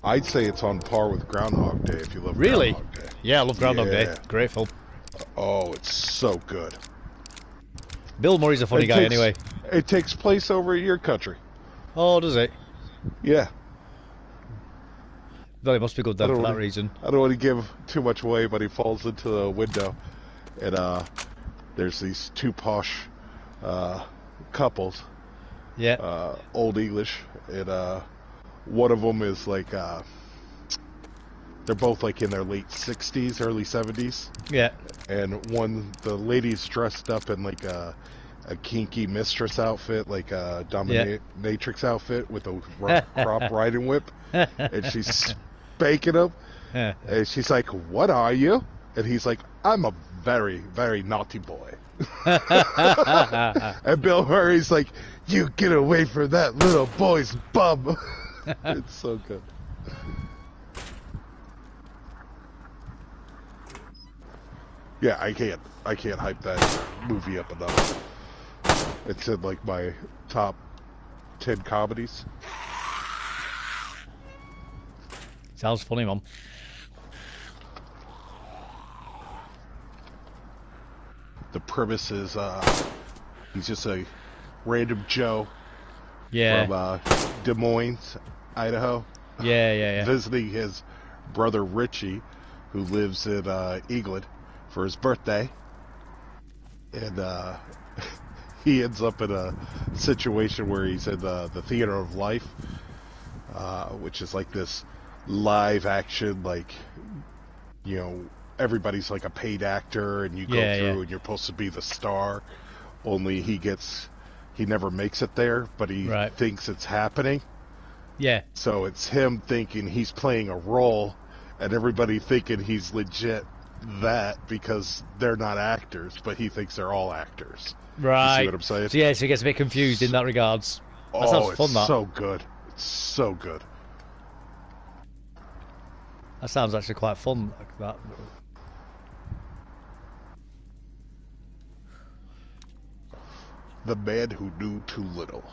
I'd say it's on par with Groundhog Day if you love really? Groundhog Day. Yeah, I love Groundhog Day. Grateful. Oh, it's so good. Bill Murray's a funny guy anyway. It takes place over in your country. Oh, does it? Yeah. Well, it must be good then for that reason. I don't want to give too much away, but he falls into the window, and there's these two posh couples. Yeah. Old English, and one of them is like they're both like in their late 60s, early 70s. Yeah. And the lady's dressed up in like a kinky mistress outfit, like a dominatrix outfit with a crop riding whip, and she's spanking him. And she's like, "What are you?" And he's like, "I'm a very, very naughty boy." And Bill Murray's like, "You get away from that little boy's bum." It's so good. Yeah, I can't hype that movie up enough. It's in like my top 10 comedies. Sounds funny, Mum. The premise is he's just a random Joe from Des Moines, Idaho. Yeah. Visiting his brother Richie, who lives in England, for his birthday. And he ends up in a situation where he's in the Theater of Life, which is like this live action, like, you know, everybody's like a paid actor, and you go through and you're supposed to be the star, only he never makes it there, but he thinks it's happening. Yeah. So it's him thinking he's playing a role, and everybody thinking he's legit that because they're not actors, but he thinks they're all actors. Right. You see what I'm saying? So, yeah, so he gets a bit confused in that regards. That sounds fun, that. So good. It's so good. That sounds actually quite fun, like that. The Man Who Knew Too Little.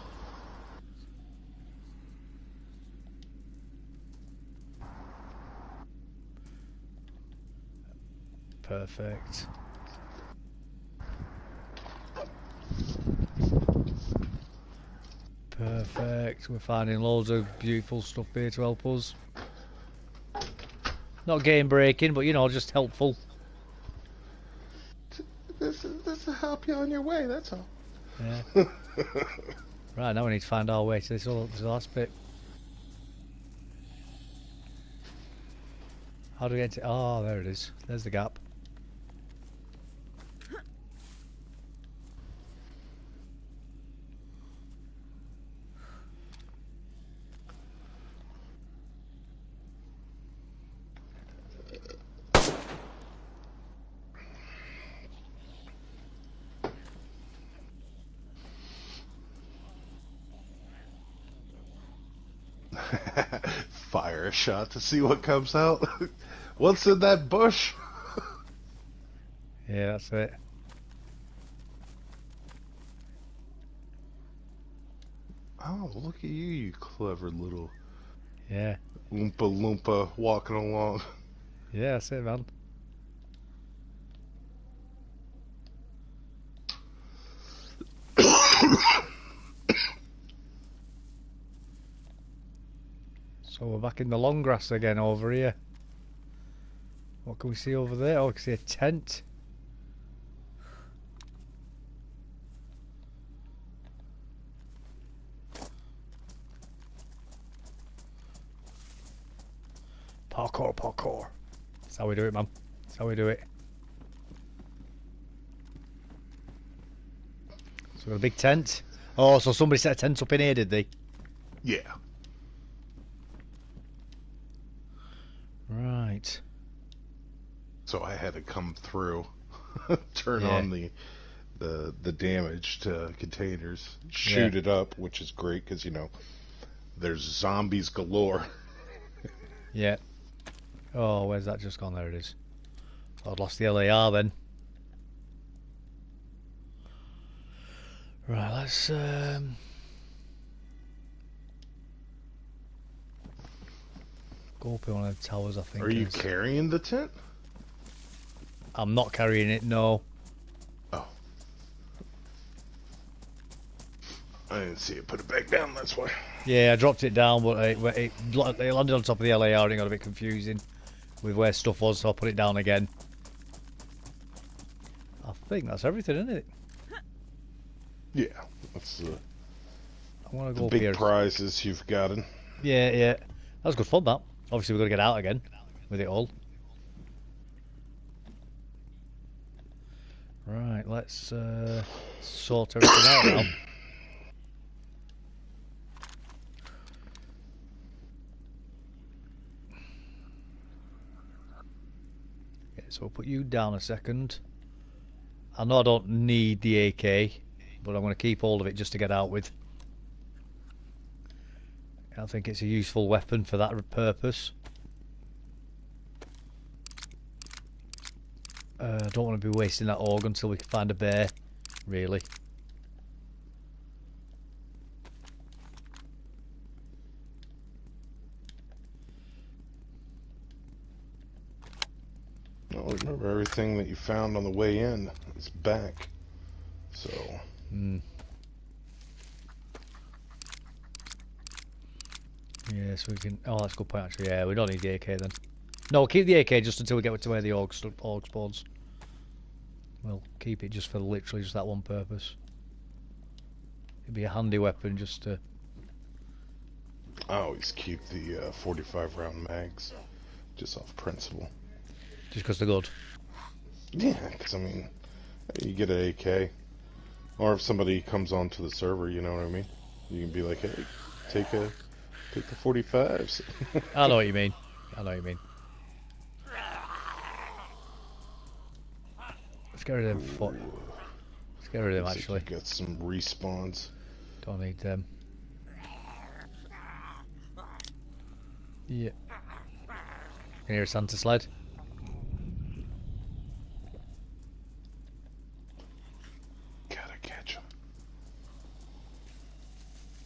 Perfect. Perfect. We're finding loads of beautiful stuff here to help us. Not game breaking, but you know, just helpful. This will help you on your way, that's all. Yeah. Right, now we need to find our way to this last bit. How do we get to... Oh, there it is. There's the gap. Fire a shot to see what comes out. What's in that bush? Yeah, that's it. Oh, look at you, you clever little Oompa Loompa walking along. Yeah, that's it, man. So we're back in the long grass again over here. What can we see over there? Oh, I can see a tent. Parkour, parkour. That's how we do it, man. That's how we do it. So we've got a big tent. Oh, so somebody set a tent up in here, did they? Yeah. Right. So I had to come through, turn on the damaged containers, shoot it up, which is great because, you know, there's zombies galore. Yeah. Oh, where's that just gone? There it is. I'd lost the LAR then. Right, let's go up in one of the towers, I think. Are you carrying the tent? I'm not carrying it, no. Oh. I didn't see it. Put it back down, that's why. Yeah, I dropped it down, but it landed on top of the LAR and it got a bit confusing with where stuff was, so I put it down again. I think that's everything, isn't it? Yeah, that's I want to the go up big here. prizes you've gotten. Yeah, yeah. That was good fun, that. Obviously, we've got to get out again with it all. Right, let's sort everything out now. Okay, so we'll put you down a second. I know I don't need the AK, but I'm going to keep hold of it just to get out with. I think it's a useful weapon for that purpose. I don't want to be wasting that org until we can find a bear, really. Well, remember, everything that you found on the way in is back. So. Yeah, so we can. Oh, that's a good point, actually. Yeah, we don't need the AK then. No, we'll keep the AK just until we get to where the org spawns. We'll keep it just for literally just that one purpose. It'd be a handy weapon just to. I always keep the 45 round mags, just off principle. Just because they're good. Yeah, because I mean, you get an AK, or if somebody comes onto the server, you know what I mean. You can be like, hey, take the 45s. I know what you mean. I know what you mean. Let's get rid of them. Let's get rid of them, actually. Like you got some respawns. Don't need them. Yeah. Can you hear a Santa sled? Gotta catch him.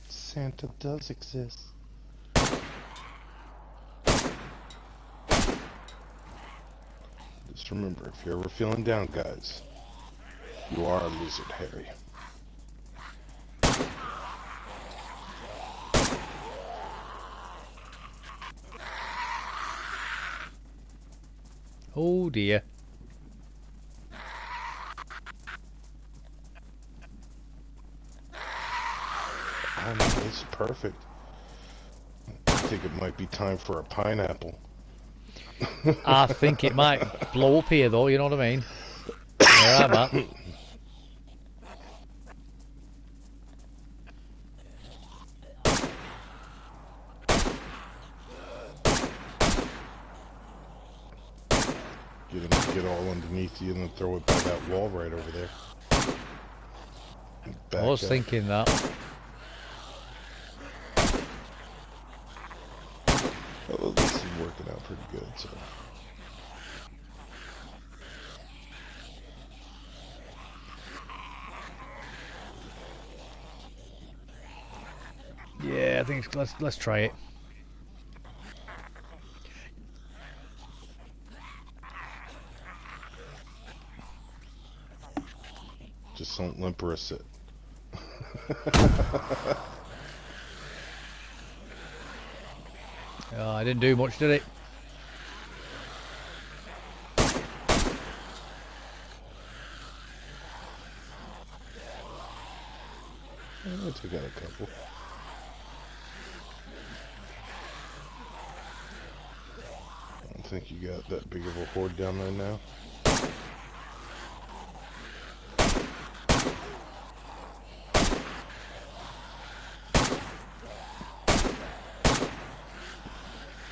Santa does exist. Just remember, if you're ever feeling down, guys, you are a lizard, Harry. Oh dear. Oh no, this is perfect. I think it might be time for a pineapple. I think it might blow up here though, you know what I mean? Where I'm at. Get all underneath you and then throw it by that wall right over there. I was thinking that. Well, this is working out pretty good, so. Yeah, I think let's try it. Just don't limp or sit. Oh, I didn't do much, did it? I took out a couple. I don't think you got that big of a horde down there now.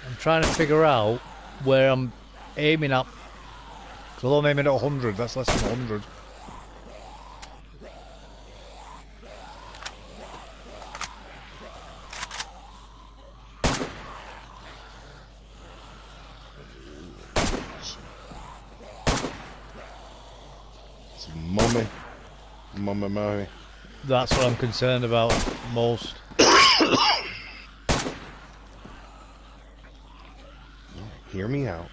I'm trying to figure out where I'm aiming at. Because I'm aiming at 100, that's less than 100. It's mummy. That's what I'm concerned about most. Hear me out.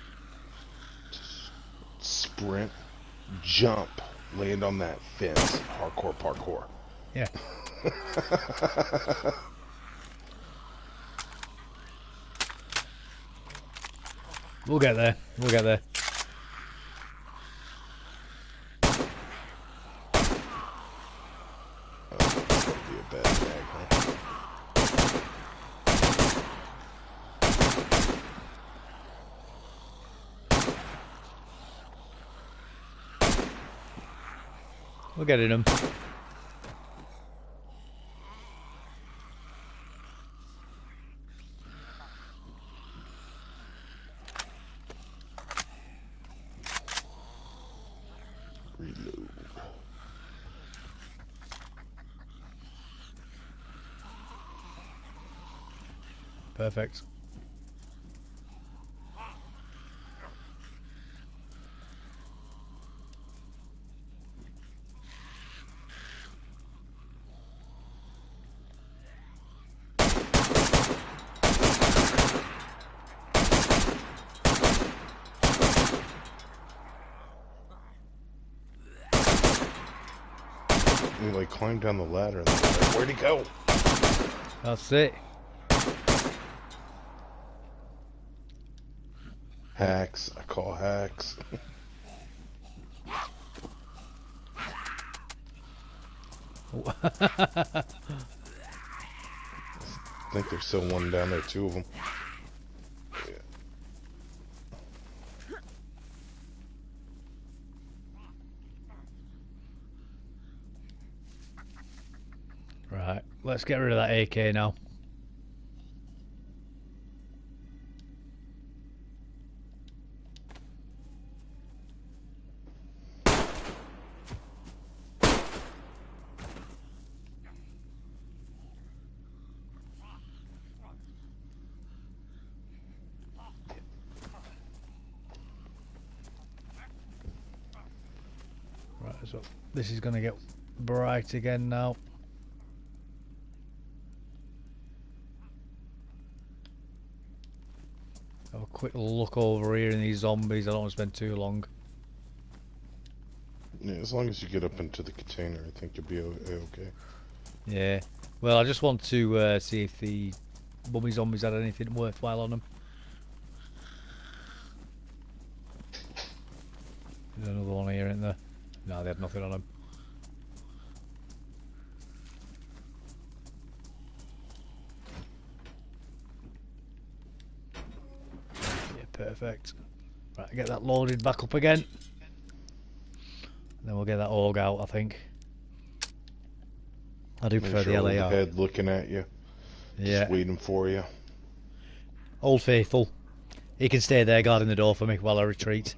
Sprint, jump, land on that fence. Hardcore parkour. Yeah. We'll get there. We'll get there. Oh, that'd be a bad bag, huh? We're getting them. Reload. Perfect. You like climb down the ladder and then like, where'd he go? That's it. Hacks. I call hacks. I think there's still one down there, two of them. Yeah. Right, let's get rid of that AK now. Right, so this is going to get bright again now. Have a quick look over here in these zombies. I don't want to spend too long. Yeah, as long as you get up into the container, I think you'll be okay. Yeah. Well, I just want to see if the mummy zombies had anything worthwhile on them. There's another one here, isn't there? No, they had nothing on them. Yeah, perfect. Right, get that loaded back up again. And then we'll get that AUG out, I think. I do prefer the LAR. Head looking at you. Yeah. Just waiting for you. Old Faithful. He can stay there guarding the door for me while I retreat.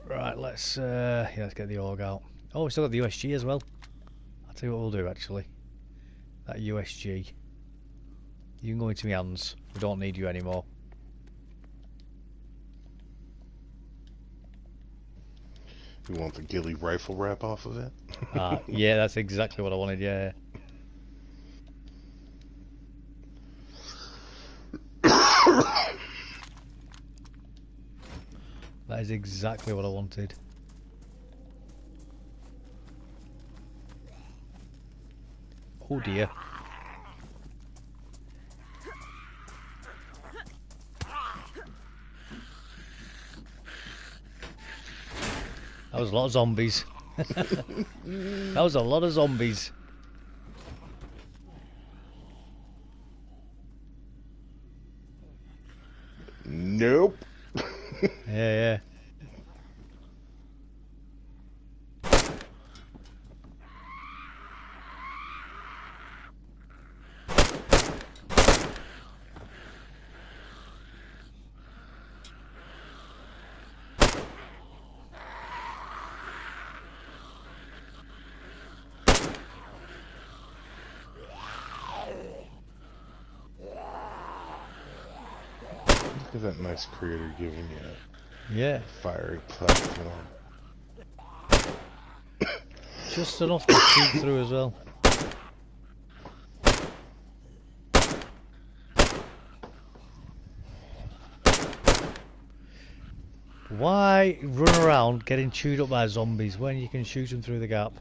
Right, let's get the AUG out. Oh, we still got the USG as well. I'll tell you what we'll do actually. That USG. You can go into my hands. We don't need you anymore. You want the ghillie rifle wrap off of it? Yeah, that's exactly what I wanted, yeah. That is exactly what I wanted. Oh dear. That was a lot of zombies. That was a lot of zombies. Nope. Yeah. Look at that nice creator giving you a fiery platform. Just enough to shoot through as well. Why run around getting chewed up by zombies when you can shoot them through the gap?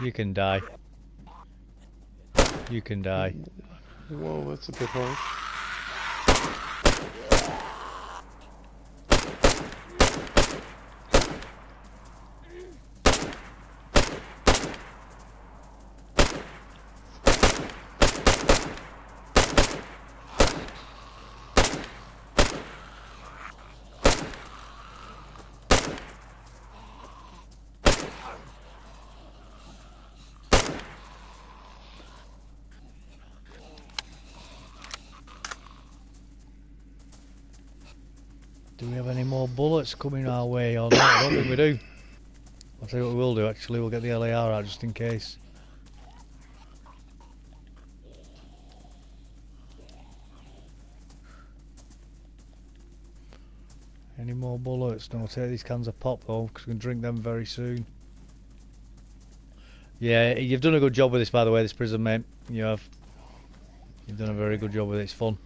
You can die. You can die. Whoa, that's a bit harsh. Do we have any more bullets coming our way or not? I don't think we do. I'll tell you what we will do actually, we'll get the LAR out just in case. Any more bullets? No, I'll take these cans of pop though, because we can drink them very soon. Yeah, you've done a good job with this, by the way, this prison, mate. You have. You've done a very good job with it, it's fun.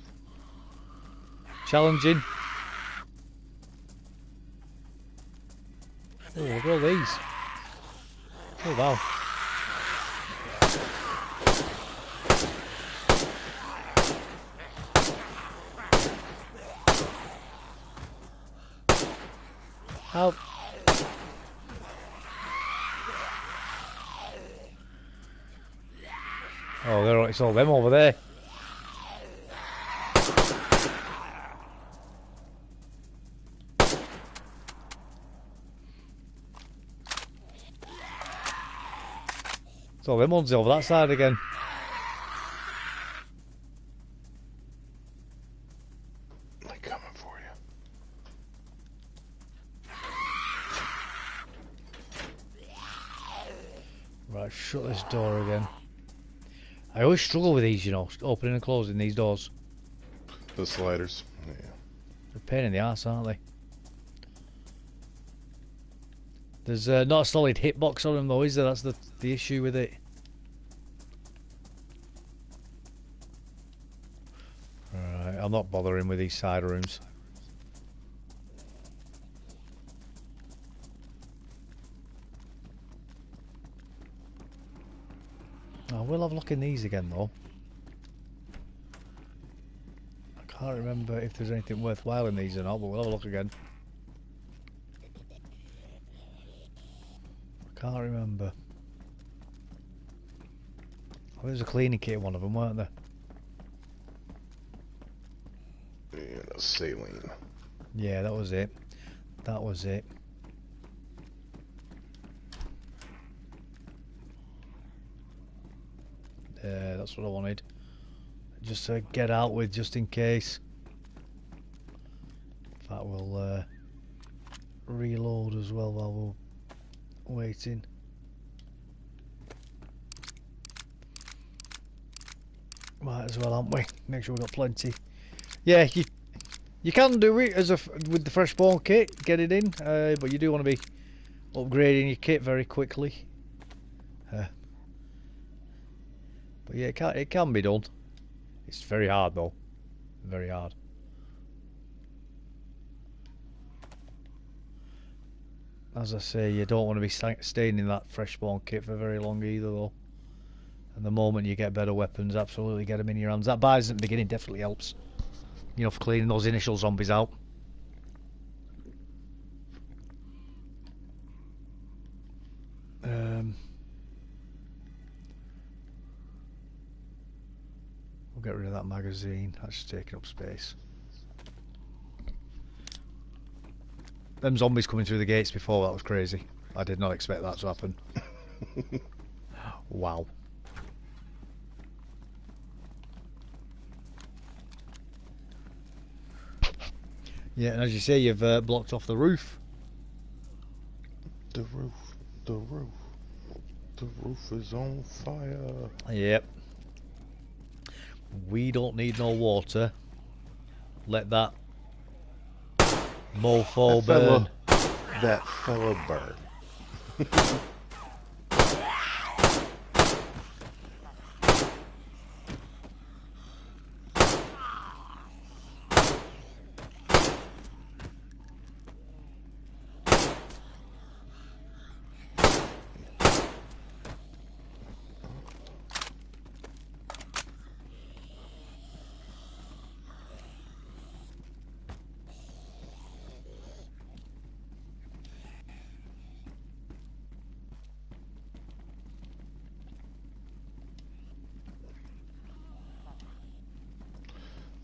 Challenging. Oh, look at all these. Oh, wow. Help. Oh, it's all them over there. It's all them ones over that side again. I'm coming for you. Right, shut this door again. I always struggle with these, you know, opening and closing these doors. The sliders. Yeah. They're a pain in the arse, aren't they? There's not a solid hitbox on them though, is there? That's the issue with it. Right, I'm not bothering with these side rooms. I will have a look in these again though. I can't remember if there's anything worthwhile in these or not, but we'll have a look again. I can't remember. Oh, there was a cleaning kit in one of them, weren't there? Yeah, no, saline. Yeah, that was it. That was it. That's what I wanted. Just to get out with, just in case. In fact, we'll reload as well while we're waiting. Might as well, haven't we? Make sure we've got plenty. Yeah, you can do it as with the fresh spawn kit, get it in, but you do want to be upgrading your kit very quickly. But yeah, it can be done. It's very hard though, very hard. As I say, you don't want to be staying in that fresh spawn kit for very long either, though. And the moment you get better weapons, absolutely get them in your hands. That buys at the beginning definitely helps. You know, for cleaning those initial zombies out. We'll get rid of that magazine. That's just taking up space. Them zombies coming through the gates before, that was crazy. I did not expect that to happen. Wow. Yeah, and as you say, you've blocked off the roof. The roof is on fire. Yep. We don't need no water. Let that mofo burn. That fella burn.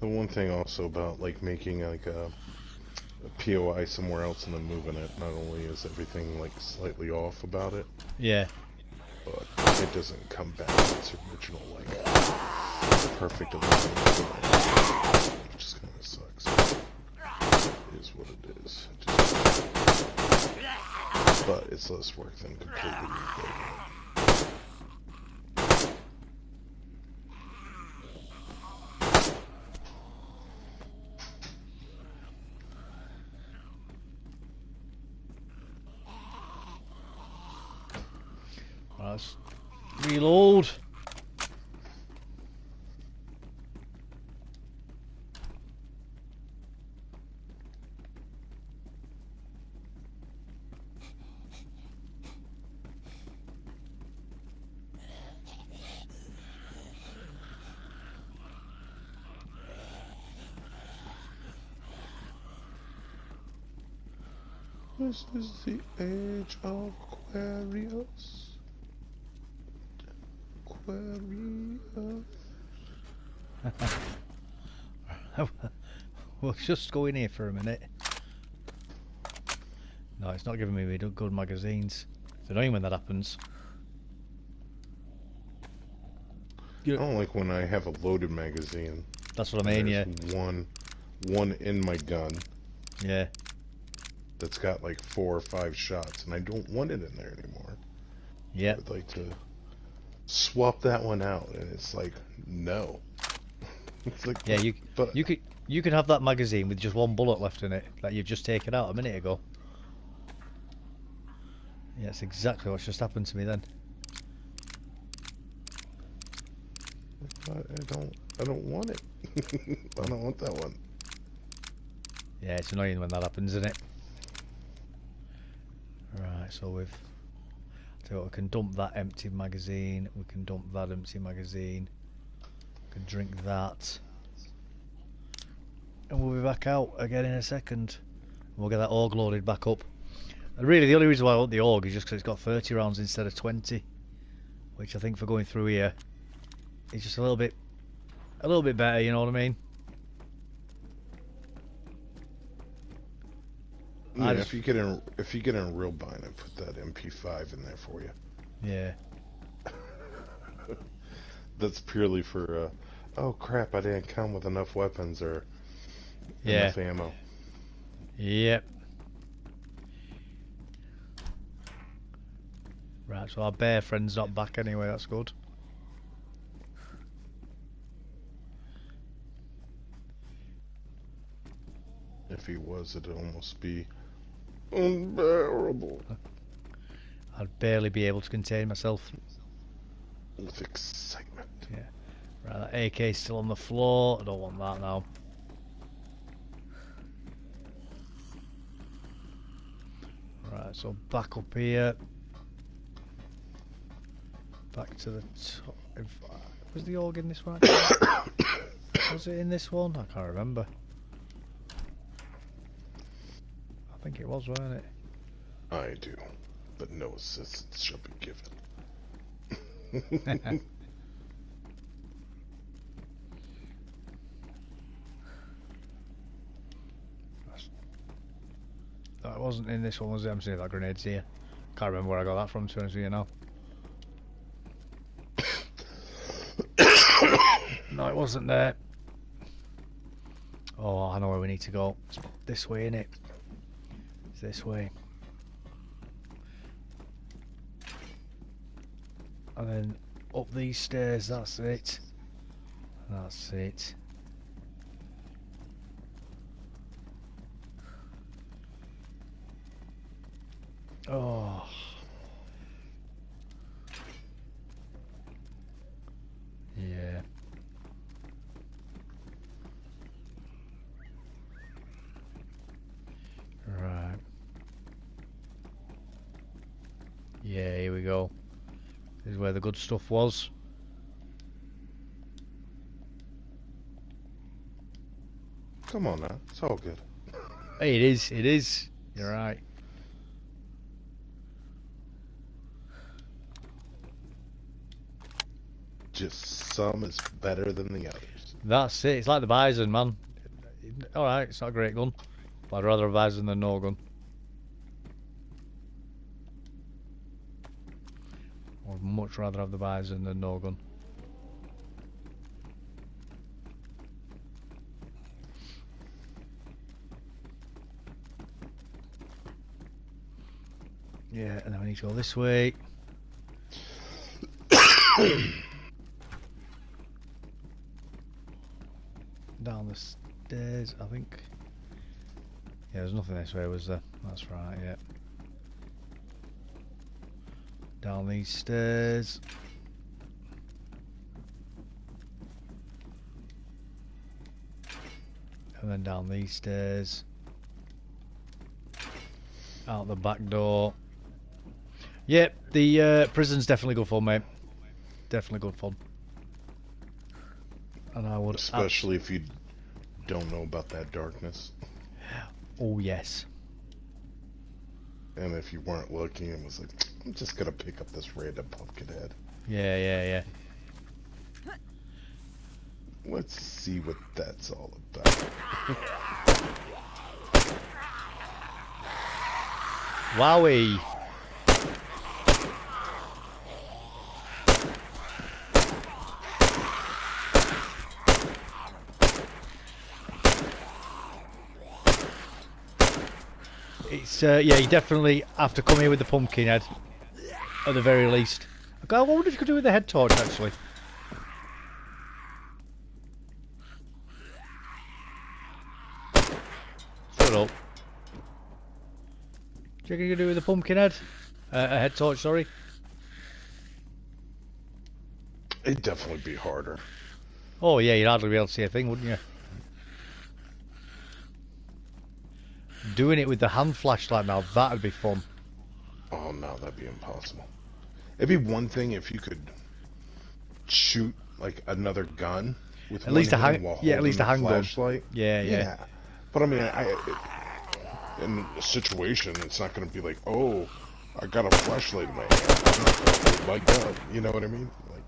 The one thing also about like making like a POI somewhere else and then moving it, not only is everything like slightly off about it, Yeah. but it doesn't come back to its original like perfect alignment, which just kind of sucks. It is what it is. But it's less work than completely rebuilding it. Let's reload. This is the age of Aquarius. We'll just go in here for a minute. No, it's not giving me good magazines. It's annoying when that happens. I don't like when I have a loaded magazine. That's what I mean, yeah. One in my gun. Yeah. That's got like 4 or 5 shots, and I don't want it in there anymore. Yeah. I would like to swap that one out, and it's like, no. It's like, yeah, you could have that magazine with just one bullet left in it that you've just taken out a minute ago. Yeah, that's exactly what's just happened to me then. I don't want it. I don't want that one. Yeah, it's annoying when that happens, isn't it? Right, so we can dump that empty magazine, we can dump that empty magazine, we can drink that, and we'll be back out again in a second. We'll get that AUG loaded back up. And really the only reason why I want the AUG is just because it's got 30 rounds instead of 20, which I think for going through here is just a little bit better, you know what I mean? Yeah, if you get in a real bind, I put that MP5 in there for you. Yeah. That's purely for, oh crap, I didn't come with enough weapons or enough ammo. Yep. Right, so our bear friend's not back anyway, that's good. If he was, it'd almost be unbearable. I'd barely be able to contain myself. With excitement. Yeah. Right, that AK's still on the floor. I don't want that now. Right, Right, so back up here. Back to the top. Was the org in this one? Was it in this one? I can't remember. I think it was, wasn't it? I do, but no assistance shall be given. That wasn't in this one, was it? I'm seeing that grenade's here. Can't remember where I got that from, to be honest with you now. No, it wasn't there. Oh, I know where we need to go. It's this way, innit? It's this way. And then up these stairs, that's it. That's it. Oh. Yeah. Right. Yeah, here we go. This is where the good stuff was. Come on now, it's all good. Hey, it is, it is. You're right. Just some is better than the others. That's it. It's like the Bison, man. Alright, it's not a great gun. But I'd rather have a Bison than no gun. I'd much rather have the Bison than no gun. Yeah, and then we need to go this way. Down the stairs, I think. Yeah, there's nothing this way, was there? That's right, yeah. Down these stairs. And then down these stairs. Out the back door. Yep, the prison's definitely good fun, mate. Definitely good fun. And I would... Especially if you don't know about that darkness. Oh, yes. And if you weren't looking and was like, I'm just gonna pick up this random pumpkin head. Yeah, yeah, yeah. Let's see what that's all about. Wowie. It's, yeah, you definitely have to come here with the pumpkin head. At the very least. I wonder if you could do it with the head torch, actually. Shut up. Do you reckon you could do it with a pumpkin head? A head torch, sorry. It'd definitely be harder. Oh yeah, you'd hardly be able to see a thing, wouldn't you? Doing it with the hand flashlight now, that'd be fun. Oh no, that'd be impossible. It'd be one thing if you could shoot like another gun with at least a hand, yeah, at least a handgun. Flashlight. Yeah, yeah, yeah. But I mean, in a situation, it's not going to be like, oh, I got a flashlight in my hand. I'm not going to hold my gun. You know what I mean? Like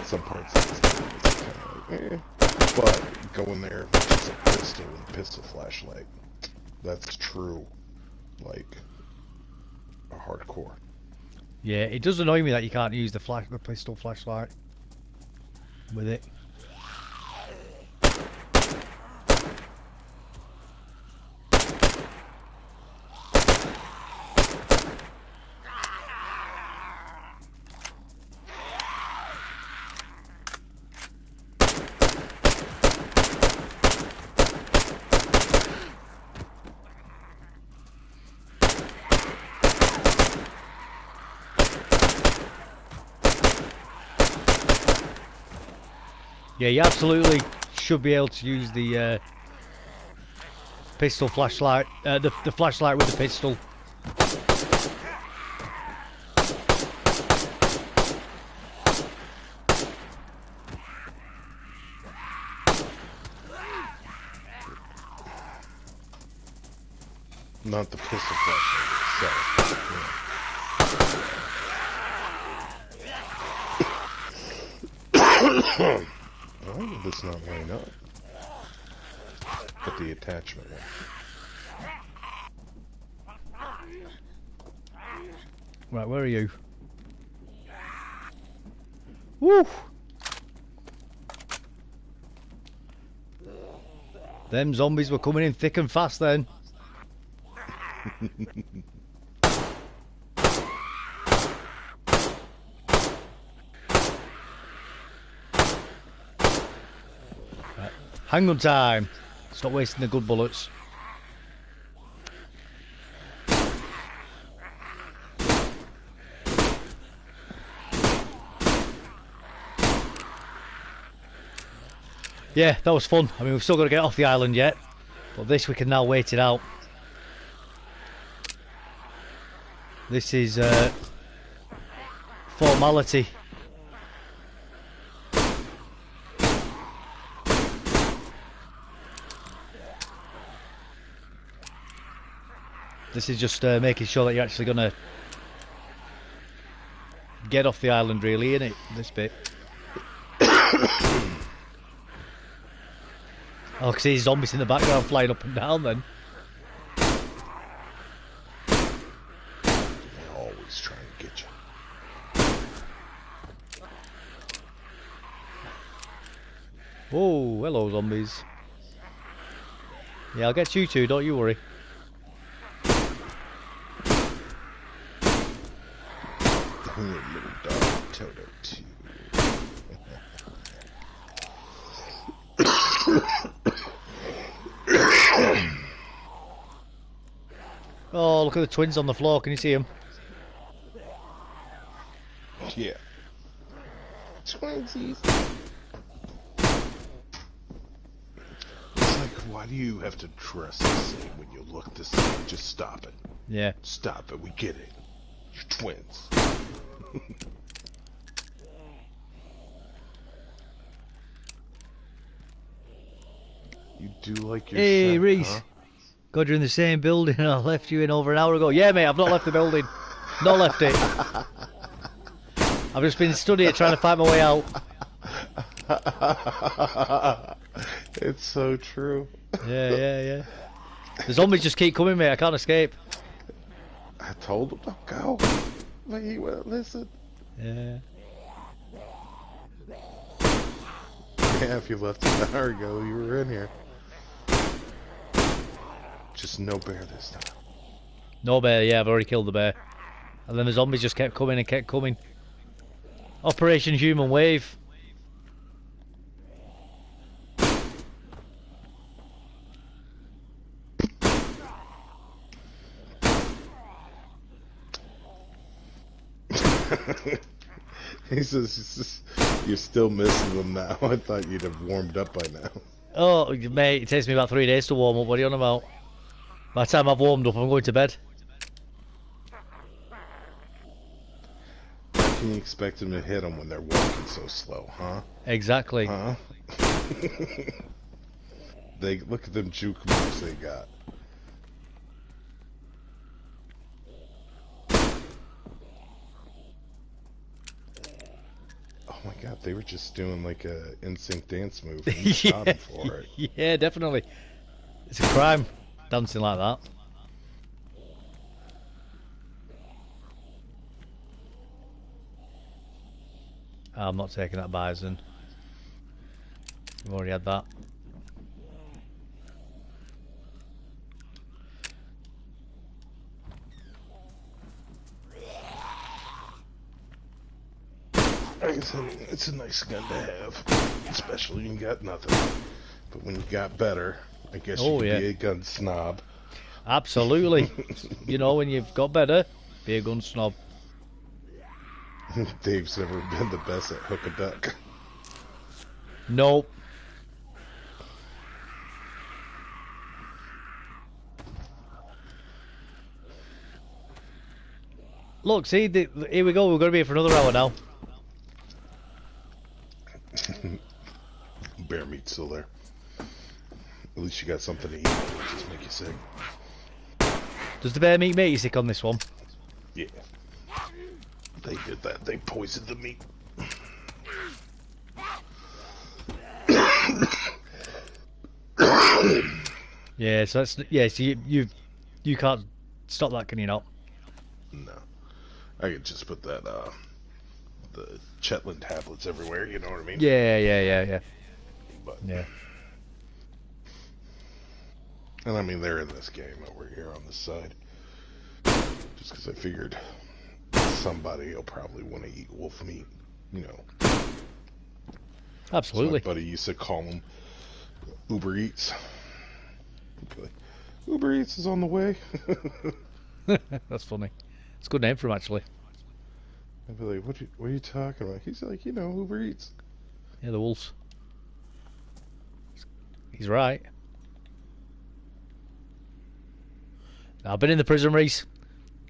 some parts, it's kind of like, eh. But going there with just a pistol and pistol flashlight, that's true. Like a hardcore. Yeah, it does annoy me that you can't use the pistol flashlight with it. Yeah, you absolutely should be able to use the pistol flashlight. The flashlight with the pistol. Not the pistol flashlight itself. Oh, that's not line up. But the attachment one. Right, where are you? Woo! Them zombies were coming in thick and fast then. Right. Hang on time. Stop wasting the good bullets. Yeah, that was fun. I mean, we've still got to get off the island yet, but this we can now wait it out. This is formality. This is just making sure that you're actually going to get off the island, really, innit? This bit. Oh, I can see zombies in the background flying up and down then. They always try and get you. Whoa, hello zombies. Yeah, I'll get you two, don't you worry. Little dog Toto too. Oh, look at the twins on the floor. Can you see them? Yeah. Twinsies. It's like, why do you have to dress the same when you look the same? Just stop it. Yeah. Stop it. We get it. You're twins. You do like your Hey, shot, Reese. huh? God, you're in the same building I left you in over an hour ago. Yeah, mate, I've not left the building. Not left it. I've just been studying, trying to find my way out. It's so true. Yeah. The zombies just keep coming, mate. I can't escape. I told him to go, but he wouldn't listen. Yeah. Yeah, if you left an hour ago, you were in here. Just no bear this time. No bear, yeah, I've already killed the bear. And then the zombies just kept coming and kept coming. Operation Human Wave. He says, you're still missing them now. I thought you'd have warmed up by now. Oh, mate, it takes me about 3 days to warm up. What are you on about? By the time I've warmed up, I'm going to bed. How can you expect them to hit them when they're walking so slow, huh? Exactly. Huh? They look at them juke moves they got. Oh my god, they were just doing like a NSYNC dance move and you shot them for it. Yeah, definitely. It's a crime, dancing like that. I'm not taking that bison. We've already had that. It's a nice gun to have, especially when you got nothing. But when you got better, I guess you can be a gun snob. Absolutely. You know, when you've got better, be a gun snob. Dave's never been the best at hook a duck. Nope. Look, see, here we go. We're going to be here for another hour now. Bear meat's still there. At least you got something to eat. It'll just make you sick. Does the bear meat make you sick on this one? Yeah. They did that. They poisoned the meat. Yeah, so that's so you can't stop that, can you not? No. I could just put that the Chetland tablets everywhere, you know what I mean? Yeah. But, yeah. And I mean, they're in this game over here on the side. Just because I figured somebody will probably want to eat wolf meat, you know. Absolutely. So my buddy used to call them Uber Eats. Like, Uber Eats is on the way. That's funny. It's a good name for him, actually. I'd be like, what are you talking about? He's like, you know, Uber Eats. Yeah, the wolves. He's right. I've been in the prison, Reese.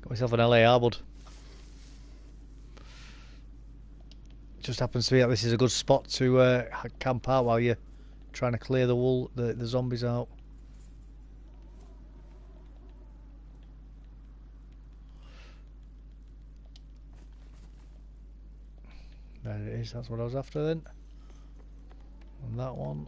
Got myself an LAR, bud. Just happens to be that this is a good spot to camp out while you're trying to clear the zombies out. There it is, that's what I was after then. And that one.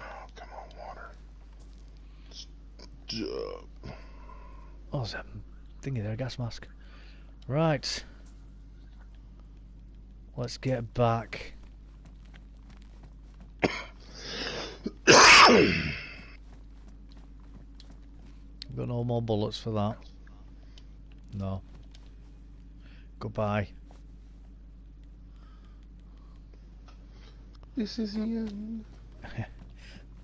Oh, come on, water. Oh, there's a thingy there, a gas mask. Right. Let's get back. Got no more bullets for that. No. Goodbye. This is the end.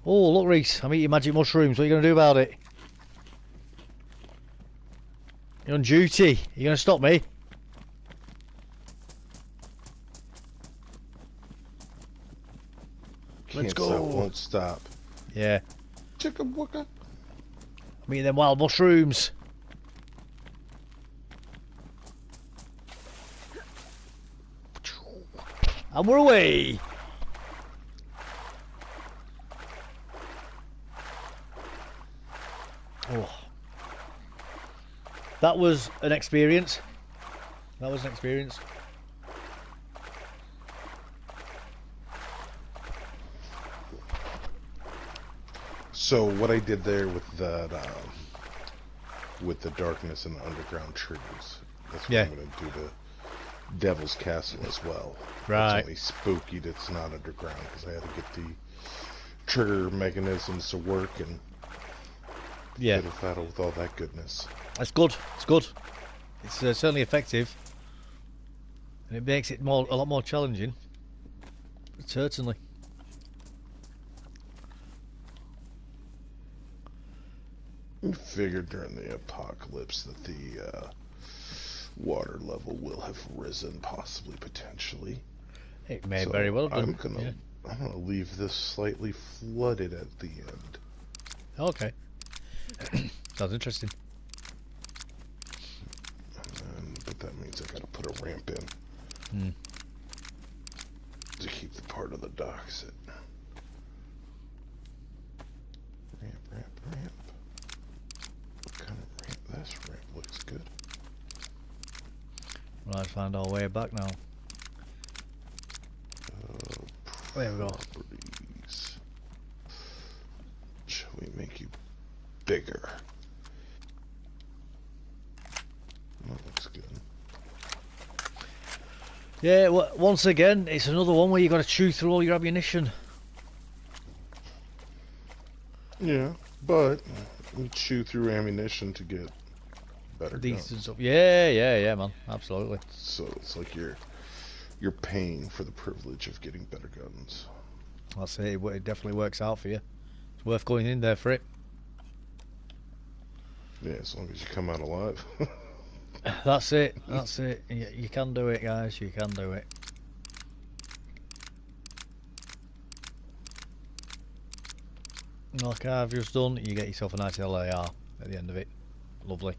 Oh, look, Reese, I'm eating magic mushrooms. What are you going to do about it? You're on duty. Are you going to stop me? Let's go. Stop, won't stop. Yeah. Chicka wicka. I'm eating them wild mushrooms. And we're away. Oh. That was an experience. That was an experience. So what I did there with that, with the darkness and the underground triggers, that's what I'm going to do to Devil's Castle as well. Right. It's only spooky that's not underground because I had to get the trigger mechanisms to work and fiddle with all that goodness. That's good. It's good. It's certainly effective, and it makes it a lot more challenging. Certainly. I figured during the apocalypse that the water level will have risen, possibly, potentially. It may very well do. I'm gonna leave this slightly flooded at the end. Okay. Sounds interesting. But that means I gotta put a ramp in to keep the part of the docks at. Ramp. What kind of ramp? This ramp looks good. Well, let's find our way back now. There we go. Properties. Shall we make you bigger? That looks good. Yeah, well, once again, it's another one where you got to chew through all your ammunition. Yeah, but we chew through ammunition to get better Decent guns. stuff. Yeah, man. Absolutely. So it's like you're paying for the privilege of getting better guns. I'll say it definitely works out for you. It's worth going in there for it. Yeah, as long as you come out alive. That's it. That's it. You can do it, guys. You can do it. Like I've just done, you get yourself a nice LAR at the end of it. Lovely.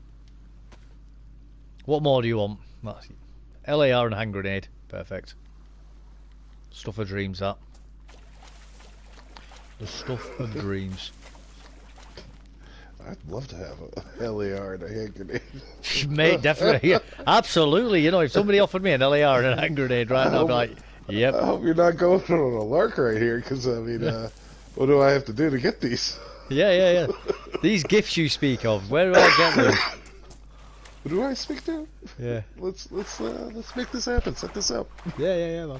What more do you want? That's LAR and hand grenade. Perfect. Stuff of dreams, that. The stuff of dreams. I'd love to have a LAR and a hand grenade. Mate, definitely. Yeah, absolutely. You know, if somebody offered me an LAR and a hand grenade right now, I'd be like, yep. I hope you're not going on a lark right here, because, I mean, what do I have to do to get these? Yeah. These gifts you speak of, where do I get them? Who do I speak to? Yeah. Let's make this happen. Set this up. Yeah, man.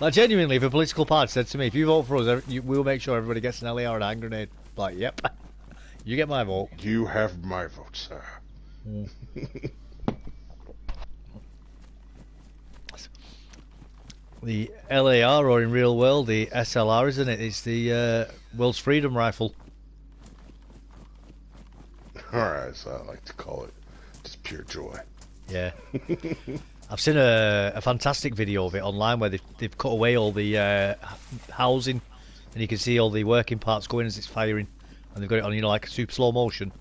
Like, genuinely, if a political party said to me, if you vote for us, we'll make sure everybody gets an LAR and a hand grenade. Like, yep. You get my vote. You have my vote, sir. The LAR, or in real world, the SLR, isn't it? It's the World's Freedom Rifle. Alright, so I like to call it just pure joy. Yeah. I've seen a fantastic video of it online where they've cut away all the housing, and you can see all the working parts going as it's firing, and they've got it on, you know, like super slow motion.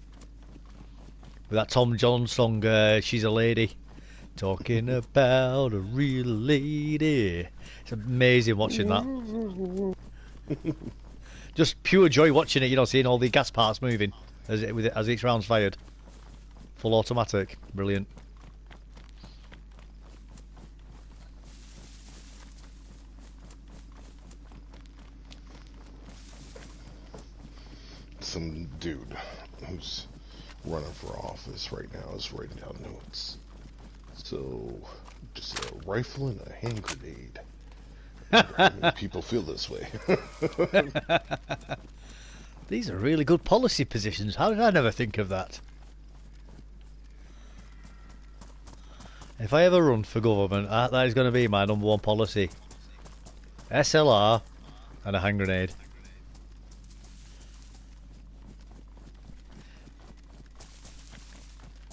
With that Tom Jones song, She's a Lady. Talking about a real lady. It's amazing watching that. Just pure joy watching it, you know, seeing all the gas parts moving as each round's fired. Full automatic. Brilliant. Some dude who's running for office right now is writing down notes. So, just a rifle and a hand grenade. I mean, people feel this way. These are really good policy positions. How did I never think of that? If I ever run for government, that is going to be my #1 policy. SLR and a hand grenade.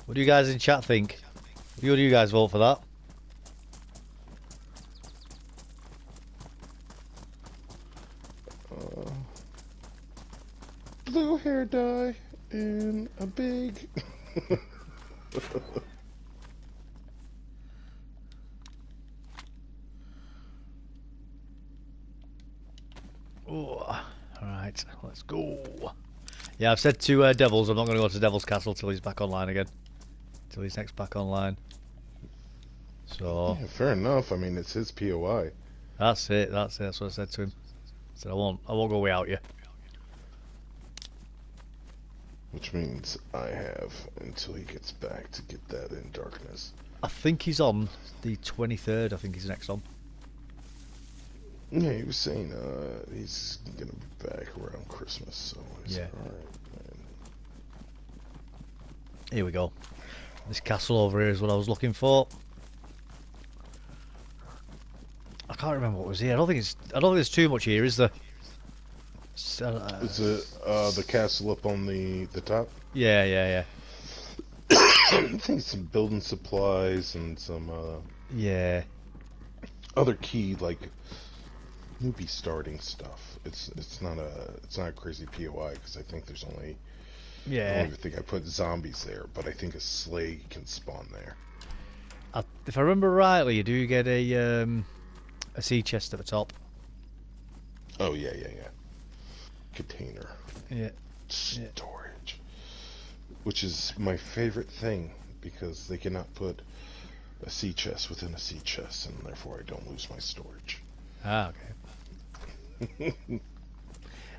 What do you guys in chat think? Who do you guys vote for that? Blue hair dye in a big... Alright, let's go. Yeah, I've said to Devils I'm not going to go to Devil's Castle till he's back online again. Till he's next back online. So... Yeah, fair enough. I mean, it's his POI. That's it. That's what I said to him. I said, I won't go without you. Which means I have until he gets back to get that in darkness. I think he's on the 23rd. I think he's next on. Yeah, he was saying he's gonna be back around Christmas, so he's yeah. Alright, man. Here we go. This castle over here is what I was looking for. I can't remember what was here. I don't think there's too much here, is there? Is it the castle up on the top? Yeah. I think some building supplies and some yeah, other key like newbie starting stuff. It's not a crazy POI because I think there's only I don't even think I put zombies there, but I think a sleigh can spawn there. If I remember rightly, you do get a sea chest at the top. Oh yeah. Container. Yeah. Storage. Which is my favorite thing because they cannot put a sea chest within a sea chest, and therefore I don't lose my storage. Ah, okay. And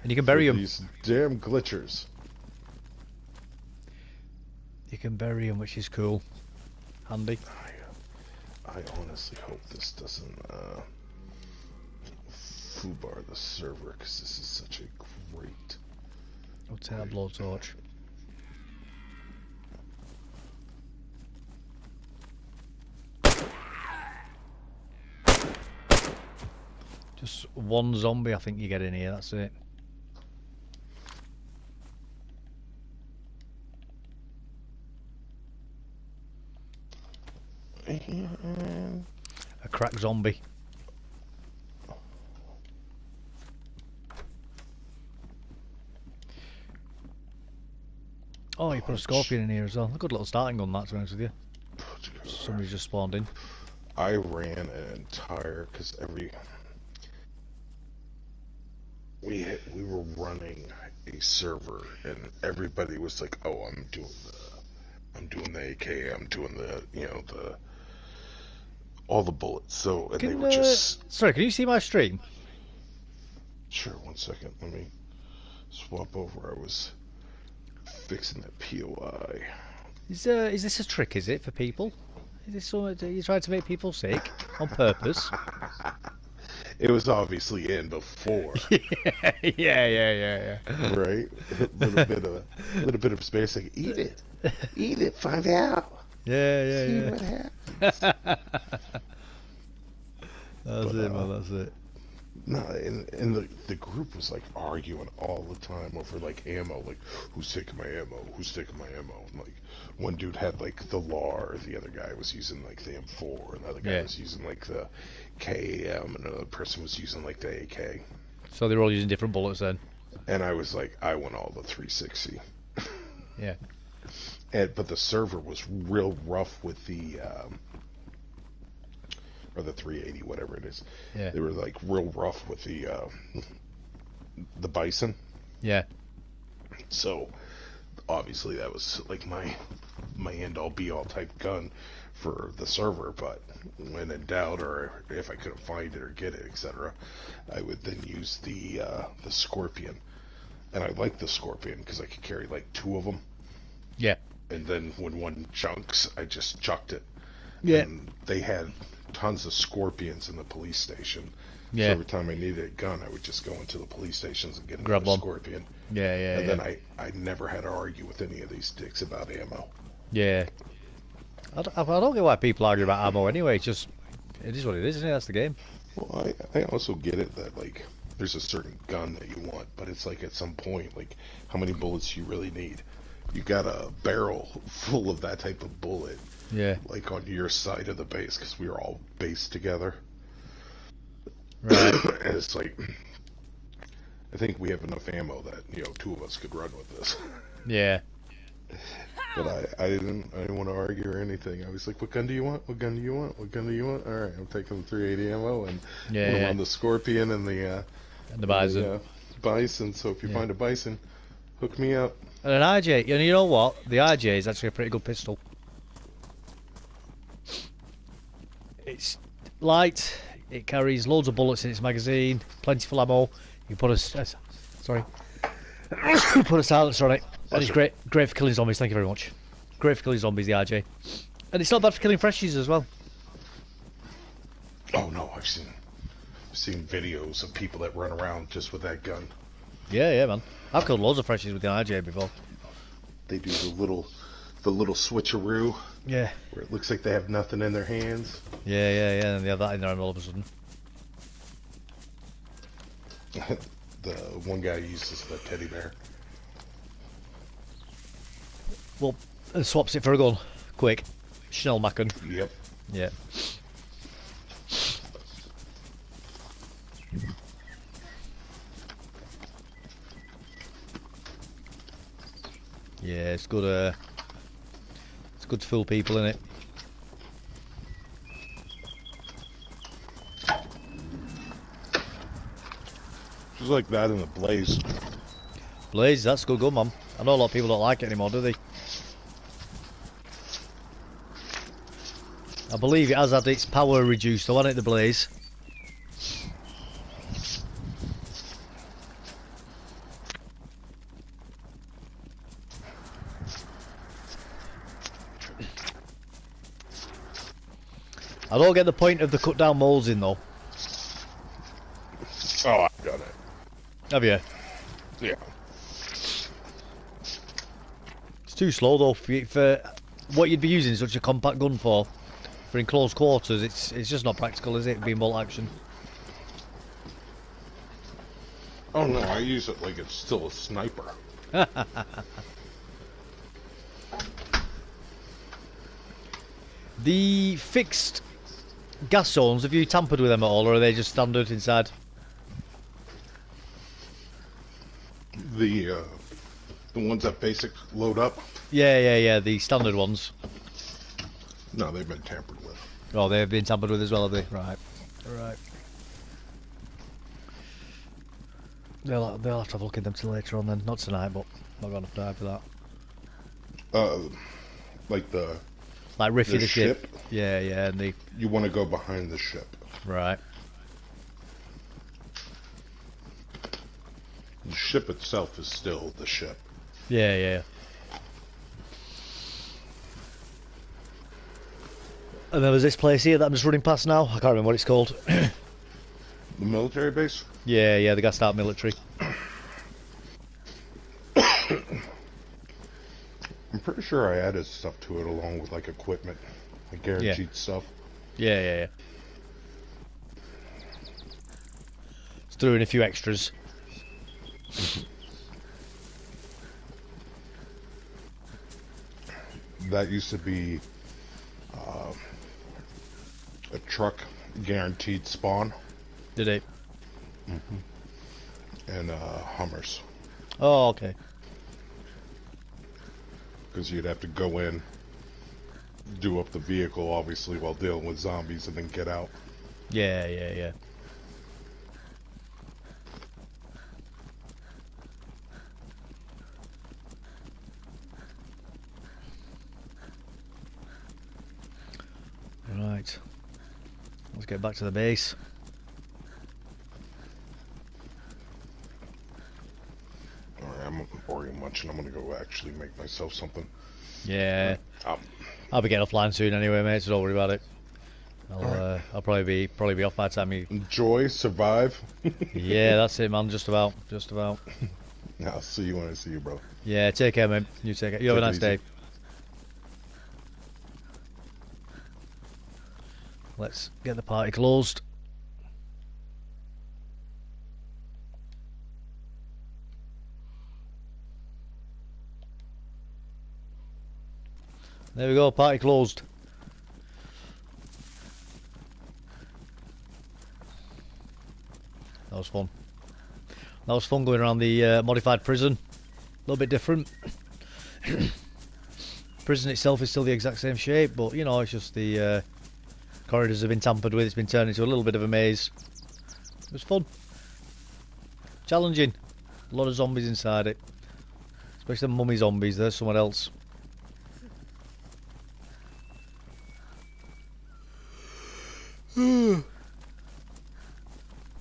you can bury them. These damn glitchers. You can bury them, which is cool. Handy. I honestly hope this doesn't foobar the server, because this is such a great... I'll take that blowtorch. Just one zombie I think you get in here, that's it. And... A crack zombie. Oh, you put a scorpion in here as well. A good little starting gun, that, to be honest with you. Somebody's just spawned in. I ran an entire, because we were running a server, and everybody was like, "Oh, I'm doing the AK, I'm doing all the bullets." So, and they were just. Sorry, can you see my stream? Sure, 1 second. Let me swap over. I was fixing that POI. Is this a trick? Is it for people? Is this something you tried to make people sick on purpose? It was obviously in before. yeah. Right? A little bit of space. Like, eat it, find out. Yeah. What happens. That's it, man. That's it. No, and the group was like arguing all the time over like ammo, like who's taking my ammo, and like one dude had like the LAR, the other guy was using like the M4, and the other guy was using like the KAM, and another person was using like the AK. So they were all using different bullets then. And I was like, I want all the 360. Yeah. But the server was real rough with the or the 380, whatever it is. Yeah. They were like real rough with the Bison. Yeah. So obviously that was like my end all be all type gun for the server, but when in doubt, or if I couldn't find it or get it, etc., I would then use the Scorpion. And I liked the Scorpion because I could carry like 2 of them. Yeah. And then when one chunks, I just chucked it. Yeah. And they had tons of Scorpions in the police station. Yeah. So every time I needed a gun, I would just go into the police stations and get Grab another one. Scorpion. Yeah. And then I never had to argue with any of these dicks about ammo. Yeah. I don't get why people argue about ammo anyway. It is what it is, isn't it? That's the game. Well, I also get it that, like, there's a certain gun that you want, but it's like at some point, like, how many bullets you really need? You got a barrel full of that type of bullet. Yeah. Like on your side of the base, because we were all based together. Right. And it's like, I think we have enough ammo that 2 of us could run with this. Yeah. But I didn't want to argue or anything. I was like, what gun do you want? What gun do you want? What gun do you want? All right, I'm taking the 380 ammo and I'm on the Scorpion and the Bison. Bison. So if you find a Bison, hook me up. And an IJ, and you know what? The IJ is actually a pretty good pistol. It's light. It carries loads of bullets in its magazine, plentiful ammo. You put put a silencer on it. And it's great for killing zombies, thank you very much. Great for killing zombies, the RJ. And it's not bad for killing freshies as well. Oh no, I've seen videos of people that run around just with that gun. Yeah, man. I've killed loads of freshies with the RJ before. They do the little switcheroo. Yeah. Where it looks like they have nothing in their hands. Yeah, and they have that in their hand all of a sudden. The one guy uses the teddy bear. Well, and swaps it for a gun. Quick. Schnellmacken. Yep. Yeah. Yeah, it's good. It's good to fool people, innit? Just like that in the Blaze. Blaze, that's a good gun, man. I know a lot of people don't like it anymore, do they? I believe it has had its power reduced, though, hasn't it, the Blaze? I don't get the point of the cut down moles in, though. Oh, I've done it. Have you? Yeah. It's too slow, though, for what you'd be using such a compact gun for. For in close quarters, it's just not practical, is it, being bolt action? Oh no, I use it like it's still a sniper. The fixed gas zones, have you tampered with them at all, or are they just standard inside? The ones that basic load up? Yeah, the standard ones. No, they've been tampered with. Oh, they've been tampered with as well, have they? Right. Right. They'll have to have a look at them till later on then. Not tonight, but not got enough time for that. Like Riffy the ship? Yeah, and the... You want to go behind the ship. Right. The ship itself is still the ship. Yeah. And there was this place here that I'm just running past now. I can't remember what it's called. The military base? Yeah, the gas start military. I'm pretty sure I added stuff to it along with like equipment, like guaranteed stuff. Yeah. Just threw in a few extras. That used to be a truck guaranteed spawn. Did it? And Hummers. Oh, okay. Because you'd have to go in, do up the vehicle, obviously, while dealing with zombies, and then get out. Yeah. Right. Let's get back to the base. Alright, I'm not boring much, and I'm gonna go actually make myself something. Yeah. I'll be getting offline soon anyway, mate, so don't worry about it. I'll probably be off by the time you... Enjoy, survive. Yeah, that's it, man. Just about. I'll see you when I see you, bro. Yeah, take care, man. You take care. You have a nice day. Let's get the party closed. There we go, party closed. That was fun. That was fun going around the modified prison. A little bit different. Prison itself is still the exact same shape, but you know, it's just the corridors have been tampered with. It's been turned into a little bit of a maze. It was fun. Challenging. A lot of zombies inside it. Especially the mummy zombies. There's someone else.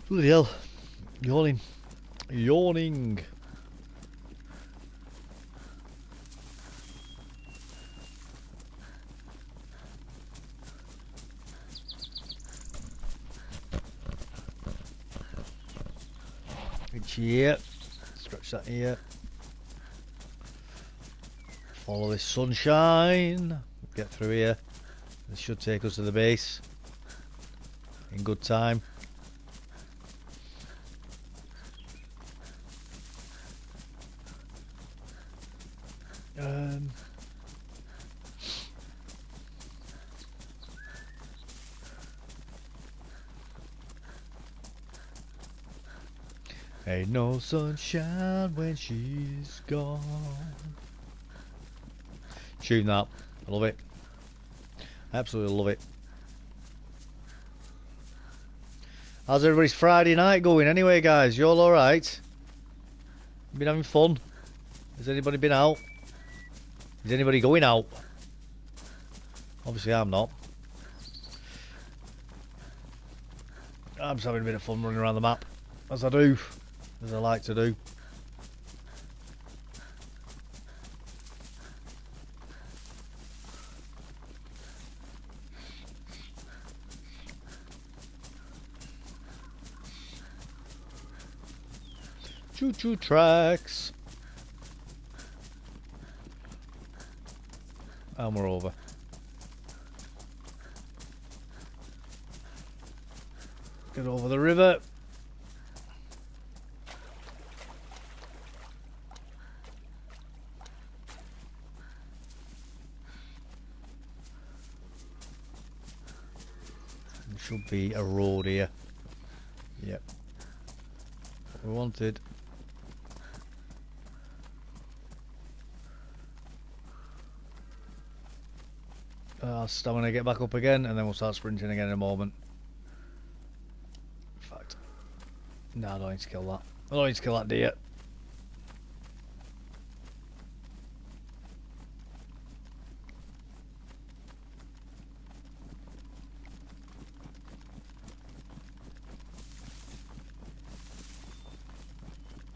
Bloody hell. Yawning. It's here. Stretch that here. Follow this sunshine. Get through here. This should take us to the base in good time. Ain't no sunshine when she's gone. Tune that. I love it. I absolutely love it. How's everybody's Friday night going anyway, guys? You all alright? Been having fun? Has anybody been out? Is anybody going out? Obviously I'm not. I'm just having a bit of fun running around the map. As I do. As I like to do. Choo-choo tracks. And we're over. Get over the river. should be a road here. Yep. What we wanted. Stamina, get back up again, and then we'll start sprinting again in a moment. In fact, no, I don't need to kill that. I don't need to kill that deer.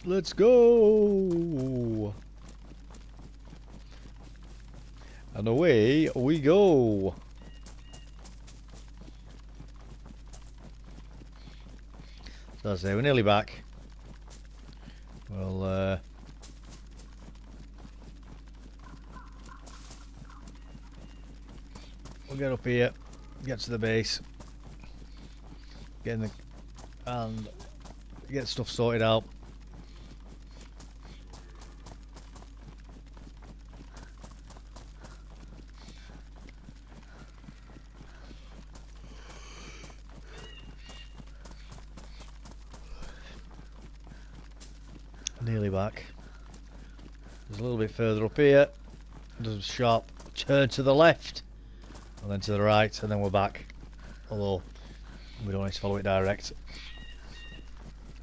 Let's go! And away we go! So that's it, we're nearly back. We'll get up here, get to the base, get in the and get stuff sorted out. Nearly back. There's a little bit further up here. There's a sharp turn to the left, and then to the right, and then we're back. Although we don't need to follow it direct.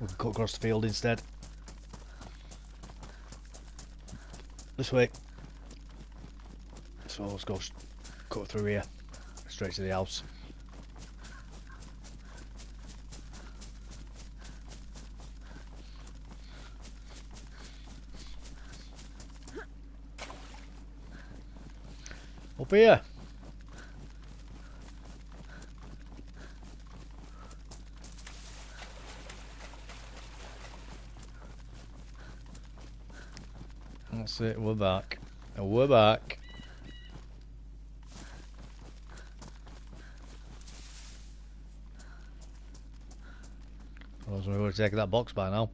We can cut across the field instead. This way. So let's go cut through here, straight to the house. Up here. That's it, we're back. And we're back. I was going to take that box by now.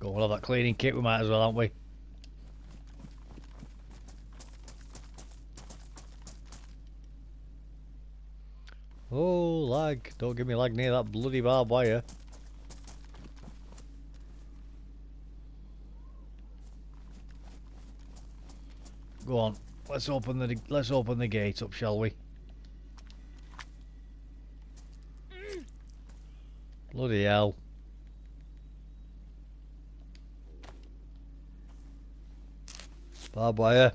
We'll have that cleaning kit, we might as well, haven't we? Oh, lag. Don't give me lag near that bloody barbed wire. Go on. Let's open the gate up, shall we? Bloody hell. Barbed wire.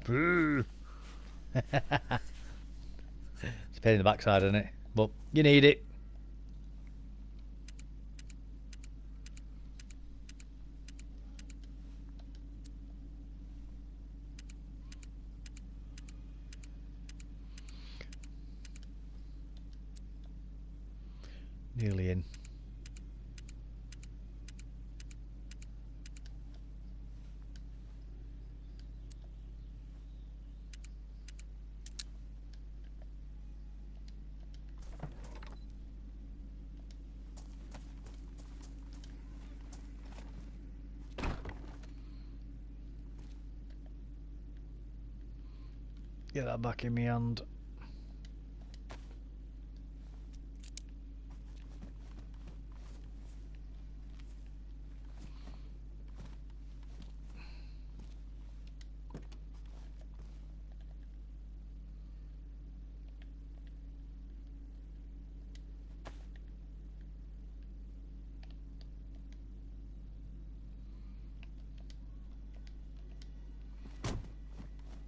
It's a pain in the backside, isn't it? But you need it. Nearly in. Get that back in my hand.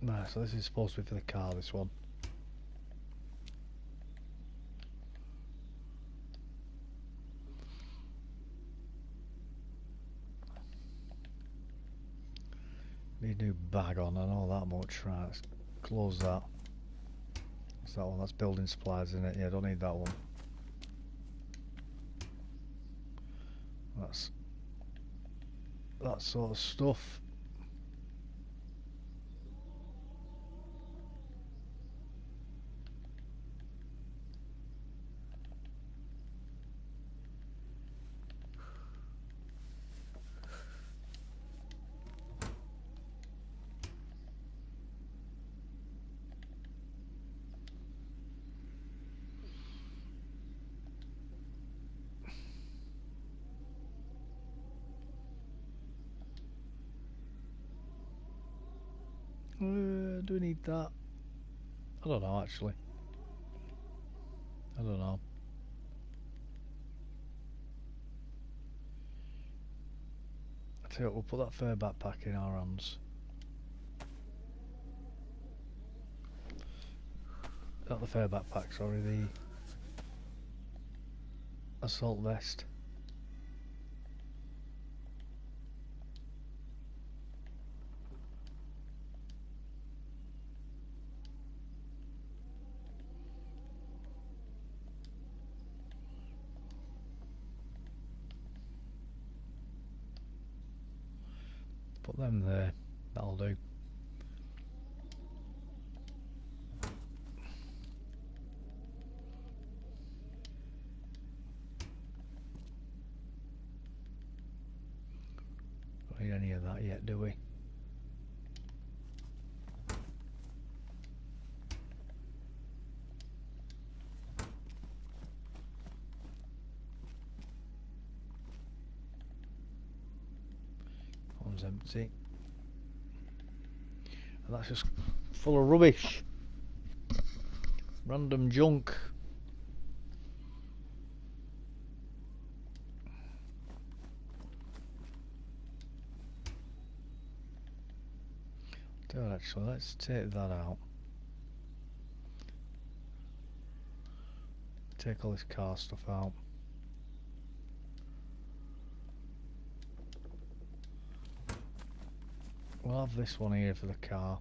Right, so this is supposed to be for the car, this one. Need a new bag on, I know that much. Right, let's close that. What's that one? That's building supplies, isn't it? Yeah, I don't need that one. That's that sort of stuff. Do we need that? I don't know actually. I don't know. I tell you what, we'll put that fur backpack in our hands. Not the fur backpack, sorry, the assault vest. Put them there, that'll do. Don't need any of that yet, do we? One's empty. And that's just full of rubbish. Random junk. Actually, let's take that out. Take all this car stuff out. We'll have this one here for the car.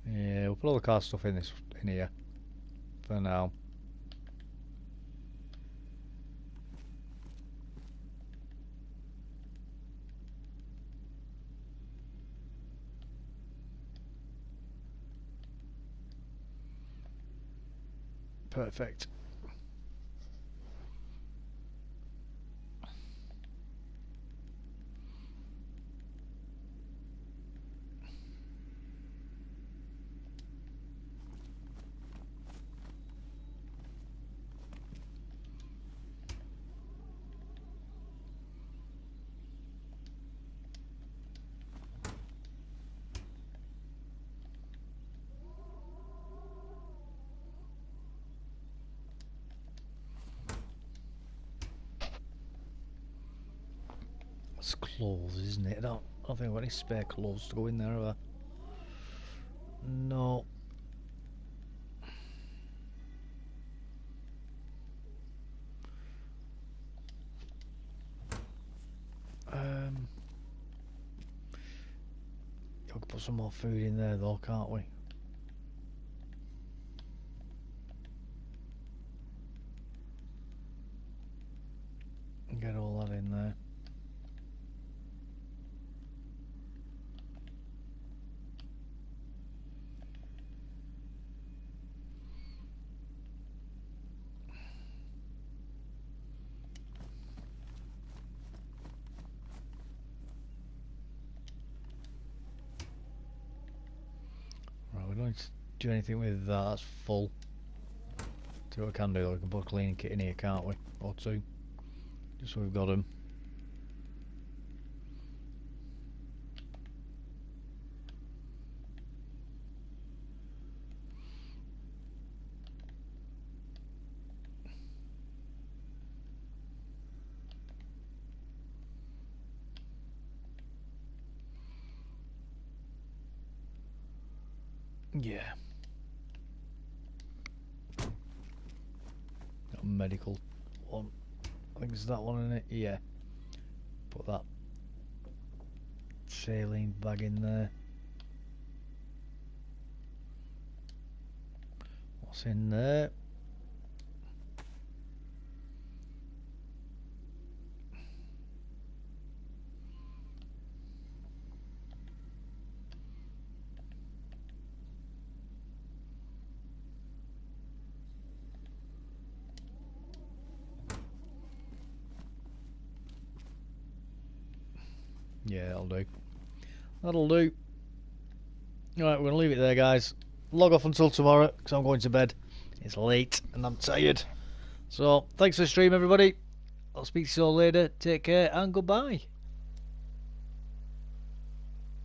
Yeah, we'll put all the car stuff in here for now. Perfect. It's clothes, isn't it? I don't think I've got any spare clothes to go in there, have I? No. We can put some more food in there though, can't we? Get all that in there. Right, we don't need to do anything with that, that's full. See what we can do, we can put a cleaning kit in here, can't we? Or two. Just so we've got them. Yeah. Got a medical one. I think it's that one in it. Yeah. Put that saline bag in there. What's in there? Yeah, that'll do. That'll do. Alright, we're going to leave it there, guys. Log off until tomorrow, because I'm going to bed. It's late, and I'm tired. So, thanks for the stream, everybody. I'll speak to you all later. Take care, and goodbye.